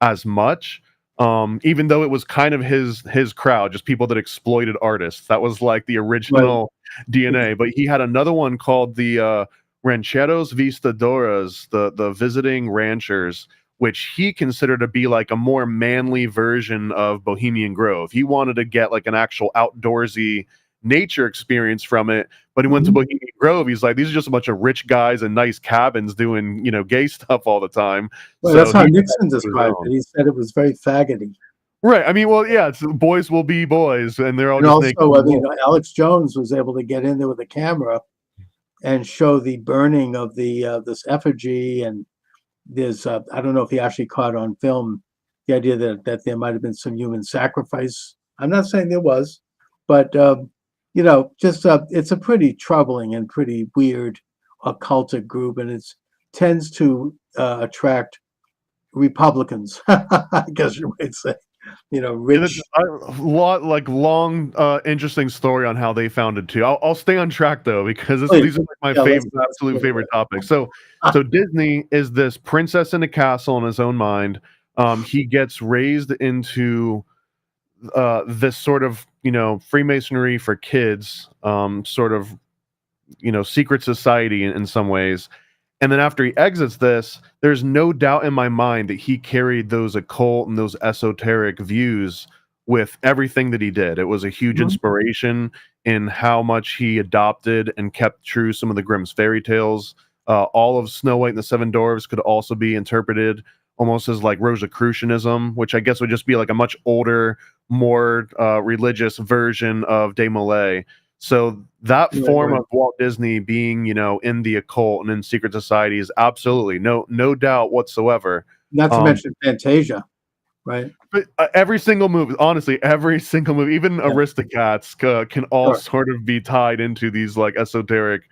as much. Even though it was kind of his crowd, just people that exploited artists. That was like the original DNA. But he had another one called the Rancheros Vistadoras, the visiting ranchers, which he considered to be like a more manly version of Bohemian Grove. He wanted to get like an actual outdoorsy nature experience from it, but he went to Bohemian Grove. He's like, these are just a bunch of rich guys in nice cabins doing, gay stuff all the time. Well, So that's how he- Nixon described it. He said it was very faggoty. Right. I mean, well, yeah, it's boys will be boys, and they're all And just also, naked. I mean, Alex Jones was able to get in there with a camera and show the burning of the this effigy. And there's, I don't know if he actually caught on film the idea that there might have been some human sacrifice. I'm not saying there was, but just it's a pretty troubling and pretty weird occultic group, and it tends to attract Republicans, I guess you might say. Rich. Long, interesting story on how they found it too. I'll stay on track though, because Please. these are like my absolute favorite topics. So Disney is this princess in a castle in his own mind. He gets raised into this sort of Freemasonry for kids, sort of secret society in some ways. And then after he exits this, there's no doubt in my mind that he carried those occult and those esoteric views with everything that he did. It was a huge inspiration in how much he adopted and kept true some of the Grimm's fairy tales. All of Snow White and the Seven Dwarfs could also be interpreted almost as like Rosicrucianism, which I guess would just be like a much older, more religious version of Desmoulins. So that form of Walt Disney being, in the occult and in secret society is absolutely no doubt whatsoever. Not to mention Fantasia, right? But every single movie, honestly, every single movie, even Aristocats, can all sort of be tied into these like esoteric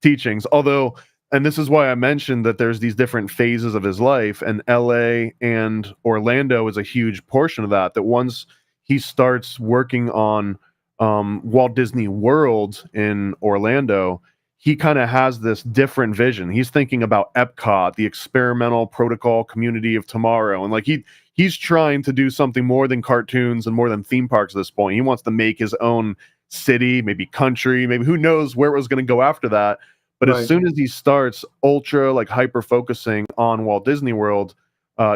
teachings. Although, and this is why I mentioned that there's these different phases of his life, and LA and Orlando is a huge portion of that. That once he starts working on Walt Disney World in Orlando, he kind of has this different vision. He's thinking about Epcot, the experimental protocol community of tomorrow, and like he's trying to do something more than cartoons and more than theme parks at this point. He wants to make his own city, maybe country, maybe who knows where it was going to go after that. But as soon as he starts ultra like hyper focusing on Walt Disney World,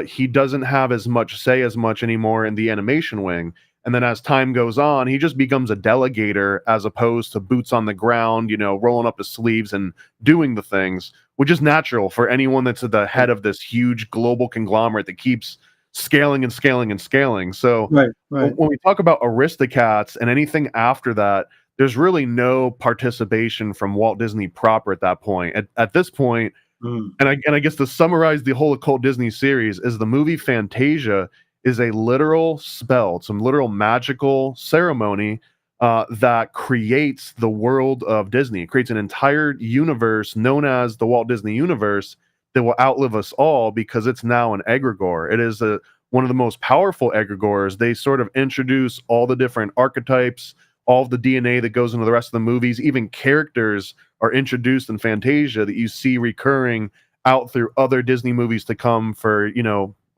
he doesn't have as much anymore in the animation wing. And then as time goes on, he just becomes a delegator as opposed to boots on the ground, rolling up his sleeves and doing the things, which is natural for anyone that's at the head of this huge global conglomerate that keeps scaling and scaling and scaling. So when we talk about Aristocats and anything after that, there's really no participation from Walt Disney proper at that point. At this point, and I guess to summarize the whole Occult Disney series, is the movie Fantasia is a literal spell, some literal magical ceremony that creates the world of Disney. It creates an entire universe known as the Walt Disney Universe that will outlive us all because it's now an egregore. It is one of the most powerful egregores. They sort of introduce all the different archetypes, all of the DNA that goes into the rest of the movies. Even characters are introduced in Fantasia that you see recurring out through other Disney movies to come for,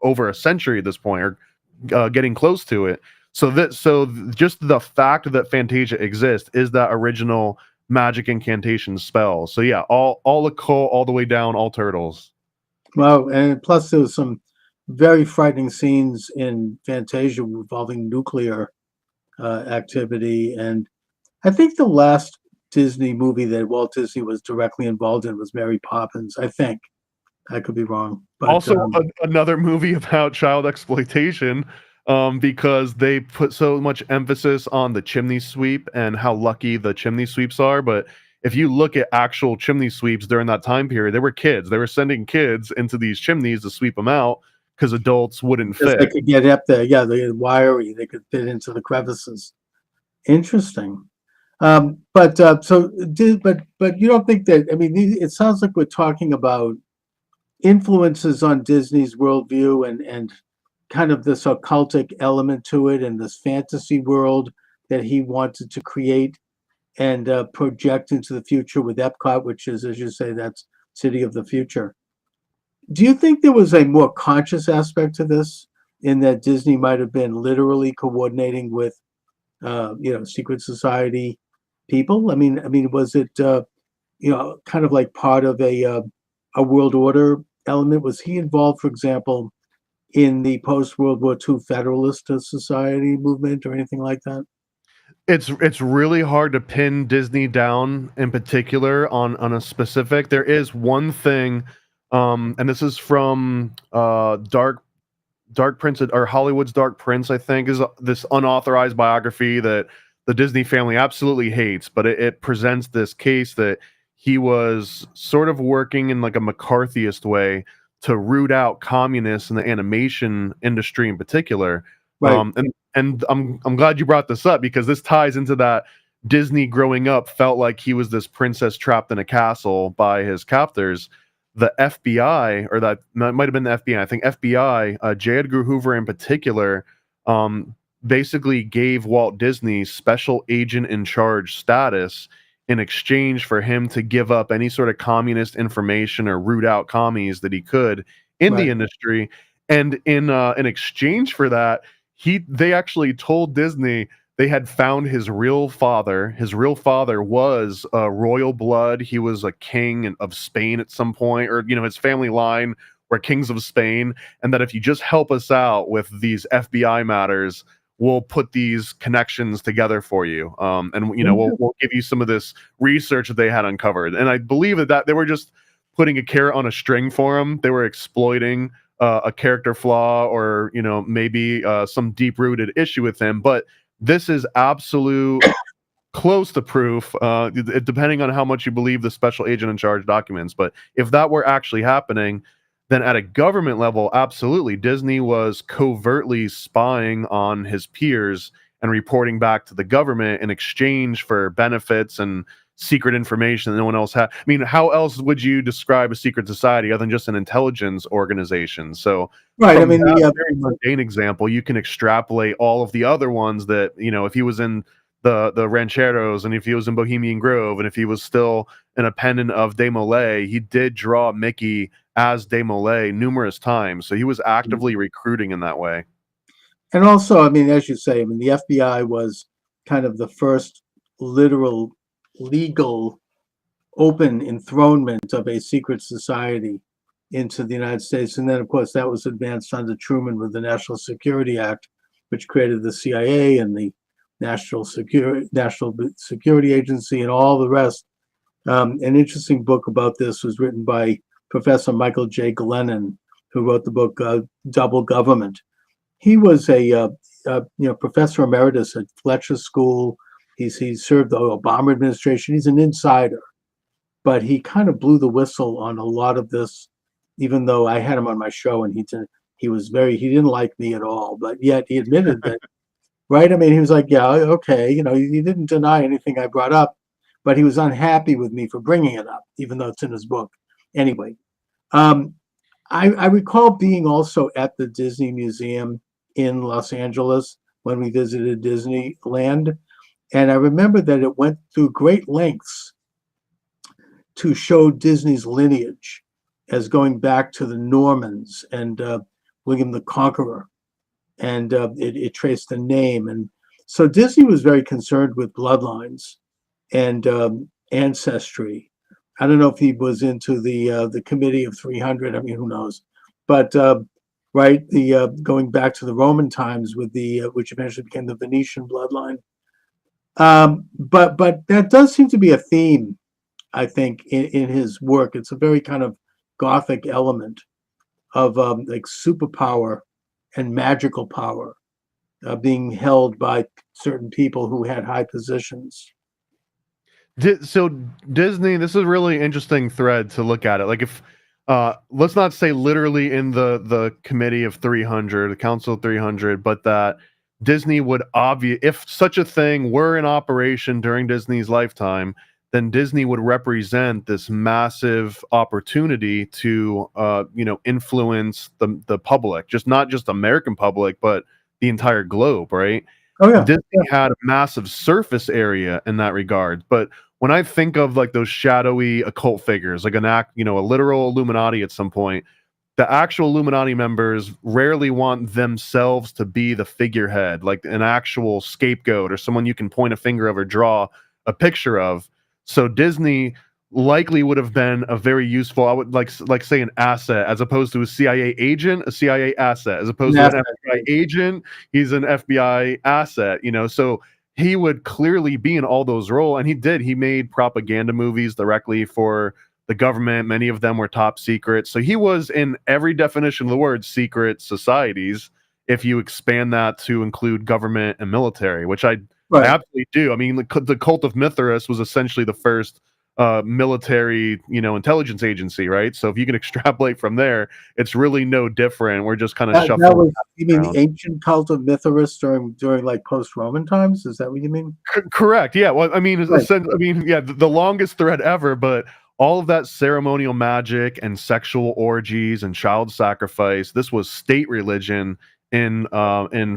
over a century at this point, or getting close to it. So just the fact that Fantasia exists is that original magic incantation spell. So yeah, all occult, all the way down, all turtles. Well, and plus there was some very frightening scenes in Fantasia involving nuclear activity. And I think the last Disney movie that Walt Disney was directly involved in was Mary Poppins, I think. I could be wrong. But, also, another movie about child exploitation, because they put so much emphasis on the chimney sweep and how lucky the chimney sweeps are. But if you look at actual chimney sweeps during that time period, they were kids. They were sending kids into these chimneys to sweep them out because adults wouldn't Because they fit. could get up there. Yeah, they're wiry. They could fit into the crevices. Interesting. But you don't think that? I mean, it sounds like we're talking about influences on Disney's worldview and kind of this occultic element to it and this fantasy world that he wanted to create and project into the future with Epcot, which is, as you say, that's City of the Future. Do you think there was a more conscious aspect to this, in that Disney might have been literally coordinating with, secret society people? I mean, was it, kind of like part of a world order element? Was he involved, for example, in the post World War II Federalist Society movement or anything like that? It's really hard to pin Disney down in particular on a specific. There is one thing, and this is from Dark Prince, or Hollywood's Dark Prince, I think, is this unauthorized biography that the Disney family absolutely hates, but it presents this case that he was sort of working in like a McCarthyist way to root out communists in the animation industry in particular. Right. And I'm glad you brought this up, because this ties into that. Disney growing up felt like he was this princess trapped in a castle by his captors. The FBI, or that might have been the FBI, I think FBI, J. Edgar Hoover in particular, basically gave Walt Disney special agent in charge status in exchange for him to give up any sort of communist information or root out commies that he could in the industry. And in exchange for that, they actually told Disney they had found his real father. His real father was royal blood. He was a king of Spain at some point, or his family line were kings of Spain, and that if you just help us out with these FBI matters, we'll put these connections together for you. And we'll give you some of this research that they had uncovered. And I believe that they were just putting a carrot on a string for him. They were exploiting a character flaw, or maybe some deep-rooted issue with him. But this is absolute close to proof, depending on how much you believe the special agent in charge documents. But if that were actually happening, then at a government level, absolutely, Disney was covertly spying on his peers and reporting back to the government in exchange for benefits and secret information that no one else had. I mean, how else would you describe a secret society other than just an intelligence organization? So, right. From that very mundane example, you can extrapolate all of the other ones that, if he was in the Rancheros, and if he was in Bohemian Grove, and if he was still an appendant of Desmoulins, he did draw Mickey as Desmoulins numerous times. So he was actively recruiting in that way. And also, I mean, as you say, the FBI was kind of the first literal, legal, open enthronement of a secret society into the United States. And then, of course, that was advanced under Truman with the National Security Act, which created the CIA and the National Security Agency and all the rest. An interesting book about this was written by Professor Michael J. Glennon, who wrote the book Double Government. He was a professor emeritus at Fletcher School. He served the Obama administration. He's an insider, but he kind of blew the whistle on a lot of this, even though I had him on my show and he didn't like me at all, but yet he admitted that, right? I mean, he was like, yeah, okay, he didn't deny anything I brought up, but he was unhappy with me for bringing it up, even though it's in his book. Anyway, I recall being also at the Disney Museum in Los Angeles when we visited Disneyland. And I remember that it went through great lengths to show Disney's lineage as going back to the Normans and William the Conqueror. And it traced the name. And so Disney was very concerned with bloodlines and ancestry. I don't know if he was into the Committee of 300. I mean, who knows? But going back to the Roman times with which eventually became the Venetian bloodline. But that does seem to be a theme, I think, in his work. It's a very kind of Gothic element of like superpower and magical power being held by certain people who had high positions. So Disney, this is a really interesting thread to look at it. Like if let's not say literally in the committee of 300, the council of 300, but that Disney would if such a thing were in operation during Disney's lifetime, then Disney would represent this massive opportunity to influence the public, just not just American public, but the entire globe, right? Oh yeah. Disney had a massive surface area in that regard, but when I think of like those shadowy occult figures, like a literal Illuminati at some point, the actual Illuminati members rarely want themselves to be the figurehead, like an actual scapegoat or someone you can point a finger of or draw a picture of. So Disney likely would have been a very useful, I would like say an asset, as opposed to a CIA agent, a CIA asset, as opposed to an FBI agent, he's an FBI asset, so he would clearly be in all those roles, and he made propaganda movies directly for the government. Many of them were top secret, so he was, in every definition of the word, secret societies, if you expand that to include government and military, which I absolutely do. I mean, the cult of Mithras was essentially the first military intelligence agency, right? So if you can extrapolate from there, it's really no different. We're just kind of shuffling. You mean the ancient cult of Mithras during like post-Roman times? Is that what you mean? Correct. Yeah. Well, I mean, the longest thread ever, but all of that ceremonial magic and sexual orgies and child sacrifice, this was state religion in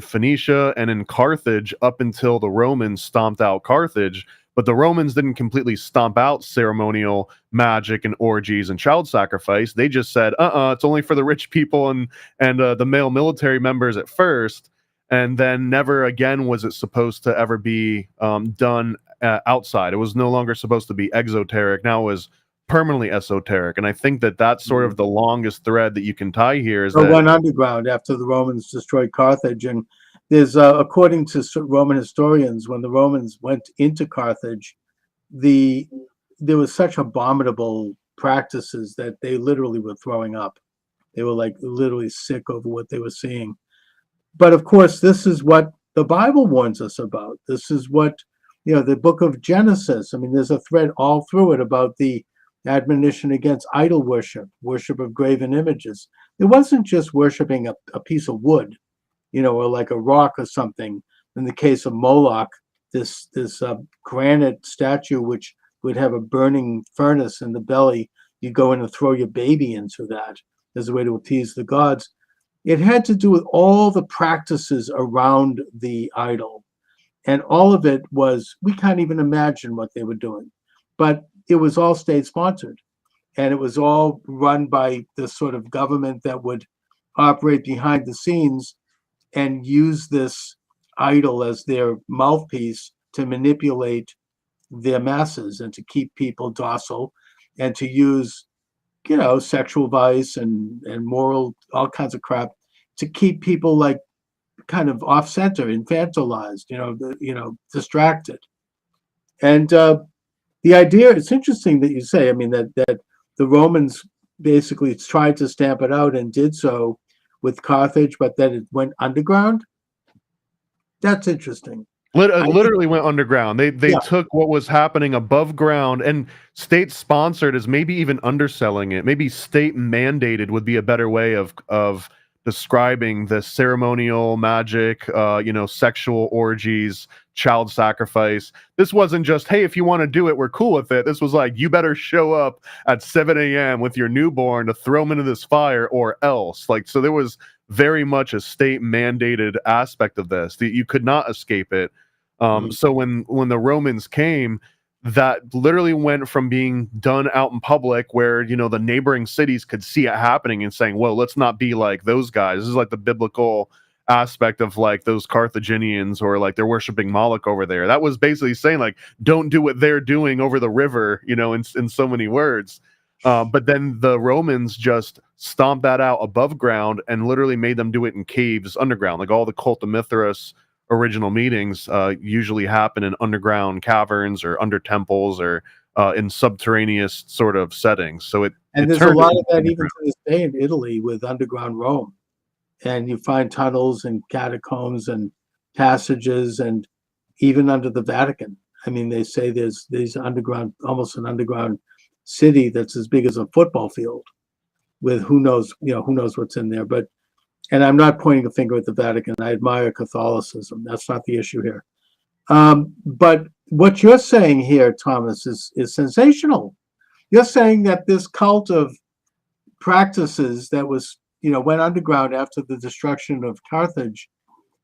Phoenicia and in Carthage up until the Romans stomped out Carthage. But the Romans didn't completely stomp out ceremonial magic and orgies and child sacrifice. They just said, it's only for the rich people and the male military members at first. And then never again was it supposed to ever be done outside. It was no longer supposed to be exoteric. Now it was permanently esoteric. And I think that that's sort of the longest thread that you can tie here. It went underground after the Romans destroyed Carthage. And there's, according to Roman historians, when the Romans went into Carthage, there was such abominable practices that they literally were throwing up. They were like literally sick over what they were seeing. But of course, this is what the Bible warns us about. This is what, the book of Genesis. I mean, there's a thread all through it about the admonition against idol worship of graven images. It wasn't just worshiping a piece of wood, or like a rock or something. In the case of Moloch, this granite statue, which would have a burning furnace in the belly, you go in and throw your baby into that as a way to appease the gods. It had to do with all the practices around the idol. And all of it was, we can't even imagine what they were doing. But it was all state-sponsored. And it was all run by the sort of government that would operate behind the scenes and use this idol as their mouthpiece to manipulate their masses and to keep people docile and to use, sexual vice and moral, all kinds of crap to keep people like kind of off center, infantilized, distracted. And the idea, it's interesting that you say, I mean, that the Romans basically tried to stamp it out and did so with Carthage, but then it went underground. That's interesting. Literally went underground. They took what was happening above ground and state sponsored is maybe even underselling it. Maybe state mandated would be a better way of describing the ceremonial magic, sexual orgies, child sacrifice. This wasn't just, hey, if you want to do it, we're cool with it. This was like, you better show up at 7 a.m. with your newborn to throw them into this fire or else. Like, so there was very much a state mandated aspect of this that you could not escape it. So when the Romans came, that literally went from being done out in public where, the neighboring cities could see it happening and saying, well, let's not be like those guys. This is like the biblical aspect of like those Carthaginians or like they're worshiping Moloch over there. That was basically saying like, don't do what they're doing over the river, in so many words. But then the Romans just stomped that out above ground and literally made them do it in caves underground. Like all the cult of Mithras original meetings usually happen in underground caverns or under temples or in subterraneous sort of settings. So there's a lot of that even to this day in Italy with underground Rome. And you find tunnels and catacombs and passages and even under the Vatican. I mean, they say there's almost an underground city that's as big as a football field, with who knows what's in there. But and I'm not pointing a finger at the Vatican. I admire Catholicism. That's not the issue here. But what you're saying here, Thomas, is sensational. You're saying that this cult of practices that went underground after the destruction of Carthage.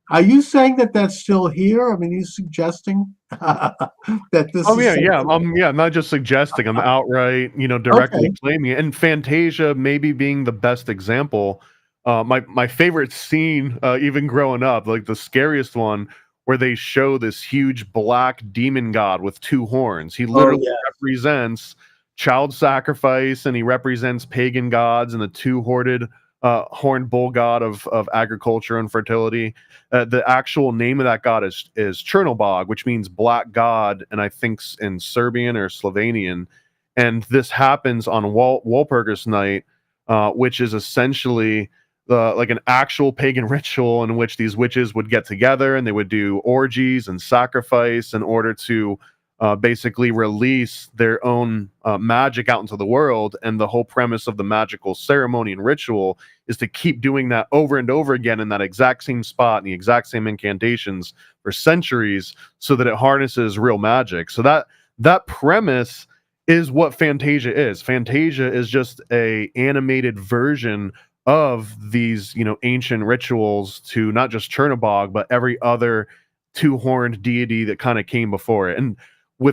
Are you saying that that's still here? I mean, are you suggesting that this? Oh yeah. I'm not just suggesting. I'm outright, directly Okay. claiming it. And Fantasia maybe being the best example. My favorite scene, even growing up, like the scariest one, where they show this huge black demon god with two horns. He literally represents child sacrifice, and he represents pagan gods and the horned bull god of agriculture and fertility. The actual name of that god is Chernobog, which means black god, and I think in Serbian or Slovenian. And this happens on Walpurgis Night, which is essentially like an actual pagan ritual in which these witches would get together and they would do orgies and sacrifice in order to basically release their own magic out into the world. And the whole premise of the magical ceremony and ritual is to keep doing that over and over again in that exact same spot and the exact same incantations for centuries, so that it harnesses real magic. So that premise is what Fantasia is. Fantasia is just a animated version of these, ancient rituals to not just Chernobog, but every other two-horned deity that kind of came before it. And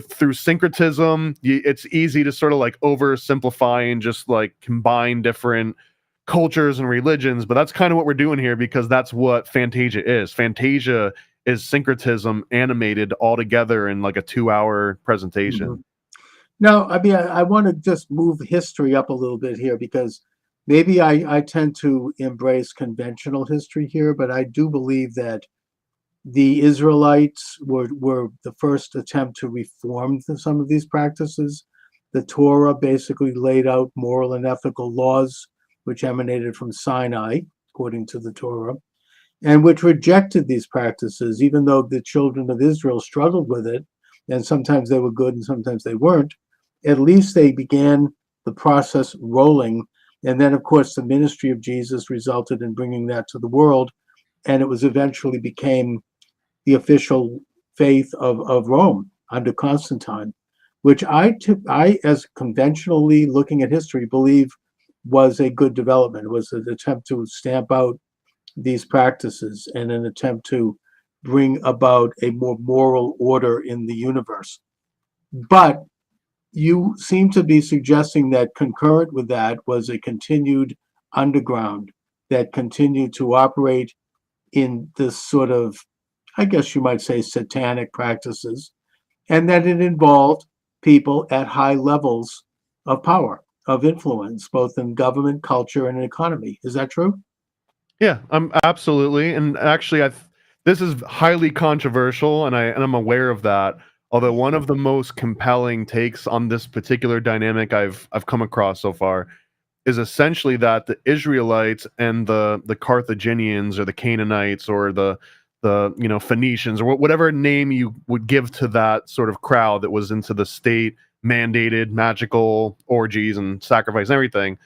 through syncretism, it's easy to sort of like oversimplify and just like combine different cultures and religions, but that's kind of what we're doing here, because that's what Fantasia is. Fantasia is syncretism animated all together in like a 2-hour presentation. Mm-hmm. Now, I mean, I want to just move history up a little bit here, because maybe I tend to embrace conventional history here, but I do believe that the Israelites were the first attempt to reform some of these practices. The Torah basically laid out moral and ethical laws which emanated from Sinai, according to the Torah, and which rejected these practices, even though the children of Israel struggled with it, and sometimes they were good and sometimes they weren't. At least they began the process rolling. And then, of course, the ministry of Jesus resulted in bringing that to the world, and it was eventually became the official faith of Rome under Constantine, which I, as conventionally looking at history, believe was a good development. It was an attempt to stamp out these practices and an attempt to bring about a more moral order in the universe. But you seem to be suggesting that concurrent with that was a continued underground that continued to operate in this sort of, I guess you might say, satanic practices, and that it involved people at high levels of power, of influence, both in government, culture, and economy. Is that true? Yeah, absolutely. And actually, this is highly controversial, and I'm aware of that. Although one of the most compelling takes on this particular dynamic I've come across so far is essentially that the Israelites and the Carthaginians or the Canaanites or the Phoenicians, or whatever name you would give to that sort of crowd that was into the state mandated magical orgies and sacrifice and everything,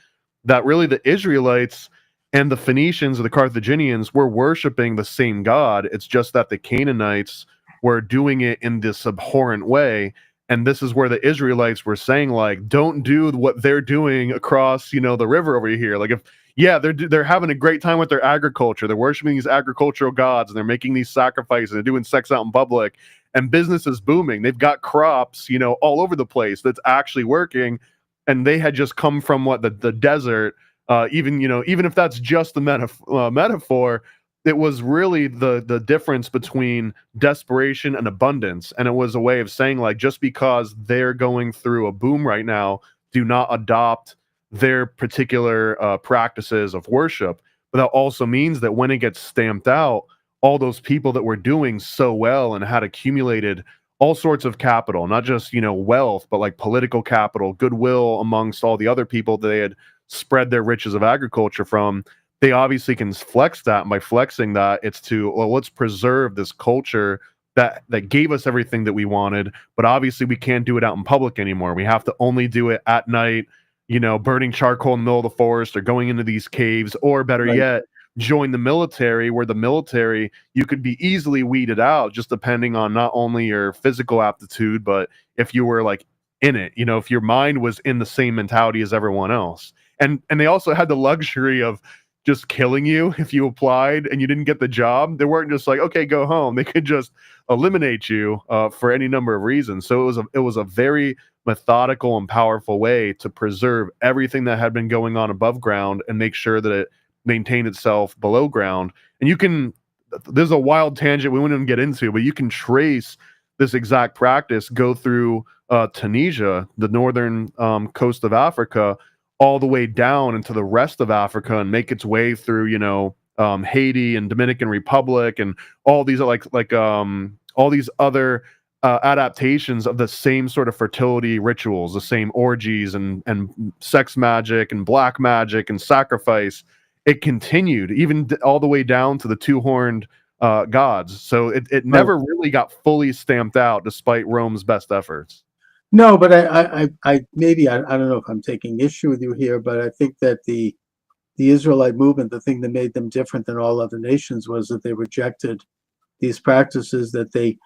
that really the Israelites and the Phoenicians or the Carthaginians were worshiping the same God. It's just that the Canaanites were doing it in this abhorrent way. And this is where the Israelites were saying, like, don't do what they're doing across, the river over here. Like, they're having a great time with their agriculture. They're worshiping these agricultural gods, and they're making these sacrifices, and they're doing sex out in public, and business is booming. They've got crops, all over the place that's actually working. And they had just come from the desert. Even if that's just the metaphor, it was really the difference between desperation and abundance. And it was a way of saying, like, just because they're going through a boom right now, do not adopt their particular practices of worship. But that also means that when it gets stamped out, all those people that were doing so well and had accumulated all sorts of capital, not just, wealth, but like political capital, goodwill amongst all the other people that they had spread their riches of agriculture from, they obviously can flex that. And by flexing that, it's to, well, let's preserve this culture that gave us everything that we wanted, but obviously we can't do it out in public anymore. We have to only do it at night, burning charcoal in the middle of the forest or going into these caves, or better Right. yet, join the military, where the military, you could be easily weeded out just depending on not only your physical aptitude, but if you were like in it, if your mind was in the same mentality as everyone else. And they also had the luxury of just killing you if you applied and you didn't get the job. They weren't just like, okay, go home. They could just eliminate you for any number of reasons. So it was a very methodical and powerful way to preserve everything that had been going on above ground and make sure that it maintained itself below ground. And there's a wild tangent we wouldn't even get into, but you can trace this exact practice go through Tunisia, the northern coast of Africa, all the way down into the rest of Africa, and make its way through, Haiti and Dominican Republic and all these all these other adaptations of the same sort of fertility rituals, the same orgies and sex magic and black magic and sacrifice. It continued even all the way down to the two-horned gods. So it never really got fully stamped out, despite Rome's best efforts. No, but I maybe I don't know if I'm taking issue with you here, but I think that the Israelite movement, the thing that made them different than all other nations was that they rejected these practices. That they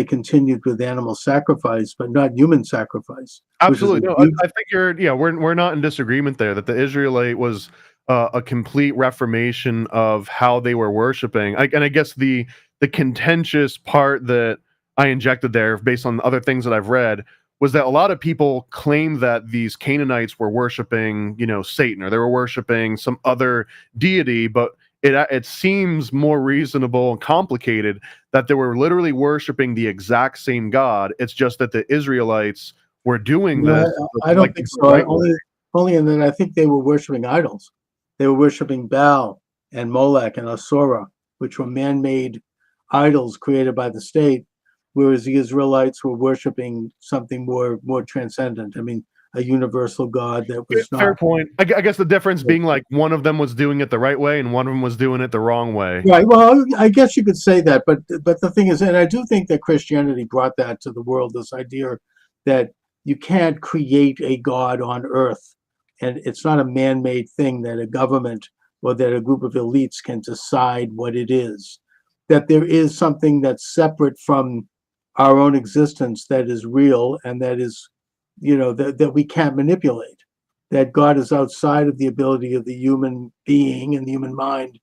continued with animal sacrifice, but not human sacrifice. Absolutely, no. I think we're not in disagreement there. That the Israelite was a complete reformation of how they were worshiping. And I guess the contentious part that I injected there, based on other things that I've read, was that a lot of people claim that these Canaanites were worshiping, Satan, or they were worshiping some other deity, but it seems more reasonable and complicated that they were literally worshiping the exact same God. It's just that the Israelites were doing this. I don't think so. Only in that I think they were worshiping idols. They were worshiping Baal and Molech and Asura, which were man-made idols created by the state, whereas the Israelites were worshiping something more transcendent. I mean, a universal God that was not. Fair point. I guess the difference being like one of them was doing it the right way and one of them was doing it the wrong way. Right. Well, I guess you could say that, but the thing is, and I do think that Christianity brought that to the world, this idea that you can't create a God on earth, and it's not a man-made thing that a government or that a group of elites can decide what it is. That there is something that's separate from our own existence that is real and that is, that we can't manipulate. That God is outside of the ability of the human being and the human mind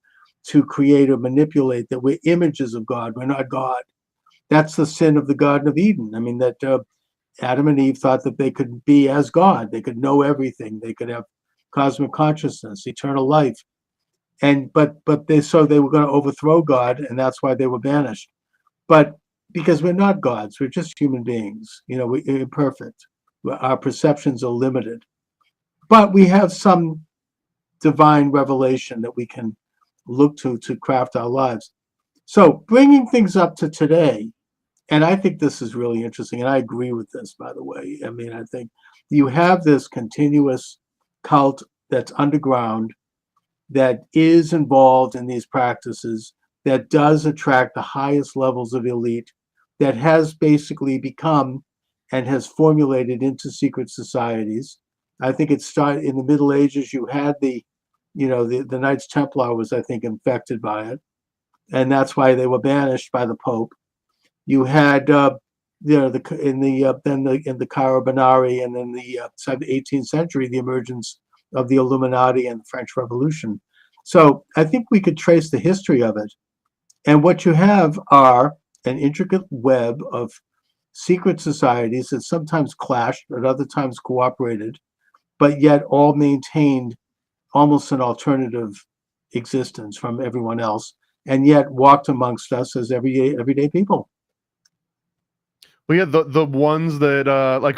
to create or manipulate, that we're images of God. We're not God. That's the sin of the Garden of Eden. I mean, that Adam and Eve thought that they could be as God. They could know everything. They could have cosmic consciousness, eternal life. But they were going to overthrow God, and that's why they were banished. But because we're not gods, we're just human beings. We're imperfect. Our perceptions are limited. But we have some divine revelation that we can look to craft our lives. So bringing things up to today, and I think this is really interesting, and I agree with this, by the way. I mean, I think you have this continuous cult that's underground, that is involved in these practices, that does attract the highest levels of elite, that has basically become and has formulated into secret societies. I think it started in the Middle Ages. You had the Knights Templar was, I think, infected by it, and that's why they were banished by the Pope. You had in the Carabinari, and in the 18th century, the emergence of the Illuminati and the French Revolution. So I think we could trace the history of it. And what you have are an intricate web of secret societies that sometimes clashed, at other times cooperated, but yet all maintained almost an alternative existence from everyone else, and yet walked amongst us as everyday people. Well, yeah, the ones that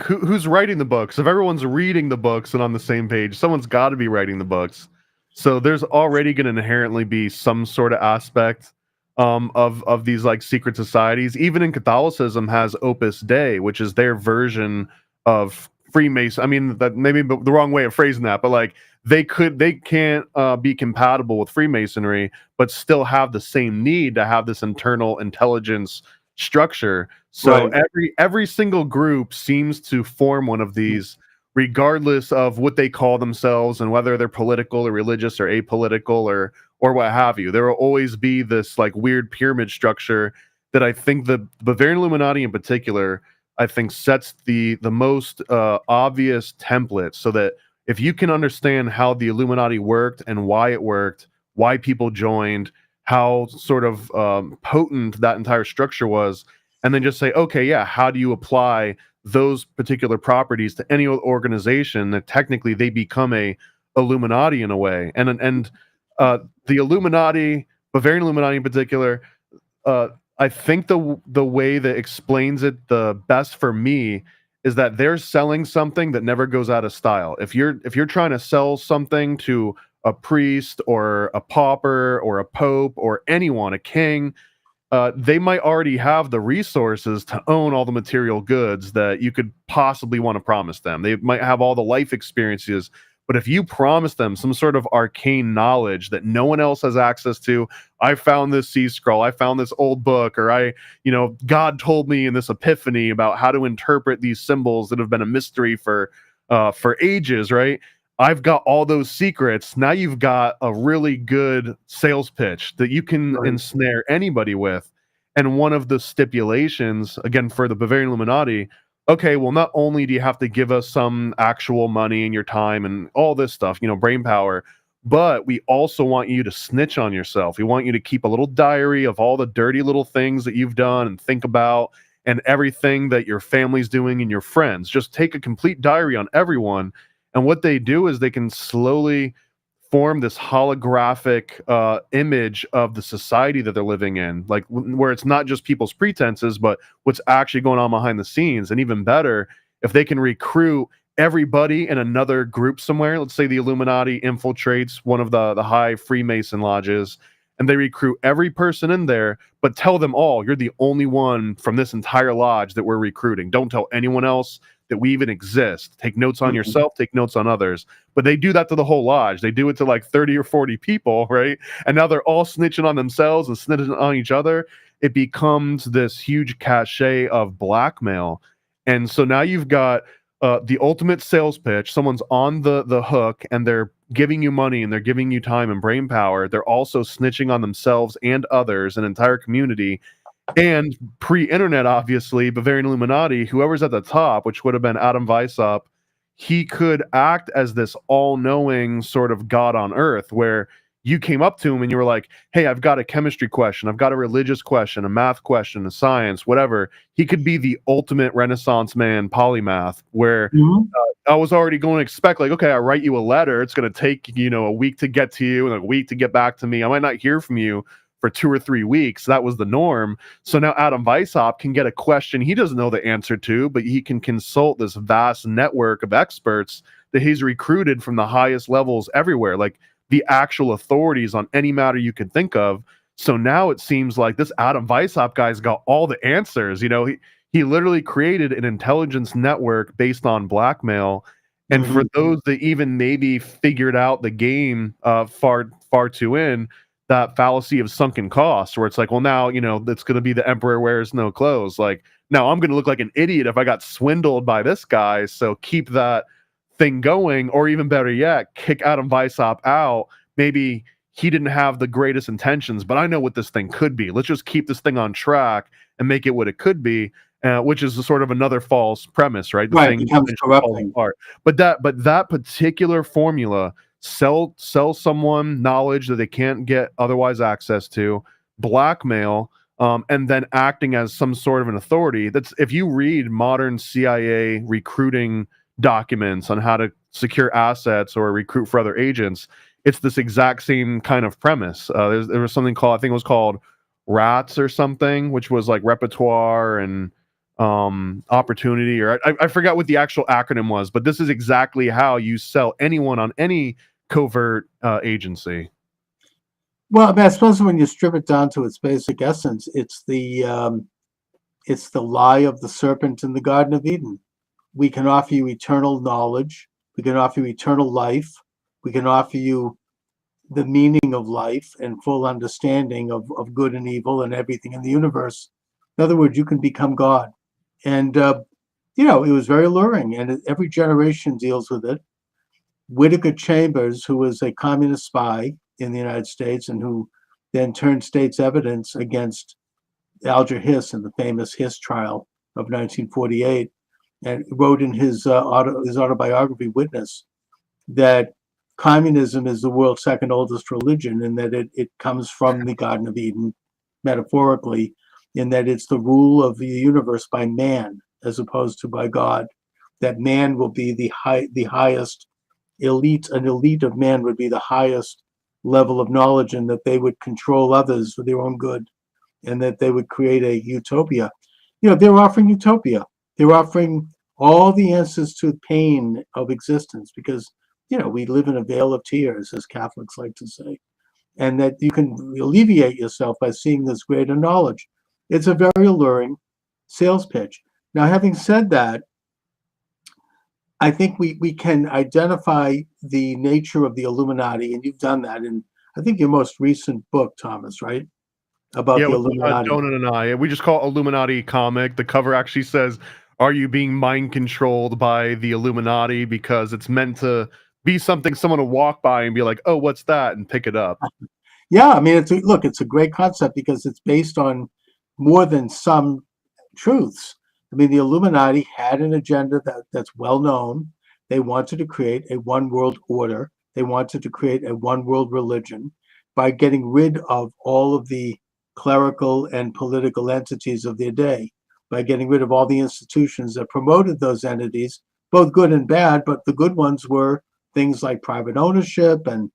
who's writing the books? If everyone's reading the books and on the same page, someone's got to be writing the books. So there's already going to inherently be some sort of aspect of these like secret societies. Even in Catholicism has Opus Dei, which is their version of Freemason. I mean, that maybe the wrong way of phrasing that, but like they can't be compatible with Freemasonry, but still have the same need to have this internal intelligence structure. So Right. every single group seems to form one of these, regardless of what they call themselves and whether they're political or religious or apolitical or what have you. There will always be this like weird pyramid structure that I think the Bavarian Illuminati in particular, I think sets the most obvious template, so that if you can understand how the Illuminati worked and why it worked, why people joined, how sort of potent that entire structure was, and then just say, okay, yeah, how do you apply those particular properties to any organization that technically they become a Illuminati in a way, and the Illuminati, Bavarian Illuminati in particular, I think the way that explains it the best for me is that they're selling something that never goes out of style. If you're trying to sell something to a priest or a pauper or a pope or anyone, a king, they might already have the resources to own all the material goods that you could possibly want to promise them. They might have all the life experiences, but if you promise them some sort of arcane knowledge that no one else has access to, I found this sea scroll, I found this old book, or God told me in this epiphany about how to interpret these symbols that have been a mystery for ages, right? I've got all those secrets. Now you've got a really good sales pitch that you can ensnare anybody with. And one of the stipulations, again, for the Bavarian Illuminati, okay, well, not only do you have to give us some actual money and your time and all this stuff, brain power, but we also want you to snitch on yourself. We want you to keep a little diary of all the dirty little things that you've done and think about, and everything that your family's doing and your friends. Just take a complete diary on everyone. And what they do is they can slowly form this holographic image of the society that they're living in, like where it's not just people's pretenses, but what's actually going on behind the scenes. And even better, if they can recruit everybody in another group somewhere, let's say the Illuminati infiltrates one of the high Freemason lodges, and they recruit every person in there, but tell them all, you're the only one from this entire lodge that we're recruiting. Don't tell anyone else that we even exist. Take notes on yourself, take notes on others. But they do that to the whole lodge. They do it to like 30 or 40 people, right? And now they're all snitching on themselves and snitching on each other. It becomes this huge cachet of blackmail. And so now you've got the ultimate sales pitch. Someone's on the hook, and they're giving you money, and they're giving you time and brain power. They're also snitching on themselves and others, an entire community. And pre-internet, obviously, Bavarian Illuminati, whoever's at the top, which would have been Adam Weishaupt, he could act as this all-knowing sort of God on earth, where you came up to him and you were like, hey, I've got a chemistry question, I've got a religious question, a math question, a science, whatever. He could be the ultimate Renaissance man polymath, where I was already going to expect, like, okay, I write you a letter, it's going to take, a week to get to you and a week to get back to me. I might not hear from you for 2 or 3 weeks. That was the norm. So now Adam Weishaupt can get a question he doesn't know the answer to, but he can consult this vast network of experts that he's recruited from the highest levels everywhere, like the actual authorities on any matter you could think of. So now it seems like this Adam Weishaupt guy's got all the answers. He literally created an intelligence network based on blackmail. And for those that even maybe figured out the game far too in, that fallacy of sunken costs, where it's like, well, now, it's going to be the emperor wears no clothes. Like, now I'm going to look like an idiot if I got swindled by this guy. So keep that thing going, or even better yet, kick Adam Weishaupt out. Maybe he didn't have the greatest intentions, but I know what this thing could be. Let's just keep this thing on track and make it what it could be, which is sort of another false premise, right? The thing becomes corrupting. But that particular formula, sell someone knowledge that they can't get otherwise access to, blackmail, and then acting as some sort of an authority. That's, if you read modern CIA recruiting documents on how to secure assets or recruit for other agents, it's this exact same kind of premise. There was something called, I think it was called RATS or something, which was like repertoire and opportunity, or I forgot what the actual acronym was, but this is exactly how you sell anyone on any covert agency. Well, I suppose when you strip it down to its basic essence, it's the lie of the serpent in the Garden of Eden. We can offer you eternal knowledge. We can offer you eternal life. We can offer you the meaning of life and full understanding of good and evil and everything in the universe. In other words, you can become God. And, it was very alluring. And every generation deals with it. Whittaker Chambers, who was a communist spy in the United States and who then turned state's evidence against Alger Hiss in the famous Hiss trial of 1948, and wrote in his autobiography, Witness, that communism is the world's second oldest religion, and that it comes from the Garden of Eden, metaphorically, in that it's the rule of the universe by man as opposed to by God. That man will be the highest elite. An elite of man would be the highest level of knowledge, and that they would control others for their own good, and that they would create a utopia. They're offering utopia. They're offering all the answers to the pain of existence, because we live in a vale of tears, as Catholics like to say, and that you can alleviate yourself by seeing this greater knowledge. It's a very alluring sales pitch. Now, having said that, I think we can identify the nature of the Illuminati, and you've done that in, I think, your most recent book, Thomas, right? About the Illuminati. Donut and I. We just call it Illuminati comic. The cover actually says, "Are you being mind controlled by the Illuminati?" Because it's meant to be something someone will walk by and be like, "Oh, what's that?" and pick it up. Yeah, I mean, it's a great concept because it's based on more than some truths. I mean, the Illuminati had an agenda that's well known. They wanted to create a one world order. They wanted to create a one world religion by getting rid of all of the clerical and political entities of their day, by getting rid of all the institutions that promoted those entities, both good and bad. But the good ones were things like private ownership and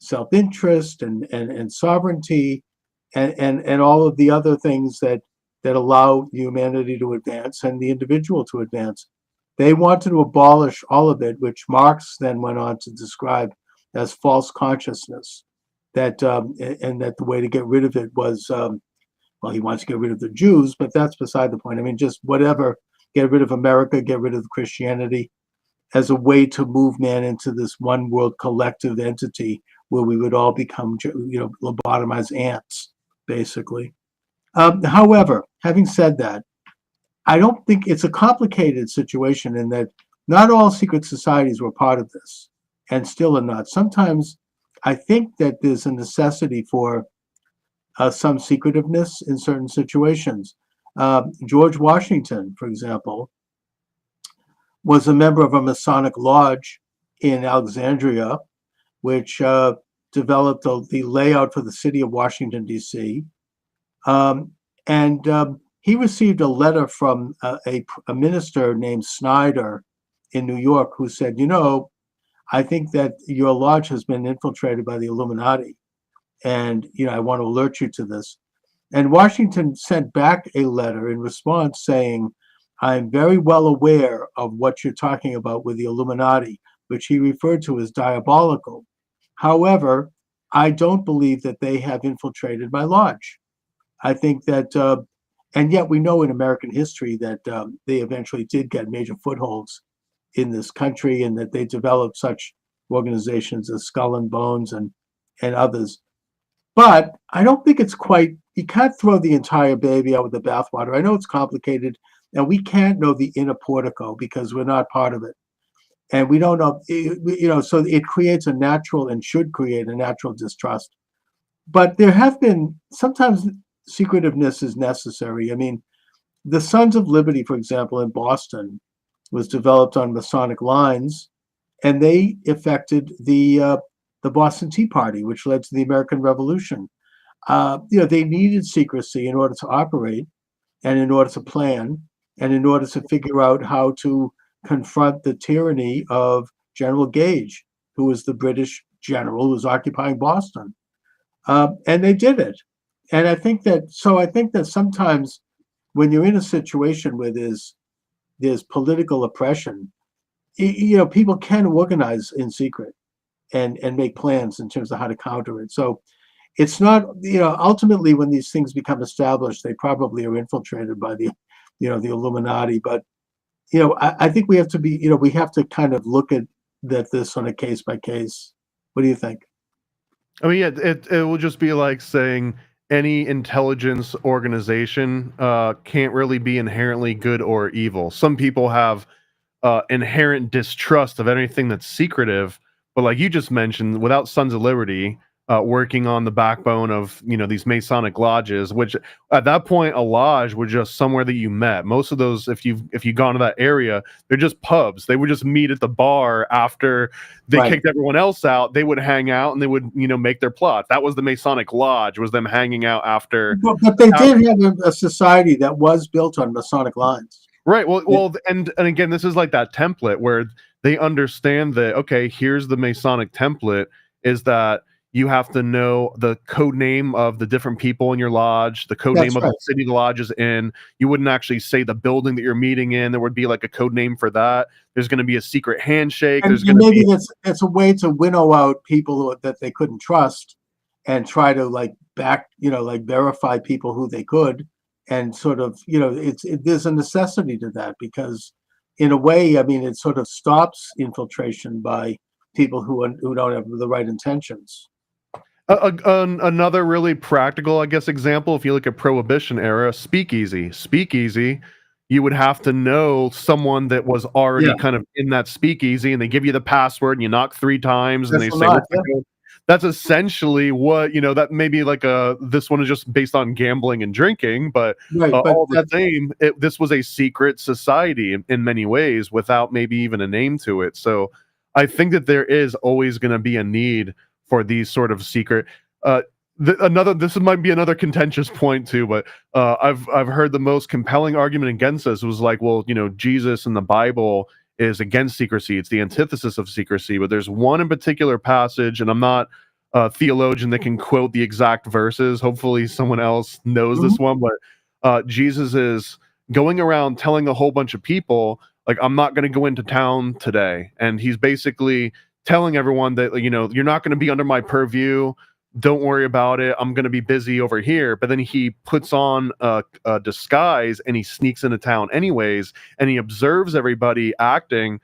self-interest and sovereignty and all of the other things that allow humanity to advance and the individual to advance. They wanted to abolish all of it, which Marx then went on to describe as false consciousness. That and that the way to get rid of it was, he wants to get rid of the Jews, but that's beside the point. I mean, just whatever, get rid of America, get rid of Christianity, as a way to move man into this one world collective entity where we would all become, lobotomized ants, basically. However, having said that, I don't think it's a complicated situation in that not all secret societies were part of this and still are not. Sometimes I think that there's a necessity for some secretiveness in certain situations. George Washington, for example, was a member of a Masonic lodge in Alexandria, which developed the layout for the city of Washington, D.C. And he received a letter from a minister named Snyder in New York who said, I think that your lodge has been infiltrated by the Illuminati. And, I want to alert you to this. And Washington sent back a letter in response saying, I'm very well aware of what you're talking about with the Illuminati, which he referred to as diabolical. However, I don't believe that they have infiltrated my lodge. I think that, and yet we know in American history that they eventually did get major footholds in this country, and that they developed such organizations as Skull and Bones and others. But I don't think it's quite, you can't throw the entire baby out with the bathwater. I know it's complicated, and we can't know the inner portico because we're not part of it. And we don't know, so it creates a natural and should create a natural distrust. But there have been, sometimes secretiveness is necessary. I mean, the Sons of Liberty, for example, in Boston, was developed on Masonic lines, and they affected the Boston Tea Party, which led to the American Revolution. They needed secrecy in order to operate, and in order to plan, and in order to figure out how to confront the tyranny of General Gage, who was the British general who was occupying Boston. And they did it. And I think that sometimes when you're in a situation where there's political oppression, people can organize in secret and make plans in terms of how to counter it. So it's not, ultimately when these things become established, they probably are infiltrated by the Illuminati. But, I think we have to be, we have to kind of look at this on a case by case. What do you think? I mean, yeah, it will just be like saying any intelligence organization can't really be inherently good or evil. Some people have inherent distrust of anything that's secretive, but like you just mentioned, without Sons of Liberty working on the backbone of these Masonic lodges, which at that point a lodge was just somewhere that you met. Most of those, if you've gone to that area, they're just pubs. They would just meet at the bar after they Right. kicked everyone else out. They would hang out and they would make their plot. That was the Masonic lodge, was them hanging out after. But they did have a society that was built on Masonic lines. Right. Well, and again, this is like that template where they understand that, okay, here's the Masonic template, is that you have to know the code name of the different people in your lodge, the code name of the city the lodge is in. You wouldn't actually say the building that you're meeting in. There would be like a code name for that. There's going to be a secret handshake. And maybe that's a way to winnow out people that they couldn't trust and try to like verify people who they could. And sort of, there's a necessity to that because in a way, I mean, it sort of stops infiltration by people who don't have the right intentions. Another really practical, I guess, example, if you look at Prohibition era, speakeasy, you would have to know someone that was already kind of in that speakeasy, and they give you the password and you knock 3 times and they say, what's the code? That's essentially what, that may be like this one is just based on gambling and drinking, but all the same, this was a secret society in many ways without maybe even a name to it. So I think that there is always going to be a need for these sort of secret. This might be another contentious point too, but I've heard the most compelling argument against this was like, well, Jesus in the Bible is against secrecy. It's the antithesis of secrecy. But there's one in particular passage, and I'm not a theologian that can quote the exact verses. Hopefully someone else knows this one, but Jesus is going around telling a whole bunch of people, like, I'm not going to go into town today. And he's basically telling everyone that, you're not going to be under my purview. Don't worry about it. I'm going to be busy over here. But then he puts on a disguise and he sneaks into town anyways. And he observes everybody acting,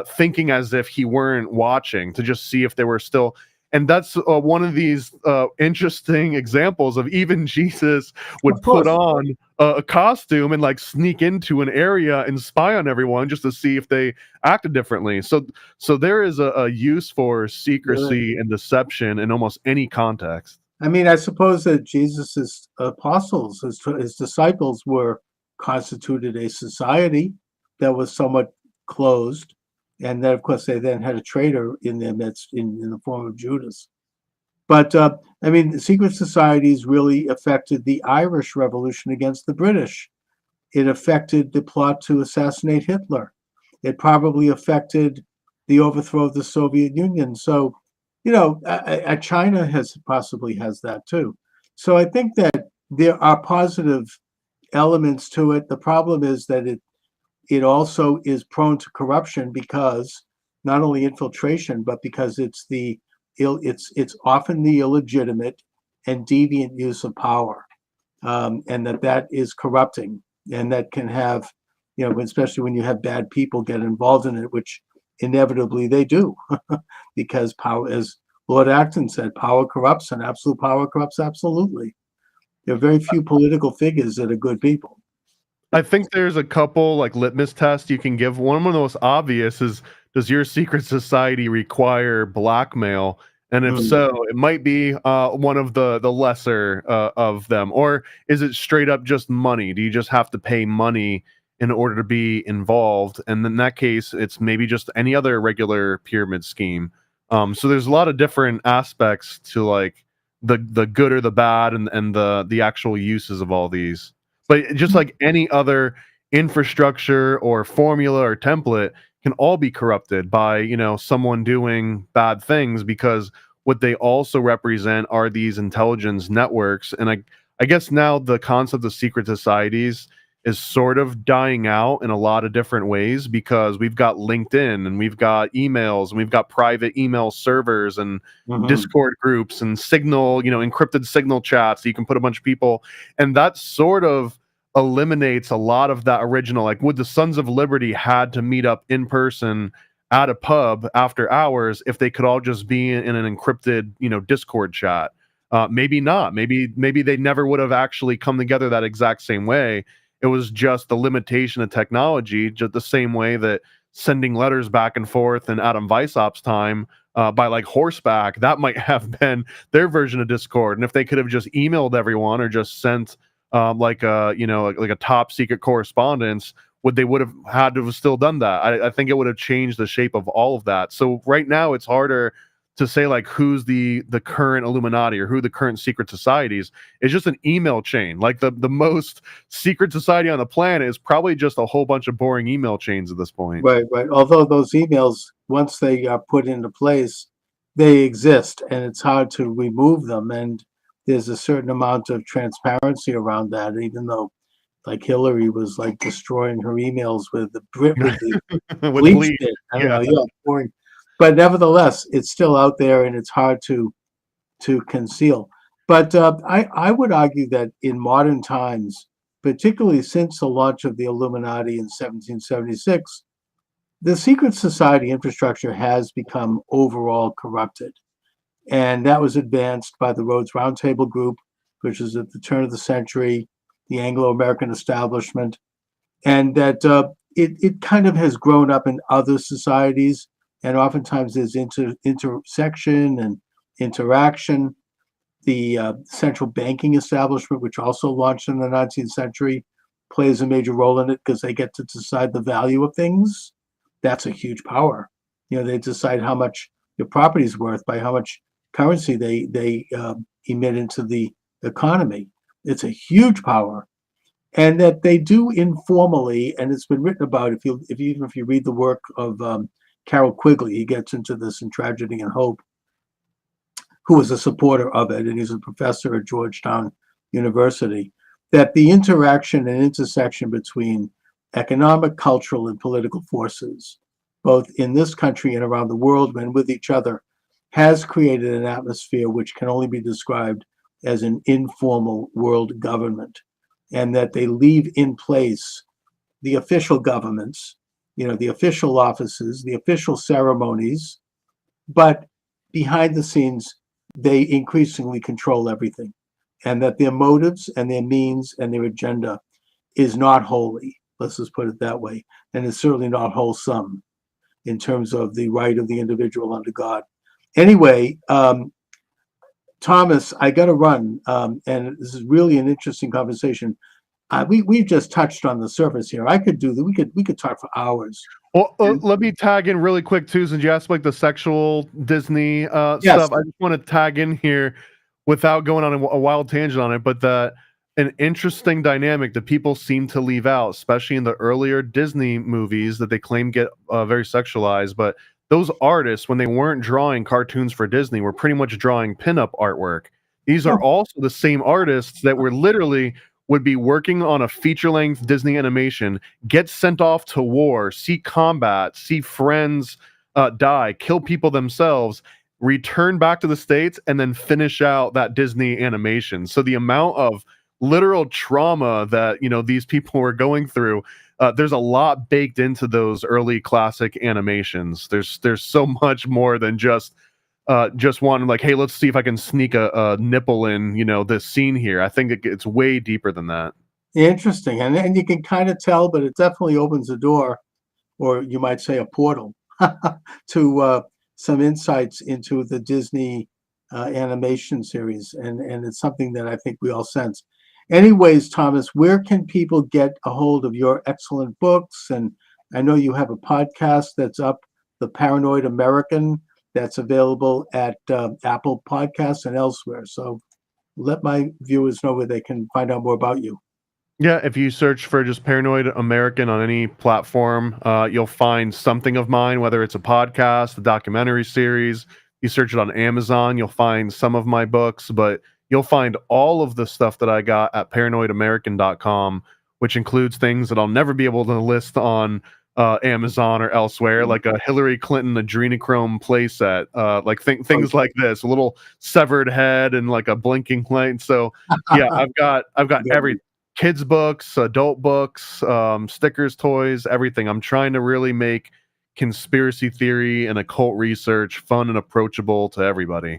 thinking as if he weren't watching to just see if they were still. And that's one of these interesting examples of even Jesus would put on a costume and like sneak into an area and spy on everyone just to see if they acted differently. So there is a use for secrecy and deception in almost any context. I mean, I suppose that Jesus's apostles, his disciples, constituted a society that was somewhat closed. And then, of course, they then had a traitor in their midst in the form of Judas. But, I mean, secret societies really affected the Irish Revolution against the British. It affected the plot to assassinate Hitler. It probably affected the overthrow of the Soviet Union. So, China possibly has that too. So I think that there are positive elements to it. The problem is that it also is prone to corruption because not only infiltration, but because it's often the illegitimate and deviant use of power, and that is corrupting, and that can have, especially when you have bad people get involved in it, which inevitably they do, because power, as Lord Acton said, power corrupts, and absolute power corrupts absolutely. There are very few political figures that are good people. I think there's a couple like litmus tests you can give. One of the most obvious is, does your secret society require blackmail? And if so, it might be one of the lesser of them. Or is it straight up just money? Do you just have to pay money in order to be involved? And in that case, it's maybe just any other regular pyramid scheme. So there's a lot of different aspects to like the good or the bad and the actual uses of all these. But just like any other infrastructure or formula or template can all be corrupted by, someone doing bad things, because what they also represent are these intelligence networks. And I guess now the concept of secret societies is sort of dying out in a lot of different ways, because we've got LinkedIn and we've got emails and we've got private email servers and Discord groups and Signal, encrypted Signal chats. So you can put a bunch of people, and that sort of eliminates a lot of that original, like, would the Sons of Liberty had to meet up in person at a pub after hours if they could all just be in an encrypted, Discord chat? Maybe not. Maybe they never would have actually come together that exact same way. It was just the limitation of technology, just the same way that sending letters back and forth in Adam Weishaupt's time by like horseback, that might have been their version of Discord. And if they could have just emailed everyone or just sent like a like a top secret correspondence, they would have had to have still done that. I think it would have changed the shape of all of that. So right now it's harder to say like who's the current Illuminati or who the current secret societies. It's just an email chain. Like the most secret society on the planet is probably just a whole bunch of boring email chains at this point. Right. Although those emails, once they are put into place, they exist, and it's hard to remove them. And there's a certain amount of transparency around that, even though, like, Hillary was like destroying her emails with the With bleach bleach. bit. I don't know, boring. But nevertheless, it's still out there, and it's hard to conceal. But I would argue that in modern times, particularly since the launch of the Illuminati in 1776, the secret society infrastructure has become overall corrupted. And that was advanced by the Rhodes Roundtable Group, which is at the turn of the century, the Anglo-American establishment, and that it kind of has grown up in other societies, and oftentimes there's intersection and interaction. The central banking establishment, which also launched in the 19th century, plays a major role in it because they get to decide the value of things. That's a huge power. They decide how much your property is worth by how much currency they emit into the economy. It's a huge power, and that they do informally, and it's been written about. If you read the work of Carroll Quigley, he gets into this in Tragedy and Hope, who was a supporter of it, and he's a professor at Georgetown University, that the interaction and intersection between economic, cultural, and political forces, both in this country and around the world and with each other, has created an atmosphere which can only be described as an informal world government, and that they leave in place the official governments, the official offices, the official ceremonies, but behind the scenes, they increasingly control everything, and that their motives and their means and their agenda is not holy. Let's just put it that way. And it's certainly not wholesome in terms of the right of the individual under God. Anyway, Thomas, I got to run, and this is really an interesting conversation. We've just touched on the surface here. I could do that. We could talk for hours. Well, let me tag in really quick too, since you asked like the sexual Disney Yes. stuff. I just want to tag in here without going on a wild tangent on it, but an interesting dynamic that people seem to leave out, especially in the earlier Disney movies that they claim get very sexualized. But those artists, when they weren't drawing cartoons for Disney, were pretty much drawing pinup artwork. These are also the same artists that were literally would be working on a feature-length Disney animation, get sent off to war, see combat, see friends die, kill people themselves, return back to the States, and then finish out that Disney animation. So the amount of literal trauma that these people were going through, there's a lot baked into those early classic animations. There's so much more than just wanting like, hey, let's see if I can sneak a nipple in, this scene here. I think it's way deeper than that. Interesting. And you can kind of tell, but it definitely opens a door, or you might say a portal, to some insights into the Disney animation series. And it's something that I think we all sense. Anyways, Thomas, where can people get a hold of your excellent books? And I know you have a podcast that's up, The Paranoid American, that's available at Apple Podcasts and elsewhere. So let my viewers know where they can find out more about you. Yeah, if you search for just Paranoid American on any platform, you'll find something of mine, whether it's a podcast, a documentary series. You search it on Amazon, you'll find some of my books, but you'll find all of the stuff that I got at paranoidamerican.com, which includes things that I'll never be able to list on Amazon or elsewhere, like a Hillary Clinton adrenochrome playset, like things like this, a little severed head and like a blinking light. So yeah, I've got every kids books, adult books, stickers, toys, everything. I'm trying to really make conspiracy theory and occult research fun and approachable to everybody.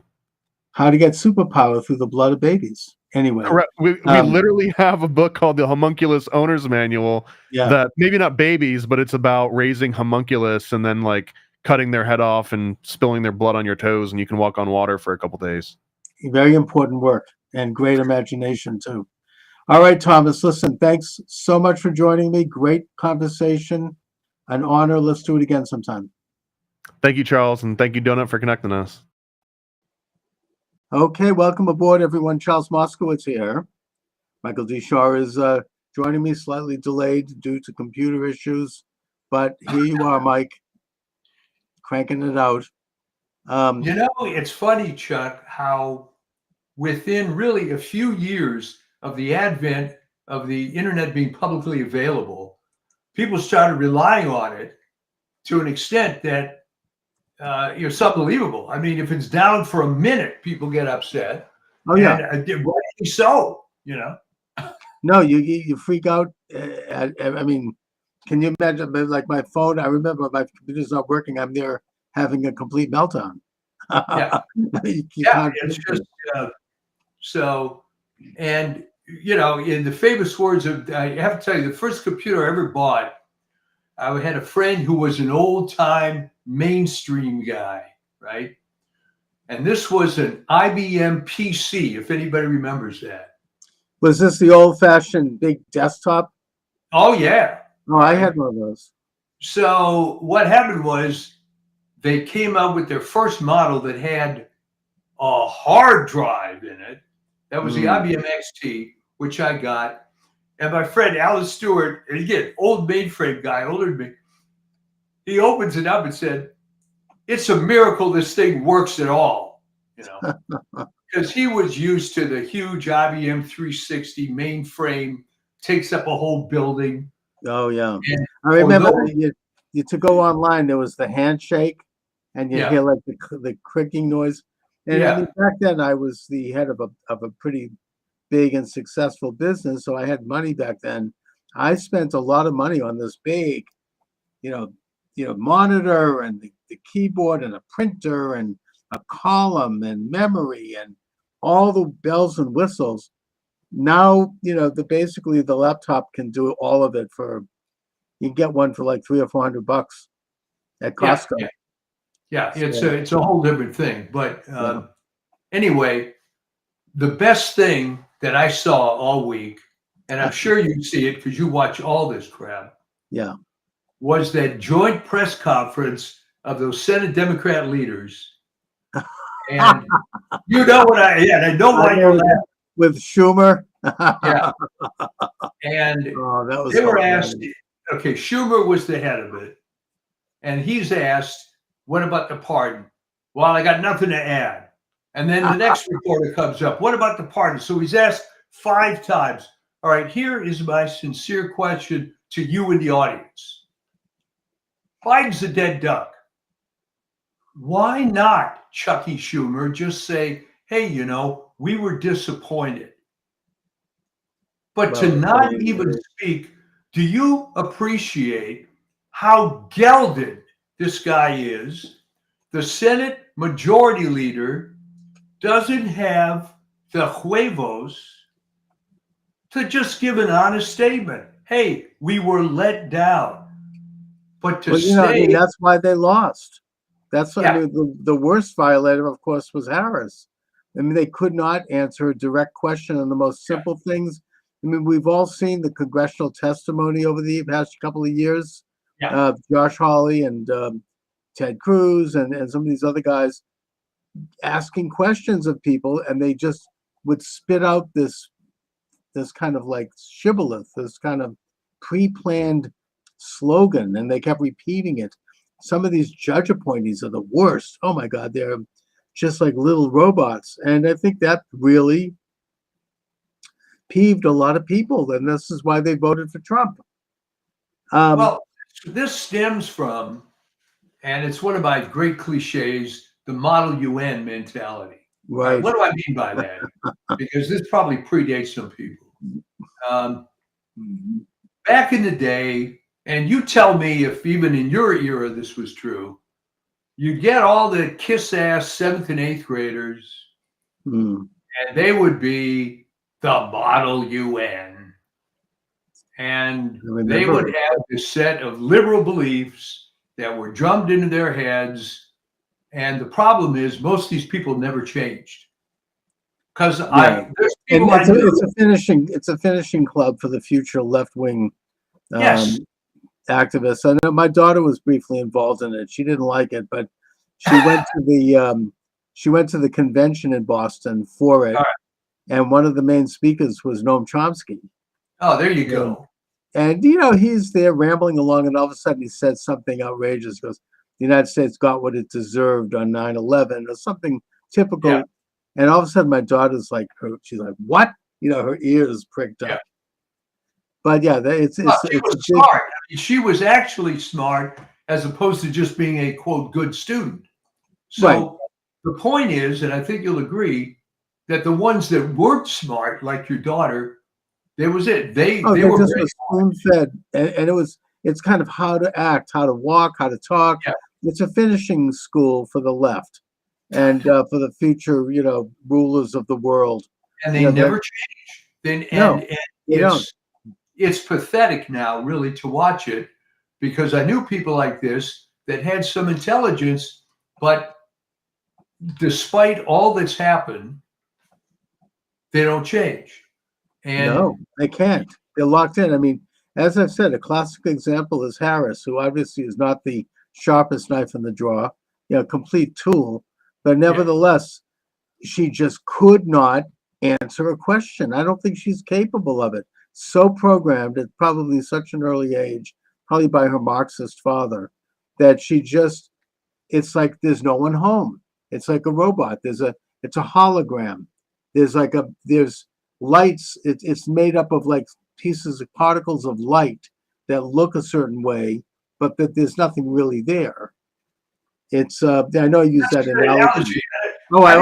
how to get superpower through the blood of babies. Anyway, Correct. We literally have a book called the Homunculus Owner's Manual that maybe not babies, but it's about raising homunculus and then like cutting their head off and spilling their blood on your toes, and you can walk on water for a couple days. very important work and great imagination too. All right, Thomas, listen, thanks so much for joining me. Great conversation, an honor. Let's do it again sometime. Thank you, Charles, and thank you, Donut, for connecting us. Okay, welcome aboard, everyone. Charles Moscowitz here. Michael D. Shaw is joining me, slightly delayed due to computer issues, but here you are, Mike, cranking it out. You know, it's funny, Chuck, how within really a few years of the advent of the internet being publicly available, people started relying on it to an extent that it's unbelievable. I mean, if it's down for a minute, people get upset. Oh yeah, and, rightly so. You know. No, you freak out. I mean, can you imagine? Like my phone, I remember my computer's not working. I'm there having a complete meltdown. Yeah, it's just so. And you know, in the famous words of, I have to tell you, the first computer I ever bought, I had a friend who was an old-time mainstream guy, right? And this was an IBM PC, if anybody remembers that. Was this the old-fashioned big desktop? Oh, yeah. Oh, I had one of those. So what happened was they came out with their first model that had a hard drive in it. That was the IBM XT, which I got. And my friend Alice Stewart, and again, old mainframe guy, older than me, he opens it up and said, "It's a miracle this thing works at all," you know, because he was used to the huge IBM 360 mainframe, takes up a whole building. Oh yeah, and I remember you to go online. There was the handshake, and you hear like the clicking noise. And I mean, back then I was the head of a pretty big and successful business, so I had money back then. I spent a lot of money on this big, monitor and the keyboard and a printer and a column and memory and all the bells and whistles. Now, basically the laptop can do all of it you can get one for like $300 or $400 at Costco. Yeah, it's a whole different thing. But anyway, the best thing that I saw all week, and I'm sure you see it because you watch all this crap, was that joint press conference of those Senate Democrat leaders. And you know what I know why you're laughing. With Schumer. And that was they were asked, okay, Schumer was the head of it. And he's asked, what about the pardon? Well, I got nothing to add. And then the next reporter comes up, what about the pardon? So he's asked 5 times. All right, here is my sincere question to you in the audience. Biden's a dead duck. Why not, Chucky Schumer, just say, hey, we were disappointed. But to not even speak, do you appreciate how gelded this guy is? The Senate Majority Leader doesn't have the huevos to just give an honest statement. Hey, we were let down. But to that's why they lost. That's I mean, the worst violator, of course, was Harris. I mean, they could not answer a direct question on the most simple things. I mean, we've all seen the congressional testimony over the past couple of years. Josh Hawley and Ted Cruz and some of these other guys asking questions of people, and they just would spit out this kind of like shibboleth, this kind of pre-planned slogan, and they kept repeating it. Some of these judge appointees are the worst. Oh my God, they're just like little robots. And I think that really peeved a lot of people, and this is why they voted for Trump. Well, this stems from, and it's one of my great cliches, the Model UN mentality. Right. What do I mean by that? Because this probably predates some people. Back in the day, and you tell me if even in your era this was true, you get all the kiss-ass 7th and 8th graders Hmm. and they would be the Model UN. And I they remember would it. have this set of liberal beliefs that were drummed into their heads. And the problem is, most of these people never changed. Because Yeah. there's And people I knew. it's a finishing club for the future left wing Yes. activists. I know my daughter was briefly involved in it. She didn't like it, but she went to the convention in Boston for it, All right. and one of the main speakers was Noam Chomsky. Oh, there you go. And he's there rambling along, and all of a sudden he said something outrageous. He goes, "The United States got what it deserved on 9/11," or something typical. Yeah. And all of a sudden, my daughter's like, she's like, "What?" Her ears pricked up. Yeah. But yeah, it's Well, she was smart. I mean, she was actually smart, as opposed to just being a quote good student. So Right. the point is, and I think you'll agree, that the ones that weren't smart, like your daughter, there was it. They were just very spoon fed, and it's kind of how to act, how to walk, how to talk. Yeah. It's a finishing school for the left, and for the future, rulers of the world. and they never change. Then No, they don't. it's pathetic now, really, to watch it, because I knew people like this that had some intelligence, but despite all that's happened, they don't change. And No, they can't. They're locked in. I mean, as I've said, a classic example is Harris, who obviously is not the sharpest knife in the drawer, complete tool, but nevertheless, she just could not answer a question. I don't think she's capable of it. So programmed at probably such an early age, probably by her Marxist father, that it's like there's no one home. It's like a robot. It's a hologram. There's lights. It's made up of like pieces of particles of light that look a certain way, but that there's nothing really there. It's I know I use that analogy. Oh, I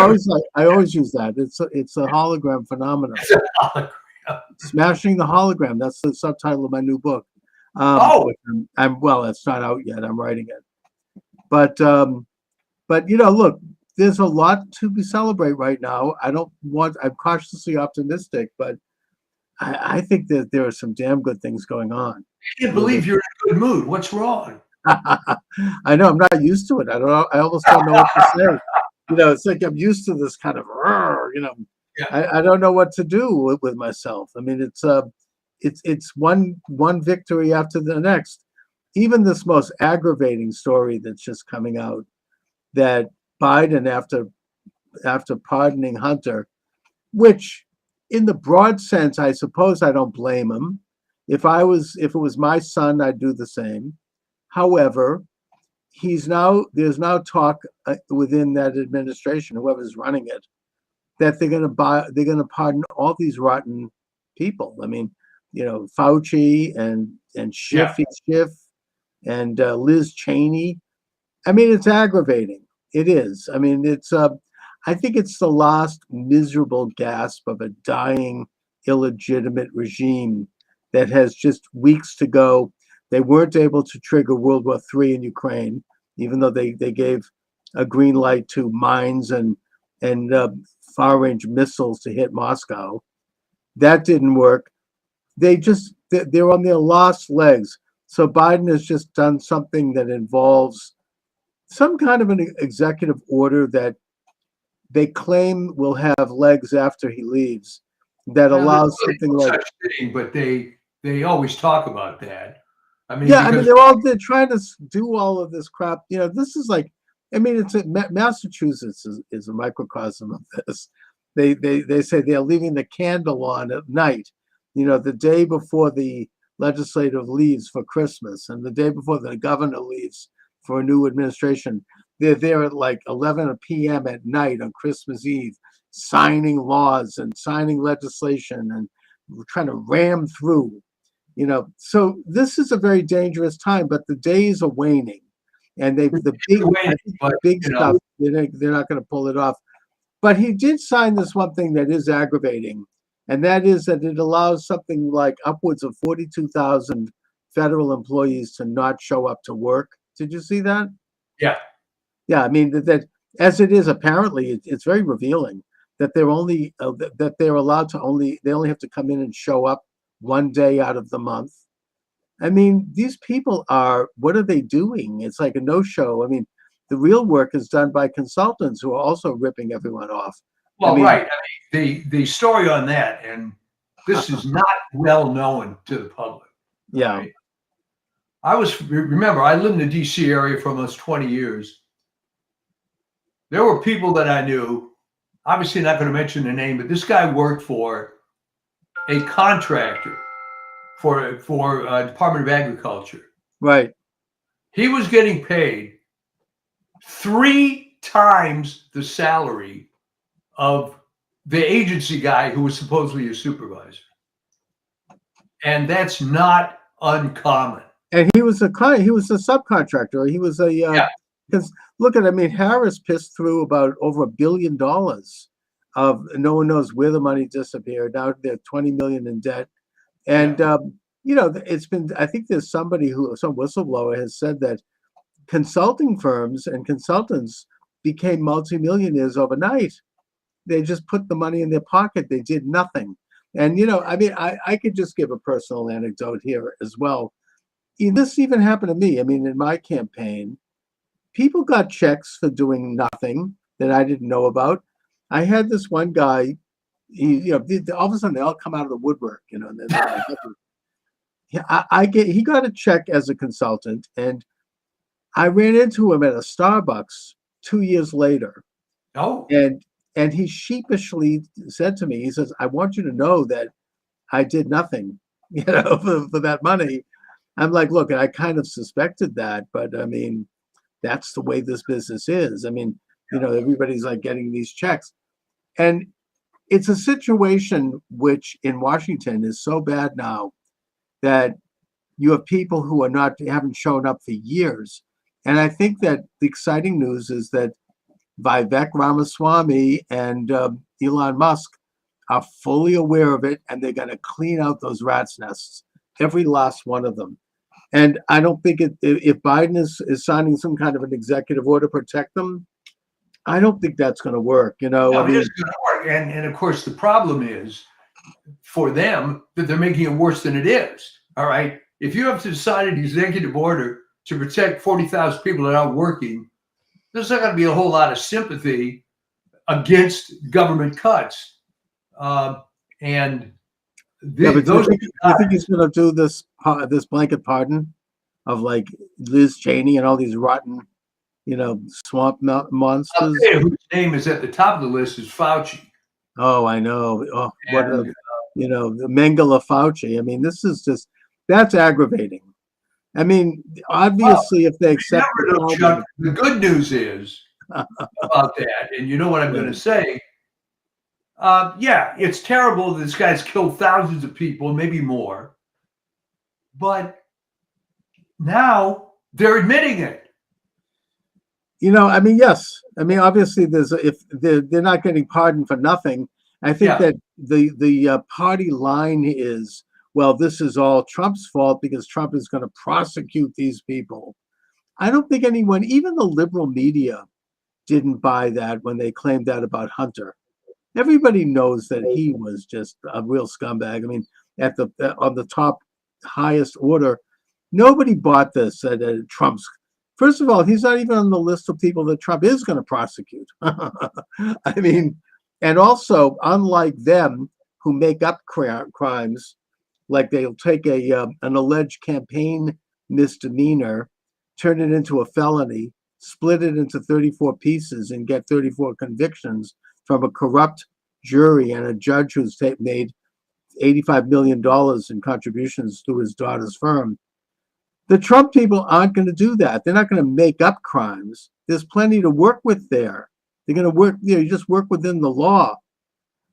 always use that. It's a hologram phenomenon. Smashing the Hologram. That's the subtitle of my new book. It's not out yet. I'm writing it. But look, there's a lot to be celebrate right now. I'm cautiously optimistic, but I think that there are some damn good things going on. I can't believe you're in a good mood. What's wrong? I know, I'm not used to it. I almost don't know what to say. It's like I'm used to this kind of, I don't know what to do with myself. I mean, it's one victory after the next. Even this most aggravating story that's just coming out, that Biden, after pardoning Hunter, which in the broad sense, I suppose I don't blame him. If it was my son, I'd do the same. However, there's now talk within that administration, whoever's running it, that they're going to pardon all these rotten people. I mean, Fauci and Schiff and Liz Cheney. I mean, it's aggravating. It is. I mean, I think it's the last miserable gasp of a dying, illegitimate regime that has just weeks to go. They weren't able to trigger World War III in Ukraine, even though they gave a green light to mines and far-range missiles to hit Moscow. That didn't work. They're on their last legs. So Biden has just done something that involves some kind of an executive order that they claim will have legs after he leaves, that allows something like. But they always talk about that. I mean, they're trying to do all of this crap. This is like, I mean, Massachusetts is a microcosm of this. They say they're leaving the candle on at night, the day before the legislative leaves for Christmas and the day before the governor leaves for a new administration. They're there at like 11 p.m. at night on Christmas Eve, signing laws and signing legislation and trying to ram through. So this is a very dangerous time, but the days are waning, and the big stuff, they're not going to pull it off. But he did sign this one thing that is aggravating, and that is that it allows something like upwards of 42,000 federal employees to not show up to work. Did you see that? Yeah. Yeah, I mean, that as it is, apparently, it's very revealing that they're only that they're allowed to they only have to come in and show up one day out of the month. I mean, these people what are they doing? It's like a no-show. I mean, the real work is done by consultants who are also ripping everyone off. Well, I mean, right. I mean, the story on that, and this is not well known to the public. yeah. Right? Remember, I lived in the DC area for almost 20 years. There were people that I knew, obviously not going to mention the name, but this guy worked for a contractor for Department of Agriculture. Right. He was getting paid 3 times the salary of the agency guy who was supposedly a supervisor. And that's not uncommon. And he was a subcontractor. He was because look at, I mean, Harris pissed through about over $1 billion of, no one knows where the money disappeared. Now they're 20 million in debt. And you know, it's been, I think there's some whistleblower has said that consulting firms and consultants became multimillionaires overnight. They just put the money in their pocket. They did nothing. And, you know, I mean, I could just give a personal anecdote here as well. This even happened to me. I mean, in my campaign, people got checks for doing nothing that I didn't know about. I had this one guy, you know, all of a sudden they all come out of the woodwork, you know. And he got a check as a consultant, and I ran into him at a Starbucks 2 years later. Oh. And he sheepishly said to me, he says, "I want you to know that I did nothing, you know, for that money." I'm like, look, I kind of suspected that, but I mean, that's the way this business is. I mean, you know, everybody's like getting these checks. And it's a situation which in Washington is so bad now that you have people who haven't shown up for years. And I think that the exciting news is that Vivek Ramaswamy and Elon Musk are fully aware of it, and they're going to clean out those rat's nests, every last one of them. And I don't think if Biden is signing some kind of an executive order to protect them, I don't think that's going to work. You know, No, I mean, it isn't going to work. And of course, the problem is for them that they're making it worse than it is. All right. If you have to decide an executive order to protect 40,000 people that are working, there's not going to be a whole lot of sympathy against government cuts. And but do you think he's going to do this blanket pardon of like Liz Cheney and all these rotten, you know, swamp monsters? I'll tell you whose name is at the top of the list is Fauci. Oh, I know. Oh, you know, the Mengele Fauci. I mean, that's aggravating. I mean, obviously, if they accept Chuck, the good news is about that, and you know what I'm going to say. Yeah, it's terrible that this guy's killed thousands of people, maybe more. But now they're admitting it. You know, I mean, yes. I mean, obviously, if they're not getting pardoned for nothing. I think that the party line is, well, this is all Trump's fault because Trump is going to prosecute these people. I don't think anyone, even the liberal media, didn't buy that when they claimed that about Hunter. Everybody knows that he was just a real scumbag. I mean, on the top highest order, nobody bought this at Trump's. First of all, he's not even on the list of people that Trump is going to prosecute. I mean, and also, unlike them who make up crimes, like they'll take an alleged campaign misdemeanor, turn it into a felony, split it into 34 pieces, and get 34 convictions from a corrupt jury and a judge who's made $85 million in contributions to his daughter's firm. The Trump people aren't going to do that. They're not going to make up crimes. There's plenty to work with there. They're going to work, you just work within the law.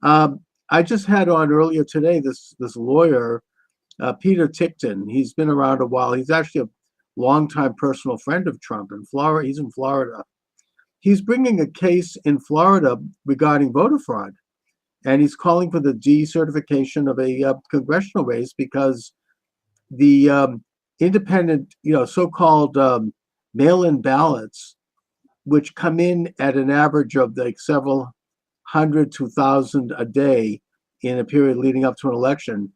I just had on earlier today this lawyer, Peter Tickton. He's been around a while. He's actually a longtime personal friend of Trump in Florida. He's in Florida. He's bringing a case in Florida regarding voter fraud. And he's calling for the decertification of a congressional race because the independent, so-called mail-in ballots, which come in at an average of like several 100 to 1,000 a day in a period leading up to an election.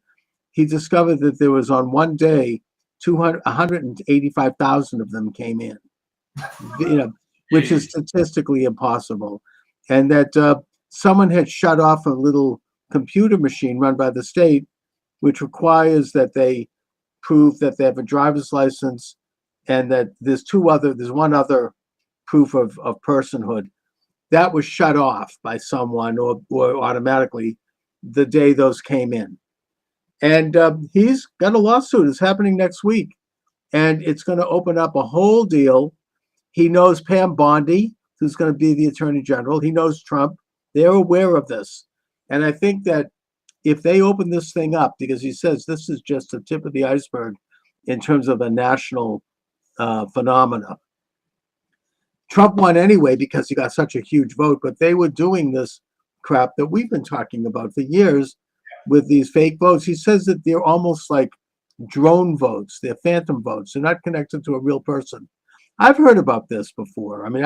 He discovered that there was on one day 185,000 of them came in, which is statistically impossible, and that someone had shut off a little computer machine run by the state, which requires that they prove that they have a driver's license and that there's one other proof of personhood. That was shut off by someone or automatically the day those came in. And he's got a lawsuit. It's happening next week. And it's going to open up a whole deal. He knows Pam Bondi, who's going to be the attorney general. He knows Trump. They're aware of this. And I think that if they open this thing up, because he says this is just the tip of the iceberg in terms of a national phenomena. Trump won anyway because he got such a huge vote, but they were doing this crap that we've been talking about for years with these fake votes. He says that they're almost like drone votes. They're phantom votes. They're not connected to a real person. I've heard about this before. I mean,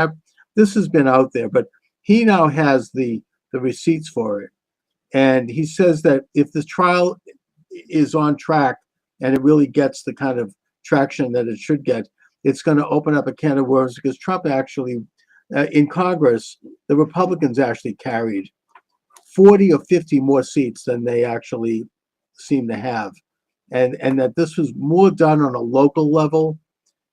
this has been out there, but he now has the receipts for it. And he says that if this trial is on track and it really gets the kind of traction that it should get, it's going to open up a can of worms, because Trump actually, in Congress, the Republicans actually carried 40 or 50 more seats than they actually seem to have. And that this was more done on a local level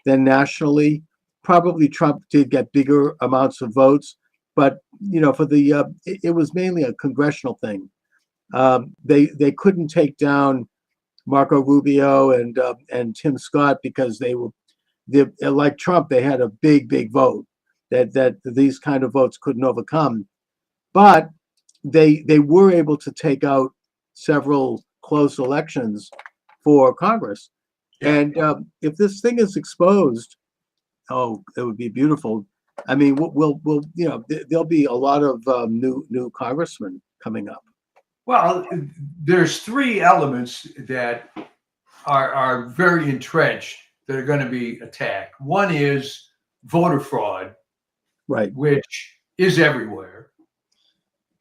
than nationally. Probably Trump did get bigger amounts of votes, but for it was mainly a congressional thing. They couldn't take down Marco Rubio and Tim Scott because they're like Trump. They had a big vote that these kind of votes couldn't overcome, but they were able to take out several close elections for Congress. And if this thing is exposed, it would be beautiful. I mean, we'll there'll be a lot of new congressmen coming up. Well, there's three elements that are very entrenched that are going to be attacked. One is voter fraud, right, which is everywhere,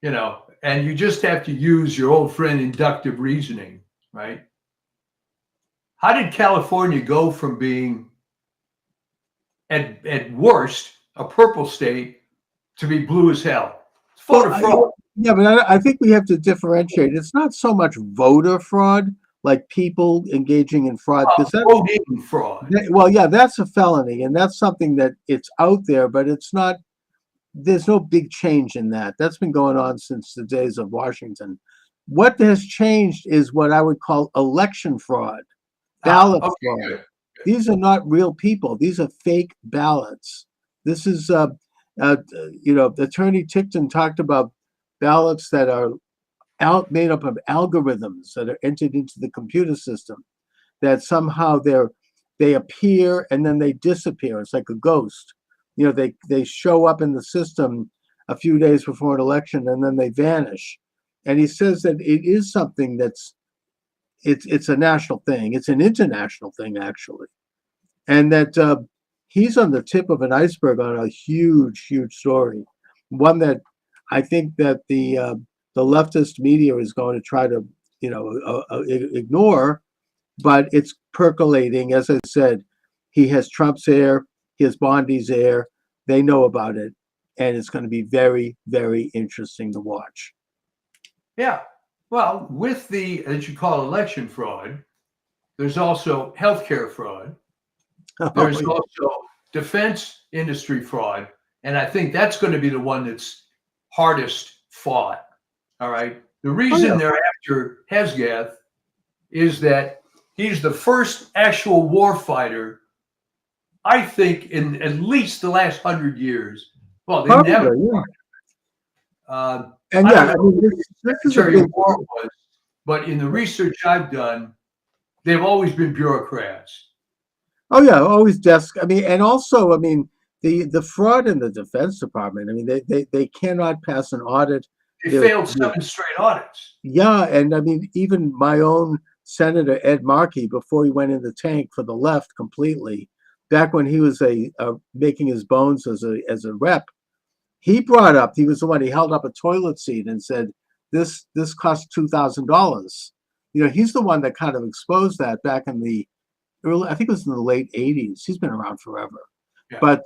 and you just have to use your old friend inductive reasoning, right? How did California go from being at worst a purple state to be blue as hell? It's voter fraud. Yeah, but I think we have to differentiate. It's not so much voter fraud, like people engaging in fraud. Voting fraud. That's a felony, and that's something that it's out there, but it's not. There's no big change in that. That's been going on since the days of Washington. What has changed is what I would call election fraud, ballot fraud. Good. These are not real people. These are fake ballots. This is, Attorney Ticton talked about ballots that are made up of algorithms that are entered into the computer system, that somehow they appear and then they disappear. It's like a ghost. They show up in the system a few days before an election and then they vanish. And he says that it is something it's a national thing. It's an international thing, actually. And that he's on the tip of an iceberg on a huge story. One that I think that the leftist media is going to try to, ignore, but it's percolating. As I said, he has Trump's air, he has Bondi's air. They know about it, and it's going to be very, very interesting to watch. Yeah. Well, with as you call election fraud, there's also healthcare fraud. There's also defense industry fraud. And I think that's going to be the one that's hardest fought. All right. The reason they're after Hesgath is that he's the first actual war fighter, I think, in at least the last 100 years. Well, they never. This is a big war was, but in the research I've done, they've always been bureaucrats. Oh yeah, always desk. And also, the fraud in the Defense Department. They cannot pass an audit. They failed 7 straight audits. Yeah, and even my own Senator Ed Markey, before he went in the tank for the left completely, back when he was making his bones as a rep, He brought up, he was the one, he held up a toilet seat and said, this cost $2,000. You know, he's the one that kind of exposed that back in the early, I think it was in the late 80s. He's been around forever. Yeah. But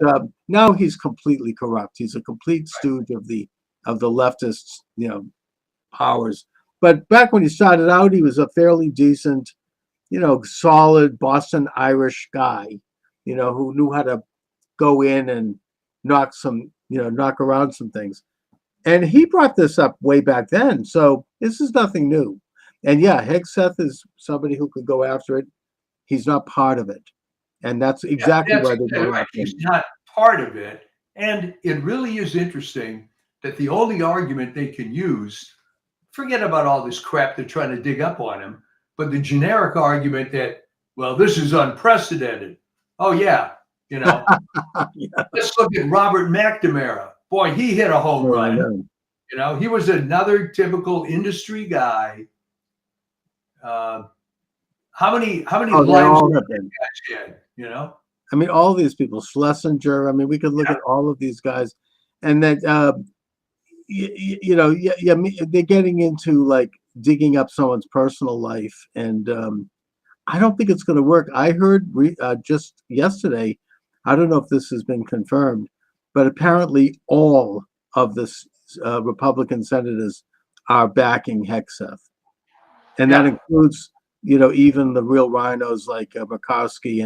now he's completely corrupt. He's a complete stooge of the leftist, you know, powers. But back when he started out, he was a fairly decent, you know, solid Boston Irish guy, you know, who knew how to go in and knock around some things. And he brought this up way back then. So this is nothing new. And yeah, Hegseth is somebody who could go after it. He's not part of it. And that's exactly why they're going right. after him. He's not part of it. And it really is interesting that the only argument they can use, forget about all this crap they're trying to dig up on him, but the generic argument that, well, this is unprecedented. Oh, yeah. You know, Yeah. let's look at Robert McNamara. Boy, he hit a home Oh, I run. know. You know, he was another typical industry guy. How many Oh, they lives all have have been. guys had, you know? I mean, all these people, Schlesinger. I mean, we could look at all of these guys, and that you know, they're getting into like digging up someone's personal life, and I don't think it's going to work. I heard just yesterday, I don't know if this has been confirmed, but apparently all of the Republican senators are backing Hegseth, and that includes, you know, even the real rhinos like Murkowski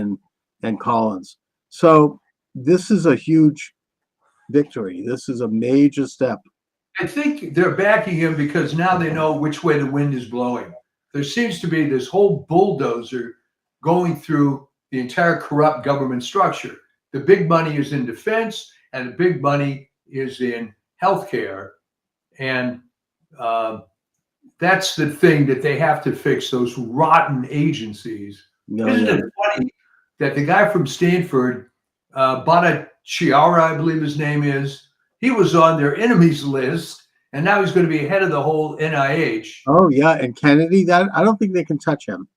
and Collins. So this is a huge victory. This is a major step. I think they're backing him because now they know which way the wind is blowing. There seems to be this whole bulldozer going through the entire corrupt government structure. The big money is in defense, and the big money is in healthcare. And that's the thing that they have to fix, those rotten agencies. Isn't it funny that the guy from Stanford, Bhattacharya, I believe his name is, he was on their enemies list, and now he's going to be head of the whole NIH. Oh yeah, and Kennedy, that I don't think they can touch him.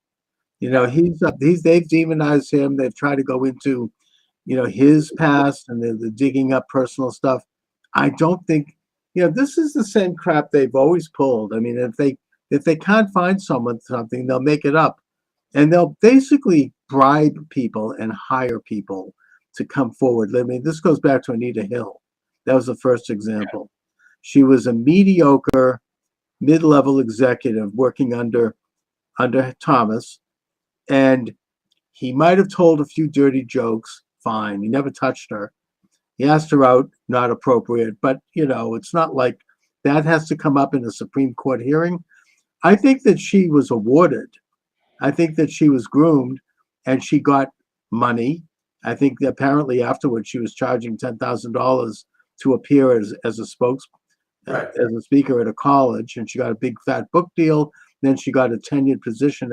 You know, they've demonized him. They've tried to go into, you know, his past, and they're digging up personal stuff. I don't think, you know, this is the same crap they've always pulled. I mean, if they can't find something, they'll make it up, and they'll basically bribe people and hire people to come forward. I mean, this goes back to Anita Hill. That was the first example. She was a mediocre mid-level executive working under Thomas, and he might have told a few dirty jokes. Fine, he never touched her. He asked her out, not appropriate, but you know, it's not like that has to come up in a Supreme Court hearing. I think that she was awarded. I think that she was groomed, and she got money. I think that apparently afterwards she was charging $10,000 to appear as a as a speaker at a college, and she got a big fat book deal. Then she got a tenured position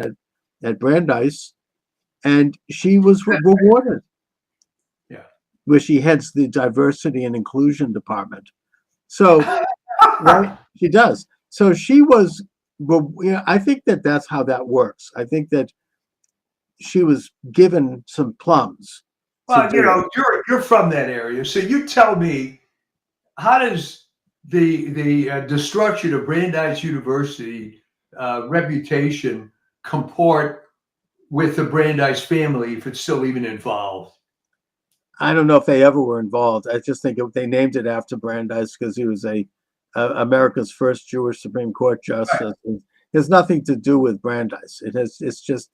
at Brandeis, and she was rewarded. Yeah, where she heads the diversity and inclusion department. So, right, she does. So she was. Well, you know, I think that that's how that works. I think that she was given some plums. Well, you know, you're from that area, so you tell me, how does the destruction of Brandeis University reputation comport with the Brandeis family, if it's still even involved? I don't know if they ever were involved. I just think they named it after Brandeis because he was America's first Jewish Supreme Court justice. Right. It has nothing to do with Brandeis. It's just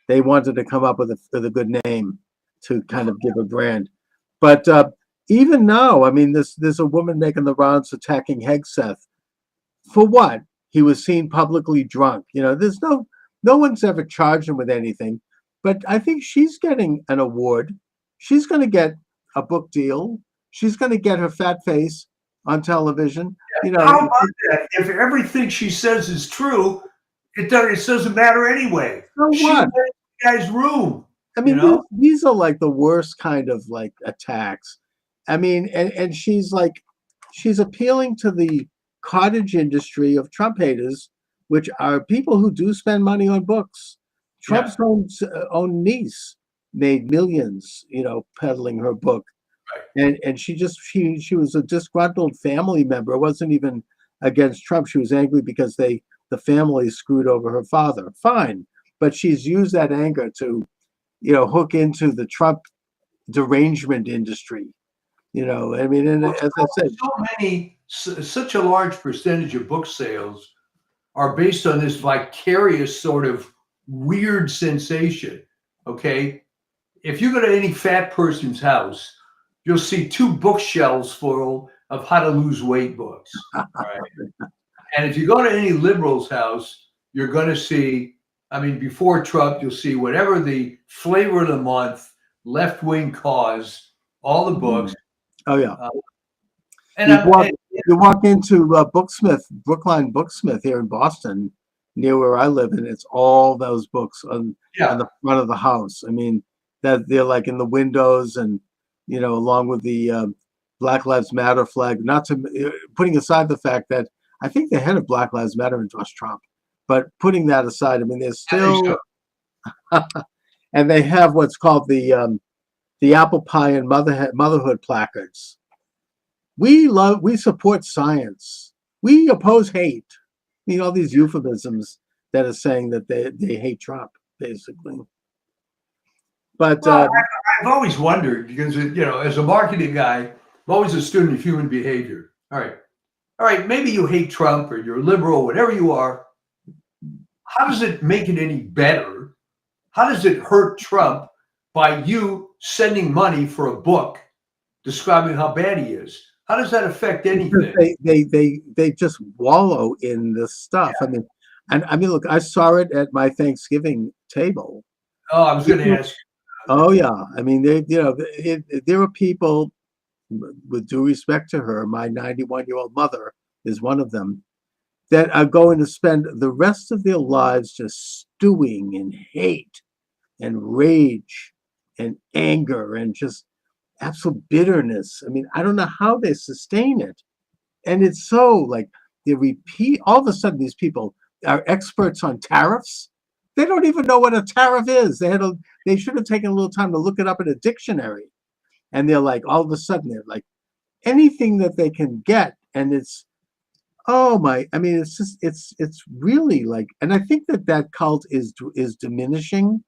they wanted to come up with a good name to kind of give a brand. But even now, I mean, there's a woman making the rounds attacking Hegseth. For what? He was seen publicly drunk. You know, there's no one's ever charged him with anything. But I think she's getting an award. She's going to get a book deal. She's going to get her fat face on television. You know, how about that? If everything she says is true, it doesn't matter anyway. So what? She went in the guy's room. I mean, you know? these are like the worst kind of like attacks. I mean, and she's appealing to the cottage industry of Trump haters, which are people who do spend money on books. Trump's own niece made millions, you know, peddling her book. and she was a disgruntled family member. It wasn't even against Trump. She was angry because the family screwed over her father. Fine, but she's used that anger to, hook into the Trump derangement industry. I mean, and Well, as I said, such a large percentage of book sales are based on this vicarious sort of weird sensation. Okay, if you go to any fat person's house, you'll see 2 bookshelves full of how to lose weight books. Right. And if you go to any liberal's house, you're going to see, I mean, before Trump, you'll see whatever the flavor of the month, left-wing cause, all the books. oh yeah, And you walk into Brookline Booksmith here in Boston, near where I live, and it's all those books on the front of the house. I mean, that they're like in the windows, and along with the Black Lives Matter flag. Not to putting aside the fact that I think the head of Black Lives Matter endorsed Trump, but putting that aside, I mean, there's still, and they have what's called the apple pie and motherhood placards. We support science. We oppose hate. All these euphemisms that are saying that they hate Trump, basically. But I've always wondered, because as a marketing guy, I'm always a student of human behavior. All right, maybe you hate Trump or you're liberal, whatever you are. How does it make it any better? How does it hurt Trump by you sending money for a book describing how bad he is? How does that affect anything? They just wallow in this stuff. Yeah. I mean, look, I saw it at my Thanksgiving table. Oh, I was going to ask. Oh yeah, I mean, there are people, with due respect to her, my 91-year-old mother is one of them, that are going to spend the rest of their lives just stewing in hate and rage and anger and just absolute bitterness. I mean, I don't know how they sustain it. And it's so like they repeat, all of a sudden these people are experts on tariffs. They don't even know what a tariff is. They should have taken a little time to look it up in a dictionary. And they're like, all of a sudden they're like, anything that they can get. And it's, I mean, it's just, it's really like, and I think that cult is diminishing.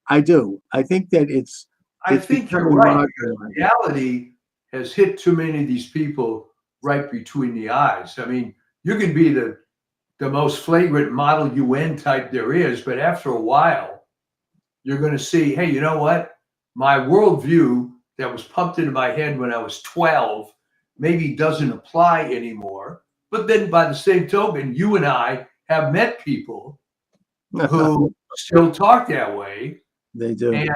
I do. I think that I think you're right. Reality has hit too many of these people right between the eyes. I mean, you can be the most flagrant model UN type there is, but after a while, you're going to see, hey, you know what? My worldview that was pumped into my head when I was 12 maybe doesn't apply anymore. But then by the same token, you and I have met people who still talk that way. They do. And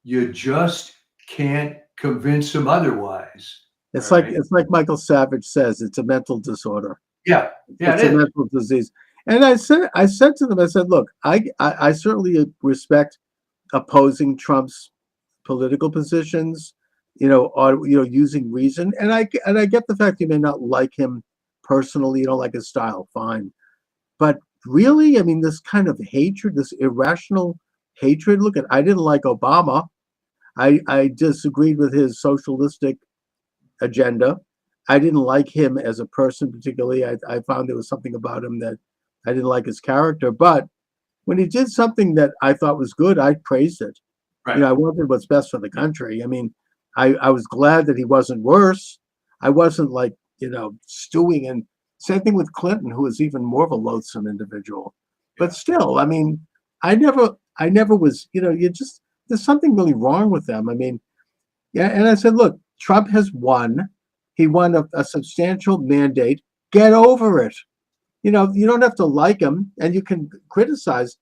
you just can't convince them otherwise. It's like Michael Savage says, it's a mental disorder. Yeah, it's a mental disease. And I said to them, I said, look, I certainly respect opposing Trump's political positions, or using reason. And I get the fact you may not like him personally, you don't like his style, fine. But really, I mean, this kind of hatred, this irrational hatred. Look, I didn't like Obama. I disagreed with his socialistic agenda. I didn't like him as a person particularly. I found there was something about him that I didn't like his character. But when he did something that I thought was good, I praised it. Right. I wanted what's best for the country. I mean, I was glad that he wasn't worse. I wasn't like, stewing. And same thing with Clinton, who was even more of a loathsome individual. But still, I mean, I never was, there's something really wrong with them. I mean, yeah. And I said, look, Trump has won. He won a substantial mandate. Get over it. You don't have to like him, and you can criticize,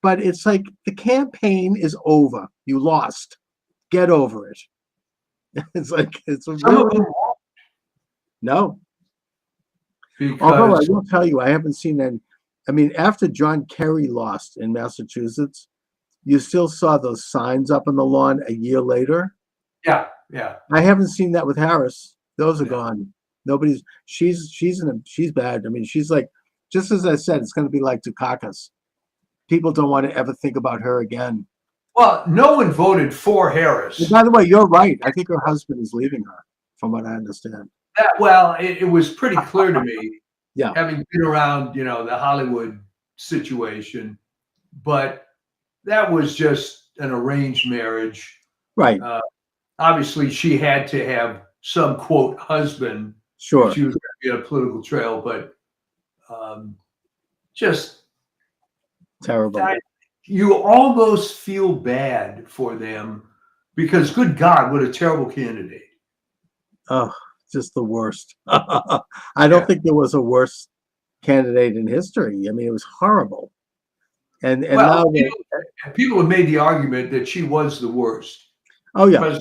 but it's like the campaign is over. You lost. Get over it. It's like, it's really, no. Because, although I will tell you, I haven't seen any. I mean, after John Kerry lost in Massachusetts, you still saw those signs up on the lawn a year later. Yeah. I haven't seen that with Harris. Those are gone. Nobody's. She's bad. I mean, she's like, just as I said, it's going to be like Dukakis. People don't want to ever think about her again. Well, no one voted for Harris. And by the way, you're right. I think her husband is leaving her, from what I understand. It was pretty clear to me, Yeah. having been around, the Hollywood situation, but that was just an arranged marriage. Right. Obviously, she had to have some quote husband. Sure. She was going to be on a political trail, but just terrible. You almost feel bad for them because, good God, what a terrible candidate. Oh, just the worst. I don't think there was a worse candidate in history. I mean, it was horrible. And now people have made the argument that she was the worst. Oh yeah,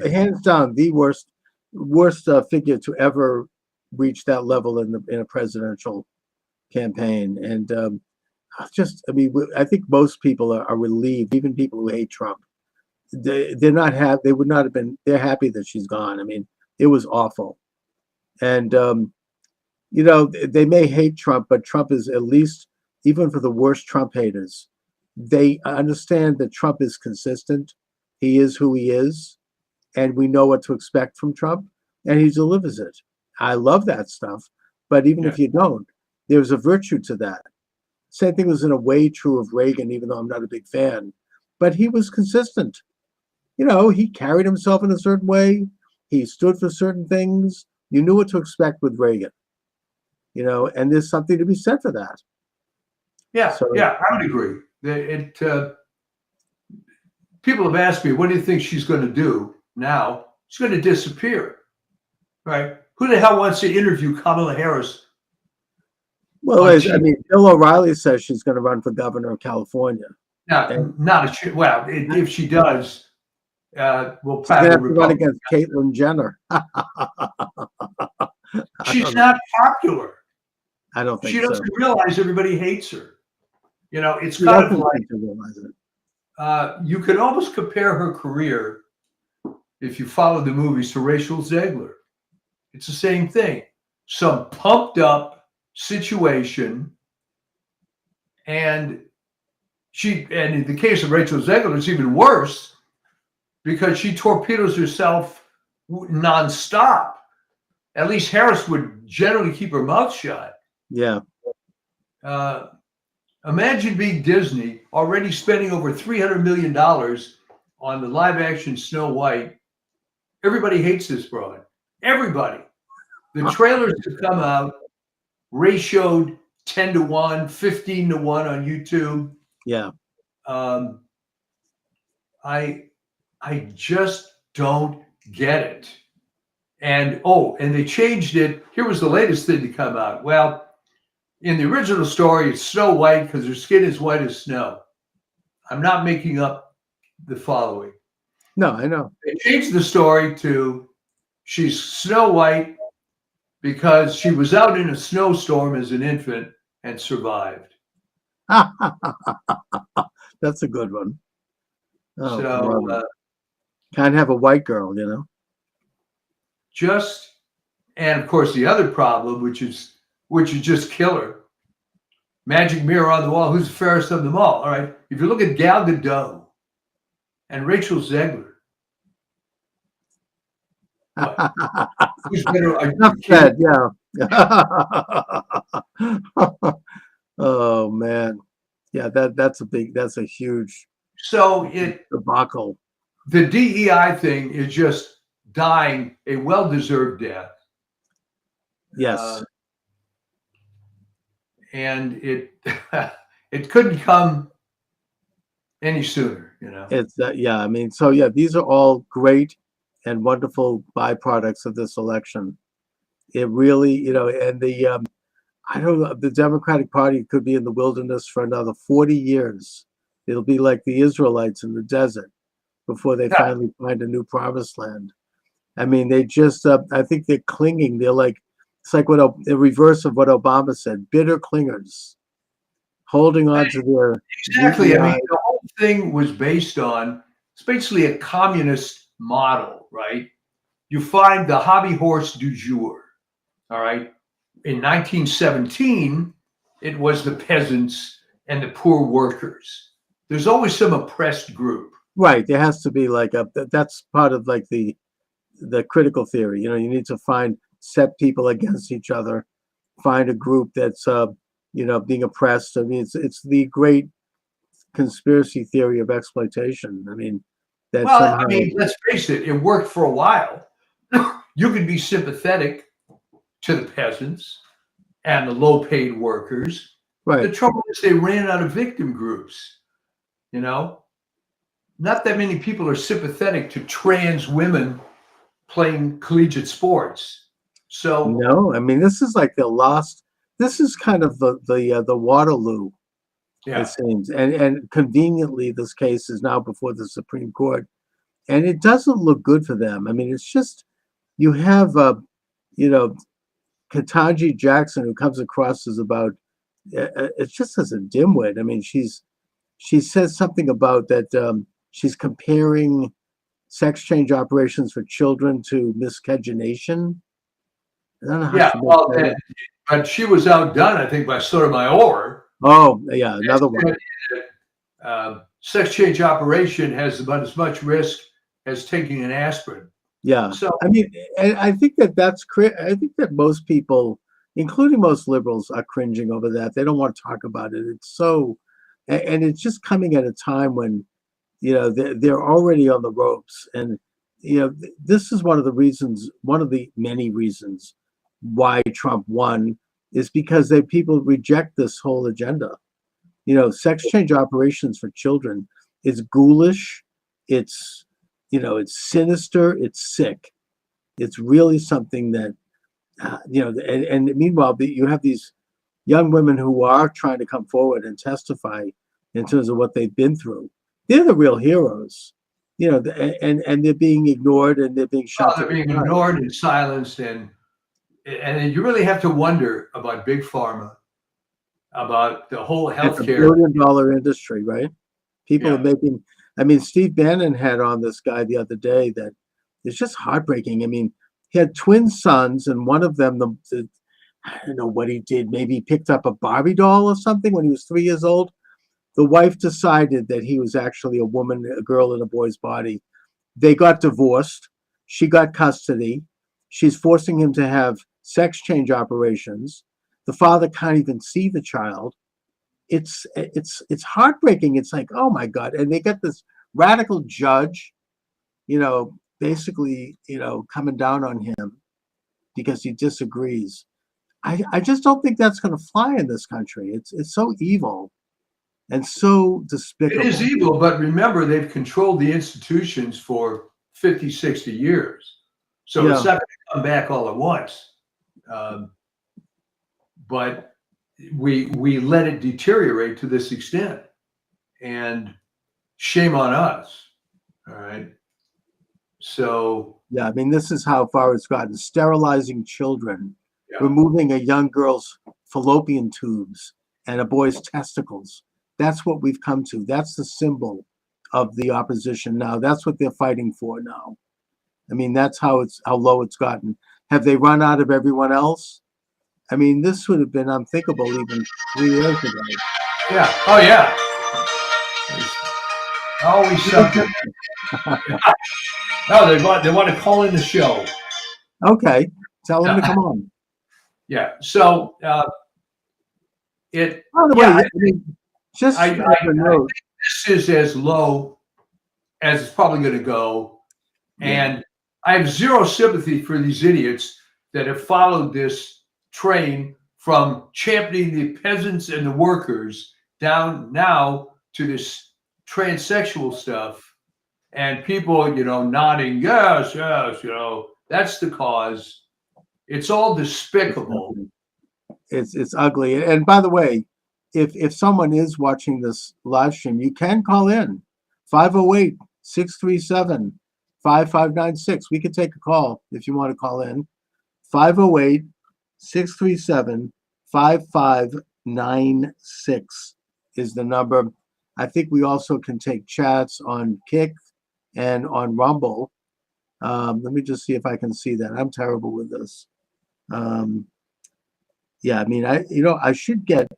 hands down the worst figure to ever reach that level in a presidential campaign. And I think most people are relieved, even people who hate Trump. They're happy that she's gone. I mean, it was awful. And they may hate Trump, but Trump is, at least even for the worst Trump haters, they understand that Trump is consistent. He is who he is, and we know what to expect from Trump, and he delivers it. I love that stuff, but even if you don't, there's a virtue to that. Same thing was in a way true of Reagan, even though I'm not a big fan, but he was consistent. He carried himself in a certain way. He stood for certain things. You knew what to expect with Reagan, and there's something to be said for that. Yeah, I would agree. People have asked me, what do you think she's going to do now? She's going to disappear, right? Who the hell wants to interview Kamala Harris? Well, Bill O'Reilly says she's going to run for governor of California. If she does, we'll probably have to run against Caitlyn Jenner. She's not popular. I don't think she doesn't realize everybody hates her. It's kind of like you could almost compare her career, if you follow the movies, to Rachel Zegler. It's the same thing. Some pumped up situation, and in the case of Rachel Zegler, it's even worse because she torpedoes herself nonstop. At least Harris would generally keep her mouth shut. Yeah. Imagine being Disney, already spending over $300 million on the live action Snow White. Everybody hates this broad. Everybody. The trailers have come out, ratioed 10-1, 15-1 on YouTube. Yeah. I just don't get it. And they changed it. Here was the latest thing to come out. Well, in the original story, it's Snow White because her skin is white as snow. I'm not making up the following. No, I know. They changed the story to she's Snow White because she was out in a snowstorm as an infant and survived. That's a good one. Can't have a white girl, And of course, the other problem, which is just killer. Magic mirror on the wall. Who's the fairest of them all? All right. If you look at Gal Gadot and Rachel Zegler, who's better? Enough said. Yeah. Oh man. Yeah. That's a huge. Debacle. The DEI thing is just dying a well-deserved death. Yes. And it couldn't come any sooner, It's these are all great and wonderful byproducts of this election. It really, and I don't know, the Democratic Party could be in the wilderness for another 40 years. It'll be like the Israelites in the desert before they finally find a new promised land. I mean, they just, I think they're clinging. They're like, it's like the reverse of what Obama said, bitter clingers, holding on to their. Exactly. DEI. I mean, the whole thing was based on, it's basically a communist model, right? You find the hobby horse du jour, all right? In 1917, it was the peasants and the poor workers. there's always some oppressed group. Right. There has to be like that's part of like the critical theory. You know, you need to set people against each other, find a group that's being oppressed. I mean, it's the great conspiracy theory of exploitation. I mean, that Well, somehow, I mean, let's face it, it worked for a while. You could be sympathetic to the peasants and the low-paid workers. The right. trouble is they ran out of victim groups, you know? Not that many people are sympathetic to trans women playing collegiate sports. So No, I mean, this is like this is kind of the Waterloo, yeah, it seems. And conveniently, this case is now before the Supreme Court. And it doesn't look good for them. I mean, it's just, you have, you know, Ketanji Jackson, who comes across as about, it's just as a dimwit. I mean, she says something about that she's comparing sex change operations for children to miscegenation. I don't know how yeah. she Well, makes that up. but she was outdone, I think, by Sotomayor. Oh, yeah, another one. Sex change operation has about as much risk as taking an aspirin. Yeah. So I mean, and I think I think that most people, including most liberals, are cringing over that. They don't want to talk about it. It's so, and it's just coming at a time when, you know, they're already on the ropes. And, you know, this is one of the many reasons why Trump won, is because people reject this whole agenda. You know, sex change operations for children is ghoulish. It's, you know, it's sinister. It's sick. It's really something that, you know, and meanwhile, you have these young women who are trying to come forward and testify in terms of what they've been through. They're the real heroes, you know, and they're being ignored and they're being shot. they're being ignored and silenced, and you really have to wonder about big pharma, about the whole It's a healthcare. billion-dollar industry, right? People Yeah. are making. I mean, Steve Bannon had on this guy the other day that it's just heartbreaking. I mean, he had twin sons, and one of them, I don't know what he did. Maybe he picked up a Barbie doll or something when he was 3 years old. The wife decided that he was actually a girl in a boy's body. They got divorced. She got custody. She's forcing him to have sex change operations. The father can't even see the child. It's heartbreaking. It's like, oh my God. And they got this radical judge, you know, basically, you know, coming down on him because he disagrees. I just don't think that's going to fly in this country. It's so evil and so despicable. It is evil, but remember, they've controlled the institutions for 50, 60 years. So it's not going to come back all at once. But we let it deteriorate to this extent. And shame on us. All right. So yeah, I mean, this is how far it's gotten. Sterilizing children, yeah. removing a young girl's fallopian tubes and a boy's testicles. That's what we've come to. That's the symbol of the opposition now. That's what they're fighting for now. I mean, that's how low it's gotten. Have they run out of everyone else? I mean, this would have been unthinkable even 3 years ago. Yeah. Oh yeah. Always something. No, they want to call in the show. Okay, tell them to come on. Yeah. So it. By the way, I mean, just I note, this is as low as it's probably going to go, and I have zero sympathy for these idiots that have followed this train from championing the peasants and the workers down now to this transsexual stuff, and people, you know, nodding, yes, yes, you know, that's the cause. It's all despicable. It's ugly. And by the way, if someone is watching this live stream, you can call in 508-637-5596. We could take a call if you want to call in. 508-637-5596 is the number. I think we also can take chats on Kick and on Rumble. Let me just see if I can see that. I'm terrible with this. Yeah, I mean, I should get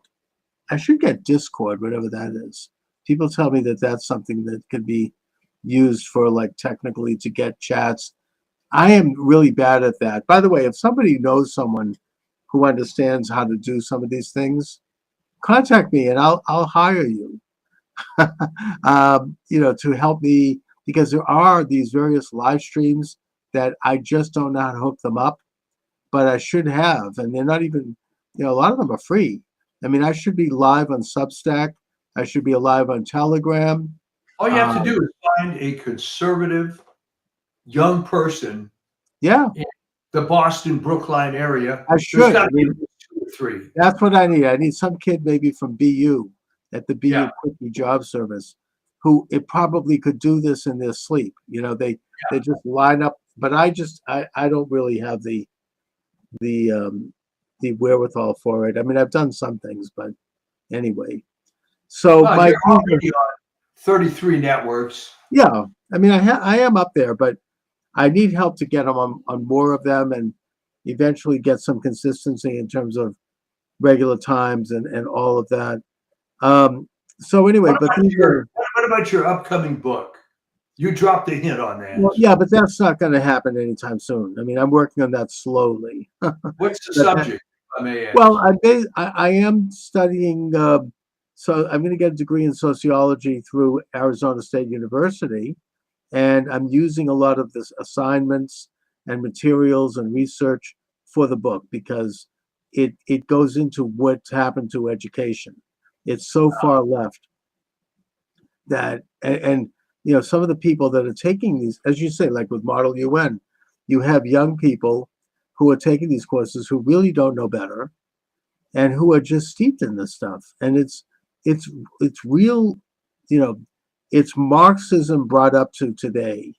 Discord, whatever that is. people tell me that that's something that could be used for like technically to get chats. I am really bad at that. By the way, if somebody knows someone who understands how to do some of these things, contact me and I'll hire you. To help me, because there are these various live streams that I just don't know how to hook them up, but I should have, and they're not even, a lot of them are free. I mean, I should be live on Substack. I should be live on Telegram. All you have to do is find a conservative young person Yeah, in the Boston, Brookline area. I should. There's got to be 2 or 3. That's what I need. I need some kid maybe from BU at the BU Yeah. Quickie Job Service who it probably could do this in their sleep. They just line up. But I don't really have the wherewithal for it. I mean, I've done some things, but anyway. So Well, my you're already on 33 networks. yeah, I mean, I am up there, but I need help to get them on more of them and eventually get some consistency in terms of regular times and all of that. So anyway, What about your upcoming book? You dropped a hint on that. well, yeah, but that's not going to happen anytime soon. I mean, I'm working on that slowly. What's the But subject, if I may ask? Well, I am studying. So I'm going to get a degree in sociology through Arizona State University, and I'm using a lot of this assignments and materials and research for the book because it goes into what's happened to education. It's so far left that and some of the people that are taking these, as you say, like with Model UN, you have young people who are taking these courses who really don't know better and who are just steeped in this stuff. And it's real, it's Marxism brought up to today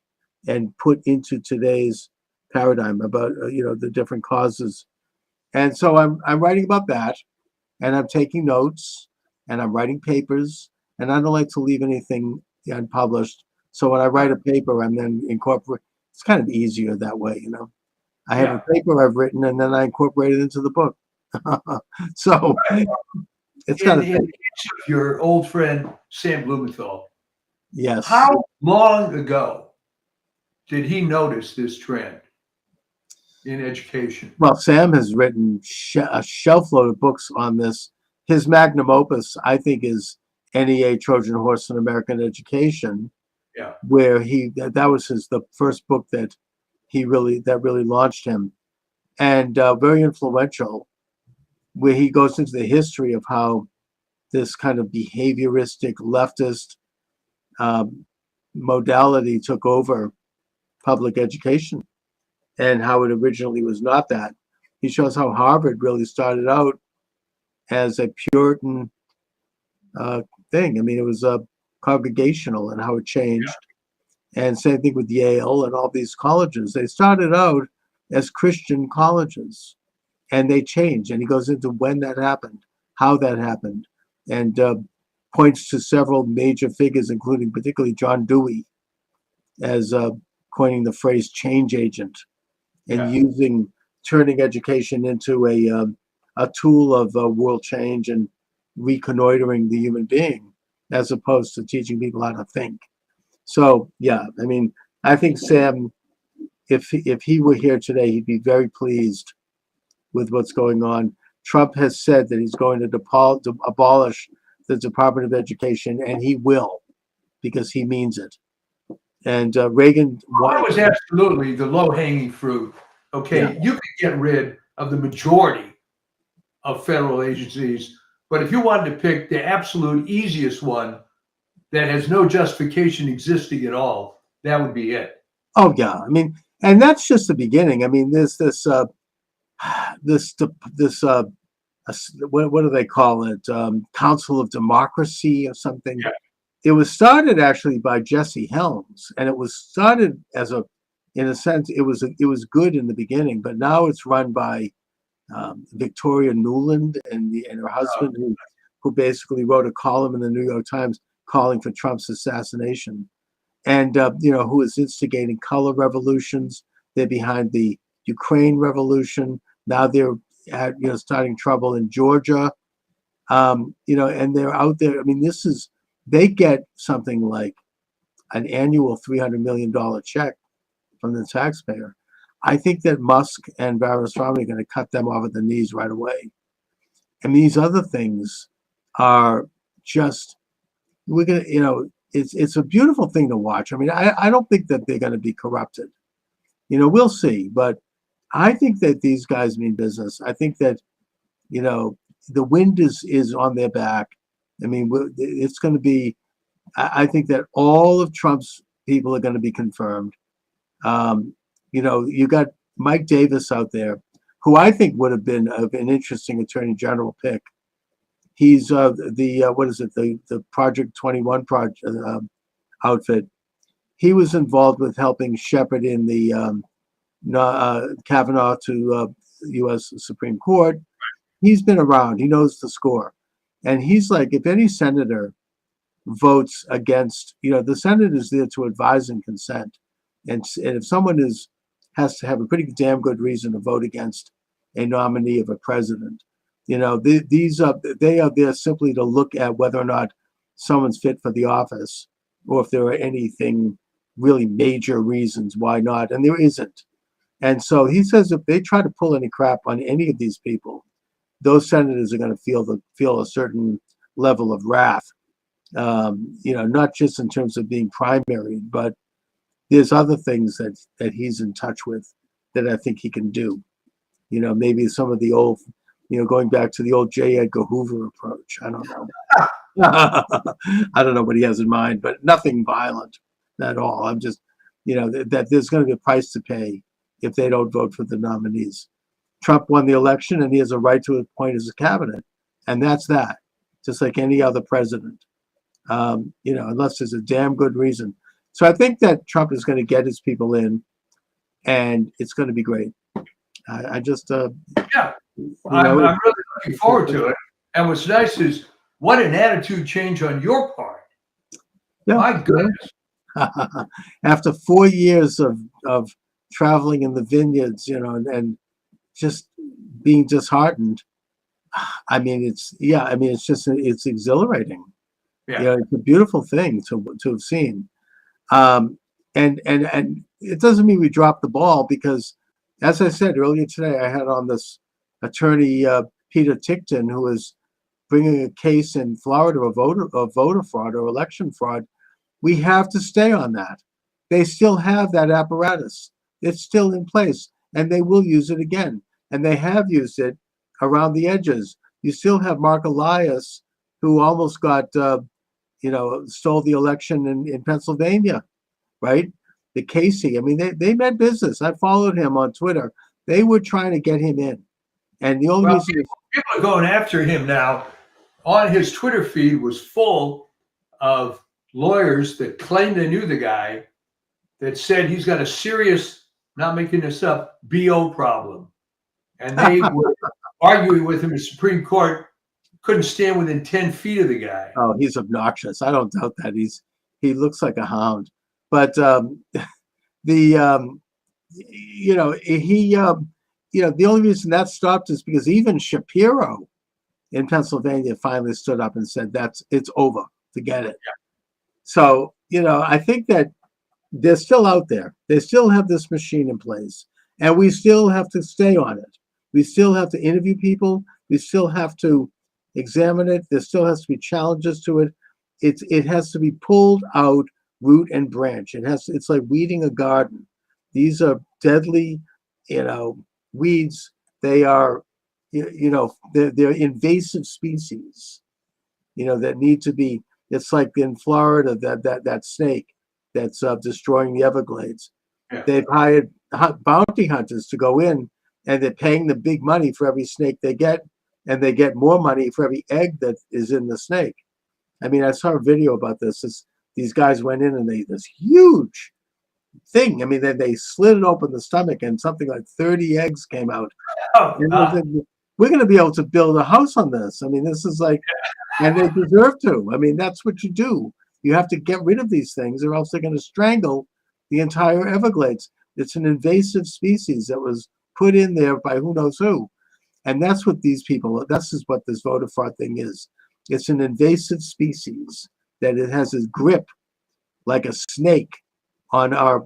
and put into today's paradigm about the different causes. And so I'm writing about that, and I'm taking notes, and I'm writing papers, and I don't like to leave anything unpublished. So when I write a paper, I'm then incorporate. It's kind of easier that way, I have a paper I've written, and then I incorporate it into the book. So it's kind of in the case of your old friend Sam Blumenthal, yes. how long ago did he notice this trend in education? Well, Sam has written a shelf load of books on this. His magnum opus, I think, is NEA Trojan Horse in American Education. Yeah, where that was the first book that really launched him, and very influential, where he goes into the history of how this kind of behavioristic leftist modality took over public education and how it originally was not that. He shows how Harvard really started out as a Puritan thing. I mean, it was congregational and how it changed. Yeah. And same thing with Yale and all these colleges. They started out as Christian colleges and they changed. And he goes into when that happened, how that happened, and points to several major figures, including particularly John Dewey, as coining the phrase change agent and turning education into a tool of world change and reconnoitering the human being, as opposed to teaching people how to think. So, yeah, I mean, I think Sam, if he were here today, he'd be very pleased with what's going on. Trump has said that he's going to abolish the Department of Education, and he will, because he means it. And Reagan... That was absolutely the low-hanging fruit. Okay, yeah. You could get rid of the majority of federal agencies, but if you wanted to pick the absolute easiest one that has no justification existing at all, that would be it. Oh yeah, I mean, and that's just the beginning. I mean, there's this what do they call it? Council of Democracy or something. Yeah. It was started actually by Jesse Helms, and it was started as in a sense, it was good in the beginning, but now it's run by Victoria Nuland and her husband, who basically wrote a column in the New York Times calling for Trump's assassination, and who is instigating color revolutions. They're behind the Ukraine revolution. Now they're starting trouble in Georgia, and they're out there. I mean, this is they get something like an annual $300 million check from the taxpayer. I think that Musk and Ramaswamy are going to cut them off at the knees right away. And these other things are just, we're going to, it's a beautiful thing to watch. I mean, I don't think that they're going to be corrupted. We'll see. But I think that these guys mean business. I think that, the wind is on their back. I mean, it's going to be, I think that all of Trump's people are going to be confirmed. You got Mike Davis out there, who I think would have been an interesting attorney general pick. He's the Project 21 project outfit. He was involved with helping shepherd in the Kavanaugh to U.S. Supreme Court. He's been around. He knows the score. And he's like, if any senator votes against, the Senate is there to advise and consent. And if someone has to have a pretty damn good reason to vote against a nominee of a president, they are there simply to look at whether or not someone's fit for the office, or if there are anything really major reasons why not, and there isn't. And so he says if they try to pull any crap on any of these people, those senators are going to feel a certain level of wrath. Not just in terms of being primary, but there's other things that he's in touch with that I think he can do. Maybe some of the old, going back to the old J. Edgar Hoover approach. I don't know. I don't know what he has in mind, but nothing violent at all. I'm just, that there's going to be a price to pay if they don't vote for the nominees. Trump won the election, and he has a right to appoint his cabinet, and that's that. Just like any other president, unless there's a damn good reason. So I think that Trump is going to get his people in, and it's going to be great. I'm really looking forward to it. And what's nice is what an attitude change on your part. Yeah, my goodness. After 4 years of traveling in the vineyards, and just being disheartened, it's exhilarating. Yeah. It's a beautiful thing to have seen. And it doesn't mean we dropped the ball, because, as I said earlier today, I had on this attorney, Peter Tickton, who is bringing a case in Florida of voter fraud or election fraud. We have to stay on that. They still have that apparatus. It's still in place, and they will use it again. And they have used it around the edges. You still have Mark Elias, who almost got, stole the election in Pennsylvania, right? The Casey. They meant business. I followed him on Twitter. They were trying to get him in. And the only reason people are going after him now. On his Twitter feed was full of lawyers that claimed they knew the guy, that said he's got a serious, not making this up, BO problem. And they were arguing with him in the Supreme Court, couldn't stand within 10 feet of the guy. Oh, he's obnoxious. I don't doubt that. He looks like a hound. But the only reason that stopped is because even Shapiro in Pennsylvania finally stood up and said it's over. Forget it. Yeah. So, I think that they're still out there. They still have this machine in place, and we still have to stay on it. We still have to interview people. We still have to examine it. There still has to be challenges to it. It has to be pulled out root and branch. It's like weeding a garden. These are deadly, weeds. They are, they're invasive species, that need to be. It's like in Florida, that snake that's destroying the Everglades. Yeah. They've hired bounty hunters to go in, and they're paying them big money for every snake they get, and they get more money for every egg that is in the snake. I saw a video about this. These guys went in and this huge thing. Then they slid it open the stomach, and something like 30 eggs came out. We're going to be able to build a house on this. This is like, and they deserve to. That's what you do. You have to get rid of these things, or else they're going to strangle the entire Everglades. It's an invasive species that was put in there by who knows who. And that's what these people, this is what this voter fraud thing is. It's an invasive species that it has a grip like a snake on our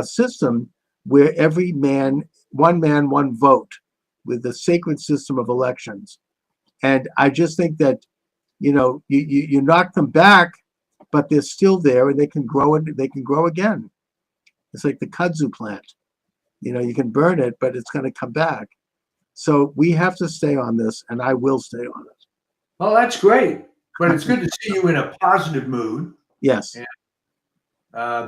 system, where every man, one vote, with the sacred system of elections. And I just think that, you knock them back, but they're still there, and they can grow, and they can grow again. It's like the kudzu plant. You can burn it, but it's going to come back. So we have to stay on this, and I will stay on it. Well, that's great. But it's good to see you in a positive mood. Yes. And,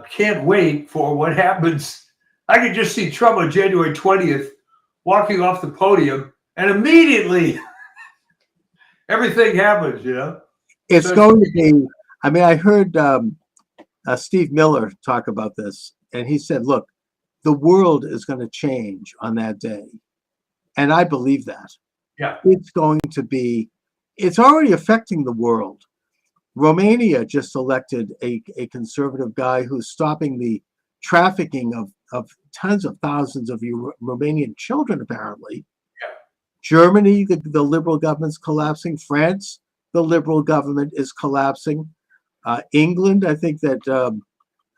can't wait for what happens. I can just see Trump on January 20th walking off the podium, and immediately everything happens, It's going to be, I heard Steve Miller talk about this, and he said, look, the world is going to change on that day. And I believe that. Yeah. It's going to be, it's already affecting the world. Romania just elected a conservative guy who's stopping the trafficking of tens of thousands of Romanian children, apparently. Yeah. Germany, the liberal government's collapsing. France, the liberal government is collapsing. England, I think that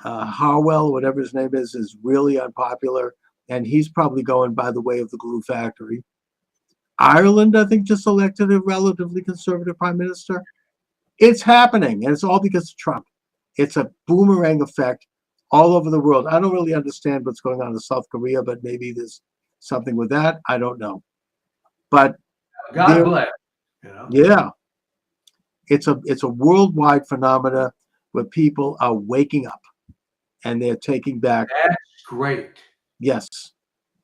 Harwell, whatever his name is really unpopular, and he's probably going by the way of the glue factory. Ireland, I think, just elected a relatively conservative prime minister. It's happening, and it's all because of Trump. It's a boomerang effect all over the world. I don't really understand what's going on in South Korea, but maybe there's something with that. I don't know. But God bless. Yeah. It's a worldwide phenomena where people are waking up and they're taking back. That's great. Yes.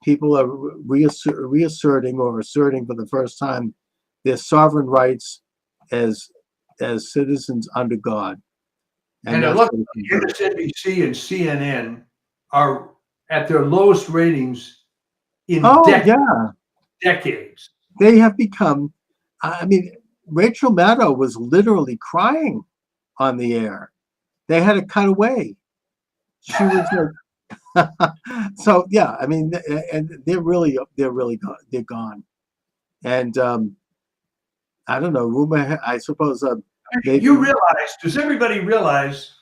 People are reasserting or asserting for the first time their sovereign rights as citizens under God. And it looks like MSNBC and CNN are at their lowest ratings in decades. They have become, Rachel Maddow was literally crying on the air. They had to cut away. She was like, so yeah, and they're gone. They're gone. And I don't know, rumor, I suppose. Does everybody realize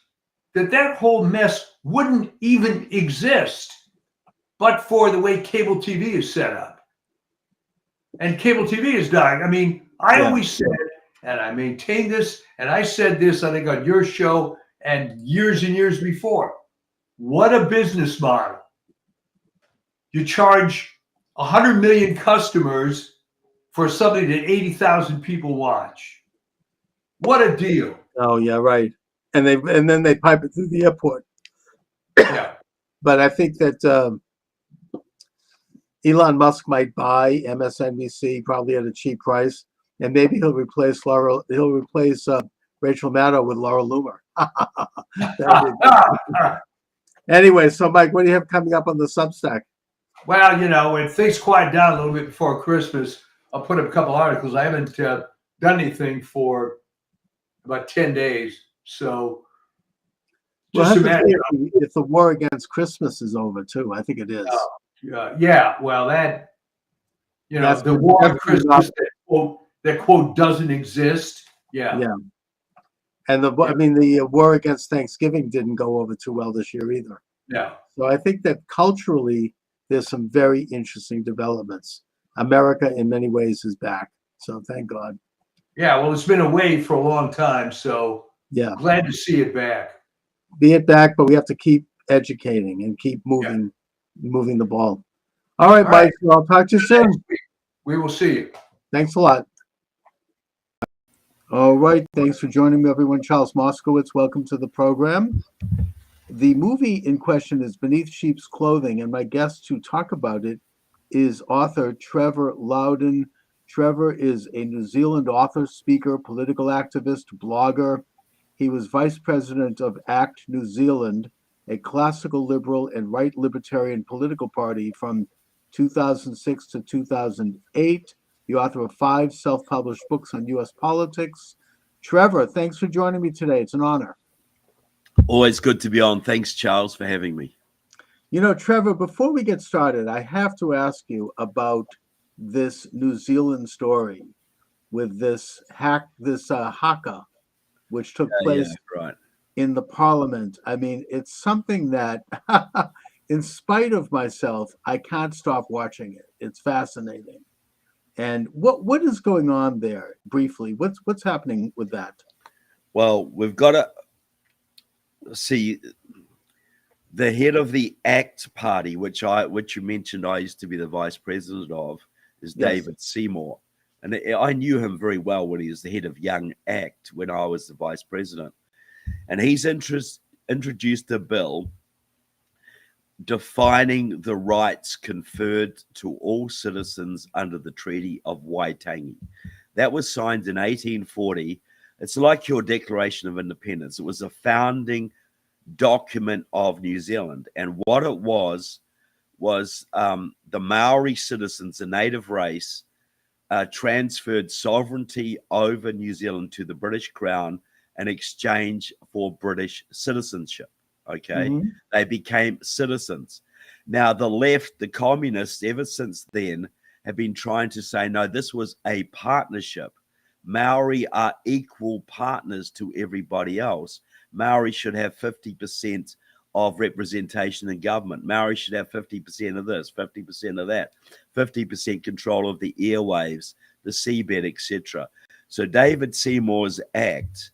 that whole mess wouldn't even exist but for the way cable TV is set up? And cable TV is dying. I always said, and I maintain this, and I said this, I think, on your show and years before. What a business model. You charge 100 million customers for something that 80,000 people watch. What a deal. Oh, yeah, right. And then they pipe it through the airport. Yeah. But I think that Elon Musk might buy MSNBC probably at a cheap price, and maybe he'll replace Rachel Maddow with Laura Loomer. Anyway, so Mike, what do you have coming up on the Substack? Well, when things quiet down a little bit before Christmas, I'll put up a couple articles. I haven't done anything for about 10 days. So just imagine if the war against Christmas is over too. I think it is. Yeah. Well, that, the war on Christmas that quote doesn't exist. Yeah. Yeah. And the war against Thanksgiving didn't go over too well this year either. Yeah. So I think that culturally there's some very interesting developments. America in many ways is back. So thank God. Yeah, well, it's been away for a long time, so yeah, glad to see it back. Be it back, but we have to keep educating and keep moving the ball. All right, Mike. So I'll talk to you soon. We will see you. Thanks a lot. All right. Thanks for joining me, everyone. Charles Moscowitz, welcome to the program. The movie in question is Beneath Sheep's Clothing, and my guest to talk about it is author Trevor Loudon. Trevor is a New Zealand author, speaker, political activist, blogger. He was vice president of ACT New Zealand, a classical liberal and right libertarian political party from 2006 to 2008. The author of 5 self-published books on U.S. politics. Trevor, thanks for joining me today. It's an honor. Always good to be on. Thanks, Charles, for having me. Trevor, before we get started, I have to ask you about this New Zealand story with this Haka which took Yeah, place right. in the parliament. I mean, it's something that, in spite of myself, I can't stop watching it. It's fascinating. And what is going on there briefly? What's happening with that? Well, we've got to see the head of the ACT party, which you mentioned I used to be the vice president of, is Yes. David Seymour. And I knew him very well when he was the head of Young ACT when I was the vice president. And he's introduced a bill defining the rights conferred to all citizens under the Treaty of Waitangi. That was signed in 1840. It's like your Declaration of Independence. It was a founding document of New Zealand. And what it was the Maori citizens, a native race, transferred sovereignty over New Zealand to the British Crown in exchange for British citizenship. Okay. Mhm. They became citizens. Now, the left, the communists, ever since then, have been trying to say, no, this was a partnership. Maori are equal partners to everybody else. Maori should have 50% of representation in government. Maori should have 50% of this, 50% of that, 50% control of the airwaves, the seabed, etc. So David Seymour's act,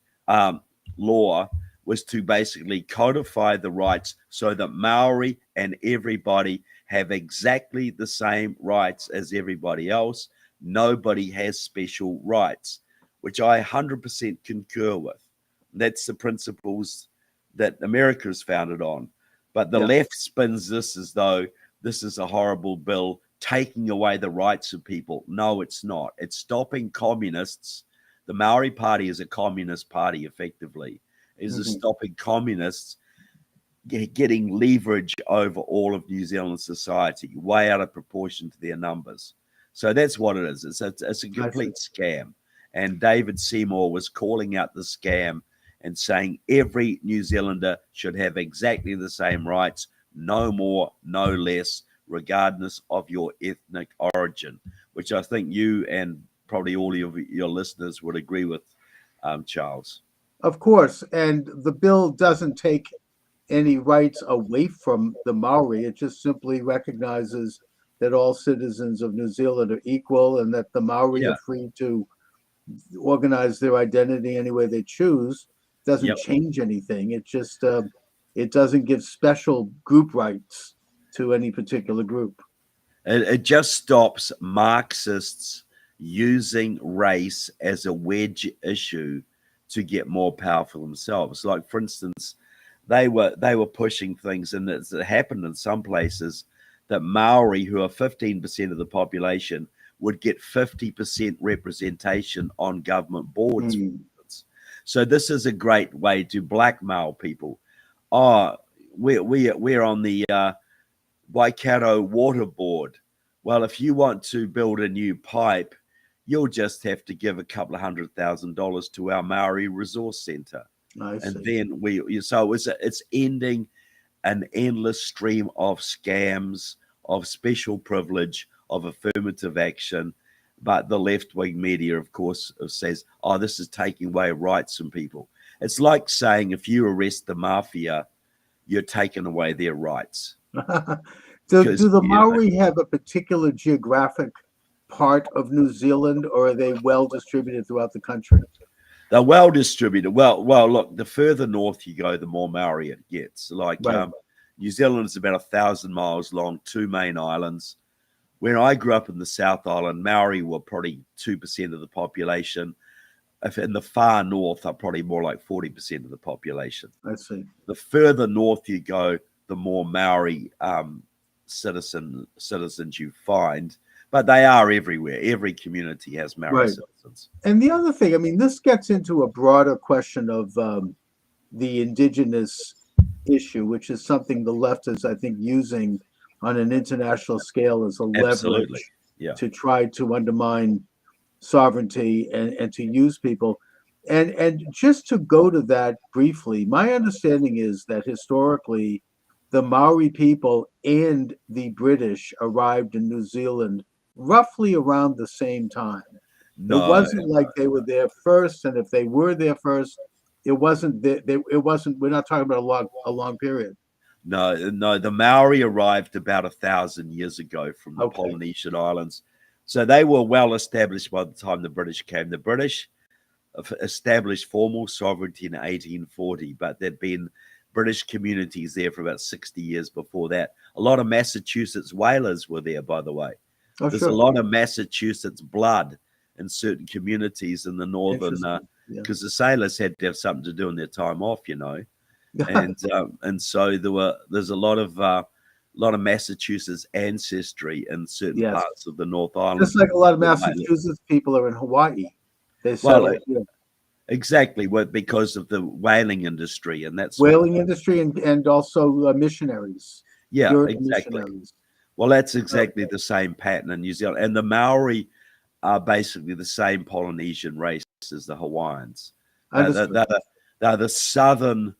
law, was to basically codify the rights so that Maori and everybody have exactly the same rights as everybody else. Nobody has special rights, which I 100% concur with. That's the principles that America is founded on. But the left spins this as though this is a horrible bill taking away the rights of people. No, it's not. It's stopping communists. The Maori Party is a communist party, effectively. Is stopping communists getting leverage over all of New Zealand society, way out of proportion to their numbers. So that's what it is. It's a complete scam. And David Seymour was calling out the scam and saying every New Zealander should have exactly the same rights, no more, no less, regardless of your ethnic origin, which I think you and probably all of your listeners would agree with, Charles. Of course, and the bill doesn't take any rights away from the Maori. It just simply recognizes that all citizens of New Zealand are equal and that the Maori are free to organize their identity any way they choose. Doesn't change anything. It just it doesn't give special group rights to any particular group. It just stops Marxists using race as a wedge issue to get more power for themselves. Like, for instance, they were pushing things, and it happened in some places that Maori, who are 15% of the population, would get 50% representation on government boards. So this is a great way to blackmail people. Oh, we're on the Waikato Water Board. Well, if you want to build a new pipe, you'll just have to give a couple of $100,000 to our Maori Resource Centre. And then it's ending an endless stream of scams, of special privilege, of affirmative action. But the left-wing media, of course, says, oh, this is taking away rights from people. It's like saying if you arrest the mafia, you're taking away their rights. Do the Maori have a particular geographic part of New Zealand, or are they well distributed throughout the country? They're well distributed. Well, look, the further north you go, the more Maori it gets. Like New Zealand is about 1,000 miles long, 2 main islands. When I grew up in the South Island, Maori were probably 2% of the population. If in the far north are probably more like 40% of the population. I see. The further north you go, the more Maori citizens you find. But they are everywhere. Every community has Maori citizens. And the other thing, I mean, this gets into a broader question of the indigenous issue, which is something the left is, I think, using on an international scale as a leverage to try to undermine sovereignty and to use people. And just to go to that briefly, my understanding is that historically, the Maori people and the British arrived in New Zealand roughly around the same time. It wasn't like they were there first, and if they were there first, It wasn't. It wasn't. We're not talking about a long period. No, the Maori arrived about 1,000 years ago from the Okay. Polynesian islands. So they were well established by the time the British came. The British established formal sovereignty in 1840, but there'd been British communities there for about 60 years before that. A lot of Massachusetts whalers were there, by the way. Oh, There's sure. a lot of Massachusetts blood in certain communities in the northern, Interesting. Yeah. because the sailors had to have something to do in their time off, and so there's a lot of Massachusetts ancestry in certain Yes. parts of the North Island. Just like a lot of Massachusetts people are in Hawaii. They Well, settled here. Exactly, because of the whaling industry and that's Whaling industry and also missionaries. yeah, Puritan exactly. missionaries. Well, that's exactly the same pattern in New Zealand, and the Maori are basically the same Polynesian race as the Hawaiians. They're the southern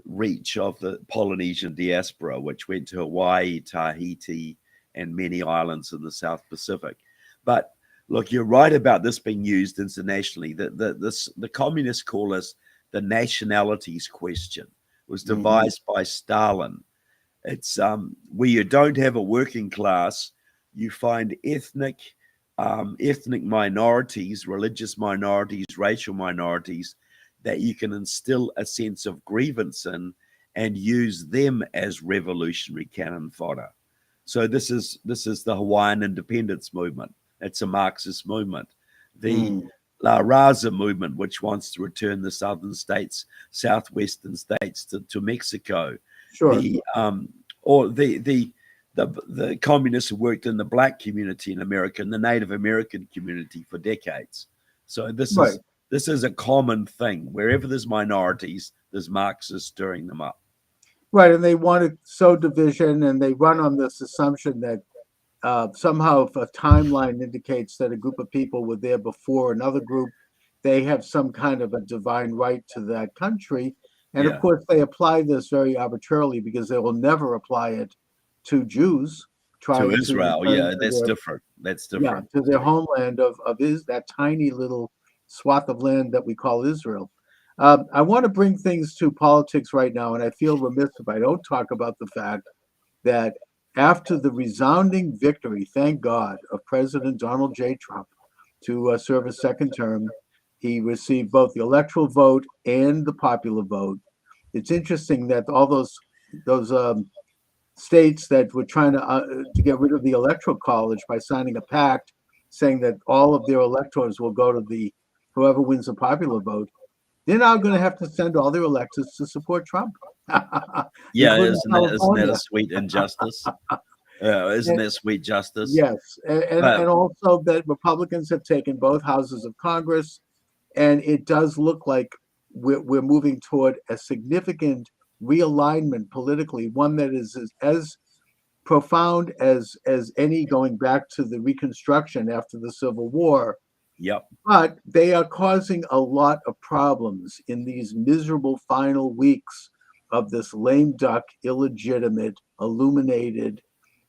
reach of the Polynesian diaspora, which went to Hawaii, Tahiti, and many islands in the South Pacific. But look, you're right about this being used internationally. The communists call this the nationalities question. It was devised by Stalin. It's where you don't have a working class, you find ethnic minorities, religious minorities, racial minorities that you can instill a sense of grievance in and use them as revolutionary cannon fodder. So this is the Hawaiian independence movement. It's a Marxist movement. The La Raza movement, which wants to return the southern states, southwestern states to Mexico. Sure. The communists who worked in the black community in America and the Native American community for decades. So this is a common thing. Wherever there's minorities, there's Marxists stirring them up. Right, and they want to sow division, and they run on this assumption that somehow if a timeline indicates that a group of people were there before another group, they have some kind of a divine right to that country. And of course, they apply this very arbitrarily because they will never apply it to Jews trying to Israel. That's different. That's different. Yeah, to their homeland of that tiny little swath of land that we call Israel. I want to bring things to politics right now, and I feel remiss if I don't talk about the fact that after the resounding victory, thank God, of President Donald J. Trump to serve a second term, he received both the electoral vote and the popular vote. It's interesting that all those states that were trying to get rid of the electoral college by signing a pact saying that all of their electors will go to whoever wins the popular vote, they're now going to have to send all their electors to support Trump. Yeah, isn't that a sweet injustice? Isn't that sweet justice? Yes, and also that Republicans have taken both houses of Congress, and it does look like we're moving toward a significant realignment politically, one that is as profound as any going back to the Reconstruction after the Civil War. Yep. But they are causing a lot of problems in these miserable final weeks of this lame duck, illegitimate, illuminated,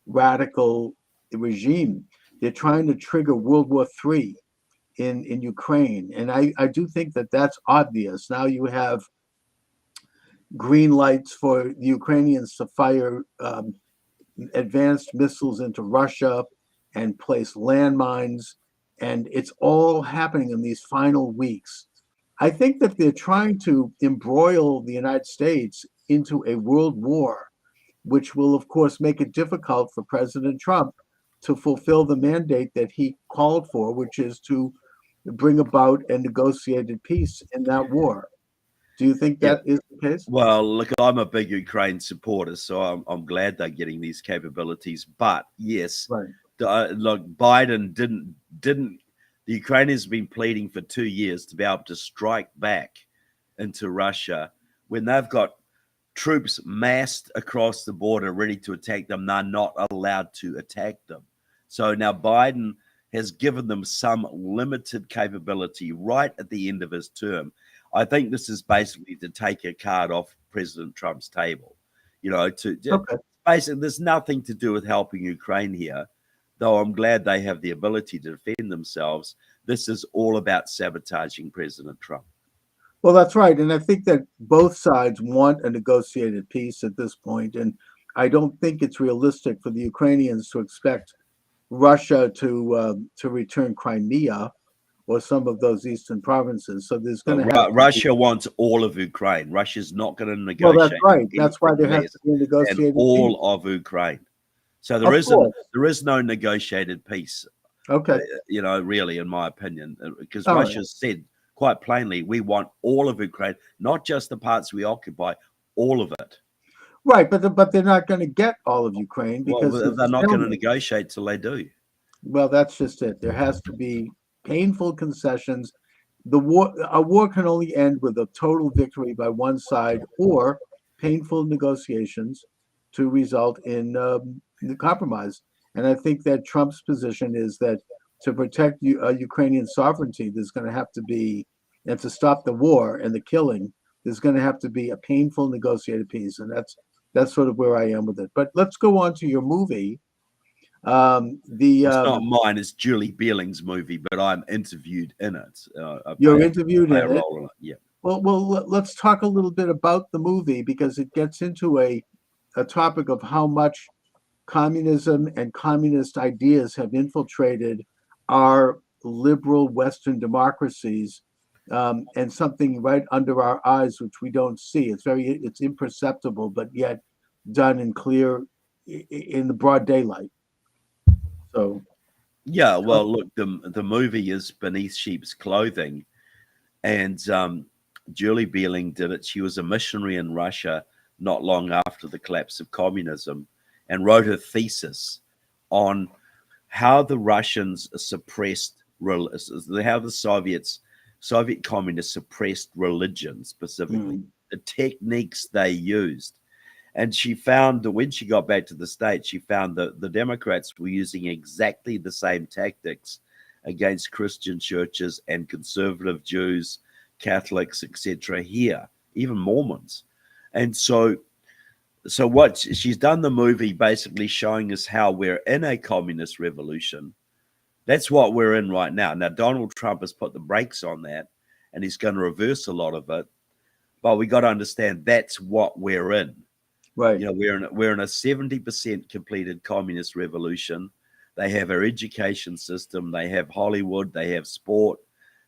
radical regime. They're trying to trigger World War III in Ukraine. And I do think that that's obvious. Now you have green lights for the Ukrainians to fire advanced missiles into Russia and place landmines. And it's all happening in these final weeks. I think that they're trying to embroil the United States into a world war, which will, of course, make it difficult for President Trump to fulfill the mandate that he called for, which is to bring about a negotiated peace in that war. Do you think that is the case? Well, look, I'm a big Ukraine supporter, so I'm glad they're getting these capabilities. But yes, look, Biden didn't. The Ukrainians have been pleading for 2 years to be able to strike back into Russia when they've got troops massed across the border ready to attack them. They're not allowed to attack them. So now Biden has given them some limited capability right at the end of his term. I think this is basically to take a card off President Trump's table. Basically, there's nothing to do with helping Ukraine here. though I'm glad they have the ability to defend themselves, this is all about sabotaging President Trump. Well, that's right. And I think that both sides want a negotiated peace at this point. And I don't think it's realistic for the Ukrainians to expect Russia to return Crimea or some of those eastern provinces. So there's going to have Russia wants all of Ukraine. Russia's not going to well, negotiate. that's right. That's why there has less to be a than negotiated all peace. of Ukraine. So Of course. there is no negotiated peace. Okay. You know, really, in my opinion, because All right. Russia said quite plainly, we want all of Ukraine, not just the parts we occupy, all of it. Right, but they're not going to get all of Ukraine because Well, there's they're a not going to stalemate. negotiate till they do. Well, that's just it. There has to be painful concessions. A war can only end with a total victory by one side or painful negotiations to result in the compromise. And I think that Trump's position is that to protect Ukrainian sovereignty, there's going to have to be, and to stop the war and the killing, there's going to have to be a painful negotiated peace. And that's sort of where I am with it. But let's go on to your movie. It's not mine, it's Julie Bieling's movie, but I'm interviewed in it. You're interviewed in it? Role in it. Yeah. Well, let's talk a little bit about the movie because it gets into a topic of how much communism and communist ideas have infiltrated our liberal Western democracies, and something right under our eyes which we don't see. It's imperceptible, but yet done in the broad daylight. So, yeah, well, look, the movie is beneath sheep's clothing, and Julie Bieling did it. She was a missionary in Russia not long after the collapse of communism, and wrote a thesis on how the Russians suppressed, how the Soviet communists suppressed religion specifically, the techniques they used. And she found that when she got back to the States, she found that the Democrats were using exactly the same tactics against Christian churches and conservative Jews, Catholics, etc. here, even Mormons. And so what she's done the movie basically showing us how we're in a communist revolution. That's what we're in right now. Now, Donald Trump has put the brakes on that, and he's going to reverse a lot of it. But we got to understand that's what we're in. Right. You know, we're in a 70% completed communist revolution. They have our education system. They have Hollywood. They have sport.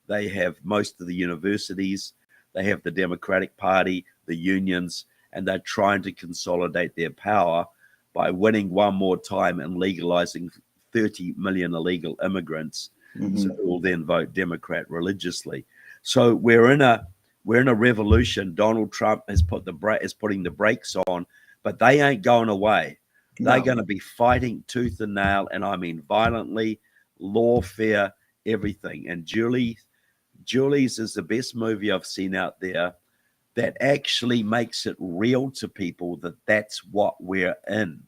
They have most of the universities. They have the Democratic Party, the unions, and they're trying to consolidate their power by winning one more time and legalizing 30 million illegal immigrants who will then vote Democrat religiously. So we're in a revolution. Donald Trump is putting the brakes on, but they ain't going away. No. They're going to be fighting tooth and nail, and I mean violently, lawfare, everything. And Julie's is the best movie I've seen out there that actually makes it real to people that that's what we're in.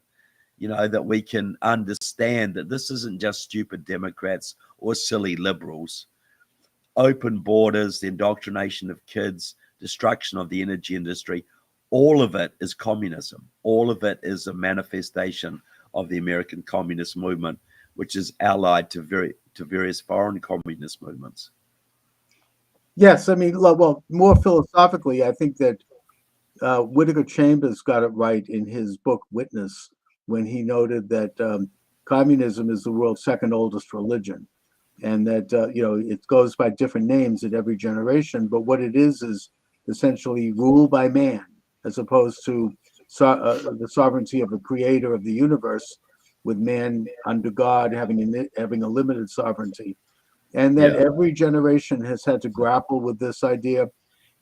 You know, that we can understand that this isn't just stupid Democrats or silly liberals. Open borders, the indoctrination of kids, destruction of the energy industry, all of it is communism. All of it is a manifestation of the American communist movement, which is allied to various foreign communist movements. Yes, I mean, well, more philosophically, I think that Whittaker Chambers got it right in his book Witness when he noted that communism is the world's second oldest religion, and that it goes by different names at every generation, but what it is essentially rule by man, as opposed to the sovereignty of a creator of the universe, with man under God having a limited sovereignty. And that every generation has had to grapple with this idea.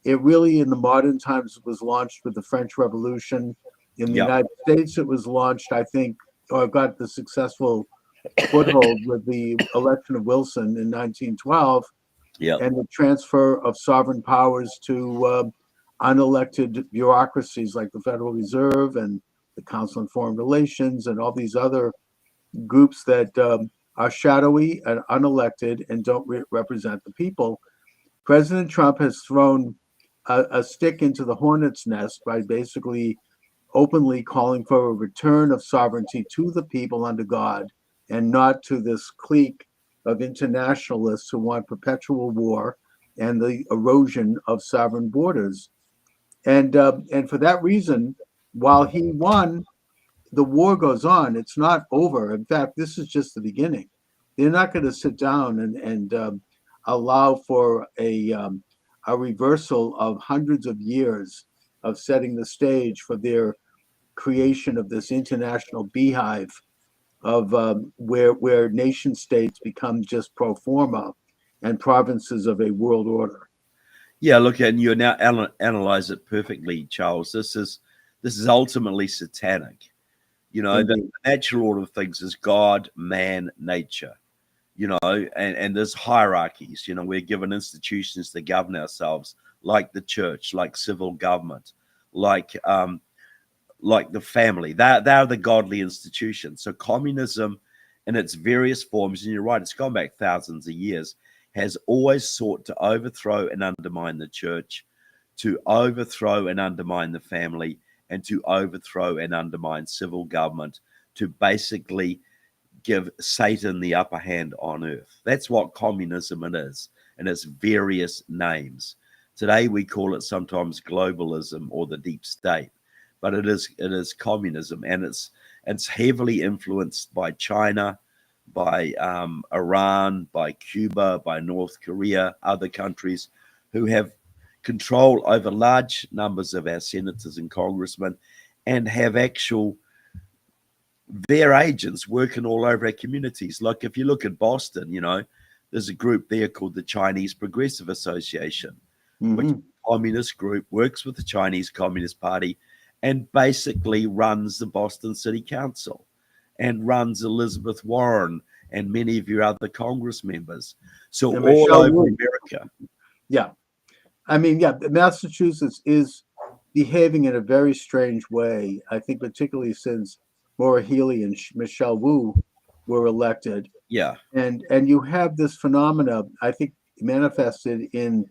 It really, in the modern times, was launched with the French Revolution. In the United States, it was launched, I think, or got the successful foothold with the election of Wilson in 1912, and the transfer of sovereign powers to unelected bureaucracies like the Federal Reserve and the Council on Foreign Relations and all these other groups that are shadowy and unelected and don't represent the people. President Trump has thrown a stick into the hornet's nest by basically openly calling for a return of sovereignty to the people under God and not to this clique of internationalists who want perpetual war and the erosion of sovereign borders. And for that reason, while he won, the war goes on. It's not over. In fact, this is just the beginning. They're not going to sit down and allow for a reversal of hundreds of years of setting the stage for their creation of this international beehive of where nation states become just pro forma and provinces of a world order. Yeah, look, and you now analyze it perfectly, Charles. This is ultimately satanic. You know, the Indeed. natural order of things is God, man, nature. You know, and there's hierarchies. You know, we're given institutions to govern ourselves, like the church, like civil government, like the family. They're the godly institutions. So communism in its various forms, and you're right, it's gone back thousands of years, has always sought to overthrow and undermine the church, to overthrow and undermine the family, and to overthrow and undermine civil government, to basically give Satan the upper hand on earth. That's what communism it is, and its various names. Today we call it sometimes globalism or the deep state, but it is communism, and it's heavily influenced by China, by Iran, by Cuba, by North Korea, other countries who have control over large numbers of our senators and congressmen, and have their agents working all over our communities. Like if you look at Boston, you know, there's a group there called the Chinese Progressive Association, which is a communist group, works with the Chinese Communist Party, and basically runs the Boston City Council and runs Elizabeth Warren and many of your other Congress members. So And all Michelle over Wu. America. Yeah. I mean, yeah, Massachusetts is behaving in a very strange way. I think particularly since Maura Healey and Michelle Wu were elected. Yeah. And you have this phenomena, I think, manifested in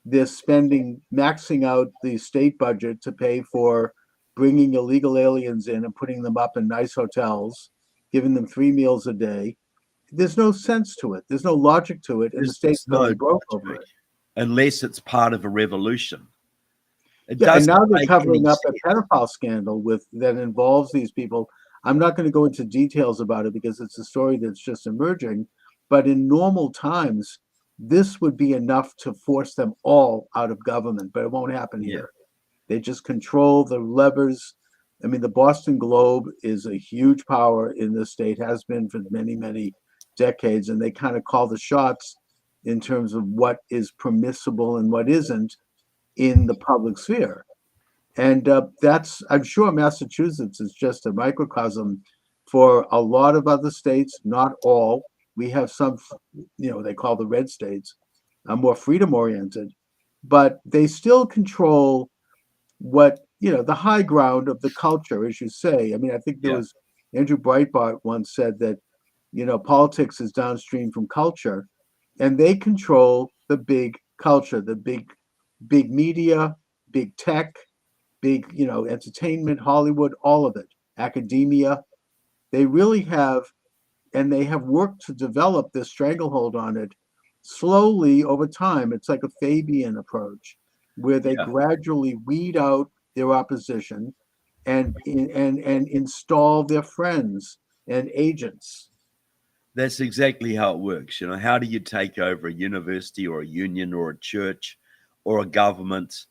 this spending, maxing out the state budget to pay for bringing illegal aliens in and putting them up in nice hotels, giving them 3 meals a day. There's no sense to it. There's no logic to it, and the state's going broke over it. Unless it's part of a revolution. It Yeah, and doesn't now they're make covering any up sense. a pedophile scandal that involves these people. I'm not going to go into details about it because it's a story that's just emerging. But in normal times, this would be enough to force them all out of government, but it won't happen here. They just control the levers. I mean, the Boston Globe is a huge power in this state, has been for many, many decades, and they kind of call the shots in terms of what is permissible and what isn't in the public sphere. And I'm sure Massachusetts is just a microcosm for a lot of other states, not all. We have some, they call the red states, more freedom oriented, but they still control what, the high ground of the culture, as you say. I mean, I think there was Andrew Breitbart once said that, politics is downstream from culture, and they control the big culture, the big media, big tech, big, entertainment, Hollywood, all of it, academia. They really have, and they have worked to develop this stranglehold on it slowly over time. It's like a Fabian approach where they gradually weed out their opposition and install their friends and agents. That's exactly how it works. You know, how do you take over a university or a union or a church or a government?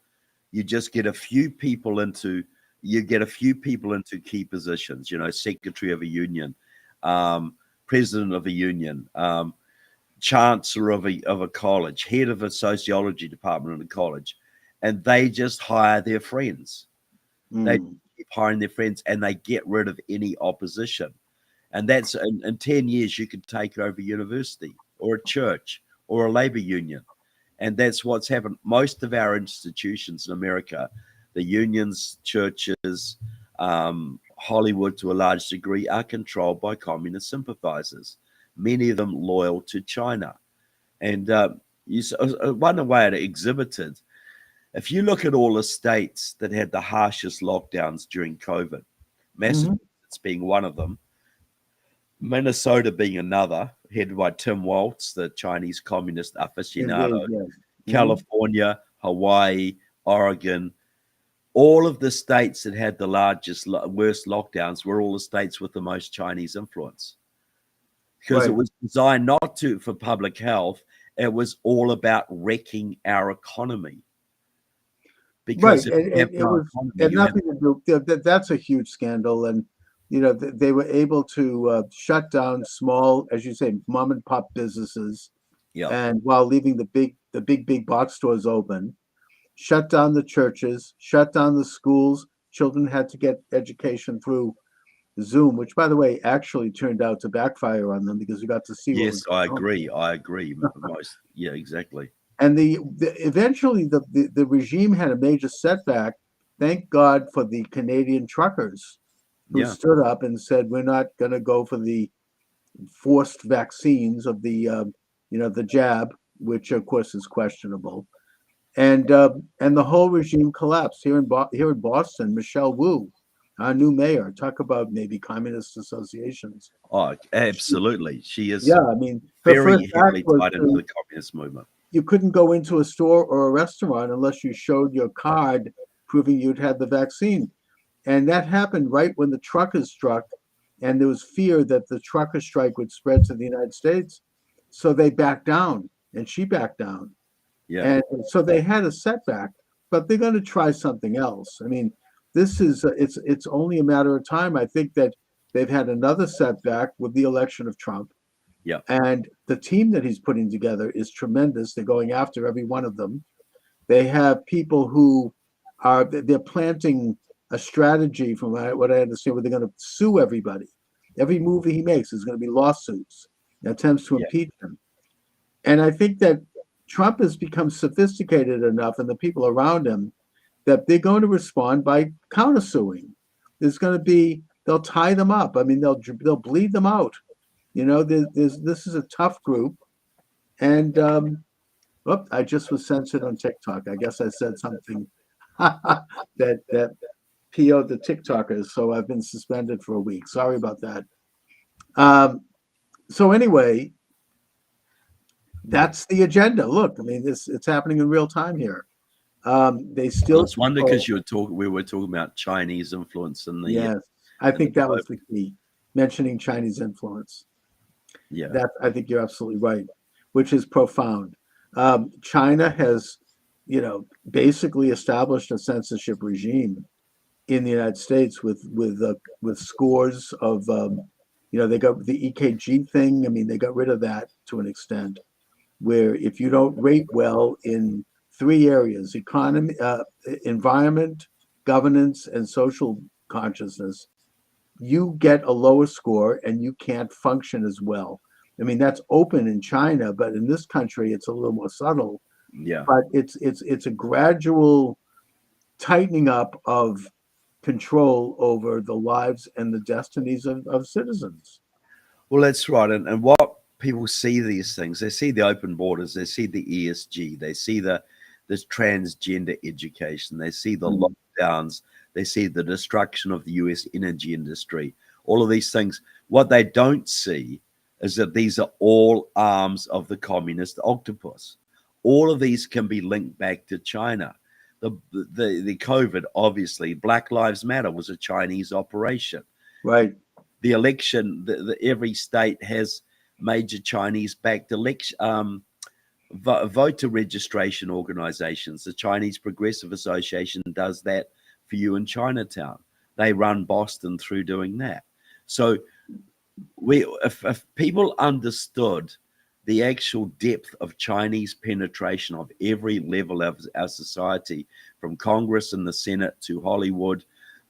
You just get a few people into key positions, secretary of a union, president of a union, chancellor of a college, head of a sociology department in a college, and they just hire their friends. They keep hiring their friends, and they get rid of any opposition. And that's in 10 years, you could take over a university or a church or a labor union. And that's what's happened. Most of our institutions in America, the unions, churches, Hollywood to a large degree, are controlled by communist sympathizers, many of them loyal to China. And one way it exhibited, if you look at all the states that had the harshest lockdowns during COVID, Massachusetts being one of them, Minnesota being another, headed by Tim Waltz, the Chinese communist aficionado. Indeed, yes. California, Hawaii, Oregon, all of the states that had the worst lockdowns were all the states with the most Chinese influence. Because it was designed not for public health, it was all about wrecking our economy. Because and nothing to do. That's a huge scandal, and they were able to shut down small, as you say, mom and pop businesses, and while leaving the big box stores open, shut down the churches, shut down the schools. Children had to get education through Zoom, which, by the way, actually turned out to backfire on them because we got to see. Yes, I agree. Yeah, exactly. And eventually the regime had a major setback. Thank God for the Canadian truckers who stood up and said, we're not going to go for the forced vaccines of the jab, which of course is questionable. And the whole regime collapsed here in Boston. Michelle Wu, our new mayor, talk about maybe communist associations. Oh, absolutely. She is. Yeah, I mean, very heavily tied into the communist movement. You couldn't go into a store or a restaurant unless you showed your card proving you'd had the vaccine. And that happened right when the truckers struck, and there was fear that the trucker strike would spread to the United States. So they backed down, and she backed down. Yeah. And so they had a setback, but they're going to try something else. I mean, this is it's only a matter of time. I think that they've had another setback with the election of Trump. Yeah. And the team that he's putting together is tremendous. They're going after every one of them. They have people who they're planting a strategy, from what I understand, where they're going to sue everybody. Every move he makes is going to be lawsuits, attempts to impeach him. And I think that Trump has become sophisticated enough, and the people around him, that they're going to respond by countersuing. There's going to be, they'll tie them up. I mean, they'll bleed them out. This is a tough group. And I just was censored on TikTok. I guess I said something that PO'd the TikTokers, so I've been suspended for a week. Sorry about that. So anyway, that's the agenda. Look, I mean, it's happening in real time here. They still. Well, it's wonder because we were talking about Chinese influence in the. Yes, I think that was the key, mentioning Chinese influence. Yeah, I think you're absolutely right, which is profound. China has, basically established a censorship regime in the United States with scores of, they got the EKG thing. I mean, they got rid of that to an extent, where if you don't rate well in 3 areas: economy, environment, governance, and social consciousness, you get a lower score and you can't function as well. I mean, that's open in China, but in this country, it's a little more subtle. Yeah. But it's a gradual tightening up of control over the lives and the destinies of citizens. Well, that's right. And what people see these things, they see the open borders, they see the ESG, they see this transgender education, they see the lockdowns, they see the destruction of the US energy industry, all of these things. What they don't see is that these are all arms of the communist octopus. All of these can be linked back to China. The COVID, obviously, Black Lives Matter was a Chinese operation. Right. The election, every state has major Chinese-backed election, voter registration organizations. The Chinese Progressive Association does that for you in Chinatown. They run Boston through doing that. So if people understood the actual depth of Chinese penetration of every level of our society, from Congress and the Senate to Hollywood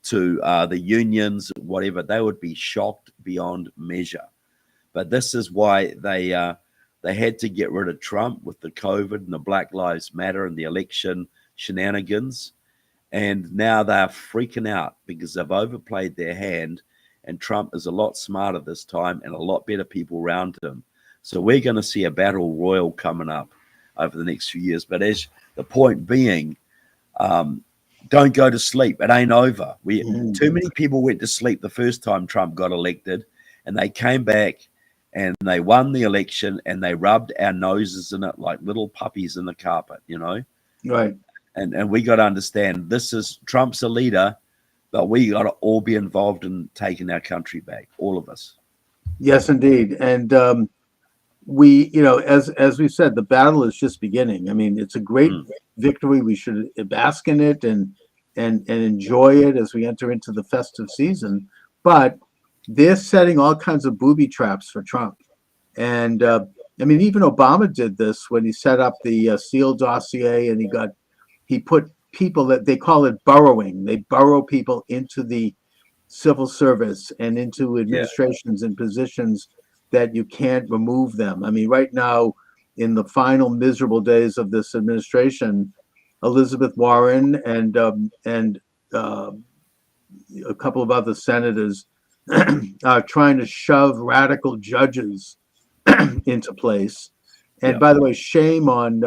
to the unions, whatever, they would be shocked beyond measure. But this is why they had to get rid of Trump with the COVID and the Black Lives Matter and the election shenanigans. And now they're freaking out because they've overplayed their hand, and Trump is a lot smarter this time and a lot better people around him. So we're going to see a battle royal coming up over the next few years. But as the point being, don't go to sleep. It ain't over. Too many people went to sleep the first time Trump got elected, And they came back and they won the election and they rubbed our noses in it like little puppies in the carpet, you know? Right. And we got to understand this is Trump's a leader, but we got to all be involved in taking our country back, all of us. Yes, indeed. And we, you know, as we said, the battle is just beginning. I mean, it's a great victory. We should bask in it and enjoy it as we enter into the festive season. But they're setting all kinds of booby traps for Trump. And I mean, even Obama did this when he set up the Steele dossier, and he put people that they call it burrowing. They burrow people into the civil service and into administrations and positions that you can't remove them. I mean, right now, in the final miserable days of this administration, Elizabeth Warren and a couple of other senators are trying to shove radical judges into place. And by the way, shame on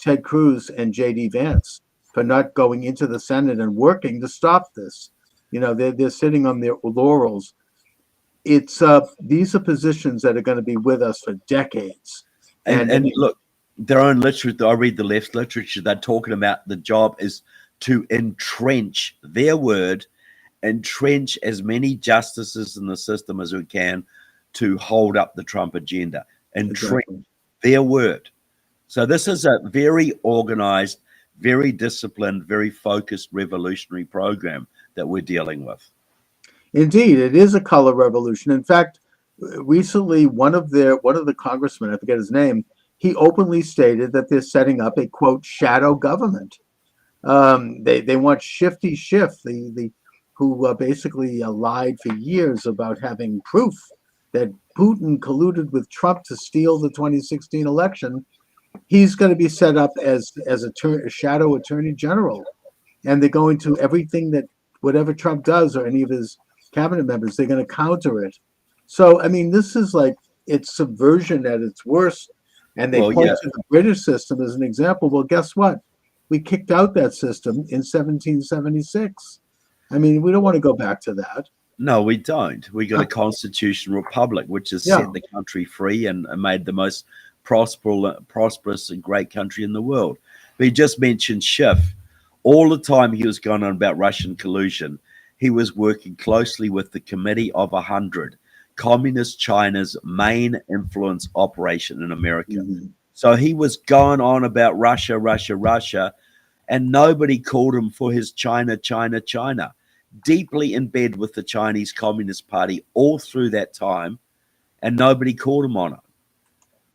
Ted Cruz and J.D. Vance for not going into the Senate and working to stop this. You know, they're sitting on their laurels. It's these are positions that are going to be with us for decades. And look, their own literature, I read the left literature, they're talking about the job is to entrench, their word, entrench as many justices in the system as we can to hold up the Trump agenda. Entrench, their word. So this is a very organized, very disciplined, very focused revolutionary program that we're dealing with. Indeed, it is a color revolution. In fact, recently one of the congressmen, I forget his name, he openly stated that they're setting up a quote shadow government. They want Shifty Schiff, who basically lied for years about having proof that Putin colluded with Trump to steal the 2016 election. He's going to be set up as a shadow attorney general, and they're going to everything that whatever Trump does or any of his cabinet members, they're going to counter it. So, I mean, this is like, it's subversion at its worst. And they point to the British system as an example. Well, guess what? We kicked out that system in 1776. I mean, we don't want to go back to that. No, we don't. We got a constitutional republic, which has set the country free and made the most prosperous and great country in the world. But he just mentioned Schiff. All the time he was going on about Russian collusion, he was working closely with the Committee of 100, Communist China's main influence operation in America. So he was going on about Russia, Russia, Russia, and nobody called him for his China, China, China. Deeply in bed with the Chinese Communist Party all through that time, and nobody called him on it.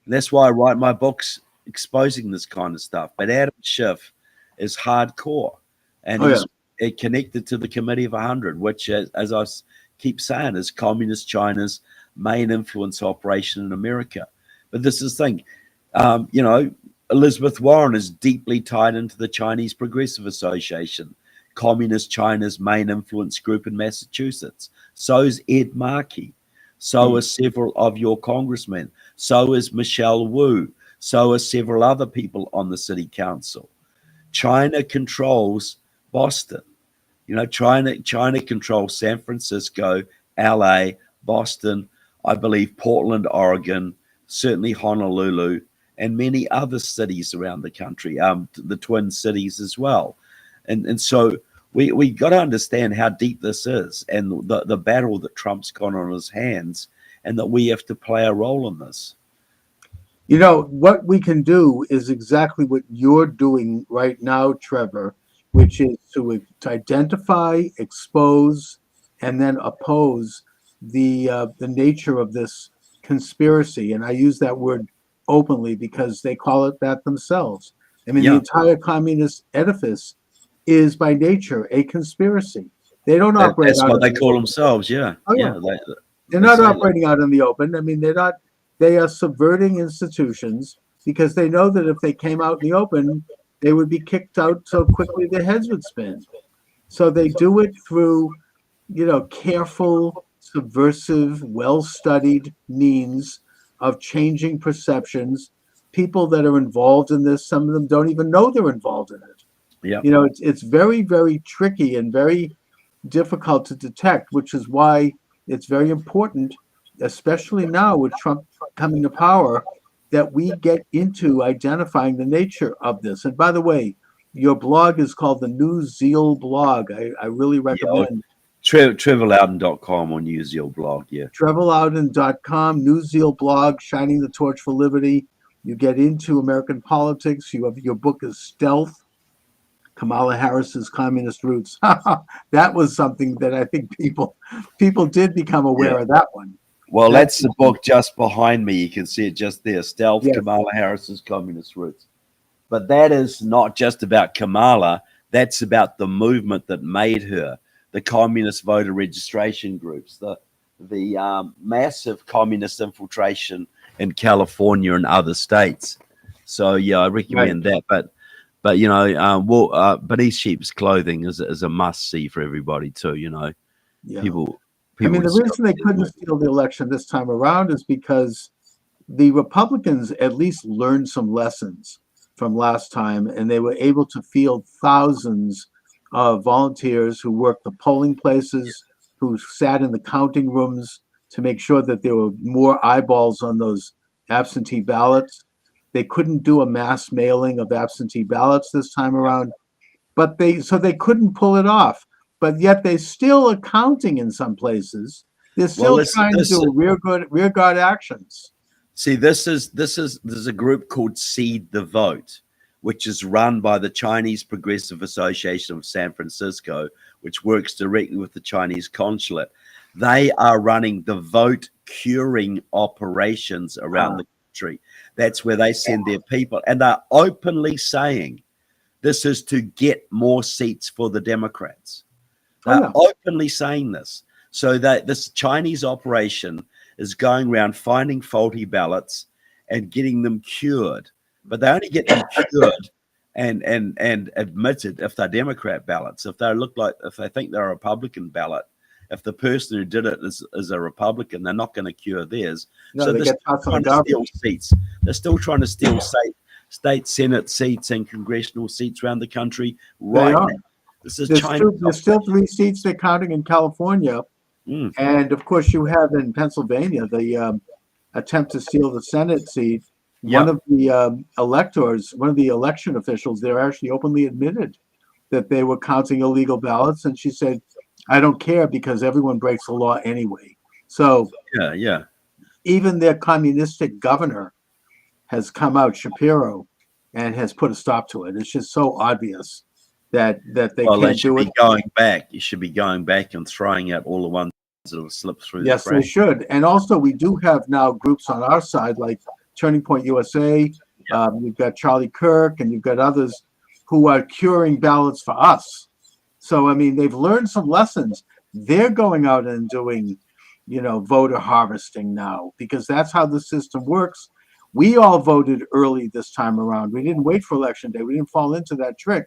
And that's why I write my books exposing this kind of stuff. But Adam Schiff is hardcore, and he's connected to the Committee of 100, which, as I keep saying, is Communist China's main influence operation in America. But this is the thing, you know, Elizabeth Warren is deeply tied into the Chinese Progressive Association, Communist China's main influence group in Massachusetts. So is Ed Markey. So are several of your congressmen. So is Michelle Wu. So are several other people on the city council. China controls Boston. You know, China controls San Francisco, LA, Boston, I believe Portland, Oregon, certainly Honolulu, and many other cities around the country, the Twin Cities as well. And so we got to understand how deep this is and the battle that Trump's got on his hands, and that we have to play a role in this. You know, what we can do is exactly what you're doing right now, Trevor, which is to identify, expose, and then oppose the nature of this conspiracy. And I use that word openly because they call it that themselves. I mean, the entire communist edifice is by nature a conspiracy. They don't operate. That's what they call themselves. Yeah. Oh, yeah. They're not operating out in the open. I mean, they're not. They are subverting institutions because they know that if they came out in the open, they would be kicked out so quickly their heads would spin. So they do it through, you know, careful, subversive, well-studied means of changing perceptions. People that are involved in this, some of them don't even know they're involved in it. Yeah. You know, it's very, very tricky and very difficult to detect, which is why it's very important especially now with Trump coming to power, that we get into identifying the nature of this. And by the way, your blog is called the New Zeal blog. I really recommend TrevorLoudon.com on New Zeal blog. Yeah. TrevorLoudon.com, New Zeal blog, shining the torch for liberty. You get into American politics. You have your book is Stealth, Kamala Harris's Communist Roots. That was something that I think people did become aware of that one. Well, that's the book just behind me. You can see it just there. Stealth, Yes. Kamala Harris's Communist Roots. But that is not just about Kamala. That's about the movement that made her, the communist voter registration groups, the massive communist infiltration in California and other states. So yeah, I recommend that. But you know, Beneath Sheep's Clothing is a must see for everybody too. You know, people. I mean, the reason they couldn't steal the election this time around is because the Republicans at least learned some lessons from last time, and they were able to field thousands of volunteers who worked the polling places, who sat in the counting rooms to make sure that there were more eyeballs on those absentee ballots. They couldn't do a mass mailing of absentee ballots this time around, but they couldn't pull it off. But yet they still are counting in some places. They're still trying to do rearguard actions. See, there's a group called Seed the Vote, which is run by the Chinese Progressive Association of San Francisco, which works directly with the Chinese consulate. They are running the vote curing operations around the country. That's where they send their people, and they're openly saying this is to get more seats for the Democrats. They're openly saying this. So that this Chinese operation is going around finding faulty ballots and getting them cured. But they only get them cured and admitted if they're Democrat ballots. If they think they're a Republican ballot, if the person who did it is a Republican, they're not going to cure theirs. No, so they they're get still trying to steal seats. They're still trying to steal state Senate seats and congressional seats around the country right now. This is There's still 3 seats they're counting in California. And of course, you have in Pennsylvania the attempt to steal the Senate seat. One of the electors, one of the election officials there actually openly admitted that they were counting illegal ballots. And she said, I don't care because everyone breaks the law anyway. So even their communistic governor has come out, Shapiro, and has put a stop to it. It's just so obvious that they can't do it. You should be going back and throwing out all the ones that have slipped through. Yes, they should. And also, we do have now groups on our side like Turning Point USA. You've got Charlie Kirk, and you've got others who are curing ballots for us. So, I mean, they've learned some lessons. They're going out and doing, voter harvesting now because that's how the system works. We all voted early this time around. We didn't wait for election day. We didn't fall into that trick.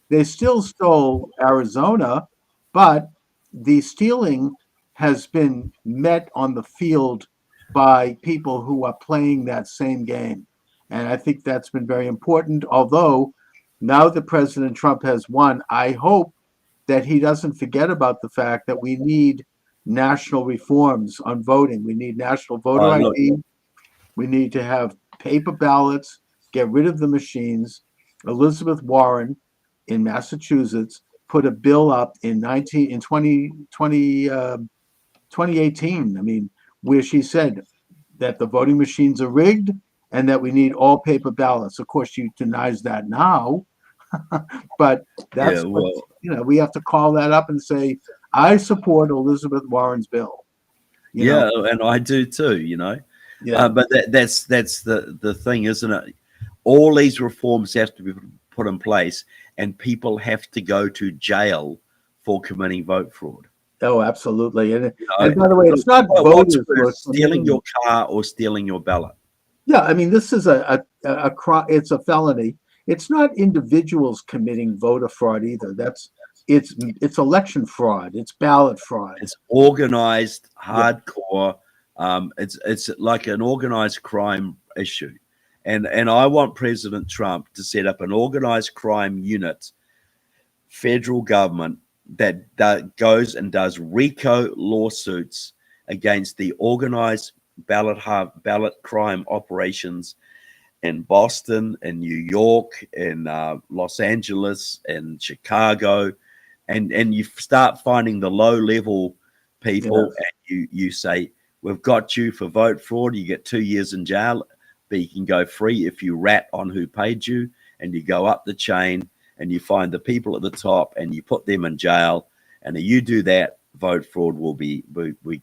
They still stole Arizona, but the stealing has been met on the field by people who are playing that same game. And I think that's been very important. Although now that President Trump has won, I hope that he doesn't forget about the fact that we need national reforms on voting. We need national voter ID. We need to have paper ballots, get rid of the machines. Elizabeth Warren in Massachusetts put a bill up in 2018, I mean, where she said that the voting machines are rigged and that we need all paper ballots. Of course, she denies that now, but that's we have to call that up and say, I support Elizabeth Warren's bill. And I do too, but that's the thing, isn't it? All these reforms have to be put in place, and people have to go to jail for committing vote fraud. Oh, absolutely. And by the way, it's not voters who are stealing your car or stealing your ballot. Yeah, I mean, this is a crime. It's a felony. It's not individuals committing voter fraud either. It's election fraud. It's ballot fraud. It's organized, hardcore. It's like an organized crime issue. And I want President Trump to set up an organized crime unit, federal government, that goes and does RICO lawsuits against the organized ballot crime operations in Boston, in New York, in Los Angeles, in Chicago, and you start finding the low level people, and you say, we've got you for vote fraud. You get 2 years in jail, but you can go free if you rat on who paid you, and you go up the chain and you find the people at the top and you put them in jail. And if you do that, vote fraud will be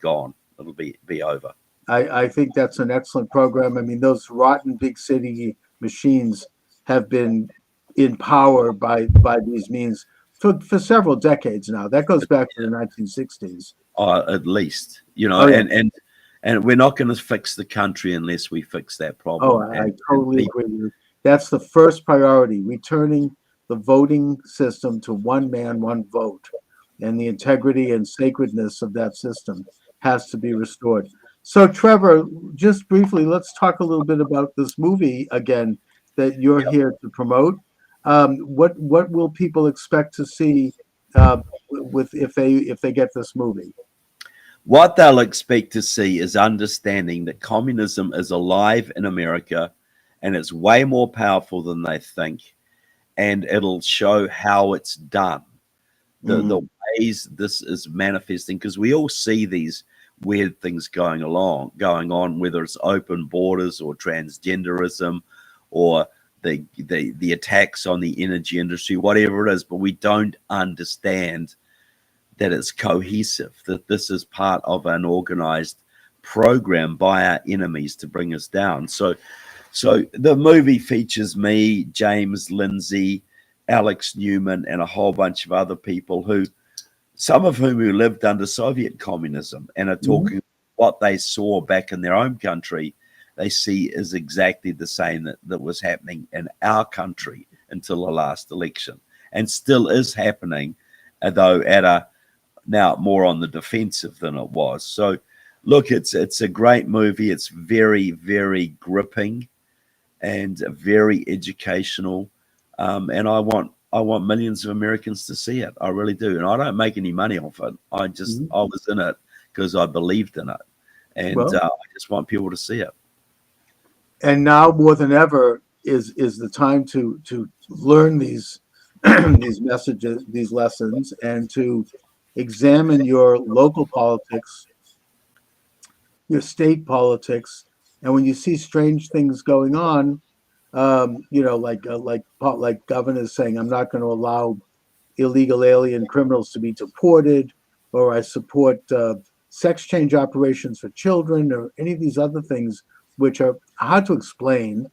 gone. It'll be over. I think that's an excellent program. I mean, those rotten big city machines have been in power by these means for several decades now. That goes back to the 1960s. At least, you know, Oh, yeah. and we're not going to fix the country unless we fix that problem. Oh, I totally agree with you. That's the first priority, returning the voting system to one man, one vote. And the integrity and sacredness of that system has to be restored. So, Trevor, just briefly, let's talk a little bit about this movie again that you're here to promote. What will people expect to see if they get this movie? What they'll expect to see is understanding that communism is alive in America, and it's way more powerful than they think, and it'll show how it's done, the ways this is manifesting, because we all see these weird things going on, whether it's open borders or transgenderism or the attacks on the energy industry, whatever it is, but we don't understand that it's cohesive, that this is part of an organized program by our enemies to bring us down. So the movie features me, James Lindsay, Alex Newman, and a whole bunch of other people some of whom who lived under Soviet communism and are talking what they saw back in their own country. They see is exactly the same that was happening in our country until the last election, and still is happening, though now more on the defensive than it was. So look, it's a great movie. It's very, very gripping and very educational. And I want millions of Americans to see it. I really do. And I don't make any money off it. I was in it because I believed in it. And I just want people to see it. And now more than ever is the time to learn these these messages, these lessons, and to examine your local politics, your state politics, and when you see strange things going on, like governors saying, "I'm not going to allow illegal alien criminals to be deported," or "I support sex change operations for children," or any of these other things which are hard to explain,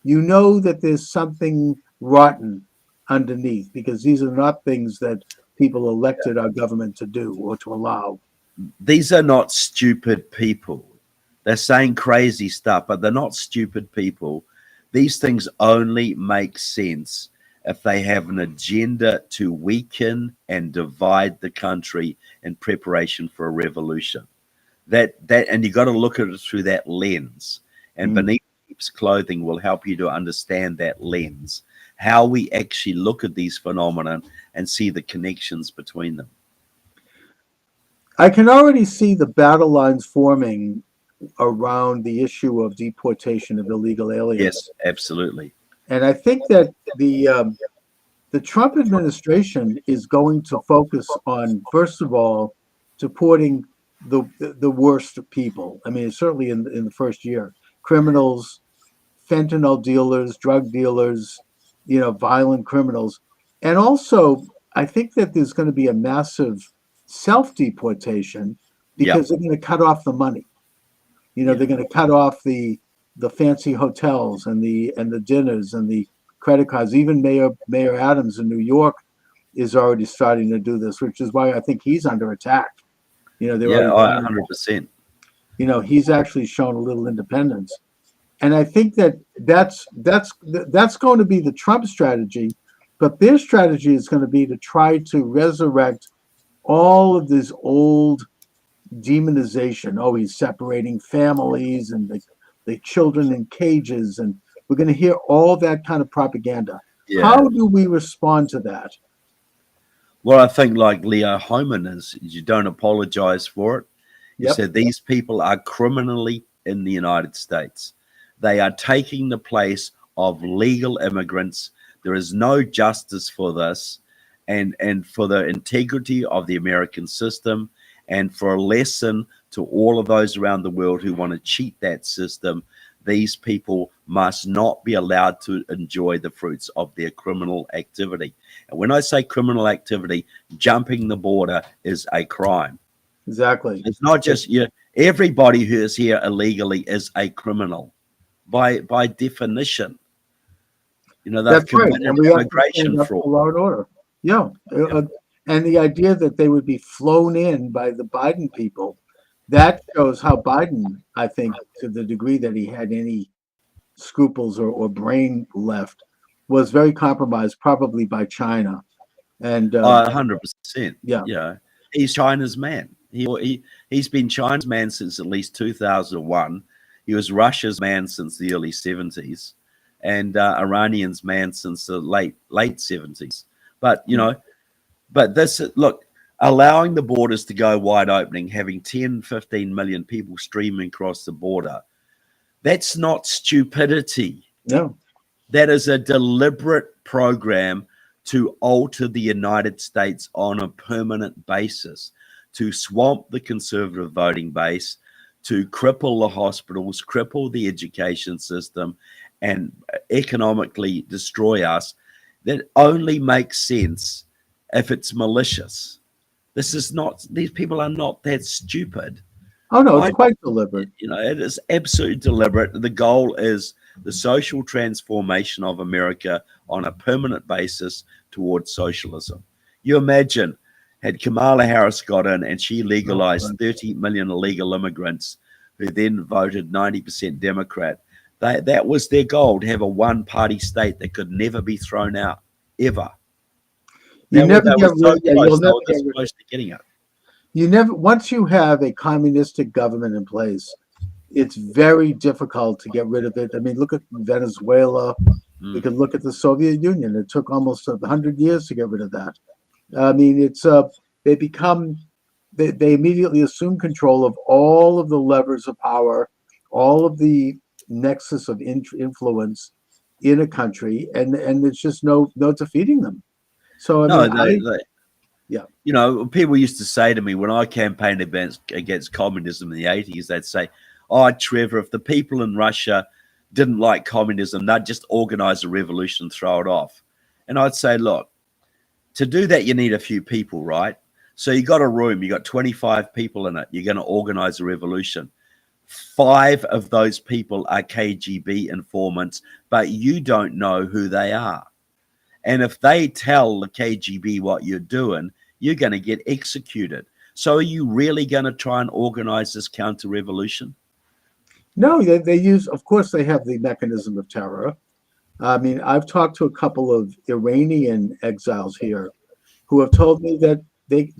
you know that there's something rotten underneath, because these are not things that people elected our government to do or to allow. These are not stupid people. They're saying crazy stuff, but they're not stupid people. These things only make sense if they have an agenda to weaken and divide the country in preparation for a revolution. And you got to look at it through that lens. And Beneath Sheep's Clothing will help you to understand that lens, how we actually look at these phenomena and see the connections between them. I can already see the battle lines forming around the issue of deportation of illegal aliens. Yes, absolutely. And I think that the Trump administration is going to focus on, first of all, deporting the worst people. I mean, certainly in the first year, criminals, fentanyl dealers, drug dealers, violent criminals. And also, I think that there's going to be a massive self-deportation because they're going to cut off the money. They're going to cut off the fancy hotels and the dinners and the credit cards. Even Mayor Adams in New York is already starting to do this, which is why I think he's under attack. 100%. He's actually shown a little independence, and I think that's going to be the Trump strategy. But their strategy is going to be to try to resurrect all of this old demonization. Oh, he's separating families and the children in cages, and we're going to hear all that kind of propaganda. How do we respond to that? Well, I think like Leo Hohmann is, you don't apologize for it. He Yep. said these people are criminally in the United States. They are taking the place of legal immigrants. There is no justice for this, and for the integrity of the American system, and for a lesson to all of those around the world who want to cheat that system. These people must not be allowed to enjoy the fruits of their criminal activity. And when I say criminal activity, jumping the border is a crime. Exactly. It's not just everybody who is here illegally is a criminal by definition. You know, they've That's right. committed And we have to immigration stand up for fraud. law and order. Yeah. And the idea that they would be flown in by the Biden people, that shows how Biden, I think, to the degree that he had any scruples or brain left, was very compromised, probably by China. And 100%. yeah. Yeah, he's China's man. He's been China's man since at least 2001. He was Russia's man since the early 70s, and Iranian's man since the late 70s. But but this, look, allowing the borders to go wide opening, having 10, 15 million people streaming across the border, that's not stupidity. No. That is a deliberate program to alter the United States on a permanent basis, to swamp the conservative voting base, to cripple the hospitals, cripple the education system, and economically destroy us. That only makes sense if it's malicious. These people are not that stupid. Oh, no, it's quite deliberate. It is absolutely deliberate. The goal is the social transformation of America on a permanent basis towards socialism. You imagine, had Kamala Harris got in and she legalized 30 million illegal immigrants who then voted 90% Democrat, that was their goal, to have a one-party state that could never be thrown out, ever. You'll never get rid getting it. Once you have a communistic government in place, it's very difficult to get rid of it. I mean, look at Venezuela. We could look at the Soviet Union. It took almost 100 years to get rid of that. I mean, they immediately assume control of all of the levers of power, all of the nexus of influence in a country, and there's just no defeating them. So people used to say to me when I campaigned against communism in the 80s, they'd say, "Oh, Trevor, if the people in Russia didn't like communism, they'd just organize a revolution and throw it off." And I'd say, look, to do that, you need a few people, right? So you got a room, you got 25 people in it, you're going to organize a revolution. 5 of those people are KGB informants, but you don't know who they are. And if they tell the KGB what you're doing, you're going to get executed. So are you really going to try and organize this counter-revolution? No, they use, of course, they have the mechanism of terror. I mean, I've talked to a couple of Iranian exiles here who have told me that they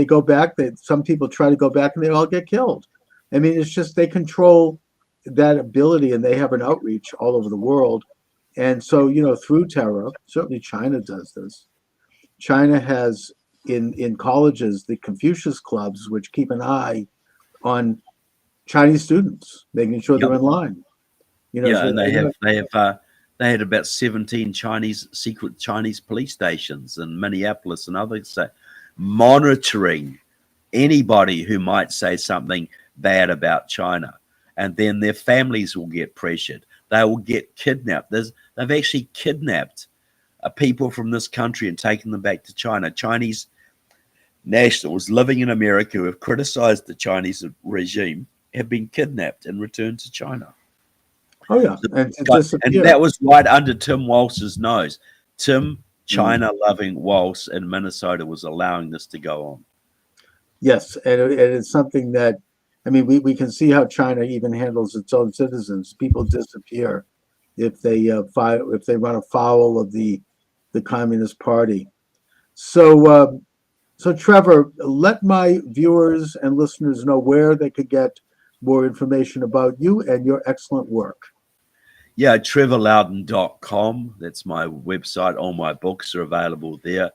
go back, that some people try to go back and they all get killed. I mean, it's just they control that ability and they have an outreach all over the world. And so, through terror, certainly China does this. China has in colleges the Confucius clubs, which keep an eye on Chinese students, making sure they're in line. And they had about 17 secret Chinese police stations in Minneapolis and others, monitoring anybody who might say something bad about China, and then their families will get pressured. They will get kidnapped. They've actually kidnapped people from this country and taken them back to China. Chinese nationals living in America who have criticized the Chinese regime have been kidnapped and returned to China. Oh, yeah. And that was right under Tim Walz's nose. Tim, China-loving Walz in Minnesota, was allowing this to go on. Yes, and it's something that, I mean, we can see how China even handles its own citizens. People disappear if they run afoul of the Communist Party. So Trevor, let my viewers and listeners know where they could get more information about you and your excellent work. Yeah, trevorloudon.com. That's my website. All my books are available there.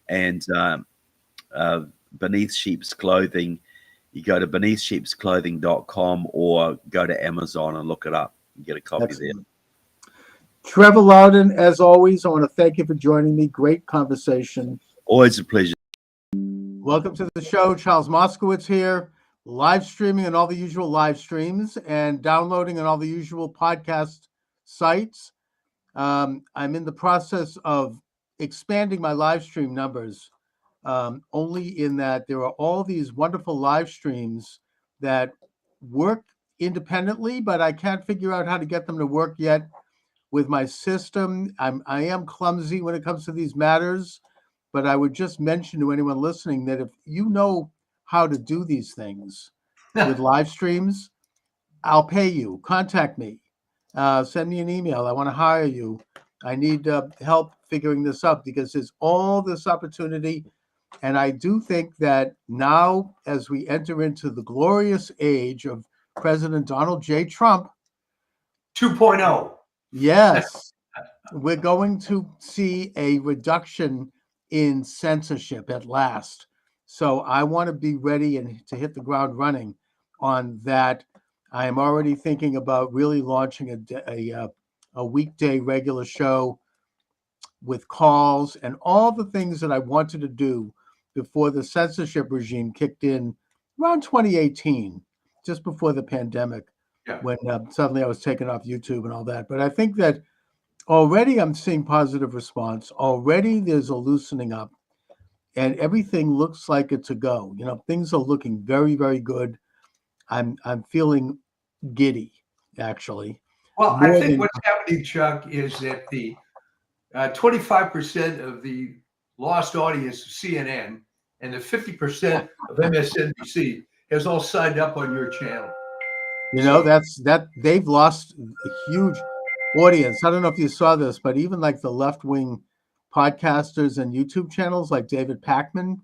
And Beneath Sheep's Clothing you go to beneathsheepsclothing.com or go to Amazon and look it up and get a copy Excellent. Trevor Loudon, as always, I want to thank you for joining me. Great conversation. there. Always a pleasure. Welcome to the show. Charles Moscowitz here, live streaming on all the usual live streams and downloading on all the usual podcast sites. I'm in the process of expanding my live stream numbers, only in that there are all these wonderful live streams that work independently, but I can't figure out how to get them to work yet with my system. I am clumsy when it comes to these matters, but I would just mention to anyone listening that if you know how to do these things with live streams, I'll pay you. Contact me. Send me an email. I want to hire you. I need help figuring this out because there's all this opportunity. And I do think that now, as we enter into the glorious age of President Donald J. Trump 2.0. Yes, we're going to see a reduction in censorship at last. So I want to be ready and to hit the ground running on that. I am already thinking about really launching a weekday regular show with calls and all the things that I wanted to do before the censorship regime kicked in around 2018, just before the pandemic. Yeah. When suddenly I was taken off YouTube and all that. But I think that already I'm seeing positive response. Already there's a loosening up and everything looks like it's a go. You know, things are looking very, very good. I'm feeling giddy, actually. Well, More I think than- what's happening, Chuck, is that the 25% of the lost audience of CNN and the 50% of MSNBC has all signed up on your channel. You know, that they've lost a huge audience. I don't know if you saw this, but even like the left-wing podcasters and YouTube channels, like David Pakman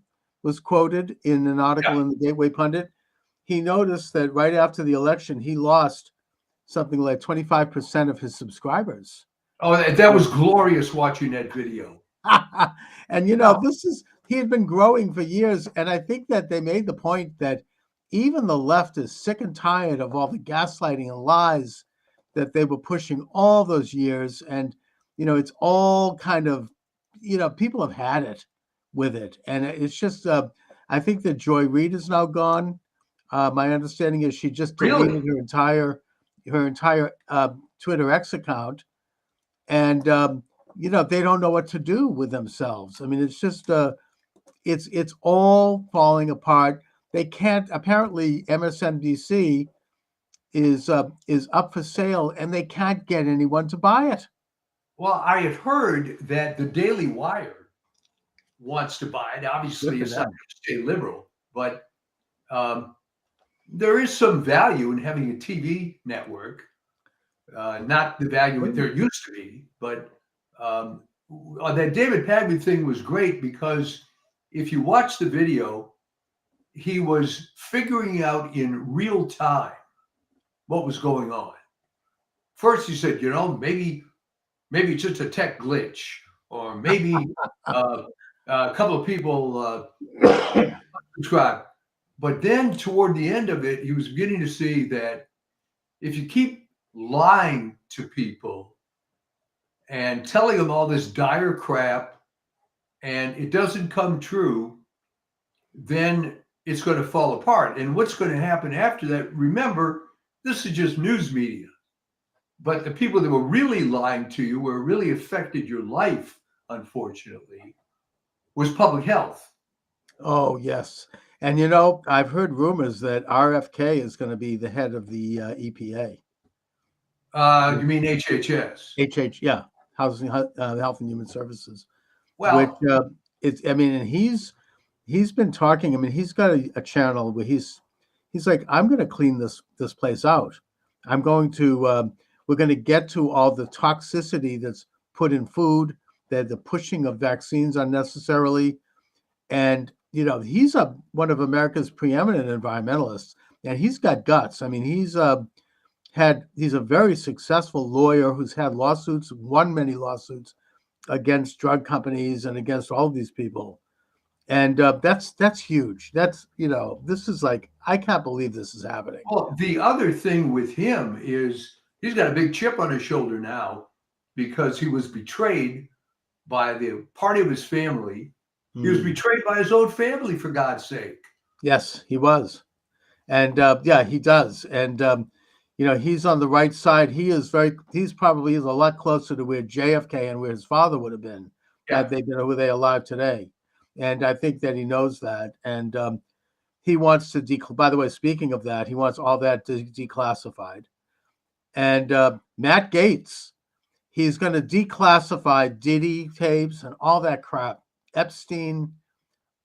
was quoted in an article in the Gateway Pundit. He noticed that right after the election, he lost something like 25% of his subscribers. Oh, that was glorious watching that video. And, you know, he had been growing for years. And I think that they made the point that even the left is sick and tired of all the gaslighting and lies that they were pushing all those years. And, you know, it's all kind of, you know, people have had it with it. And it's just, I think that Joy Reid is now gone. My understanding is she just deleted her entire Twitter X account. And, you know, they don't know what to do with themselves. I mean, it's just, it's all falling apart. They can't, apparently MSNBC is up for sale and they can't get anyone to buy it. Well, I have heard that the Daily Wire wants to buy it. Obviously, it's not going to stay liberal, but there is some value in having a TV network. Not the value there used to be, but that David Pagman thing was great because if you watch the video, he was figuring out in real time what was going on. First, he said, you know, maybe it's just a tech glitch, or maybe a couple of people subscribe. But then toward the end of it, he was beginning to see that if you keep lying to people and telling them all this dire crap and it doesn't come true, then it's going to fall apart. And what's going to happen after that, remember, this is just news media. But the people that were really lying to you, where it really affected your life, unfortunately, was public health. Oh, yes. And, you know, I've heard rumors that RFK is going to be the head of the EPA. You mean HHS? Yeah. Housing, Health and Human Services. Well, which it's, I mean, and he's been talking. I mean, he's got a channel where he's like, I'm going to clean this place out. I'm going to, we're going to get to all the toxicity that's put in food, the pushing of vaccines unnecessarily. And, you know, he's one of America's preeminent environmentalists, and he's got guts. I mean, he's a very successful lawyer who's had won many lawsuits against drug companies and against all of these people. And that's huge. That's, this is like, I can't believe this is happening. Well, the other thing with him is he's got a big chip on his shoulder now because he was betrayed by the party of his family. He was betrayed by his own family, for God's sake. Yes, he was. And yeah, he does. And he's on the right side. He's probably a lot closer to where JFK and where his father would have been had they been, were they alive today. And I think that he knows that. And he wants to by the way, speaking of that, he wants all that declassified. And Matt Gaetz, he's going to declassify Diddy tapes and all that crap. Epstein.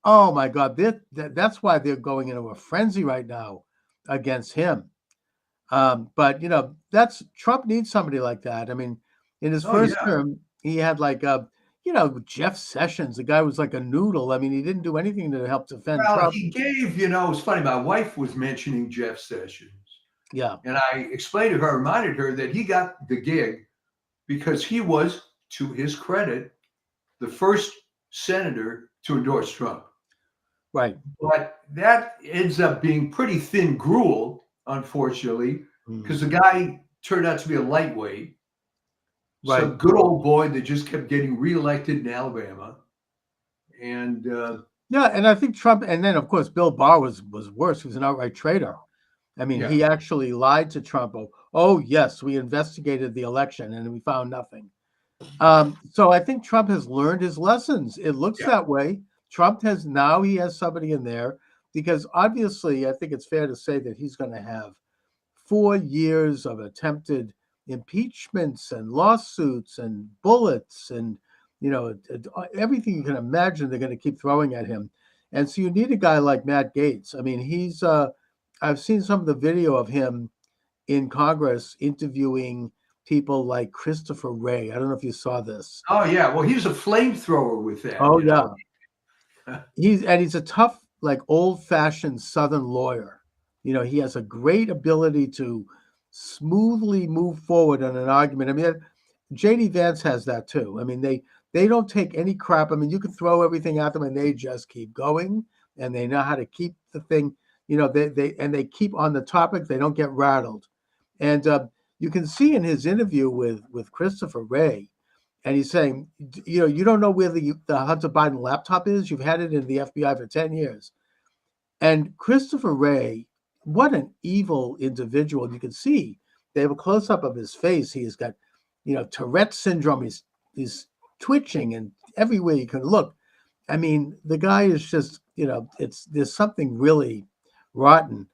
Oh my God, that's why they're going into a frenzy right now against him. But Trump needs somebody like that. I mean, in his first term, he had like Jeff Sessions. The guy was like a noodle. I mean, he didn't do anything to help defend Trump. He gave, it's funny. My wife was mentioning Jeff Sessions. Yeah. And I explained to her, reminded her that he got the gig because he was, to his credit, the first senator to endorse Trump. Right. But that ends up being pretty thin gruel, unfortunately, because the guy turned out to be a lightweight. Right. Some good old boy that just kept getting reelected in Alabama. And yeah, and I think Trump, and then of course Bill Barr was worse. He was an outright traitor. I mean, he actually lied to Trump. Oh yes, we investigated the election and we found nothing. So I think Trump has learned his lessons. It looks that way. Trump has somebody in there because obviously I think it's fair to say that he's going to have 4 years of attempted impeachments and lawsuits and bullets and everything you can imagine they're going to keep throwing at him. And so you need a guy like Matt Gaetz. I mean, he's I've seen some of the video of him in Congress interviewing people like Christopher Wray. I don't know if you saw this. Oh yeah, well he's a flamethrower with that. Oh yeah. He's a tough, like old-fashioned Southern lawyer. He has a great ability to smoothly move forward on an argument. I mean, JD Vance has that too. I mean, they don't take any crap. I mean, you can throw everything at them and they just keep going, and they know how to keep the thing. They keep on the topic. They don't get rattled. And you can see in his interview with Christopher Wray, and he's saying, you don't know where the Hunter Biden laptop is. You've had it in the FBI for 10 years. And Christopher Wray, what an evil individual. You can see they have a close-up of his face. He's got, Tourette syndrome. He's twitching and everywhere you can look. I mean, the guy is just, there's something really rotten.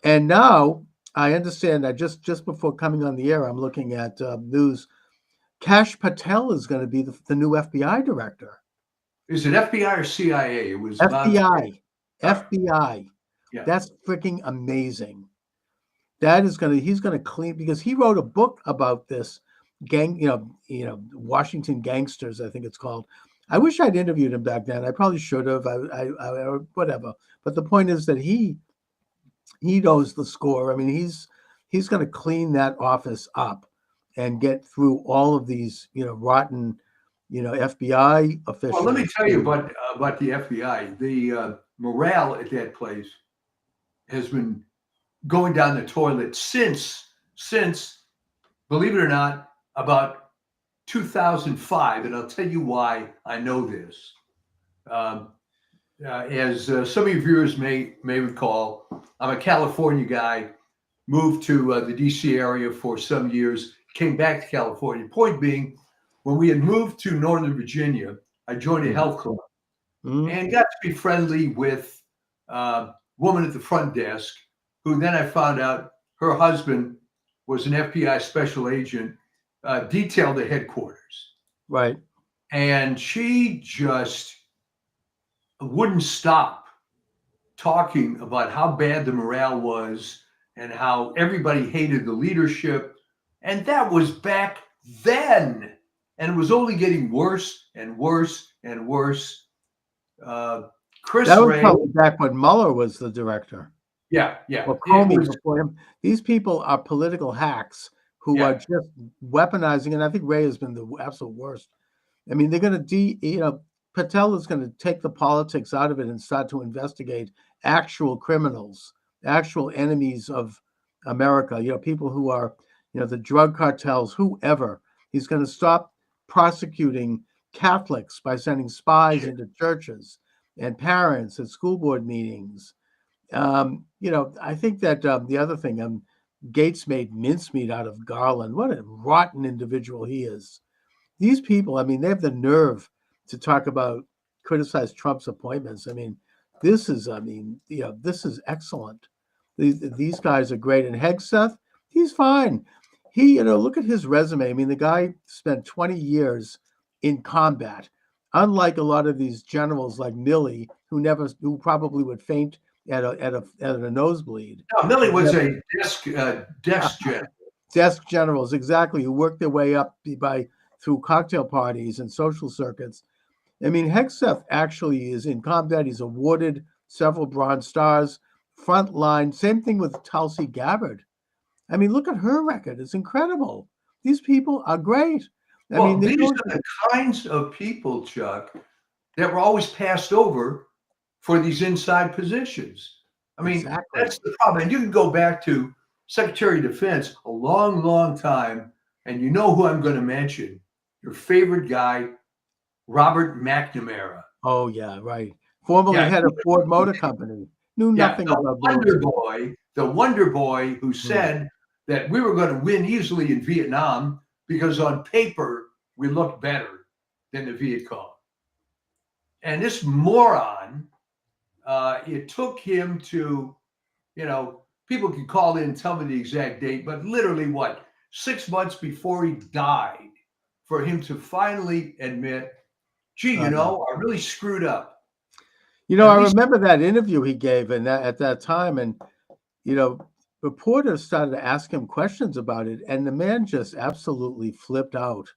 And now I understand that just before coming on the air, I'm looking at news. Kash Patel is going to be the new FBI director. Is it FBI or CIA? It was FBI. FBI. Yeah. That's freaking amazing. He's going to clean, because he wrote a book about this gang, Washington Gangsters, I think it's called. I wish I'd interviewed him back then. I probably should have. I whatever. But the point is that he knows the score. I mean, he's going to clean that office up and get through all of these, rotten, FBI officials. Well, let me tell you about the FBI. The morale at that place has been going down the toilet since, believe it or not, about 2005. And I'll tell you why I know this. As some of your viewers may recall, I'm a California guy, moved to the DC area for some years, came back to California. Point being, when we had moved to Northern Virginia, I joined a health club and got to be friendly with a woman at the front desk, who then I found out her husband was an FBI special agent detailed at headquarters. Right. And she just wouldn't stop talking about how bad the morale was and how everybody hated the leadership. And that was back then. And it was only getting worse and worse and worse. Chris that was Wray, probably back when Mueller was the director. Yeah. Or Comey before him. These people are political hacks who are just weaponizing, and I think Wray has been the absolute worst. I mean, they're going to Patel is going to take the politics out of it and start to investigate actual criminals, actual enemies of America, people who are, the drug cartels, whoever. He's going to stop prosecuting Catholics by sending spies into churches and parents at school board meetings. I think that the other thing, Gates made mincemeat out of Garland. What a rotten individual he is. These people, they have the nerve to talk about, criticize Trump's appointments. This is excellent. These guys are great. And Hegseth, he's fine. He, look at his resume. The guy spent 20 years in combat, unlike a lot of these generals like Milley, who probably would faint at a nosebleed. No, Milley was a desk general. Desk generals, exactly, who worked their way up through cocktail parties and social circuits. Hegseth actually is in combat. He's awarded several Bronze Stars, front line. Same thing with Tulsi Gabbard. Look at her record. It's incredible. These people are great. These are the kinds of people, Chuck, that were always passed over for these inside positions. Exactly. That's the problem. And you can go back to Secretary of Defense a long, long time, and you know who I'm going to mention. Your favorite guy, Robert McNamara. Oh, yeah, right. Formerly head of Ford Motor Company. Knew nothing about the Wonder Boy who said that we were going to win easily in Vietnam because on paper we looked better than the Viet Cong. And this moron, it took him to, people can call in and tell me the exact date, but literally 6 months before he died, for him to finally admit, gee, I really screwed up. I remember that interview he gave at that time, and, reporters started to ask him questions about it, and the man just absolutely flipped out.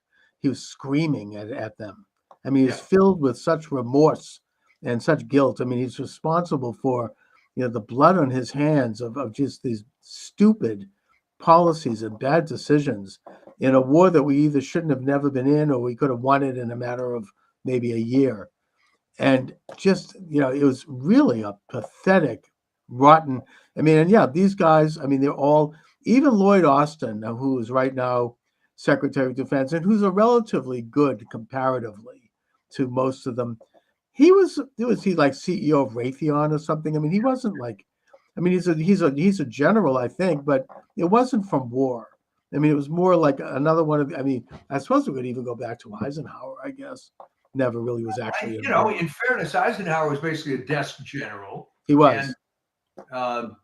He was screaming at them. He was filled with such remorse and such guilt. He's responsible for, the blood on his hands of just these stupid policies and bad decisions in a war that we either shouldn't have never been in, or we could have won it in a matter of maybe a year. And just, it was really a pathetic, rotten. These guys, they're all, even Lloyd Austin, who is right now Secretary of Defense, and who's a relatively good comparatively to most of them. He like CEO of Raytheon or something? He wasn't like, he's a general, I think, but it wasn't from war. It was more like another one of, I suppose we could even go back to Eisenhower, I guess. Never really was actually. In fairness, Eisenhower was basically a desk general. He was. And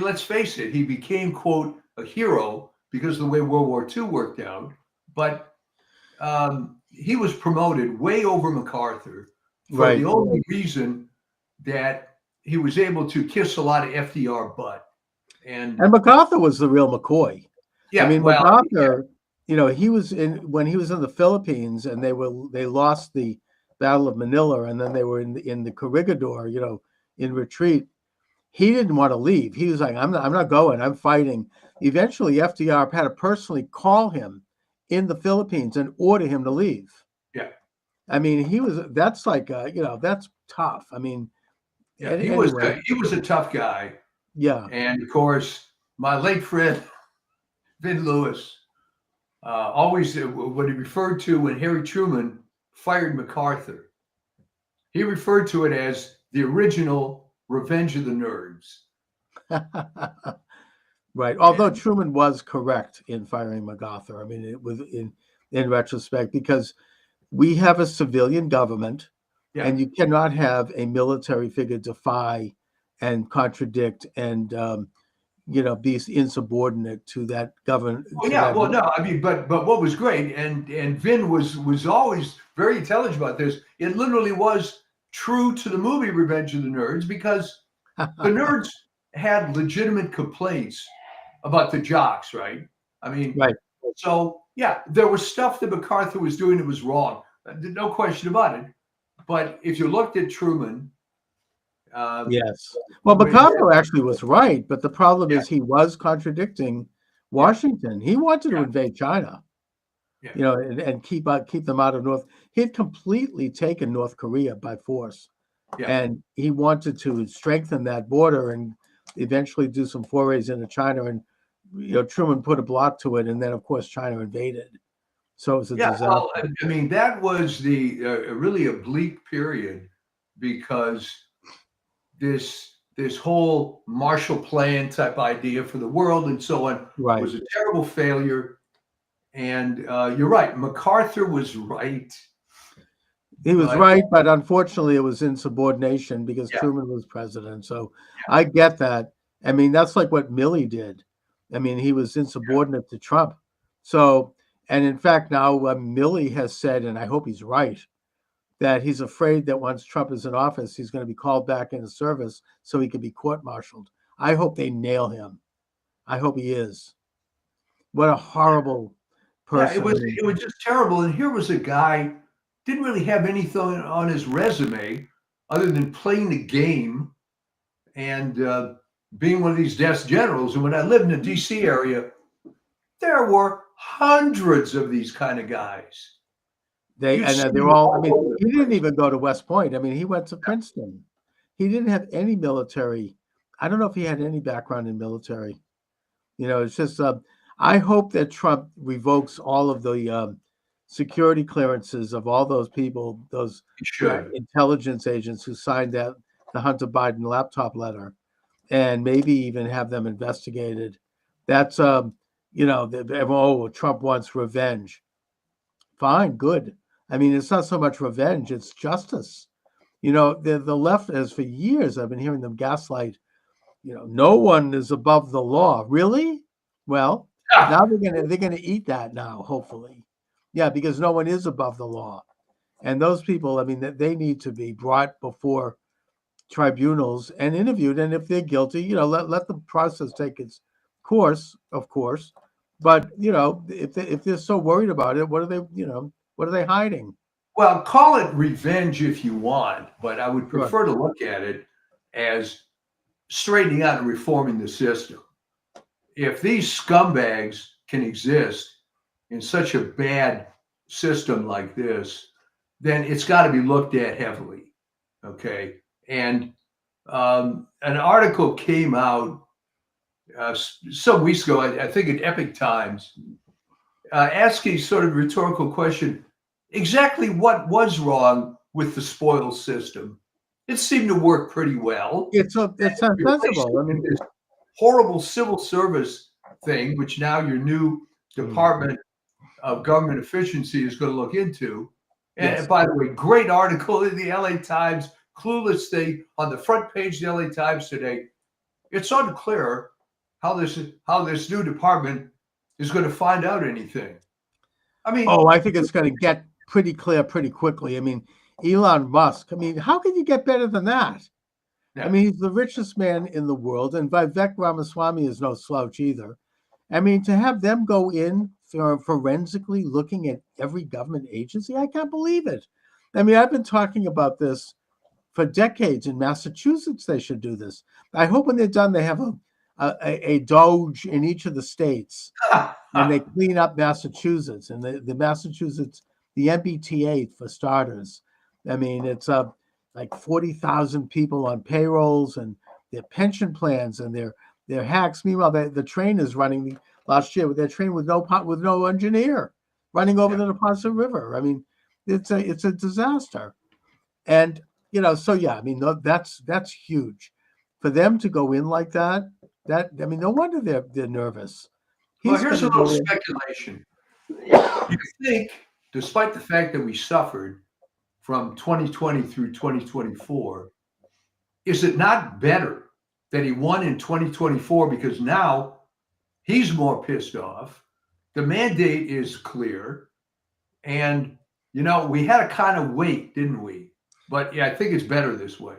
let's face it, he became, quote, a hero because of the way World War II worked out. But he was promoted way over MacArthur for the only reason that he was able to kiss a lot of FDR butt. And MacArthur was the real McCoy. Yeah, MacArthur, he was when he was in the Philippines, and they lost the Battle of Manila, and then they were in the Corregidor, in retreat. He didn't want to leave. He was like, I'm not going. I'm fighting. Eventually, FDR had to personally call him in the Philippines and order him to leave. Yeah. That's like, that's tough. He was a tough guy. Yeah. And of course, my late friend, Vin Lewis, always, what he referred to when Harry Truman fired MacArthur, he referred to it as the original Revenge of the Nerds. Right. Although Truman was correct in firing MacArthur. It was in retrospect, because we have a civilian government, and you cannot have a military figure defy and contradict and be insubordinate to that government. But what was great, and Vin was always very intelligent about this. It literally was true to the movie Revenge of the Nerds, because the nerds had legitimate complaints about the jocks, right? Right. So there was stuff that MacArthur was doing that was wrong, no question about it. But if you looked at Truman, yes. Well, MacArthur actually was right, but the problem is he was contradicting Washington. He wanted to invade China. you know, and keep them out of North. He had completely taken North Korea by force, and he wanted to strengthen that border and eventually do some forays into China. And you know, Truman put a block to it, and then of course China invaded. So it was a disaster. Well, I mean, that was the really a bleak period because this whole Marshall Plan type idea for the world and so on was a terrible failure. And you're right, MacArthur was right. He was right, but unfortunately, it was insubordination because Truman was president. So I get that. I mean, that's like what Milley did. I mean, he was insubordinate to Trump. So, and in fact, now Milley has said, and I hope he's right, that he's afraid that once Trump is in office, he's going to be called back into service so he can be court-martialed. I hope they nail him. I hope he is. What a horrible person. Yeah, it was just terrible. And here was a guy didn't really have anything on his resume other than playing the game and being one of these desk generals. And when I lived in the D.C. area, there were hundreds of these kind of guys. They're all. I mean, he didn't even go to West Point. I mean, he went to Princeton. He didn't have any military. I don't know if he had any background in military. You know, it's just. I hope that Trump revokes all of the security clearances of all those people, those intelligence agents who signed the Hunter Biden laptop letter, and maybe even have them investigated. That's Trump wants revenge. Fine, good. I mean, it's not so much revenge; it's justice. You know, the left has for years. I've been hearing them gaslight. You know, no one is above the law. Really? Well, now they're gonna eat that now. Hopefully, yeah, because no one is above the law, and those people. I mean, they need to be brought before tribunals and interviewed. And if they're guilty, you know, let the process take its course, of course. But you know, if they're so worried about it, what are they hiding? Well, call it revenge if you want, but I would prefer to look at it as straightening out and reforming the system. If these scumbags can exist in such a bad system like this, then it's got to be looked at heavily. Okay. And an article came out some weeks ago, I think in Epic Times, asking sort of rhetorical question, exactly what was wrong with the spoils system? It seemed to work pretty well. It's sensible. I mean, this horrible civil service thing, which now your new Department of Government Efficiency is going to look into. And by the way, great article in the LA Times, clueless thing on the front page of the LA Times today. It's unclear how this new department is going to find out anything. I mean, I think it's going to get pretty clear pretty quickly. I mean, Elon Musk. I mean, how can you get better than that? Yeah. I mean, he's the richest man in the world, and Vivek Ramaswamy is no slouch either. I mean, to have them go in forensically looking at every government agency, I can't believe it. I mean, I've been talking about this for decades. In Massachusetts, they should do this. I hope when they're done, they have a Doge in each of the states, and they clean up Massachusetts and the Massachusetts, the MBTA for starters. I mean, it's like 40,000 people on payrolls and their pension plans and their hacks. Meanwhile, the train is running last year with their train with no engineer running over the Neponset River. I mean, it's a disaster. And you know, so yeah, I mean, that's huge for them to go in like that. I mean, no wonder they're nervous. Well, here's a little speculation. You think, despite the fact that we suffered from 2020 through 2024, is it not better that he won in 2024 because now he's more pissed off? The mandate is clear, and you know, we had to kind of wait, didn't we? But yeah, I think it's better this way.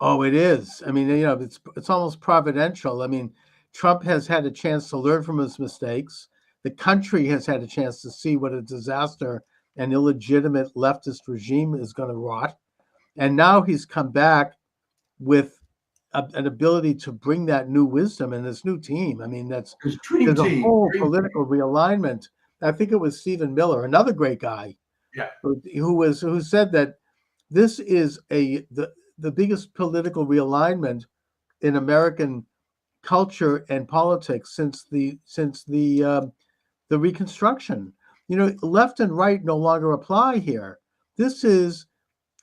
Oh, it is. I mean, you know, it's almost providential. I mean, Trump has had a chance to learn from his mistakes. The country has had a chance to see what a disaster an illegitimate leftist regime is going to rot. And now he's come back with an ability to bring that new wisdom and this new team. I mean, there's a whole political realignment I think it was Stephen Miller, another great guy, Yeah. who said that this is the biggest political realignment in American culture and politics since the Reconstruction. Left and right no longer apply here. This is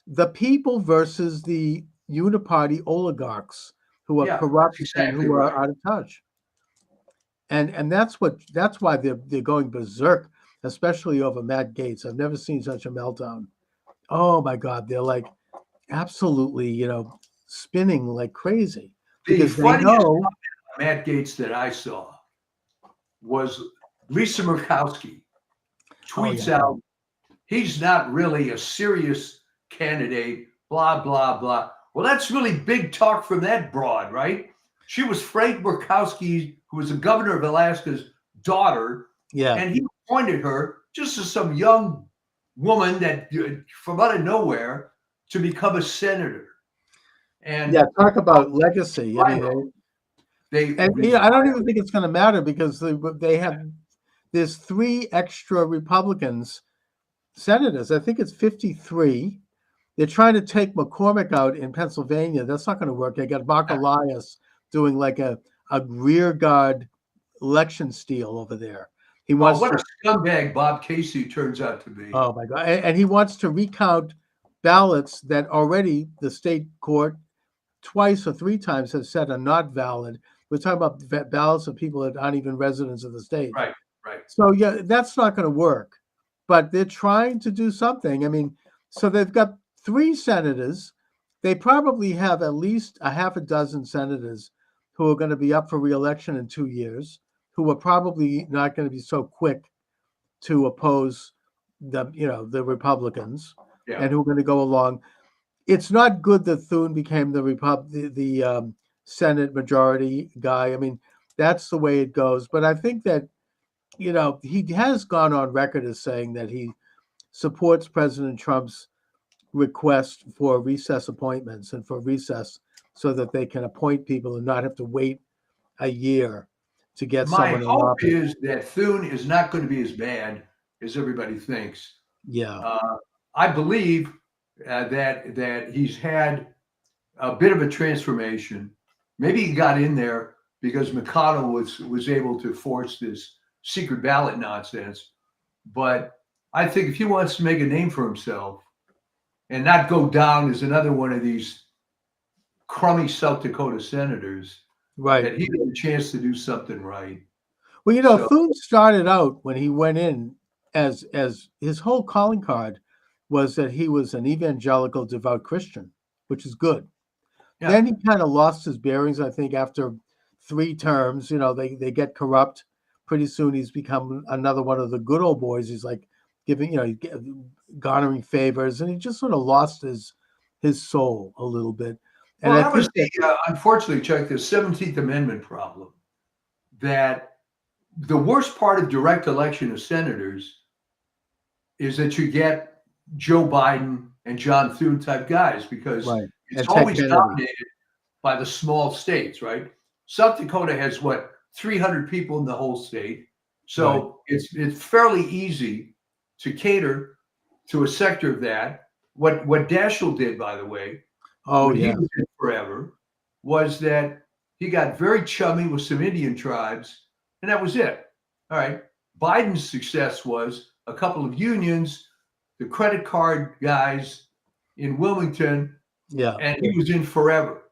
the people versus the uniparty oligarchs who are Yeah, corrupt that's and exactly who are right. out of touch. And that's why they're going berserk, especially over Matt Gaetz. I've never seen such a meltdown. Oh my God, they're like absolutely, spinning like crazy The because they funniest know. Matt Gaetz that I saw was Lisa Murkowski tweets yeah. out, he's not really a serious candidate, blah, blah, blah. Well, that's really big talk from that broad, right? She was Frank Murkowski, who was the governor of Alaska's daughter, Yeah. and he appointed her just as some young woman that from out of nowhere to become a senator. And Yeah, talk about legacy. I mean, I don't even think it's going to matter because there's 3 extra Republicans senators. I think it's 53. They're trying to take McCormick out in Pennsylvania. That's not going to work. They got Mark Elias doing like a rear guard election steal over there. He wants what a scumbag Bob Casey turns out to be. Oh my God. And he wants to recount ballots that already the state court twice or 3 times has said are not valid. We're talking about ballots of people that aren't even residents of the state. Right. So yeah, that's not going to work. But they're trying to do something. I mean, so they've got 3 senators. They probably have at least a half a dozen senators who are going to be up for re-election in 2 years, who are probably not going to be so quick to oppose the Republicans, and who are going to go along. It's not good that Thune became the Senate majority guy. I mean, that's the way it goes. But I think that he has gone on record as saying that he supports President Trump's request for recess appointments and for recess so that they can appoint people and not have to wait a year to get someone in office. My hope is that Thune is not going to be as bad as everybody thinks. Yeah. I believe that he's had a bit of a transformation. Maybe he got in there because McConnell was able to force this secret ballot nonsense. But I think if he wants to make a name for himself and not go down as another one of these crummy South Dakota senators, right, that he had a chance to do something right. Well, Thune started out when he went in as his whole calling card was that he was an evangelical devout Christian, which is good. Yeah. Then he kind of lost his bearings, I think, after 3 terms. They get corrupt. Pretty soon he's become another one of the good old boys. He's like garnering favors, and he just sort of lost his soul a little bit. And that was unfortunately, Chuck, the 17th Amendment problem. That the worst part of direct election of senators is that you get Joe Biden and John Thune type guys because it's always dominated by the small states, right? South Dakota has 300 people in the whole state. So it's fairly easy to cater to a sector of that. What Daschle did, by the way, he was in forever, was that he got very chummy with some Indian tribes, and that was it. All right. Biden's success was a couple of unions, the credit card guys in Wilmington, and he was in forever.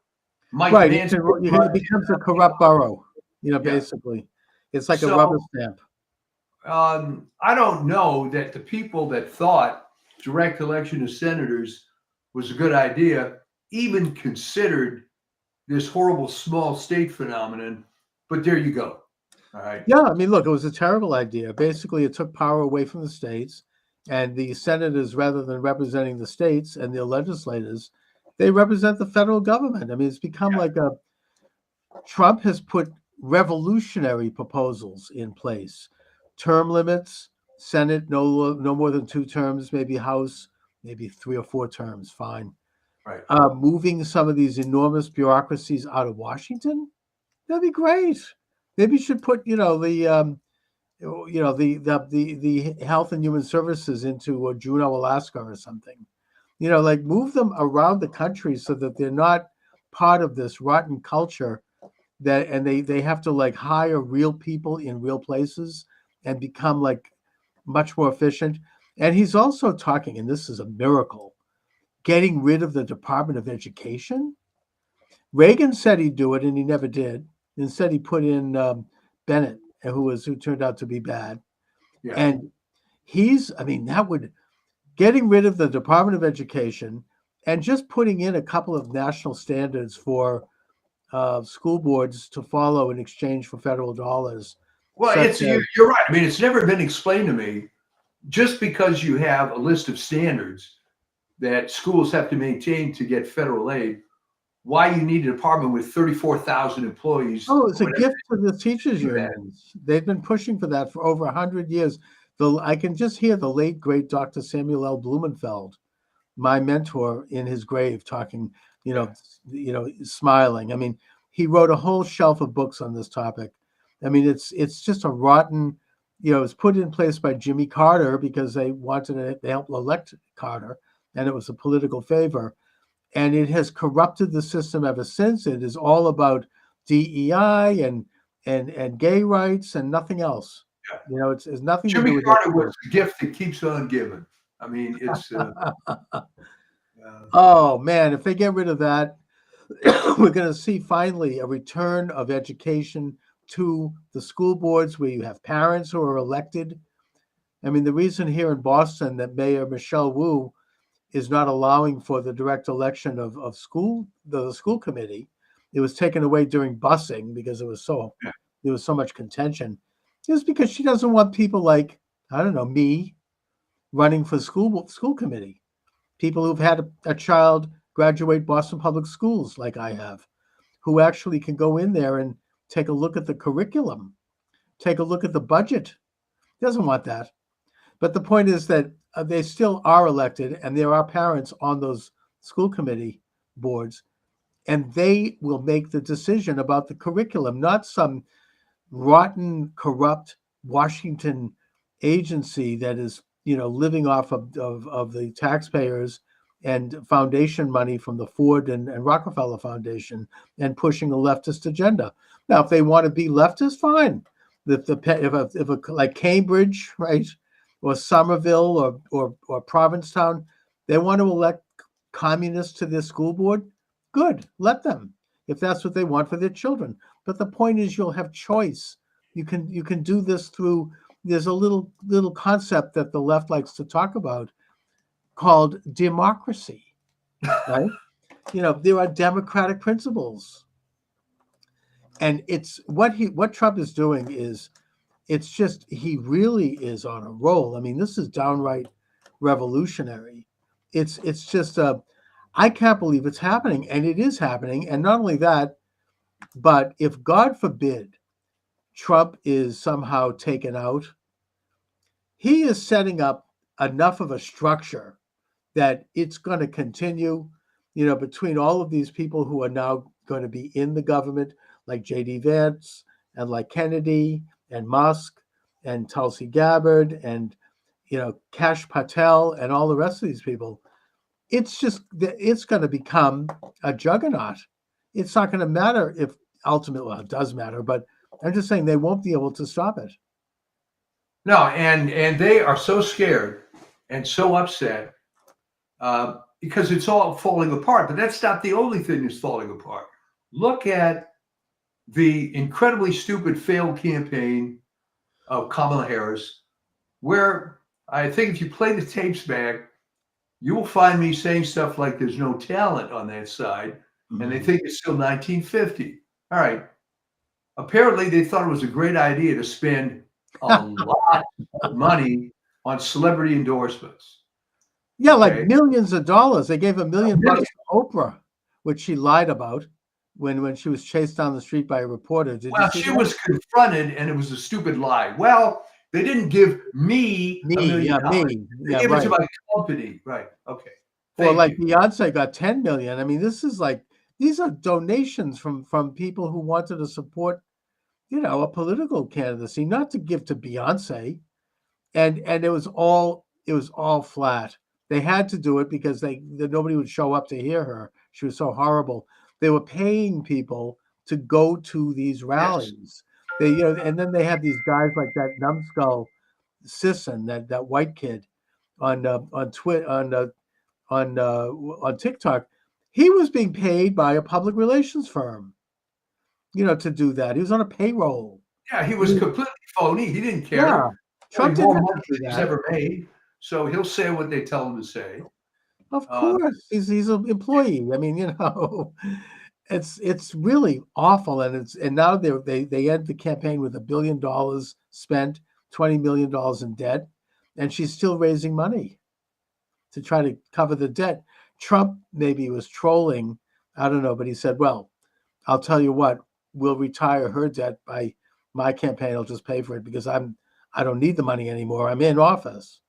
Mike Vance, it becomes a corrupt borough, basically. It's like a rubber stamp. I don't know that the people that thought direct election of senators was a good idea even considered this horrible small state phenomenon, but there you go. All right. Yeah, I mean, look, it was a terrible idea. Basically, it took power away from the states, and the senators, rather than representing the states and the legislators, they represent the federal government. I mean, it's become like Trump has put revolutionary proposals in place. Term limits, Senate, no more than 2 terms, maybe House, maybe 3 or 4 terms, fine. Right. Moving some of these enormous bureaucracies out of Washington, that'd be great. Maybe you should put, the the Health and Human Services into Juneau, Alaska, or something. Like move them around the country so that they're not part of this rotten culture and they have to like hire real people in real places and become like much more efficient. And he's also talking, and this is a miracle, getting rid of the Department of Education. Reagan said he'd do it, and he never did. Instead, he put in Bennett, who turned out to be bad. Yeah. And that would getting rid of the Department of Education and just putting in a couple of national standards for school boards to follow in exchange for federal dollars. Well, you're right. I mean, it's never been explained to me. Just because you have a list of standards that schools have to maintain to get federal aid, why you need a department with 34,000 employees. Oh, it's a gift to the teachers unions. They've been pushing for that for over 100 years. I can just hear the late, great Dr. Samuel L. Blumenfeld, my mentor, in his grave talking, smiling. I mean, he wrote a whole shelf of books on this topic. I mean, it's just a rotten, it was put in place by Jimmy Carter because they wanted to help elect Carter, and it was a political favor. And it has corrupted the system ever since. It is all about DEI and gay rights and nothing else. Yeah. It's nothing Jimmy to do with Carter was the gift that keeps on giving. I mean, it's. Oh man, if they get rid of that, we're going to see finally a return of education to the school boards where you have parents who are elected. I mean, the reason here in Boston that Mayor Michelle Wu is not allowing for the direct election of the school committee. It was taken away during busing because there was so much contention. It was because she doesn't want people like, I don't know, me running for school committee. People who've had a child graduate Boston Public Schools like I have, who actually can go in there and take a look at the curriculum, take a look at the budget. Doesn't want that. But the point is that they still are elected, and there are parents on those school committee boards, and they will make the decision about the curriculum, not some rotten, corrupt Washington agency that is, living off of the taxpayers and foundation money from the Ford and Rockefeller Foundation and pushing a leftist agenda. Now, if they want to be leftist, fine. If like Cambridge, right, or Somerville or Provincetown, they want to elect communists to their school board, good, let them, if that's what they want for their children. But the point is you'll have choice. You can do this through, there's a little concept that the left likes to talk about called democracy, right? There are democratic principles. And it's what Trump is doing is, it's just, he really is on a roll. I mean, this is downright revolutionary. It's just I can't believe it's happening, and it is happening. And not only that, but if God forbid Trump is somehow taken out, he is setting up enough of a structure that it's going to continue, between all of these people who are now going to be in the government, like J.D. Vance and like Kennedy and Musk and Tulsi Gabbard and, Kash Patel and all the rest of these people. It's going to become a juggernaut. It's not going to matter if ultimately, well, it does matter, but I'm just saying they won't be able to stop it. No, and they are so scared and so upset because it's all falling apart. But that's not the only thing that's falling apart. Look at the incredibly stupid failed campaign of Kamala Harris, where I think if you play the tapes back, you will find me saying stuff like there's no talent on that side, and they think it's still 1950. All right. Apparently, they thought it was a great idea to spend a lot of money on celebrity endorsements. Yeah, like millions of dollars. They gave $1 million to Oprah, which she lied about when she was chased down the street by a reporter. Well, she was confronted, and it was a stupid lie. Well, they didn't give me $1 million. They gave it to my company. Right. Okay. Well, like Beyonce got $10 million. I mean, these are donations from people who wanted to support a political candidacy, not to give to Beyonce. And it was all flat. They had to do it because nobody would show up to hear her. She was so horrible. They were paying people to go to these rallies. And then they had these guys like that numbskull Sisson, that white kid on Twitter on TikTok. He was being paid by a public relations firm, to do that. He was on a payroll. Yeah, he was completely phony. He didn't care. Yeah, Trump didn't more have money to do than he's that. ever made, so he'll say what they tell him to say. Of course, he's an employee. I mean, it's really awful, and now they end the campaign with $1 billion spent, $20 million in debt, and she's still raising money to try to cover the debt. Trump maybe was trolling, I don't know, but he said, "Well, I'll tell you what, we'll retire her debt by my campaign. I'll just pay for it because I don't need the money anymore. I'm in office."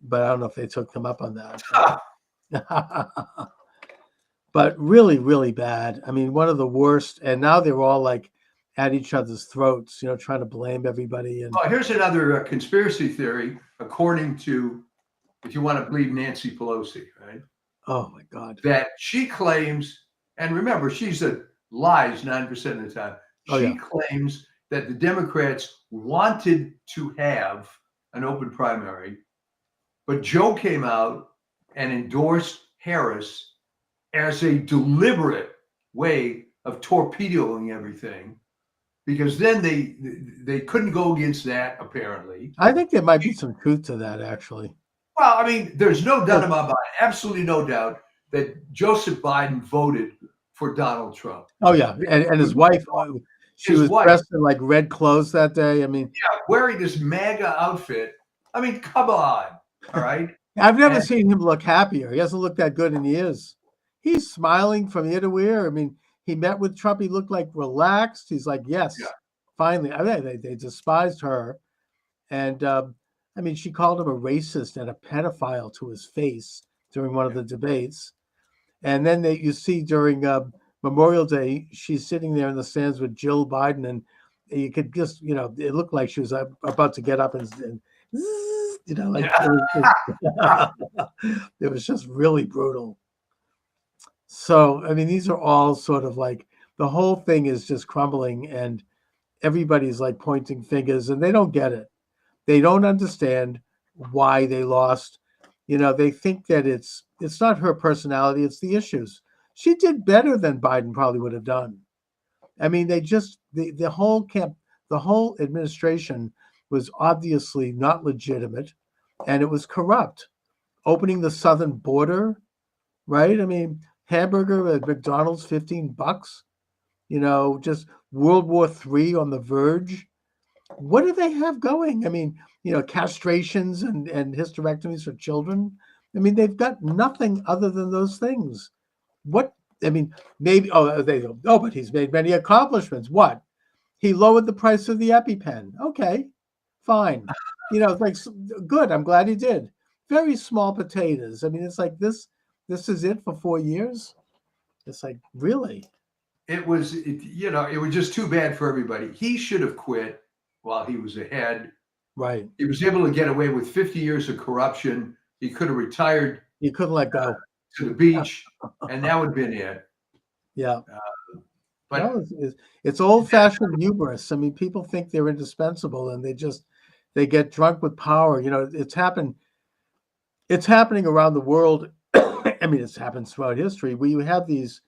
But I don't know if they took them up on that. But really, really bad. I mean, one of the worst. And now they're all like at each other's throats, trying to blame everybody. And here's another conspiracy theory, according to, if you want to believe Nancy Pelosi, right? Oh my God. That she claims, and remember, she's lies 9% of the time. She claims that the Democrats wanted to have an open primary, but Joe came out and endorsed Harris as a deliberate way of torpedoing everything, because then they couldn't go against that, apparently. I think there might be some truth to that, actually. Well, I mean, there's no doubt in my mind, absolutely no doubt, that Joseph Biden voted for Donald Trump. Oh, yeah. And his wife, she was dressed in like red clothes that day. I mean, yeah, wearing this MAGA outfit. I mean, come on. All right. I've never seen him look happier. He hasn't looked that good in years. He's smiling from ear to ear. I mean, he met with Trump. He looked like relaxed. He's like, yes, finally. I mean, they despised her. And I mean, she called him a racist and a pedophile to his face during one of the debates. And then you see during Memorial Day, she's sitting there in the stands with Jill Biden, and you could just, it looked like she was about to get up and like it was just really brutal. So, I mean, these are all sort of like, the whole thing is just crumbling, and everybody's like pointing fingers, and they don't get it. They don't understand why they lost. They think that it's not her personality, it's the issues. She did better than Biden probably would have done. I mean, the whole administration was obviously not legitimate, and it was corrupt. Opening the southern border, right? I mean, hamburger at McDonald's, $15. Just World War III on the verge. What do they have going? I mean, castrations and hysterectomies for children. I mean, they've got nothing other than those things. What? I mean, maybe, but he's made many accomplishments. What? He lowered the price of the EpiPen. Okay, fine. It's like, good. I'm glad he did. Very small potatoes. I mean, it's like this is it for 4 years. It's like, really? It was just too bad for everybody. He should have quit while he was ahead. Right. He was able to get away with 50 years of corruption. He could have retired. He couldn't let go. To the beach, and that would have been it. Yeah. But no, it's old-fashioned hubris. I mean, people think they're indispensable, and they get drunk with power. It's happening around the world. I mean, it's happened throughout history, where you have these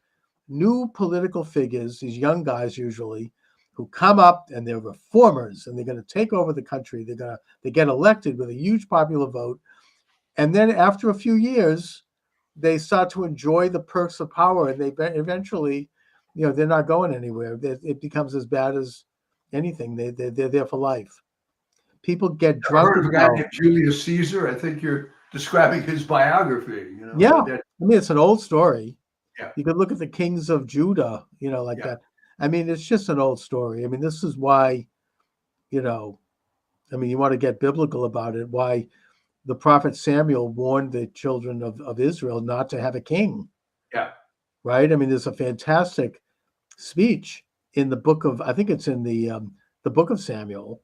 new political figures, these young guys usually, who come up and they're reformers, and they're going to take over the country. They get elected with a huge popular vote, and then after a few years, they start to enjoy the perks of power, and they eventually, they're not going anywhere. It becomes as bad as anything. They're there for life. People get drunk. Heard of a guy named Julius Caesar? I think you're describing his biography. Yeah, I mean, it's an old story. Yeah, you could look at the kings of Judah, that. I mean, it's just an old story. I mean, this is why, you want to get biblical about it. Why the prophet Samuel warned the children of Israel not to have a king. Yeah. Right? I mean, there's a fantastic speech in the book of, I think it's in the book of Samuel,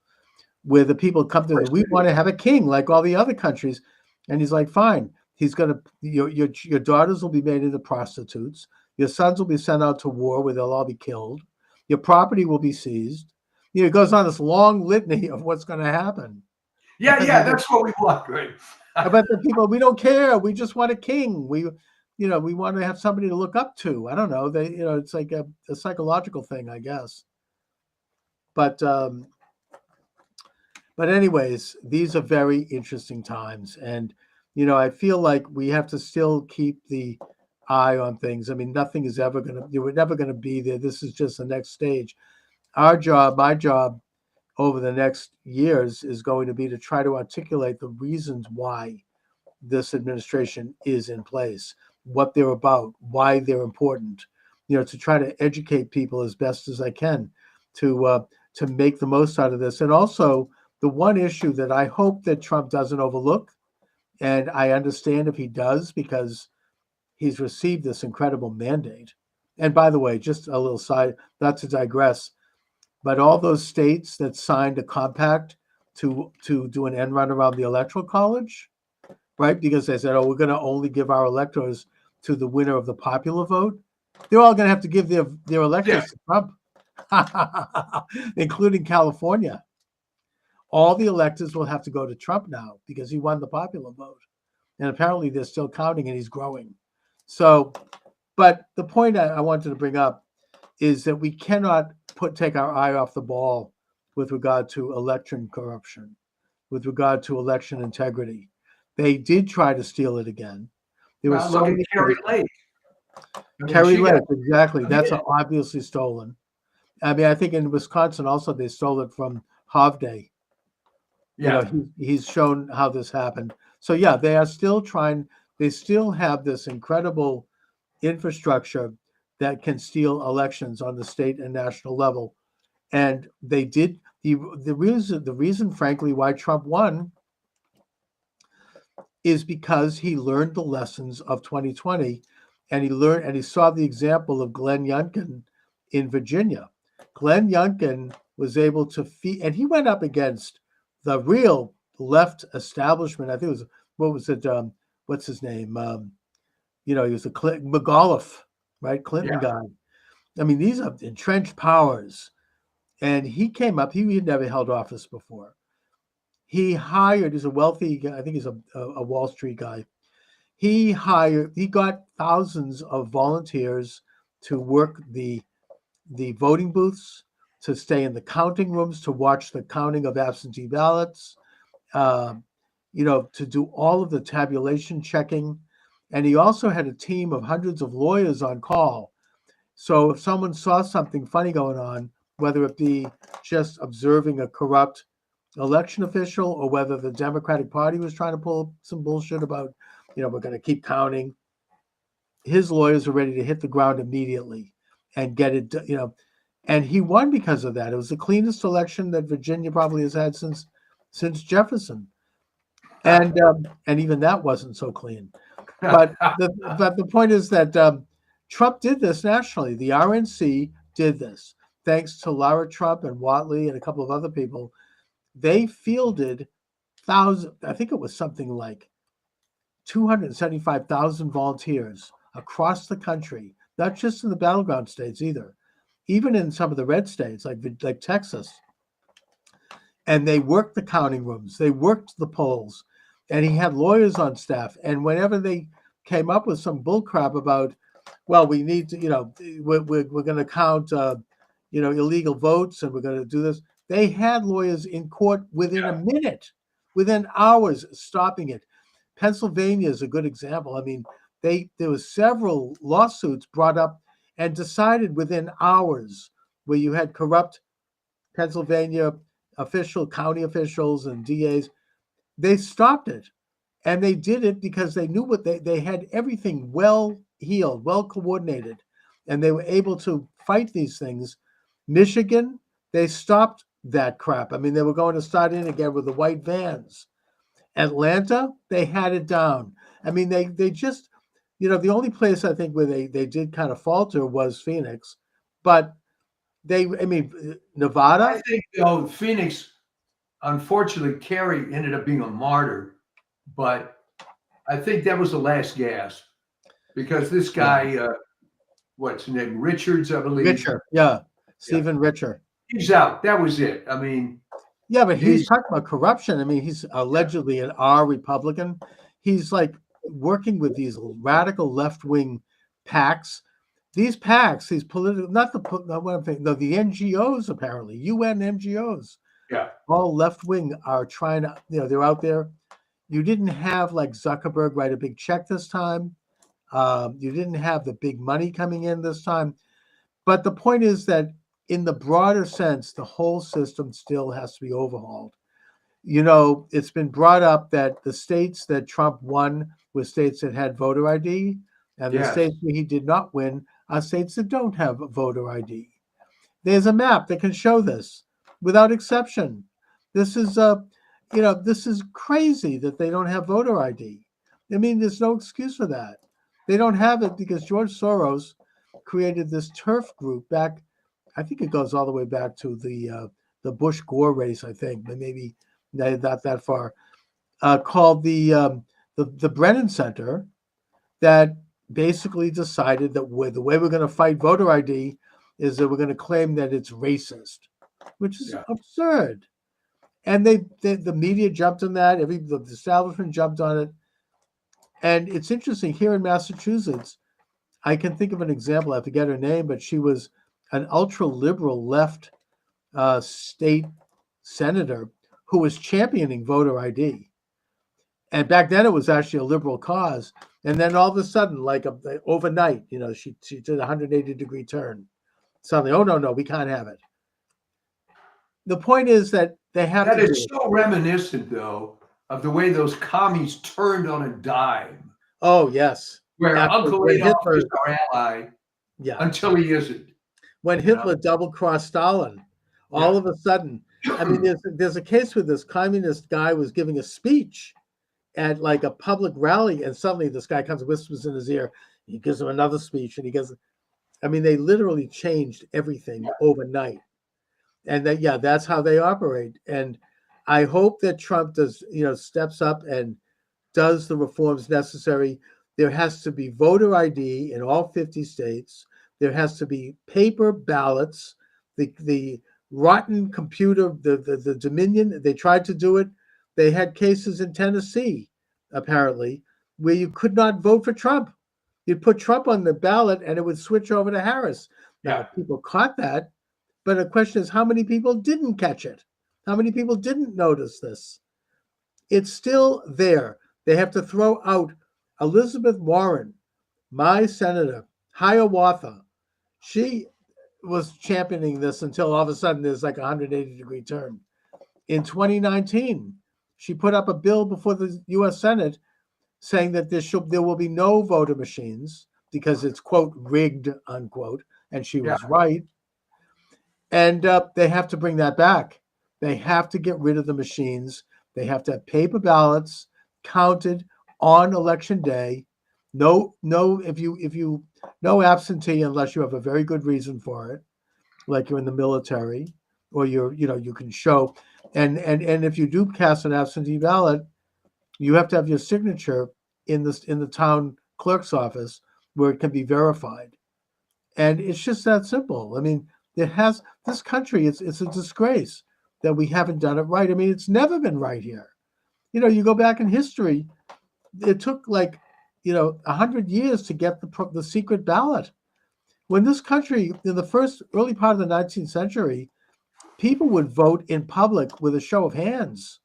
where the people come to, we want to have a king like all the other countries. And he's like, fine. He's going to, your daughters will be made into prostitutes. Your sons will be sent out to war where they'll all be killed. Your property will be seized. It goes on this long litany of what's going to happen. Yeah, that's what we want, right? But the people, we don't care. We just want a king. We want to have somebody to look up to. I don't know. It's like a psychological thing, I guess. But anyways, these are very interesting times. And, I feel like we have to still keep the eye on things. I mean, nothing is ever we're never going to be there. This is just the next stage. My job over the next years is going to be to try to articulate the reasons why this administration is in place, what they're about, why they're important, to try to educate people as best as I can to make the most out of this. And also the one issue that I hope that Trump doesn't overlook, and I understand if he does, because he's received this incredible mandate. And by the way, just a little side, not to digress, but all those states that signed a compact to do an end run around the electoral college, right? Because they said, we're going to only give our electors to the winner of the popular vote. They're all going to have to give their electors to Trump, including California. All the electors will have to go to Trump now because he won the popular vote. And apparently they're still counting and he's growing. So, but the point I wanted to bring up is that we cannot take our eye off the ball with regard to election corruption, with regard to election integrity. They did try to steal it again. There was so many Kerry Lake. Kerry Lake, exactly. That's obviously stolen. I mean, I think in Wisconsin also they stole it from Hovde. Yeah. He's shown how this happened. So yeah, they are still trying. They still have this incredible infrastructure that can steal elections on the state and national level. And they did. The reason, frankly, why Trump won is because he learned the lessons of 2020, and he saw the example of Glenn Youngkin in Virginia. Glenn Youngkin was able to and he went up against the real left establishment. I think it was, what's his name? He was a McAuliffe, right? Clinton guy. I mean, these are entrenched powers. And he came up, he had never held office before. He's a wealthy guy, I think he's a Wall Street guy. He got thousands of volunteers to work the voting booths, to stay in the counting rooms, to watch the counting of absentee ballots, to do all of the tabulation checking. And he also had a team of hundreds of lawyers on call. So if someone saw something funny going on, whether it be just observing a corrupt election official or whether the Democratic Party was trying to pull some bullshit about, we're going to keep counting, his lawyers were ready to hit the ground immediately and get it, and he won because of that. It was the cleanest election that Virginia probably has had since Jefferson. And even that wasn't so clean. But the point is that Trump did this nationally. The RNC did this. Thanks to Lara Trump and Watley and a couple of other people, they fielded thousands, I think it was something like 275,000 volunteers across the country, not just in the battleground states either, even in some of the red states like Texas. And they worked the counting rooms, they worked the polls, and he had lawyers on staff. And whenever they came up with some bull crap about, well, we need to, we're going to count, illegal votes, and we're going to do this. They had lawyers in court within a minute, within hours, stopping it. Pennsylvania is a good example. I mean, there was several lawsuits brought up and decided within hours, where you had corrupt Pennsylvania county officials and DAs. They stopped it, and they did it because they knew they had everything well heeled, well coordinated, and they were able to fight these things. Michigan, they stopped that crap. I mean, they were going to start in again with the white vans. Atlanta, they had it down. I mean, they just, the only place I think where they did kind of falter was Phoenix, but Nevada. I think though Phoenix, unfortunately, Kerry ended up being a martyr, but I think that was the last gasp because this guy, what's his name, Richards, I believe. Richer, yeah, Stephen Richer. He's out. That was it. I mean, yeah, but he's talking about corruption. I mean, he's allegedly an R Republican. He's like working with these radical left-wing PACs. These PACs, these political, not what I'm thinking, no, the NGOs apparently, UN NGOs. Yeah. All left-wing are trying to, they're out there. You didn't have like Zuckerberg write a big check this time. You didn't have the big money coming in this time. But the point is that in the broader sense, the whole system still has to be overhauled. It's been brought up that the states that Trump won were states that had voter ID, and the states where he did not win are states that don't have voter ID. There's a map that can show this without exception. This is this is crazy that they don't have voter ID. I mean, there's no excuse for that. They don't have it because George Soros created this turf group back. I think it goes all the way back to the Bush-Gore race. I think, but maybe not that far. Called the Brennan Center, that basically decided that the way we're going to fight voter ID is that we're going to claim that it's racist, which is absurd. And the media jumped on that. The establishment jumped on it. And it's interesting here in Massachusetts. I can think of an example. I forget her name, but she was an ultra liberal left state senator who was championing voter ID. And back then it was actually a liberal cause. And then all of a sudden, like overnight, she did a 180-degree turn. Suddenly, oh, no, we can't have it. The point is that they have that to. That is so reminiscent, though, of the way those commies turned on a dime. Oh, yes. Where Uncle Adolf is our ally until he isn't. When Hitler double-crossed Stalin, all of a sudden, I mean, there's a case where this communist guy was giving a speech at like a public rally, and suddenly this guy comes and whispers in his ear. He gives him another speech, and he goes, I mean, they literally changed everything overnight. And that's how they operate. And I hope that Trump steps up and does the reforms necessary. There has to be voter ID in all 50 states. There has to be paper ballots. The rotten computer, the Dominion, they tried to do it. They had cases in Tennessee, apparently, where you could not vote for Trump. You'd put Trump on the ballot and it would switch over to Harris. Now, people caught that, but the question is, how many people didn't catch it? How many people didn't notice this? It's still there. They have to throw out Elizabeth Warren, my senator, Hiawatha. She was championing this until all of a sudden there's like a 180-degree turn. In 2019, she put up a bill before the U.S. Senate saying that there will be no voter machines because it's, quote, rigged, unquote, and she was right. And they have to bring that back. They have to get rid of the machines. They have to have paper ballots counted on election day. No absentee unless you have a very good reason for it, like you're in the military or you can show. And if you do cast an absentee ballot, you have to have your signature in the town clerk's office where it can be verified. And it's just that simple. I mean, this country, it's a disgrace that we haven't done it right. I mean, it's never been right here. You go back in history, it took 100 years to get the secret ballot. When this country, in the early part of the 19th century, people would vote in public with a show of hands,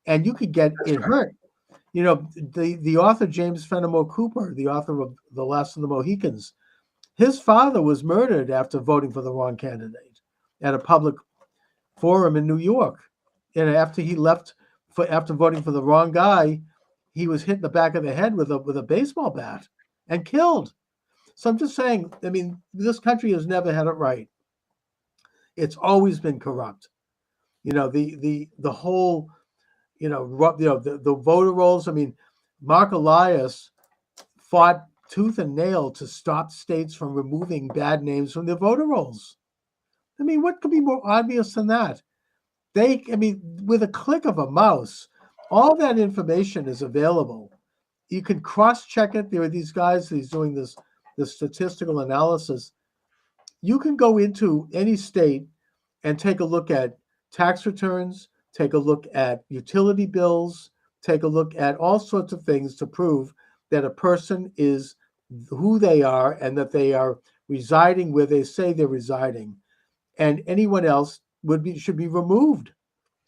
and you could get it hurt. The author James Fenimore Cooper, the author of The Last of the Mohicans, his father was murdered after voting for the wrong candidate at a public forum in New York. And after he left, after voting for the wrong guy, he was hit in the back of the head with a baseball bat and killed. So I'm just saying, I mean, this country has never had it right. It's always been corrupt. The whole, the voter rolls. I mean, Mark Elias fought tooth and nail to stop states from removing bad names from their voter rolls. I mean, what could be more obvious than that? I mean, with a click of a mouse, all that information is available. You can cross-check it. There are these guys who's doing this statistical analysis. You can go into any state and take a look at tax returns, take a look at utility bills, take a look at all sorts of things to prove that a person is who they are and that they are residing where they say they're residing. And anyone else should be removed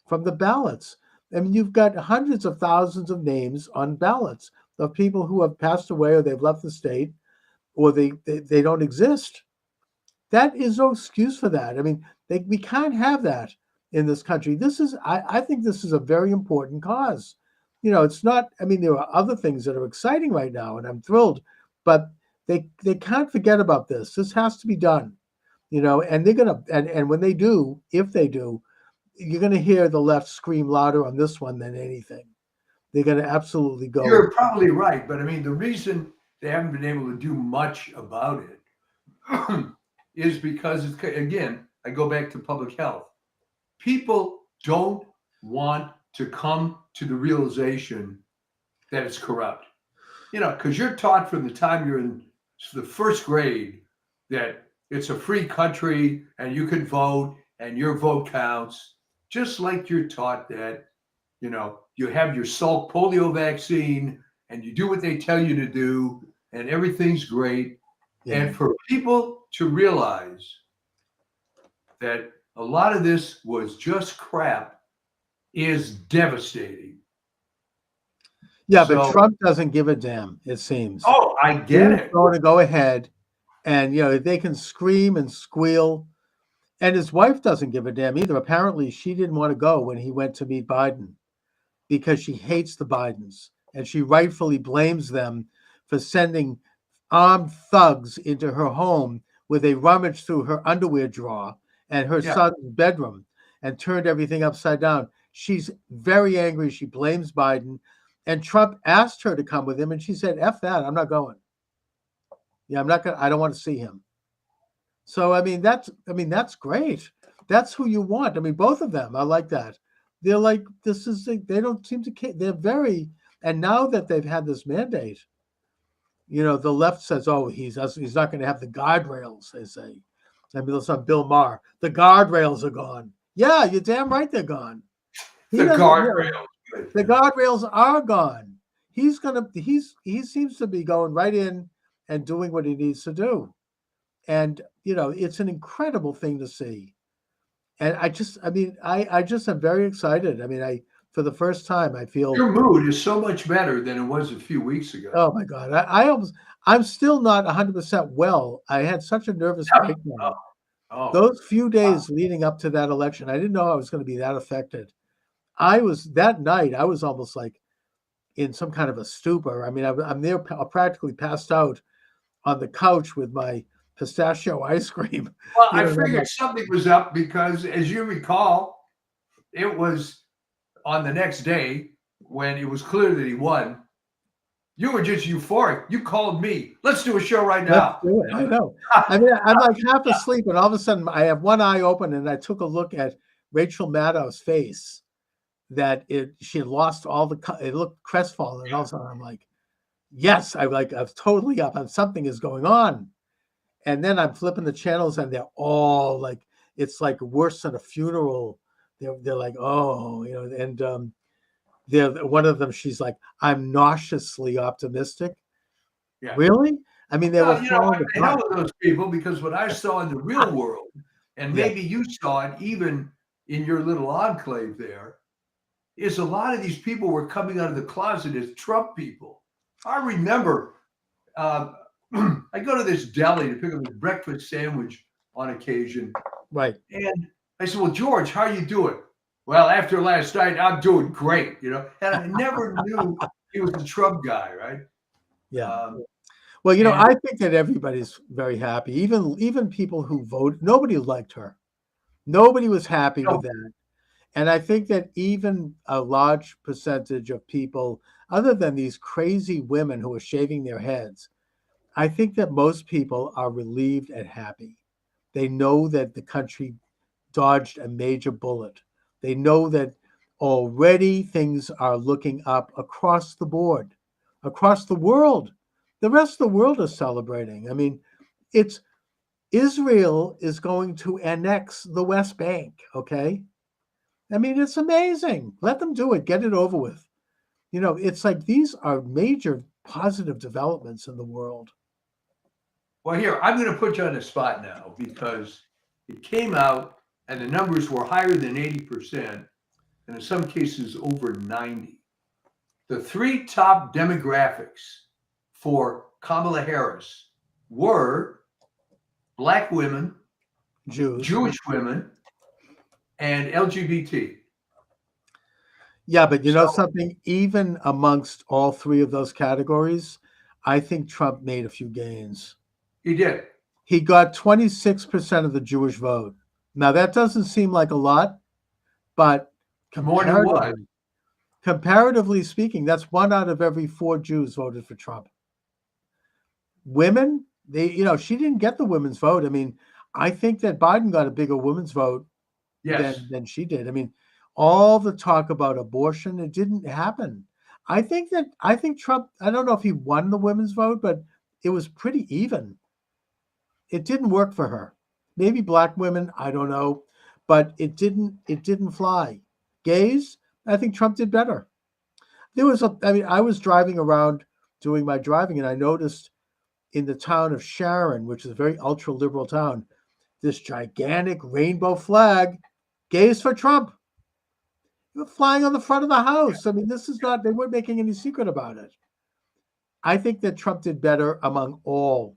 from the ballots. I mean, you've got hundreds of thousands of names on ballots of people who have passed away or they've left the state or they don't exist. That is no excuse for that. I mean, we can't have that in this country. I think this is a very important cause. You know, it's not, I mean, there are other things that are exciting right now, and I'm thrilled, but they can't forget about this. This has to be done, you know, and they're going to, and when they do, if they do, you're going to hear the left scream louder on this one than anything. They're going to absolutely go. You're probably right, but I mean, the reason they haven't been able to do much about it is because, again, I go back to public health. People don't want to come to the realization that it's corrupt. You know, because you're taught from the time you're in the first grade that it's a free country and you can vote and your vote counts. Just like you're taught that, you know, you have your Salk polio vaccine and you do what they tell you to do and everything's great. Yeah. And for people to realize that a lot of this was just crap is devastating. Yeah, but Trump doesn't give a damn, it seems. Oh, I get it. He's going to go ahead and, you know, they can scream and squeal. And his wife doesn't give a damn either. Apparently, she didn't want to go when he went to meet Biden because she hates the Bidens. And she rightfully blames them for sending armed thugs into her home where they rummaged through her underwear drawer and her son's bedroom and turned everything upside down. She's very angry. She blames Biden. And Trump asked her to come with him. And she said, F that, I'm not going. Yeah, I'm not going to, I don't want to see him. So, I mean, that's great. That's who you want. I mean, both of them, I like that. They're like, they don't seem to care. They're very, and now that they've had this mandate, you know, the left says, oh, he's not going to have the guardrails, they say. I mean, listen, Bill Maher, the guardrails are gone. Yeah, you're damn right they're gone. The guardrails. The guardrails are gone. He seems to be going right in and doing what he needs to do. And, you know, it's an incredible thing to see. And I just am very excited. I mean, for the first time, I feel your mood is so much better than it was a few weeks ago. Oh my God. I'm still not 100% well. I had such a nervous breakdown. Those few days leading up to that election, I didn't know I was going to be that affected. That night, I was almost like in some kind of a stupor. I mean, I'm there practically passed out on the couch with my pistachio ice cream. Well, I figured something was up because, as you recall, it was on the next day when it was clear that he won. You were just euphoric. You called me. Let's do a show right now. Let's do it. I know. I mean, I'm like half asleep, and all of a sudden, I have one eye open, and I took a look at Rachel Maddow's face. That she had lost all it looked crestfallen, and all of a sudden, I'm like, yes, I was totally up. Something is going on. And then I'm flipping the channels and they're all like, it's like worse than a funeral. They're like, oh, you know, and one of them, she's like, I'm nauseously optimistic. Yeah. Really? I mean, they were I hell with those people because what I saw in the real world, and maybe you saw it even in your little enclave there, is a lot of these people were coming out of the closet as Trump people. I remember I go to this deli to pick up a breakfast sandwich on occasion. Right. And I said, well, George, how you doing? Well, after last night, I'm doing great, you know. And I never knew he was the Trump guy, right? Yeah. Well, you know, I think that everybody's very happy. Even people who voted, nobody liked her. Nobody was happy with that. And I think that even a large percentage of people, other than these crazy women who are shaving their heads, I think that most people are relieved and happy. They know that the country dodged a major bullet. They know that already things are looking up across the board, across the world. The rest of the world is celebrating. I mean, it's Israel is going to annex the West Bank, okay? I mean, it's amazing. Let them do it. Get it over with. You know, it's like these are major positive developments in the world. Well, here, I'm going to put you on the spot now because it came out and the numbers were higher than 80%, and in some cases over 90. The three top demographics for Kamala Harris were Black women, Jews. Jewish women, and LGBT. Yeah, but you know So- something? Even amongst all three of those categories, I think Trump made a few gains. He did. He got 26% of the Jewish vote. Now, that doesn't seem like a lot, but More than what? comparatively speaking, that's 1 out of every 4 Jews voted for Trump. Women, she didn't get the women's vote. I mean, I think that Biden got a bigger women's vote Yes. than she did. I mean, all the talk about abortion, it didn't happen. I think Trump, I don't know if he won the women's vote, but it was pretty even. It didn't work for her. Maybe black women, I don't know, but it didn't fly. Gays, I think Trump did better. I was driving around doing my driving, and I noticed in the town of Sharon, which is a very ultra liberal town, this gigantic rainbow flag, gays for Trump, flying on the front of the house. I mean, they weren't making any secret about it. I think that Trump did better among all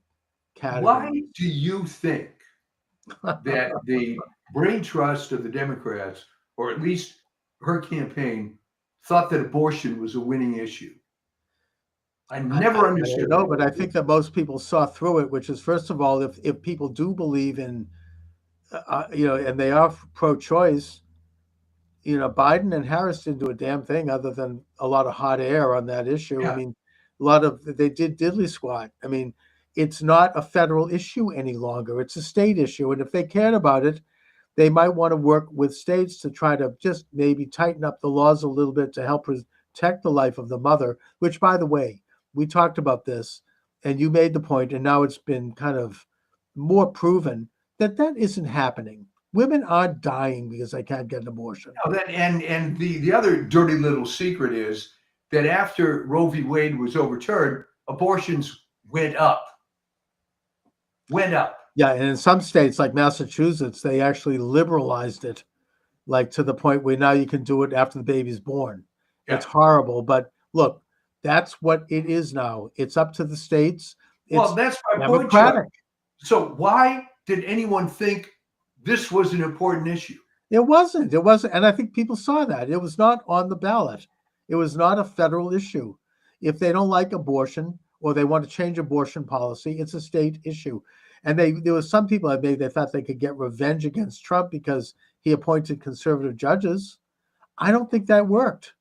categories. Why do you think that the brain trust of the Democrats, or at least her campaign, thought that abortion was a winning issue? I never understood. No, but I think that most people saw through it, which is, first of all, if people do believe in, and they are pro-choice, Biden and Harris didn't do a damn thing other than a lot of hot air on that issue. Yeah. I mean, they did diddly squat. I mean, it's not a federal issue any longer. It's a state issue. And if they cared about it, they might want to work with states to try to just maybe tighten up the laws a little bit to help protect the life of the mother, which, by the way, we talked about this and you made the point, and now it's been kind of more proven that isn't happening. Women aren't dying because they can't get an abortion. No, and the other dirty little secret is that after Roe v. Wade was overturned, abortions went up. Yeah, and in some states like Massachusetts, they actually liberalized it, like to the point where now you can do it after the baby's born. Yeah. It's horrible, but look, that's what it is now. It's up to the states. Well, that's my point, democratic. Chuck. So why did anyone think this was an important issue? It wasn't. And I think people saw that. It was not on the ballot. It was not a federal issue. If they don't like abortion or they want to change abortion policy, it's a state issue. And there was some people they thought they could get revenge against Trump because he appointed conservative judges. I don't think that worked.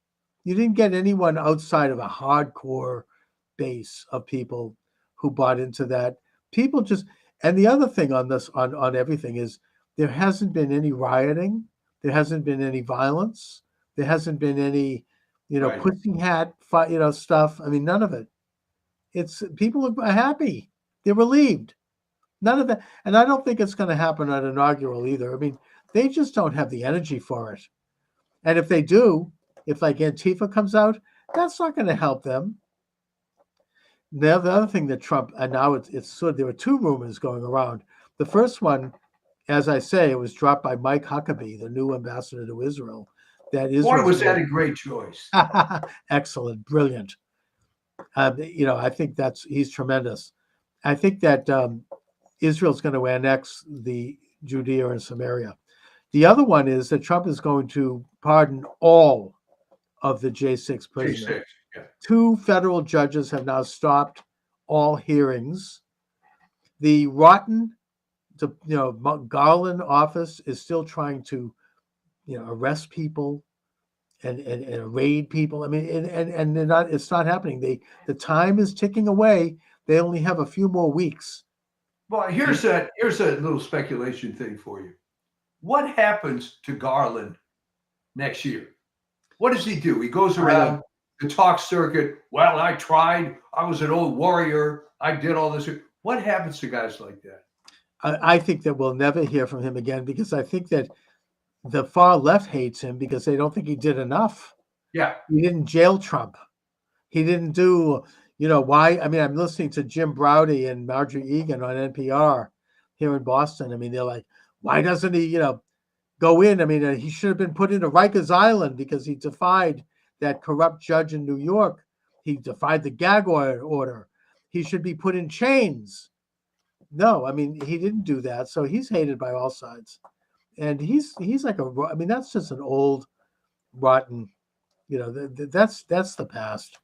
You didn't get anyone outside of a hardcore base of people who bought into that. People just, and the other thing on this, on everything is there hasn't been any rioting. There hasn't been any violence. There hasn't been any, Right. pussy hat, stuff. I mean, none of it. It's people are happy. They're relieved. None of that. And I don't think it's going to happen at inaugural either. I mean, they just don't have the energy for it. And if they do, if like Antifa comes out, that's not going to help them. The other thing that Trump, and now it's sort of, there were 2 rumors going around. The first one, as I say, it was dropped by Mike Huckabee, the new ambassador to Israel. That Boy, was that a great choice. excellent, brilliant. I think he's tremendous. I think that Israel's going to annex the Judea and Samaria. The other one is that Trump is going to pardon all of the J6 prisoners. J6, yeah. 2 federal judges have now stopped all hearings. The rotten, Garland office is still trying to, arrest people and raid people. I mean, and they're not. It's not happening. The time is ticking away. They only have a few more weeks Well, here's a little speculation thing for you. What happens to Garland next year? What does he do? He goes around the talk circuit. Well, I tried. I was an old warrior. I did all this. What happens to guys like that? I think that we'll never hear from him again because I think that the far left hates him because they don't think he did enough. Yeah. He didn't jail Trump. He didn't do, why? I mean, I'm listening to Jim Browdy and Marjorie Egan on NPR here in Boston. I mean, they're like, why doesn't he, go in? I mean, he should have been put into Rikers Island because he defied that corrupt judge in New York. He defied the gag order. He should be put in chains. No, I mean, he didn't do that. So he's hated by all sides. And he's like I mean, that's just an old, rotten, that's the past.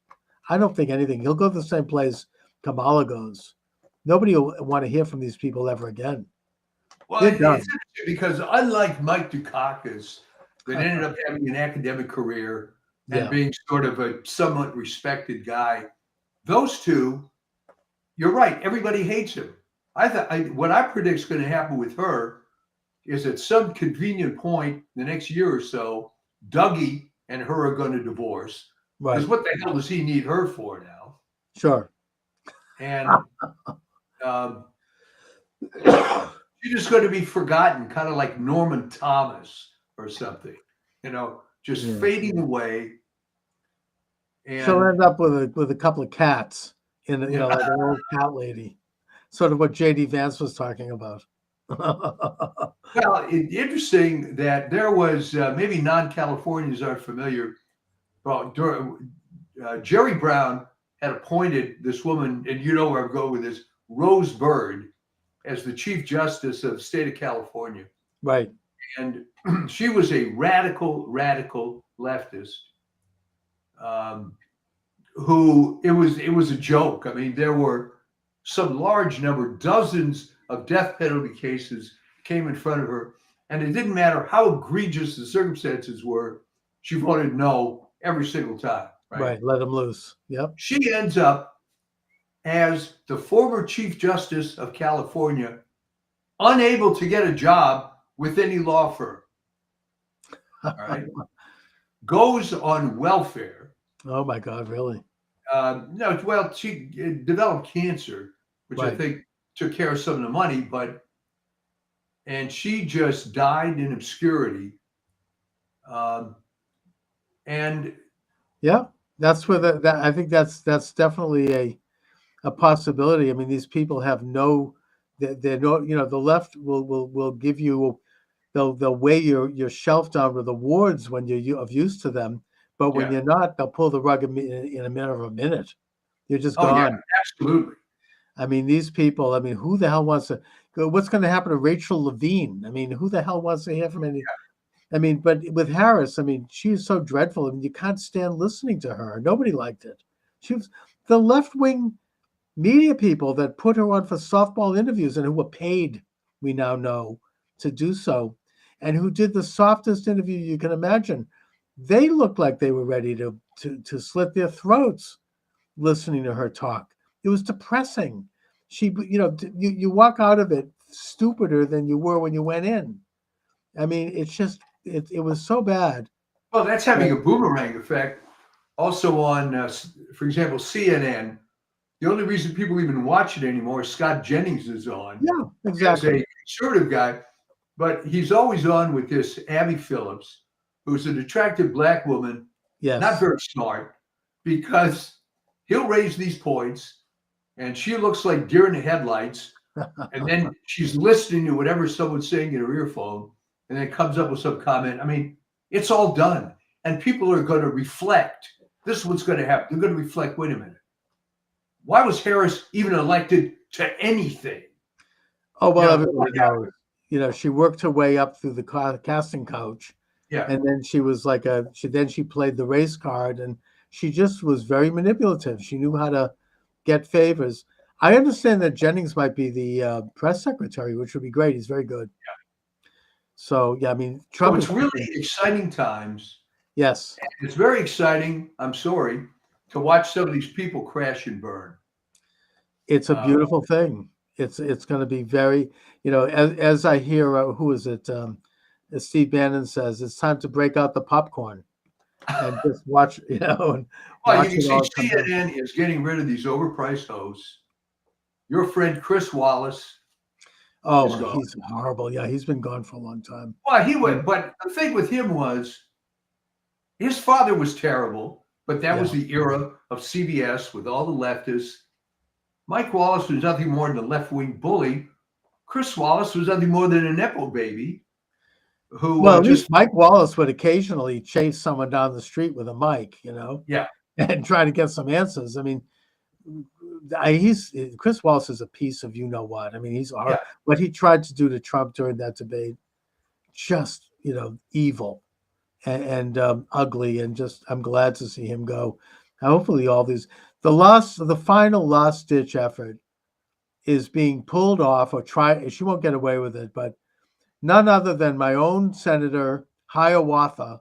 I don't think anything. He'll go to the same place Kamala goes. Nobody will want to hear from these people ever again. Well, it's interesting because unlike Mike Dukakis, that ended up having an academic career and being sort of a somewhat respected guy, those two, you're right. Everybody hates him. What I predict is going to happen with her is at some convenient point the next year or so, Dougie and her are going to divorce. Because what the hell does he need her for now? Sure. And she's just going to be forgotten, kind of like Norman Thomas or something, just fading away. And she'll end up with a couple of cats in, like an old cat lady, sort of what J.D. Vance was talking about. Well, interesting that there was maybe non-Californians aren't familiar. Well, Jerry Brown had appointed this woman, and you know where I'm going with this, Rose Byrd, as the Chief Justice of the state of California. Right. And she was a radical leftist who it was a joke. I mean, there were some large number, dozens of death penalty cases came in front of her, and it didn't matter how egregious the circumstances were, she voted no every single time. Right. Let them loose. Yep. She ends up as the former Chief Justice of California, unable to get a job with any law firm. All right. Goes on welfare. Oh my God, really? No, well, she developed cancer, which I think took care of some of the money, and she just died in obscurity. And yeah, that's where I think that's definitely a possibility. I mean, these people have they're no, the left will give you, they'll weigh your shelf down with awards when you're of use to them, but when you're not, they'll pull the rug in a matter of a minute. You're just gone. Yeah, absolutely. I mean, these people, I mean, who the hell wants to go? What's going to happen to Rachel Levine? I mean, who the hell wants to hear from any? I mean, but with Harris, I mean, she is so dreadful. I mean, you can't stand listening to her. Nobody liked it. She was the left-wing media people that put her on for softball interviews and who were paid, we now know, to do so, and who did the softest interview you can imagine. They looked like they were ready to slit their throats listening to her talk. It was depressing. She, you walk out of it stupider than you were when you went in. I mean, it's just, it was so bad. Well, that's having a boomerang effect. Also on, for example, CNN. The only reason people even watch it anymore is Scott Jennings is on. Yeah, exactly. He's a conservative guy, but he's always on with this Abby Phillips, who's an attractive black woman, not very smart, because he'll raise these points, and she looks like deer in the headlights, and then she's listening to whatever someone's saying in her earphone, and then comes up with some comment. I mean, it's all done, and people are going to reflect. This is what's going to happen. They're going to reflect, wait a minute. Why was Harris even elected to anything? Oh, well, everybody knows. She worked her way up through the casting couch. Yeah. And then she was like she played the race card, and she just was very manipulative. She knew how to get favors. I understand that Jennings might be the press secretary, which would be great. He's very good. Yeah. So, yeah, I mean, Trump. It's really exciting times. Yes. It's very exciting. I'm sorry. To watch some of these people crash and burn. It's a beautiful thing. It's going to be very, as I hear, who is it? As Steve Bannon says, it's time to break out the popcorn and just watch, and Well, watch you can it see all come down. CNN is getting rid of these overpriced hosts. Your friend Chris Wallace is Oh, gone. he's horrible. Yeah, he's been gone for a long time. Well, he went, but the thing with him was his father was terrible, but that was the era of CBS with all the leftists. Mike Wallace was nothing more than a left-wing bully. Chris Wallace was nothing more than a nepo baby who Well, at just least Mike Wallace would occasionally chase someone down the street with a mic, yeah. and try to get some answers. I mean, he's Chris Wallace is a piece of what. I mean, he's Yeah. what he tried to do to Trump during that debate, just evil and ugly, and just I'm glad to see him go. Hopefully, all these the final last ditch effort is being pulled off or try. She won't get away with it, but none other than my own Senator Hiawatha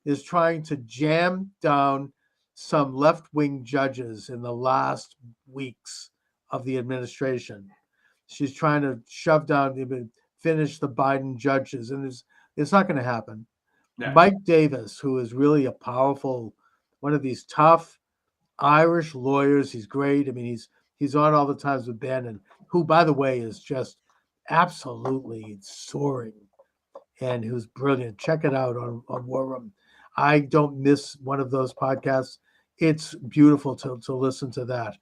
is trying to jam down some left-wing judges in the last weeks of the administration. She's trying to shove down, finish the Biden judges, and it's not going to happen. Yeah. Mike Davis, who is really a powerful, one of these tough Irish lawyers, he's great. I mean, he's on all the times with Bannon, who, by the way, is just absolutely soaring, and who's brilliant. Check it out on War Room. I don't miss one of those podcasts. It's beautiful to listen to that.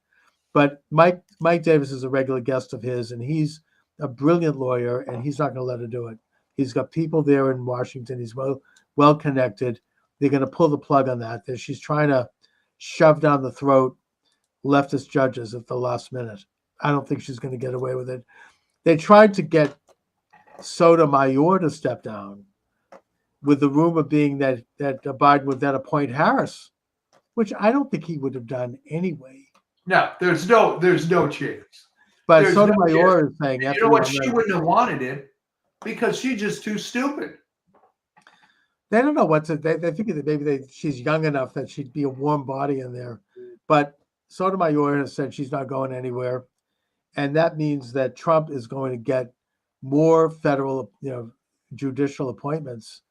But Mike Davis is a regular guest of his, and he's a brilliant lawyer, and he's not going to let her do it. He's got people there in Washington. He's well connected. They're going to pull the plug on that. She's trying to shove down the throat leftist judges at the last minute. I don't think she's going to get away with it. They tried to get Sotomayor to step down, with the rumor being that Biden would then appoint Harris, which I don't think he would have done anyway. No, there's no chance. But There's Sotomayor is saying, you know what? She wouldn't have wanted it because she's just too stupid. They don't know what to. They think that maybe she's young enough that she'd be a warm body in there. But Sotomayor has said she's not going anywhere, and that means that Trump is going to get more federal, judicial appointments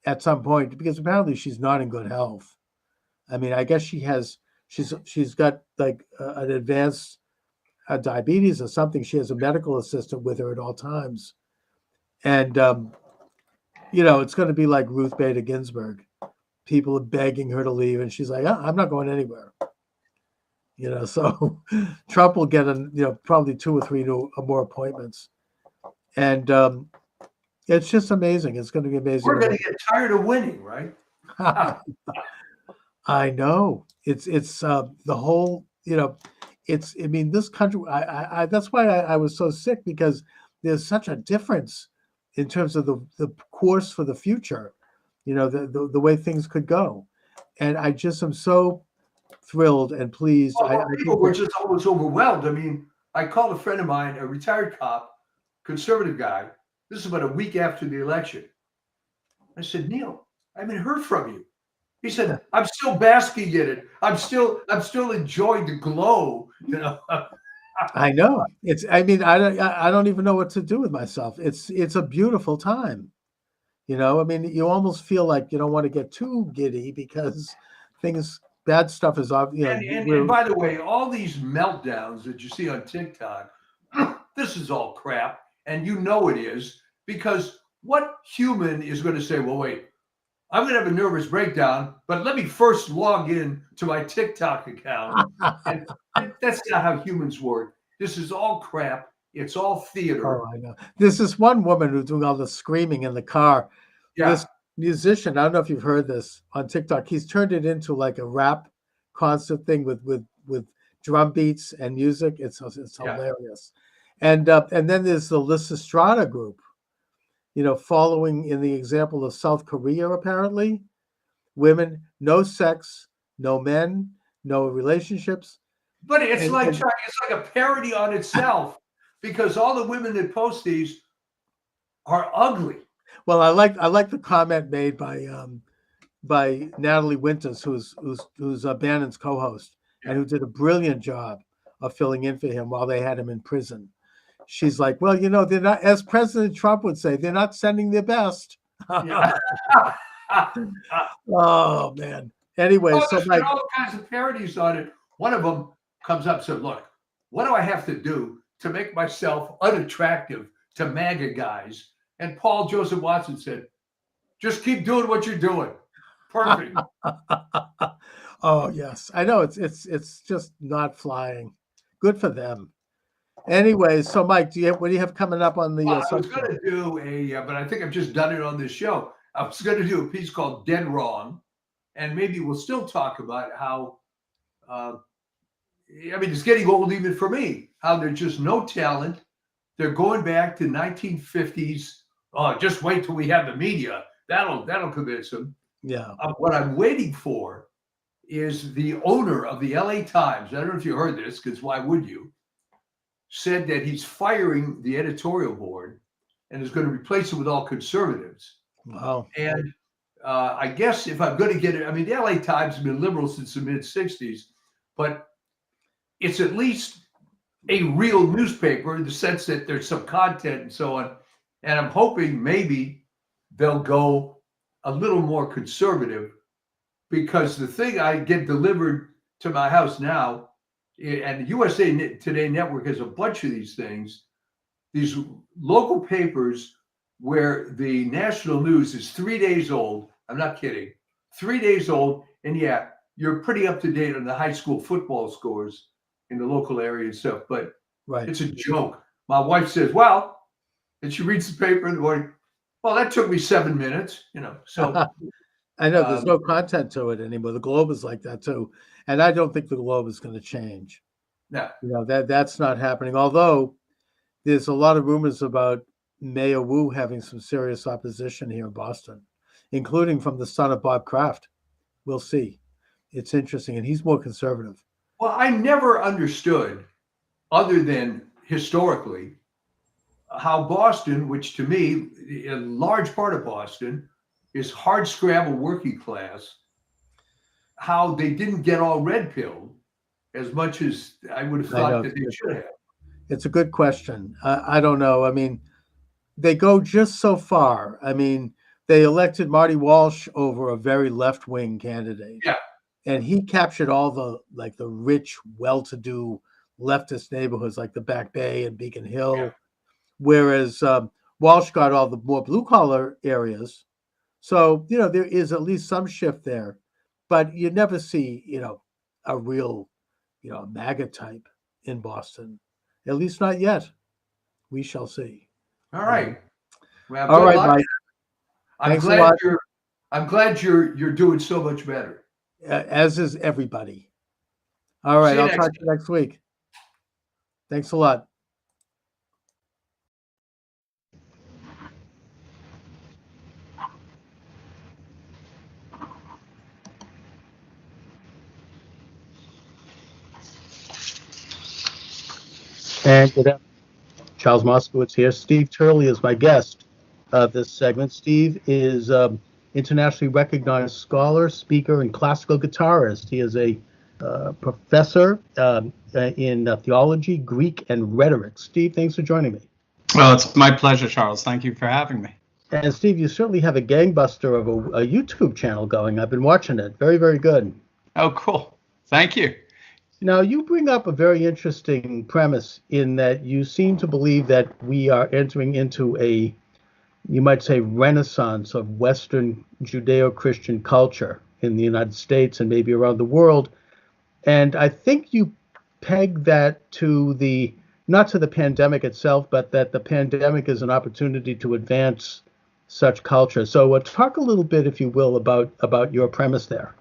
at some point, because apparently she's not in good health. I mean, I guess she's got like an advanced diabetes or something. She has a medical assistant with her at all times, and it's going to be like Ruth Bader Ginsburg. People are begging her to leave, and she's like, "I'm not going anywhere." So Trump will get probably 2 or 3 more appointments, and it's just amazing. It's going to be amazing. We're going to get tired of winning, right? I know. It's the whole, I mean, this country, I that's why I was so sick, because there's such a difference in terms of the course for the future, the way things could go. And I just am so thrilled and pleased. People were just always overwhelmed. I mean, I called a friend of mine, a retired cop, conservative guy. This is about a week after the election. I said, Neil, I haven't heard from you. He said, I'm still basking in it. I'm still enjoying the glow, I know. I don't even know what to do with myself. It's a beautiful time. I mean, you almost feel like you don't want to get too giddy, because bad stuff is off. And by the way, all these meltdowns that you see on TikTok, this is all crap. And it is, because what human is going to say, well, wait, I'm going to have a nervous breakdown, but let me first log in to my TikTok account. And that's not how humans work. This is all crap. It's all theater. Oh, I know. There's this one woman who's doing all the screaming in the car. Yeah. This musician, I don't know if you've heard this on TikTok. He's turned it into like a rap concert thing with drum beats and music. It's hilarious. And then there's the Lysistrata group, following in the example of South Korea. Apparently, women, no sex, no men, no relationships. But it's like a parody on itself, because all the women that post these are ugly. Well, I like the comment made by Natalie Winters, who's Bannon's co-host, and who did a brilliant job of filling in for him while they had him in prison. she's like, well, you know, they're not, as President Trump would say, they're not sending their best. Yeah. Oh man. Anyway, Oh, so there's my been all kinds of parodies on it. One of them comes up and said, look, what do I have to do to make myself unattractive to MAGA guys? And Paul Joseph Watson said, just keep doing what you're doing. Perfect. oh yes, I know it's just not flying. Good for them. Anyway, so Mike, what do you have coming up on the? Well, I was going to do but I think I've just done it on this show. I was going to do a piece called "Dead Wrong," and maybe we'll still talk about how. I mean, it's getting old even for me. How there's just no talent. They're going back to 1950s. Oh, just wait till we have the media. That'll convince them. Yeah. What I'm waiting for is the owner of the LA Times. I don't know if you heard this, because why would you? Said that he's firing the editorial board and is going to replace it with all conservatives. Wow. And I guess if I'm going to get it, I mean, the LA Times has been liberal since the mid-'60s, but it's at least a real newspaper in the sense that there's some content and so on. And I'm hoping maybe they'll go a little more conservative, because the thing I get delivered to my house now, and USA Today Network has a bunch of these things, these local papers where the national news is 3 days old. I'm not kidding. 3 days old. And yeah, you're pretty up to date on the high school football scores in the local area and stuff, but right. It's a joke. My wife says, well, and she reads the paper in the morning, well, that took me 7 minutes, you know, so. I know there's no content to it anymore. The Globe is like that too. And I don't think the Globe is going to change. No. You know, that's not happening. Although there's a lot of rumors about Mayor Wu having some serious opposition here in Boston, including from the son of Bob Kraft. We'll see. It's interesting. And he's more conservative. Well, I never understood, other than historically, how Boston, which to me, a large part of Boston, is hard scrabble working class, how they didn't get all red pilled as much as I would have thought that they should have. It's a good question. I don't know. I mean, they go just so far. I mean, they elected Marty Walsh over a very left-wing candidate. Yeah. And he captured all the rich, well-to-do leftist neighborhoods like the Back Bay and Beacon Hill, yeah. Whereas Walsh got all the more blue-collar areas. So, you know, there is at least some shift there. But you never see, you know, a real, you know, MAGA type in Boston. At least not yet. We shall see. All right. Well, all right, Mike. I'm glad you're doing so much better. As is everybody. All right, I'll talk to you next week. Thanks a lot. And good afternoon. Charles Moscowitz here. Steve Turley is my guest of this segment. Steve is internationally recognized scholar, speaker, and classical guitarist. He is a professor in theology, Greek, and rhetoric. Steve, thanks for joining me. Well, it's my pleasure, Charles. Thank you for having me. And Steve, you certainly have a gangbuster of a YouTube channel going. I've been watching it. Very, very good. Oh, cool. Thank you. Now, you bring up a very interesting premise in that you seem to believe that we are entering into a, you might say, renaissance of Western Judeo-Christian culture in the United States and maybe around the world. And I think you peg that to the, not to the pandemic itself, but that the pandemic is an opportunity to advance such culture. So talk a little bit, if you will, about your premise there.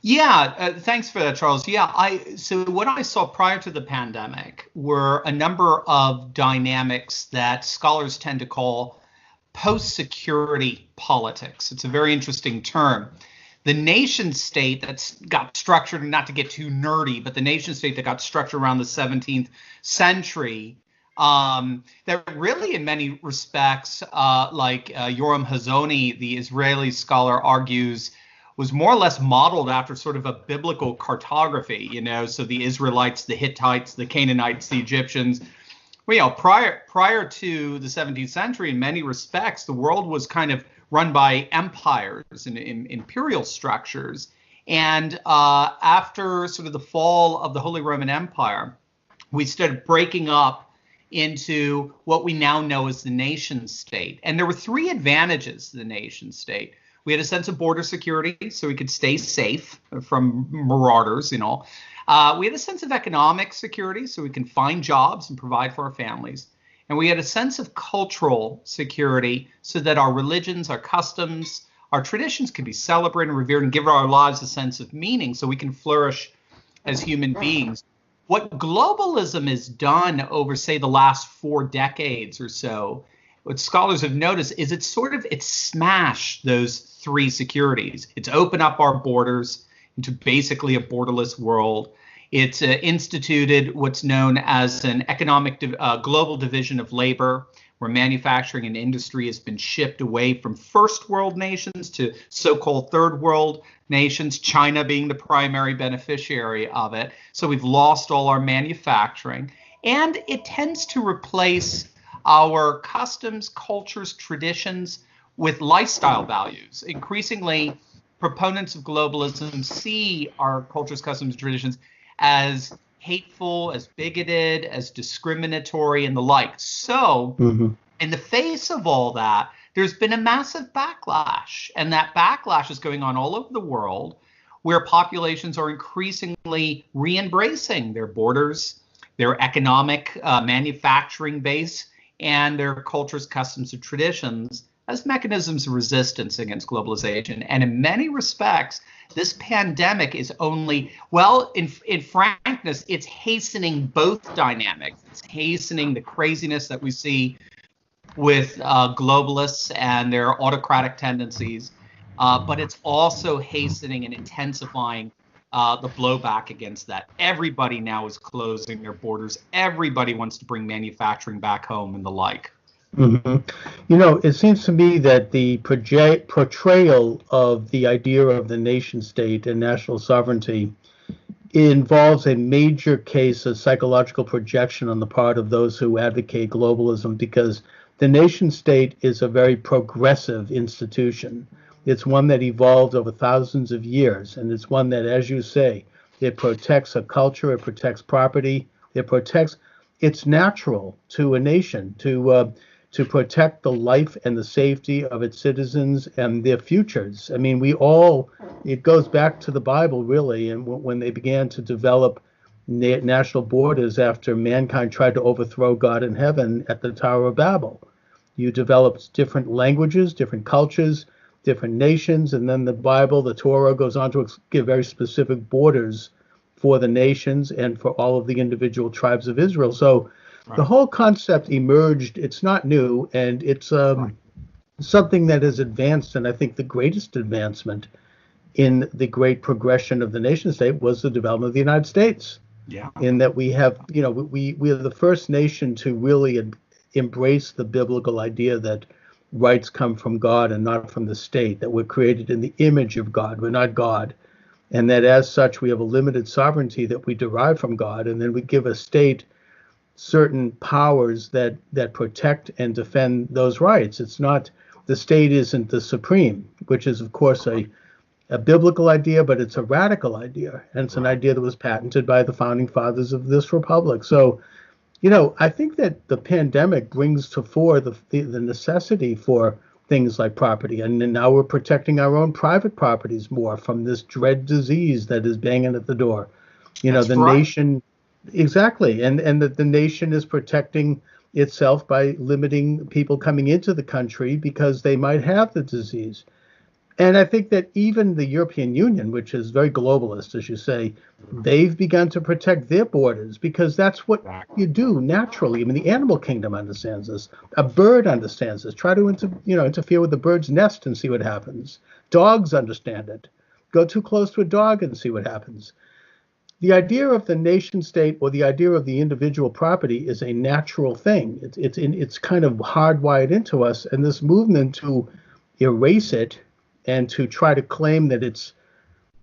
Yeah, thanks for that, Charles. Yeah, so what I saw prior to the pandemic were a number of dynamics that scholars tend to call post-security politics. It's a very interesting term. The nation state that's got structured, not to get too nerdy, but the nation state that got structured around the 17th century, that really in many respects, like Yoram Hazony, the Israeli scholar, argues, was more or less modeled after sort of a biblical cartography, you know, so the Israelites, the Hittites, the Canaanites, the Egyptians, Well, prior to the 17th century, in many respects, the world was kind of run by empires and imperial structures. And after sort of the fall of the Holy Roman Empire, we started breaking up into what we now know as the nation state. And there were three advantages to the nation state. We had a sense of border security, so we could stay safe from marauders, We had a sense of economic security, so we can find jobs and provide for our families. And we had a sense of cultural security, so that our religions, our customs, our traditions could be celebrated and revered and give our lives a sense of meaning so we can flourish as human beings. What globalism has done over, say, the last 4 decades or so, what scholars have noticed is it's smashed those three securities. It's opened up our borders into basically a borderless world. It's instituted what's known as an economic global division of labor, where manufacturing and industry has been shipped away from first world nations to so-called third world nations, China being the primary beneficiary of it. So we've lost all our manufacturing, and it tends to replace our customs, cultures, traditions with lifestyle values. Increasingly, proponents of globalism see our cultures, customs, traditions as hateful, as bigoted, as discriminatory, and the like. So, in the face of all that, there's been a massive backlash, and that backlash is going on all over the world, where populations are increasingly re-embracing their borders, their economic manufacturing base, and their cultures, customs, and traditions as mechanisms of resistance against globalization. And in many respects, this pandemic is only, well, in frankness, it's hastening both dynamics. It's hastening the craziness that we see with globalists and their autocratic tendencies, but it's also hastening and intensifying the blowback against that. Everybody now is closing their borders. Everybody wants to bring manufacturing back home and the like. It seems to me that the portrayal of the idea of the nation state and national sovereignty involves a major case of psychological projection on the part of those who advocate globalism, because the nation state is a very progressive institution. It's one that evolved over thousands of years, and it's one that, as you say, it protects a culture, it protects property, it's natural to a nation to protect the life and the safety of its citizens and their futures. I mean, it goes back to the Bible, really, and when they began to develop national borders after mankind tried to overthrow God in heaven at the Tower of Babel. You developed different languages, different cultures, different nations, and then the Bible, the Torah, goes on to give very specific borders for the nations and for all of the individual tribes of Israel. So the whole concept emerged. It's not new, and it's something that has advanced, and I think the greatest advancement in the great progression of the nation state was the development of the United States. Yeah. In that we have, we are the first nation to really embrace the biblical idea that rights come from God and not from the state, that we're created in the image of God, we're not God, and that as such we have a limited sovereignty that we derive from God, and then we give a state certain powers that protect and defend those rights. It's not, the state isn't the supreme, which is of course a biblical idea, but it's a radical idea, and it's an idea that was patented by the founding fathers of this republic. So, I think that the pandemic brings to fore the necessity for things like property, and now we're protecting our own private properties more from this dread disease that is banging at the door. Nation. Exactly. And the nation is protecting itself by limiting people coming into the country because they might have the disease. And I think that even the European Union, which is very globalist, as you say, they've begun to protect their borders because that's what you do naturally. I mean, the animal kingdom understands this. A bird understands this. Try to interfere with the bird's nest and see what happens. Dogs understand it. Go too close to a dog and see what happens. The idea of the nation state or the idea of the individual property is a natural thing. It's kind of hardwired into us, and this movement to erase it and to try to claim that it's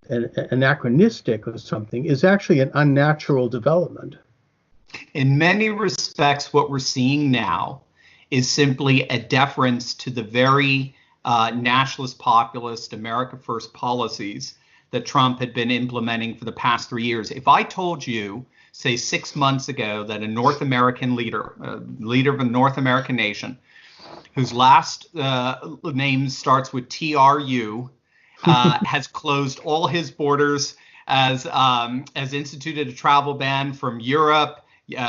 anachronistic or something is actually an unnatural development. In many respects, what we're seeing now is simply a deference to the very nationalist, populist, America First policies that Trump had been implementing for the past 3 years. If I told you, say 6 months ago, that a North American leader, leader of a North American nation, whose last name starts with TRU, has closed all his borders, has instituted a travel ban from Europe,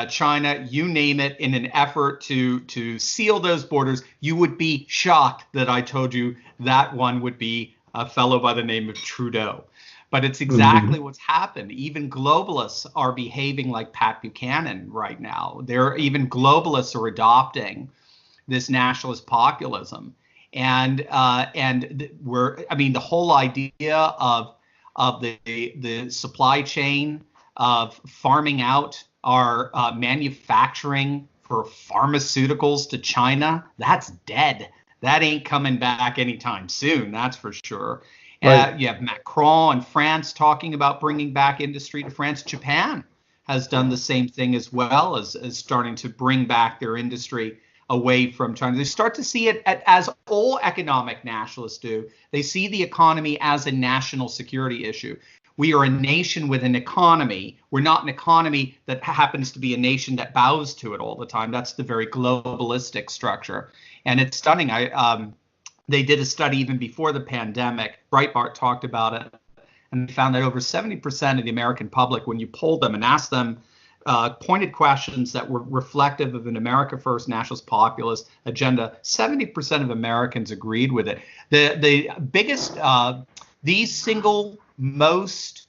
China, you name it, in an effort to seal those borders, you would be shocked that I told you that one would be a fellow by the name of Trudeau. But it's exactly what's happened. Even globalists are behaving like Pat Buchanan right now. Even globalists are adopting this nationalist populism. And the whole idea of the supply chain, of farming out our manufacturing for pharmaceuticals to China, that's dead. That ain't coming back anytime soon, that's for sure. Right. You have Macron in France talking about bringing back industry to France. Japan has done the same thing as well, as starting to bring back their industry away from China. They start to see it as all economic nationalists do. They see the economy as a national security issue. We are a nation with an economy. We're not an economy that happens to be a nation that bows to it all the time. That's the very globalistic structure. And it's stunning. They did a study even before the pandemic. Breitbart talked about it, and they found that over 70% of the American public, when you polled them and asked them pointed questions that were reflective of an America First nationalist populist agenda, 70% of Americans agreed with it. The biggest, the single most